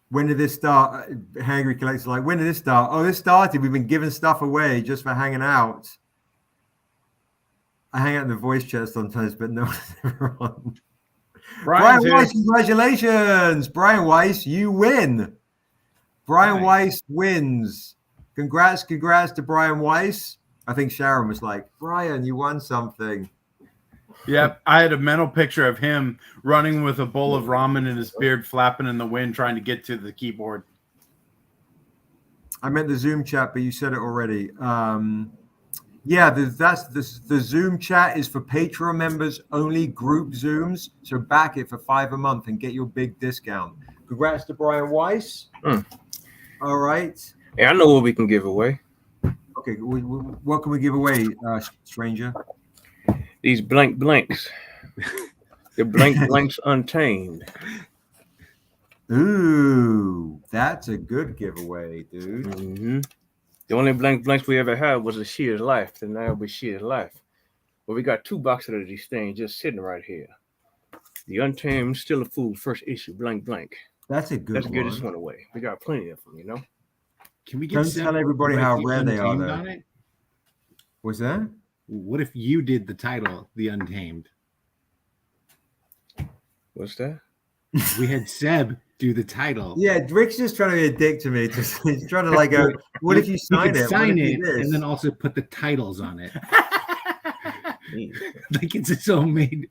When did this start? Hangry Collector's like, when did this start? Oh, this started. We've been giving stuff away just for hanging out. I hang out in the voice chat sometimes, but no one's ever on. Brian Weiss, congratulations. Brian Weiss, you win. Brian Weiss wins. Congrats to Brian Weiss. I think Sharon was like, Brian, you won something. Yep, I had a mental picture of him running with a bowl of ramen in his beard, flapping in the wind, trying to get to the keyboard. I meant the Zoom chat, but you said it already. Yeah, the Zoom chat is for Patreon members only, group Zooms. So back it for $5 a month and get your big discount. Congrats to Brian Weiss. All right. Yeah, I know what we can give away. Okay, what can we give away, stranger? These blanks. The blanks untamed. Ooh, that's a good giveaway, dude. Mm-hmm. The only blanks we ever had was a She Is Life, and now we She Is Life. But we got 2 boxes of these things just sitting right here. The Untamed Still a Fool first issue, blank. That's a good Let's one. get this one away. We got plenty of them, you know. Can we get Don't tell everybody how rare they are, though. on it? What's that? What if you did the title, The Untamed? What's that? We had Seb do the title. Yeah, Rick's just trying to be a dick to me. He's trying to like go, what if you sign it? Sign it and then also put the titles on it. Like it's his homemade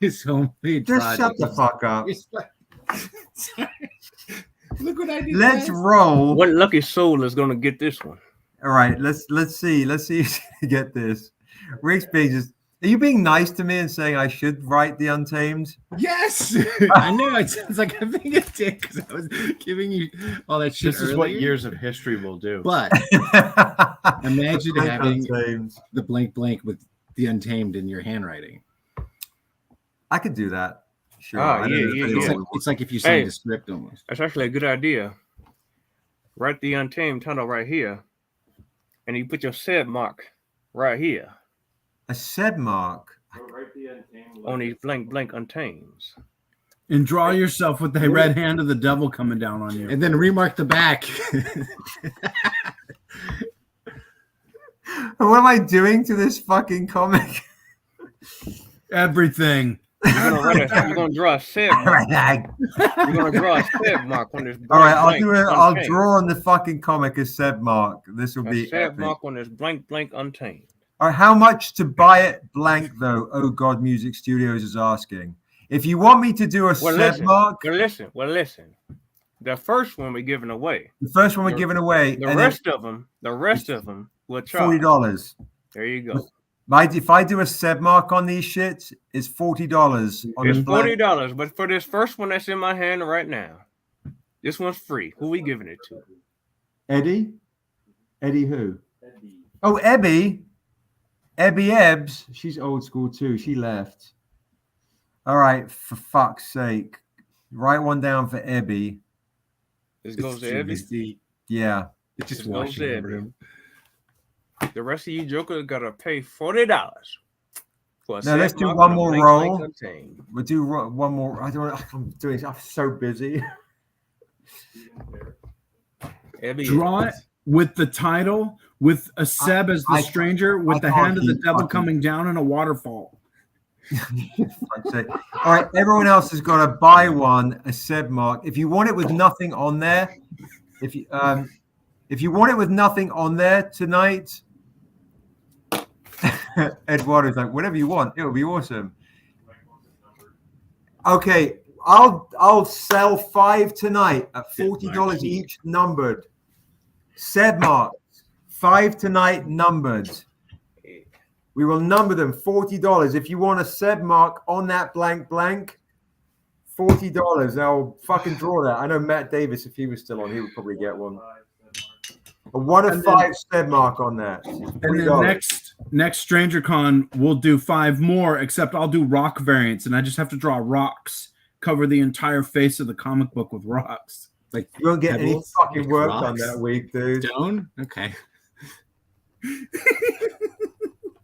Just shut the fuck up. Look what I did. Let's roll. What lucky soul is gonna get this one? All right, let's see if you get this. Rick's being just. Are you being nice to me and saying I should write The Untamed? Yes, I know. It sounds like I'm being a dick because I was giving you all that shit. This is what years of history will do. But imagine having the blank with The Untamed in your handwriting. I could do that. Sure. It's like if you signed a script almost. That's actually a good idea. Write The Untamed title right here, and you put your Seb mark right here. A Seb mark on these blank Untames. And draw yourself with the red hand of the devil coming down on you. And then remark the back. What am I doing to this fucking comic? Everything. You're gonna draw a Seb mark. You're gonna draw a Seb mark on this. All right, I'll draw on the fucking comic a Seb mark. This will be Seb epic. mark on this blank Untamed. All right, how much to buy it blank though? Oh God, Music Studios is asking. If you want me to do a Seb mark, listen. The first one we're giving away. The first one we're giving away. The rest of them will charge $40. There you go. If I do a Seb mark on these shits, it's $40. It's $40, but for this first one that's in my hand right now, this one's free. Who we giving it to? Eddie? Eddie who? Oh, Ebby. Ebby Ebbs. She's old school too. She left. All right, for fuck's sake. Write one down for Ebby. This goes to Ebby? Yeah. It's just washing the room. The rest of you jokers gotta pay $40 for a No, let's do one more roll. We'll do one more. I'm so busy. Draw it with the title, with a Seb as the stranger, with the hand of the devil coming down in a waterfall. All right, everyone else has got to buy a Seb mark. If you want it with nothing on there, if you want it with nothing on there tonight, Eduardo's like, whatever you want, it'll be awesome. Okay, I'll sell 5 tonight at $40 each, numbered. Seb marks, 5 tonight, numbered. We will number them $40. If you want a Seb mark on that blank, $40. I'll fucking draw that. I know Matt Davis, if he was still on, he would probably get one. A 1 of 5 Seb mark on that. And then next StrangerCon, we'll do 5 more, except I'll do rock variants, and I just have to draw rocks, cover the entire face of the comic book with rocks. Like you won't get any fucking work done that week, dude. Stone? Okay.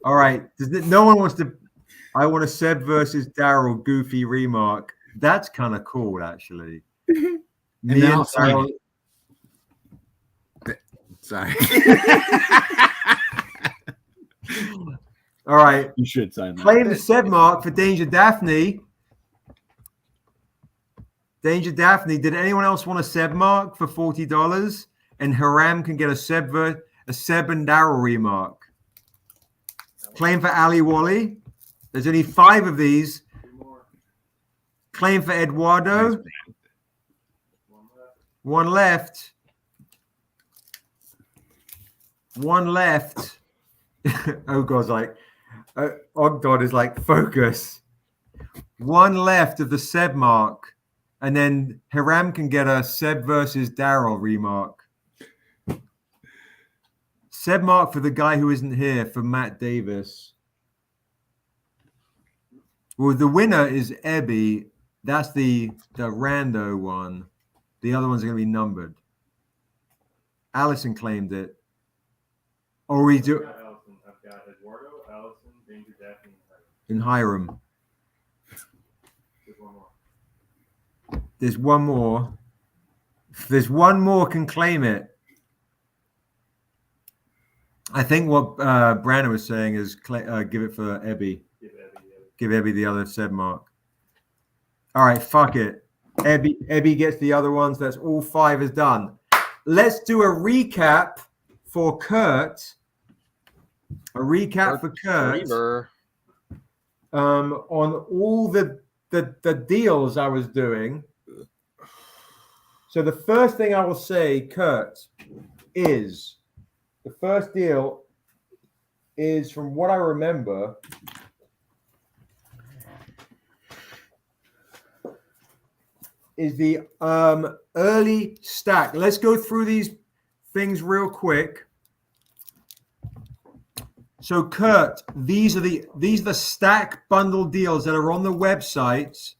All right. No one wants to. I want a Seb versus Daryl goofy remark. That's kind of cool, actually. Me and Daryl. Sorry. All right. You should sign that. Claim the Seb mark for Danger Daphne. Danger Daphne. Did anyone else want a Seb mark for $40? And Haram can get a Seb and Daryl remark. Claim for Ali Wally. There's only 5 of these. Claim for Eduardo. 1 left. 1 left. Oh God's like, Ogdod is like, focus. 1 left of the Seb mark. And then Hiram can get a Seb versus Daryl remark. Seb mark for the guy who isn't here, for Matt Davis. Well, the winner is Ebby. That's the rando one. The other ones are going to be numbered. Allison claimed it. Or we do I've got Eduardo, Allison, Danger Daphne, in Hiram. There's one more. There's one more. If there's one more can claim it. I think what Brandon was saying is give it for Ebby. Give Ebby the other Seb mark. All right, fuck it. Ebby gets the other ones. That's all 5 is done. Let's do a recap for Kurt. A recap for Kurt on all the deals I was doing. So the first thing I will say, Kurt, is the first deal is, from what I remember, is the early stack. Let's go through these things real quick. So Kurt, these are the stack bundle deals that are on the website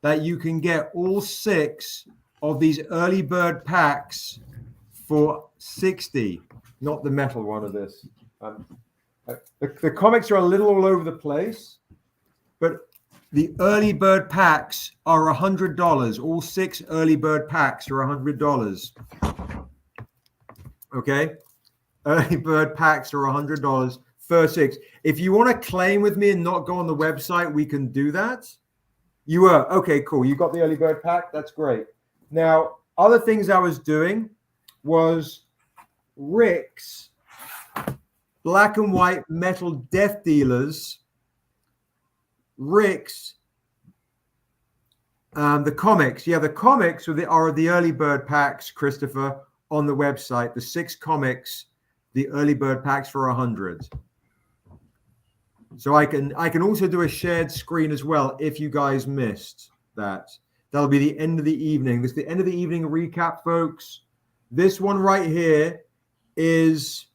that you can get all 6 of these early bird packs for $60. Not the metal one of this. The comics are a little all over the place, but the early bird packs are $100. All 6 early bird packs are $100. Okay? Early bird packs are $100 for 6. If you want to claim with me and not go on the website, we can do that. You were. Okay, cool. You got the early bird pack. That's great. Now, other things I was doing was Rick's black and white metal death dealers. Rick's the comics. Yeah, the comics are the early bird packs, Christopher, on the website. The 6 comics, the early bird packs for $100. So I can also do a shared screen as well if you guys missed that. That'll be the end of the evening. This is the end of the evening recap, folks. This one right here is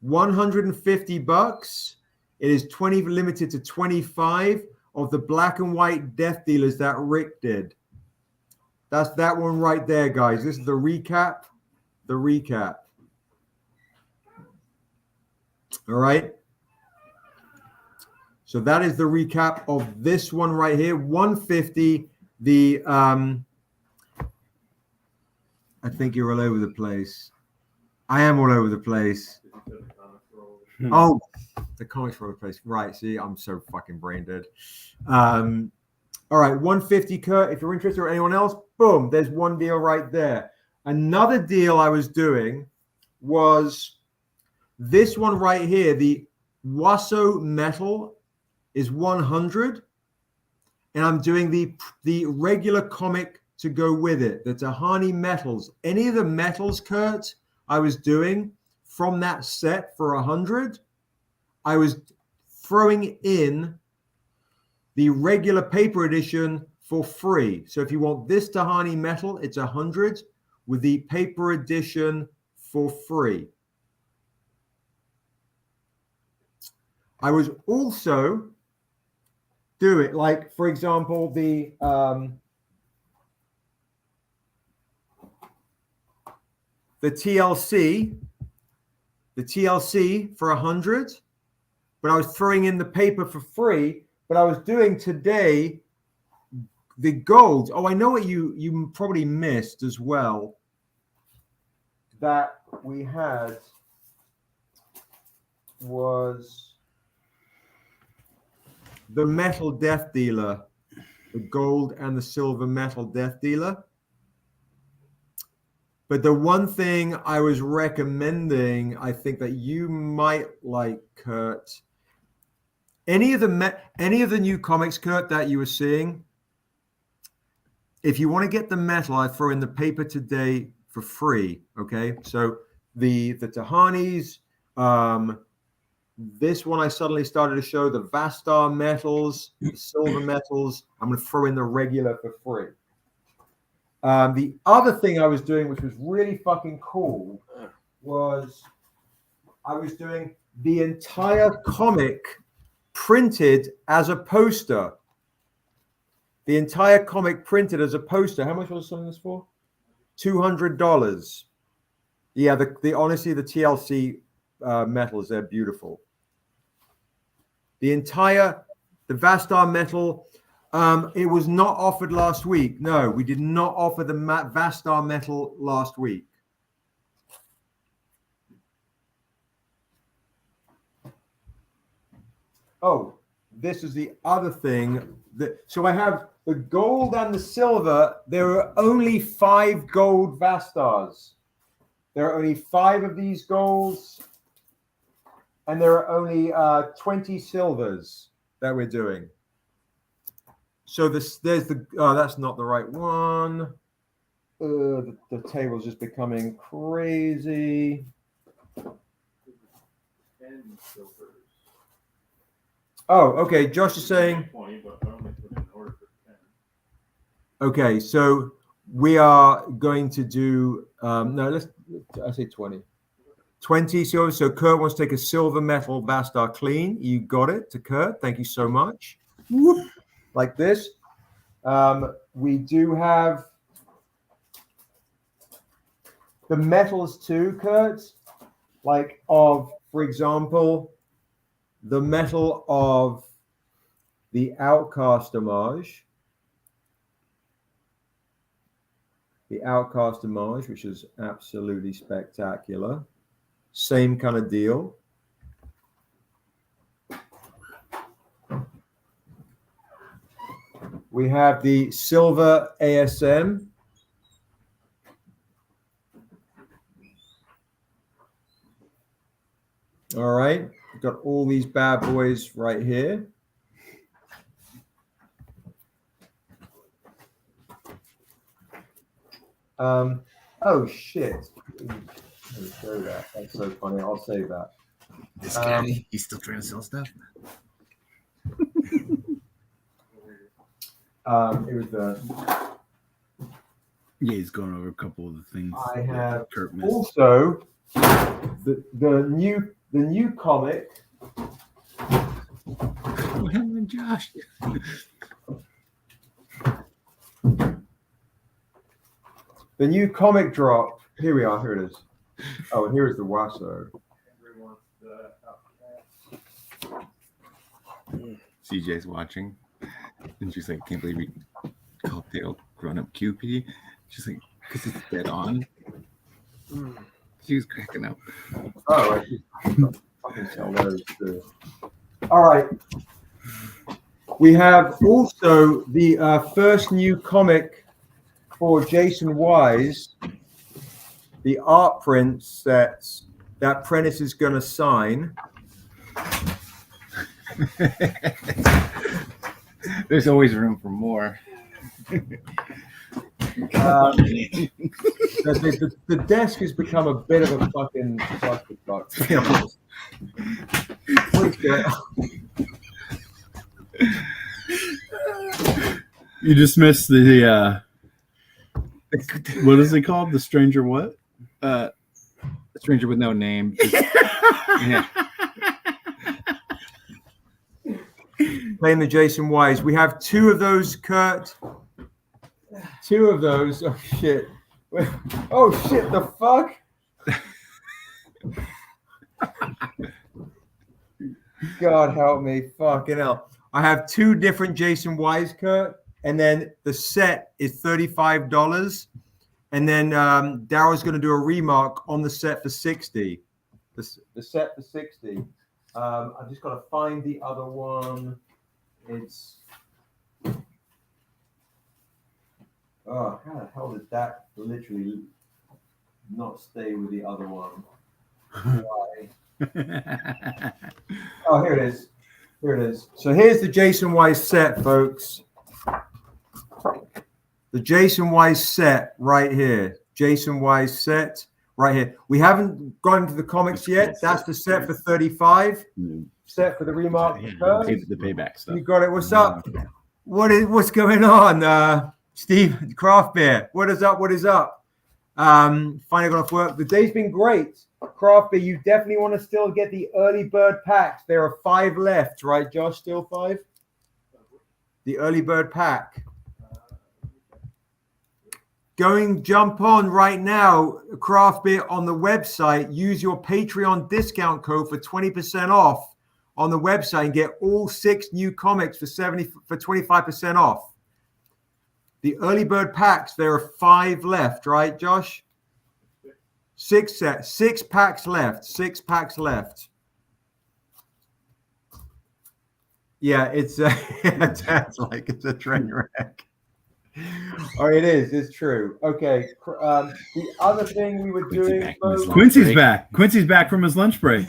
$150. It is limited to 25 of the black and white death dealers that Rick did. That's that one right there, guys. This is the recap. The recap. All right. So that is the recap of this one right here. 150. I think you're all over the place. I am all over the place. Oh, the comics were all over the place. Right. See, I'm so fucking brain dead. All right. 150, Kurt. If you're interested, or anyone else, boom. There's one deal right there. Another deal I was doing was this one right here. The WASO metal is 100, and I'm doing the regular comic to go with it. The Tehani metals. Any of the metals, Kurt, I was doing from that set for 100. I was throwing in the regular paper edition for free. So if you want this Tehani metal, it's 100 with the paper edition for free. I was also doing, like, for example, the TLC for 100, but I was throwing in the paper for free. But I was doing today the gold. Oh, I know what you probably missed as well. That we had was the metal death dealer, the gold and the silver metal death dealer. But the one thing I was recommending, I think that you might like, Kurt, any of the new comics, Kurt, that you were seeing, if you want to get the metal, I throw in the paper today for free. Okay, so the Tehanis, this one I suddenly started to show the Vastar metals, the silver metals. I'm going to throw in the regular for free. The other thing I was doing, which was really fucking cool, was I was doing the entire comic printed as a poster. The entire comic printed as a poster. How much was selling this for? $200. Yeah, the honestly, the TLC metals, they're beautiful. The Vastar metal, it was not offered last week. No, we did not offer the Vastar metal last week. Oh, this is the other thing. So I have the gold and the silver. There are only 5 gold Vastars. There are only 5 of these golds. And there are only 20 silvers that we're doing. So there's the, oh, that's not the right one. The table's just becoming crazy. Oh, okay. Josh is saying. Okay, so we are going to do no. I say 20. 20 silver. So Kurt wants to take a silver metal Vastar clean. You got it to Kurt. Thank you so much. Whoop. Like this. We do have the metals too, Kurt. Like of, for example, the metal of the Outcast homage. The Outcast homage, which is absolutely spectacular. Same kind of deal. We have the silver ASM. All right, we've got all these bad boys right here. Oh shit. Let me show that. That's so funny. I'll save that. This guy, he's still trying to sell stuff. It was the. Yeah, he's going over a couple of the things. I have Kurt missed. also the new comic. Oh, him and Josh. The new comic drop. Here we are. Here it is. Oh, and here is the WASO. CJ's watching, and she's like, "Can't believe we called Dale grown-up QP." She's like, "Because it's dead on." She was cracking up. Oh, I should fucking tell those too. All right. We have also the first new comic for Jason Wise, the art print sets that Prentice is going to sign. There's always room for more. The desk has become a bit of a fucking clusterfuck, to be honest. You just missed the what is it called? The stranger what? A stranger with no name. Yeah. Playing the Jason Wise. We have 2 of those, Kurt. 2 of those. Oh shit. Oh shit, the fuck? God help me. Fucking hell. I have 2 different Jason Wise, Kurt, and then the set is $35. And then Daryl's going to do a remark on the set for $60. The set for $60. I've just got to find the other one. It's how the hell did that literally not stay with the other one? Why? Oh, here it is. Here it is. So here's the Jason Wise set, folks. The Jason Wise set right here. Jason Wise set right here. We haven't gone into the comics yet. That's the set for $35. Set for the Remark. The payback stuff. You got it. What's up? What's going on? Steve, Craft Beer. What is up? What is up? Finally got off work. The day's been great. Craft Beer, you definitely want to still get the early bird packs. There are 5 left, right, Josh? Still 5? The early bird pack. jump on right now, Craft Beer on the website. Use your Patreon discount code for 20% off on the website and get all 6 new comics for 25% off. The early bird packs, there are 5 left, right, Josh? 6 packs left. 6 packs left. Yeah, it's it sounds like it's a train wreck. Oh, it is. It's true. Okay. The other thing we were doing. Quincy's back. Quincy's back from his lunch break.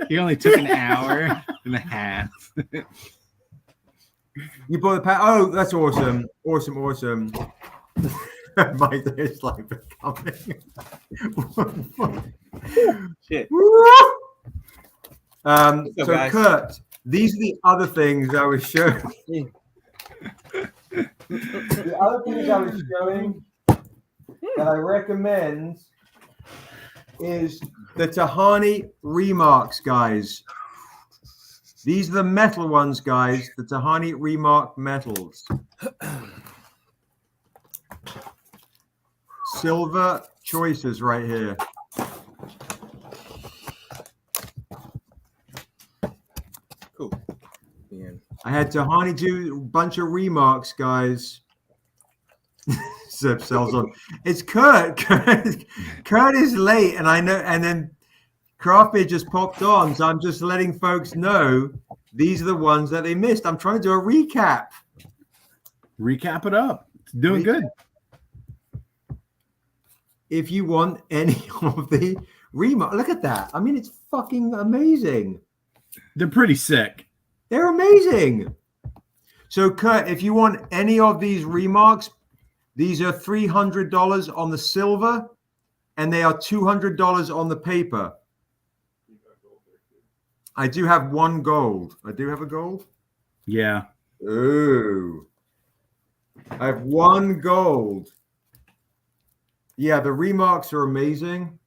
He only took an hour and a half. You bought the pack. Oh, that's awesome. Awesome. My day's like becoming. Shit. So guys. Kurt, these are the other things I was showing. The other things I was showing that I recommend is the Tehani Remarks, guys. These are the metal ones, guys. The Tehani Remark metals. Silver choices right here. Cool. Yeah. I had Tehani do a bunch of remarks, guys. Zip sells on. It's Kurt. Kurt is late, and I know. And then Craft Beer just popped on, so I'm just letting folks know these are the ones that they missed. I'm trying to do a recap. Recap it up. It's doing good. If you want any of the remarks, look at that. I mean, it's fucking amazing. They're pretty sick. They're amazing. So, Kurt, if you want any of these remarks, these are $300 on the silver, and they are $200 on the paper. I do have 1 gold. I do have a gold? Yeah. Ooh. I have 1 gold. Yeah, the remarks are amazing.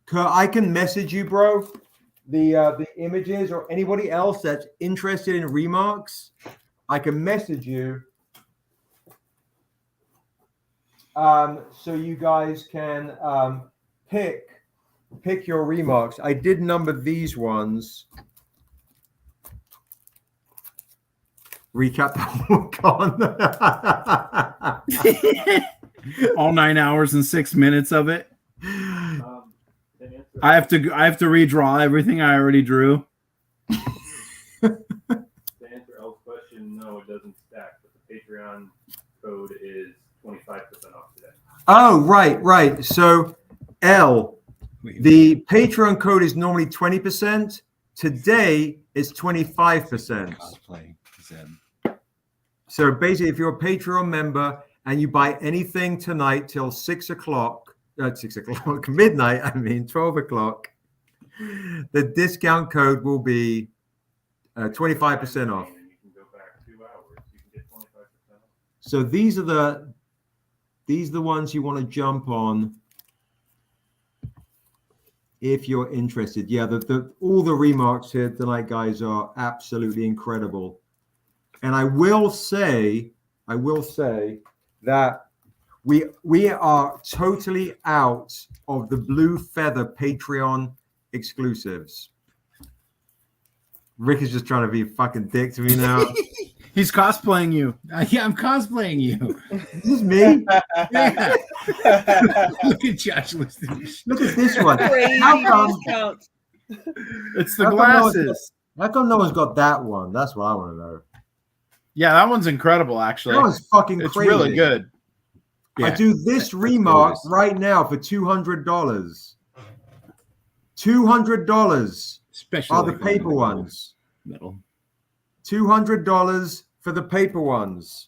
Kurt, I can message you, bro, the images, or anybody else that's interested in remarks. I can message you, so you guys can pick your remarks. I did number these ones. Recap the whole con. All 9 hours and 6 minutes of it. I have to redraw everything I already drew. To answer Elle's question, no, it doesn't stack, but the Patreon code is 25% off today. Oh, right. So, L, the Patreon code is normally 20%. Today, it's 25%. Cosplay. So basically, if you're a Patreon member and you buy anything tonight till 6 o'clock, midnight, 12 o'clock, the discount code will be 25% off. So these are the ones you want to jump on if you're interested. Yeah, all the remarks here tonight, guys, are absolutely incredible. And I will say that we are totally out of the Blue Feather Patreon exclusives. Rick is just trying to be a fucking dick to me now. He's cosplaying you. Yeah, I'm cosplaying you. This is me. Yeah. Look at Josh. Look at this one. How come? It's the glasses. How come no one's got that one? That's what I want to know. Yeah, that one's incredible, actually. That one's fucking it's crazy. Really good. Yeah. I do this remark right now for $200. $200. Especially are the paper ones. Metal. $200 for the paper ones.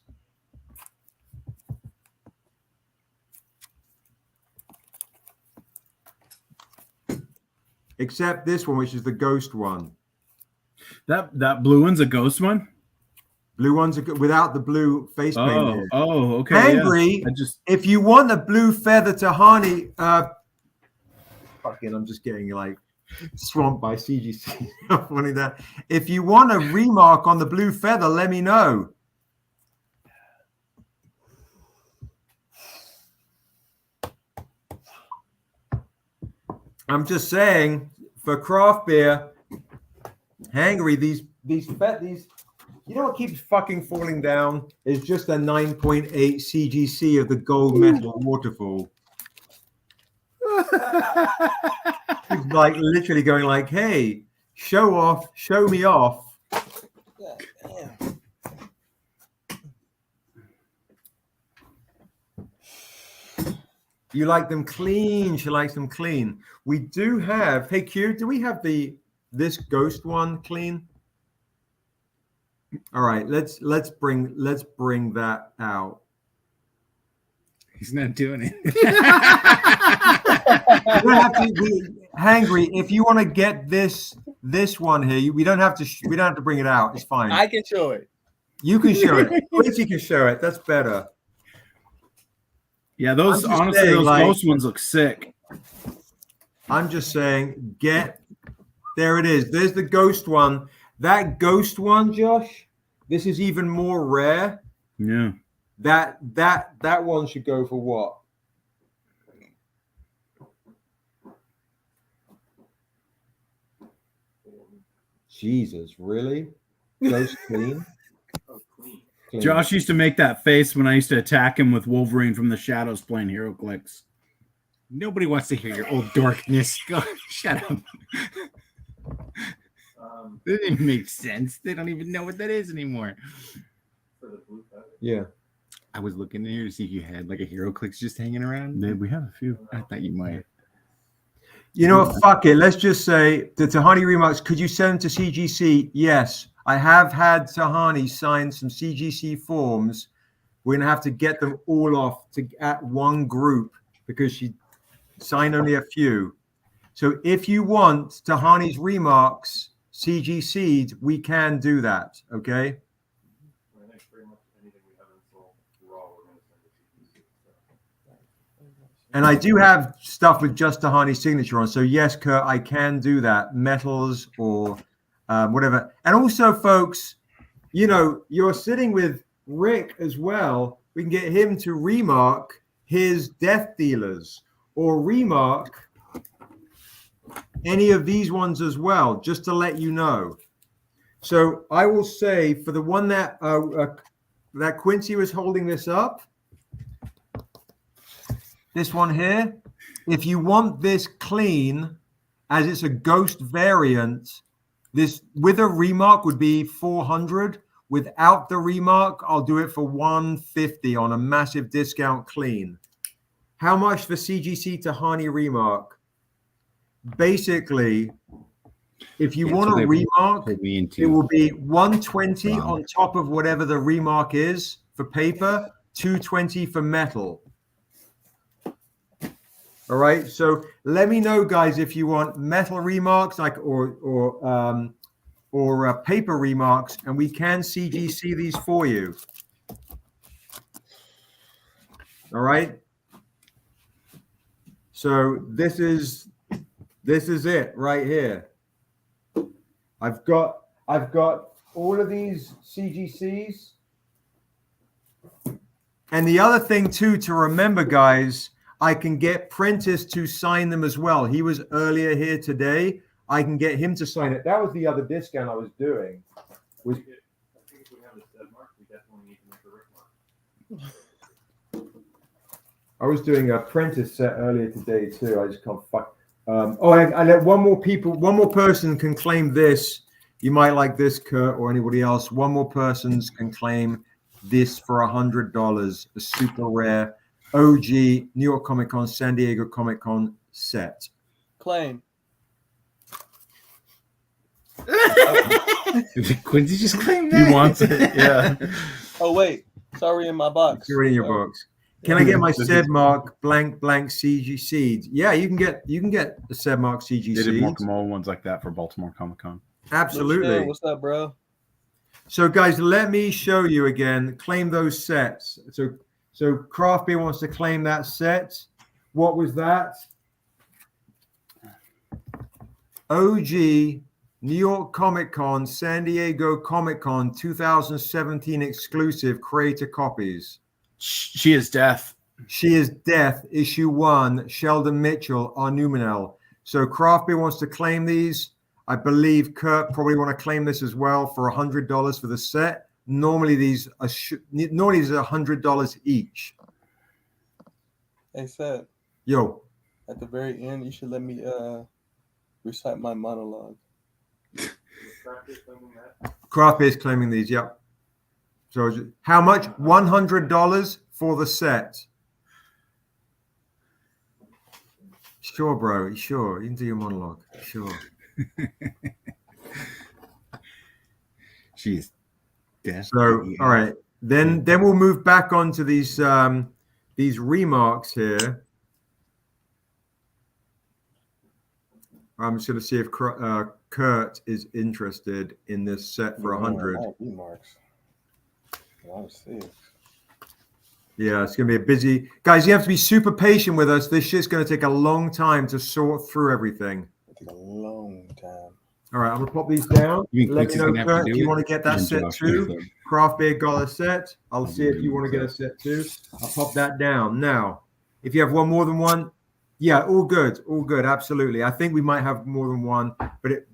Except this one, which is the ghost one. That blue one's a ghost one? Blue ones are without the blue face paint. Here. Oh, okay. Angry. Yeah. If you want a blue feather Tehani, fucking, I'm just getting like swamped by CGC. Funny that. If you want a remark on the blue feather, let me know. I'm just saying, for craft beer, Hangry, these, you know what keeps fucking falling down is just a 9.8 CGC of the gold metal waterfall. It's like literally going like, hey, show off, show me off. You like them clean. She likes them clean. We do have, hey Q, do we have this ghost one clean? All right, let's bring that out. He's not doing it. You don't have to be Hangry. If you want to get this one here, we don't have to bring it out. It's fine. I can show it. You can show it. Quincy can show it. That's better. Yeah, those honestly, those ghost ones look sick. I'm just saying, there it is. There's the ghost one. That ghost one, Josh, this is even more rare. Yeah. That one should go for what? Jesus, really? Ghost clean? Josh used to make that face when I used to attack him with Wolverine from the shadows playing Hero Clicks. Nobody wants to hear your old dorkness. Go, shut up. That didn't make sense. They don't even know what that is anymore. Yeah. I was looking in here to see if you had like a Hero Clicks just hanging around. We have a few. I thought you might. You know what? Fuck it. Let's just say the Tehani Remarks. Could you send them to CGC? Yes. I have had Tehani sign some CGC forms. We're gonna have to get them all off at one group because she signed only a few. So if you want Tehani's Remarks CGC'd, we can do that. Okay. And I do have stuff with just Tehani's signature on. So yes, Kurt, I can do that. Metals or whatever. And also, folks, you know, you're sitting with Rick as well. We can get him to remark his Death Dealers or remark any of these ones as well, just to let you know. So I will say for the one that that Quincy was holding this up, this one here, if you want this clean, as it's a ghost variant, this with a remark would be 400. Without the remark, I'll do it for 150 on a massive discount clean. How much for CGC Tehani remark? Basically, if you want a remark, it will be 120 on top of whatever the remark is for paper, 220 for metal. All right, so let me know, guys, if you want metal remarks like or paper remarks, and we can CGC these for you. All right. So this is it right here. I've got all of these CGCs, and the other thing too to remember, guys. I can get Prentice to sign them as well. He was earlier here today. I can get him to sign it. That was the other discount I was doing. I think if we have a mark, we definitely need to make a Rick mark. I was doing a Prentice set earlier today too. I just can't fuck. I let one more person can claim this. You might like this, Kurt, or anybody else. One more person can claim this for $100. A super rare OG New York Comic Con, San Diego Comic Con set. Claim. Quincy just claimed that. He wants it. Yeah. Oh wait, it's already in my box. It's already in your box. Can I get my Sedmark blank CG seed? Yeah, you can get the Sedmark CG They seed. did more ones like that for Baltimore Comic Con. Absolutely. What's up, bro? So guys, let me show you again. Claim those sets. So Craft Beer wants to claim that set. What was that? OG New York Comic Con, San Diego Comic Con 2017 exclusive creator copies. She is Death. She is Death, issue 1, Sheldon Mitchell, Arnuminel. So Craft Beer wants to claim these. I believe Kurt probably want to claim this as well for $100 for the set. Normally these are $100 each. Hey, Seth. Yo. At the very end, you should let me recite my monologue. Craft Beer is claiming these. Yep. So how much? $100 for the set. Sure, bro. Sure. You can do your monologue. Sure. Jeez. So, all right. Then we'll move back onto these remarks here. I'm just going to see if Kurt is interested in this set for 100. Remarks. Yeah, it's going to be a busy. Guys, you have to be super patient with us. This shit's going to take a long time to sort through everything. It'll take a long time. All right, I'm going to pop these down. Let me know, Kurt, if you want to get that set too. Craft Beer got a set. I'll see if you want to get a set too. I'll pop that down. Now, if you have more than one, yeah, all good, absolutely. I think we might have more than one, but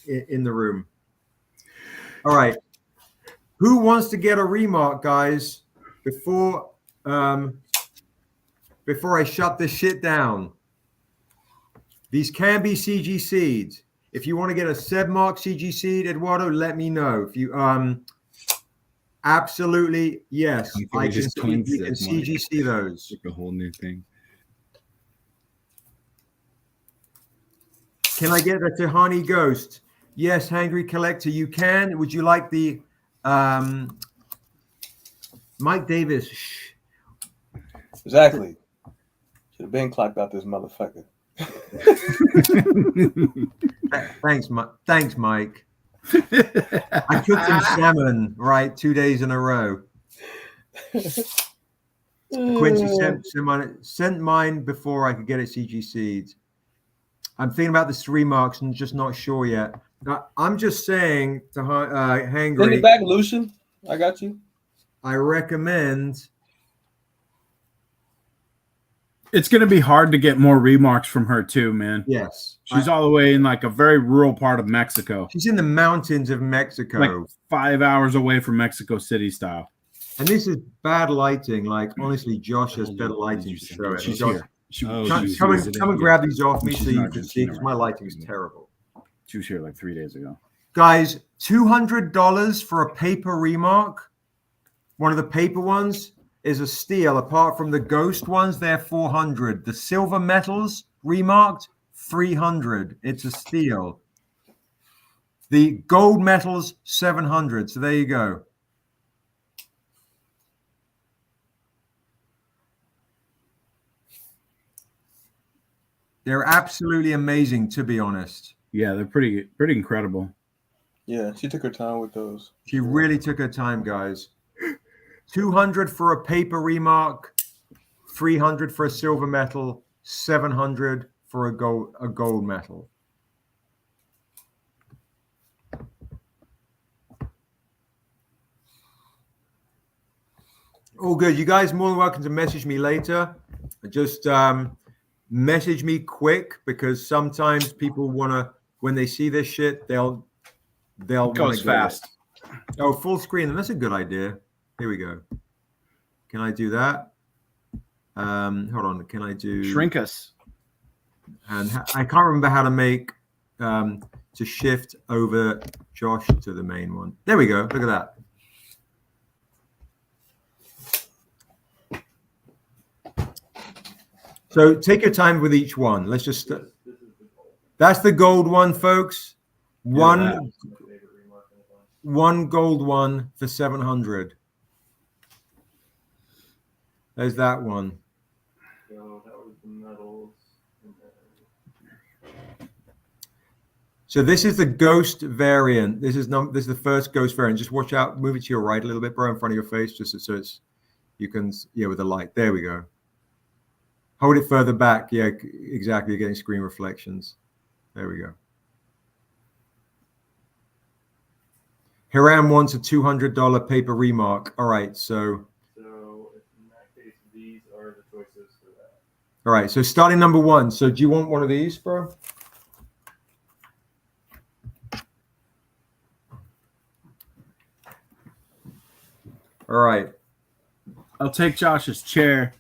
in the room. All right. Who wants to get a remark, guys? Before I shut this shit down. These can be CG seeds. If you want to get a Sebmark CG seed, Eduardo, let me know. If you absolutely yes, I can CG see those. Like a whole new thing. Can I get a Tehani Ghost? Yes, Hangry Collector, you can. Would you like the Mike Davis? Shh. Exactly. Should have been clocked out this motherfucker. Thanks, Mike. I cooked some salmon, right, 2 days in a row. Quincy sent mine before I could get it CG seeds. I'm thinking about the 3 marks and just not sure yet. I'm just saying to Hangry. Send it back, Lucian. I got you. I recommend. It's going to be hard to get more remarks from her too, man. Yes. She's all the way in like a very rural part of Mexico. She's in the mountains of Mexico. Like 5 hours away from Mexico City style. And this is bad lighting. Like, honestly, Josh has better lighting to show it. She's Josh, here. Come and grab these off me so you can see, because my lighting is terrible. She was here like 3 days ago. Guys, $200 for a paper remark. One of the paper ones is a steal. Apart from the ghost ones, they're $400. The silver metals remarked, $300. It's a steal. The gold metals, $700. So there you go. They're absolutely amazing, to be honest. Yeah, they're pretty incredible. Yeah, she took her time with those. She really took her time, guys. $200 for a paper remark, $300 for a silver metal, $700 for a gold metal. All good. You guys are more than welcome to message me later. Just message me quick, because sometimes people want to, when they see this shit, they'll goes fast. Oh, full screen. That's a good idea. Here we go. Can I do that? Hold on. Can I do shrink us? And I can't remember how to make to shift over Josh to the main one. There we go. Look at that. So take your time with each one. Let's just. That's the gold one, folks. One gold one for $700. There's that one. So that was the metals. So this is the ghost variant. This is the first ghost variant. Just watch out. Move it to your right a little bit, bro, in front of your face, just so it's you can with the light. There we go. Hold it further back. Yeah, exactly. You're getting screen reflections. There we go. Hiram wants a $200 paper remark. All right, so. So in that case, these are the choices for that. All right, so starting number 1. So do you want one of these, bro? All right. I'll take Josh's chair.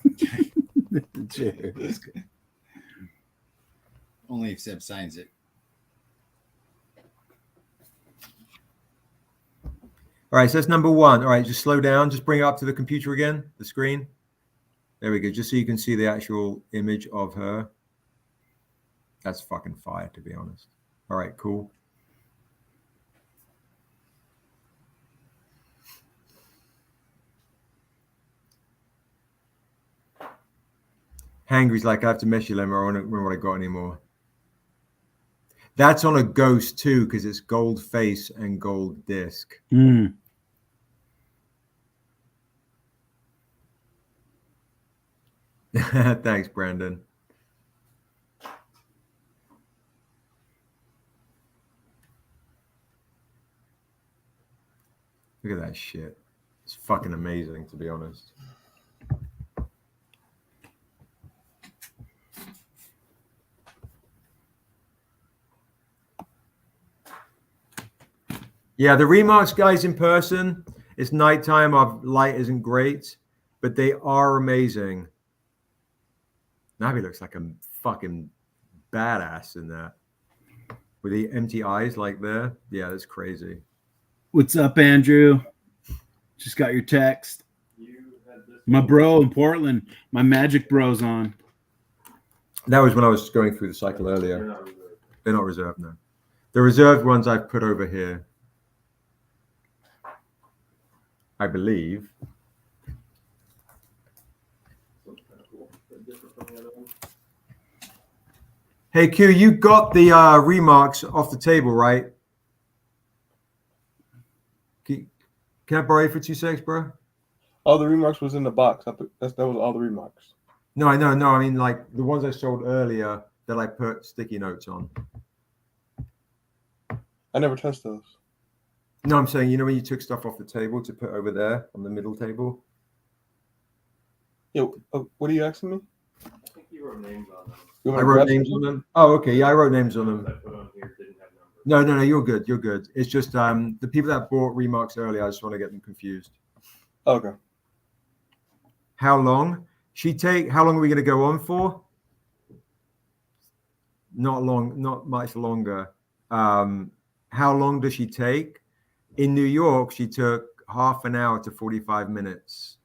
The chair. That's good. Only if Seb signs it. All right, so that's number 1. All right, just slow down. Just bring it up to the computer again, the screen. There we go. Just so you can see the actual image of her. That's fucking fire, to be honest. All right, cool. Hangry's like, I have to mess you, Lemmer. I don't remember what I got anymore. That's on a ghost too, because it's gold face and gold disc. Mm. Thanks, Brandon. Look at that shit. It's fucking amazing, to be honest. Yeah, the Remarks guys in person, it's nighttime. Our light isn't great, but they are amazing. Navi looks like a fucking badass in that. With the empty eyes like there. Yeah, that's crazy. What's up, Andrew? Just got your text. My bro in Portland. My magic bro's on. That was when I was going through the cycle earlier. They're not reserved, no. The reserved ones I've put over here. I believe. Hey, Q, you got the Remarks off the table, right? Can I borrow it for 2 seconds, bro? Oh, the Remarks was in the box. That was all the Remarks. No, I know. No, I mean, like the ones I sold earlier that I put sticky notes on. I never touched those. No, I'm saying, you know, when you took stuff off the table to put over there on the middle table? Yeah, what are you asking me? I think you wrote names on them. I wrote names on them. Oh, okay. Yeah, I wrote names on them. No, you're good. You're good. It's just the people that bought Remarks earlier, I just want to get them confused. Okay. How long? How long are we going to go on for? Not long, not much longer. How long does she take? In New York, she took half an hour to 45 minutes.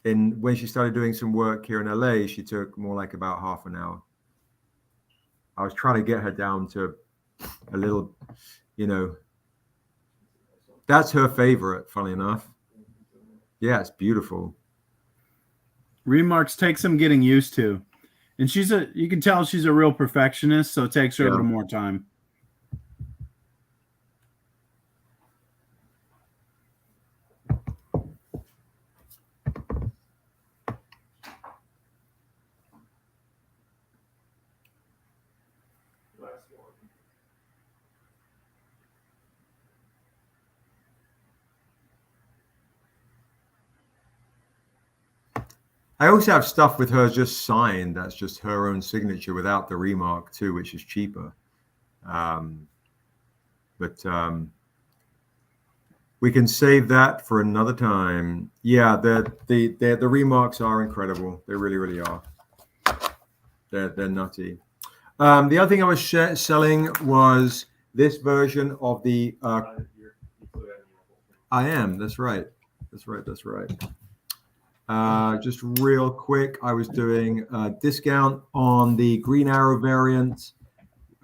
And when she started doing some work here in LA, she took more like about half an hour. I was trying to get her down to a little, you know, that's her favorite, funny enough. Yeah, it's beautiful. Remarks take some getting used to. And you can tell she's a real perfectionist, so it takes her a little more time. I also have stuff with her just signed. That's just her own signature without the Remark too, which is cheaper. But we can save that for another time. Yeah, the Remarks are incredible. They really, really are. They're nutty. The other thing I was selling was this version of the. I am. That's right. That's right. That's right. Just real quick, I was doing a discount on the Green Arrow variant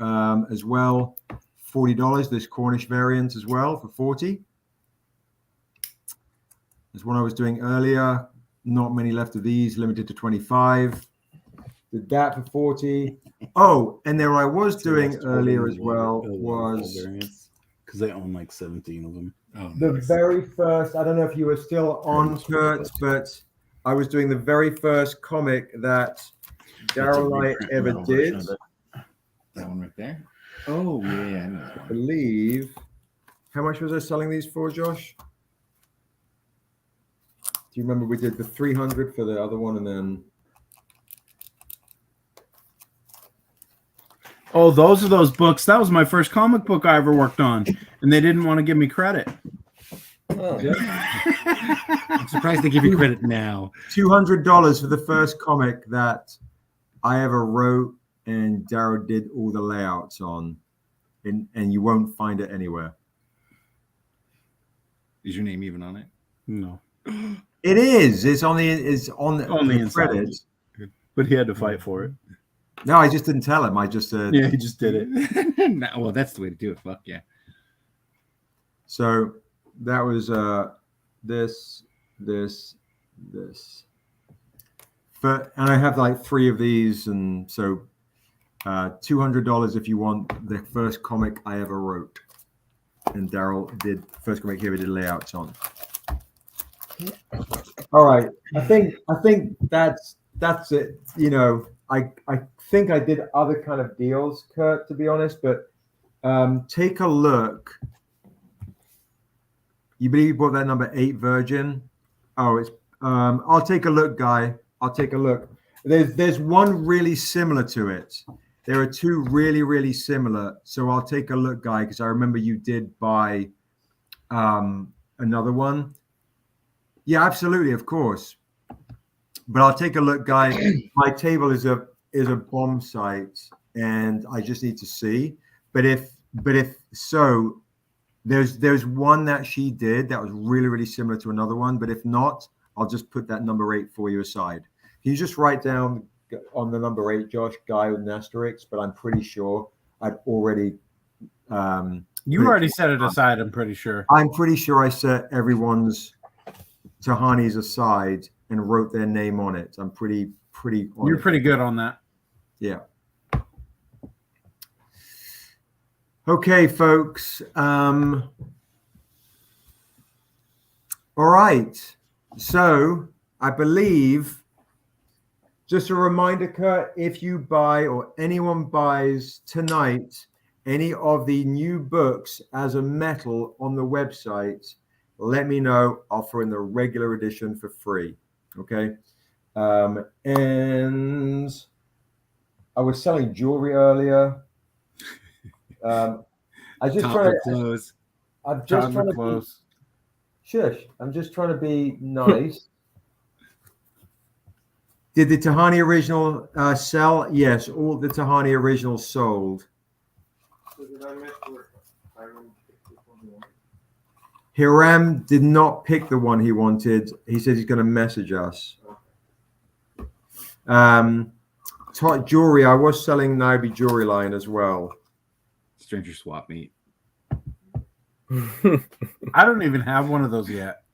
as well, $40. This Cornish variant as well for $40. There's one I was doing earlier. Not many left of these, limited to 25. Did that for $40. Oh, and there I was doing earlier as well was because they own like 17 of them. Oh, the very first. I don't know if you were still on, Kurt, but I was doing the very first comic that Daryl and I ever did. That one right there. Oh yeah, I believe. How much was I selling these for, Josh? you remember we did the 300 for the other one, and then Oh, those are those books. That was my first comic book I ever worked on, and they didn't want to give me credit. I'm surprised they give you credit now. $200 for the first comic that I ever wrote, and Daryl did all the layouts on, and you won't find it anywhere. Is your name even on it? No. It is. It's on the inside. credits. But he had to fight for it. No, I just didn't tell him. I just said. Yeah, he just did it. No, well, that's the way to do it. Fuck yeah. So that was this. And I have like 3 of these, and so $200 if you want the first comic I ever wrote. And Daryl did first comic he ever did layouts on. All right, I think that's it. You know, I think I did other kind of deals, Kurt, to be honest, but take a look. You believe you bought that number 8 Virgin? Oh, it's I'll take a look, guy. I'll take a look. There's one really similar to it. There are 2 really, really similar. So I'll take a look, guy, because I remember you did buy another one. Yeah, absolutely, of course. But I'll take a look, guy. My table is a bomb site, and I just need to see. But if so, there's one that she did that was really, really similar to another one. But if not, I'll just put that number 8 for you aside. Can you just write down on the number 8, Josh, guy with an asterisk? But I'm pretty sure I'd already. You already set it aside, I'm pretty sure. I'm pretty sure I set everyone's Tehani's aside and wrote their name on it. I'm pretty. You're pretty good on that. Yeah. Okay, folks. All right. So I believe, just a reminder, Kurt, if you buy or anyone buys tonight any of the new books as a metal on the website, let me know. I'll throw in the regular edition for free. Okay. And I was selling jewelry earlier. I just trying to close. I'm just trying to close. Shush. I'm just trying to be nice. Did the Tehani original sell? Yes, all the Tehani originals sold. So did I miss where Hiram picked this one? Hiram did not pick the one he wanted. He said he's going to message us. Jewelry. I was selling Niobe jewelry line as well. Stranger swap meet. I don't even have one of those yet.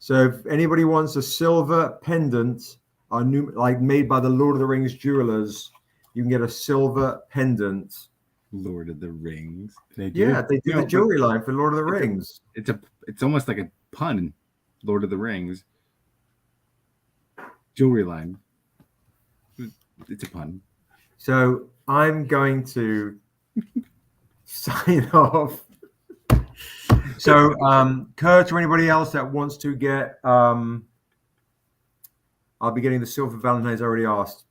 So if anybody wants a silver pendant, like made by the Lord of the Rings jewelers, you can get a silver pendant. Lord of the Rings. They do. Yeah, they do the jewelry line for Lord of the Rings. It's almost like a pun. Lord of the Rings. Jewelry line. It's a pun. So I'm going to sign off. So Kurt or anybody else that wants to get, I'll be getting the silver Valentine's. I already asked.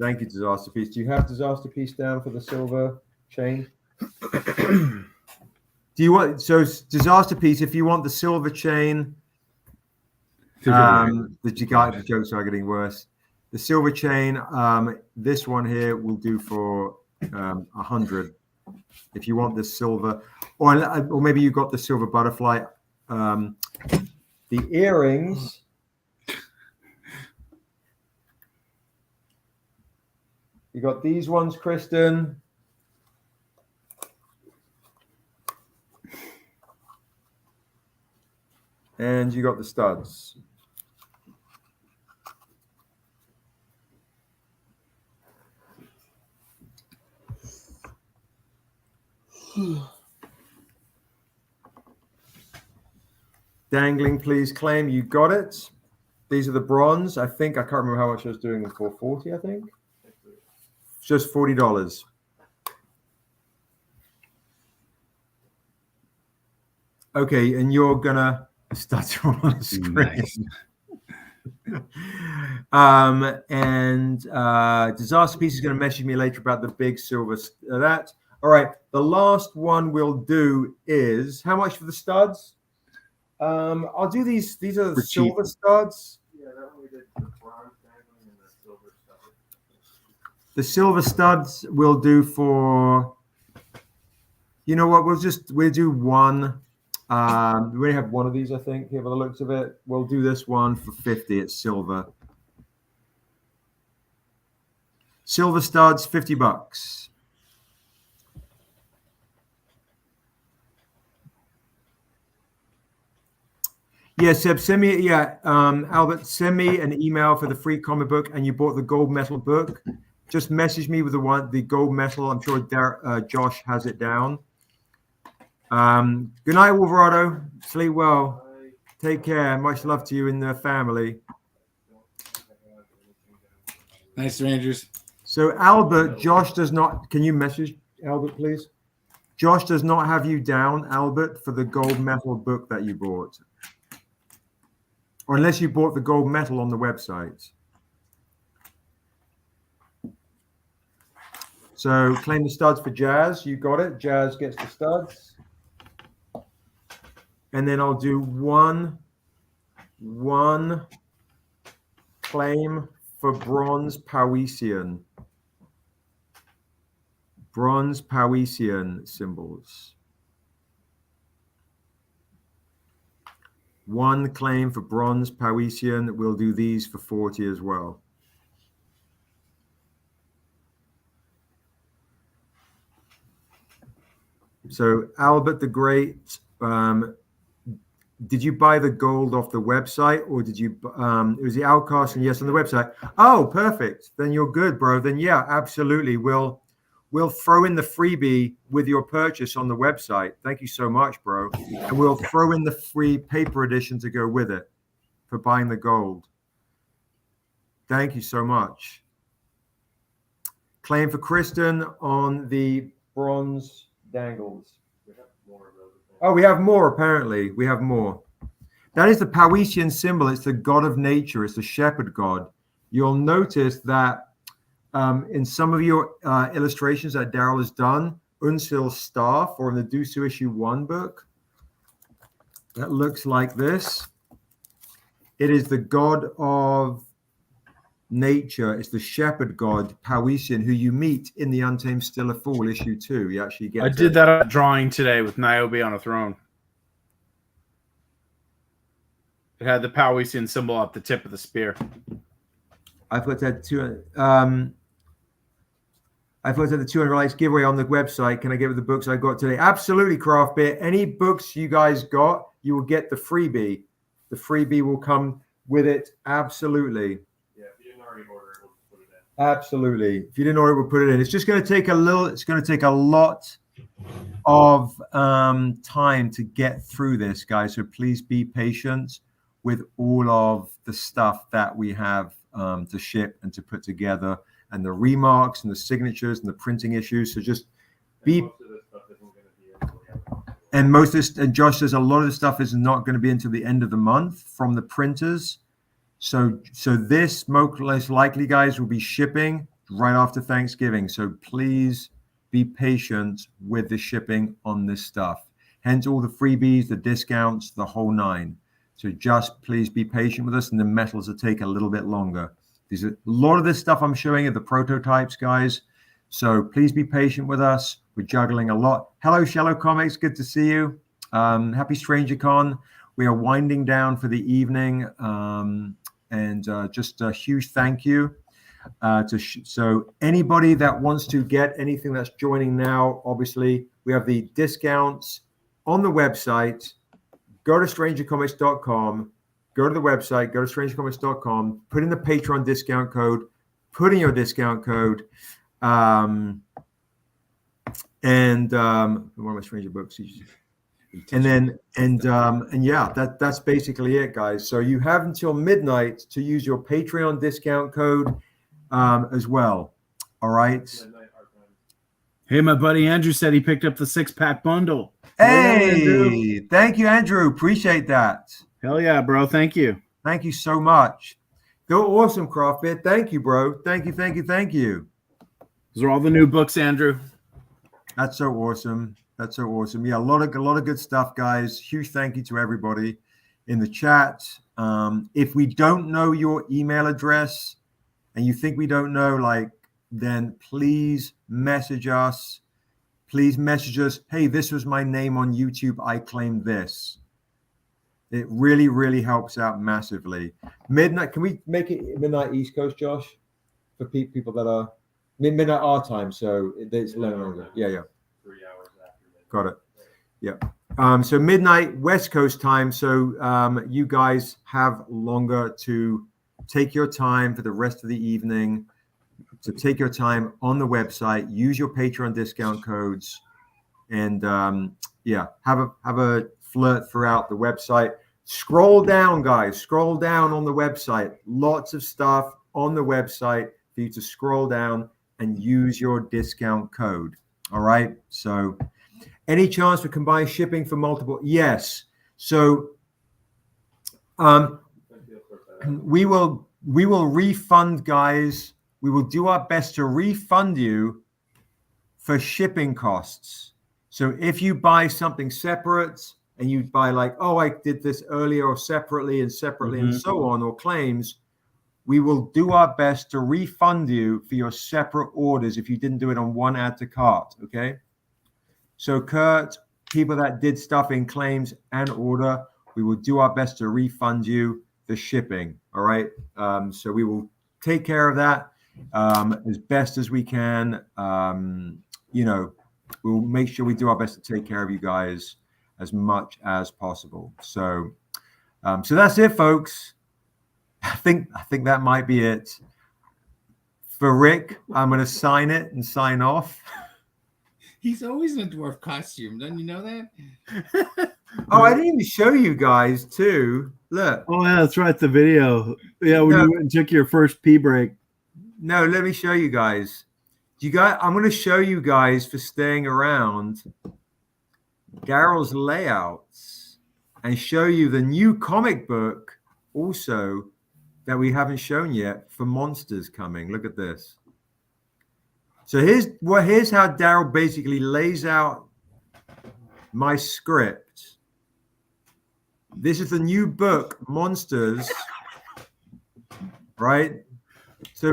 Thank you, Disaster Piece. Do you have Disaster Piece down for the silver chain? Do you want, so Disaster Piece, if you want the silver chain, the jokes are getting worse. The silver chain, this one here will do for 100. If you want the silver, or maybe you got the silver butterfly. The earrings. You got these ones, Kristen. And you got the studs. Dangling, please claim. You got it. These are the bronze. I can't remember how much I was doing them for. 40, I think. Just $40. Okay, and you're gonna studs are on the screen. Nice. And Disaster Piece is going to message me later about the big silver that. All right, the last one we'll do is how much for the studs? I'll do these. These are the silver studs. Yeah, that one we did the bronze dangling and the silver studs. The silver studs we'll do for. You know what? We'll do one. We only have one of these, I think. Here, by the looks of it, we'll do this one for 50. It's silver. Silver studs, $50. Yeah, Seb, send me. Yeah, Albert, send me an email for the free comic book, and you bought the gold metal book. Just message me with the gold metal. I'm sure Josh has it down. Good night, Wolverado. Sleep well. Take care. Much love to you and the family. Night, strangers. So, Albert, Josh does not. Can you message Albert, please? Josh does not have you down, Albert, for the gold metal book that you bought. Or unless you bought the gold metal on the website. So claim the studs for Jazz. You got it. Jazz gets the studs. And then I'll do one claim for bronze Powesian. Bronze Powesian symbols. One claim for bronze Powesian. We'll do these for 40 as well. So Albert the Great, did you buy the gold off the website, or did you? It was the Outcast, and yes, on the website. Oh, perfect. Then you're good, bro. Then yeah, absolutely. We'll throw in the freebie with your purchase on the website. Thank you so much, bro. And we'll throw in the free paper edition to go with it for buying the gold. Thank you so much. Claim for Kristen on the bronze dangles. Oh, we have more, apparently. We have more. That is the Powesian symbol. It's the god of nature. It's the shepherd god. You'll notice that in some of your illustrations that Daryl has done, Unsil's staff, or in the Dusu issue 1 book, that looks like this. It is the god of nature. It's the shepherd god, Powesian, who you meet in the Untamed Still a Fool issue 2. You actually get I did that drawing today with Niobe on a throne. It had the Powesian symbol at the tip of the spear. I put that I put the 200 likes giveaway on the website. Can I give it the books I got today? Absolutely, Craft Beer. Any books you guys got, you will get the freebie. The freebie will come with it. Absolutely. Yeah, if you didn't already order it, we'll just put it in. Absolutely. If you didn't order it, we'll put it in. It's just going to take a little. It's going to take a lot of time to get through this, guys. So please be patient with all of the stuff that we have to ship and to put together, and the remarks and the signatures and the printing issues. So just be. Most of this stuff isn't going to be until the end of the month. And most of this, and Josh says a lot of the stuff is not going to be until the end of the month from the printers. So this most likely, guys, will be shipping right after Thanksgiving. So please be patient with the shipping on this stuff. Hence all the freebies, the discounts, the whole nine. So just please be patient with us, and the metals will take a little bit longer. There's a lot of this stuff I'm showing you, the prototypes, guys. So please be patient with us. We're juggling a lot. Hello, Shallow Comics. Good to see you. Happy StrangerCon. We are winding down for the evening. And just a huge thank you. So anybody that wants to get anything that's joining now, obviously, we have the discounts on the website. Go to StrangerComics.com. Go to the website, go to StrangerComics.com, put in the Patreon discount code, put in your discount code, and one of my Stranger books. And yeah, that's basically it, guys. So you have until midnight to use your Patreon discount code as well. All right. Hey, my buddy Andrew said he picked up the 6-pack bundle. Hey, thank you, Andrew. Appreciate that. Hell yeah, bro. Thank you. Thank you so much. Go awesome, Craft Beer. Thank you, bro. Thank you, thank you, thank you. Those are all the new books, Andrew. That's so awesome. That's so awesome. Yeah, a lot of good stuff, guys. Huge thank you to everybody in the chat. If we don't know your email address and you think we don't know, like, then please message us. Please message us. Hey, this was my name on YouTube. I claimed this. It really, really helps out massively. Midnight. Can we make it midnight East Coast, Josh? For people that are midnight our time, so it's a little longer. Yeah. 3 hours after. Got it. Yeah. So midnight West Coast time. So you guys have longer to take your time for the rest of the evening. So take your time on the website. Use your Patreon discount codes, and have a flirt throughout the website. Scroll down, guys. Scroll down on the website. Lots of stuff on the website for you to scroll down and use your discount code. All right. So, any chance for combined shipping for multiple? Yes. So, we will refund, guys. We will do our best to refund you for shipping costs. So if you buy something separate and you buy like, oh, I did this earlier or separately and so on, or claims, we will do our best to refund you for your separate orders if you didn't do it on one add to cart, okay? So Kurt, people that did stuff in claims and order, we will do our best to refund you the shipping, all right? So we will take care of that as best as we can. We'll make sure we do our best to take care of you guys as much as possible. So that's it, folks. I think that might be it. For Rick, I'm going to sign it and sign off. He's always in a dwarf costume. Don't you know that? Oh, I didn't even show you guys too. Look. Oh yeah, that's right. The video. Yeah, when you went and took your first pee break. No, let me show you guys. I'm going to show you guys, for staying around, Daryl's layouts and show you the new comic book also that we haven't shown yet for Monsters coming. Look at this. So here's how Daryl basically lays out my script. This is the new book, Monsters, right? So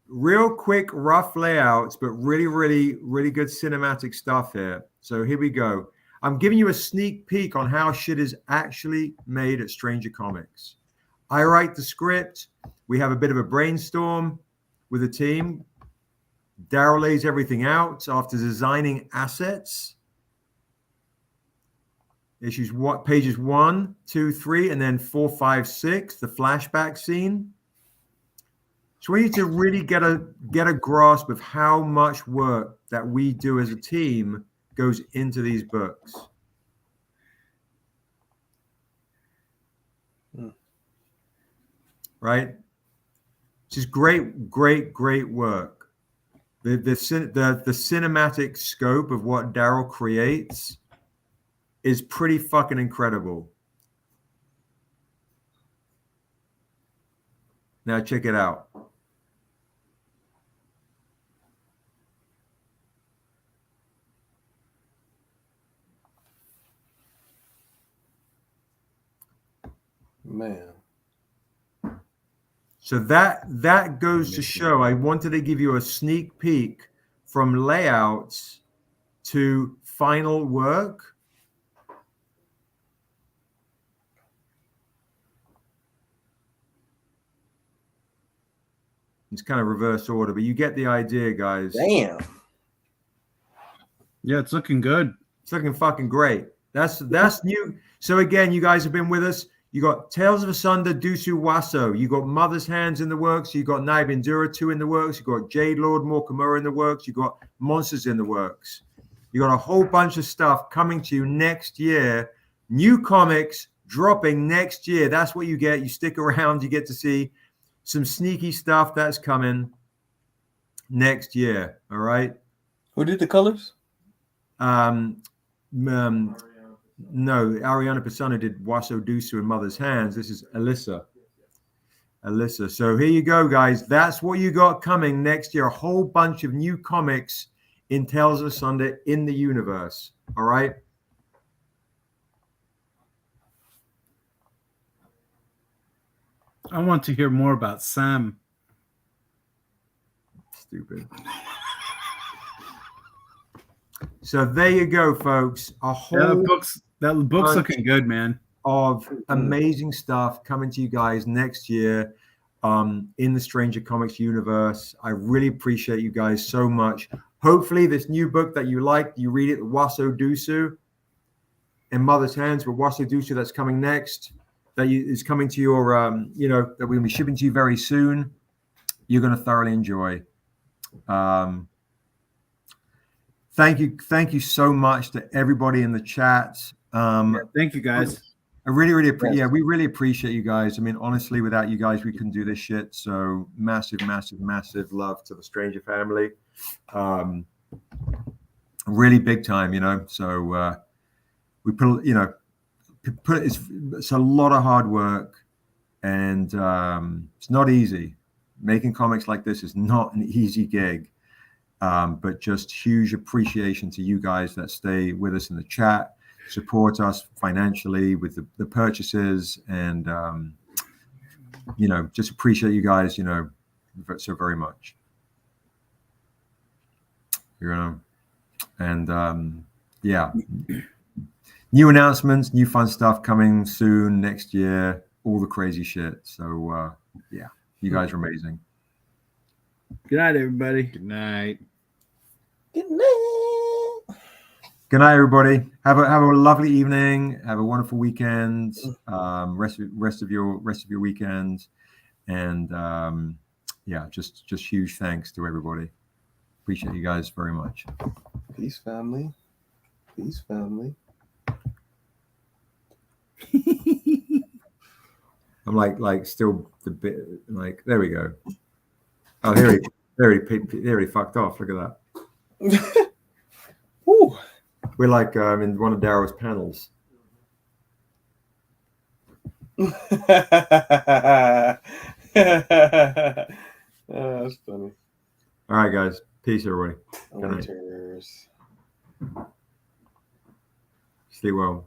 real quick, rough layouts, but really, really, really good cinematic stuff here. So here we go. I'm giving you a sneak peek on how shit is actually made at Stranger Comics. I write the script. We have a bit of a brainstorm with the team. Daryl lays everything out after designing assets. Pages 1, 2, 3, and then 4, 5, 6, the flashback scene. So we need to really get a grasp of how much work that we do as a team goes into these books. Right? Just great, great, great work. The cinematic scope of what Daryl creates is pretty fucking incredible. Now check it out. Man. So that goes to show, I wanted to give you a sneak peek from layouts to final work. It's kind of reverse order, but you get the idea, guys. Damn. Yeah, it's looking good. It's looking fucking great. That's new. So again, you guys have been with us. You got Tales of Asunda, Dusu Waso. You got Mother's Hands in the works. You got Niobe Endura 2 in the works. You got Jade Lord Morkamura in the works. You got Monsters in the works. You got a whole bunch of stuff coming to you next year. New comics dropping next year. That's what you get. You stick around, you get to see some sneaky stuff that's coming next year. All right. Who did the colors? No, Arianna Pisani did WASO DUSU in Mother's Hands. This is Alyssa. So here you go, guys. That's what you got coming next year. A whole bunch of new comics in Tales of Asunda in the universe. All right. I want to hear more about Sam. Stupid. So there you go, folks. A whole that book's looking good, man. Of amazing stuff coming to you guys next year in the Stranger Comics universe. I really appreciate you guys so much. Hopefully this new book that you like, you read it, WASO DUSU in Mother's Hands with WASO DUSU that's coming next, is coming to your, that we're going to be shipping to you very soon. You're going to thoroughly enjoy. Thank you so much to everybody in the chat. Thank you, guys. I really appreciate. Yeah, we really appreciate you guys. I mean, honestly, without you guys, we couldn't do this shit. So massive love to the Stranger family. Really big time, So we put, it's a lot of hard work, and it's not easy. Making comics like this is not an easy gig. But just huge appreciation to you guys that stay with us in the chat, support us financially with the purchases, and just appreciate you guys so very much. New announcements, new fun stuff coming soon next year, all the crazy shit. So you guys are amazing. Good night, everybody. Good night. Good night. Good night, everybody. Have a lovely evening. Have a wonderful weekend. Rest of your weekend, and just huge thanks to everybody. Appreciate you guys very much. Peace, family. Peace, family. I'm like still the bit like there we go. Oh, here he fucked off. Look at that. We're like in one of Darryl's panels. That's funny. All right, guys. Peace, everybody. Good night. Sleep well.